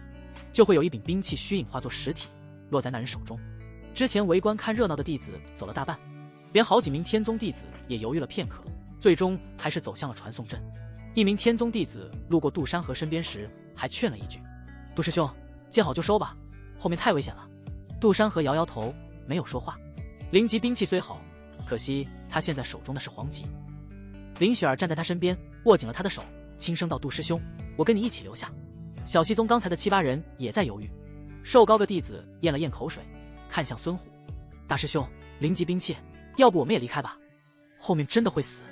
就会有一柄兵器虚影化作实体，落在那人手中。之前围观看热闹的弟子走了大半，连好几名天宗弟子也犹豫了片刻，最终还是走向了传送阵。一名天宗弟子路过杜山河身边时，还劝了一句：杜师兄，见好就收吧，后面太危险了。杜山河摇摇头，没有说话。灵级兵器虽好，可惜他现在手中的是黄级。林雪儿站在他身边，握紧了他的手，轻声道：杜师兄，我跟你一起留下。小西宗刚才的7、8人也在犹豫。瘦高个弟子咽了咽口水，看向孙虎：大师兄，灵级兵器，要不我们也离开吧，后面真的会死。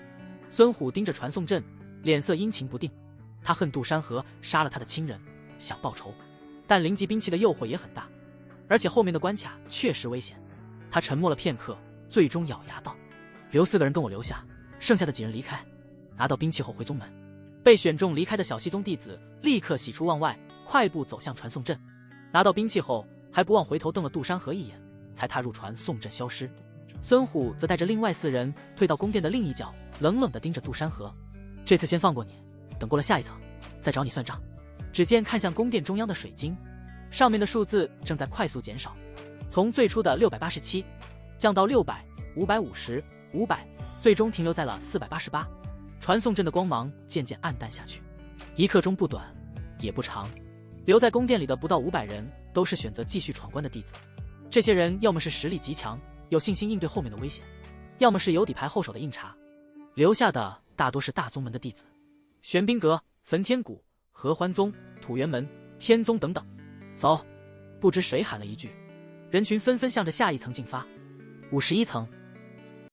孙虎盯着传送阵，脸色阴晴不定。他恨杜山河杀了他的亲人，想报仇，但灵级兵器的诱惑也很大，而且后面的关卡确实危险。他沉默了片刻，最终咬牙道：留4个人跟我留下，剩下的几人离开，拿到兵器后回宗门。被选中离开的小西宗弟子立刻喜出望外，快步走向传送阵。拿到兵器后，还不忘回头瞪了杜山河一眼，才踏入传送阵消失。孙虎则带着另外4人退到宫殿的另一角，冷冷地盯着杜山河：这次先放过你，等过了下一层再找你算账。只见看向宫殿中央的水晶，上面的数字正在快速减少，从最初的687降到600、550、500，最终停留在了488。传送阵的光芒渐渐暗淡下去，1刻钟不短也不长。留在宫殿里的不到500人都是选择继续闯关的弟子，这些人要么是实力极强，有信心应对后面的危险，要么是有底牌后手的硬茬。留下的大多是大宗门的弟子，玄冰阁、焚天谷、合欢宗、土元门、天宗等等。走！不知谁喊了一句，人群纷纷向着下一层进发。51层。